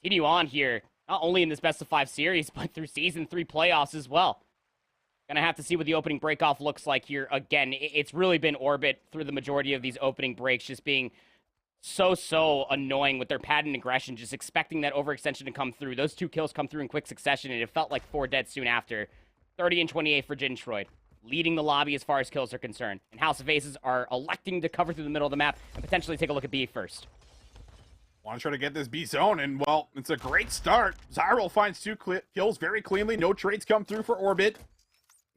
continue on here, not only in this best-of-5 series, but through Season 3 playoffs as well. Gonna have to see what the opening break-off looks like here. Again, it's really been Orbit through the majority of these opening breaks, just being so annoying with their pattern aggression, just expecting that overextension to come through. Those 2 kills come through in quick succession, and it felt like 4 dead soon after. 30 and 28 for Jintroid, leading the lobby as far as kills are concerned. And House of Aces are electing to cover through the middle of the map and potentially take a look at B first. Want to try to get this B zone, and well, it's a great start. Zyral finds 2 kills very cleanly. No trades come through for Orbit.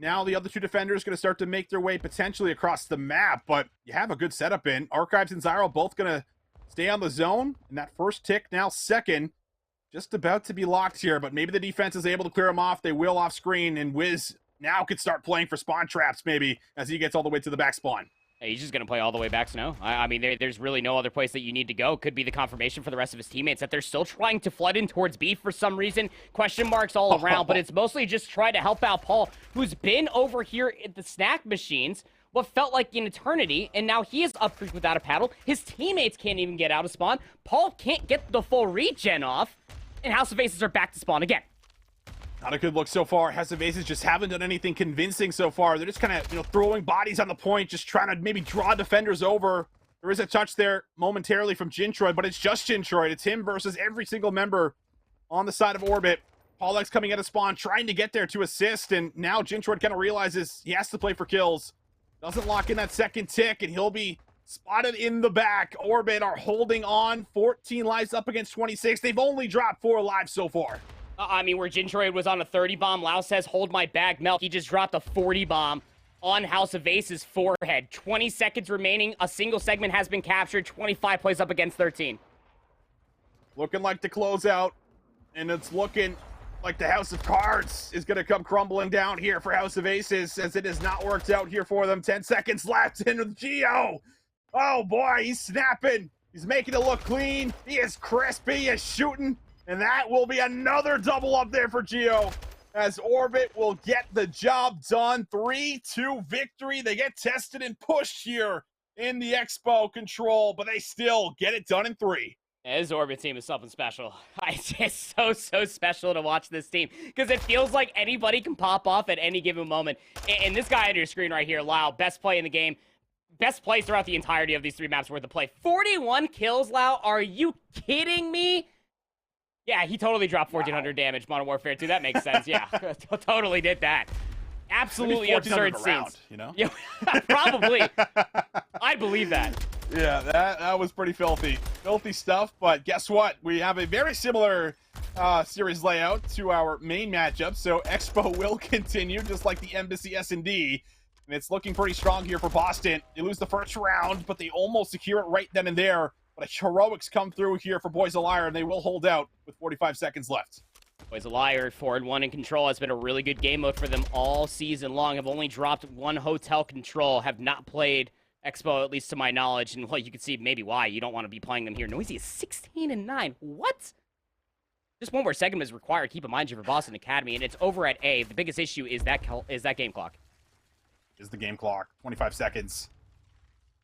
Now the other 2 defenders going to start to make their way potentially across the map, but you have a good setup in. Archives and Zyral both going to stay on the zone, and that first tick now second. Just about to be locked here, but maybe the defense is able to clear him off. They will off screen, and Wiz now could start playing for spawn traps maybe as he gets all the way to the back spawn. Hey, he's just going to play all the way back snow. I mean, there's really no other place that you need to go. Could be the confirmation for the rest of his teammates that they're still trying to flood in towards B for some reason. Question marks all around, but it's mostly just trying to help out Paul, who's been over here at the snack machines what felt like an eternity, and now he is up without a paddle. His teammates can't even get out of spawn. Paul can't get the full regen off, and House of Aces are back to spawn again. Not a good look so far. House of Aces just haven't done anything convincing so far. They're just kind of, throwing bodies on the point, just trying to maybe draw defenders over. There is a touch there momentarily from Jintroid, but it's just Jintroid. It's him versus every single member on the side of Orbit. Paulex coming out of spawn, trying to get there to assist, and now Jintroid kind of realizes he has to play for kills. Doesn't lock in that second tick, and he'll be spotted in the back. Orbit are holding on. 14 lives up against 26. They've only dropped 4 lives so far. I mean, where Jintroid was on a 30 bomb, Lau says, hold my bag, Melt. He just dropped a 40 bomb on House of Aces' forehead. 20 seconds remaining. A single segment has been captured. 25 plays up against 13. Looking like the closeout, and it's looking like the House of Cards is going to come crumbling down here for House of Aces, as it has not worked out here for them. 10 seconds left in with Geo. Oh boy, he's snapping. He's making it look clean. He is crispy. He is shooting. And that will be another double up there for Geo, as Orbit will get the job done. 3-2 victory. They get tested and pushed here in the Expo control, but they still get it done in 3. This Orbit team is something special. It's just so special to watch this team, because it feels like anybody can pop off at any given moment. And this guy under your screen right here, Lau, best play in the game. Best plays throughout the entirety of these 3 maps worth of play. 41 kills, Lau. Are you kidding me? Yeah, he totally dropped 1,400 damage, Modern Warfare 2. That makes sense. Yeah, totally did that. Absolutely absurd scenes. Yeah, probably. I believe that. Yeah, that was pretty filthy. Filthy stuff, but guess what? We have a very similar series layout to our main matchup, so Expo will continue, just like the Embassy S&D, and it's looking pretty strong here for Boston. They lose the first round, but they almost secure it right then and there. But heroics come through here for Boys a Liar, and they will hold out with 45 seconds left. Boys a Liar, 4-1 in control. Has been a really good game mode for them all season long. Have only dropped 1 hotel control. Have not played Expo, at least to my knowledge. And, well, you can see maybe why you don't want to be playing them here. Noisy is 16-9. What? Just one more segment is required. Keep in mind, you're for Boston Academy, and it's over at A. The biggest issue is that game clock. Is the game clock. 25 seconds.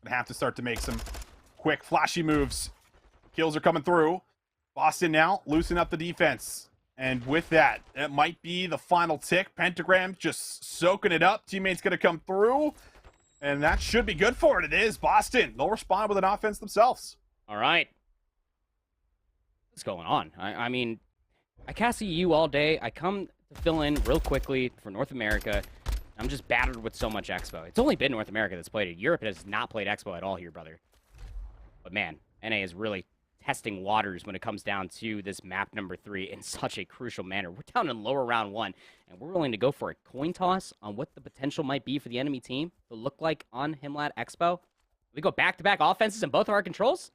Gonna have to start to make some quick, flashy moves. Kills are coming through. Boston now loosen up the defense. And with that, it might be the final tick. Pentagram just soaking it up. Teammates going to come through. And that should be good for it. It is. Boston, they'll respond with an offense themselves. All right. What's going on? I mean, I cast EU all day. I come to to fill in real quickly for North America. I'm just battered with so much Expo. It's only been North America that's played it. Europe has not played Expo at all here, brother. But man, NA is really testing waters when it comes down to this map number 3 in such a crucial manner. We're down in lower round 1, and we're willing to go for a coin toss on what the potential might be for the enemy team to look like on Himlat Expo. We go back-to-back offenses in both of our controls.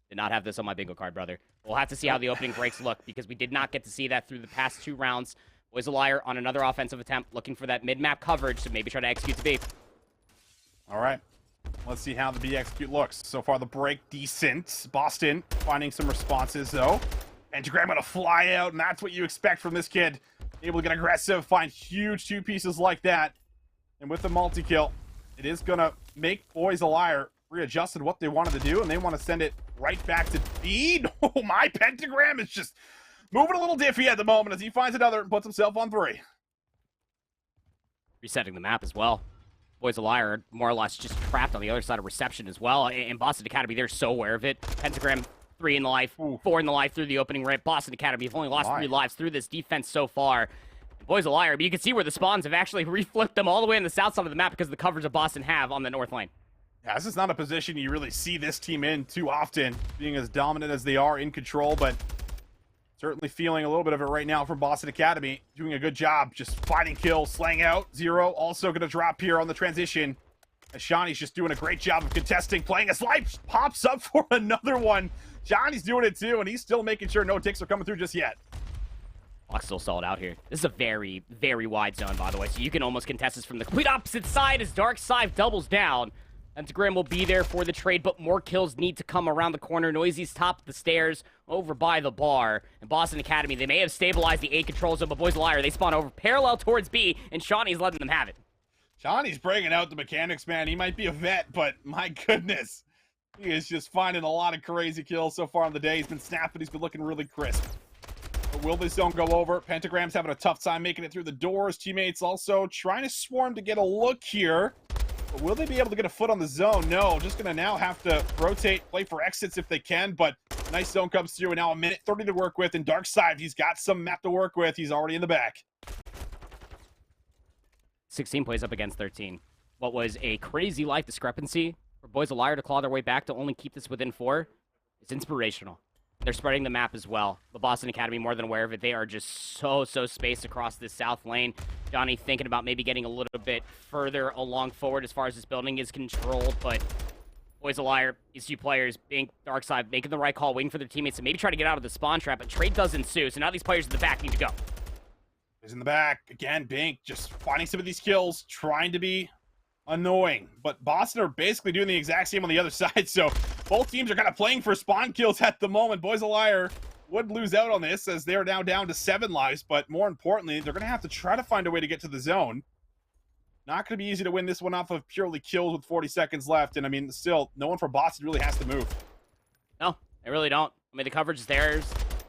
Did not have this on my bingo card, brother. We'll have to see how the opening breaks look, because we did not get to see that through the past 2 rounds. Boys a Liar on another offensive attempt, looking for that mid-map coverage to maybe try to execute the B. All right. Let's see how the B execute looks. So far, the break decent. Boston finding some responses, though. Pentagram gonna fly out, and that's what you expect from this kid. Able to get aggressive, find huge 2 pieces like that. And with the multi-kill, it is gonna make Boys a Liar readjusted what they wanted to do, and they want to send it right back to B. Oh, my Pentagram is just moving a little diffy at the moment as he finds another and puts himself on 3. Resetting the map as well. Boys a Liar are more or less just trapped on the other side of reception as well. And Boston Academy, they're so aware of it. Pentagram, 3 in the life, 4 in the life through the opening ramp. Boston Academy have only lost 3 lives through this defense so far. And Boys a Liar, but you can see where the spawns have actually reflipped them all the way on the south side of the map because of the coverage that Boston have on the north lane. Yeah, this is not a position you really see this team in too often, being as dominant as they are in control, but certainly feeling a little bit of it right now from Boston Academy. Doing a good job, just finding kills, slaying out. Zero also going to drop here on the transition. As Shawnee's just doing a great job of contesting, playing his life, pops up for another one. Shawnee's doing it too, and he's still making sure no ticks are coming through just yet. Clock's still solid out here. This is a very, very wide zone, by the way, so you can almost contest this from the complete opposite side as Dark Side doubles down. Pentagram will be there for the trade, but more kills need to come around the corner. Noisy's top of the stairs, over by the bar. And Boston Academy, they may have stabilized the A control zone, but Boys a Liar, they spawn over parallel towards B, and Shawnee's letting them have it. Shawnee's bringing out the mechanics, man. He might be a vet, but my goodness. He is just finding a lot of crazy kills so far on the day. He's been snapping. He's been looking really crisp. But will this zone go over? Pentagram's having a tough time making it through the doors. Teammates also trying to swarm to get a look here. But will they be able to get a foot on the zone? No, just going to now have to rotate, play for exits if they can, but nice zone comes through, and now a minute 30 to work with, and Dark Side, he's got some map to work with. He's already in the back. 16 plays up against 13. What was a crazy life discrepancy for Boys a Liar to claw their way back to only keep this within 4. It's inspirational. They're spreading the map as well. The Boston Academy more than aware of it. They are just so spaced across this south lane. Johnny thinking about maybe getting a little bit further along forward as far as this building is controlled, but Boys a Liar, these 2 players, Bink, Darkside, making the right call, waiting for their teammates to maybe try to get out of the spawn trap, but trade does ensue, so now these players in the back need to go. He's in the back. Again, Bink just finding some of these kills, trying to be annoying. But Boston are basically doing the exact same on the other side, so both teams are kind of playing for spawn kills at the moment. Boys a Liar would lose out on this as they're now down to 7 lives, but more importantly, they're going to have to try to find a way to get to the zone. Not going to be easy to win this one off of purely kills with 40 seconds left, and I mean, still, no one from Boston really has to move. No, they really don't. I mean, the coverage is theirs.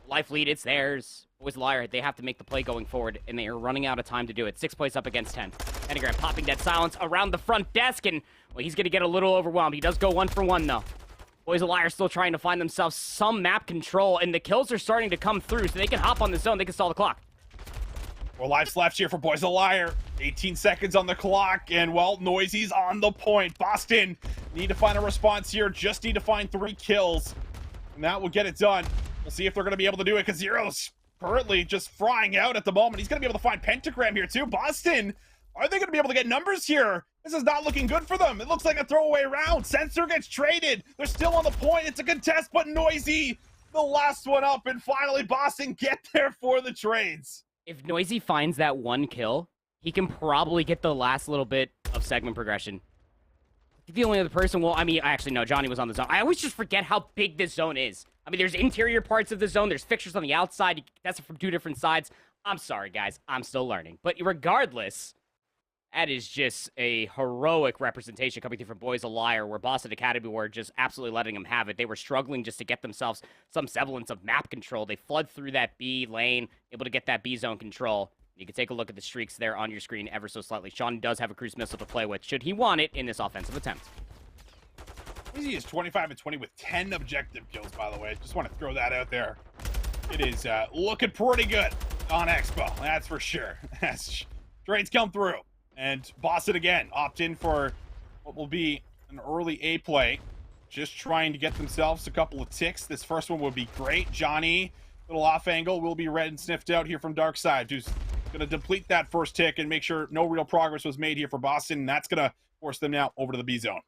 Life lead, it's theirs. Boys a Liar, they have to make the play going forward, and they are running out of time to do it. 6 plays up against 10. Pentagram popping that silence around the front desk, and well, he's going to get a little overwhelmed. He does go 1 for 1, though. Boys a Liar still trying to find themselves some map control, and the kills are starting to come through, so they can hop on the zone. They can stall the clock. 4 lives left here for Boys a Liar. 18 seconds on the clock, and, well, Noisy's on the point. Boston need to find a response here. Just need to find 3 kills, and that will get it done. We'll see if they're going to be able to do it, because Zero's currently just frying out at the moment. He's going to be able to find Pentagram here, too. Boston, are they going to be able to get numbers here? This is not looking good for them. It looks like a throwaway round. Sensor gets traded. They're still on the point. It's a contest, but Noisy, the last one up, and finally Boston get there for the trades. If Noisy finds that 1 kill, he can probably get the last little bit of segment progression. The only other person, well, I mean, actually, no, Johnny was on the zone. I always just forget how big this zone is. I mean, there's interior parts of the zone. There's fixtures on the outside. You can test it from 2 different sides. I'm sorry, guys. I'm still learning. But regardless, that is just a heroic representation coming through from Boys a Liar, where Boston Academy were just absolutely letting them have it. They were struggling just to get themselves some semblance of map control. They flood through that B lane, able to get that B zone control. You can take a look at the streaks there on your screen ever so slightly. Sean does have a cruise missile to play with, should he want it in this offensive attempt. Easy is 25-20 with 10 objective kills, by the way. Just want to throw that out there. It is looking pretty good on Expo, that's for sure. Trades come through. And Boston again opt in for what will be an early A play. Just trying to get themselves a couple of ticks. This first one would be great. Johnny, little off angle, will be read and sniffed out here from Darkside, who's going to deplete that first tick and make sure no real progress was made here for Boston. And that's going to force them now over to the B zone.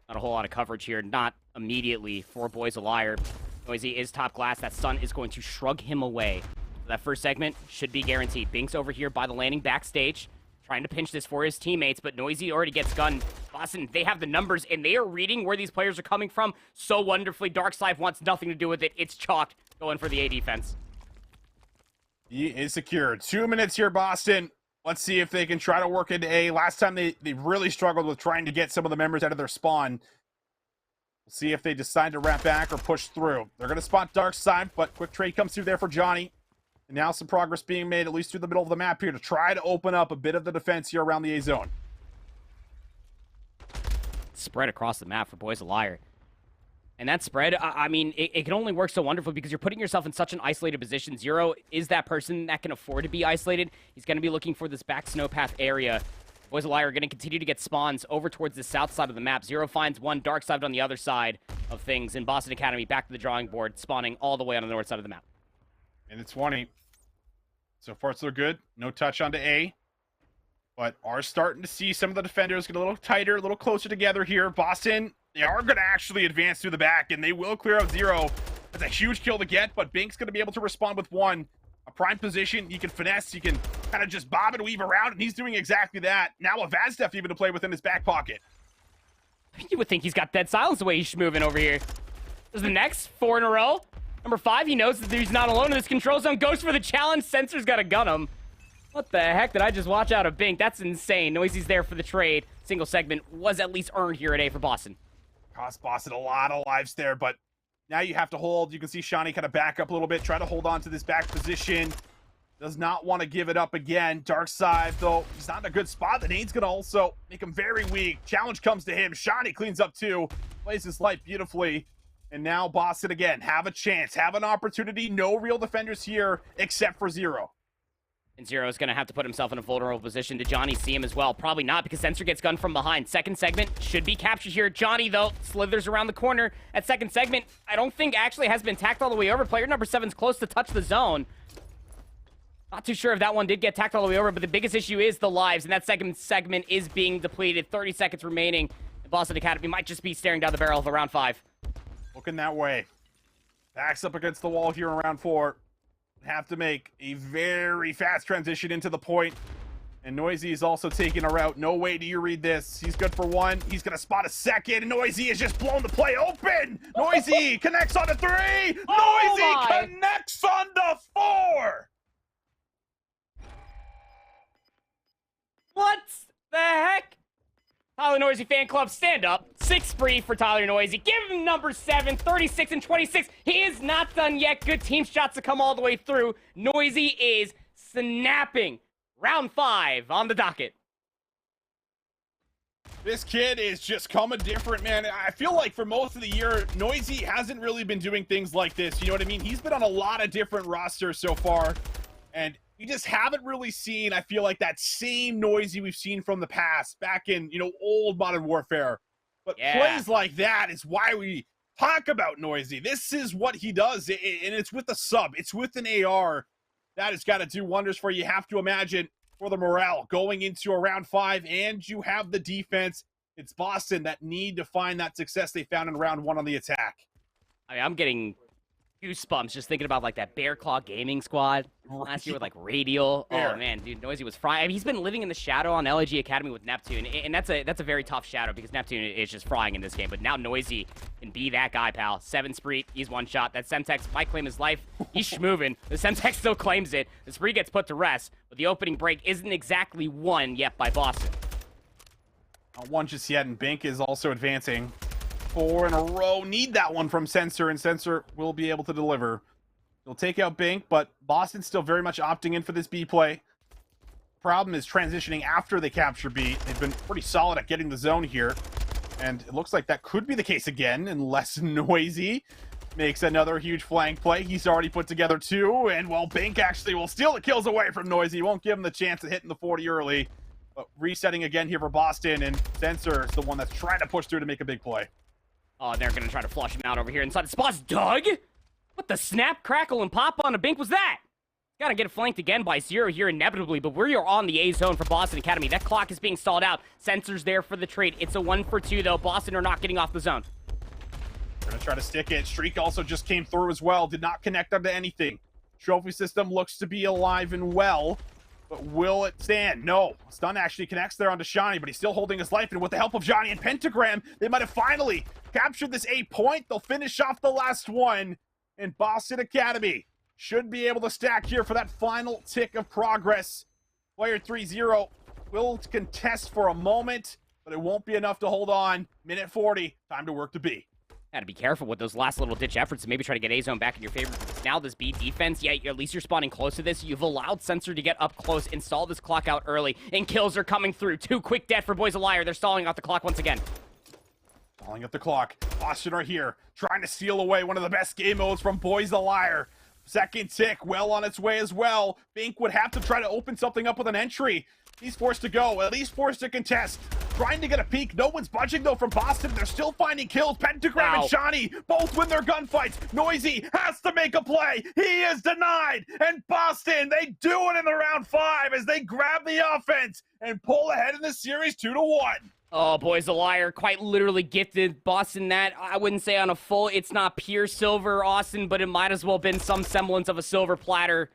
Not a whole lot of coverage here. Not immediately for Boys a Liar. Noisy is top glass. That stun is going to shrug him away. That first segment should be guaranteed. Binks over here by the landing backstage, trying to pinch this for his teammates, but Noisy already gets gunned. Boston, they have the numbers, and they are reading where these players are coming from so wonderfully. Darkside wants nothing to do with it. It's chalked, going for the A defense. He is secured. 2 minutes here, Boston. Let's see if they can try to work into A. Last time they really struggled with trying to get some of the members out of their spawn. We'll see if they decide to wrap back or push through. They're going to spot Darkside, but quick trade comes through there for Johnny. And now some progress being made, at least through the middle of the map here, to try to open up a bit of the defense here around the A zone. Spread across the map for Boys a Liar. And that spread, I mean, it can only work so wonderfully because you're putting yourself in such an isolated position. Zero is that person that can afford to be isolated. He's going to be looking for this back snowpath area. Boys a Liar are going to continue to get spawns over towards the south side of the map. Zero finds one, Darkside on the other side of things. And Boston Academy back to the drawing board, spawning all the way on the north side of the map. And it's 20. So far, so good. No touch onto A. But are starting to see some of the defenders get a little tighter, a little closer together here. Boston, they are going to actually advance through the back, and they will clear out Zero. That's a huge kill to get, but Bink's going to be able to respond with one. A prime position, he can finesse, he can kind of just bob and weave around, and he's doing exactly that. Now a Vazdev even to play within his back pocket. You would think he's got dead silence the way he's moving over here. This is the next 4 in a row. Number 5, he knows that he's not alone in this control zone. Goes for the challenge. Sensor's got to gun him. What the heck did I just watch out of Bink? That's insane. Noisy's there for the trade. Single segment was at least earned here at A for Boston. Cost Boston a lot of lives there, but now you have to hold. You can see Shawnee kind of back up a little bit, try to hold on to this back position. Does not want to give it up again. Darkside, though, he's not in a good spot. The nade's going to also make him very weak. Challenge comes to him. Shawnee cleans up too. Plays his life beautifully. And now Boston again have a chance, have an opportunity. No real defenders here except for Zero. And Zero is going to have to put himself in a vulnerable position. Did Johnny see him as well? Probably not, because Sensor gets gunned from behind. Second segment should be captured here. Johnny, though, slithers around the corner. At second segment, I don't think actually has been tacked all the way over. Player number 7's close to touch the zone. Not too sure if that one did get tacked all the way over, but the biggest issue is the lives, and that second segment is being depleted. 30 seconds remaining. The Boston Academy might just be staring down the barrel of a round 5. Looking that way. Backs up against the wall here in round 4. Have to make a very fast transition into the point. And Noisy is also taking a route. No way do you read this. He's good for 1. He's going to spot a second. Noisy has just blown the play open. Noisy connects on to 3. Noisy connects on to 4. What the heck? Tyler Noisy fan club, stand up. 6 spree for Tyler Noisy. Give him number 7, 36 and 26. He is not done yet. Good team shots to come all the way through. Noisy is snapping. Round 5 on the docket. This kid is just coming different, man. I feel like for most of the year, Noisy hasn't really been doing things like this. You know what I mean? He's been on a lot of different rosters so far. And we just haven't really seen, I feel like, that same Noisy we've seen from the past, back in, you know, old Modern Warfare. But plays like that is why we talk about Noisy. This is what he does, and it's with a sub. It's with an AR. That has got to do wonders for you. You have to imagine for the morale going into a round 5, and you have the defense. It's Boston that need to find that success they found in round 1 on the attack. I mean, I'm getting goosebumps just thinking about like that Bear Claw Gaming squad last year with like Radial. Oh man, dude, Noisy was frying. I mean, he's been living in the shadow on LAG Academy with Neptune, and that's a very tough shadow because Neptune is just frying in this game. But now Noisy can be that guy, pal. 7 spree, he's 1 shot. That Semtex might claim his life. He's schmoving. The Semtex still claims it. The spree gets put to rest, but the opening break isn't exactly won yet by Boston. Not one just yet, and Bink is also advancing. 4 in a row. Need that one from Sensor, and Sensor will be able to deliver. He'll take out Bink, but Boston's still very much opting in for this B play. Problem is transitioning after they capture B. They've been pretty solid at getting the zone here, and it looks like that could be the case again, unless Noisy makes another huge flank play. He's already put together 2, and well, Bink actually will steal the kills away from Noisy. He won't give him the chance of hitting the 40 early. But resetting again here for Boston, and Sensor is the one that's trying to push through to make a big play. Oh, they're going to try to flush him out over here inside the spots. Doug? What the snap, crackle, and pop on a Bink was that? Gotta get flanked again by Zero here inevitably, but we are on the A zone for Boston Academy. That clock is being stalled out. Sensor's there for the trade. It's a 1-for-2, though. Boston are not getting off the zone. Gonna try to stick it. Streak also just came through as well. Did not connect onto anything. Trophy system looks to be alive and well, but will it stand? No. Stun actually connects there onto Shani, but he's still holding his life, and with the help of Johnny and Pentagram, they might have finally captured this 8 point. They'll finish off the last one, and Boston Academy should be able to stack here for that final tick of progress. Player 3-0 will contest for a moment, but it won't be enough to hold on. Minute 40, time to work to B. Gotta be careful with those last little ditch efforts and maybe try to get A zone back in your favor. Now this B defense, yeah, at least you're spawning close to this. You've allowed Sensor to get up close, install this clock out early, and kills are coming through. 2 quick death for Boys a Liar. They're stalling out the clock once again. Stalling up the clock. Boston are here, trying to steal away one of the best game modes from Boys a Liar. Second tick, well on its way as well. Bink would have to try to open something up with an entry. He's forced to go, at least forced to contest. Trying to get a peek. No one's budging, though, from Boston. They're still finding kills. Pentagram and Shani both win their gunfights. Noisy has to make a play. He is denied. And Boston, they do it in the round 5 as they grab the offense and pull ahead in the series 2-1. Oh, Boys a Liar quite literally gifted Boston that. I wouldn't say on a full, it's not pure silver, Austin, but it might as well have been some semblance of a silver platter.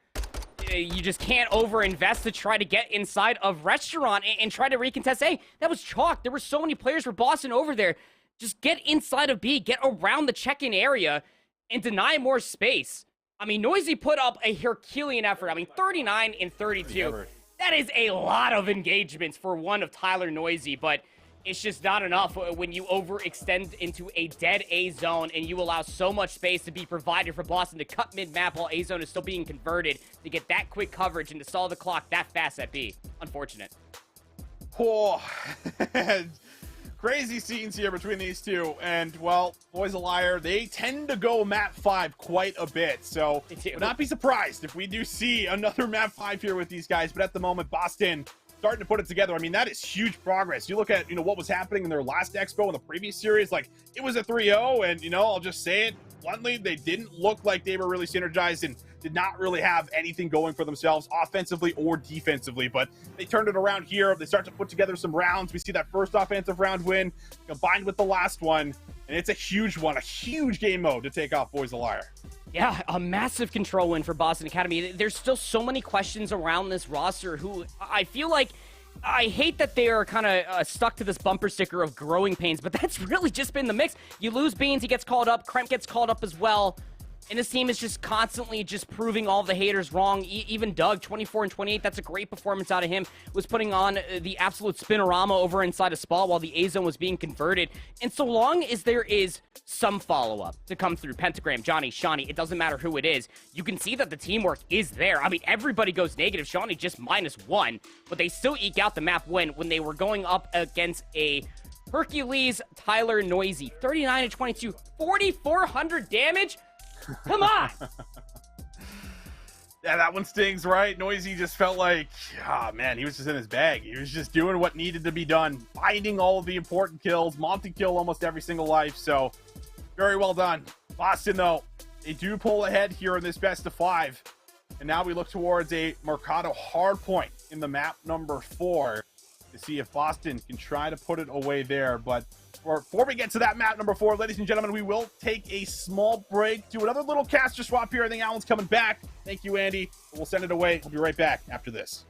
You just can't overinvest to try to get inside of Restaurant and try to recontest. Hey, that was chalk. There were so many players for Boston over there. Just get inside of B, get around the check-in area, and deny more space. I mean, Noisy put up a Herculean effort. I mean, 39 and 32. That is a lot of engagements for one of Tyler Noisy, but it's just not enough when you overextend into a dead A zone and you allow so much space to be provided for Boston to cut mid-map while A zone is still being converted to get that quick coverage and to stall the clock that fast at B. Unfortunate. Oh, crazy scenes here between these two. And, well, Boys a Liar, they tend to go map 5 quite a bit. So, would not be surprised if we do see another map 5 here with these guys. But at the moment, Boston starting to put it together. I mean, that is huge progress. You look at, what was happening in their last expo in the previous series, like, it was a 3-0, and, I'll just say it bluntly, they didn't look like they were really synergized and did not really have anything going for themselves offensively or defensively, but they turned it around here. They start to put together some rounds. We see that first offensive round win combined with the last one, and it's a huge one, a huge game mode to take off Boys a Liar. Yeah, a massive control win for Boston Academy. There's still so many questions around this roster who I feel like, I hate that they are kind of stuck to this bumper sticker of growing pains, but that's really just been the mix. You lose Beans, he gets called up, Kremp gets called up as well. And this team is just constantly just proving all the haters wrong. Even Doug, 24 and 28, that's a great performance out of him, was putting on the absolute spinorama over inside of Spa while the A-zone was being converted. And so long as there is some follow-up to come through, Pentagram, Johnny, Shani, it doesn't matter who it is, you can see that the teamwork is there. I mean, everybody goes negative. Shani just -1, but they still eke out the map win when they were going up against a Hercules Tyler Noisy. 39 and 22, 4,400 damage? Come on! Yeah, that one stings, right? Noisy just felt like, man, he was just in his bag. He was just doing what needed to be done, finding all of the important kills, multi-kill almost every single life, so very well done. Boston, though, they do pull ahead here in this best of 5, and now we look towards a Mercado hardpoint in the map number 4 to see if Boston can try to put it away there, but before we get to that map number 4, ladies and gentlemen, we will take a small break, do another little caster swap here. I think Alan's coming back. Thank you, Andy. We'll send it away. We'll be right back after this.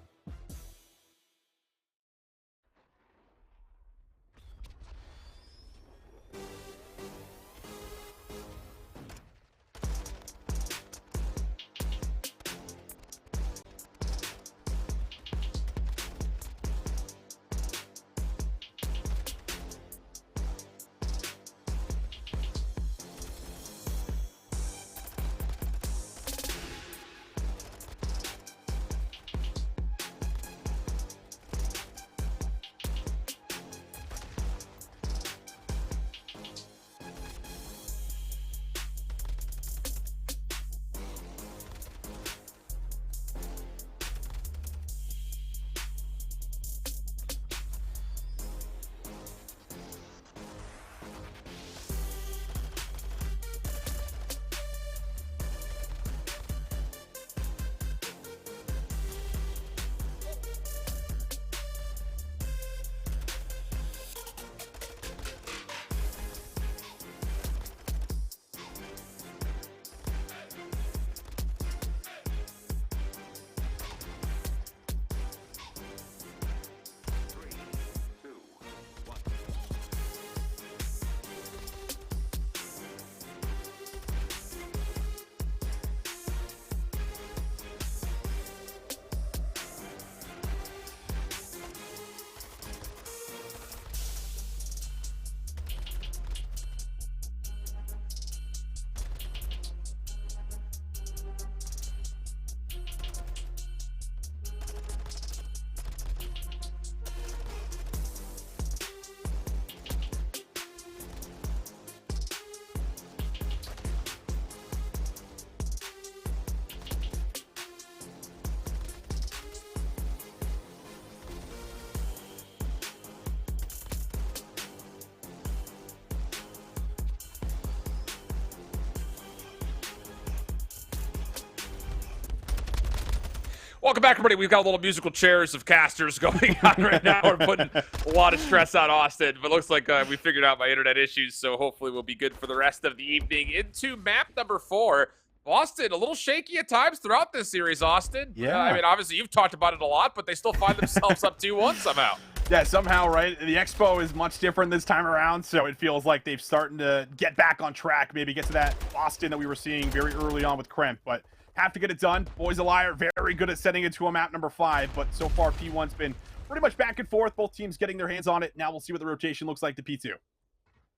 Welcome back, everybody. We've got a little musical chairs of casters going on right now. We're putting a lot of stress on Austin, but looks like we figured out my internet issues, so hopefully we'll be good for the rest of the evening. Into map number 4. Boston, a little shaky at times throughout this series, Austin. Yeah. I mean, obviously you've talked about it a lot, but they still find themselves up 2-1 somehow. Yeah, somehow, right? The Expo is much different this time around, so it feels like they've starting to get back on track, maybe get to that Boston that we were seeing very early on with Kremp, but have to get it done. Boys of Liar, very good at setting it to a map number 5, but so far P1's been pretty much back and forth, both teams getting their hands on it. Now we'll see what the rotation looks like to P2.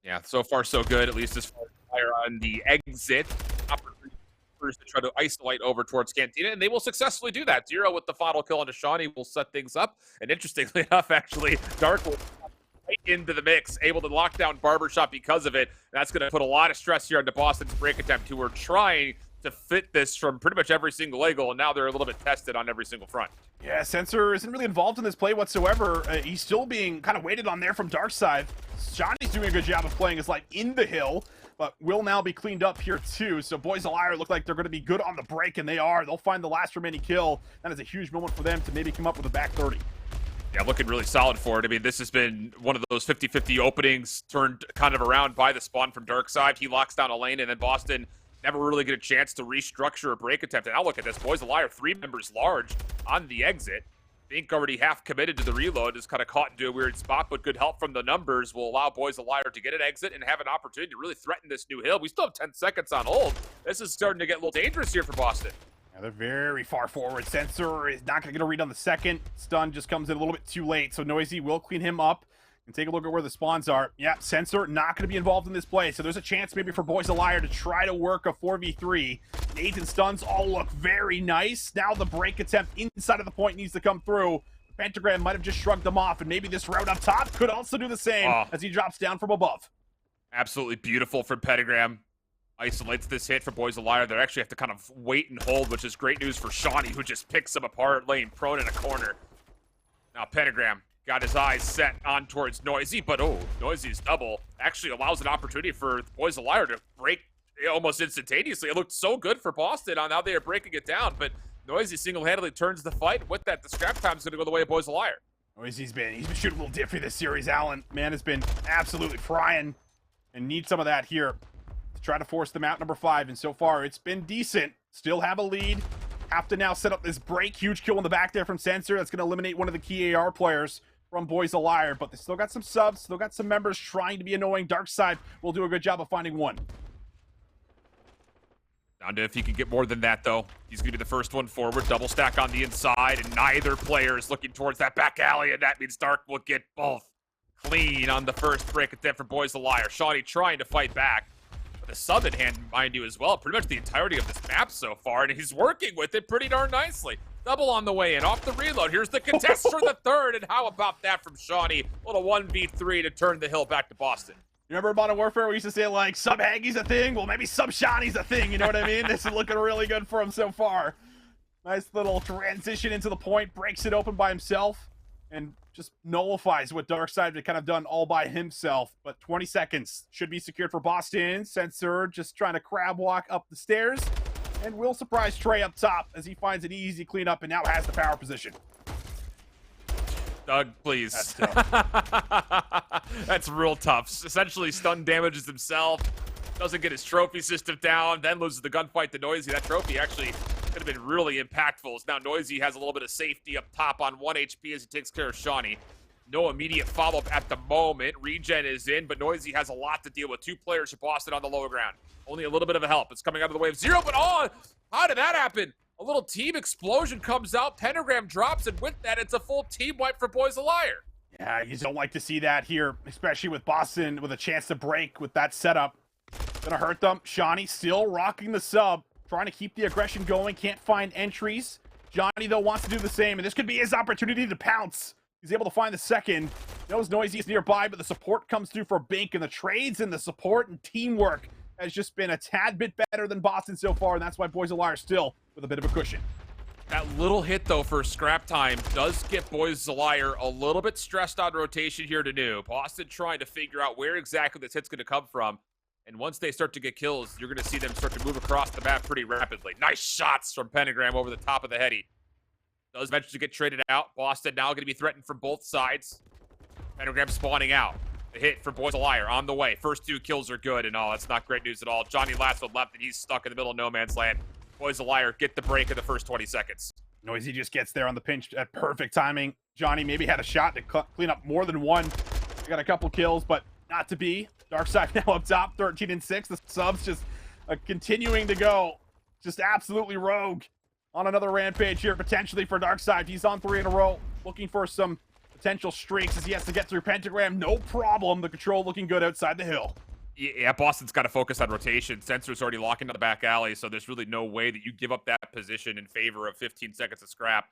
Yeah, so far so good, at least as far as Fire on the exit. Opportunity to try to isolate over towards Cantina, and they will successfully do that. 0 with the final kill on Shawnee will set things up, and interestingly enough, actually, Dark will right into the mix, able to lock down Barbershop because of it. That's going to put a lot of stress here on the Boston's break attempt, who are trying to fit this from pretty much every single angle, and now they're a little bit tested on every single front. Yeah, Sensor isn't really involved in this play whatsoever. He's still being kind of waited on there from Dark Side. Johnny's doing a good job of playing his life in the hill, but will now be cleaned up here too. So Boys of Liar look like they're going to be good on the break, and they are. They'll find the last remaining kill. That is a huge moment for them to maybe come up with a back 30. Yeah, looking really solid for it. I mean, this has been one of those 50-50 openings turned kind of around by the spawn from Dark Side. He locks down a lane, and then Boston never really get a chance to restructure a break attempt. And now look at this. Boys of Liar, 3 members large on the exit. Bink already half committed to the reload, is kind of caught into a weird spot, but good help from the numbers will allow Boys of Liar to get an exit and have an opportunity to really threaten this new hill. We still have 10 seconds on hold. This is starting to get a little dangerous here for Boston. Yeah, they're very far forward. Sensor is not going to get a read on the second. Stun just comes in a little bit too late, so Noisy will clean him up. And take a look at where the spawns are. Yeah, Sensor not going to be involved in this play, so there's a chance maybe for Boys of Liar to try to work a 4v3. Nades and stuns all look very nice. Now the break attempt inside of the point needs to come through. Pentagram might have just shrugged them off, and maybe this route up top could also do the same as he drops down from above. Absolutely beautiful from Pentagram. Isolates this hit for Boys of Liar. They actually have to kind of wait and hold, which is great news for Shawnee, who just picks him apart, laying prone in a corner. Now Pentagram got his eyes set on towards Noisy, but Noisy's double actually allows an opportunity for Boys of Liar to break almost instantaneously. It looked so good for Boston on how they are breaking it down, but Noisy single-handedly turns the fight. With that, the scrap time's going to go the way of Boys of Liar. Noisy's been shooting a little diffy this series, Alan. Man has been absolutely frying and need some of that here to try to force them out number 5, and so far it's been decent. Still have a lead. Have to now set up this break. Huge kill in the back there from Sensor. That's going to eliminate one of the key AR players from Boys of Liar, but they still got some subs, still got some members trying to be annoying. Dark Side will do a good job of finding one. Down to if he can get more than that, though. He's going to be the first one forward. Double stack on the inside, and neither player is looking towards that back alley, and that means Dark will get both. Clean on the first break attempt for Boys of Liar. Shawnee trying to fight back. With a sub in hand, mind you, as well. Pretty much the entirety of this map so far, and he's working with it pretty darn nicely. Double on the way in, off the reload. Here's the contest for the third, and how about that from Shawnee? A little 1v3 to turn the hill back to Boston. You remember Modern Warfare, we used to say, like, sub Haggie's a thing? Well, maybe sub Shawnee's a thing, you know what I mean? This is looking really good for him so far. Nice little transition into the point, breaks it open by himself, and just nullifies what Dark Side had kind of done all by himself. But 20 seconds should be secured for Boston. Sensor just trying to crab walk up the stairs, and will surprise Trey up top as he finds an easy cleanup and now has the power position. Doug, please. That's tough. That's real tough. Essentially, stun damages himself, doesn't get his trophy system down, then loses the gunfight to Noisy. That trophy actually could have been really impactful. As now Noisy has a little bit of safety up top on 1 HP as he takes care of Shawnee. No immediate follow-up at the moment. Regen is in, but Noisy has a lot to deal with. 2 players for Boston on the lower ground. Only a little bit of a help. It's coming out of the way of 0, but how did that happen? A little team explosion comes out, Pentagram drops, and with that, it's a full team wipe for Boys of Liar. Yeah, you don't like to see that here, especially with Boston with a chance to break with that setup. Gonna hurt them. Shawnee still rocking the sub, trying to keep the aggression going, can't find entries. Johnny, though, wants to do the same, and this could be his opportunity to pounce. He's able to find the second. Knows Noisy is nearby, but the support comes through for Bink, and the trades and the support and teamwork has just been a tad bit better than Boston so far, and that's why Boys of Liar still with a bit of a cushion. That little hit, though, for scrap time does get Boys of Liar a little bit stressed on rotation here to new. Boston trying to figure out where exactly this hit's going to come from. And once they start to get kills, you're going to see them start to move across the map pretty rapidly. Nice shots from Pentagram over the top of the heady. Does eventually get traded out. Boston now going to be threatened from both sides. Pentagram spawning out. The hit for Boys a Liar on the way. First 2 kills are good, and that's not great news at all. Johnny last one left, and he's stuck in the middle of no man's land. Boys a Liar get the break in the first 20 seconds. Noisy just gets there on the pinch at perfect timing. Johnny maybe had a shot to clean up more than one. They got a couple kills, but not to be. Darkside now up top, 13-6. The subs just continuing to go. Just absolutely rogue on another rampage here, potentially for Darkside. He's on 3 in a row, looking for some potential streaks as he has to get through Pentagram. No problem. The control looking good outside the hill. Yeah, Boston's got to focus on rotation. Sensor's already locking to the back alley, so there's really no way that you give up that position in favor of 15 seconds of scrap.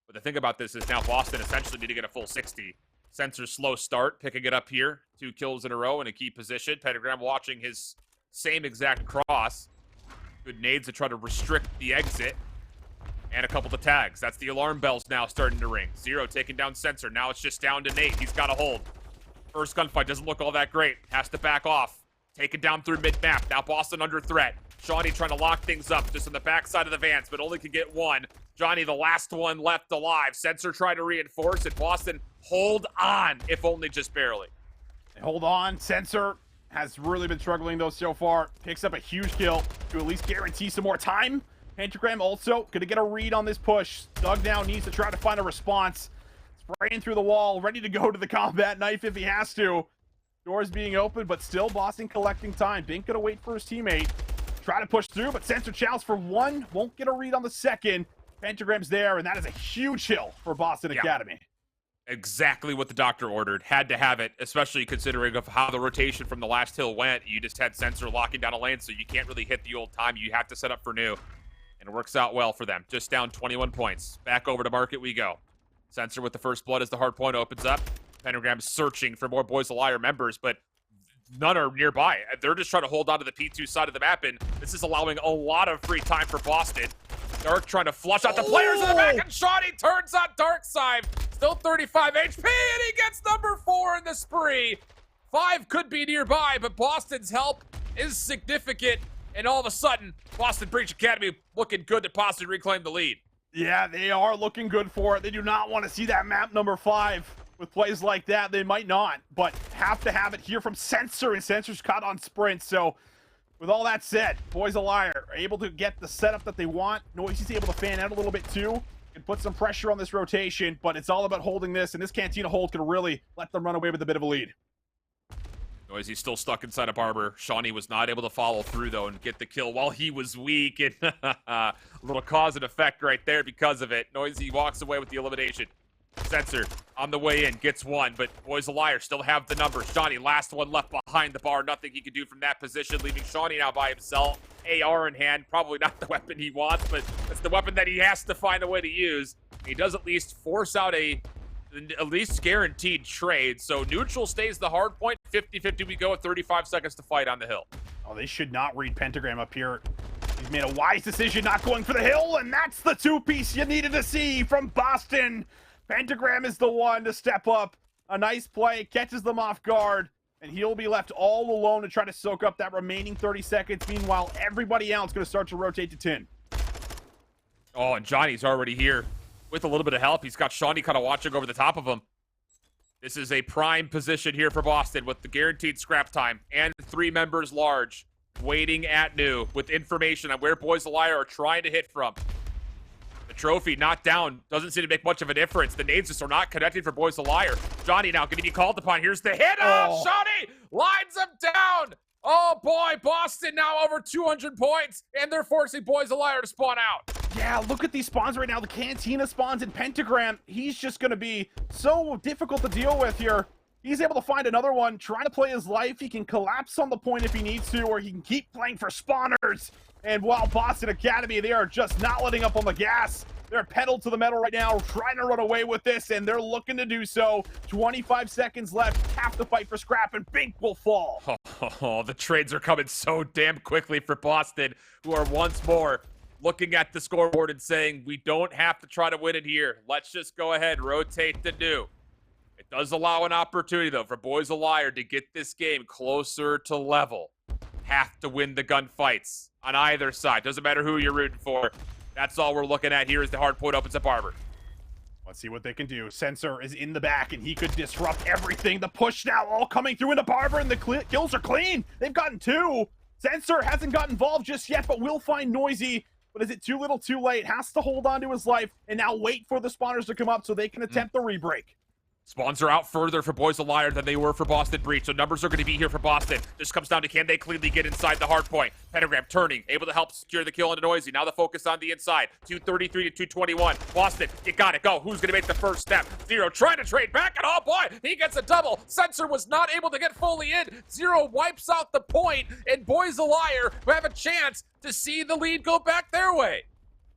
But the thing about this is now Boston essentially need to get a full 60. Sensor's slow start, picking it up here. 2 kills in a row in a key position. Pentagram watching his same exact cross. Good nades to try to restrict the exit. And a couple of tags. That's the alarm bells now starting to ring. Zero taking down Sensor. Now it's just down to Nate. He's got a hold. First gunfight doesn't look all that great. Has to back off. Taken down through mid-map. Now Boston under threat. Shawnee trying to lock things up just on the backside of the Vans, but only can get one. Johnny, the last one left alive. Sensor trying to reinforce it. Boston, hold on, if only just barely. They hold on. Sensor has really been struggling, though, so far. Picks up a huge kill to at least guarantee some more time. Pentagram also going to get a read on this push. Doug now needs to try to find a response. Spraying through the wall, ready to go to the combat knife if he has to. Doors being open, but still Boston collecting time. Bink gonna wait for his teammate. Try to push through, but Sensor challenge for 1. Won't get a read on the second. Pentagram's there, and that is a huge hill for Boston Academy. Exactly what the doctor ordered. Had to have it, especially considering of how the rotation from the last hill went. You just had Sensor locking down a lane, so you can't really hit the old time. You have to set up for new. And it works out well for them. Just down 21 points. Back over to market we go. Sensor with the first blood as the hard point opens up. Pentagram searching for more Boys a Liar members, but none are nearby. They're just trying to hold on to the P2 side of the map, and this is allowing a lot of free time for Boston. Dark trying to flush out the players in the back, and Shawnee turns on Darkside. Still 35 HP, and he gets number 4 in the spree. 5 could be nearby, but Boston's help is significant, and all of a sudden, Boston Breach Academy looking good to possibly reclaim the lead. Yeah, they are looking good for it. They do not want to see that map number 5. With plays like that, they might not, but have to have it here from Sensor, and Sensor's caught on sprint. So, with all that said, Boys a Liar are able to get the setup that they want. Noisy's able to fan out a little bit too, and put some pressure on this rotation, but it's all about holding this, and this Cantina hold can really let them run away with a bit of a lead. Noisy's still stuck inside a Barber. Shawnee was not able to follow through, though, and get the kill while he was weak, and a little cause and effect right there because of it. Noisy walks away with the elimination. Sensor on the way in, gets 1, but Boys a Liar still have the numbers. Shawnee, last one left behind the bar. Nothing he can do from that position, leaving Shawnee now by himself. AR in hand, probably not the weapon he wants, but it's the weapon that he has to find a way to use. He does at least force out at least guaranteed trade, so neutral stays the hard point. 50-50 we go with 35 seconds to fight on the hill. Oh, they should not read Pentagram up here. He's made a wise decision not going for the hill, and that's the 2-piece you needed to see from Boston. Pentagram is the one to step up. A nice play, catches them off guard, and he'll be left all alone to try to soak up that remaining 30 seconds. Meanwhile, everybody else going to start to rotate to 10. Oh, and Johnny's already here with a little bit of help. He's got Shawnee kind of watching over the top of him. This is a prime position here for Boston with the guaranteed scrap time and 3 members large waiting at new with information on where Boys a Liar are trying to hit from. Trophy not down, doesn't seem to make much of a difference. The nades just are not connected for Boys a Liar. Johnny now going to be called upon. Here's the hit. Oh, Shawnee lines him down. Oh boy, Boston now over 200 points, and they're forcing Boys a Liar to spawn out. Yeah, look at these spawns right now. The Cantina spawns in Pentagram. He's just going to be so difficult to deal with here. He's able to find another one, trying to play his life. He can collapse on the point if he needs to, or he can keep playing for spawners. And while Boston Academy, they are just not letting up on the gas. They're pedal to the metal right now, trying to run away with this, and they're looking to do so. 25 seconds left, have to fight for scrap, and Bink will fall. Oh, the trades are coming so damn quickly for Boston, who are once more looking at the scoreboard and saying, we don't have to try to win it here. Let's just go ahead, rotate the new. It does allow an opportunity, though, for Boys a Liar to get this game closer to level. Have to win the gunfights on either side. Doesn't matter who you're rooting for. That's all we're looking at here as the hard point opens up Barber. Let's see what they can do. Sensor is in the back, and he could disrupt everything. The push now all coming through into Barber, and the kills are clean. They've gotten 2. Sensor hasn't got involved just yet, but will find Noisy. But is it too little too late? Has to hold on to his life, and now wait for the spawners to come up so they can attempt the rebreak. Spawns are out further for Boys a Liar than they were for Boston Breach, so numbers are going to be here for Boston. This comes down to can they cleanly get inside the hard point. Pentagram turning, able to help secure the kill into Noisy. Now the focus on the inside. 233 to 221. Boston, you got it. Go. Who's going to make the first step? Zero trying to trade back, and oh boy, he gets a double. Sensor was not able to get fully in. Zero wipes out the point, and Boys a Liar have a chance to see the lead go back their way.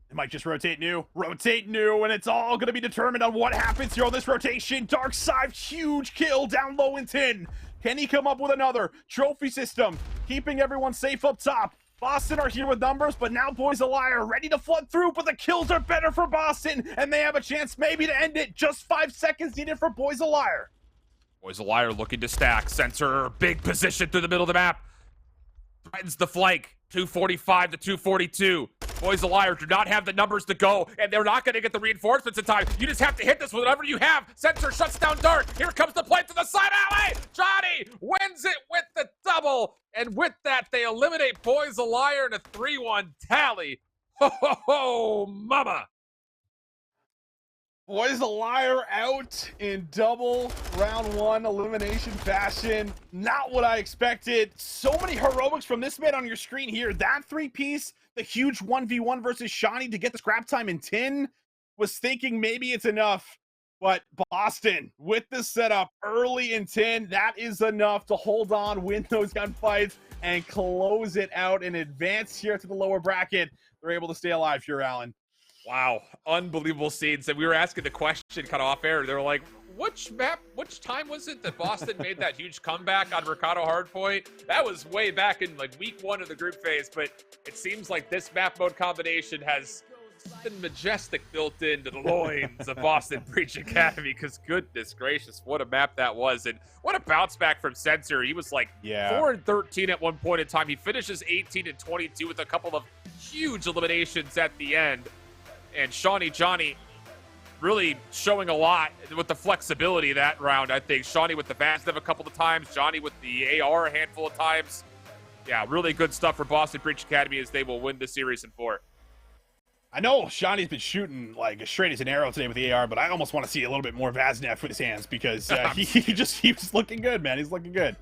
It might just rotate new, and it's all going to be determined on what happens here on this rotation. Dark Side, huge kill down low in 10. Can he come up with another? Trophy system, keeping everyone safe up top. Boston are here with numbers, but now Boys a Liar ready to flood through, but the kills are better for Boston, and they have a chance maybe to end it. Just 5 seconds needed for Boys a Liar. Boys a Liar looking to stack. Sensor, big position through the middle of the map. Threatens the flank. 245 to 242. Boys a Liar do not have the numbers to go, and they're not going to get the reinforcements in time. You just have to hit this with whatever you have. Sensor shuts down Dart. Here comes the play to the side alley. Johnny wins it with the double, and with that, they eliminate Boys a Liar in a 3-1 tally. Ho, ho, ho, mama. Boys a Liar out in double round 1 elimination fashion. Not what I expected. So many heroics from this man on your screen here. That 3-piece, the huge 1v1 versus Shawnee to get the scrap time in 10. Was thinking maybe it's enough. But Boston, with the setup early in 10, that is enough to hold on, win those gunfights, and close it out and advance here to the lower bracket. They're able to stay alive here, Alan. Wow, unbelievable scenes. And we were asking the question kind of off air. They were like, which time was it that Boston made that huge comeback on Mercado Hardpoint? That was way back in like week 1 of the group phase, but it seems like this map mode combination has something majestic built into the loins of Boston Breach Academy, because goodness gracious, what a map that was. And what a bounce back from Sensor. He was like 4-13 at one point in time. He finishes 18-22 with a couple of huge eliminations at the end. And Shawnee Johnny really showing a lot with the flexibility that round, I think. Shawnee with the Vastev a couple of times, Johnny with the AR a handful of times. Yeah, really good stuff for Boston Breach Academy as they will win the series in 4. I know Shawnee's been shooting like as straight as an arrow today with the AR, but I almost want to see a little bit more Vaznev with his hands because he just keeps looking good, man. He's looking good.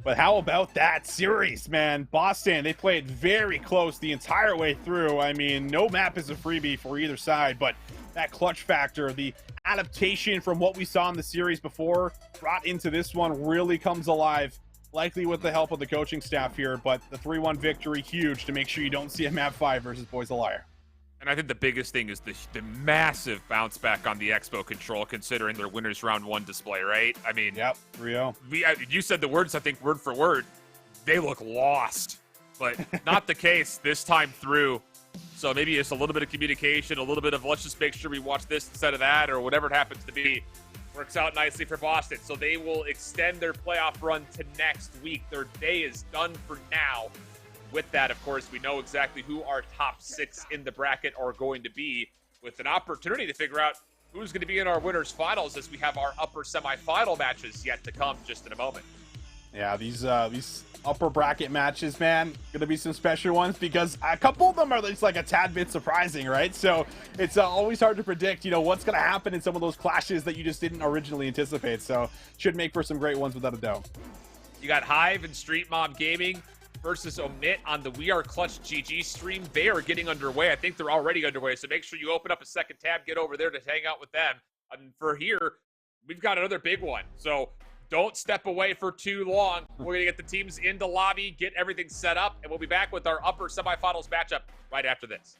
But how about that series, man? Boston, they played very close the entire way through. I mean, no map is a freebie for either side, but that clutch factor, the adaptation from what we saw in the series before brought into this one really comes alive, likely with the help of the coaching staff here. But the 3-1 victory, huge to make sure you don't see a map 5 versus Boys a Liar. And I think the biggest thing is the massive bounce back on the Expo control, considering their winners round 1 display, right? I mean, yep, 3-0. You said the words, I think, word for word. They look lost, but not the case this time through. So maybe it's a little bit of communication, a little bit of let's just make sure we watch this instead of that, or whatever it happens to be. Works out nicely for Boston. So they will extend their playoff run to next week. Their day is done for now. With that, of course, we know exactly who our top 6 in the bracket are going to be, with an opportunity to figure out who's going to be in our winners finals as we have our upper semifinal matches yet to come just in a moment. Yeah, these upper bracket matches, man, gonna be some special ones because a couple of them are just like a tad bit surprising, right? So it's always hard to predict, what's gonna happen in some of those clashes that you just didn't originally anticipate. So should make for some great ones without a doubt. You got Hive and Street Mob Gaming versus Omit on the We Are Clutch GG stream. They are getting underway. I think they're already underway, so make sure you open up a second tab, get over there to hang out with them. And for here, we've got another big one. So don't step away for too long. We're going to get the teams into lobby, get everything set up, and we'll be back with our upper semifinals matchup right after this.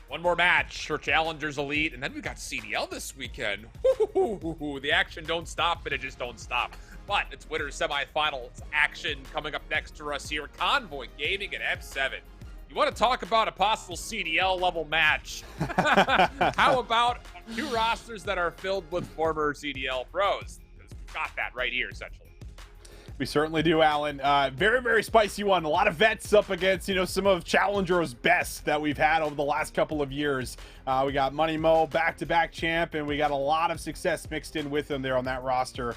One more match for Challengers Elite, and then we got CDL this weekend. The action don't stop, and it just don't stop. But it's Winners semifinals action coming up next to us here. Convoy Gaming at F7. You want to talk about a possible CDL level match? How about two rosters that are filled with former CDL pros? Because we've got that right here, essentially. We certainly do, Alan. Very, very spicy one. A lot of vets up against, some of Challenger's best that we've had over the last couple of years. We got Money Mo, back-to-back champ, and we got a lot of success mixed in with him there on that roster.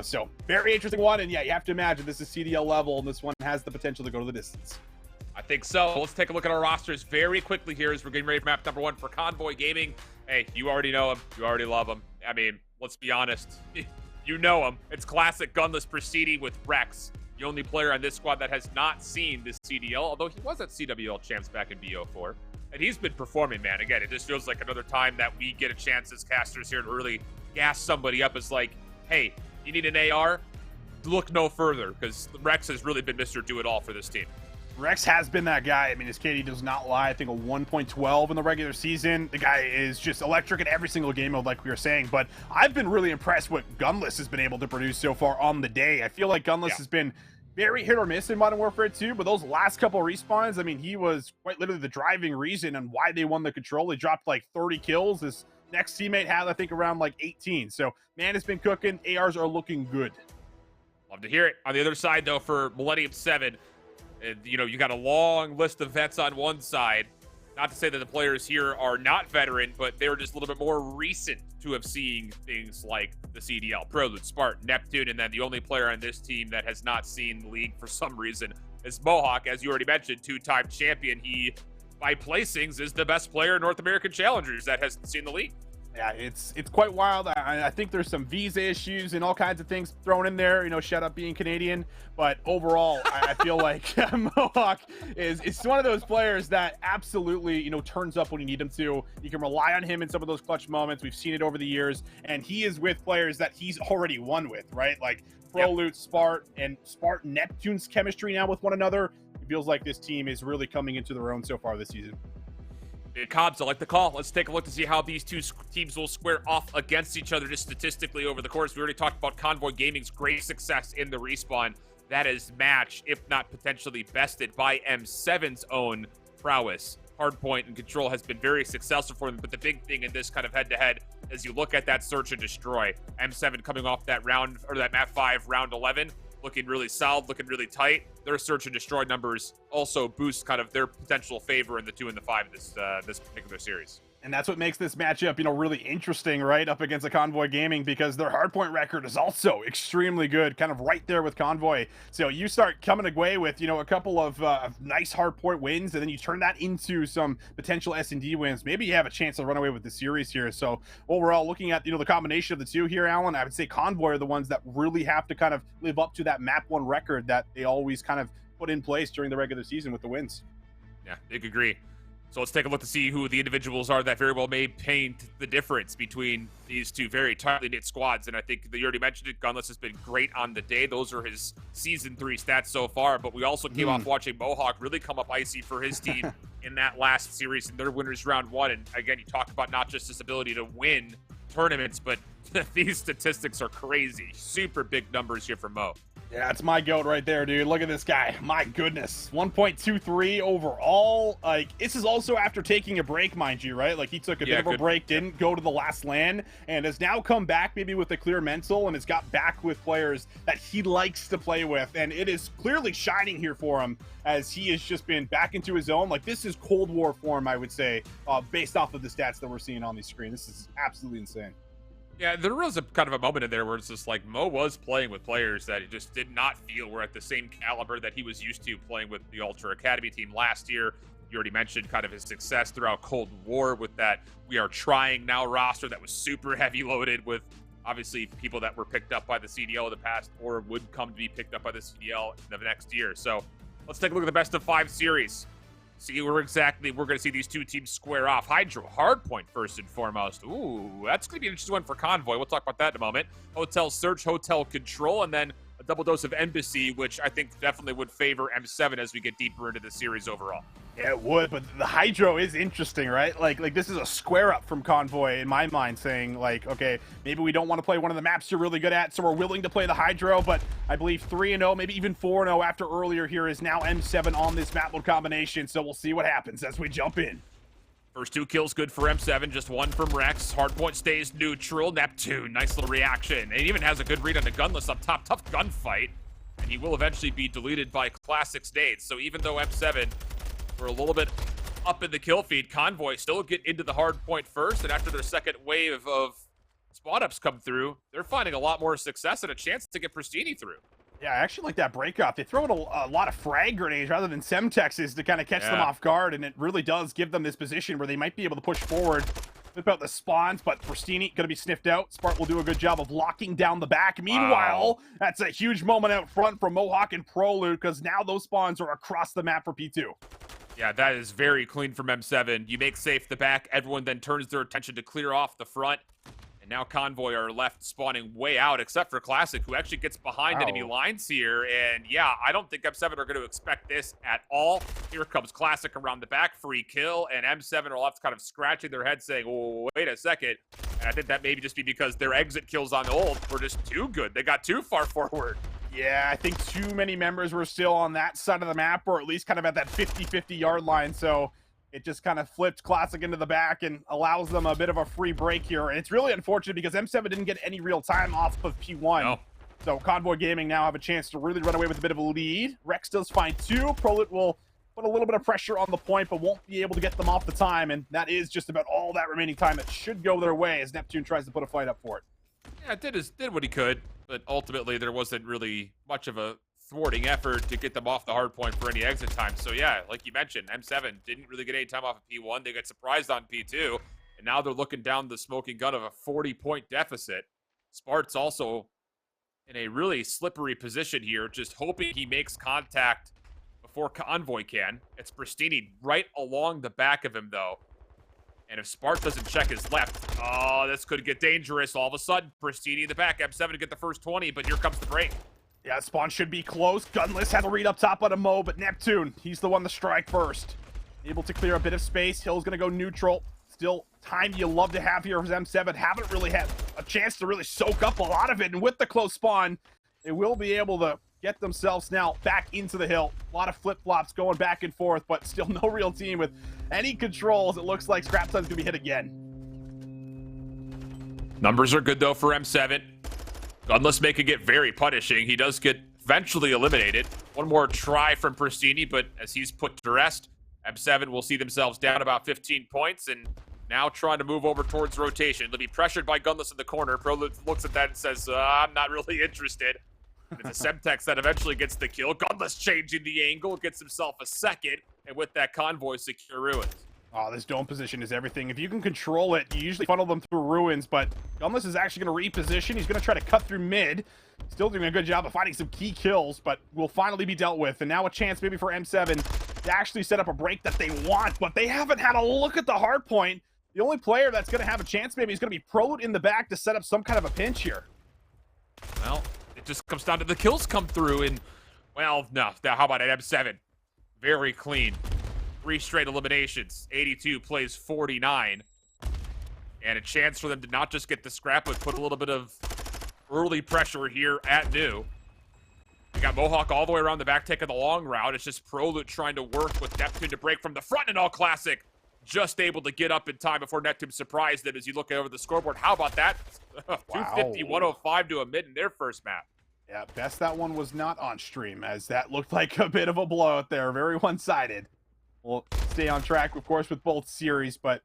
So, very interesting one. And yeah, you have to imagine this is CDL level, and this one has the potential to go to the distance. I think so. Let's take a look at our rosters very quickly here as we're getting ready for map number 1 for Convoy Gaming. Hey, you already know him. You already love him. I mean, let's be honest. You know him. It's classic gunless proceeding with Rex, the only player on this squad that has not seen this CDL, although he was at CWL champs back in BO4. And he's been performing, man. Again, it just feels like another time that we get a chance as casters here to really gas somebody up as like, hey, you need an AR? Look no further, because Rex has really been Mr. Do-It-All for this team. Rex has been that guy. I mean, his KD does not lie. I think a 1.12 in the regular season. The guy is just electric in every single game mode, like we were saying. But I've been really impressed what Gunless has been able to produce so far on the day. I feel like Gunless has been very hit or miss in Modern Warfare 2, but those last couple respawns, I mean, he was quite literally the driving reason and why they won the control. He dropped like 30 kills. His next teammate had, I think, around like 18. So, man has been cooking. ARs are looking good. Love to hear it. On the other side, though, for Millennium 7, you got a long list of vets on one side. Not to say that the players here are not veteran, but they're just a little bit more recent to have seen things like the CDL, Prelude, Spartan, Neptune, and then the only player on this team that has not seen the league for some reason is Mohawk. As you already mentioned, two-time champion. He, by placings, is the best player in North American Challengers that hasn't seen the league. Yeah, it's quite wild. I think there's some visa issues and all kinds of things thrown in there. Shut up being Canadian. But overall, I feel like Mohawk is one of those players that absolutely turns up when you need him to. You can rely on him in some of those clutch moments. We've seen it over the years, and he is with players that he's already won with, right? Like ProLoot, Spart, and Spart Neptune's chemistry now with one another. It feels like this team is really coming into their own so far this season. Cobbs, I like the call. Let's take a look to see how these two teams will square off against each other just statistically over the course. We already talked about Convoy Gaming's great success in the respawn. That is matched, if not potentially bested, by M7's own prowess. Hardpoint and Control has been very successful for them, but the big thing in this kind of head-to-head, as you look at that search and destroy, M7 coming off that round, or that map 5, round 11, looking really solid, looking really tight. Their search and destroy numbers also boost kind of their potential favor in the 2 and the 5 this particular series. And that's what makes this matchup, really interesting, right? Up against a Convoy Gaming, because their hardpoint record is also extremely good, kind of right there with Convoy. So you start coming away with, a couple of nice hardpoint wins, and then you turn that into some potential S&D wins. Maybe you have a chance to run away with the series here. So overall, looking at, the combination of the two here, Alan, I would say Convoy are the ones that really have to kind of live up to that map 1 record that they always kind of put in place during the regular season with the wins. Yeah, big agree. So let's take a look to see who the individuals are that very well may paint the difference between these two very tightly knit squads. And I think that you already mentioned it, Gunless has been great on the day. Those are his Season 3 stats so far. But we also came off watching Mohawk really come up icy for his team in that last series in their winners round 1. And again, you talk about not just his ability to win tournaments, but these statistics are crazy. Super big numbers here from Mo. Yeah, it's my goat right there, dude. Look at this guy. My goodness. 1.23 overall. Like, this is also after taking a break, mind you, right? Like, he took a bit of a break, didn't go to the last LAN, and has now come back maybe with a clear mental and has got back with players that he likes to play with. And it is clearly shining here for him as he has just been back into his own. Like, this is Cold War form, I would say, based off of the stats that we're seeing on the screen. This is absolutely insane. Yeah, there was a kind of a moment in there where it's just like Mo was playing with players that he just did not feel were at the same caliber that he was used to playing with the Ultra Academy team last year. You already mentioned kind of his success throughout Cold War with that We Are Trying Now roster that was super heavy loaded with obviously people that were picked up by the CDL in the past or would come to be picked up by the CDL in the next year. So let's take a look at the best of 5 series. See where exactly we're going to see these two teams square off. Hydro, hardpoint first and foremost. Ooh, that's going to be an interesting one for Convoy. We'll talk about that in a moment. Hotel Search, Hotel Control, and then a double dose of Embassy, which I think definitely would favor M7 as we get deeper into the series overall. Yeah, it would, but the Hydro is interesting, right? Like this is a square up from Convoy in my mind, saying like, okay, maybe we don't want to play one of the maps you're really good at, so we're willing to play the Hydro, but I believe 3-0, maybe even 4-0 after earlier here is now M7 on this map mode combination, so we'll see what happens as we jump in. First 2 kills good for M7, just 1 from Rex. Hardpoint stays neutral. Neptune, nice little reaction. And he even has a good read on the Gunless up top. Tough gunfight. And he will eventually be deleted by Classic Nades. So even though M7 were a little bit up in the kill feed, Convoy still get into the hardpoint first. And after their second wave of spawn ups come through, they're finding a lot more success and a chance to get Pristini through. Yeah, I actually like that breakoff. They throw in a lot of frag grenades rather than Semtexes to kind of catch them off guard, and it really does give them this position where they might be able to push forward, flip out the spawns, but Pristini going to be sniffed out. Spart will do a good job of locking down the back. Meanwhile, that's a huge moment out front for Mohawk and ProLoot, because now those spawns are across the map for P2. Yeah, that is very clean from M7. You make safe the back. Everyone then turns their attention to clear off the front. And now Convoy are left spawning way out, except for Classic, who actually gets behind enemy lines here. And yeah, I don't think M7 are going to expect this at all. Here comes Classic around the back, free kill, and M7 are left kind of scratching their head saying, oh, wait a second. And I think that may just be because their exit kills on ult were just too good. They got too far forward. Yeah, I think too many members were still on that side of the map, or at least kind of at that 50-50 yard line, so it just kind of flipped Classic into the back and allows them a bit of a free break here. And it's really unfortunate because M7 didn't get any real time off of P1. No. So Convoy Gaming now have a chance to really run away with a bit of a lead. Rex does find 2. ProLoot will put a little bit of pressure on the point, but won't be able to get them off the time. And that is just about all that remaining time that should go their way as Neptune tries to put a fight up for it. Yeah, did what he could, but ultimately there wasn't really much of a thwarting effort to get them off the hard point for any exit time. So yeah, like you mentioned, M7 didn't really get any time off of P1. They got surprised on P2, and And now they're looking down the smoking gun of a 40-point deficit. Spart's also in a really slippery position here, just hoping he makes contact before Convoy can. It's Pristini right along the back of him, though. And if Spart doesn't check his left, oh, this could get dangerous. All of a sudden, Pristini in the back, M7 to get the first 20, but here comes the break. Yeah, spawn should be close. Gunless had a read up top on a Mo, but Neptune, he's the one to strike first. Able to clear a bit of space. Hill's gonna go neutral. Still time you love to have here as M7. Haven't really had a chance to really soak up a lot of it, and with the close spawn, they will be able to get themselves now back into the hill. A lot of flip-flops going back and forth, but still no real team with any controls. It looks like Scrap Time's gonna be hit again. Numbers are good, though, for M7. Gunless making it very punishing. He does get eventually eliminated. One more try from Pristini, but as he's put to rest, M7 will see themselves down about 15 points and now trying to move over towards rotation. They'll be pressured by Gunless in the corner. Pro looks at that and says, I'm not really interested. It's a Semtex that eventually gets the kill. Gunless changing the angle, gets himself a second, and with that Convoy, secure Ruins. Oh, this dome position is everything. If you can control it, you usually funnel them through Ruins, but Gunless is actually going to reposition. He's going to try to cut through mid. Still doing a good job of finding some key kills, but will finally be dealt with. And now a chance maybe for M7 to actually set up a break that they want, but they haven't had a look at the hard point. The only player that's going to have a chance maybe is going to be Prolute in the back to set up some kind of a pinch here. Well, it just comes down to the kills come through, and, well, no. Now, how about an M7? Very clean. 3 straight eliminations. 82 plays 49. And a chance for them to not just get the scrap, but put a little bit of early pressure here at New. We got Mohawk all the way around the back, taking the long route. It's just Prolute trying to work with Neptune to break from the front, and All Classic just able to get up in time before Neptune surprised them as you look over the scoreboard. How about that? 250, 105 to a mid in their first map. Yeah, best that one was not on stream, as that looked like a bit of a blowout there. Very one-sided. We'll stay on track, of course, with both series, but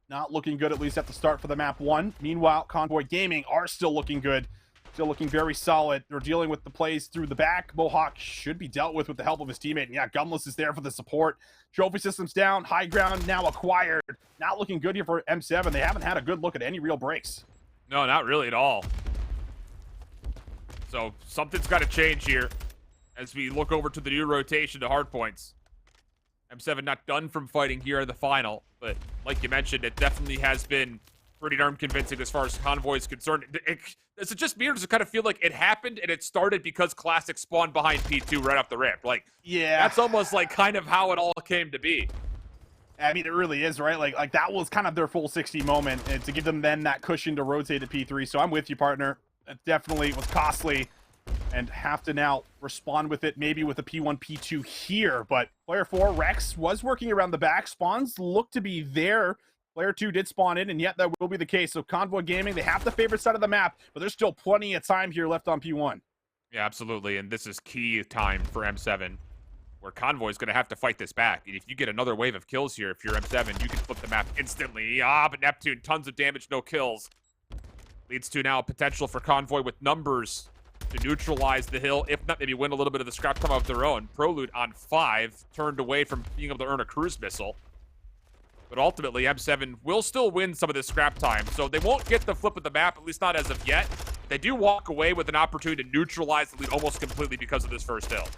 not looking good, at least at the start for the map 1. Meanwhile, Convoy Gaming are still looking good. Still looking very solid. They're dealing with the plays through the back. Mohawk should be dealt with the help of his teammate. And yeah, Gunless is there for the support. Trophy systems down. High ground now acquired. Not looking good here for M7. They haven't had a good look at any real breaks. No, not really at all. So something's got to change here as we look over to the new rotation to hardpoints. M7 not done from fighting here in the final, but like you mentioned, it definitely has been pretty darn convincing as far as Convoy is concerned. Is it just me, or does it kind of feel like it happened and it started because Classic spawned behind P2 right off the rip? Like, yeah, that's almost like kind of how it all came to be. I mean, it really is, right? Like that was kind of their full 60 moment, and to give them then that cushion to rotate to P3. So I'm with you, partner. It definitely was costly, and have to now respond with it, maybe with a P1, P2 here. But player 4, Rex, was working around the back. Spawns look to be there. Player 2 did spawn in, and yet that will be the case. So Convoy Gaming, they have the favorite side of the map, but there's still plenty of time here left on P1. Yeah, absolutely, and this is key time for M7, where Convoy is going to have to fight this back. And if you get another wave of kills here, if you're M7, you can flip the map instantly. But Neptune, tons of damage, no kills. Leads to now potential for Convoy with numbers to neutralize the hill, if not maybe win a little bit of the scrap time of their own. Prolute on 5, turned away from being able to earn a cruise missile. But ultimately, M7 will still win some of this scrap time, so they won't get the flip of the map, at least not as of yet. They do walk away with an opportunity to neutralize the lead almost completely because of this first hill.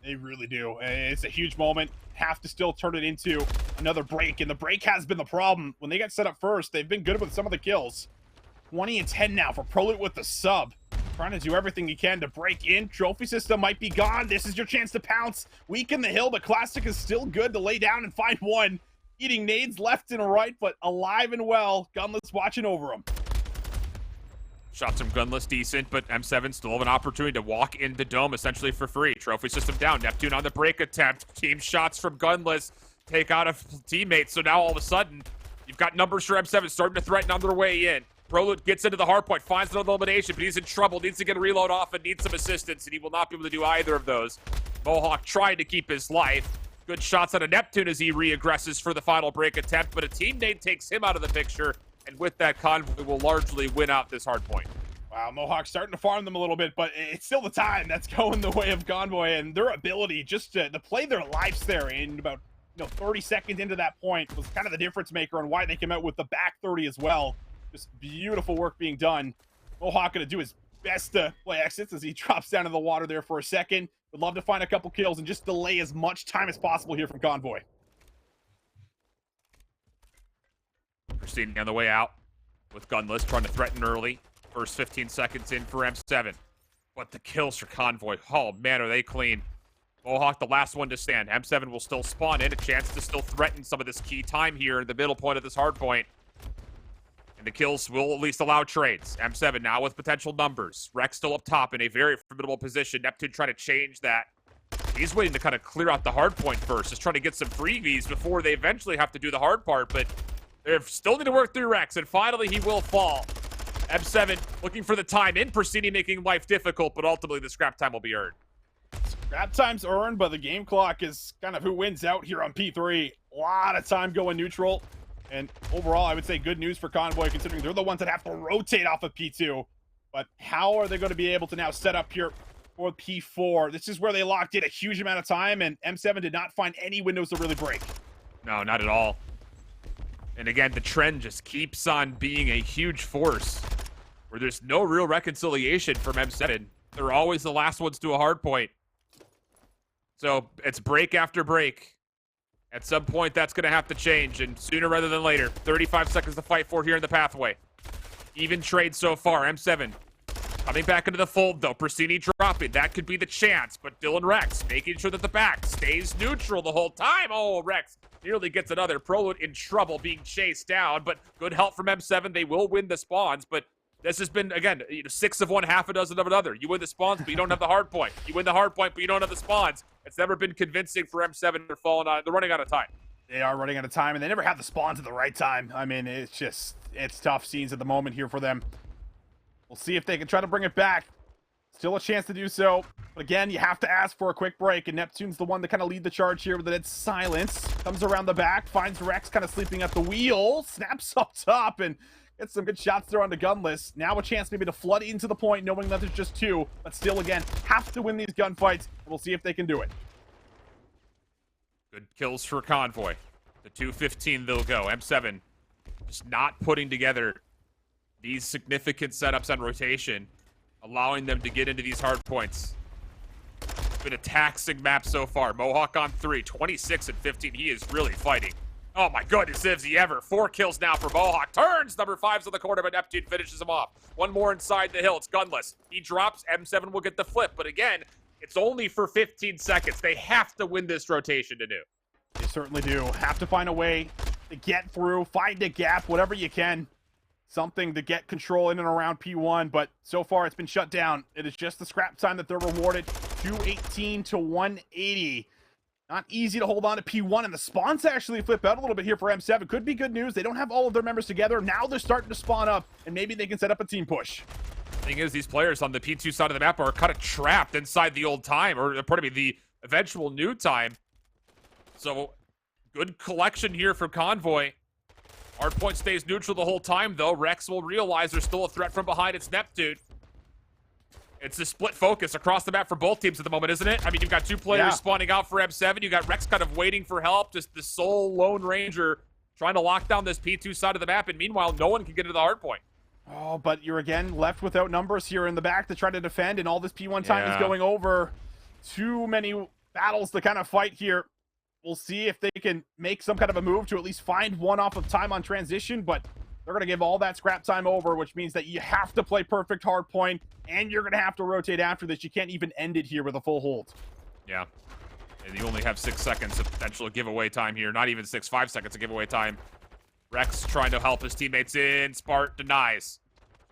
They really do. It's a huge moment. Have to still turn it into another break, and the break has been the problem. When they get set up first, they've been good with some of the kills. 20 and 10 now for Prolute with the sub. Trying to do everything he can to break in. Trophy system might be gone. This is your chance to pounce. Weaken the hill, but Classic is still good to lay down and find one. Eating nades left and right, but alive and well. Gunless watching over him. Shots from Gunless decent, but M7 still have an opportunity to walk in the dome essentially for free. Trophy system down. Neptune on the break attempt. Team shots from Gunless take out a teammate. So now all of a sudden, you've got numbers for M7 starting to threaten on their way in. Prolute gets into the hard point, finds another elimination, but he's in trouble, needs to get a reload off and needs some assistance, and he will not be able to do either of those. Mohawk trying to keep his life. Good shots out of Neptune as he re-aggresses for the final break attempt, but a teammate takes him out of the picture, and with that, Convoy will largely win out this hard point. Wow, Mohawk starting to farm them a little bit, but it's still the time that's going the way of Convoy, and their ability just to play their lives there in about 30 seconds into that point was kind of the difference maker on why they came out with the back 30 as well. Just beautiful work being done. Mohawk going to do his best to play exits as he drops down in the water there for a second. Would love to find a couple kills and just delay as much time as possible here from Convoy. Pristini on the way out with Gunless trying to threaten early. First 15 seconds in for M7. But the kills for Convoy, oh man, are they clean. Mohawk, the last one to stand. M7 will still spawn in, a chance to still threaten some of this key time here in the middle point of this hard point. And the kills will at least allow trades. M7 now with potential numbers. Rex still up top in a very formidable position. Neptune trying to change that. He's waiting to kind of clear out the hard point first, just trying to get some freebies before they eventually have to do the hard part, but they still need to work through Rex, and finally he will fall. M7 looking for the time in. Pristini making life difficult, but ultimately the scrap time will be earned. Scrap time's earned, but the game clock is kind of who wins out here on P3. A lot of time going neutral. And overall, I would say good news for Convoy, considering they're the ones that have to rotate off of P2. But how are they going to be able to now set up here for P4? This is where they locked in a huge amount of time, and M7 did not find any windows to really break. No, not at all. And again, the trend just keeps on being a huge force, where there's no real reconciliation from M7. They're always the last ones to a hard point. So it's break after break. At some point, that's going to have to change, and sooner rather than later. 35 seconds to fight for here in the pathway. Even trade so far. M7 coming back into the fold, though. Pristini dropping. That could be the chance, but Dylan Rex making sure that the back stays neutral the whole time. Oh, Rex nearly gets another. Prolud in trouble being chased down, but good help from M7. They will win the spawns, but this has been, again, 6 of one, half a dozen of another. You win the spawns, but you don't have the hard point. You win the hard point, but you don't have the spawns. It's never been convincing for M7. They're running out of time. They are running out of time, and they never have the spawns at the right time. I mean, it's tough scenes at the moment here for them. We'll see if they can try to bring it back. Still a chance to do so. But again, you have to ask for a quick break, and Neptune's the one to kind of lead the charge here with that silence. Comes around the back, finds Rex kind of sleeping at the wheel, snaps up top, and gets some good shots there on the Gunless. Now a chance maybe to flood into the point, knowing that there's just 2, but still, again, have to win these gunfights. We'll see if they can do it. Good kills for Convoy. The 2:15 they'll go. M7 just not putting together these significant setups on rotation, allowing them to get into these hard points. It's been a taxing map so far. Mohawk on 3, 26 and 15. He is really fighting. Oh my goodness, is he ever. 4 kills now for Mohawk. Turns, number 5's on the corner, but Neptune finishes him off. One more inside the hill. It's Gunless. He drops. M7 will get the flip, but again, it's only for 15 seconds. They have to win this rotation to do. They certainly do. Have to find a way to get through, find a gap, whatever you can. Something to get control in and around P1, but so far it's been shut down. It is just the scrap time that they're rewarded. 218 to 180. Not easy to hold on to P1, and the spawns actually flip out a little bit here for M7. Could be good news. They don't have all of their members together. Now they're starting to spawn up, and maybe they can set up a team push. Thing is, these players on the P2 side of the map are kind of trapped inside the old time, or pardon me, the eventual new time. So, good collection here from Convoy. Hardpoint stays neutral the whole time, though. Rex will realize there's still a threat from behind. It's Neptune. It's a split focus across the map for both teams at the moment, isn't it? I mean, you've got 2 players spawning out for M7. You got Rex kind of waiting for help, just the sole Lone Ranger trying to lock down this P2 side of the map, and meanwhile, no one can get into the hardpoint. Oh, but you're again left without numbers here in the back to try to defend, and all this P1 time is going over. Too many battles to kind of fight here. We'll see if they can make some kind of a move to at least find one off of time on transition, but they're going to give all that scrap time over, which means that you have to play perfect hard point, and you're going to have to rotate after this. You can't even end it here with a full hold. Yeah. And you only have 6 seconds of potential giveaway time here. Not even 6, 5 seconds of giveaway time. Rex trying to help his teammates in. Spart denies.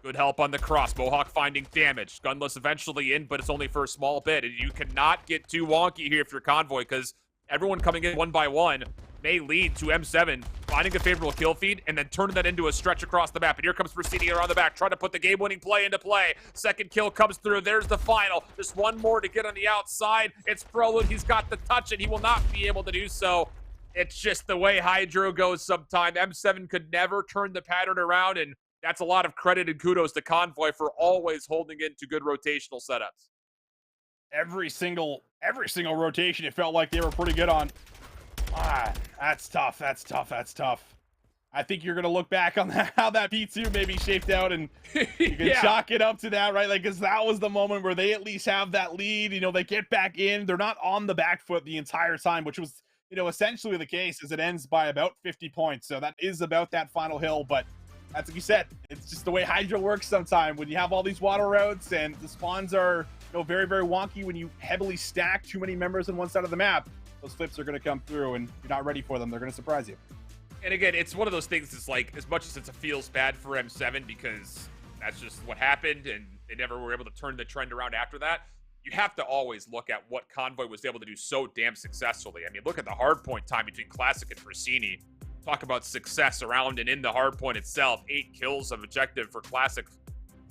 Good help on the cross. Mohawk finding damage. Gunless eventually in, but it's only for a small bit. And you cannot get too wonky here if you're Convoy, because everyone coming in one by one may lead to M7 finding a favorable kill feed and then turning that into a stretch across the map. And here comes Pristini around the back, trying to put the game-winning play into play. Second kill comes through. There's the final. Just one more to get on the outside. It's Prolud. He's got the touch, and he will not be able to do so. It's just the way Hydro goes sometimes. M7 could never turn the pattern around, and that's a lot of credit and kudos to Convoy for always holding into good rotational setups. Every single rotation, it felt like they were pretty good on. That's tough. That's tough. That's tough. I think you're going to look back on how that P2 maybe shaped out, and you can chalk it up to that, right? Like, because that was the moment where they at least have that lead. You know, they get back in. They're not on the back foot the entire time, which was, you know, essentially the case, as it ends by about 50 points. So that is about that final hill. But that's like you said, it's just the way Hydra works sometimes. When you have all these water routes and the spawns are, you know, very, very wonky, when you heavily stack too many members on one side of the map, those flips are going to come through, and you're not ready for them. They're going to surprise you. And again, it's one of those things. It's like, as much as it feels bad for M7 because that's just what happened, and they never were able to turn the trend around after that. You have to always look at what Convoy was able to do so damn successfully. I mean, look at the hardpoint time between Classic and Frosini. Talk about success around and in the hardpoint itself. 8 kills of objective for Classic,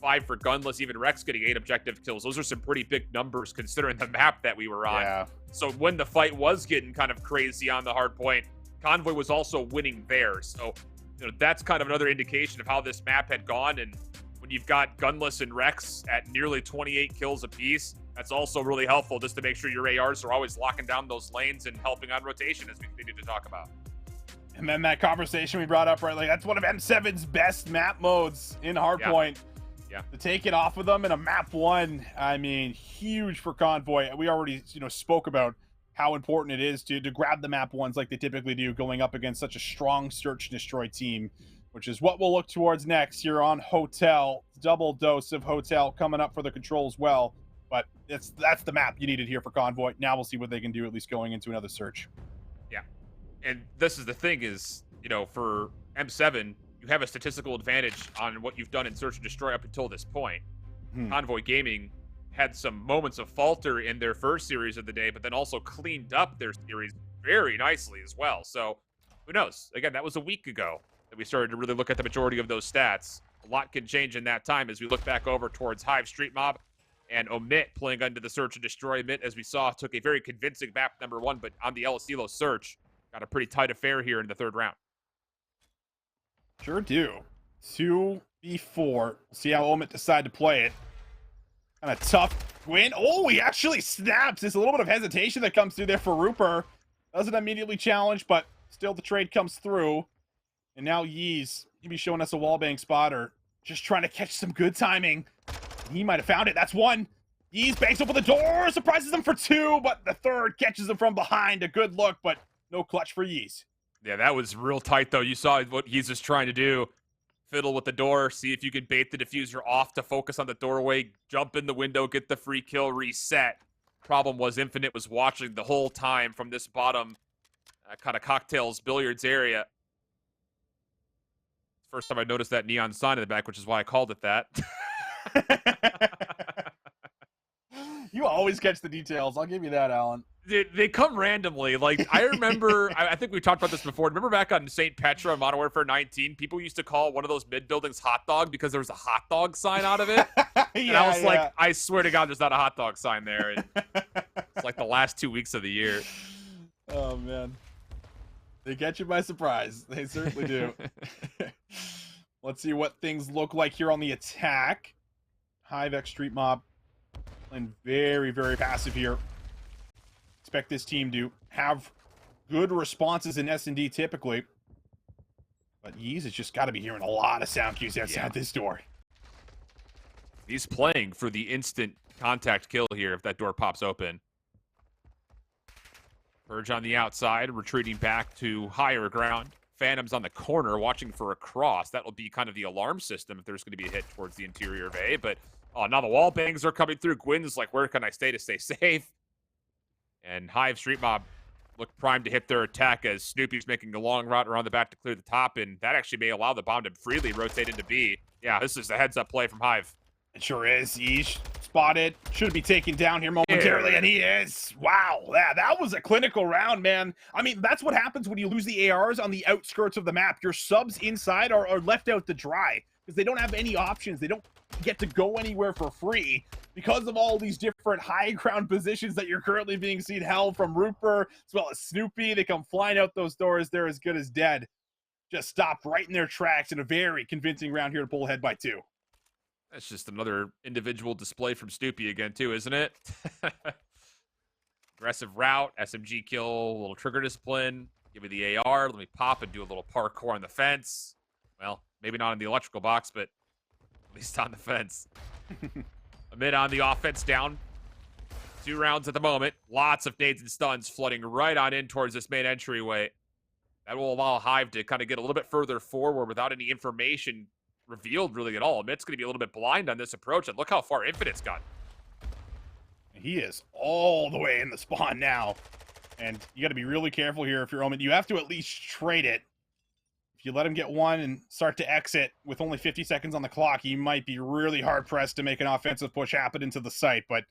5 for Gunless. Even Rex getting 8 objective kills. Those are some pretty big numbers considering the map that we were on. Yeah. So when the fight was getting kind of crazy on the hardpoint, Convoy was also winning there. So, you know, that's kind of another indication of how this map had gone. And when you've got Gunless and Rex at nearly 28 kills apiece, that's also really helpful just to make sure your ARs are always locking down those lanes and helping on rotation, as we continue to talk about. And then that conversation we brought up, right? Like, that's one of M7's best map modes in Hardpoint. Yeah. To take it off of them in a map 1, I mean, huge for Convoy. We already, you know, spoke about how important it is to grab the map 1s like they typically do, going up against such a strong search and destroy team, which is what we'll look towards next here on Hotel. Double dose of Hotel coming up for the control as well. But that's the map you needed here for Convoy. Now we'll see what they can do, at least going into another search. Yeah. And this is the thing is, you know, for M7, you have a statistical advantage on what you've done in search and destroy up until this point. Convoy Gaming had some moments of falter in their first series of the day, but then also cleaned up their series very nicely as well. So who knows? Again, that was a week ago that we started to really look at the majority of those stats. A lot can change in that time as we look back over towards Hive Street Mob and Omit playing under the search and destroy. Omit, as we saw, took a very convincing map number 1, but on the El Estilo search, got a pretty tight affair here in the 3rd round. Sure do. 2v4. See how Omit decide to play it. Kind of tough win. Oh, he actually snaps. There's a little bit of hesitation that comes through there for Rooper. Doesn't immediately challenge, but still the trade comes through. And now Yeez, he'll be showing us a wallbang spotter. Just trying to catch some good timing. He might have found it. That's 1. Yeez banks open the door, surprises him for 2, but the 3rd catches him from behind. A good look, but no clutch for Yeez. Yeah, that was real tight, though. You saw what Yeez was trying to do. Fiddle with the door, see if you could bait the diffuser off to focus on the doorway, jump in the window, get the free kill, reset. Problem was Infinite was watching the whole time from this bottom kind of cocktails billiards area. First time I noticed that neon sign in the back, which is why I called it that. You always catch the details. I'll give you that, Alan. They come randomly. Like, I remember, I think we talked about this before. Remember back on St. Petra, Modern Warfare 19, people used to call one of those mid-buildings hot dog because there was a hot dog sign out of it. And I was like, I swear to God, there's not a hot dog sign there. And it's like the last 2 weeks of the year. Oh, man. They catch you by surprise. They certainly do. Let's see what things look like here on the attack. Hive X Street Mob playing very, very passive here. Expect this team to have good responses in S&D typically. But Yeez has just got to be hearing a lot of sound cues outside this door. He's playing for the instant contact kill here if that door pops open. Purge on the outside, retreating back to higher ground. Phantom's on the corner, watching for a cross. That will be kind of the alarm system if there's going to be a hit towards the interior of A. But now the wall bangs are coming through. Gwyn's like, where can I stay to stay safe? And Hive Street Mob look primed to hit their attack as Snoopy's making a long route around the back to clear the top. And that actually may allow the bomb to freely rotate into B. Yeah, this is a heads-up play from Hive. It sure is. Yeesh. Spotted. Should be taken down here momentarily, and he is. Wow. Yeah, that was a clinical round, man. I mean, that's what happens when you lose the ARs on the outskirts of the map. Your subs inside are left out to dry because they don't have any options. They don't get to go anywhere for free because of all these different high ground positions that you're currently being seen held from Rooper as well as Snoopy. They come flying out those doors. They're as good as dead. Just stopped right in their tracks in a very convincing round here to pull ahead by 2. That's just another individual display from Snoopy again, too, isn't it? Aggressive route, SMG kill, a little trigger discipline. Give me the AR. Let me pop and do a little parkour on the fence. Well, maybe not in the electrical box, but at least on the fence. Amid on the offense down. 2 rounds at the moment. Lots of nades and stuns flooding right on in towards this main entryway. That will allow Hive to kind of get a little bit further forward without any information revealed really at all. Amit's going to be a little bit blind on this approach, and look how far Infinite's got. He is all the way in the spawn now. And you got to be really careful here if you're Omen. You have to at least trade it. If you let him get one and start to exit with only 50 seconds on the clock, he might be really hard-pressed to make an offensive push happen into the site. But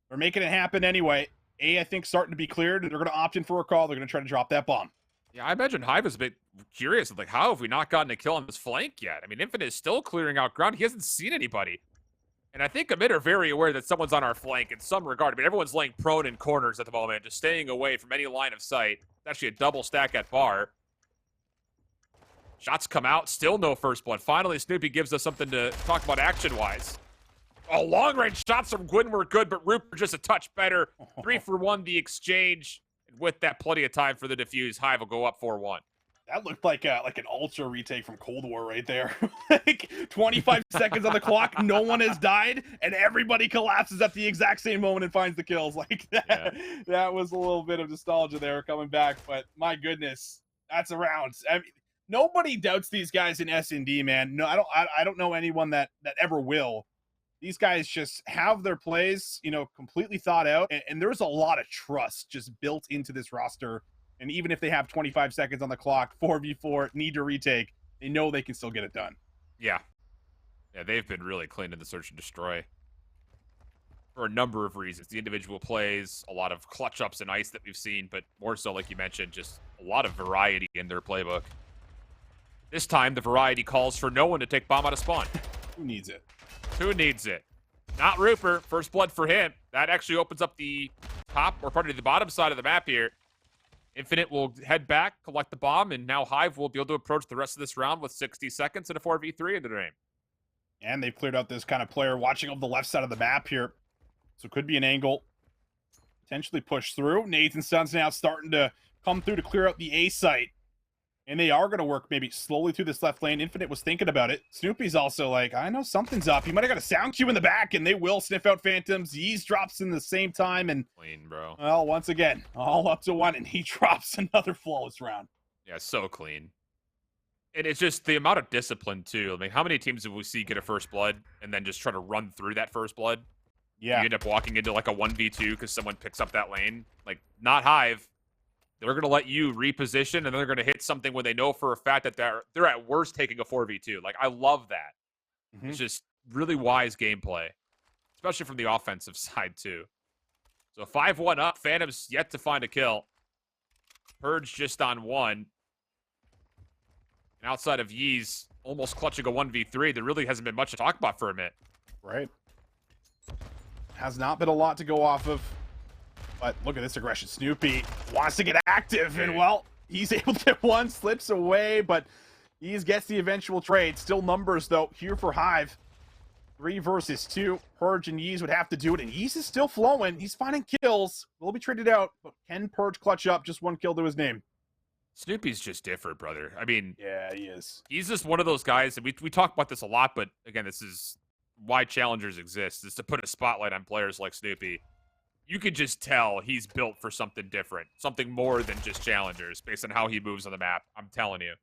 they're making it happen anyway. A, I think, starting to be cleared, and they're going to opt in for a call. They're going to try to drop that bomb. Yeah, I imagine Hive is a bit curious. Like, how have we not gotten a kill on this flank yet? I mean, Infinite is still clearing out ground. He hasn't seen anybody. And I think Amit are very aware that someone's on our flank in some regard. I mean, everyone's laying prone in corners at the moment, just staying away from any line of sight. It's actually a double stack at bar. Shots come out, still no first blood. Finally, Snoopy gives us something to talk about action-wise. Oh, long-range shots from Gwyn were good, but Rupert just a touch better. 3 for 1, the exchange. And with that, plenty of time for the defuse. Hive will go up 4-1. That looked like an Ultra retake from Cold War right there. Like 25 seconds on the clock, no one has died, and everybody collapses at the exact same moment and finds the kills. Like that, yeah. That was a little bit of nostalgia there coming back, but my goodness, that's a round. I mean, nobody doubts these guys in S&D, man. No, I don't know anyone that ever will. These guys just have their plays, completely thought out, and there's a lot of trust just built into this roster. And even if they have 25 seconds on the clock, 4v4, need to retake, they know they can still get it done. Yeah. Yeah, they've been really clean in the search and destroy for a number of reasons. The individual plays, a lot of clutch ups and ice that we've seen, but more so, like you mentioned, just a lot of variety in their playbook. This time, the variety calls for no one to take bomb out of spawn. Who needs it? Who needs it? Not Rupert. First blood for him. That actually opens up the top, or probably the bottom side of the map here. Infinite will head back, collect the bomb, and now Hive will be able to approach the rest of this round with 60 seconds and a 4v3 in the name. And they've cleared out this kind of player watching over the left side of the map here. So it could be an angle. Potentially push through. Nathan Sun's now starting to come through to clear out the A site. And they are going to work maybe slowly through this left lane. Infinite was thinking about it. Snoopy's also like, I know something's up. He might have got a sound cue in the back, and they will sniff out Phantoms. Yeez drops in the same time, and clean, bro. Well, once again, all up to 1, and he drops another flawless round. Yeah, so clean. And it's just the amount of discipline, too. I mean, how many teams have we see get a first blood and then just try to run through that first blood? Yeah. You end up walking into like a 1v2 because someone picks up that lane. Like, not Hive. They're going to let you reposition, and they're going to hit something when they know for a fact that they're at worst taking a 4v2. Like, I love that. Mm-hmm. It's just really wise gameplay, especially from the offensive side, too. So 5-1 up. Phantom's yet to find a kill. Purge just on 1. And outside of Yeez almost clutching a 1v3, there really hasn't been much to talk about for a minute. Right. Has not been a lot to go off of. But look at this aggression. Snoopy wants to get active, and well, he's able to get one, slips away, but Yeez gets the eventual trade. Still numbers, though, here for Hive. 3 versus 2. Purge and Yeez would have to do it, and Yeez is still flowing. He's finding kills. Will be traded out, but can Purge clutch up? Just 1 kill to his name. Snoopy's just different, brother. I mean, yeah, he is. He's just one of those guys, and we talk about this a lot, but again, this is why challengers exist, is to put a spotlight on players like Snoopy. You could just tell he's built for something different, something more than just challengers, based on how he moves on the map. I'm telling you.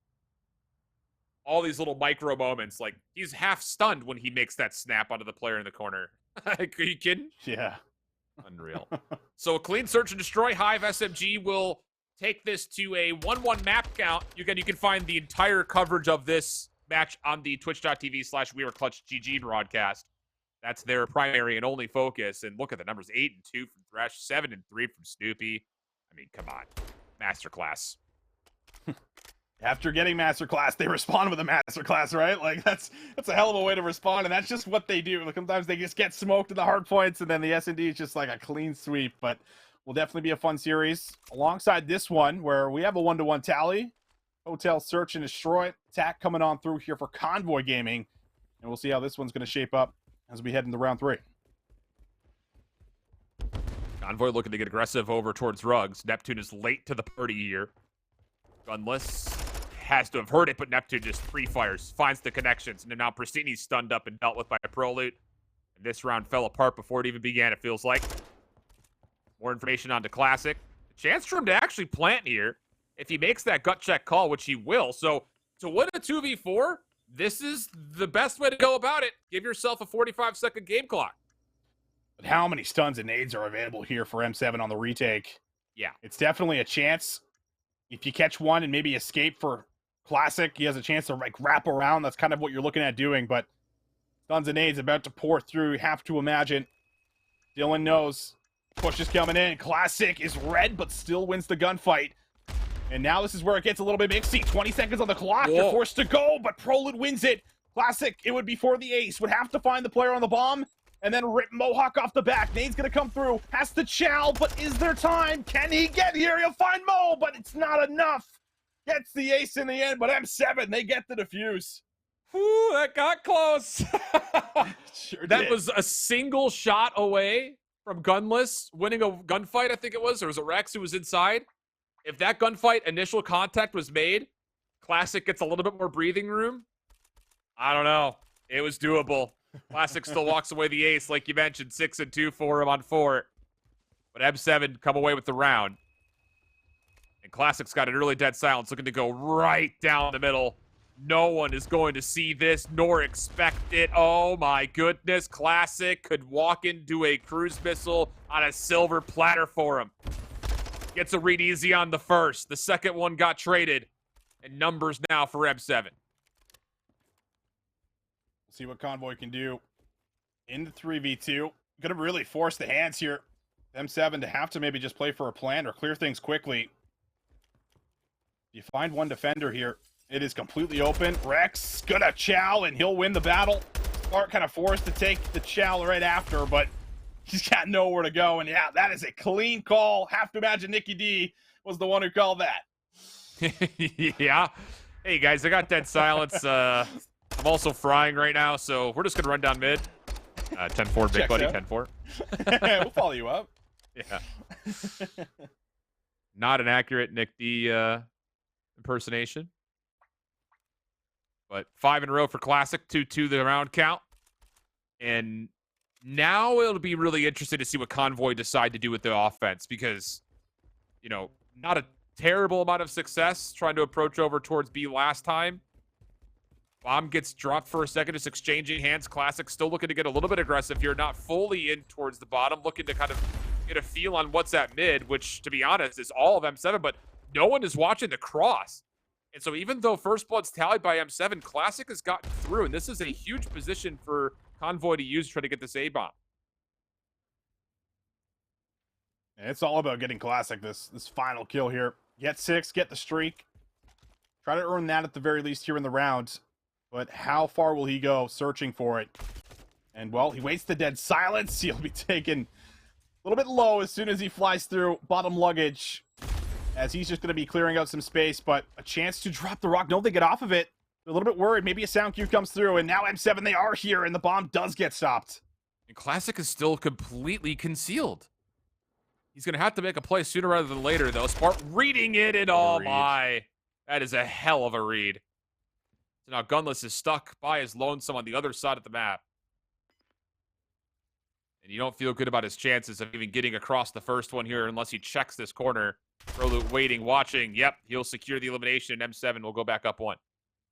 All these little micro moments, like, he's half stunned when he makes that snap onto the player in the corner. Like, are you kidding? Yeah. Unreal. So a clean search and destroy. Hive SMG will take this to a 1-1 map count. You can find the entire coverage of this match on the twitch.tv/WeWereClutchGG broadcast. That's their primary and only focus. And look at the numbers. 8-2 from Thresh, 7-3 from Snoopy. I mean, come on. Masterclass. After getting Masterclass, they respond with a Masterclass, right? Like, that's a hell of a way to respond, and that's just what they do. Like, sometimes they just get smoked in the hard points, and then the S&D is just like a clean sweep. But will definitely be a fun series. Alongside this one, where we have a 1-to-1 tally. Hotel Search and Destroy. Attack coming on through here for Convoy Gaming. And we'll see how this one's going to shape up as we head into round 3. Convoy looking to get aggressive over towards Ruggs. Neptune is late to the party here. Gunless has to have heard it, but Neptune just free fires, finds the connections, and now Pristini's stunned up and dealt with by a Prolute. And this round fell apart before it even began, it feels like. More information on to Classic. A chance for him to actually plant here if he makes that gut check call, which he will. So to win a 2v4, this is the best way to go about it. Give yourself a 45-second game clock. But how many stuns and nades are available here for M7 on the retake? Yeah. It's definitely a chance. If you catch one and maybe escape for Classic, he has a chance to like wrap around. That's kind of what you're looking at doing, but stuns and nades about to pour through. You have to imagine. Dylan knows. Push is coming in. Classic is red, but still wins the gunfight. And now this is where it gets a little bit mixy. 20 seconds on the clock. Whoa. You're forced to go, but Prolud wins it. Classic, it would be for the ace. Would have to find the player on the bomb and then rip Mohawk off the back. Nade's going to come through. Has to chow, but is there time? Can he get here? He'll find Mo, but it's not enough. Gets the ace in the end, but M7, they get the defuse. Whew, that got close. Sure That did. was a single shot away from Gunless winning a gunfight, I think it was. Or was it Rex who was inside? If that gunfight initial contact was made, Classic gets a little bit more breathing room. I don't know. It was doable. Classic still walks away the ace, like you mentioned, 6-2 for him on 4. But M7 come away with the round. And Classic's got an early dead silence, looking to go right down the middle. No one is going to see this nor expect it. Oh my goodness. Classic could walk into a cruise missile on a silver platter for him. Gets a read easy on the first. The second one got traded. And numbers now for M7. See what Convoy can do in the 3v2. Gonna really force the hands here. M7 to have to maybe just play for a plan or clear things quickly. You find one defender here. It is completely open. Rex gonna chow and he'll win the battle. Spark kind of forced to take the chow right after, but he's got nowhere to go. And yeah, that is a clean call. Have to imagine Nicky D was the one who called that. Yeah. Hey guys, I got dead silence. I'm also frying right now, so we're just gonna run down mid. 10-4, big Checks buddy, out. 10-4. We'll follow you up. Yeah. Not an accurate Nick D impersonation. But 5 in a row for Classic, 2-2 the round count. And now it'll be really interesting to see what Convoy decide to do with the offense because, you know, not a terrible amount of success trying to approach over towards B last time. Bomb gets dropped for a second, just exchanging hands. Classic still looking to get a little bit aggressive here, not fully in towards the bottom, looking to kind of get a feel on what's at mid, which, to be honest, is all of M7, but no one is watching the cross. And so even though First Blood's tallied by M7, Classic has gotten through, and this is a huge position for Convoy to use to try to get this A-bomb. And it's all about getting Classic this final kill here. Get 6, get the streak. Try to earn that at the very least here in the round. But how far will he go searching for it? And, well, he waits the dead silence. He'll be taken a little bit low as soon as he flies through bottom luggage. As he's just going to be clearing out some space. But a chance to drop the rock. No, they get off of it. They're a little bit worried. Maybe a sound cue comes through. And now M7, they are here. And the bomb does get stopped. And Classic is still completely concealed. He's going to have to make a play sooner rather than later, though. Spark reading it, and oh my. That is a hell of a read. So now Gunless is stuck by his lonesome on the other side of the map. And you don't feel good about his chances of even getting across the first one here unless he checks this corner. Prolute waiting, watching. Yep, he'll secure the elimination, and M7 will go back up 1.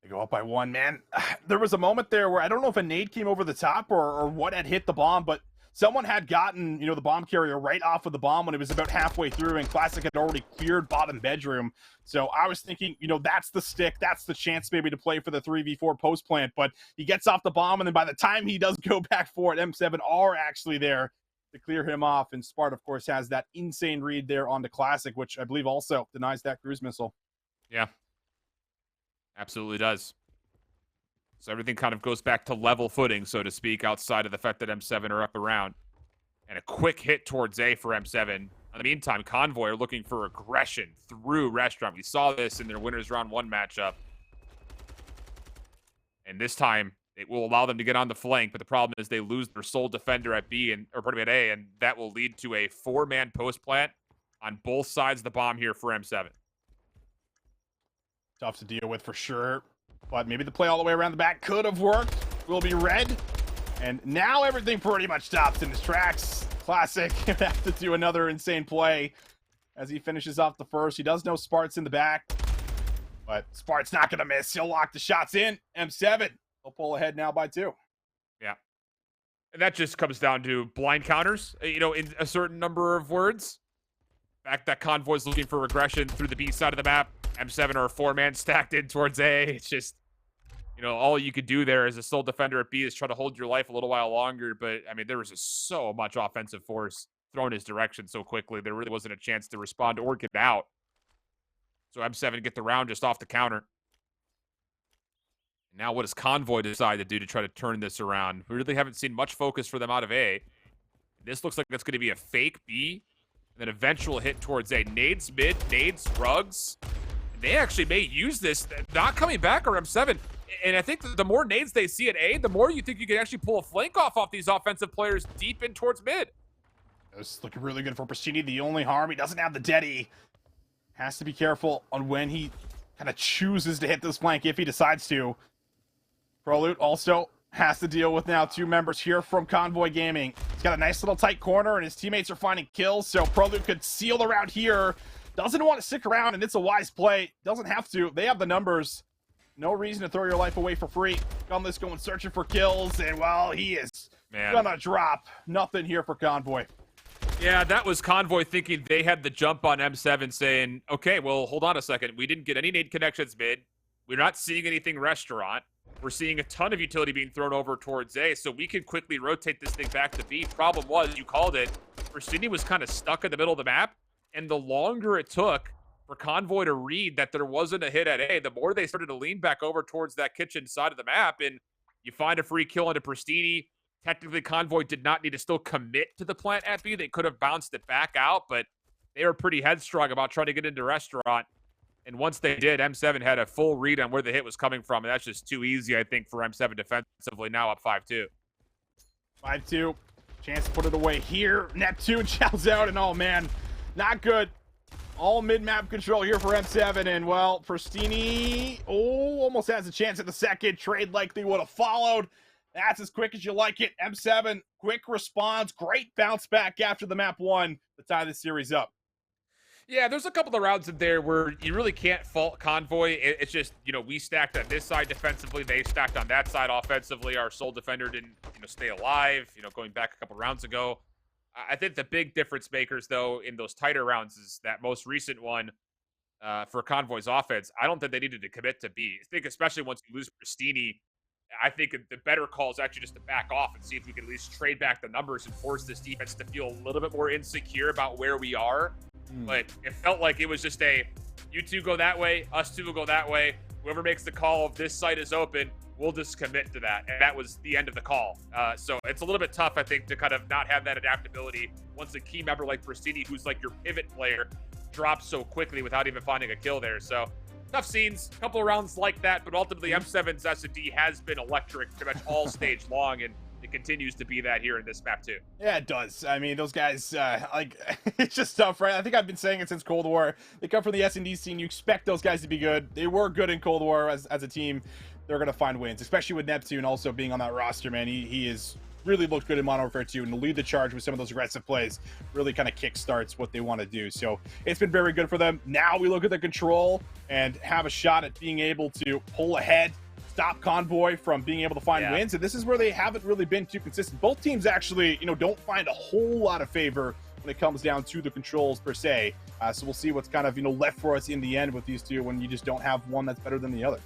They go up by 1, man. There was a moment there where I don't know if a nade came over the top or what had hit the bomb, but someone had gotten, the bomb carrier right off of the bomb when it was about halfway through, and Classic had already cleared bottom bedroom. So I was thinking, that's the stick. That's the chance maybe to play for the 3v4 post plant. But he gets off the bomb, and then by the time he does go back for it, M7 are actually there to clear him off. And Spart, of course, has that insane read there on the Classic, which I believe also denies that cruise missile. Yeah. Absolutely does. So everything kind of goes back to level footing, so to speak, outside of the fact that M7 are up around. And a quick hit towards A for M7. In the meantime, Convoy are looking for aggression through Restaurant. We saw this in their Winners Round 1 matchup. And this time, It will allow them to get on the flank, but the problem is they lose their sole defender at B at A, and that will lead to a 4-man post plant on both sides of the bomb here for M7. Tough to deal with for sure, but maybe the play all the way around the back could have worked. Will be red, and now everything pretty much stops in his tracks. Classic. He'll have to do another insane play as he finishes off the first. He does know Spart's in the back, but Spart's not going to miss. He'll lock the shots in. M7. They'll pull ahead now by 2. Yeah. And that just comes down to blind counters, in a certain number of words. The fact that Convoy's looking for regression through the B side of the map. M7 are a 4-man stacked in towards A. It's just, all you could do there as a sole defender at B is try to hold your life a little while longer. But, I mean, there was just so much offensive force thrown his direction so quickly. There really wasn't a chance to respond or get out. So M7 get the round just off the counter. Now what does Convoy decide to do to try to turn this around? We really haven't seen much focus for them out of A. This looks like it's going to be a fake B, and then eventual hit towards A. Nades mid, nades, rugs. They actually may use this, not coming back, or M7. And I think the more nades they see at A, the more you think you can actually pull a flank off these offensive players deep in towards mid. It's looking really good for Pristini. The only harm, he doesn't have the Deddy. Has to be careful on when he kind of chooses to hit this flank if he decides to. Prolute also has to deal with now 2 members here from Convoy Gaming. He's got a nice little tight corner, and his teammates are finding kills, so Prolute could seal the round here. Doesn't want to stick around, and it's a wise play. Doesn't have to. They have the numbers. No reason to throw your life away for free. Gunless going searching for kills, and, well, he is gonna drop. Nothing here for Convoy. Yeah, that was Convoy thinking they had the jump on M7, saying, okay, well, hold on a second. We didn't get any nade connections mid. We're not seeing anything restaurant. We're seeing a ton of utility being thrown over towards A, so we can quickly rotate this thing back to B. Problem was, you called it, Pristini was kind of stuck in the middle of the map, and the longer it took for Convoy to read that there wasn't a hit at A, the more they started to lean back over towards that kitchen side of the map, and you find a free kill into Pristini. Technically, Convoy did not need to still commit to the plant at B. They could have bounced it back out, but they were pretty headstrong about trying to get into restaurant. And once they did, M7 had a full read on where the hit was coming from, and that's just too easy, I think, for M7 defensively, now up 5-2. 5-2. Chance to put it away here. Neptune shouts out, and oh, man, not good. All mid-map control here for M7, and, well, Pristini, almost has a chance at the second. Trade likely would have followed. That's as quick as you like it. M7, quick response, great bounce back after the map 1 to tie the series up. Yeah, there's a couple of rounds in there where you really can't fault Convoy. It's just, we stacked on this side defensively. They stacked on that side offensively. Our sole defender didn't, stay alive, going back a couple rounds ago. I think the big difference makers, though, in those tighter rounds is that most recent one for Convoy's offense. I don't think they needed to commit to B. I think especially once you lose Pristini, I think the better call is actually just to back off and see if we can at least trade back the numbers and force this defense to feel a little bit more insecure about where we are. But it felt like it was just you two go that way, us two will go that way. Whoever makes the call of this site is open, we'll just commit to that. And that was the end of the call. So it's a little bit tough, I think, to kind of not have that adaptability once a key member like Pristini, who's like your pivot player, drops so quickly without even finding a kill there. So tough scenes, a couple of rounds like that, but ultimately M7's S&D has been electric pretty much all stage long, and it continues to be that here in this map too. Yeah, it does. I mean, those guys, it's just tough, right? I think I've been saying it since Cold War. They come from the S&D scene. You expect those guys to be good. They were good in Cold War as a team. They're going to find wins, especially with Neptune also being on that roster, man. He is really looked good in Modern Warfare 2, and to lead the charge with some of those aggressive plays really kind of kickstarts what they want to do. So it's been very good for them. Now we look at the control and have a shot at being able to pull ahead, stop Convoy from being able to find wins. And this is where they haven't really been too consistent. Both teams actually, don't find a whole lot of favor when it comes down to the controls per se. So we'll see what's kind of, left for us in the end with these two when you just don't have one that's better than the other.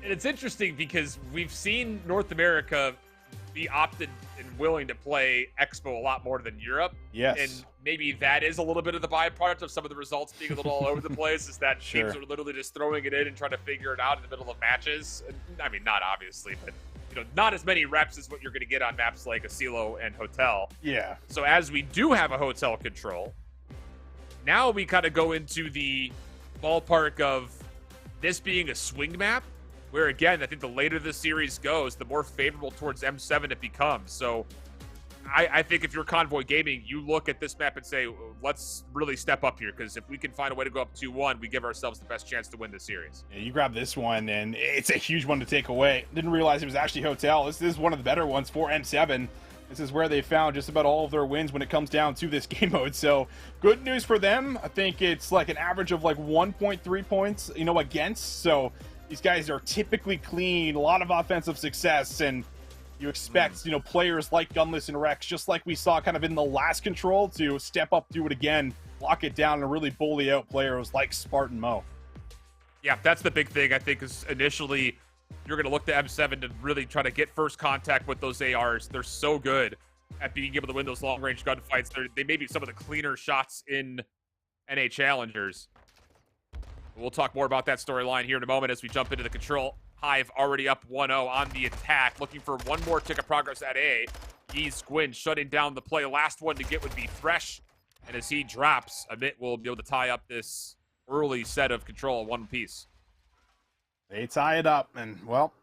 And it's interesting because we've seen North America be opted and willing to play Expo a lot more than Europe. Yes. And maybe that is a little bit of the byproduct of some of the results being a little all over the place, is that teams are literally just throwing it in and trying to figure it out in the middle of matches. And, I mean, not obviously, but, not as many reps as what you're going to get on maps like Asilo and Hotel. Yeah. So as we do have a Hotel control, now we kind of go into the ballpark of this being a swing map. where again, I think the later the series goes, the more favorable towards M7 it becomes. So I think if you're Convoy Gaming, you look at this map and say, let's really step up here, because if we can find a way to go up 2-1, we give ourselves the best chance to win this series. Yeah, you grab this one, and it's a huge one to take away. Didn't realize it was actually Hotel. This is one of the better ones for M7. This is where they found just about all of their wins when it comes down to this game mode. So good news for them. I think it's like an average of like 1.3 points, against. So these guys are typically clean, a lot of offensive success, and you expect, players like Gunless and Rex, just like we saw kind of in the last Control, to step up, do it again, lock it down, and really bully out players like Spartan Mo. Yeah, that's the big thing, I think, is initially you're going to look to M7 to really try to get first contact with those ARs. They're so good at being able to win those long-range gunfights. They may be some of the cleaner shots in NA Challengers. We'll talk more about that storyline here in a moment as we jump into the Control. Hive already up 1-0 on the attack, looking for one more tick of progress at A. He's Gwyn shutting down the play. Last one to get would be Thresh, and as he drops, Amit will be able to tie up this early set of Control in one piece. They tie it up, and, well,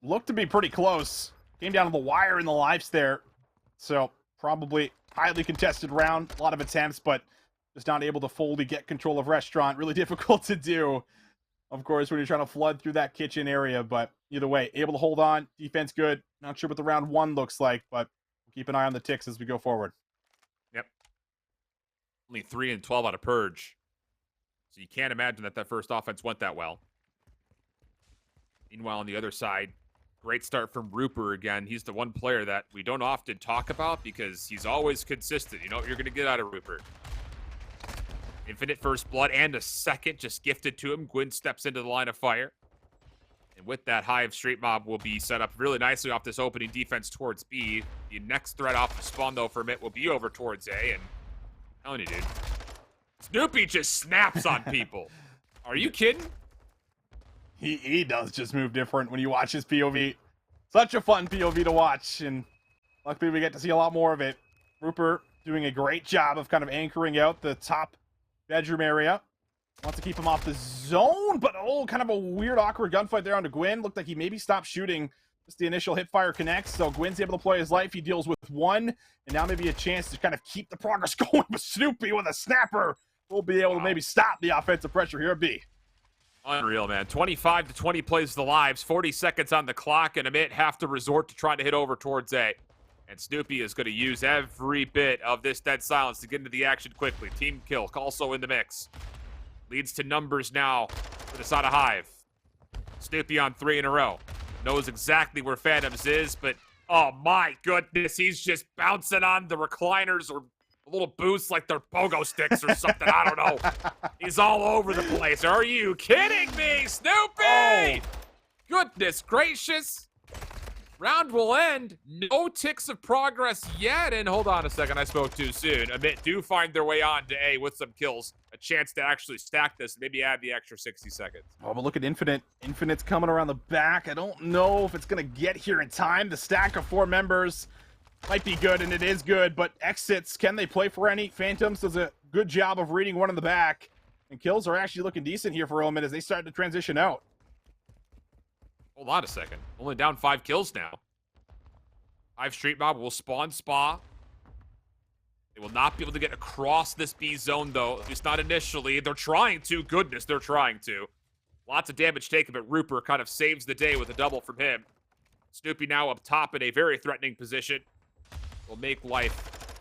looked to be pretty close. Came down to the wire in the lives there, so probably highly contested round. A lot of attempts, but just not able to fully get control of Restaurant. Really difficult to do, of course, when you're trying to flood through that kitchen area, but either way, able to hold on. Defense good. Not sure what the round one looks like, but we'll keep an eye on the ticks as we go forward. Yep. Only 3 and 12 out of Purge. So you can't imagine that first offense went that well. Meanwhile, on the other side, great start from Rupert again. He's the one player that we don't often talk about because he's always consistent. You know what you're going to get out of Rupert. Infinite first blood and a second just gifted to him. Gwyn steps into the line of fire. And with that, Hive Street Mob will be set up really nicely off this opening defense towards B. The next threat off the spawn, though, for Mitt will be over towards A. And I'm telling you, dude, Snoopy just snaps on people. Are you kidding? He does just move different when you watch his POV. Such a fun POV to watch, and luckily we get to see a lot more of it. Rupert doing a great job of kind of anchoring out the top bedroom area. Wants to keep him off the zone, but kind of a weird, awkward gunfight there onto Gwyn. Looked like he maybe stopped shooting. Just the initial hip fire connects, so Gwyn's able to play his life. He deals with one, and now maybe a chance to kind of keep the progress going. But Snoopy with a snapper will be able to maybe stop the offensive pressure here at B. Unreal, man. 25 to 20 plays the lives, 40 seconds on the clock, and Amit have to resort to trying to hit over towards A. And Snoopy is going to use every bit of this dead silence to get into the action quickly. Team kill also in the mix. Leads to numbers now for the side of Hive. Snoopy on 3 in a row. Knows exactly where Phantoms is, but oh my goodness, he's just bouncing on the recliners or a little boost like they're pogo sticks or something. I don't know. He's all over the place. Are you kidding me, Snoopy? Oh. Goodness gracious. Round will end. No ticks of progress yet. And hold on a second, I spoke too soon. Amit do find their way on to A with some kills. A chance to actually stack this, maybe add the extra 60 seconds. Oh, but look at Infinite. Infinite's coming around the back. I don't know if it's going to get here in time. The stack of 4 members might be good, and it is good, but exits, can they play for any? Phantoms does a good job of reading one in the back, and kills are actually looking decent here for Element as they start to transition out. Hold on a second. Only down 5 kills now. Hive Street Mob will spawn Spa. They will not be able to get across this B zone, though. At least not initially. They're trying to. Goodness, they're trying to. Lots of damage taken, but Rupert kind of saves the day with a double from him. Snoopy now up top in a very threatening position. Will make life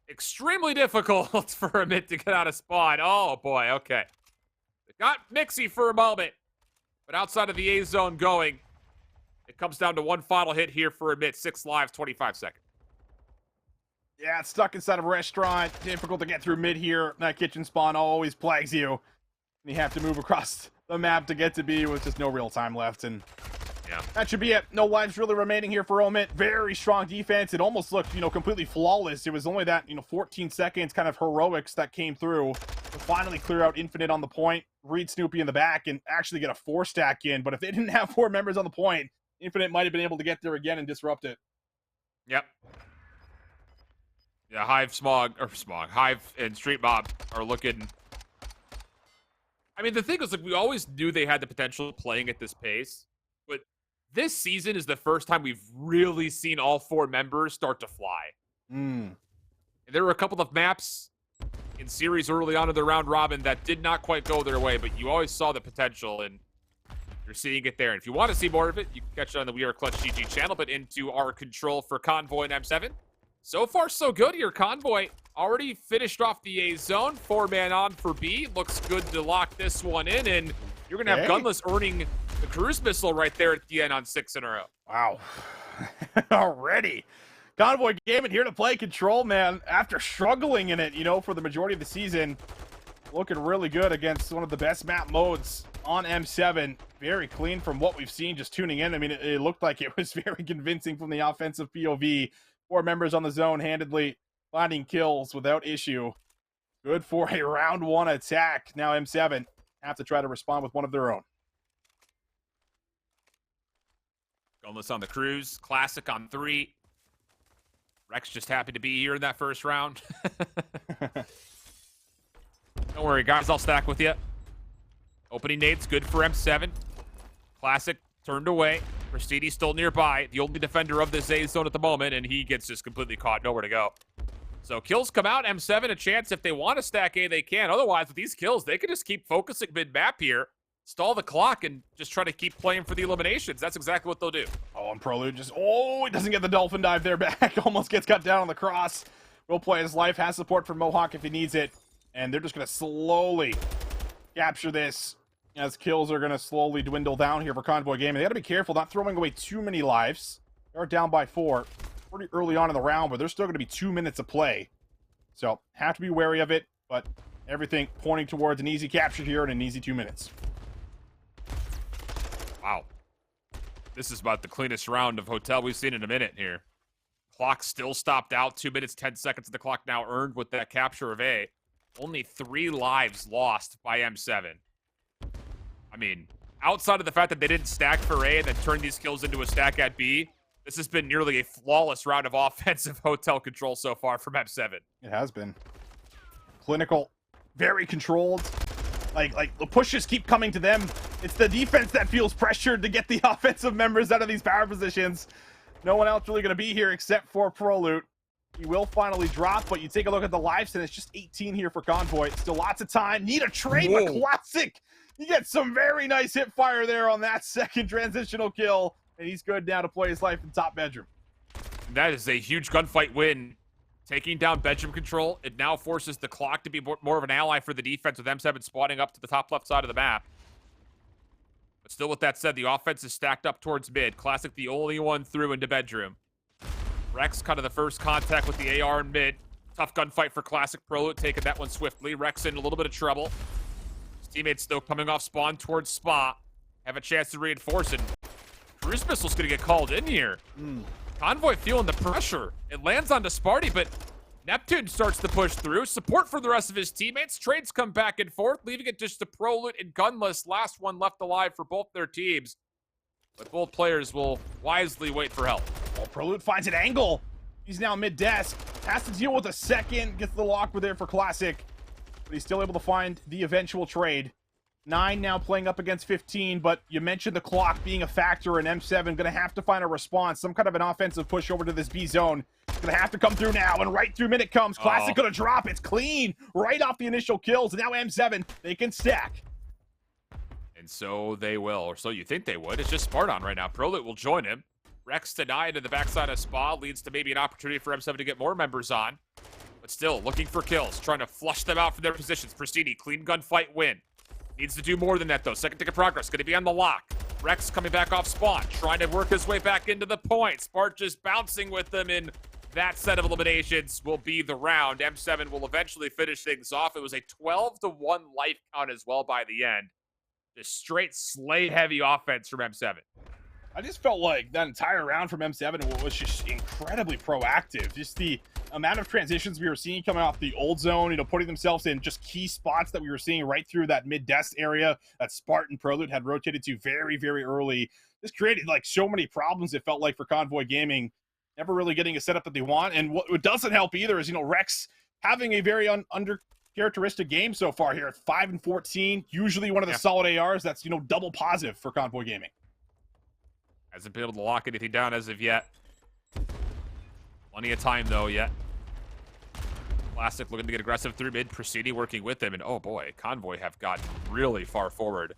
extremely difficult for Amit to get out of spawn. Oh, boy, okay. It got mixy for a moment. But outside of the A zone going, it comes down to one final hit here for Amit. 6 lives, 25 seconds. Yeah, it's stuck inside of a restaurant. Difficult to get through mid here. That kitchen spawn always plagues you. And you have to move across the map to get to B with just no real time left. And yeah, that should be it. No lives really remaining here for Omit. Very strong defense. It almost looked, completely flawless. It was only that, 14 seconds kind of heroics that came through to finally clear out Infinite on the point, read Snoopy in the back, and actually get a 4 stack in. But if they didn't have 4 members on the point, Infinite might have been able to get there again and disrupt it. Yep. Yeah, Hive and Street Mob are looking. I mean, the thing is, we always knew they had the potential of playing at this pace. this season is the first time we've really seen all 4 members start to fly. There were a couple of maps in series early on in the round robin that did not quite go their way, but you always saw the potential, and you're seeing it there. And if you want to see more of it, you can catch it on the We Are Clutch GG channel, but into our control for Convoy and M7. So far, so good here. Convoy already finished off the A zone. 4-man on for B. Looks good to lock this one in, and you're going to have Gunless earning the cruise missile right there at the end on 6 in a row. Wow. Already. Convoy Gaming here to play control, man. After struggling in it, for the majority of the season, looking really good against one of the best map modes on M7. Very clean from what we've seen just tuning in. I mean, it looked like it was very convincing from the offensive POV. 4 members on the zone, handedly finding kills without issue. Good for a round 1 attack. Now M7 have to try to respond with one of their own. Gunless on the cruise. Classic on 3. Rex just happy to be here in that first round. Don't worry, guys. I'll stack with you. Opening nades, good for M7. Classic turned away. Pristini still nearby. The only defender of this A zone at the moment, and he gets just completely caught. Nowhere to go. So kills come out. M7 a chance. If they want to stack A, they can. Otherwise, with these kills, they can just keep focusing mid-map here. Stall the clock and just try to keep playing for the eliminations. That's exactly what they'll do. Oh, and Prolute just, he doesn't get the dolphin dive there back. Almost gets cut down on the cross. Will play his life. Has support from Mohawk if he needs it. And they're just going to slowly capture this as kills are going to slowly dwindle down here for Convoy Gaming. They got to be careful not throwing away too many lives. They're down by 4 pretty early on in the round, but there's still going to be 2 minutes of play. So have to be wary of it, but everything pointing towards an easy capture here in an easy 2 minutes. Wow. This is about the cleanest round of Hotel we've seen in a minute here. Clock still stopped out. 2 minutes, 10 seconds of the clock now earned with that capture of A. Only 3 lives lost by M7. I mean, outside of the fact that they didn't stack for A and then turn these kills into a stack at B, this has been nearly a flawless round of offensive Hotel control so far from M7. It has been. Clinical, very controlled. Like the pushes keep coming to them. It's the defense that feels pressured to get the offensive members out of these power positions. No one else really going to be here except for Prolute. He will finally drop, but you take a look at the lives, and it's just 18 here for Convoy. Still lots of time. Need a trade, but Classic. You get some very nice hip fire there on that second transitional kill, and he's good now to play his life in top bedroom. That is a huge gunfight win. Taking down bedroom control, it now forces the clock to be more of an ally for the defense with M7 spawning up to the top left side of the map. But still, with that said, the offense is stacked up towards mid. Classic, the only one through into bedroom. Rex kind of the first contact with the AR in mid. Tough gunfight for Classic. Prolute taking that one swiftly. Rex in a little bit of trouble. His teammates still coming off spawn towards Spa. Have a chance to reinforce it. Cruise missile's going to get called in here. Convoy feeling the pressure. It lands onto Sparty, but Neptune starts to push through. Support for the rest of his teammates. Trades come back and forth, leaving it just to Prolute and Gunless. Last one left alive for both their teams. But both players will wisely wait for help. Well, Prolute finds an angle. He's now mid-desk. Has to deal with a second. Gets the lock with there for Classic. But he's still able to find the eventual trade. 9 now playing up against 15, but you mentioned the clock being a factor, and M7 going to have to find a response, some kind of an offensive push over to this B zone. Going to have to come through now, and right through mid it comes. Classic going to drop. It's clean right off the initial kills, and now M7, they can stack. And so they will, or so you think they would. It's just Spartan right now. Prolute will join him. Rex denied to the backside of Spa leads to maybe an opportunity for M7 to get more members on. But still, looking for kills, trying to flush them out from their positions. Pristini, clean gunfight win. Needs to do more than that, though. Second tick of progress, going to be on the lock. Rex coming back off spawn, trying to work his way back into the point. Spart just bouncing with them, and that set of eliminations will be the round. M7 will eventually finish things off. It was a 12-1 life count as well by the end. Just straight slay-heavy offense from M7. I just felt like that entire round from M7 was just incredibly proactive. Just the amount of transitions we were seeing coming off the old zone, putting themselves in just key spots that we were seeing right through that mid-desk area that Spartan Prolute had rotated to very, very early. This created like so many problems, it felt like, for Convoy Gaming. Never really getting a setup that they want. And what doesn't help either is, Rex having a very under-characteristic game so far here at 5-14. Usually one of the solid ARs that's, double positive for Convoy Gaming. Hasn't been able to lock anything down as of yet. Plenty of time, though, yet. Classic looking to get aggressive through mid. Presidi working with him. And, oh, boy, Convoy have gotten really far forward.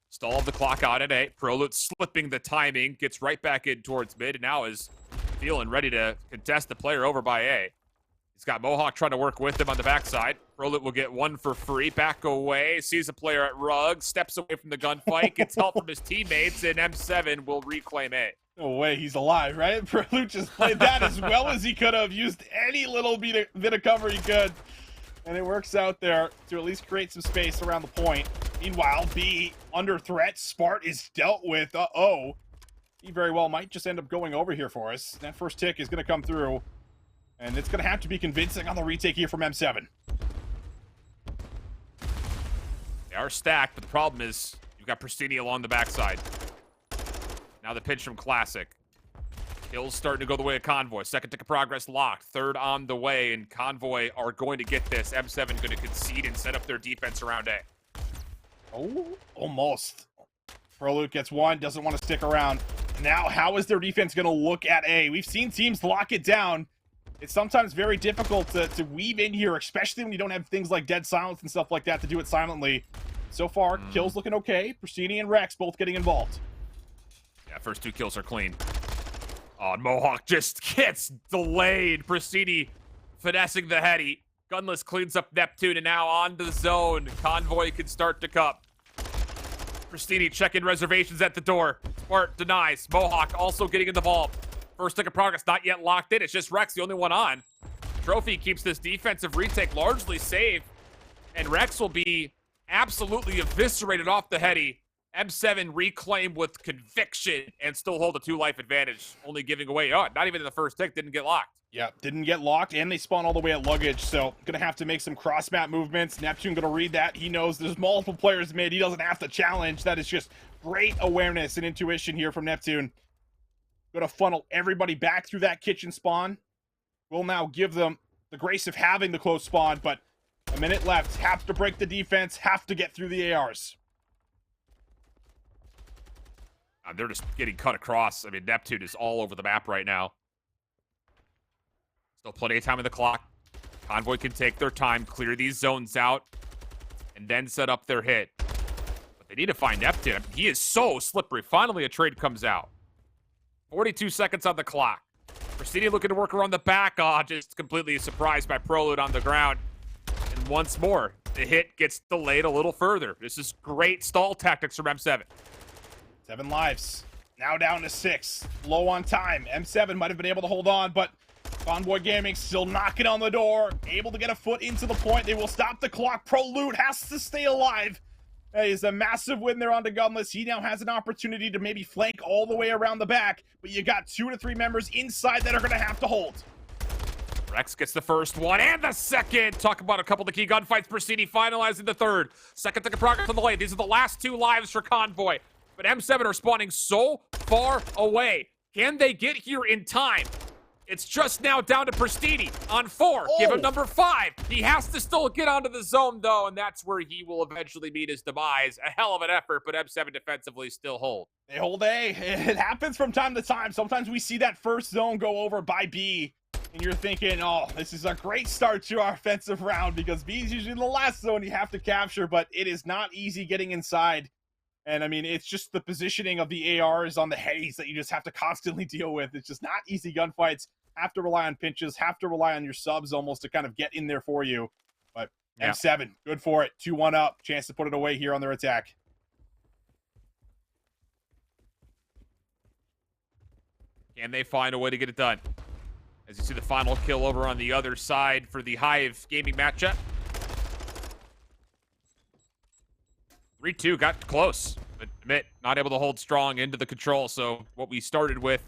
Stalled the clock out at A. Prolute slipping the timing. Gets right back in towards mid. And now is feeling ready to contest the player over by A. He's got Mohawk trying to work with him on the backside. Prolute will get one for free. Back away. Sees a player at Rug. Steps away from the gunfight. Gets help from his teammates. And M7 will reclaim A. No way, he's alive, right? Prolute just played that as well as he could have. Used any little bit of cover he could. And it works out there to at least create some space around the point. Meanwhile, B under threat. Spart is dealt with. Uh-oh. He very well might just end up going over here for us. That first tick is going to come through. And it's going to have to be convincing on the retake here from M7. They are stacked, but the problem is you've got Pristini along the backside. Now the pitch from Classic. Kills starting to go the way of Convoy. Second tick of progress locked. Third on the way, and Convoy are going to get this. M7 going to concede and set up their defense around A. Oh, almost. Prolute gets one, doesn't want to stick around. Now, how is their defense going to look at A? We've seen teams lock it down. It's sometimes very difficult to weave in here, especially when you don't have things like dead silence and stuff like that to do it silently. So far, kills looking okay. Pristini and Rex both getting involved. Yeah, first two kills are clean. Oh, and Mohawk just gets delayed. Pristini finessing the heady. Gunless cleans up Neptune, and now on the zone. Convoy can start to cup. Pristini checking reservations at the door. Spart denies. Mohawk also getting involved. First tick of progress, not yet locked in. It's just Rex, the only one on. Trophy keeps this defensive retake largely safe, and Rex will be absolutely eviscerated off the heady. M7 reclaim with conviction and still hold a 2-life advantage, only giving away, not even in the first tick, didn't get locked. Yeah, didn't get locked, and they spawn all the way at luggage, so gonna have to make some cross-map movements. Neptune gonna read that. He knows there's multiple players mid. He doesn't have to challenge. That is just great awareness and intuition here from Neptune. Gonna funnel everybody back through that kitchen spawn. We'll now give them the grace of having the close spawn, but a minute left. Have to break the defense, have to get through the ARs. They're just getting cut across. I mean, Neptune is all over the map right now. Still plenty of time in the clock. Convoy can take their time, clear these zones out, and then set up their hit. But they need to find Neptune. I mean, he is so slippery. Finally, a trade comes out. 42 seconds on the clock. Pristini looking to work around the back. Just completely surprised by Prolute on the ground. And once more, the hit gets delayed a little further. This is great stall tactics from M7. 7 lives. Now down to 6. Low on time. M7 might have been able to hold on, but Convoy Gaming still knocking on the door. Able to get a foot into the point. They will stop the clock. Prolute has to stay alive. That is a massive win there on the Gunless. He now has an opportunity to maybe flank all the way around the back, but you got 2 to 3 members inside that are going to have to hold. Rex gets the first one and the second. Talk about a couple of the key gunfights. Pristini finalizing the third. Second tick of progress on the lane. These are the last 2 lives for Convoy. But M7 are spawning so far away. Can they get here in time? It's just now down to Pristini on 4. Oh. Give him number 5. He has to still get onto the zone, though, and that's where he will eventually meet his demise. A hell of an effort, but M7 defensively still hold. They hold A. It happens from time to time. Sometimes we see that first zone go over by B, and you're thinking, oh, this is a great start to our offensive round because B is usually the last zone you have to capture, but it is not easy getting inside. And I mean, it's just the positioning of the ARs on the headies that you just have to constantly deal with. It's just not easy gunfights. Have to rely on pinches, have to rely on your subs almost to kind of get in there for you. But yeah. M7, good for it. 2-1 up. Chance to put it away here on their attack. Can they find a way to get it done? As you see the final kill over on the other side for the Hive gaming matchup. 3-2 got close, but admit not able to hold strong into the control. So what we started with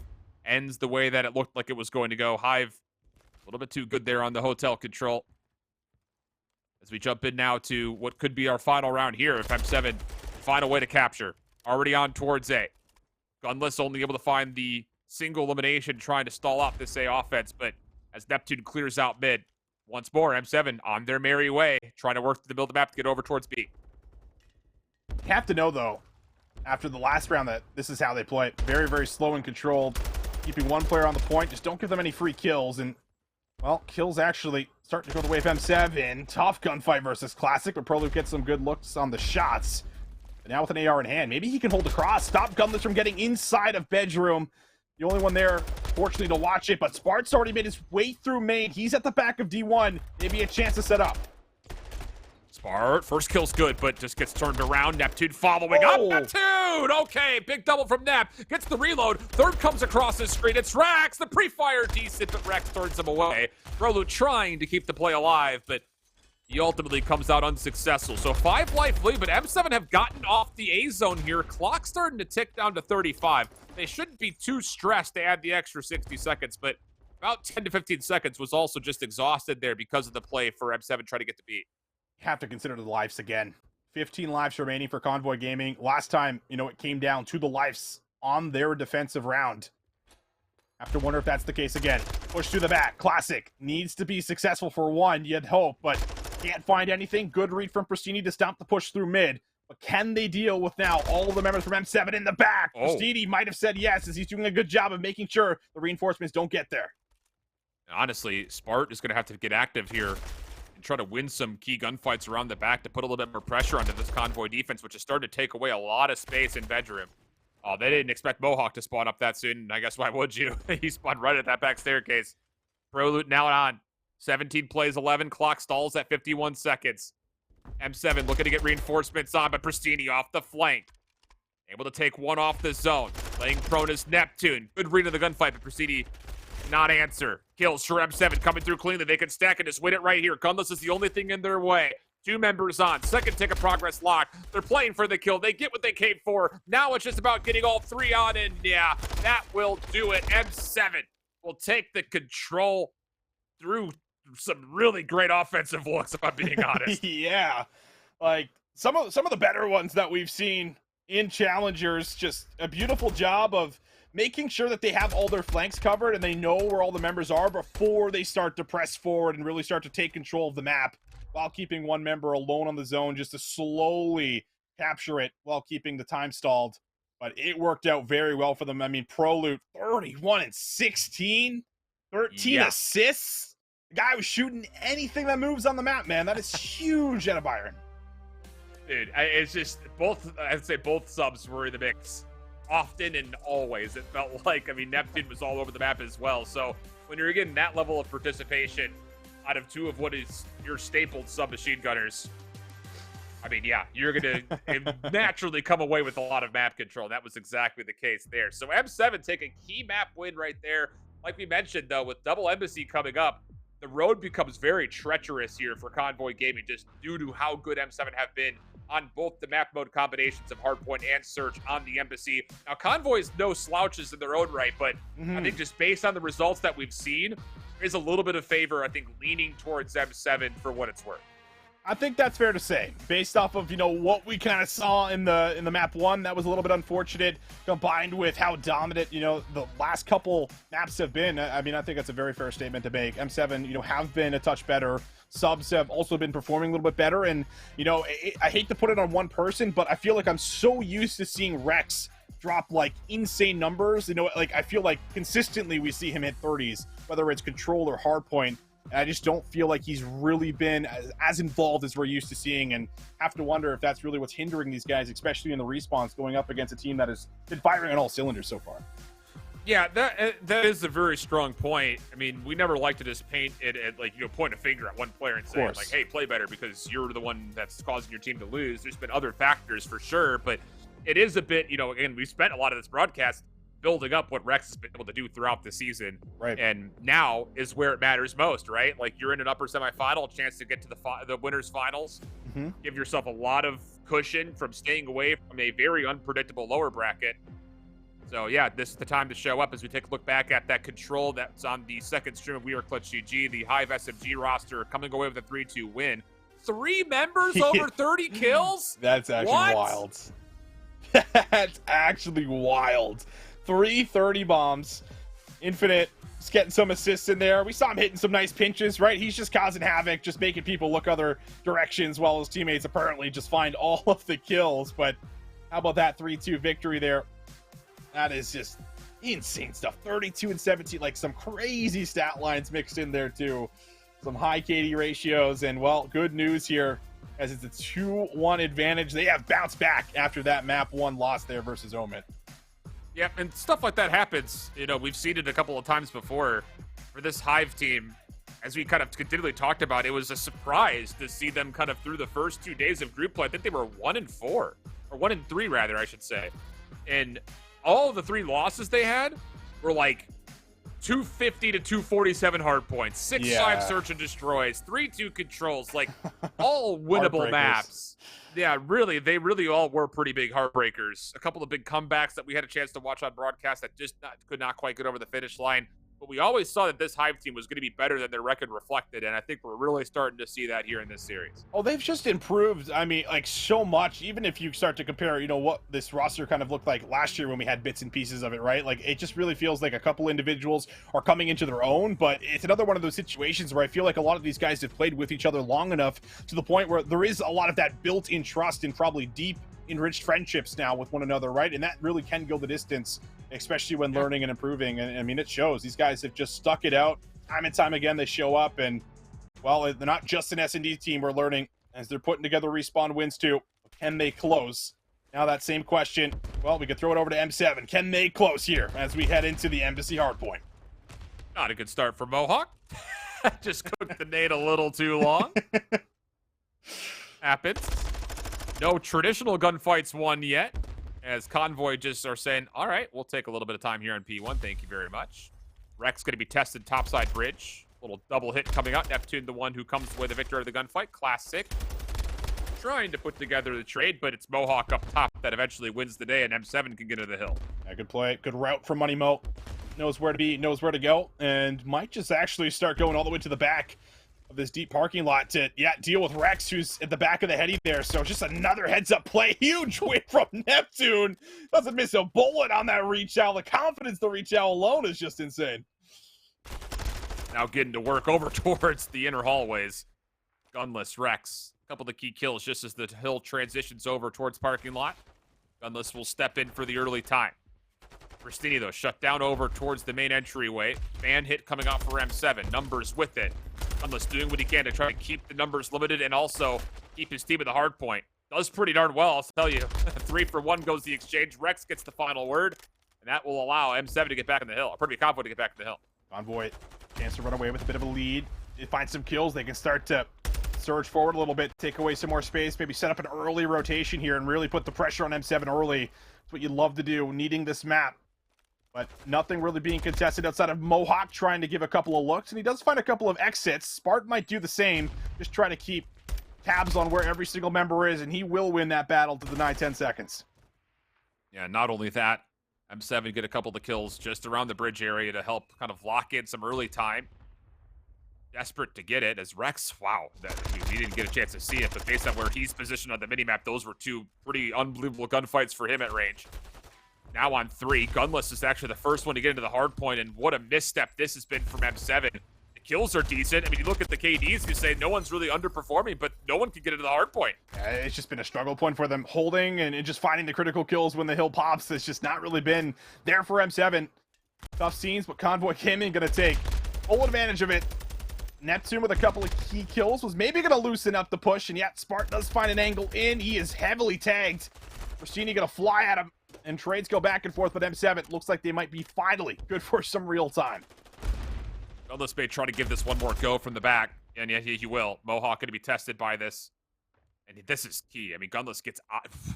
ends the way that it looked like it was going to go. Hive a little bit too good there on the hotel control. As we jump in now to what could be our final round here. If M7 find a way to capture. Already on towards A. Gunless only able to find the single elimination trying to stall out this A offense, but as Neptune clears out mid, once more M7 on their merry way, trying to work to build the map to get over towards B. You have to know, though, after the last round that this is how they play. Very, very slow and controlled. Keeping one player on the point. Just don't give them any free kills. And, well, kills actually starting to go the way of M7. Tough gunfight versus Classic, but Prolute gets some good looks on the shots. But now with an AR in hand, maybe he can hold the cross. Stop Gunless from getting inside of Bedroom. The only one there, fortunately, to watch it. But Spart's already made his way through main. He's at the back of D1. Maybe a chance to set up. Spart, first kill's good, but just gets turned around. Neptune following up. Neptune! Okay, big double from Nep. Gets the reload. Third comes across his screen. It's Rax. The pre-fire decent, but Rax turns him away. Prolute trying to keep the play alive, but he ultimately comes out unsuccessful. So 5 life lead, but M7 have gotten off the A zone here. Clock starting to tick down to 35. They shouldn't be too stressed to add the extra 60 seconds, but about 10 to 15 seconds was also just exhausted there because of the play for M7 trying to get the beat. Have to consider the lives again. 15 lives remaining for Convoy Gaming. Last time, it came down to the lives on their defensive round. Have to wonder if that's the case again. Push through the back. Classic needs to be successful for one, you'd hope, but can't find anything. Good read from Pristini to stop the push through mid. But can they deal with now all of the members from M7 in the back? Pristini might have said yes, as he's doing a good job of making sure the reinforcements don't get there. Honestly, Spart is going to have to get active here and try to win some key gunfights around the back to put a little bit more pressure onto this Convoy defense, which is starting to take away a lot of space in Bedroom. Oh, they didn't expect Mohawk to spawn up that soon, and I guess why would you? He spawned right at that back staircase. Prolute now on. 17 plays 11. Clock stalls at 51 seconds. M7 looking to get reinforcements on, but Pristini off the flank. Able to take one off the zone. Laying prone is Neptune. Good read of the gunfight, but Pristini not answer. Kills for M7 coming through cleanly. They can stack and just win it right here. Gunless is the only thing in their way. 2 members on. Second tick of progress locked. They're playing for the kill. They get what they came for. Now it's just about getting all 3 on, and yeah, that will do it. M7 will take the control through some really great offensive looks, if I'm being honest. Yeah. Like, some of the better ones that we've seen in Challengers, just a beautiful job of making sure that they have all their flanks covered and they know where all the members are before they start to press forward and really start to take control of the map, while keeping one member alone on the zone just to slowly capture it while keeping the time stalled. But it worked out very well for them. I mean, Prolute, 31 and 16, 13 assists. The guy was shooting anything that moves on the map, man. That is huge out of Byron. Dude, it's just I'd say both subs were in the mix. Often and always, it felt like. I mean, Neptune was all over the map as well. So when you're getting that level of participation out of 2 of what is your stapled submachine gunners, I mean, yeah, you're going to naturally come away with a lot of map control. That was exactly the case there. So M7 take a key map win right there. Like we mentioned, though, with Double Embassy coming up, the road becomes very treacherous here for Convoy Gaming, just due to how good M7 have been on both the map mode combinations of Hardpoint and Search on the Embassy. Now, Convoy is no slouches in their own right, but I think just based on the results that we've seen, there's a little bit of favor, I think, leaning towards M7 for what it's worth. I think that's fair to say, based off of, what we kind of saw in the map 1. That was a little bit unfortunate, combined with how dominant, the last couple maps have been. I mean, I think that's a very fair statement to make. M7, have been a touch better. Subs have also been performing a little bit better. And, I hate to put it on one person, but I feel like I'm so used to seeing Rex drop, insane numbers. I feel like consistently we see him hit 30s, whether it's control or hardpoint. And I just don't feel like he's really been as involved as we're used to seeing, and have to wonder if that's really what's hindering these guys, especially in the respawns, going up against a team that has been firing on all cylinders so far. Yeah, that is a very strong point. I mean, we never like to just paint it at, point a finger at one player and say, hey, play better because you're the one that's causing your team to lose. There's been other factors for sure, but it is a bit, again, we spent a lot of this broadcast building up what Rex has been able to do throughout the season. Right. And now is where it matters most, right? Like, you're in an upper semifinal, chance to get to the winners finals. Mm-hmm. Give yourself a lot of cushion from staying away from a very unpredictable lower bracket. So yeah, this is the time to show up as we take a look back at that control that's on the second stream of We Are Clutch GG, the Hive SMG roster coming away with a 3-2 win. 3 members over 30 kills? That's actually wild. That's actually wild. 330 bombs. Infinite is getting some assists in there. We saw him hitting some nice pinches, right? He's just causing havoc, just making people look other directions while his teammates apparently just find all of the kills. But How about that 3-2 victory there? That is just insane stuff. 32 and 17, like some crazy stat lines mixed in there too. Some high KD ratios, and well, good news here as it's a 2-1 advantage. They have bounced back after that map 1 loss there versus Omen. Yeah, and stuff like that happens. You know, we've seen it a couple of times before for this Hive team. As we kind of continually talked about, it was a surprise to see them kind of through the first 2 days of group play. I think they were 1-4, or 1-3 rather, I should say. And all of the 3 losses they had were like 250 to 247 hard points, 6-5 search and destroys, 3-2 controls, like all winnable maps. Yeah, really, they really all were pretty big heartbreakers. A couple of big comebacks that we had a chance to watch on broadcast that just could not quite get over the finish line. But we always saw that this Hive team was going to be better than their record reflected, and I think we're really starting to see that here in this series. Oh, they've just improved, I mean, like, so much. Even if you start to compare, you know, what this roster kind of looked like last year when we had bits and pieces of it, right? Like, it just really feels like a couple individuals are coming into their own, but it's another one of those situations where I feel like a lot of these guys have played with each other long enough to the point where there is a lot of that built-in trust and probably deep, enriched friendships now with one another, right? And that really can go the distance, especially when learning and improving. And I mean, it shows. These guys have just stuck it out time and time again. They show up, and well, they're not just an S&D team. We're learning as they're putting together Respawn wins too. Can they close? Now that same question, well, we could throw it over to M7. Can they close here as we head into the Embassy hardpoint? Not a good start for Mohawk. Just cooked the nade a little too long. Happens. No traditional gunfights won yet, as Convoy just are saying, all right, we'll take a little bit of time here on P1. Thank you very much. Rex going to be tested topside bridge. Little double hit coming up. Neptune, the one who comes with the victor of the gunfight. Classic. Trying to put together the trade, but it's Mohawk up top that eventually wins the day, and M7 can get to the hill. Yeah, good play. Good route from Money Mo. Knows where to be, knows where to go, and might just actually start going all the way to the back of this deep parking lot to, deal with Rex, who's at the back of the heady there. So just another heads-up play. Huge win from Neptune. Doesn't miss a bullet on that reach out. The confidence to reach out alone is just insane. Now getting to work over towards the inner hallways. Gunless Rex. A couple of the key kills just as the hill transitions over towards parking lot. Gunless will step in for the early time. Ristini, though, shut down over towards the main entryway. Fan hit coming out for M7. Numbers with it. Gunless doing what he can to try to keep the numbers limited and also keep his team at the hard point. Does pretty darn well, I'll tell you. 3 for 1 goes the exchange. Rex gets the final word, and that will allow M7 to get back in the hill. Or probably Convoy to get back in the hill. Convoy, chance to run away with a bit of a lead. They find some kills. They can start to surge forward a little bit, take away some more space, maybe set up an early rotation here and really put the pressure on M7 early. That's what you'd love to do, needing this map. But nothing really being contested outside of Mohawk trying to give a couple of looks. And he does find a couple of exits. Spartan might do the same. Just try to keep tabs on where every single member is. And he will win that battle to the 9-10 seconds. Yeah, not only that, M7 get a couple of the kills just around the bridge area to help kind of lock in some early time. Desperate to get it as Rex, wow, he didn't get a chance to see it. But based on where he's positioned on the minimap, those were 2 pretty unbelievable gunfights for him at range. Now on 3, Gunless is actually the first one to get into the hard point, and what a misstep this has been from M7. The kills are decent. I mean, you look at the KDs, you say no one's really underperforming, but no one can get into the hard point. Yeah, it's just been a struggle point for them, holding and just finding the critical kills when the hill pops. It's just not really been there for M7. Tough scenes, but Convoy came in, going to take full advantage of it. Neptune with a couple of key kills was maybe going to loosen up the push, and yet Spart does find an angle in. He is heavily tagged. Rostini going to fly at him. And trades go back and forth, but M7 looks like they might be finally good for some real time. Gunless may try to give this one more go from the back, and yeah, he will. Mohawk going to be tested by this. And this is key. I mean, Gunless gets...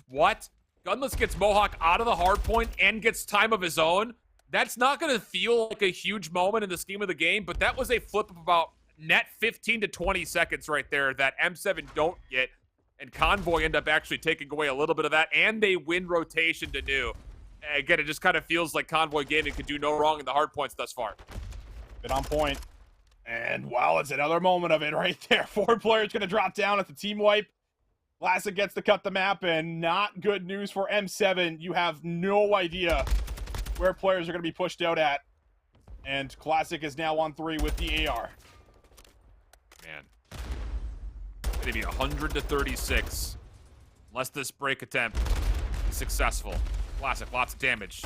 What? Gunless gets Mohawk out of the hard point and gets time of his own? That's not going to feel like a huge moment in the scheme of the game, but that was a flip of about net 15 to 20 seconds right there that M7 don't get. And Convoy end up actually taking away a little bit of that, and they win rotation to new. Again, it just kind of feels like Convoy Gaming could do no wrong in the hard points thus far. Been on point. And wow, it's another moment of it right there. 4 players going to drop down at the team wipe. Classic gets to cut the map, and not good news for M7. You have no idea where players are going to be pushed out at. And Classic is now on 3 with the AR. Man. Maybe 100 to 36. Unless this break attempt Successful. Classic, lots of damage.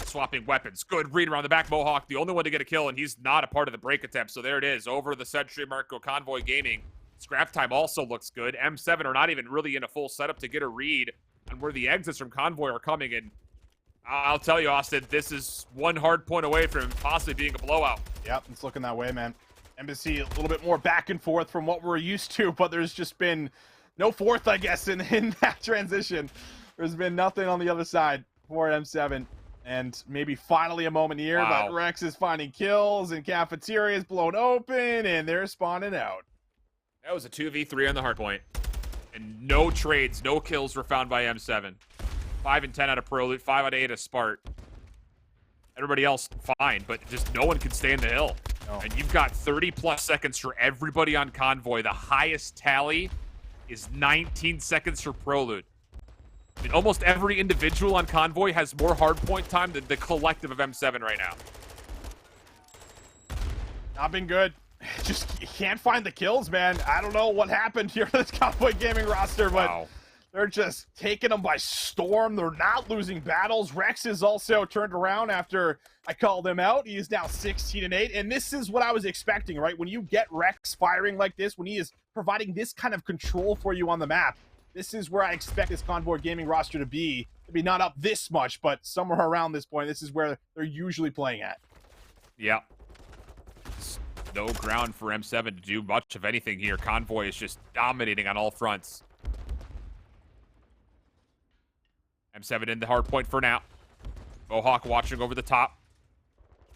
Swapping weapons. Good read around the back. Mohawk, the only one to get a kill, and he's not a part of the break attempt. So there it is. Over the Sentry Marco Convoy Gaming. Scrap time also looks good. M7 are not even really in a full setup to get a read on where the exits from Convoy are coming. And I'll tell you, Austin, this is one hard point away from possibly being a blowout. Yep, it's looking that way, man. Embassy a little bit more back and forth from what we're used to, but there's just been no fourth, I guess, in that transition. There's been nothing on the other side for M7. And maybe finally a moment here, Wow. but Rex is finding kills, and Cafeteria is blown open, and they're spawning out. That was a 2v3 on the hard point. And no trades, no kills were found by M7. 5 and 10 out of Prelude, 5 out of 8 of Spart. Everybody else fine, but just no one can stay in the hill. No. And you've got 30+ seconds for everybody on Convoy. The highest tally is 19 seconds for Prelude. I mean, almost every individual on Convoy has more hardpoint time than the collective of M7 right now. Not been good. Just you can't find the kills, man. I don't know what happened here to this Convoy Gaming roster, but Wow. they're just taking them by storm. They're not losing battles. Rex is also turned around after I called him out. He is now 16-8, and this is what I was expecting, right? When you get Rex firing like this, when he is providing this kind of control for you on the map, this is where I expect this Convoy Gaming roster to be. Maybe not up this much, but somewhere around this point. This is where they're usually playing at. Yeah. There's no ground for M7 to do much of anything here. Convoy is just dominating on all fronts. M7 in the hard point for now. Mohawk watching over the top.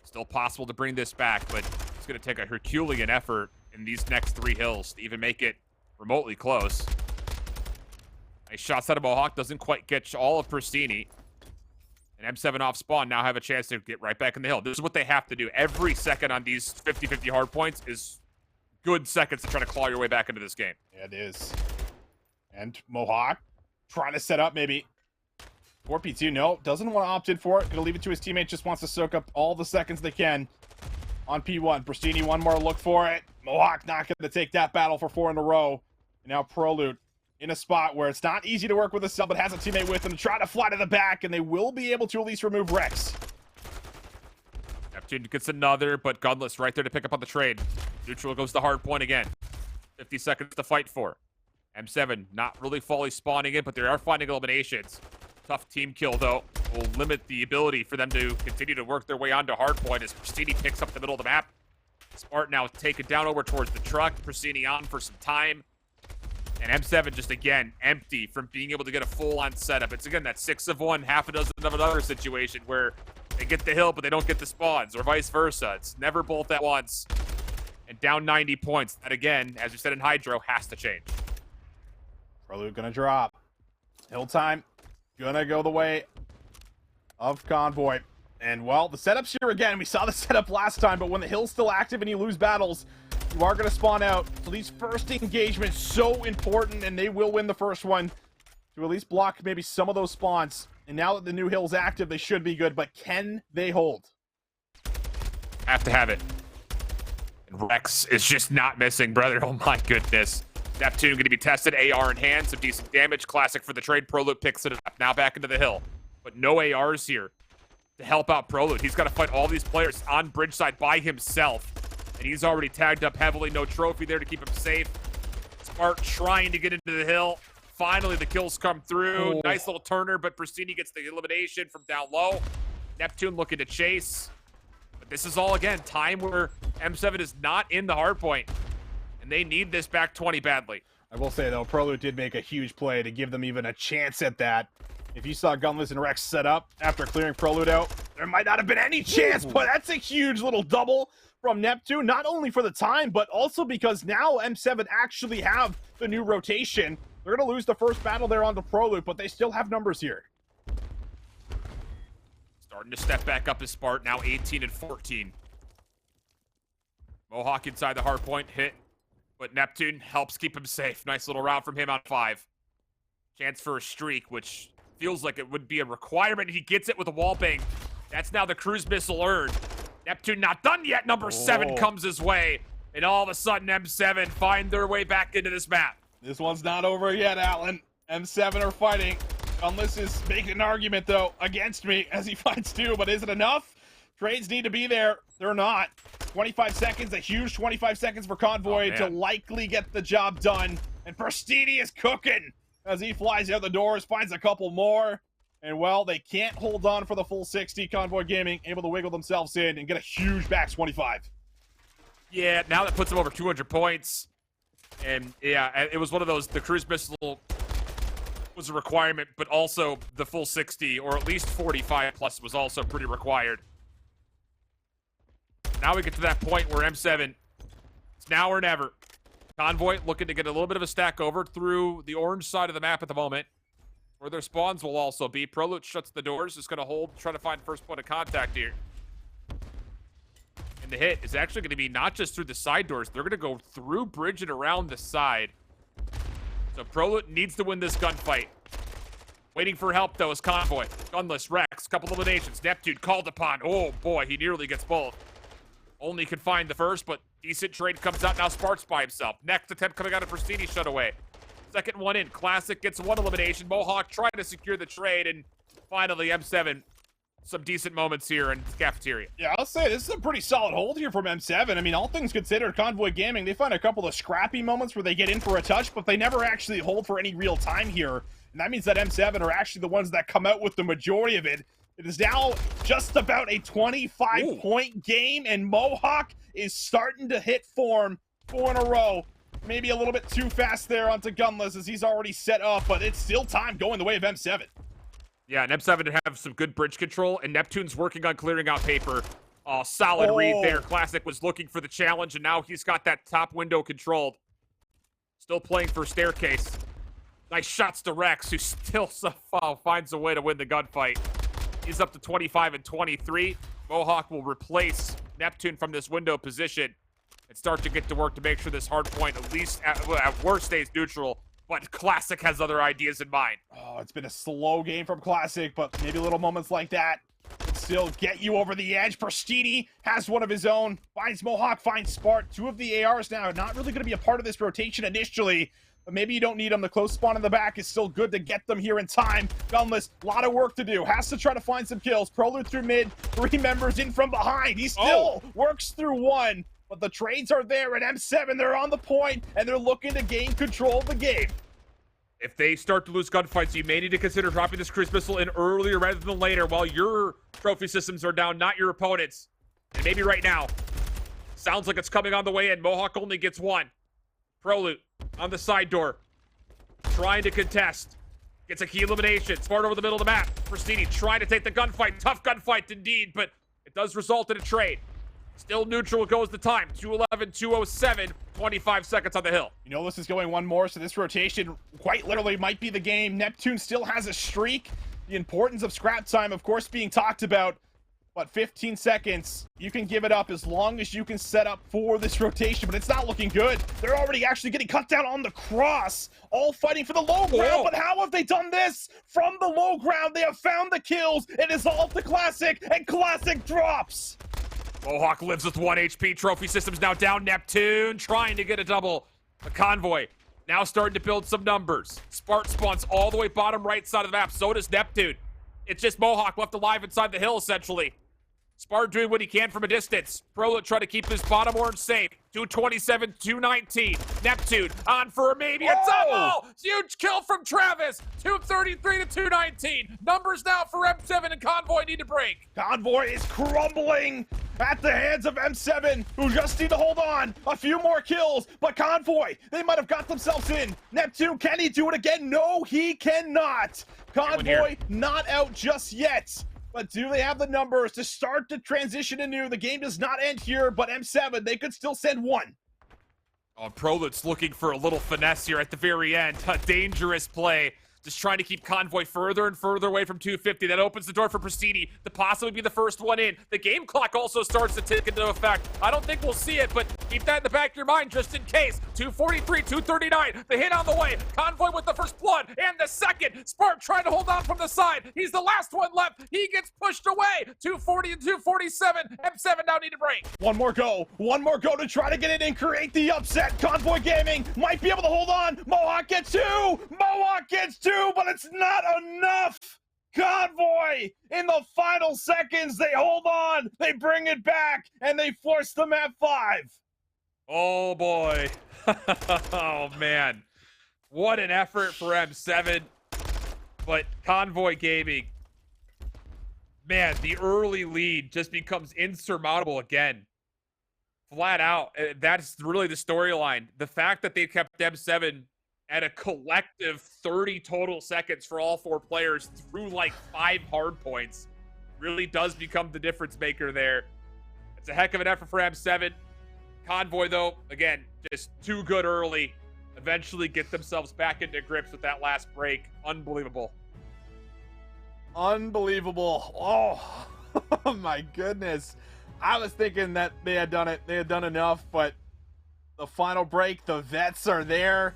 Still possible to bring this back, but it's going to take a Herculean effort in these next 3 hills to even make it remotely close. Nice shots out of Mohawk. Doesn't quite get all of Pristini. And M7 off spawn now have a chance to get right back in the hill. This is what they have to do. Every second on these 50-50 hard points is good seconds to try to claw your way back into this game. Yeah, it is. And Mohawk trying to set up maybe. 4P2, no, doesn't want to opt in for it. Gonna leave it to his teammate, just wants to soak up all the seconds they can on P1. Pristini, one more look for it. Mohawk not gonna take that battle for 4 in a row. And now Prelude in a spot where it's not easy to work with a sub, but has a teammate with him to try to fly to the back, and they will be able to at least remove Rex. Neptune gets another, but Gunless right there to pick up on the trade. Neutral goes to hard point again. 50 seconds to fight for. M7 not really fully spawning in, but they are finding eliminations. Tough team kill, though, will limit the ability for them to continue to work their way onto hardpoint as Pristini picks up the middle of the map. Smart now taken down over towards the truck. Pristini on for some time. And M7 just, again, empty from being able to get a full-on setup. It's, again, that 6 of one, half a dozen of another situation where they get the hill, but they don't get the spawns, or vice versa. It's never both at once. And down 90 points. That, again, as we said in Hydro, has to change. Prelude gonna drop. Hill time. Gonna go the way of Convoy. And, well, the setup's here again. We saw the setup last time, but when the hill's still active and you lose battles, you are going to spawn out. So these first engagements, so important, and they will win the first one to at least block maybe some of those spawns. And now that the new hill's active, they should be good, but can they hold? Have to have it. And Rex is just not missing, brother. Oh, my goodness. Neptune going to be tested. AR in hand. Some decent damage. Classic for the trade. Prelude picks it up. Now back into the hill. But no ARs here to help out Prelude. He's got to fight all these players on bridge side by himself. And he's already tagged up heavily. No trophy there to keep him safe. Smart trying to get into the hill. Finally, the kills come through. Oh. Nice little turner, but Pristini gets the elimination from down low. Neptune looking to chase. But this is all, again, time where M7 is not in the hard point. And they need this back 20 badly. I will say, though, Prelude did make a huge play to give them even a chance at that. If you saw Gunless and Rex set up after clearing Prelude out, there might not have been any chance, but that's a huge little double from Neptune, not only for the time, but also because now M7 actually have the new rotation. They're going to lose the first battle there onto Prelude, but they still have numbers here. Starting to step back up his Spart, now 18 and 14. Mohawk inside the hard point, hit, but Neptune helps keep him safe. Nice little round from him on 5. Chance for a streak, which feels like it would be a requirement. He gets it with a wall bang. That's now the cruise missile earned. Neptune not done yet. Number 7 comes his way. And all of a sudden, M7 find their way back into this map. This one's not over yet, Alan. M7 are fighting. Unless is making an argument, though, against me as he finds two, but is it enough? Trades need to be there. They're not. 25 seconds, a huge 25 seconds for Convoy to likely get the job done. And Pristini is cooking as he flies out the doors, finds a couple more. And, well, they can't hold on for the full 60. Convoy Gaming able to wiggle themselves in and get a huge back 25. Yeah, now that puts them over 200 points. And, yeah, it was one of those, the cruise missile was a requirement, but also the full 60, or at least 45 plus was also pretty required. Now we get to that point where M7, it's now or never. Convoy looking to get a little bit of a stack over through the orange side of the map at the moment, where their spawns will also be. Proloot shuts the doors, just going to hold, try to find first point of contact here. And the hit is actually going to be not just through the side doors, they're going to go through bridge and around the side. So Proloot needs to win this gunfight. Waiting for help, though, is Convoy. Gunless, Rex, couple eliminations. Neptune called upon. Oh, boy, he nearly gets both. Only could find the first, but decent trade comes out now. Sparks by himself. Next attempt coming out of Pristini, shut away. Second one in. Classic gets one elimination. Mohawk trying to secure the trade, and finally M7. Some decent moments here in the cafeteria. Yeah, I'll say this is a pretty solid hold here from M7. I mean, all things considered, Convoy Gaming, they find a couple of scrappy moments where they get in for a touch, but they never actually hold for any real time here. And that means that M7 are actually the ones that come out with the majority of it. It is now just about a 25-point game, and Mohawk is starting to hit form 4 in a row. Maybe a little bit too fast there onto Gunless as he's already set up, but it's still time going the way of M7. Yeah, and M7 have some good bridge control, and Neptune's working on clearing out paper. Solid read there. Classic was looking for the challenge, and now he's got that top window controlled. Still playing for Staircase. Nice shots to Rex, who still somehow finds a way to win the gunfight. He's up to 25 and 23. Mohawk will replace Neptune from this window position and start to get to work to make sure this hard point, at least at worst, stays neutral. But Classic has other ideas in mind. Oh, it's been a slow game from Classic, but maybe little moments like that can still get you over the edge. Pristini has one of his own. Finds Mohawk, finds Spark. Two of the ARs now. Not really going to be a part of this rotation initially, but maybe you don't need them. The close spawn in the back is still good to get them here in time. Gunless, a lot of work to do. Has to try to find some kills. Proloot through mid. 3 members in from behind. He still works through one. But the trades are there, and M7, they're on the point, and they're looking to gain control of the game. If they start to lose gunfights, you may need to consider dropping this cruise missile in earlier rather than later while your trophy systems are down, not your opponents. And maybe right now. Sounds like it's coming on the way in. Mohawk only gets one. Proloot on the side door. Trying to contest. Gets a key elimination. Smart over the middle of the map. Pristini trying to take the gunfight. Tough gunfight indeed, but it does result in a trade. Still neutral goes the time. 2:11, 2:07, 25 seconds on the hill. You know, this is going one more, so this rotation quite literally might be the game. Neptune still has a streak. The importance of scrap time, of course, being talked about. But 15 seconds, you can give it up as long as you can set up for this rotation, but it's not looking good. They're already actually getting cut down on the cross, all fighting for the low ground. But how have they done this? From the low ground, they have found the kills. It is all to Classic, and Classic drops. Mohawk lives with 1 HP. Trophy systems now down. Neptune trying to get a double. The Convoy now starting to build some numbers. Spark spawns all the way bottom right side of the map. So does Neptune. It's just Mohawk left alive inside the hill, essentially. Spart doing what he can from a distance. Proloot trying to keep his bottom orange safe. 227, 219. Neptune on for maybe a double. Huge kill from Travis. 233 to 219. Numbers now for M7 and Convoy need to break. Convoy is crumbling at the hands of M7, who just need to hold on. A few more kills, but Convoy, they might have got themselves in. Neptune, can he do it again? No, he cannot. Convoy not out just yet. But do they have the numbers to start to transition anew? The game does not end here, but M7, they could still send one. Oh, Proloot's looking for a little finesse here at the very end. A dangerous play. Just trying to keep Convoy further and further away from 250. That opens the door for Pristini to possibly be the first one in. The game clock also starts to tick into effect. I don't think we'll see it, but keep that in the back of your mind just in case. 243, 239. The hit on the way. Convoy with the first blood and the second. Spark trying to hold on from the side. He's the last one left. He gets pushed away. 240 and 247. M7 now need to break. One more go to try to get it and create the upset. Convoy Gaming might be able to hold on. Mohawk gets two. Mohawk gets two. 2, but it's not enough. Convoy in the final seconds, they hold on, they bring it back, and they force them at 5. Oh boy. Oh man. What an effort for M7. But Convoy Gaming, man, the early lead just becomes insurmountable again. Flat out. That's really the storyline. The fact that they kept M7 at a collective 30 total seconds for all 4 players through like 5 hard points really does become the difference maker there. It's a heck of an effort for M7. Convoy, though, again, just too good early. Eventually get themselves back into grips with that last break. Unbelievable. Unbelievable. Oh, my goodness. I was thinking that they had done it. They had done enough, but the final break, the vets are there.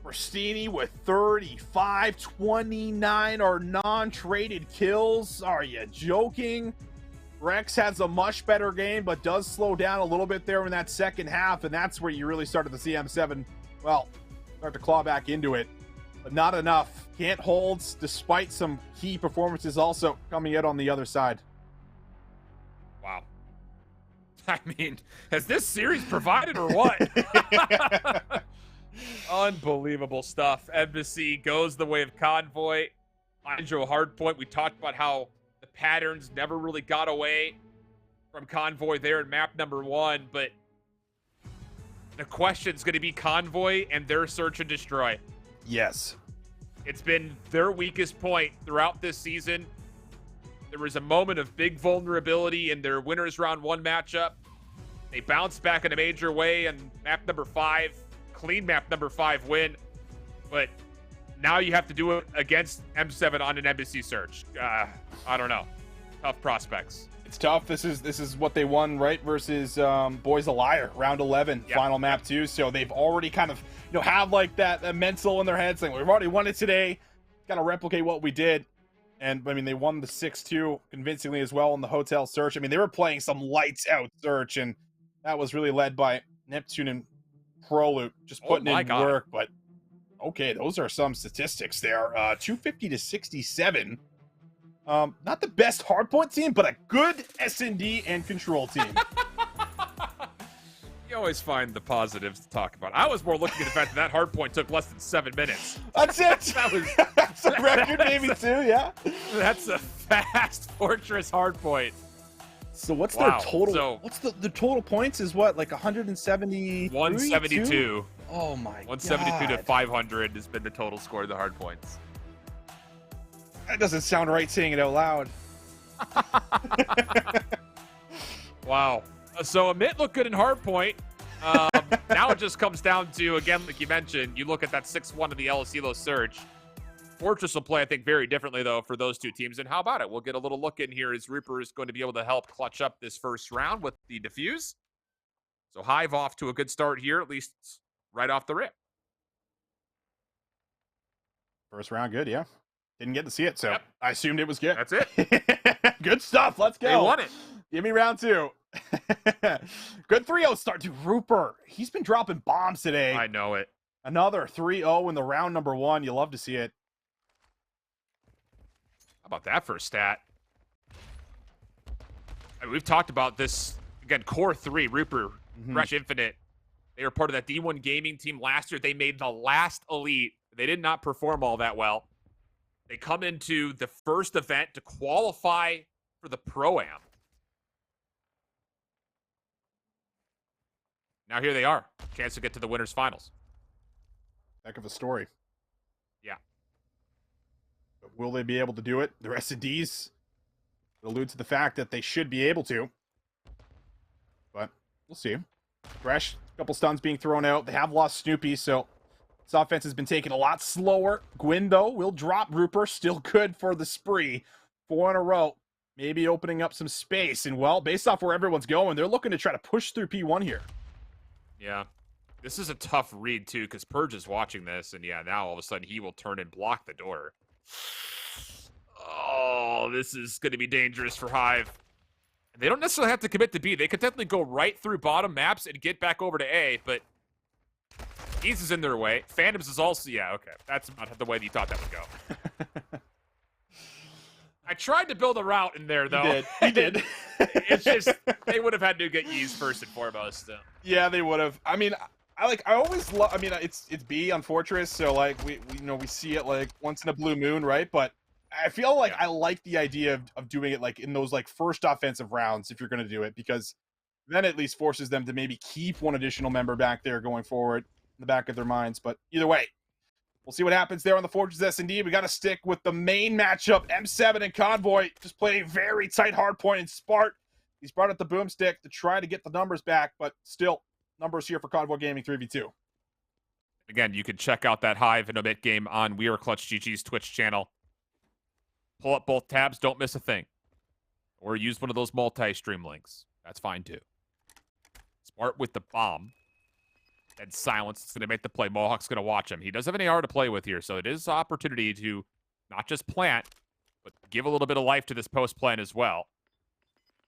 Rustini with 35, 29 are non-traded kills. Are you joking? Rex has a much better game, but does slow down a little bit there in that second half, and that's where you really started to see M7, well, start to claw back into it. But not enough. Can't hold, despite some key performances also coming out on the other side. Wow. I mean, has this series provided or what? Unbelievable stuff. Embassy goes the way of Convoy. Hydro Hardpoint, we talked about how the patterns never really got away from Convoy there in map number 1, but the question's going to be Convoy and their search and destroy. Yes. It's been their weakest point throughout this season. There was a moment of big vulnerability in their winners round 1 matchup. They bounced back in a major way in map number 5. Clean map number 5 win, but now you have to do it against M7 on an embassy search. I don't know. Tough prospects. It's tough. This is what they won, right? Versus Boys a Liar, round 11, Yep. final map 2. So they've already kind of, have like that mental in their head saying, we've already won it today. Got to replicate what we did. And I mean, they won the 6-2 convincingly as well in the hotel search. I mean, they were playing some lights out search, and that was really led by Neptune and Proloop, just putting in work. But okay, those are some statistics there. 250 to 67. Not the best hardpoint team, but a good S&D and control team. You always find the positives to talk about. I was more looking at the fact that hardpoint took less than 7 minutes. That's it. That's a record, maybe too. Yeah. That's a fast Fortress hardpoint. So what's their total? So, what's the total points? Is what, like 170? 172. Oh my god. 172 to 500 has been the total score of the hardpoints. That doesn't sound right saying it out loud. Wow. So Amit looked good in hardpoint. Now it just comes down to, again, like you mentioned, you look at that 6-1 of the El Asilo Surge. Fortress will play, I think, very differently, though, for those two teams. And how about it? We'll get a little look in here as Reaper is going to be able to help clutch up this first round with the defuse. So Hive off to a good start here, at least right off the rip. First round, good, yeah. Didn't get to see it, so Yep. I assumed it was good. That's it. Good stuff. Let's go. They won it. Give me round 2. Good 3-0 start. Dude, Rupert, he's been dropping bombs today. I know it. Another 3-0 in the round number 1. You love to see it. How about that for a stat? I mean, we've talked about this, again, Core 3, Rupert, Fresh Infinite. They were part of that D1 gaming team last year. They made the last Elite. They did not perform all that well. They come into the first event to qualify for the Pro-Am. Now here they are. Chance to get to the winners finals. Heck of a story. Yeah. But will they be able to do it? The S&Ds allude to the fact that they should be able to. But we'll see. Fresh, a couple stuns being thrown out. They have lost Snoopy, so this offense has been taken a lot slower. Gwyn, though, will drop Rupert. Still good for the spree. 4 in a row. Maybe opening up some space. And, well, based off where everyone's going, they're looking to try to push through P1 here. Yeah. This is a tough read, too, because Purge is watching this, and yeah, now all of a sudden he will turn and block the door. Oh, this is going to be dangerous for Hive. And they don't necessarily have to commit to B. They could definitely go right through bottom maps and get back over to A, but Ease is in their way. Phantoms is also, yeah, okay. That's not the way that you thought that would go. I tried to build a route in there, though. You did. It's just, they would have had to get Ease first and foremost. Yeah, they would have. I mean, I always love, I mean, it's B on Fortress, so like we see it like once in a blue moon, right? But I feel like I like the idea of doing it like in those like first offensive rounds if you're going to do it, because then at least forces them to maybe keep one additional member back there going forward in the back of their minds. But either way, we'll see what happens there on the Fortress S&D. We got to stick with the main matchup. M7 and Convoy just played a very tight hard point in Spart. He's brought out the boomstick to try to get the numbers back, but still, numbers here for Convoy Gaming 3v2. Again, you can check out that Hive and Omit game on We Are Clutch GG's Twitch channel. Pull up both tabs, don't miss a thing. Or use one of those multi-stream links. That's fine too. Smart with the bomb. And Silence is going to make the play. Mohawk's going to watch him. He does have an AR to play with here, so it is an opportunity to not just plant, but give a little bit of life to this post plant as well.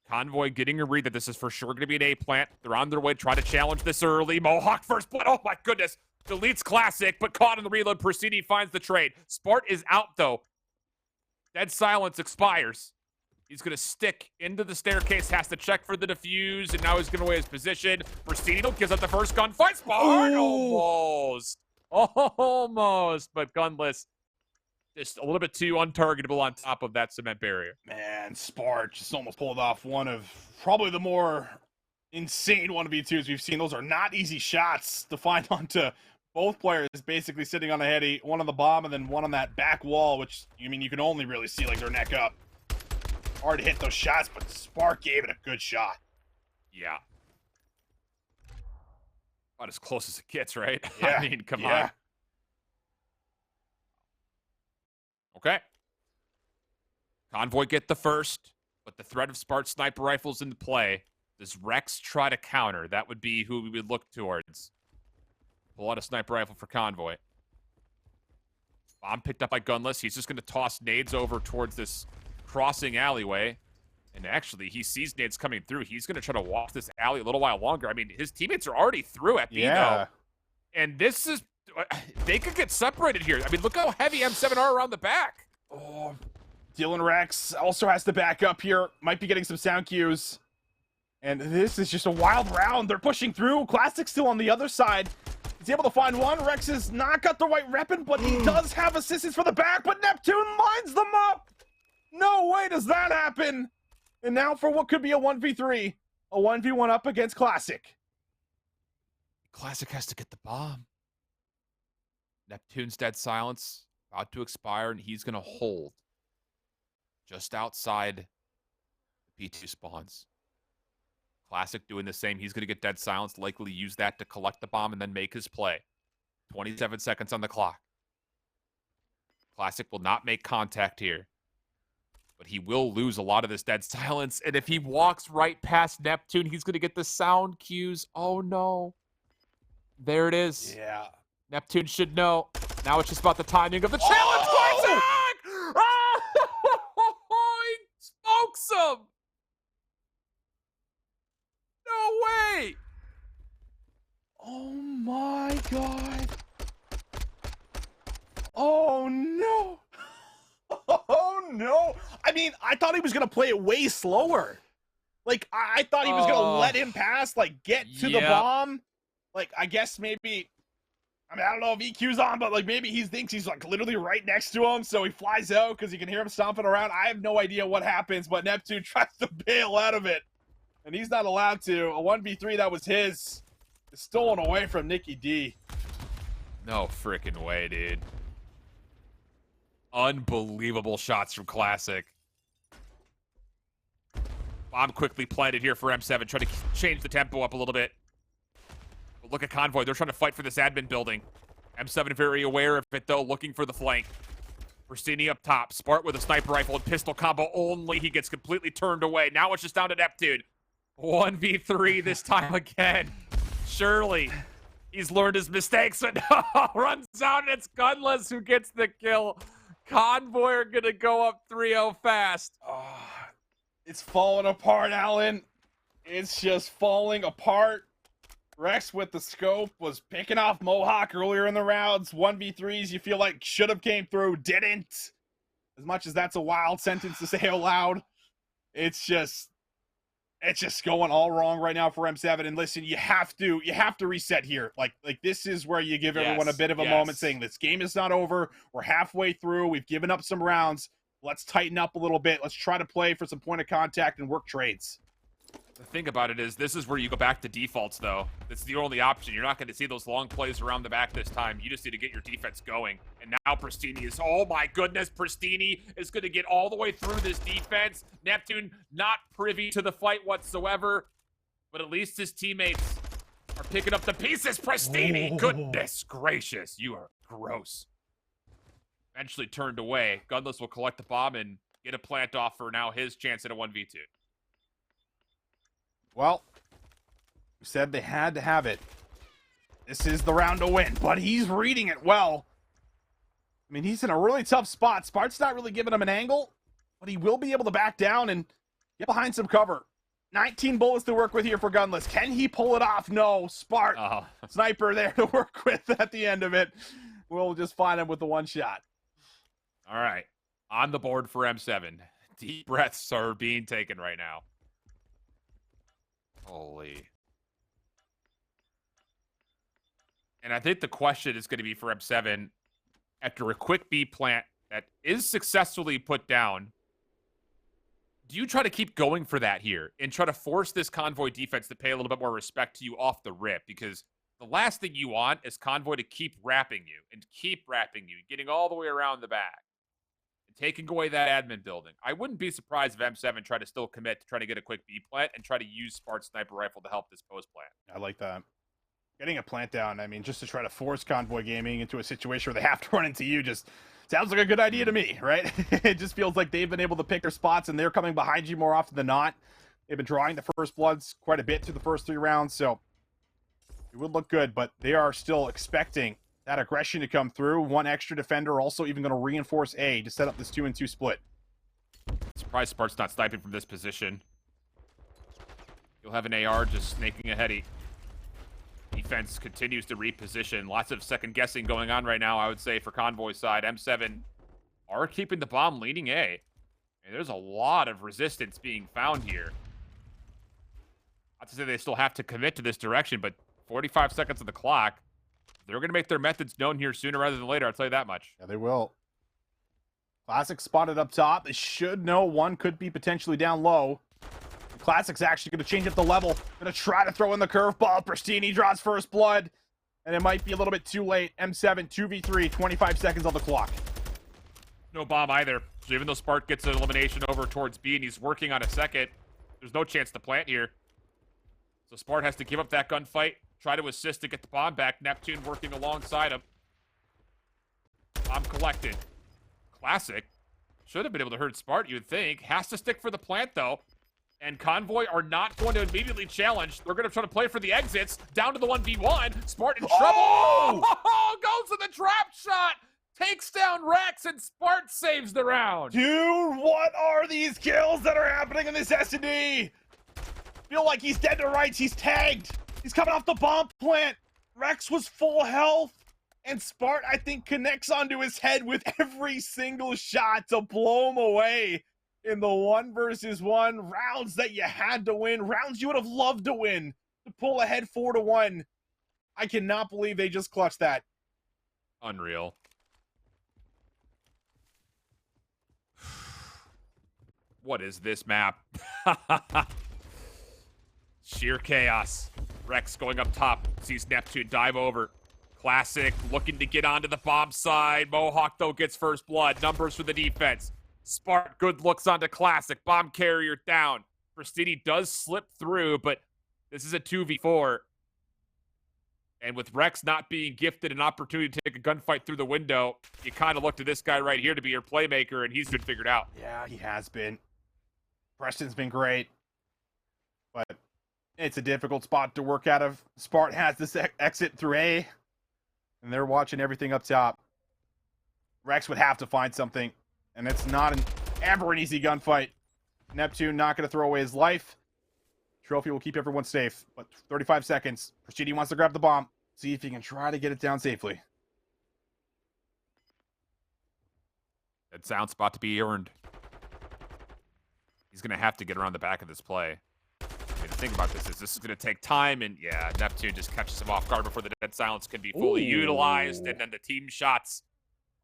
Convoy getting a read that this is for sure going to be an A plant. They're on their way to try to challenge this early. Mohawk first blood. Oh my goodness. Deletes Classic, but caught in the reload. Persini finds the trade. Spart is out though. Dead Silence expires. He's going to stick into the staircase, has to check for the defuse, and now he's giving away his position. Persino gives up the first gunfight. Spart almost. Almost, but gunless. Just a little bit too untargetable on top of that cement barrier. Man, Spart just almost pulled off one of probably the more insane 1v2s we've seen. Those are not easy shots to find onto both players basically sitting on a heady, one on the bomb and then one on that back wall, which, I mean, you can only really see like their neck up. Hard to hit those shots, but Spart gave it a good shot. Yeah. About as close as it gets, right? Yeah. I mean, come on. Okay. Convoy get the first, but the threat of Spart sniper rifles into play. Does Rex try to counter? That would be who we would look towards. Pull out a sniper rifle for Convoy. Bomb picked up by Gunless. He's just going to toss nades over towards this crossing alleyway. And actually, he sees nades coming through. He's going to try to walk this alley a little while longer. I mean, his teammates are already through at B, though. And this is... They could get separated here. I mean, look how heavy M7 are around the back. Oh, Dylan Rex also has to back up here. Might be getting some sound cues. And this is just a wild round. They're pushing through. Classic still on the other side. He's able to find one. Rex has not got the right weapon, but he does have assistance for the back. But Neptune lines them up. No way does that happen. And now for what could be a 1v3. A 1v1 up against Classic. Classic has to get the bomb. Neptune's Dead Silence about to expire, and he's going to hold just outside the P2 spawns. Classic doing the same. He's going to get Dead Silence, likely use that to collect the bomb and then make his play. 27 seconds on the clock. Classic will not make contact here, but he will lose a lot of this Dead Silence, and if he walks right past Neptune, he's going to get the sound cues. Oh, no. There it is. Yeah. Neptune should know. Now it's just about the timing of the challenge. Classic! Oh, he smokes him. No way. Oh my god. Oh no. Oh no. I mean, I thought he was going to play it way slower. Like, I thought he was going to let him pass, like, get to the bomb. Like, I guess maybe... I mean, I don't know if EQ's on, but, like, maybe he thinks he's, like, literally right next to him, so he flies out because he can hear him stomping around. I have no idea what happens, but Neptune tries to bail out of it, and he's not allowed to. A 1v3 that was his is stolen away from Nicky D. No freaking way, dude. Unbelievable shots from Classic. Bomb quickly planted here for M7, trying to change the tempo up a little bit. Look at Convoy. They're trying to fight for this admin building. M7 very aware of it, though, looking for the flank. Persini up top. Spart with a sniper rifle and pistol combo only. He gets completely turned away. Now it's just down to Neptune. 1v3 this time again. Surely he's learned his mistakes, but no, runs out and it's Gunless who gets the kill. Convoy are going to go up 3-0 fast. Oh, it's falling apart, Alan. It's just falling apart. Rex with the scope was picking off Mohawk earlier in the rounds. 1v3s you feel like should have came through, didn't. As much as that's a wild sentence to say out loud, it's just going all wrong right now for M7. And listen, you have to reset here. Like this is where you give everyone a bit of a moment, saying this game is not over. We're halfway through. We've given up some rounds. Let's tighten up a little bit. Let's try to play for some point of contact and work trades. The thing about it is, this is where you go back to defaults, though. That's the only option. You're not going to see those long plays around the back this time. You just need to get your defense going. And now Pristini is, oh my goodness, Pristini is going to get all the way through this defense. Neptune not privy to the fight whatsoever, but at least his teammates are picking up the pieces. Pristini, goodness gracious, you are gross. Eventually turned away. Gunless will collect the bomb and get a plant off for now his chance at a 1v2. Well, we said they had to have it. This is the round to win, but he's reading it well. I mean, he's in a really tough spot. Spart's not really giving him an angle, but he will be able to back down and get behind some cover. 19 bullets to work with here for Gunless. Can he pull it off? No. Spart, sniper there to work with at the end of it. We'll just find him with the one shot. All right. On the board for M7. Deep breaths are being taken right now. Holy. And I think the question is going to be for M7, after a quick B plant that is successfully put down, do you try to keep going for that here and try to force this Convoy defense to pay a little bit more respect to you off the rip? Because the last thing you want is Convoy to keep wrapping you and keep wrapping you, getting all the way around the back. Taking away that admin building. I wouldn't be surprised if M7 tried to still commit to trying to get a quick B plant and try to use Spart's sniper rifle to help this post plant. I like that. Getting a plant down, I mean, just to try to force Convoy Gaming into a situation where they have to run into you just sounds like a good idea to me, right? It just feels like they've been able to pick their spots and they're coming behind you more often than not. They've been drawing the first bloods quite a bit through the first 3 rounds, so it would look good, but they are still expecting that aggression to come through. One extra defender also even going to reinforce A to set up this 2-and-2 split. Surprised Spart's not sniping from this position. You'll have an AR just snaking ahead. Defense continues to reposition. Lots of second guessing going on right now, I would say, for Convoy's side. M7 are keeping the bomb leaning A. And there's a lot of resistance being found here. Not to say they still have to commit to this direction, but 45 seconds on the clock. They're going to make their methods known here sooner rather than later, I'll tell you that much. Yeah, they will. Classic spotted up top. They should know one could be potentially down low. Classic's actually going to change up the level. Going to try to throw in the curveball. Pristini draws first blood. And it might be a little bit too late. M7, 2v3, 25 seconds on the clock. No bomb either. So even though Spart gets an elimination over towards B and he's working on a second, there's no chance to plant here. So Spart has to give up that gunfight. Try to assist to get the bomb back. Neptune working alongside him. Bomb collected. Classic. Should have been able to hurt Spart, you would think. Has to stick for the plant, though. And Convoy are not going to immediately challenge. They're going to try to play for the exits. Down to the 1v1. Spart in trouble. Oh! Goes to the trap shot. Takes down Rex, and Spart saves the round. Dude, what are these kills that are happening in this S&D? Feel like he's dead to rights. He's tagged. He's coming off the bomb plant. Rex was full health. And Spart, I think, connects onto his head with every single shot to blow him away in the 1v1 rounds that you had to win. Rounds you would have loved to win. To pull ahead 4-1. I cannot believe they just clutched that. Unreal. What is this map? Sheer chaos. Rex going up top. Sees Neptune dive over. Classic looking to get onto the bomb side. Mohawk, though, gets first blood. Numbers for the defense. Spart, good looks onto Classic. Bomb carrier down. Pristini does slip through, but this is a 2v4. And with Rex not being gifted an opportunity to take a gunfight through the window, you kind of look to this guy right here to be your playmaker, and he's been figured out. Yeah, he has been. Preston's been great. But it's a difficult spot to work out of. Spart has this exit through A. And they're watching everything up top. Rex would have to find something. And it's not ever an easy gunfight. Neptune not going to throw away his life. Trophy will keep everyone safe, but 35 seconds. Pristini wants to grab the bomb. See if he can try to get it down safely. That sound's about to be earned. He's going to have to get around the back of this play. I mean, the thing about this is going to take time, and yeah, Neptune just catches him off guard before the dead silence can be fully utilized, and then the team shots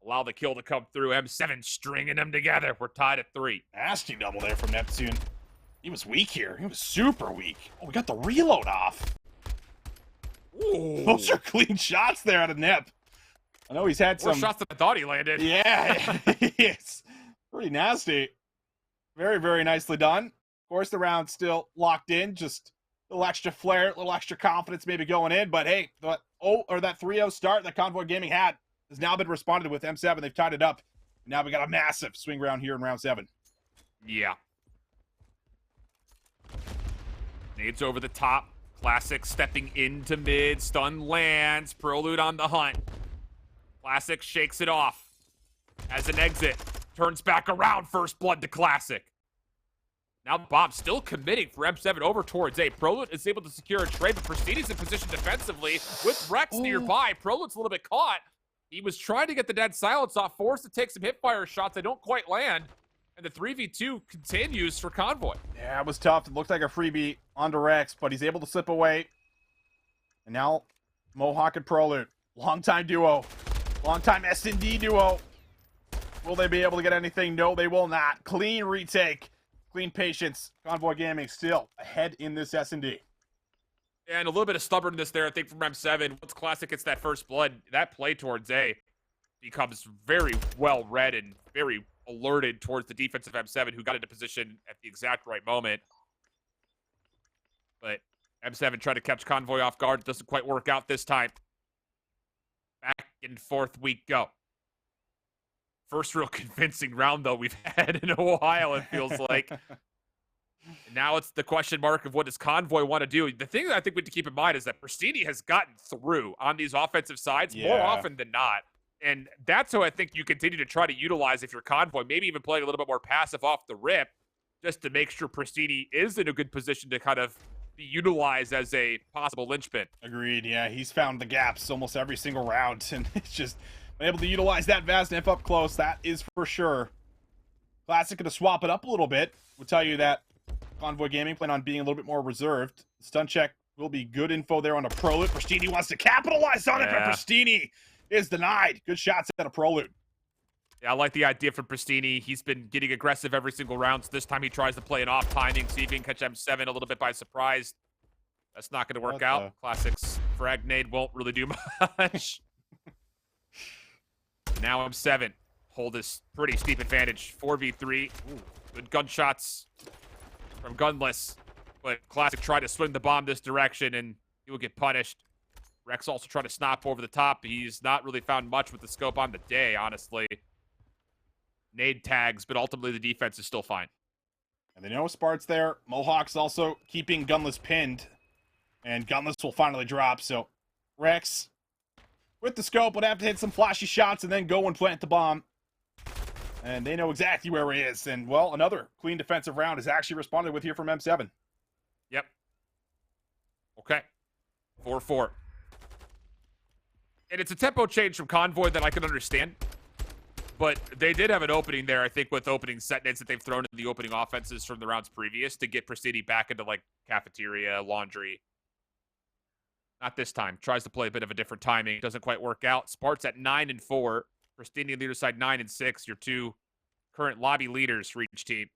allow the kill to come through. M7 stringing them together. We're tied at 3. Nasty double there from Neptune. He was weak here. He was super weak. Oh, we got the reload off. Ooh. Those are clean shots there out of Nep. I know he's had More some shots than I thought he landed. Yeah, it's pretty nasty. Very, very nicely done. Of course, the round's still locked in. Just a little extra flair, a little extra confidence maybe going in. But hey, that 3-0 start that Convoy Gaming had has now been responded with M7. They've tied it up. Now we got a massive swing round here in round 7. Yeah. Nades over the top. Classic stepping into mid. Stun lands. Prelude on the hunt. Classic shakes it off. As an exit. Turns back around. First blood to Classic. Now Bob still committing for M7 over towards A. Prelude is able to secure a trade, but Pristini's in position defensively with Rex nearby. Prelude's a little bit caught. He was trying to get the dead silence off, forced to take some hipfire shots. They don't quite land. And the 3v2 continues for Convoy. Yeah, it was tough. It looked like a freebie onto Rex, but he's able to slip away. And now Mohawk and Prelude. Long-time duo. Long-time S&D duo. Will they be able to get anything? No, they will not. Clean retake. Clean patience. Convoy Gaming still ahead in this S&D. And a little bit of stubbornness there, I think, from M7. Once Classic gets that first blood, that play towards A becomes very well read and very alerted towards the defensive M7, who got into position at the exact right moment. But M7 tried to catch Convoy off guard. It doesn't quite work out this time. Back and forth we go. First real convincing round, though, we've had in a while, it feels like. Now it's the question mark of what does Convoy want to do. The thing that I think we have to keep in mind is that Pristini has gotten through on these offensive sides more often than not. And that's who I think you continue to try to utilize if you're Convoy, maybe even playing a little bit more passive off the rip, just to make sure Pristini is in a good position to kind of be utilized as a possible linchpin. Agreed, yeah. He's found the gaps almost every single round, and it's just been able to utilize that Vaznev up close. That is for sure. Classic going to swap it up a little bit. We'll tell you that Convoy Gaming plan on being a little bit more reserved. Stun check will be good info there on a Prelude. Pristini wants to capitalize on it, but Pristini is denied. Good shots at a Prelude. Yeah, I like the idea from Pristini. He's been getting aggressive every single round. So this time he tries to play it off timing, see if he can catch M7 a little bit by surprise. That's not going to work out. Classic's frag nade won't really do much. Now M7 hold this pretty steep advantage. 4v3. Ooh, good gunshots from Gunless. But Classic tried to swing the bomb this direction, and he will get punished. Rex also tried to snap over the top. He's not really found much with the scope on the day, honestly. Nade tags, but ultimately the defense is still fine. And they know Spart's there. Mohawk's also keeping Gunless pinned. And Gunless will finally drop, so Rex, with the scope, would have to hit some flashy shots and then go and plant the bomb. And they know exactly where he is. And, well, another clean defensive round is actually responded with here from M7. Yep. Okay. 4-4. And it's a tempo change from Convoy that I can understand. But they did have an opening there, I think, with opening set nades that they've thrown in the opening offenses from the rounds previous to get Pristini back into, like, cafeteria, laundry. Not this time. Tries to play a bit of a different timing. Doesn't quite work out. Spart's at 9-4. Pristini leader side 9-6. Your two current lobby leaders for each team.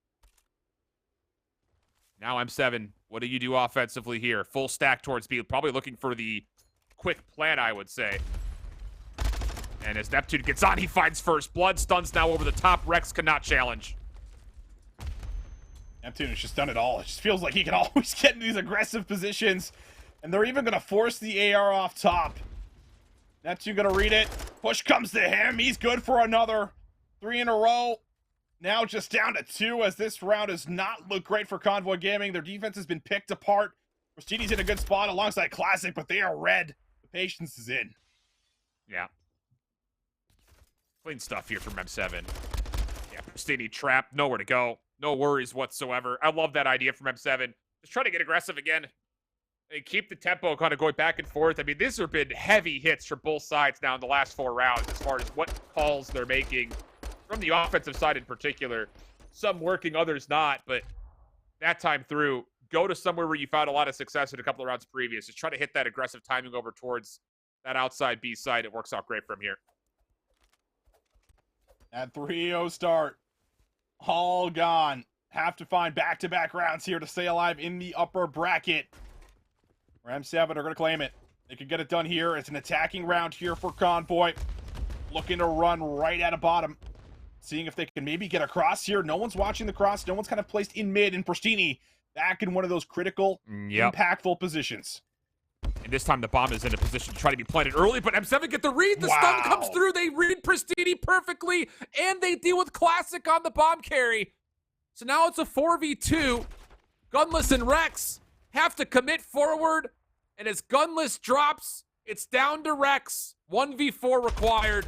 Now M7. What do you do offensively here? Full stack towards B. Probably looking for the quick plan, I would say. And as Neptune gets on, he finds first blood. Stuns now over the top. Rex cannot challenge. Neptune has just done it all. It just feels like he can always get in these aggressive positions. And they're even going to force the AR off top. Neptune going to read it. Push comes to him. He's good for another 3 in a row. Now just down to 2 as this round does not look great for Convoy Gaming. Their defense has been picked apart. Pristini's in a good spot alongside Classic, but they are red. The patience is in. Yeah. Clean stuff here from M7. Yeah, Pristini trapped. Nowhere to go. No worries whatsoever. I love that idea from M7. Just try to get aggressive again and keep the tempo kind of going back and forth. I mean, these have been heavy hits from both sides now in the last 4 rounds as far as what calls they're making from the offensive side in particular. Some working, others not, but that time through, go to somewhere where you found a lot of success in a couple of rounds previous. Just try to hit that aggressive timing over towards that outside B side. It works out great from here. At 3-0 start, all gone. Have to find back-to-back rounds here to stay alive in the upper bracket. M7 are going to claim it. They could get it done here. It's an attacking round here for Convoy. Looking to run right at a bottom. Seeing if they can maybe get across here. No one's watching the cross. No one's kind of placed in mid. And Pristini back in one of those critical, impactful positions. And this time the bomb is in a position to try to be planted early, but M7 get the read. The stun comes through. They read Pristini perfectly, and they deal with Classic on the bomb carry. So now it's a 4v2. Gunless and Rex have to commit forward, and as Gunless drops, it's down to Rex. 1v4 required.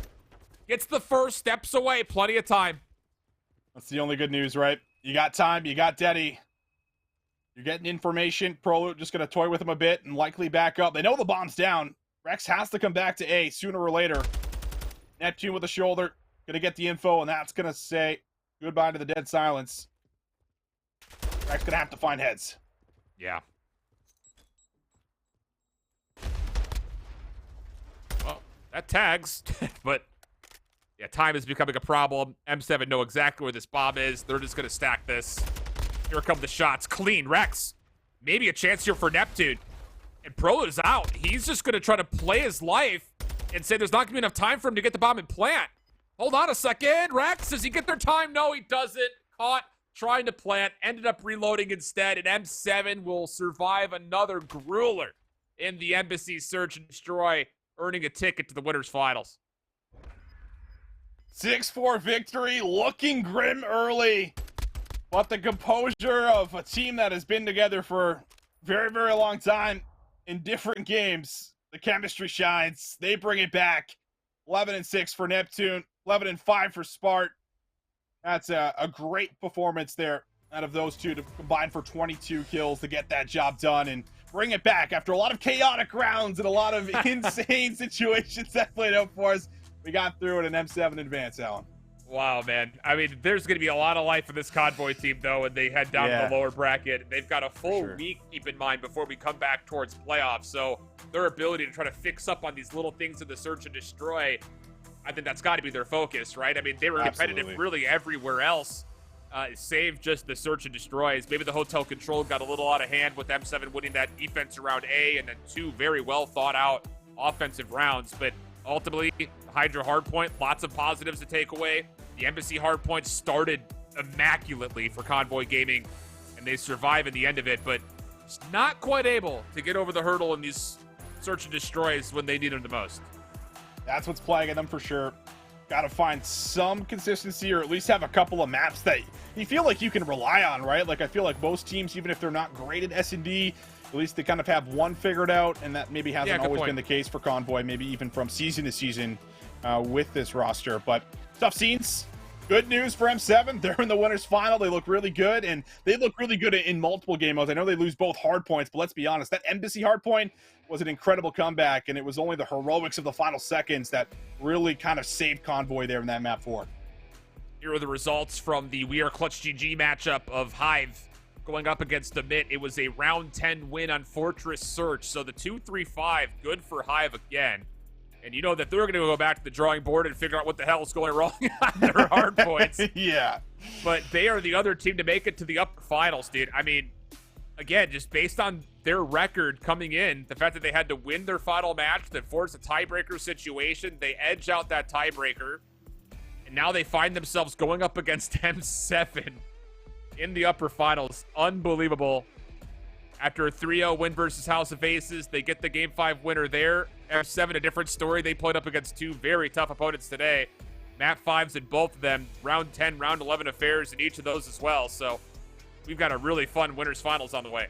Gets the first, steps away, plenty of time. That's the only good news, right? You got time, you got Deddy. You're getting information. Proloot just going to toy with him a bit and likely back up. They know the bomb's down. Rex has to come back to A sooner or later. Neptune with the shoulder. Going to get the info, and that's going to say goodbye to the dead silence. Rex going to have to find heads. Yeah. Well, that tags, but yeah, time is becoming a problem. M7 know exactly where this bomb is. They're just going to stack this. Here come the shots. Clean. Rex. Maybe a chance here for Neptune. And Proloot is out. He's just going to try to play his life and say there's not going to be enough time for him to get the bomb and plant. Hold on a second. Rex, does he get their time? No, he doesn't. Caught trying to plant. Ended up reloading instead. And M7 will survive another grueler in the Embassy Search and Destroy, earning a ticket to the winners finals. 6-4 victory. Looking grim early. But the composure of a team that has been together for a very, very long time in different games. The chemistry shines. They bring it back. 11-6 for Neptune. 11-5 for Spart. That's a great performance there out of those two to combine for 22 kills to get that job done and bring it back after a lot of chaotic rounds and a lot of insane situations that played out for us. We got through it in M7 advance, Alan. Wow, man. I mean, there's going to be a lot of life in this Convoy team, though, and they head down to the lower bracket. They've got a full week, keep in mind, before we come back towards playoffs. So their ability to try to fix up on these little things in the Search and Destroy, I think that's got to be their focus, right? I mean, they were competitive really everywhere else, save just the Search and Destroys. Maybe the Hotel Control got a little out of hand with M7 winning that defense around A and then 2 very well thought out offensive rounds. But ultimately, Hydra Hardpoint, lots of positives to take away. The Embassy Hardpoint started immaculately for Convoy Gaming, and they survive in the end of it, but just not quite able to get over the hurdle in these Search and Destroys when they need them the most. That's what's plaguing them for sure. Got to find some consistency, or at least have a couple of maps that you feel like you can rely on, right? Like, I feel like most teams, even if they're not great at S&D, at least they kind of have one figured out, and that maybe hasn't always been the case for Convoy, maybe even from season to season with this roster. But tough scenes. Good news for M7. They're in the winners final. They look really good, and they look really good in multiple game modes. I know they lose both hard points, but let's be honest, that Embassy hard point was an incredible comeback, and it was only the heroics of the final seconds that really kind of saved Convoy there in that map 4. Here are the results from the We Are Clutch GG matchup of Hive going up against Amit. It was a round 10 win on Fortress Search, so the 2-3-5, good for Hive again. And you know that they're going to go back to the drawing board and figure out what the hell is going wrong on their hard points. Yeah. But they are the other team to make it to the upper finals, dude. I mean, again, just based on their record coming in, the fact that they had to win their final match that forced a tiebreaker situation, they edge out that tiebreaker. And now they find themselves going up against M7 in the upper finals. Unbelievable. After a 3-0 win versus House of Aces, they get the Game 5 winner there. M7, a different story. They played up against 2 very tough opponents today. Map 5s in both of them. Round 10, round 11 affairs in each of those as well. So we've got a really fun winners finals on the way.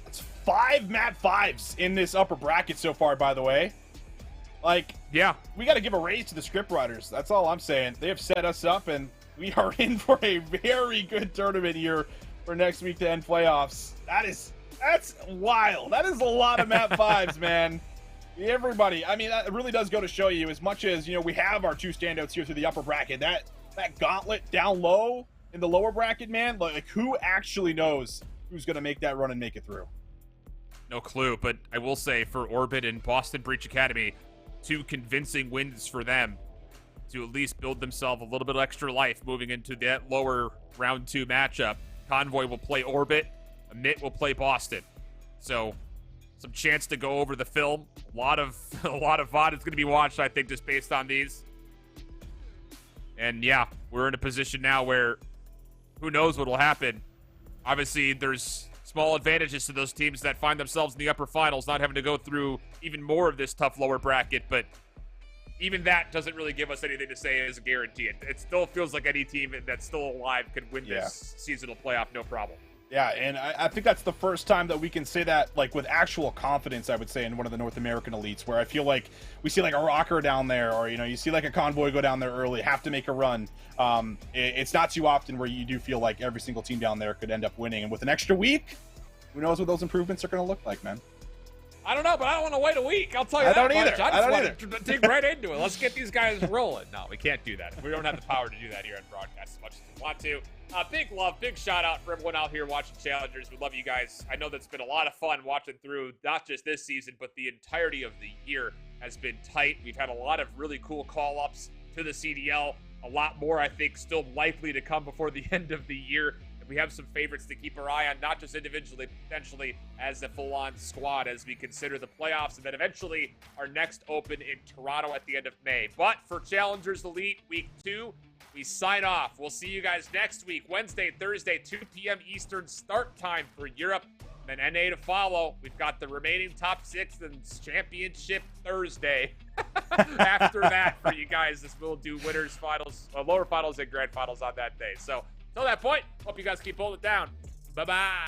It's 5 map 5s in this upper bracket so far, by the way. Like, yeah, we got to give a raise to the script writers. That's all I'm saying. They have set us up, and we are in for a very good tournament here for next week to end playoffs. That's wild. That is a lot of map 5s, man. Everybody, I mean, that really does go to show you, as much as, we have our 2 standouts here through the upper bracket, that gauntlet down low in the lower bracket, man, like who actually knows who's going to make that run and make it through? No clue, but I will say for Orbit and Boston Breach Academy, 2 convincing wins for them to at least build themselves a little bit of extra life moving into that lower round 2 matchup. Convoy will play Orbit, Amit will play Boston. So some chance to go over the film. A lot of VOD is going to be watched, I think, just based on these. And yeah, we're in a position now where who knows what will happen. Obviously, there's small advantages to those teams that find themselves in the upper finals, not having to go through even more of this tough lower bracket, but even that doesn't really give us anything to say as a guarantee. It still feels like any team that's still alive could win this seasonal playoff, no problem. Yeah, and I think that's the first time that we can say that, like, with actual confidence, I would say, in one of the North American elites, where I feel like we see, like, a Rocker down there, or, you see, like, a Convoy go down there early, have to make a run. It's not too often where you do feel like every single team down there could end up winning. And with an extra week, who knows what those improvements are going to look like, man. I don't know, but I don't want to wait a week. I'll tell you I that don't much. either. I I just don't want either. to dig right into it. Let's get these guys rolling. No, we can't do that. We don't have the power to do that here on broadcast as much as we want to. Big love, big shout out for everyone out here watching Challengers. We love you guys. I know that's been a lot of fun watching through not just this season, but the entirety of the year has been tight. We've had a lot of really cool call-ups to the CDL. A lot more, I think, still likely to come before the end of the year. And we have some favorites to keep our eye on, not just individually, potentially as a full-on squad as we consider the playoffs, and then eventually our next Open in Toronto at the end of May. But for Challengers Elite Week 2, we sign off. We'll see you guys next week, Wednesday, Thursday, 2 p.m. Eastern start time for Europe. And then NA to follow. We've got the remaining top 6 and championship Thursday after that for you guys, as we'll do winners finals, lower finals and grand finals on that day. So until that point, hope you guys keep holding it down. Bye-bye.